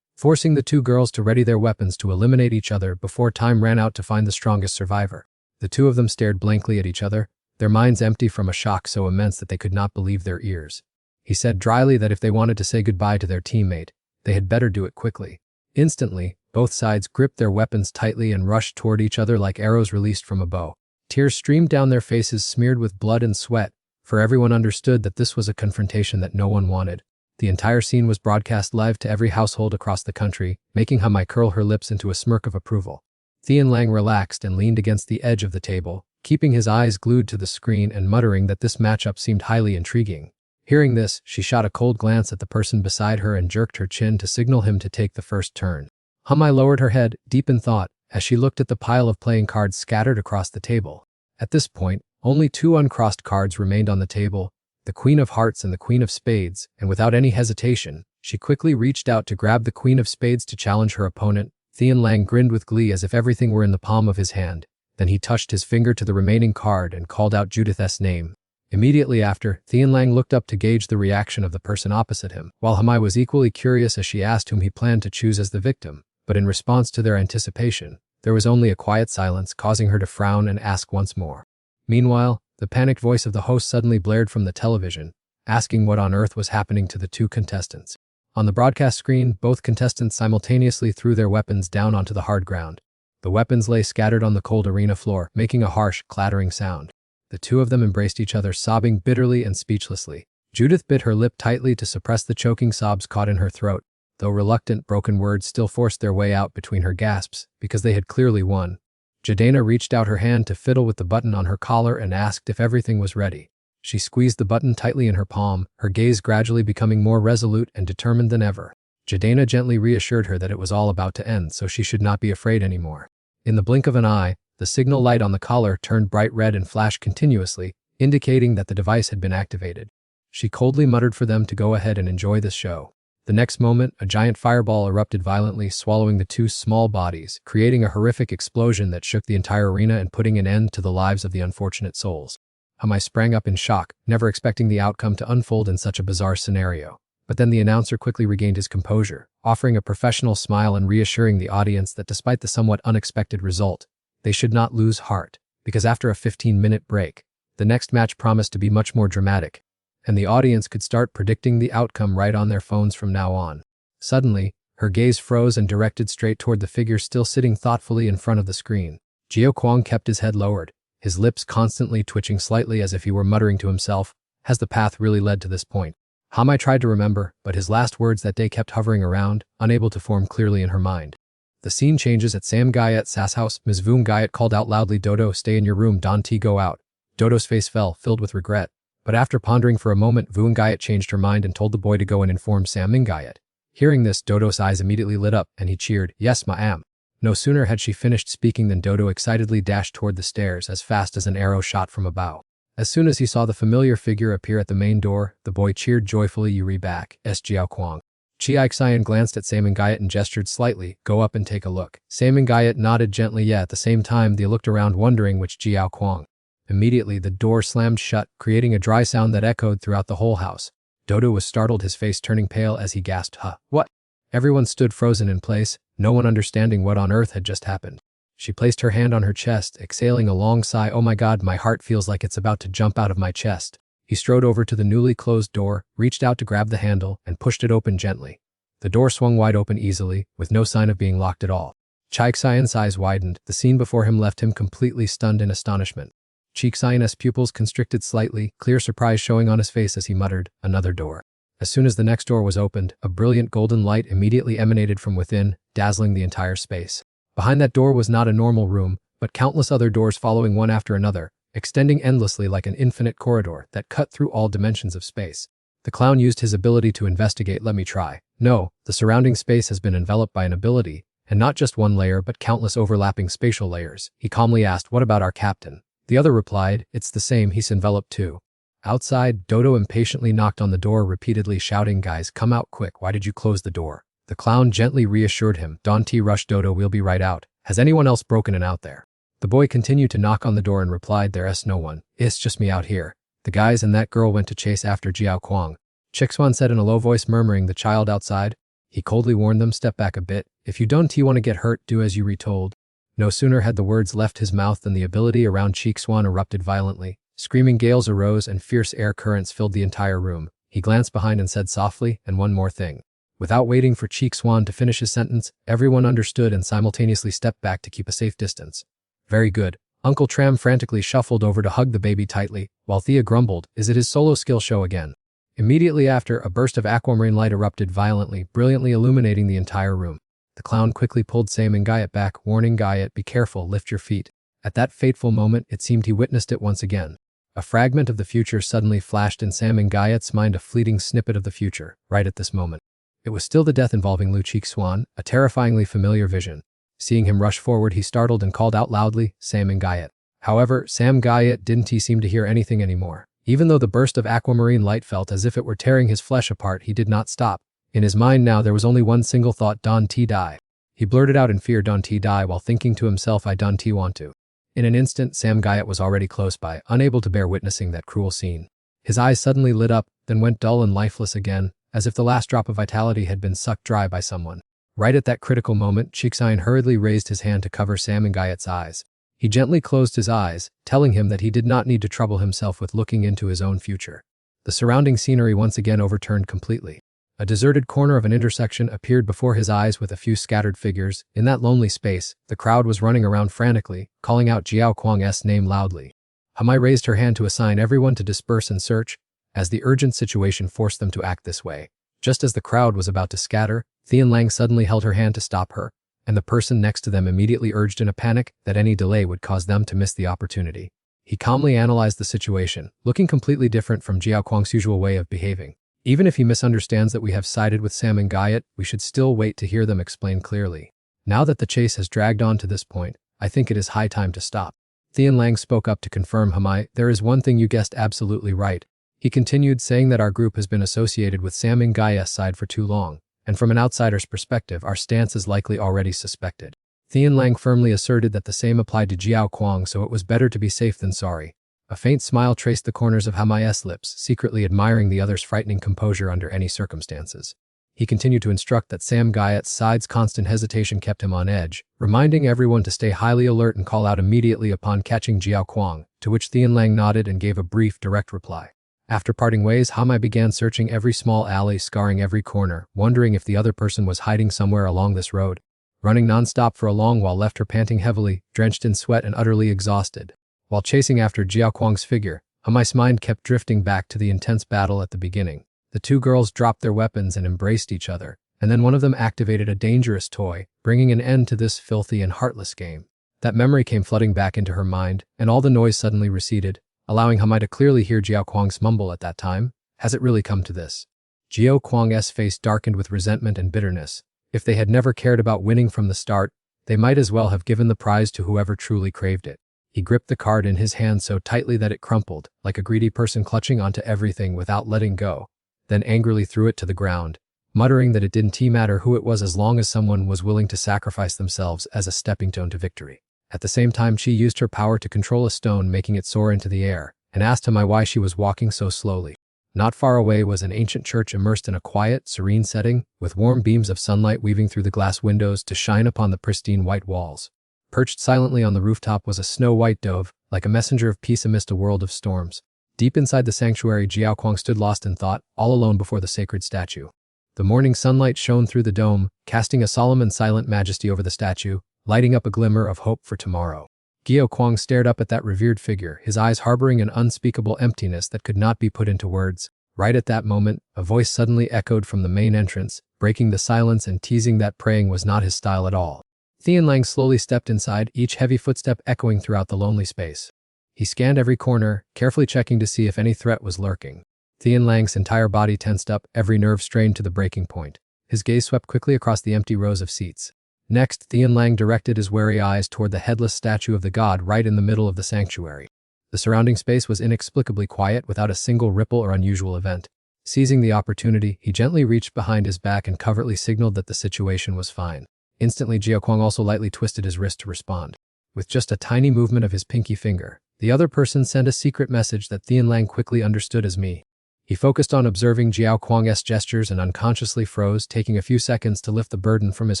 forcing the two girls to ready their weapons to eliminate each other before time ran out to find the strongest survivor. The two of them stared blankly at each other, their minds empty from a shock so immense that they could not believe their ears. He said dryly that if they wanted to say goodbye to their teammate, they had better do it quickly. Instantly, both sides gripped their weapons tightly and rushed toward each other like arrows released from a bow. Tears streamed down their faces smeared with blood and sweat, for everyone understood that this was a confrontation that no one wanted. The entire scene was broadcast live to every household across the country, making Hamai curl her lips into a smirk of approval. Tian Lang relaxed and leaned against the edge of the table, keeping his eyes glued to the screen and muttering that this matchup seemed highly intriguing. Hearing this, she shot a cold glance at the person beside her and jerked her chin to signal him to take the first turn. Hamai lowered her head, deep in thought, as she looked at the pile of playing cards scattered across the table. At this point, only 2 uncrossed cards remained on the table, the Queen of Hearts and the Queen of Spades, and without any hesitation, she quickly reached out to grab the Queen of Spades to challenge her opponent. Tian Lang grinned with glee as if everything were in the palm of his hand. Then he touched his finger to the remaining card and called out Judith's name. Immediately after, Tian Lang looked up to gauge the reaction of the person opposite him, while Hamai was equally curious as she asked whom he planned to choose as the victim. But in response to their anticipation, there was only a quiet silence, causing her to frown and ask once more. Meanwhile, the panicked voice of the host suddenly blared from the television, asking what on earth was happening to the 2 contestants. On the broadcast screen, both contestants simultaneously threw their weapons down onto the hard ground. The weapons lay scattered on the cold arena floor, making a harsh, clattering sound. The 2 of them embraced each other, sobbing bitterly and speechlessly. Judith bit her lip tightly to suppress the choking sobs caught in her throat, though reluctant, broken words still forced their way out between her gasps, because they had clearly won. Jadena reached out her hand to fiddle with the button on her collar and asked if everything was ready. She squeezed the button tightly in her palm, her gaze gradually becoming more resolute and determined than ever. Jadena gently reassured her that it was all about to end, so she should not be afraid anymore. In the blink of an eye, the signal light on the collar turned bright red and flashed continuously, indicating that the device had been activated. She coldly muttered for them to go ahead and enjoy the show. The next moment, a giant fireball erupted violently, swallowing the 2 small bodies, creating a horrific explosion that shook the entire arena and putting an end to the lives of the unfortunate souls. Hamai sprang up in shock, never expecting the outcome to unfold in such a bizarre scenario. But then the announcer quickly regained his composure, offering a professional smile and reassuring the audience that despite the somewhat unexpected result, they should not lose heart, because after a 15-minute break, the next match promised to be much more dramatic, and the audience could start predicting the outcome right on their phones from now on. Suddenly, her gaze froze and directed straight toward the figure still sitting thoughtfully in front of the screen. Jiao Kwang kept his head lowered, his lips constantly twitching slightly as if he were muttering to himself, has the path really led to this point? Hamai tried to remember, but his last words that day kept hovering around, unable to form clearly in her mind. The scene changes at Sam Gayat's Sass house. Ms. Voon Gayat called out loudly, "Dodo, stay in your room, Don T, go out." Dodo's face fell, filled with regret. But after pondering for a moment, Voon Gayat changed her mind and told the boy to go and inform Sam Ming Gayat. Hearing this, Dodo's eyes immediately lit up, and he cheered, "Yes, ma'am." No sooner had she finished speaking than Dodo excitedly dashed toward the stairs as fast as an arrow shot from a bow. As soon as he saw the familiar figure appear at the main door, the boy cheered joyfully, "Yuri back, S. Jiao Kwang." Chiai Xian glanced at Sam Gayat and gestured slightly, "Go up and take a look." Sam Gayat nodded gently, yet at the same time they looked around wondering which Jiao Kwang. Immediately the door slammed shut, creating a dry sound that echoed throughout the whole house. Dodo was startled, his face turning pale as he gasped, "Huh? What?" Everyone stood frozen in place, no one understanding what on earth had just happened. She placed her hand on her chest, exhaling a long sigh. "Oh my God, my heart feels like it's about to jump out of my chest." He strode over to the newly closed door, reached out to grab the handle, and pushed it open gently. The door swung wide open easily, with no sign of being locked at all. Chai Xian's eyes widened, the scene before him left him completely stunned in astonishment. Chi Xian's pupils constricted slightly, clear surprise showing on his face as he muttered, "Another door." As soon as the next door was opened, a brilliant golden light immediately emanated from within, dazzling the entire space. Behind that door was not a normal room, but countless other doors following one after another, extending endlessly like an infinite corridor that cut through all dimensions of space. The clown used his ability to investigate. "Let me try." No, the surrounding space has been enveloped by an ability, and not just one layer but countless overlapping spatial layers. He calmly asked, "What about our captain?" The other replied, "It's the same, he's enveloped too." Outside, Dodo impatiently knocked on the door, repeatedly shouting, "Guys, come out quick, why did you close the door?" The clown gently reassured him, "Don T, rush Dodo, we'll be right out. Has anyone else broken in out there?" The boy continued to knock on the door and replied, "There's no one. It's just me out here." The guys and that girl went to chase after Jiao Kwang. Chixuan said in a low voice, murmuring, "The child outside?" He coldly warned them, "Step back a bit. If you don't want to get hurt, do as you retold." No sooner had the words left his mouth than the ability around Chixuan erupted violently. Screaming gales arose and fierce air currents filled the entire room. He glanced behind and said softly, "And one more thing." Without waiting for Chixuan to finish his sentence, everyone understood and simultaneously stepped back to keep a safe distance. "Very good." Uncle Tram frantically shuffled over to hug the baby tightly, while Thea grumbled, "Is it his solo skill show again?" Immediately after, a burst of aquamarine light erupted violently, brilliantly illuminating the entire room. The clown quickly pulled Sam and Guyot back, warning Guyot, "Be careful, lift your feet." At that fateful moment, it seemed he witnessed it once again. A fragment of the future suddenly flashed in Sam and Guyot's mind, a fleeting snippet of the future, right at this moment. It was still the death involving Lu Cheek-swan, a terrifyingly familiar vision. Seeing him rush forward, he startled and called out loudly, "Sam and Guyot." However, Sam Guyot didn't seem to hear anything anymore. Even though the burst of aquamarine light felt as if it were tearing his flesh apart, he did not stop. In his mind now there was only one single thought: "Don't die." He blurted out in fear, "Don't die," while thinking to himself, "I don't want to." In an instant, Sam Guyot was already close by, unable to bear witnessing that cruel scene. His eyes suddenly lit up, then went dull and lifeless again, as if the last drop of vitality had been sucked dry by someone. Right at that critical moment, Cheek-swan hurriedly raised his hand to cover Sam and Guyot's eyes. He gently closed his eyes, telling him that he did not need to trouble himself with looking into his own future. The surrounding scenery once again overturned completely. A deserted corner of an intersection appeared before his eyes with a few scattered figures. In that lonely space, the crowd was running around frantically, calling out Jiao Kwang's name loudly. Hamai raised her hand to assign everyone to disperse and search, as the urgent situation forced them to act this way. Just as the crowd was about to scatter, Thian Lang suddenly held her hand to stop her, and the person next to them immediately urged in a panic that any delay would cause them to miss the opportunity. He calmly analyzed the situation, looking completely different from Jiao Kwang's usual way of behaving. Even if he misunderstands that we have sided with Sam and Guyot, we should still wait to hear them explain clearly. Now that the chase has dragged on to this point, I think it is high time to stop. Thian Lang spoke up to confirm Hamai. "There is one thing you guessed absolutely right." He continued, saying that our group has been associated with Sam and Guyot's side for too long, and from an outsider's perspective, our stance is likely already suspected. Thian Lang firmly asserted that the same applied to Jiao Kwang, so it was better to be safe than sorry. A faint smile traced the corners of Hamai's lips, secretly admiring the other's frightening composure under any circumstances. He continued to instruct that Sam Guyot's side's constant hesitation kept him on edge, reminding everyone to stay highly alert and call out immediately upon catching Jiao Kwang, to which Thian Lang nodded and gave a brief, direct reply. After parting ways, Hamai began searching every small alley, scouring every corner, wondering if the other person was hiding somewhere along this road. Running non-stop for a long while left her panting heavily, drenched in sweat and utterly exhausted. While chasing after Jiao Kwang's figure, Hamai's mind kept drifting back to the intense battle at the beginning. The two girls dropped their weapons and embraced each other, and then one of them activated a dangerous toy, bringing an end to this filthy and heartless game. That memory came flooding back into her mind, and all the noise suddenly receded, allowing Hamai to clearly hear Jiao Kwang's mumble at that time. "Has it really come to this?" Jiao Kwang's face darkened with resentment and bitterness. If they had never cared about winning from the start, they might as well have given the prize to whoever truly craved it. He gripped the card in his hand so tightly that it crumpled, like a greedy person clutching onto everything without letting go, then angrily threw it to the ground, muttering that it didn't matter who it was as long as someone was willing to sacrifice themselves as a stepping stone to victory. At the same time, she used her power to control a stone, making it soar into the air, and asked Hamai why she was walking so slowly. Not far away was an ancient church immersed in a quiet, serene setting, with warm beams of sunlight weaving through the glass windows to shine upon the pristine white walls. Perched silently on the rooftop was a snow-white dove, like a messenger of peace amidst a world of storms. Deep inside the sanctuary, Jiao Kwang stood lost in thought, all alone before the sacred statue. The morning sunlight shone through the dome, casting a solemn and silent majesty over the statue, lighting up a glimmer of hope for tomorrow. Jiao Kwang stared up at that revered figure, his eyes harboring an unspeakable emptiness that could not be put into words. Right at that moment, a voice suddenly echoed from the main entrance, breaking the silence and teasing that praying was not his style at all. Thian Lang slowly stepped inside, each heavy footstep echoing throughout the lonely space. He scanned every corner, carefully checking to see if any threat was lurking. Thian Lang's entire body tensed up, every nerve strained to the breaking point. His gaze swept quickly across the empty rows of seats. Next, Thian Lang directed his wary eyes toward the headless statue of the god right in the middle of the sanctuary. The surrounding space was inexplicably quiet, without a single ripple or unusual event. Seizing the opportunity, he gently reached behind his back and covertly signaled that the situation was fine. Instantly, Jiao Kwang also lightly twisted his wrist to respond. With just a tiny movement of his pinky finger, the other person sent a secret message that Thian Lang quickly understood as "me." He focused on observing Jiao Kwang's gestures and unconsciously froze, taking a few seconds to lift the burden from his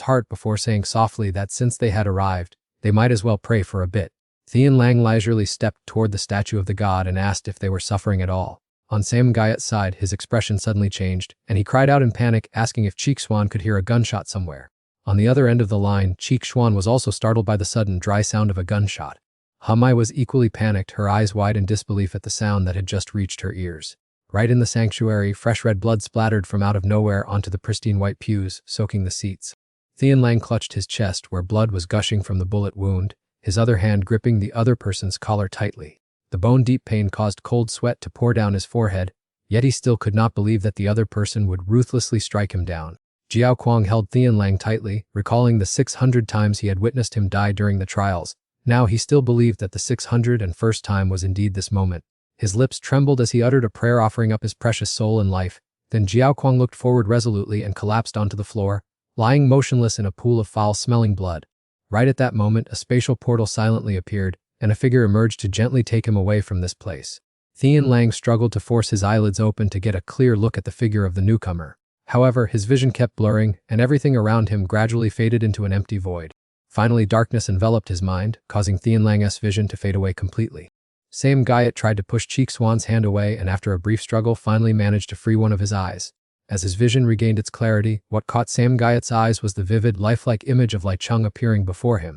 heart before saying softly that since they had arrived, they might as well pray for a bit. Thian Lang leisurely stepped toward the statue of the god and asked if they were suffering at all. On Sam Guyot's side, his expression suddenly changed, and he cried out in panic, asking if Cheek-swan could hear a gunshot somewhere. On the other end of the line, Cheek-swan was also startled by the sudden, dry sound of a gunshot. Hamai was equally panicked, her eyes wide in disbelief at the sound that had just reached her ears. Right in the sanctuary, fresh red blood splattered from out of nowhere onto the pristine white pews, soaking the seats. Tian Lang clutched his chest where blood was gushing from the bullet wound, his other hand gripping the other person's collar tightly. The bone-deep pain caused cold sweat to pour down his forehead, yet he still could not believe that the other person would ruthlessly strike him down. Jiao Kuang held Tian Lang tightly, recalling the 600 times he had witnessed him die during the trials. Now he still believed that the 601st time was indeed this moment. His lips trembled as he uttered a prayer offering up his precious soul and life. Then Jiao Kuang looked forward resolutely and collapsed onto the floor, lying motionless in a pool of foul-smelling blood. Right at that moment, a spatial portal silently appeared, and a figure emerged to gently take him away from this place. Tian Lang struggled to force his eyelids open to get a clear look at the figure of the newcomer. However, his vision kept blurring, and everything around him gradually faded into an empty void. Finally, darkness enveloped his mind, causing Tian Lang's vision to fade away completely. Sam Guyot tried to push Cheek Swan's hand away and after a brief struggle finally managed to free one of his eyes. As his vision regained its clarity, what caught Sam Guyot's eyes was the vivid, lifelike image of Lai Chung appearing before him.